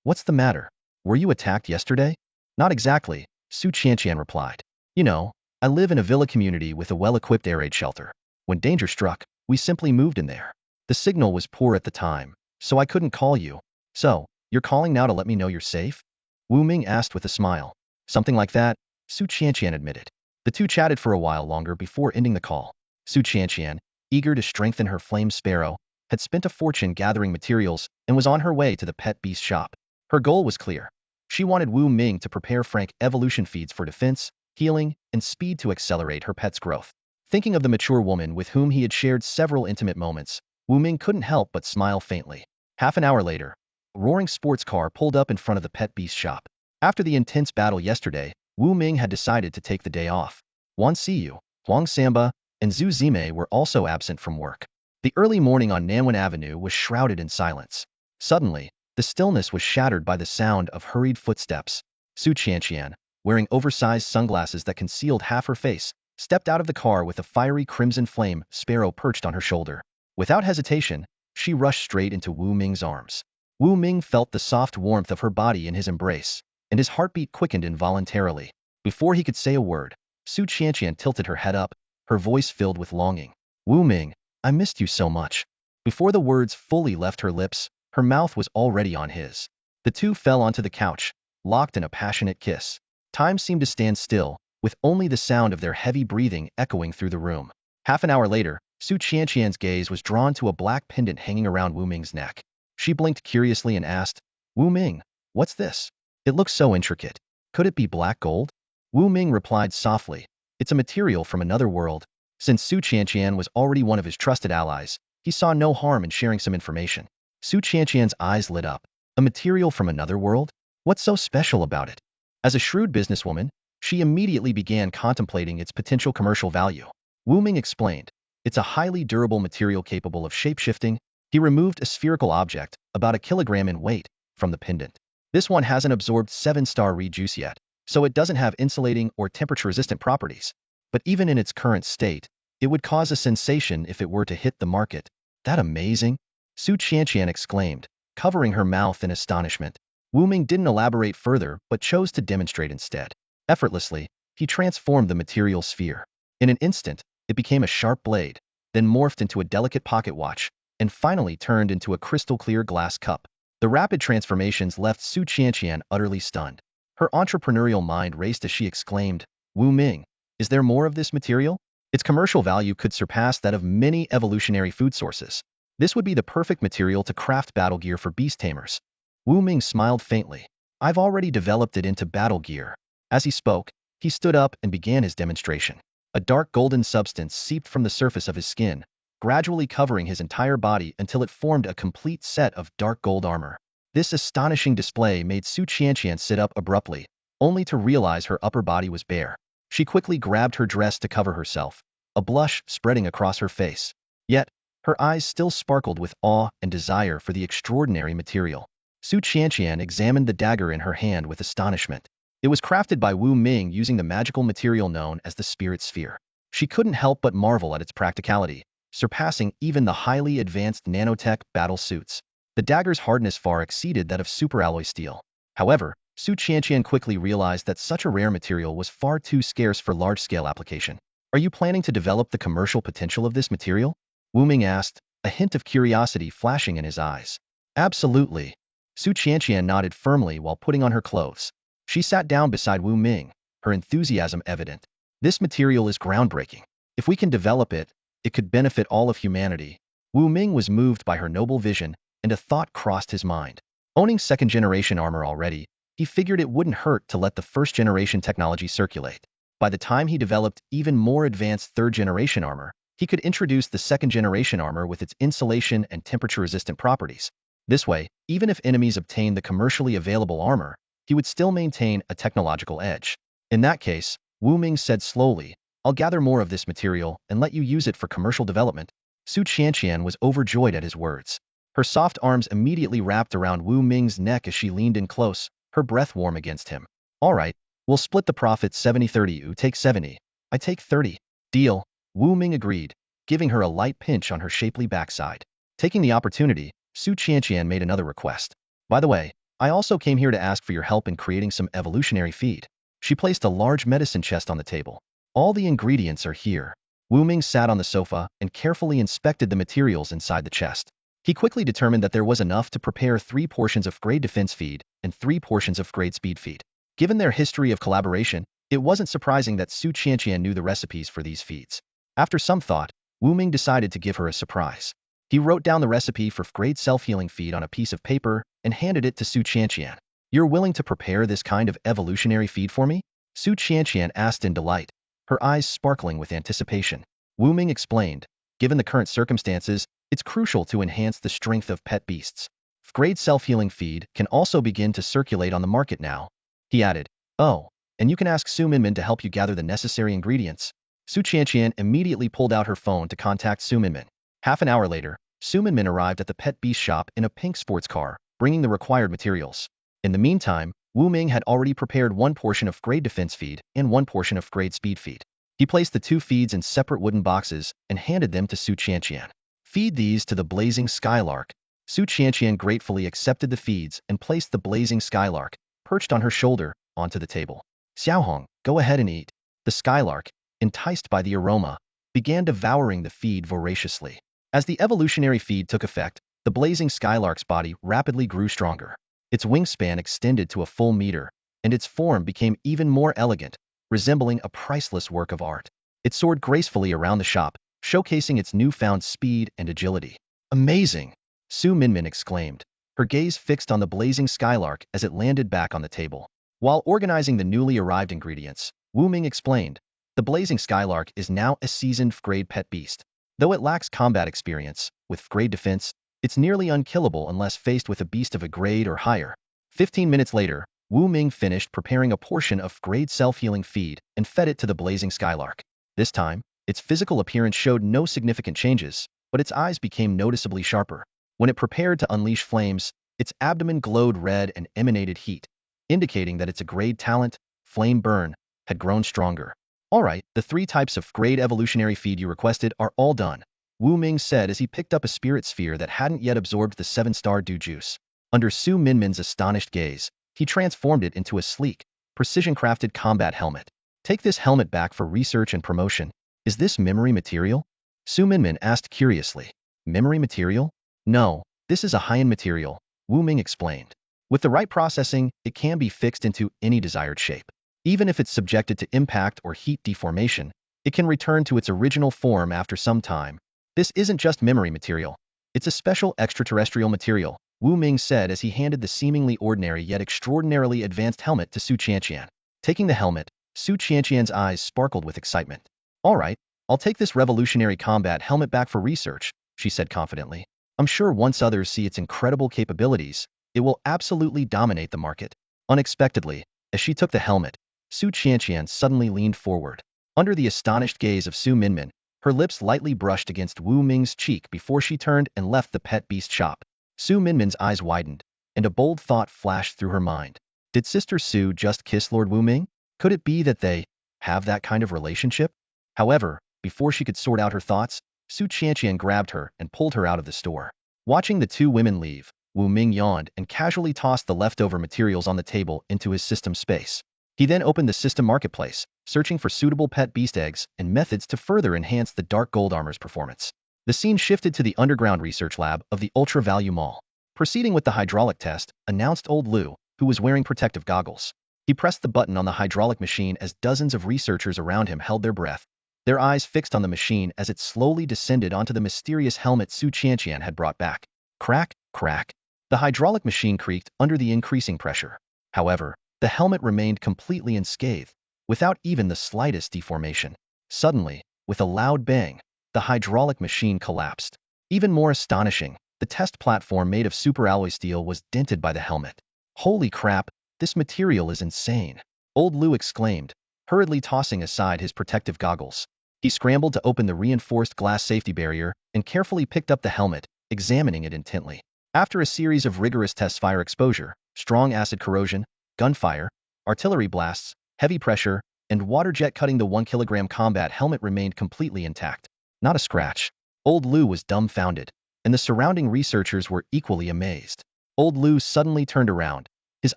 What's the matter? Were you attacked yesterday? Not exactly, Su Qianqian replied. You know, I live in a villa community with a well-equipped air raid shelter. When danger struck, we simply moved in there. The signal was poor at the time, so I couldn't call you. So, you're calling now to let me know you're safe? Wu Ming asked with a smile. Something like that, Su Qianqian admitted. The two chatted for a while longer before ending the call. Su Qianqian, eager to strengthen her flame sparrow, had spent a fortune gathering materials and was on her way to the pet beast shop. Her goal was clear. She wanted Wu Ming to prepare Frank evolution feeds for defense, healing, and speed to accelerate her pet's growth. Thinking of the mature woman with whom he had shared several intimate moments, Wu Ming couldn't help but smile faintly. Half an hour later, a roaring sports car pulled up in front of the pet beast shop. After the intense battle yesterday, Wu Ming had decided to take the day off. Wan Xiyu, Huang Samba, and Zhu Zime were also absent from work. The early morning on Nanwen Avenue was shrouded in silence. Suddenly, the stillness was shattered by the sound of hurried footsteps. Su Qianqian, wearing oversized sunglasses that concealed half her face, stepped out of the car with a fiery crimson flame sparrow perched on her shoulder. Without hesitation, she rushed straight into Wu Ming's arms. Wu Ming felt the soft warmth of her body in his embrace, and his heartbeat quickened involuntarily. Before he could say a word, Su Qianqian tilted her head up, her voice filled with longing. Wu Ming, I missed you so much. Before the words fully left her lips, her mouth was already on his. The two fell onto the couch, locked in a passionate kiss. Time seemed to stand still, with only the sound of their heavy breathing echoing through the room. Half an hour later, Su Qianqian's gaze was drawn to a black pendant hanging around Wu Ming's neck. She blinked curiously and asked, Wu Ming, what's this? It looks so intricate. Could it be black gold? Wu Ming replied softly, it's a material from another world. Since Su Qianqian was already one of his trusted allies, he saw no harm in sharing some information. Su Qianqian's eyes lit up. A material from another world? What's so special about it? As a shrewd businesswoman, she immediately began contemplating its potential commercial value. Wu Ming explained, it's a highly durable material capable of shape-shifting. He removed a spherical object, about a kilogram in weight, from the pendant. This one hasn't absorbed 7-star rejuice yet, so it doesn't have insulating or temperature-resistant properties. But even in its current state, it would cause a sensation if it were to hit the market. That amazing? Su Qianqian exclaimed, covering her mouth in astonishment. Wu Ming didn't elaborate further but chose to demonstrate instead. Effortlessly, he transformed the material sphere. In an instant, it became a sharp blade, then morphed into a delicate pocket watch, and finally turned into a crystal-clear glass cup. The rapid transformations left Su Qianqian utterly stunned. Her entrepreneurial mind raced as she exclaimed, Wu Ming, is there more of this material? Its commercial value could surpass that of many evolutionary food sources. This would be the perfect material to craft battle gear for beast tamers. Wu Ming smiled faintly. I've already developed it into battle gear. As he spoke, he stood up and began his demonstration. A dark golden substance seeped from the surface of his skin, gradually covering his entire body until it formed a complete set of dark gold armor. This astonishing display made Su Qianqian sit up abruptly, only to realize her upper body was bare. She quickly grabbed her dress to cover herself, a blush spreading across her face. Yet, her eyes still sparkled with awe and desire for the extraordinary material. Su Qianqian examined the dagger in her hand with astonishment. It was crafted by Wu Ming using the magical material known as the Spirit Sphere. She couldn't help but marvel at its practicality, surpassing even the highly advanced nanotech battle suits. The dagger's hardness far exceeded that of superalloy steel. However, Su Qianqian quickly realized that such a rare material was far too scarce for large-scale application. Are you planning to develop the commercial potential of this material? Wu Ming asked, a hint of curiosity flashing in his eyes. Absolutely. Su Qianqian nodded firmly while putting on her clothes. She sat down beside Wu Ming, her enthusiasm evident. This material is groundbreaking. If we can develop it, it could benefit all of humanity. Wu Ming was moved by her noble vision, and a thought crossed his mind. Owning second-generation armor already, he figured it wouldn't hurt to let the first-generation technology circulate. By the time he developed even more advanced third-generation armor, he could introduce the second-generation armor with its insulation and temperature-resistant properties. This way, even if enemies obtained the commercially available armor, he would still maintain a technological edge. In that case, Wu Ming said slowly, I'll gather more of this material and let you use it for commercial development. Su Qianqian was overjoyed at his words. Her soft arms immediately wrapped around Wu Ming's neck as she leaned in close, her breath warm against him. All right, we'll split the profits 70-30. You take 70. I take 30. Deal. Wu Ming agreed, giving her a light pinch on her shapely backside. Taking the opportunity, Su Qianqian made another request. By the way, I also came here to ask for your help in creating some evolutionary feed. She placed a large medicine chest on the table. All the ingredients are here. Wu Ming sat on the sofa and carefully inspected the materials inside the chest. He quickly determined that there was enough to prepare 3 portions of grade defense feed and 3 portions of grade speed feed. Given their history of collaboration, it wasn't surprising that Su Qianqian knew the recipes for these feeds. After some thought, Wu Ming decided to give her a surprise. He wrote down the recipe for grade self-healing feed on a piece of paper and handed it to Su Qianqian. You're willing to prepare this kind of evolutionary feed for me? Su Qianqian asked in delight, her eyes sparkling with anticipation. Wu Ming explained, given the current circumstances, it's crucial to enhance the strength of pet beasts. Grade self-healing feed can also begin to circulate on the market now. He added, oh, and you can ask Su Minmin to help you gather the necessary ingredients. Su Qianqian immediately pulled out her phone to contact Su Minmin. Half an hour later, Su Minmin arrived at the pet beast shop in a pink sports car, bringing the required materials. In the meantime, Wu Ming had already prepared one portion of grade defense feed and one portion of grade speed feed. He placed the two feeds in separate wooden boxes and handed them to Su Qianqian. Feed these to the blazing skylark. Su Qianqian gratefully accepted the feeds and placed the blazing skylark, perched on her shoulder, onto the table. Xiaohong, go ahead and eat. The skylark, enticed by the aroma, began devouring the feed voraciously. As the evolutionary feed took effect, the blazing skylark's body rapidly grew stronger. Its wingspan extended to a full meter, and its form became even more elegant, resembling a priceless work of art. It soared gracefully around the shop, showcasing its newfound speed and agility. Amazing! Su Minmin exclaimed, her gaze fixed on the blazing skylark as it landed back on the table. While organizing the newly arrived ingredients, Wu Ming explained, the blazing skylark is now a seasoned grade pet beast. Though it lacks combat experience, with grade defense, it's nearly unkillable unless faced with a beast of a grade or higher. 15 minutes later, Wu Ming finished preparing a portion of grade self-healing feed and fed it to the blazing skylark. This time, its physical appearance showed no significant changes, but its eyes became noticeably sharper. When it prepared to unleash flames, its abdomen glowed red and emanated heat, indicating that its grade talent, flame burn, had grown stronger. Alright, the 3 types of grade evolutionary feed you requested are all done, Wu Ming said as he picked up a spirit sphere that hadn't yet absorbed the 7-star dew juice. Under Su Minmin's astonished gaze, he transformed it into a sleek, precision-crafted combat helmet. Take this helmet back for research and promotion. Is this memory material? Su Minmin asked curiously. Memory material? No, this is a high-end material, Wu Ming explained. With the right processing, it can be fixed into any desired shape. Even if it's subjected to impact or heat deformation, it can return to its original form after some time. This isn't just memory material. It's a special extraterrestrial material, Wu Ming said as he handed the seemingly ordinary yet extraordinarily advanced helmet to Su Qianqian. Taking the helmet, Su Qianqian's eyes sparkled with excitement. Alright, I'll take this revolutionary combat helmet back for research, she said confidently. I'm sure once others see its incredible capabilities, it will absolutely dominate the market. Unexpectedly, as she took the helmet, Su Qianqian suddenly leaned forward. Under the astonished gaze of Su Minmin, her lips lightly brushed against Wu Ming's cheek before she turned and left the pet beast shop. Su Minmin's eyes widened, and a bold thought flashed through her mind. Did Sister Su just kiss Lord Wu Ming? Could it be that they have that kind of relationship? However, before she could sort out her thoughts, Su Qianqian grabbed her and pulled her out of the store. Watching the two women leave, Wu Ming yawned and casually tossed the leftover materials on the table into his system space. He then opened the system marketplace, searching for suitable pet beast eggs and methods to further enhance the dark gold armor's performance. The scene shifted to the underground research lab of the Ultra Value Mall. Proceeding with the hydraulic test, announced Old Lu, who was wearing protective goggles. He pressed the button on the hydraulic machine as dozens of researchers around him held their breath, their eyes fixed on the machine as it slowly descended onto the mysterious helmet Su Qianqian had brought back. Crack, crack. The hydraulic machine creaked under the increasing pressure. However, the helmet remained completely unscathed, without even the slightest deformation. Suddenly, with a loud bang, the hydraulic machine collapsed. Even more astonishing, the test platform made of superalloy steel was dented by the helmet. Holy crap, this material is insane, Old Lu exclaimed, hurriedly tossing aside his protective goggles. He scrambled to open the reinforced glass safety barrier and carefully picked up the helmet, examining it intently. After a series of rigorous tests, fire exposure, strong acid corrosion, gunfire, artillery blasts, heavy pressure, and water jet cutting, the 1 kilogram combat helmet remained completely intact. Not a scratch. Old Lu was dumbfounded, and the surrounding researchers were equally amazed. Old Lu suddenly turned around, his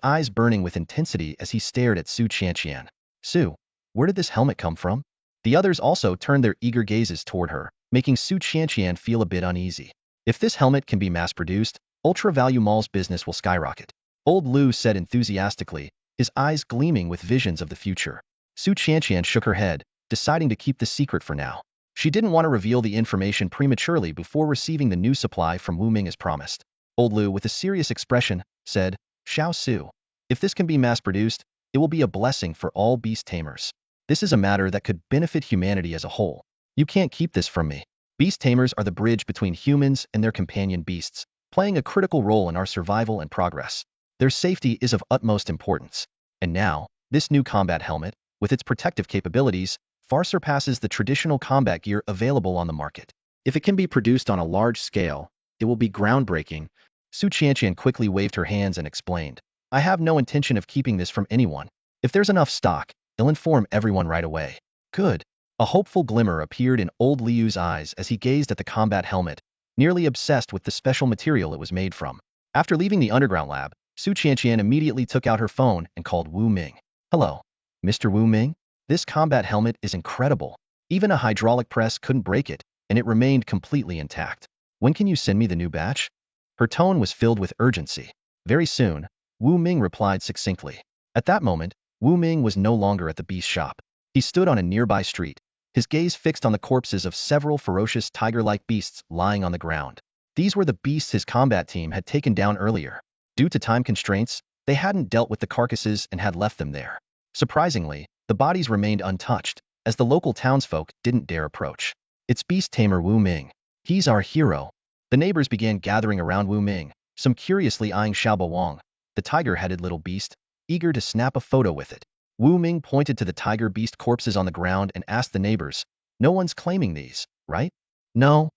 eyes burning with intensity as he stared at Su Qianqian. Su, where did this helmet come from? The others also turned their eager gazes toward her, making Su Qianqian feel a bit uneasy. If this helmet can be mass-produced, Ultra Value Mall's business will skyrocket, Old Lu said enthusiastically, his eyes gleaming with visions of the future. Su Qianqian shook her head, deciding to keep the secret for now. She didn't want to reveal the information prematurely before receiving the new supply from Wu Ming as promised. Old Lu, with a serious expression, said, Xiao Su, if this can be mass-produced, it will be a blessing for all beast tamers. This is a matter that could benefit humanity as a whole. You can't keep this from me. Beast tamers are the bridge between humans and their companion beasts, playing a critical role in our survival and progress. Their safety is of utmost importance. And now, this new combat helmet, with its protective capabilities, far surpasses the traditional combat gear available on the market. If it can be produced on a large scale, it will be groundbreaking. Su Qianqian quickly waved her hands and explained, I have no intention of keeping this from anyone. If there's enough stock, I'll inform everyone right away. Good. A hopeful glimmer appeared in old Liu's eyes as he gazed at the combat helmet, nearly obsessed with the special material it was made from. After leaving the underground lab, Su Qianqian immediately took out her phone and called Wu Ming. Hello, Mr. Wu Ming? This combat helmet is incredible. Even a hydraulic press couldn't break it, and it remained completely intact. When can you send me the new batch? Her tone was filled with urgency. Very soon, Wu Ming replied succinctly. At that moment, Wu Ming was no longer at the beast shop. He stood on a nearby street, his gaze fixed on the corpses of several ferocious tiger-like beasts lying on the ground. These were the beasts his combat team had taken down earlier. Due to time constraints, they hadn't dealt with the carcasses and had left them there. Surprisingly, the bodies remained untouched, as the local townsfolk didn't dare approach. It's Beast Tamer Wu Ming. He's our hero. The neighbors began gathering around Wu Ming, some curiously eyeing Xiaobo Wang, the tiger-headed little beast, eager to snap a photo with it. Wu Ming pointed to the tiger beast corpses on the ground and asked the neighbors, no one's claiming these, right? No,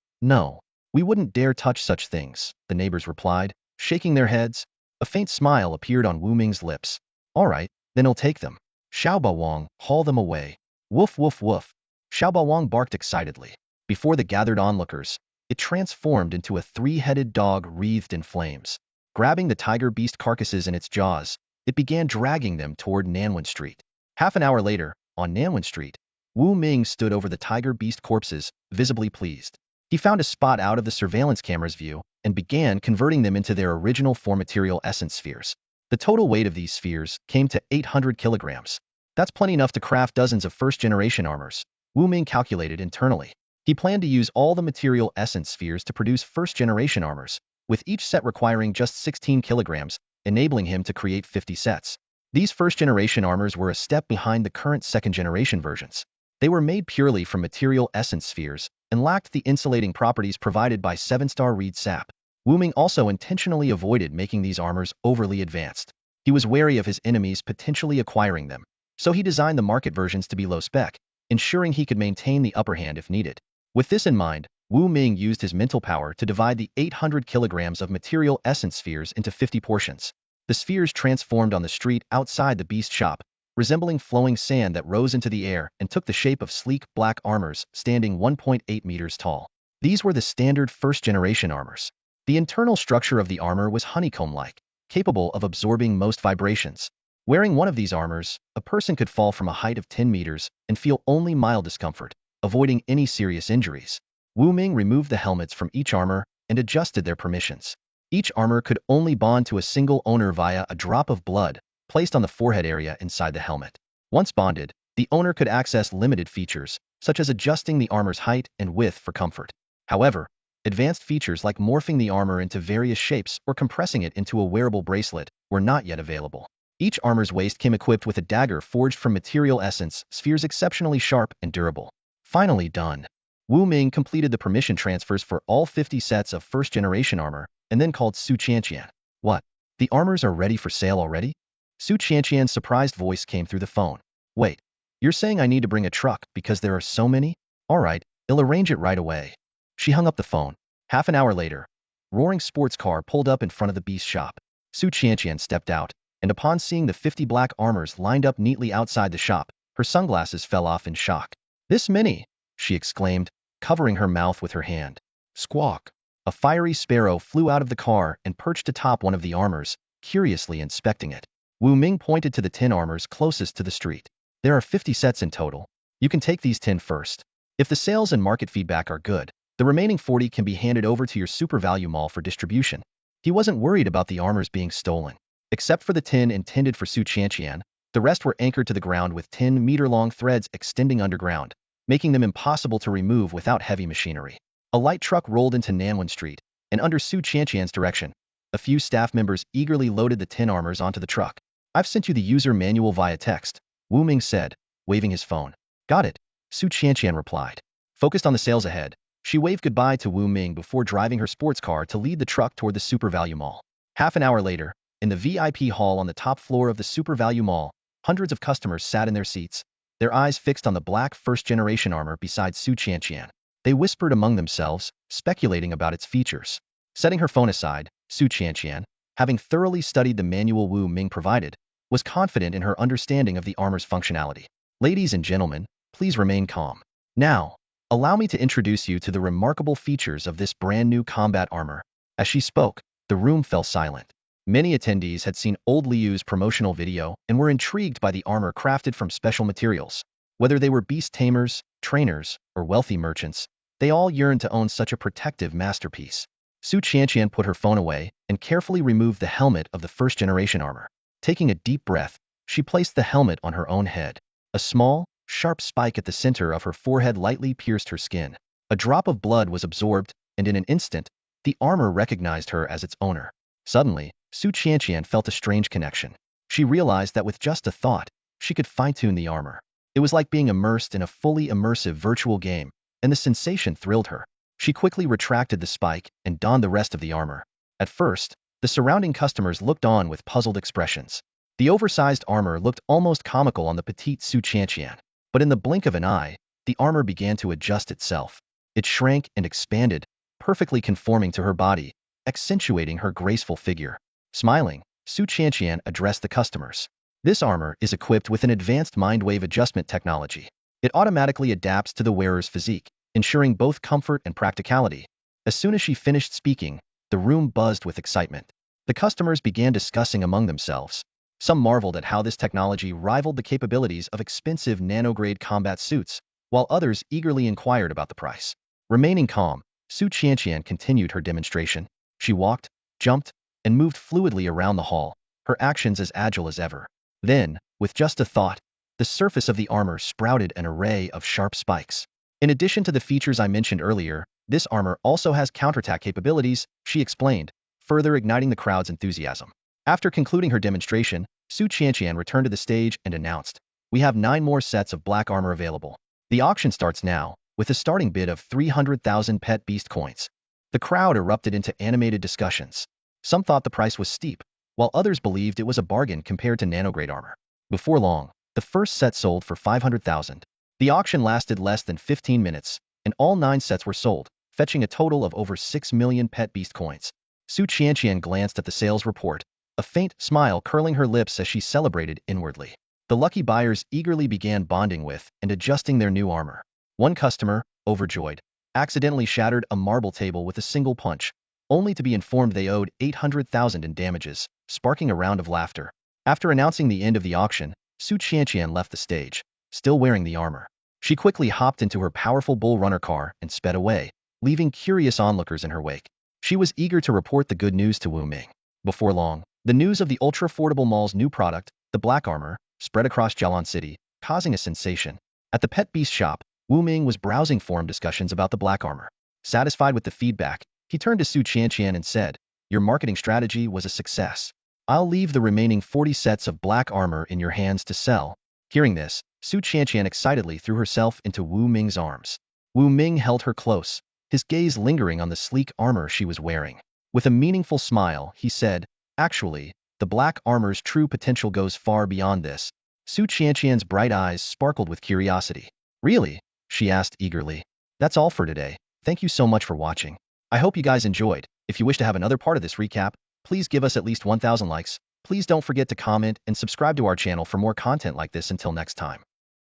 we wouldn't dare touch such things, the neighbors replied, shaking their heads. A faint smile appeared on Wu Ming's lips. All right, then I'll take them. Xiaobo Wang, haul them away. Woof woof woof. Xiaobo Wang barked excitedly. Before the gathered onlookers, it transformed into a three-headed dog wreathed in flames. Grabbing the tiger beast carcasses in its jaws, it began dragging them toward Nanwen Street. Half an hour later, on Nanwen Street, Wu Ming stood over the tiger beast corpses, visibly pleased. He found a spot out of the surveillance camera's view and began converting them into their original form material essence spheres. The total weight of these spheres came to 800 kilograms. That's plenty enough to craft dozens of first-generation armors, Wu Ming calculated internally. He planned to use all the material essence spheres to produce first-generation armors, with each set requiring just 16 kilograms, enabling him to create 50 sets. These first-generation armors were a step behind the current second-generation versions. They were made purely from material essence spheres and lacked the insulating properties provided by 7-star reed sap. Wu Ming also intentionally avoided making these armors overly advanced. He was wary of his enemies potentially acquiring them, so he designed the market versions to be low-spec, ensuring he could maintain the upper hand if needed. With this in mind, Wu Ming used his mental power to divide the 800 kilograms of material essence spheres into 50 portions. The spheres transformed on the street outside the beast shop, resembling flowing sand that rose into the air and took the shape of sleek, black armors standing 1.8 meters tall. These were the standard first-generation armors. The internal structure of the armor was honeycomb-like, capable of absorbing most vibrations. Wearing one of these armors, a person could fall from a height of 10 meters and feel only mild discomfort, avoiding any serious injuries. Wu Ming removed the helmets from each armor and adjusted their permissions. Each armor could only bond to a single owner via a drop of blood placed on the forehead area inside the helmet. Once bonded, the owner could access limited features, such as adjusting the armor's height and width for comfort. However, advanced features like morphing the armor into various shapes or compressing it into a wearable bracelet were not yet available. Each armor's waist came equipped with a dagger forged from material essence, spheres exceptionally sharp and durable. Finally done. Wu Ming completed the permission transfers for all 50 sets of first-generation armor, and then called Su Qianqian. What? The armors are ready for sale already? Su Qianqian's surprised voice came through the phone. Wait, you're saying I need to bring a truck because there are so many? All right, I'll arrange it right away. She hung up the phone. Half an hour later, roaring sports car pulled up in front of the beast shop. Su Qianqian stepped out, and upon seeing the 50 black armors lined up neatly outside the shop, her sunglasses fell off in shock. This many, she exclaimed, covering her mouth with her hand. Squawk. A fiery sparrow flew out of the car and perched atop one of the armors, curiously inspecting it. Wu Ming pointed to the 10 armors closest to the street. There are 50 sets in total. You can take these 10 first. If the sales and market feedback are good, the remaining 40 can be handed over to your super value mall for distribution. He wasn't worried about the armors being stolen. Except for the 10 intended for Su Qianqian, the rest were anchored to the ground with 10-meter-long threads extending underground, making them impossible to remove without heavy machinery. A light truck rolled into Nanwen Street, and under Su Qianqian's direction, a few staff members eagerly loaded the 10 armors onto the truck. I've sent you the user manual via text, Wu Ming said, waving his phone. Got it, Su Qianqian replied. Focused on the sales ahead, she waved goodbye to Wu Ming before driving her sports car to lead the truck toward the Super Value Mall. Half an hour later, in the VIP hall on the top floor of the Super Value Mall, hundreds of customers sat in their seats, their eyes fixed on the black first-generation armor beside Su Qianqian. They whispered among themselves, speculating about its features. Setting her phone aside, Su Qianqian, having thoroughly studied the manual Wu Ming provided, was confident in her understanding of the armor's functionality. Ladies and gentlemen, please remain calm. Now, allow me to introduce you to the remarkable features of this brand-new combat armor. As she spoke, the room fell silent. Many attendees had seen old Liu's promotional video and were intrigued by the armor crafted from special materials. Whether they were beast tamers, trainers, or wealthy merchants, they all yearned to own such a protective masterpiece. Su Qianqian put her phone away and carefully removed the helmet of the first-generation armor. Taking a deep breath, she placed the helmet on her own head. A small, sharp spike at the center of her forehead lightly pierced her skin. A drop of blood was absorbed, and in an instant, the armor recognized her as its owner. Suddenly, Su Qianqian felt a strange connection. She realized that with just a thought, she could fine-tune the armor. It was like being immersed in a fully immersive virtual game, and the sensation thrilled her. She quickly retracted the spike and donned the rest of the armor. At first, the surrounding customers looked on with puzzled expressions. The oversized armor looked almost comical on the petite Su Qianqian. But in the blink of an eye, the armor began to adjust itself. It shrank and expanded, perfectly conforming to her body, accentuating her graceful figure. Smiling, Su Qianqian addressed the customers. This armor is equipped with an advanced mind wave adjustment technology. It automatically adapts to the wearer's physique, ensuring both comfort and practicality. As soon as she finished speaking, the room buzzed with excitement. The customers began discussing among themselves. Some marveled at how this technology rivaled the capabilities of expensive nanograde combat suits, while others eagerly inquired about the price. Remaining calm, Su Qianqian continued her demonstration. She walked, jumped, and moved fluidly around the hall, her actions as agile as ever. Then, with just a thought, the surface of the armor sprouted an array of sharp spikes. In addition to the features I mentioned earlier, this armor also has counterattack capabilities, she explained, further igniting the crowd's enthusiasm. After concluding her demonstration, Su Qianqian returned to the stage and announced, "We have 9 more sets of black armor available. The auction starts now, with a starting bid of 300,000 pet beast coins." The crowd erupted into animated discussions. Some thought the price was steep, while others believed it was a bargain compared to nanograde armor. Before long, the first set sold for 500,000. The auction lasted less than 15 minutes, and all 9 sets were sold, fetching a total of over 6 million pet beast coins. Su Qianqian glanced at the sales report, a faint smile curling her lips as she celebrated inwardly. The lucky buyers eagerly began bonding with and adjusting their new armor. One customer, overjoyed, accidentally shattered a marble table with a single punch, only to be informed they owed 800,000 in damages, sparking a round of laughter. After announcing the end of the auction, Su Qianqian left the stage, still wearing the armor. She quickly hopped into her powerful bull runner car and sped away, leaving curious onlookers in her wake. She was eager to report the good news to Wu Ming. Before long, the news of the ultra-affordable mall's new product, the black armor, spread across Jialan City, causing a sensation. At the pet beast shop, Wu Ming was browsing forum discussions about the black armor. Satisfied with the feedback, he turned to Su Qianqian and said, "Your marketing strategy was a success. I'll leave the remaining 40 sets of black armor in your hands to sell." Hearing this, Su Qianqian excitedly threw herself into Wu Ming's arms. Wu Ming held her close, his gaze lingering on the sleek armor she was wearing. With a meaningful smile, he said, "Actually, the black armor's true potential goes far beyond this." Su Qianqian's bright eyes sparkled with curiosity. "Really?" she asked eagerly. "That's all for today. Thank you so much for watching. I hope you guys enjoyed. If you wish to have another part of this recap, please give us at least 1,000 likes. Please don't forget to comment and subscribe to our channel for more content like this. Until next time.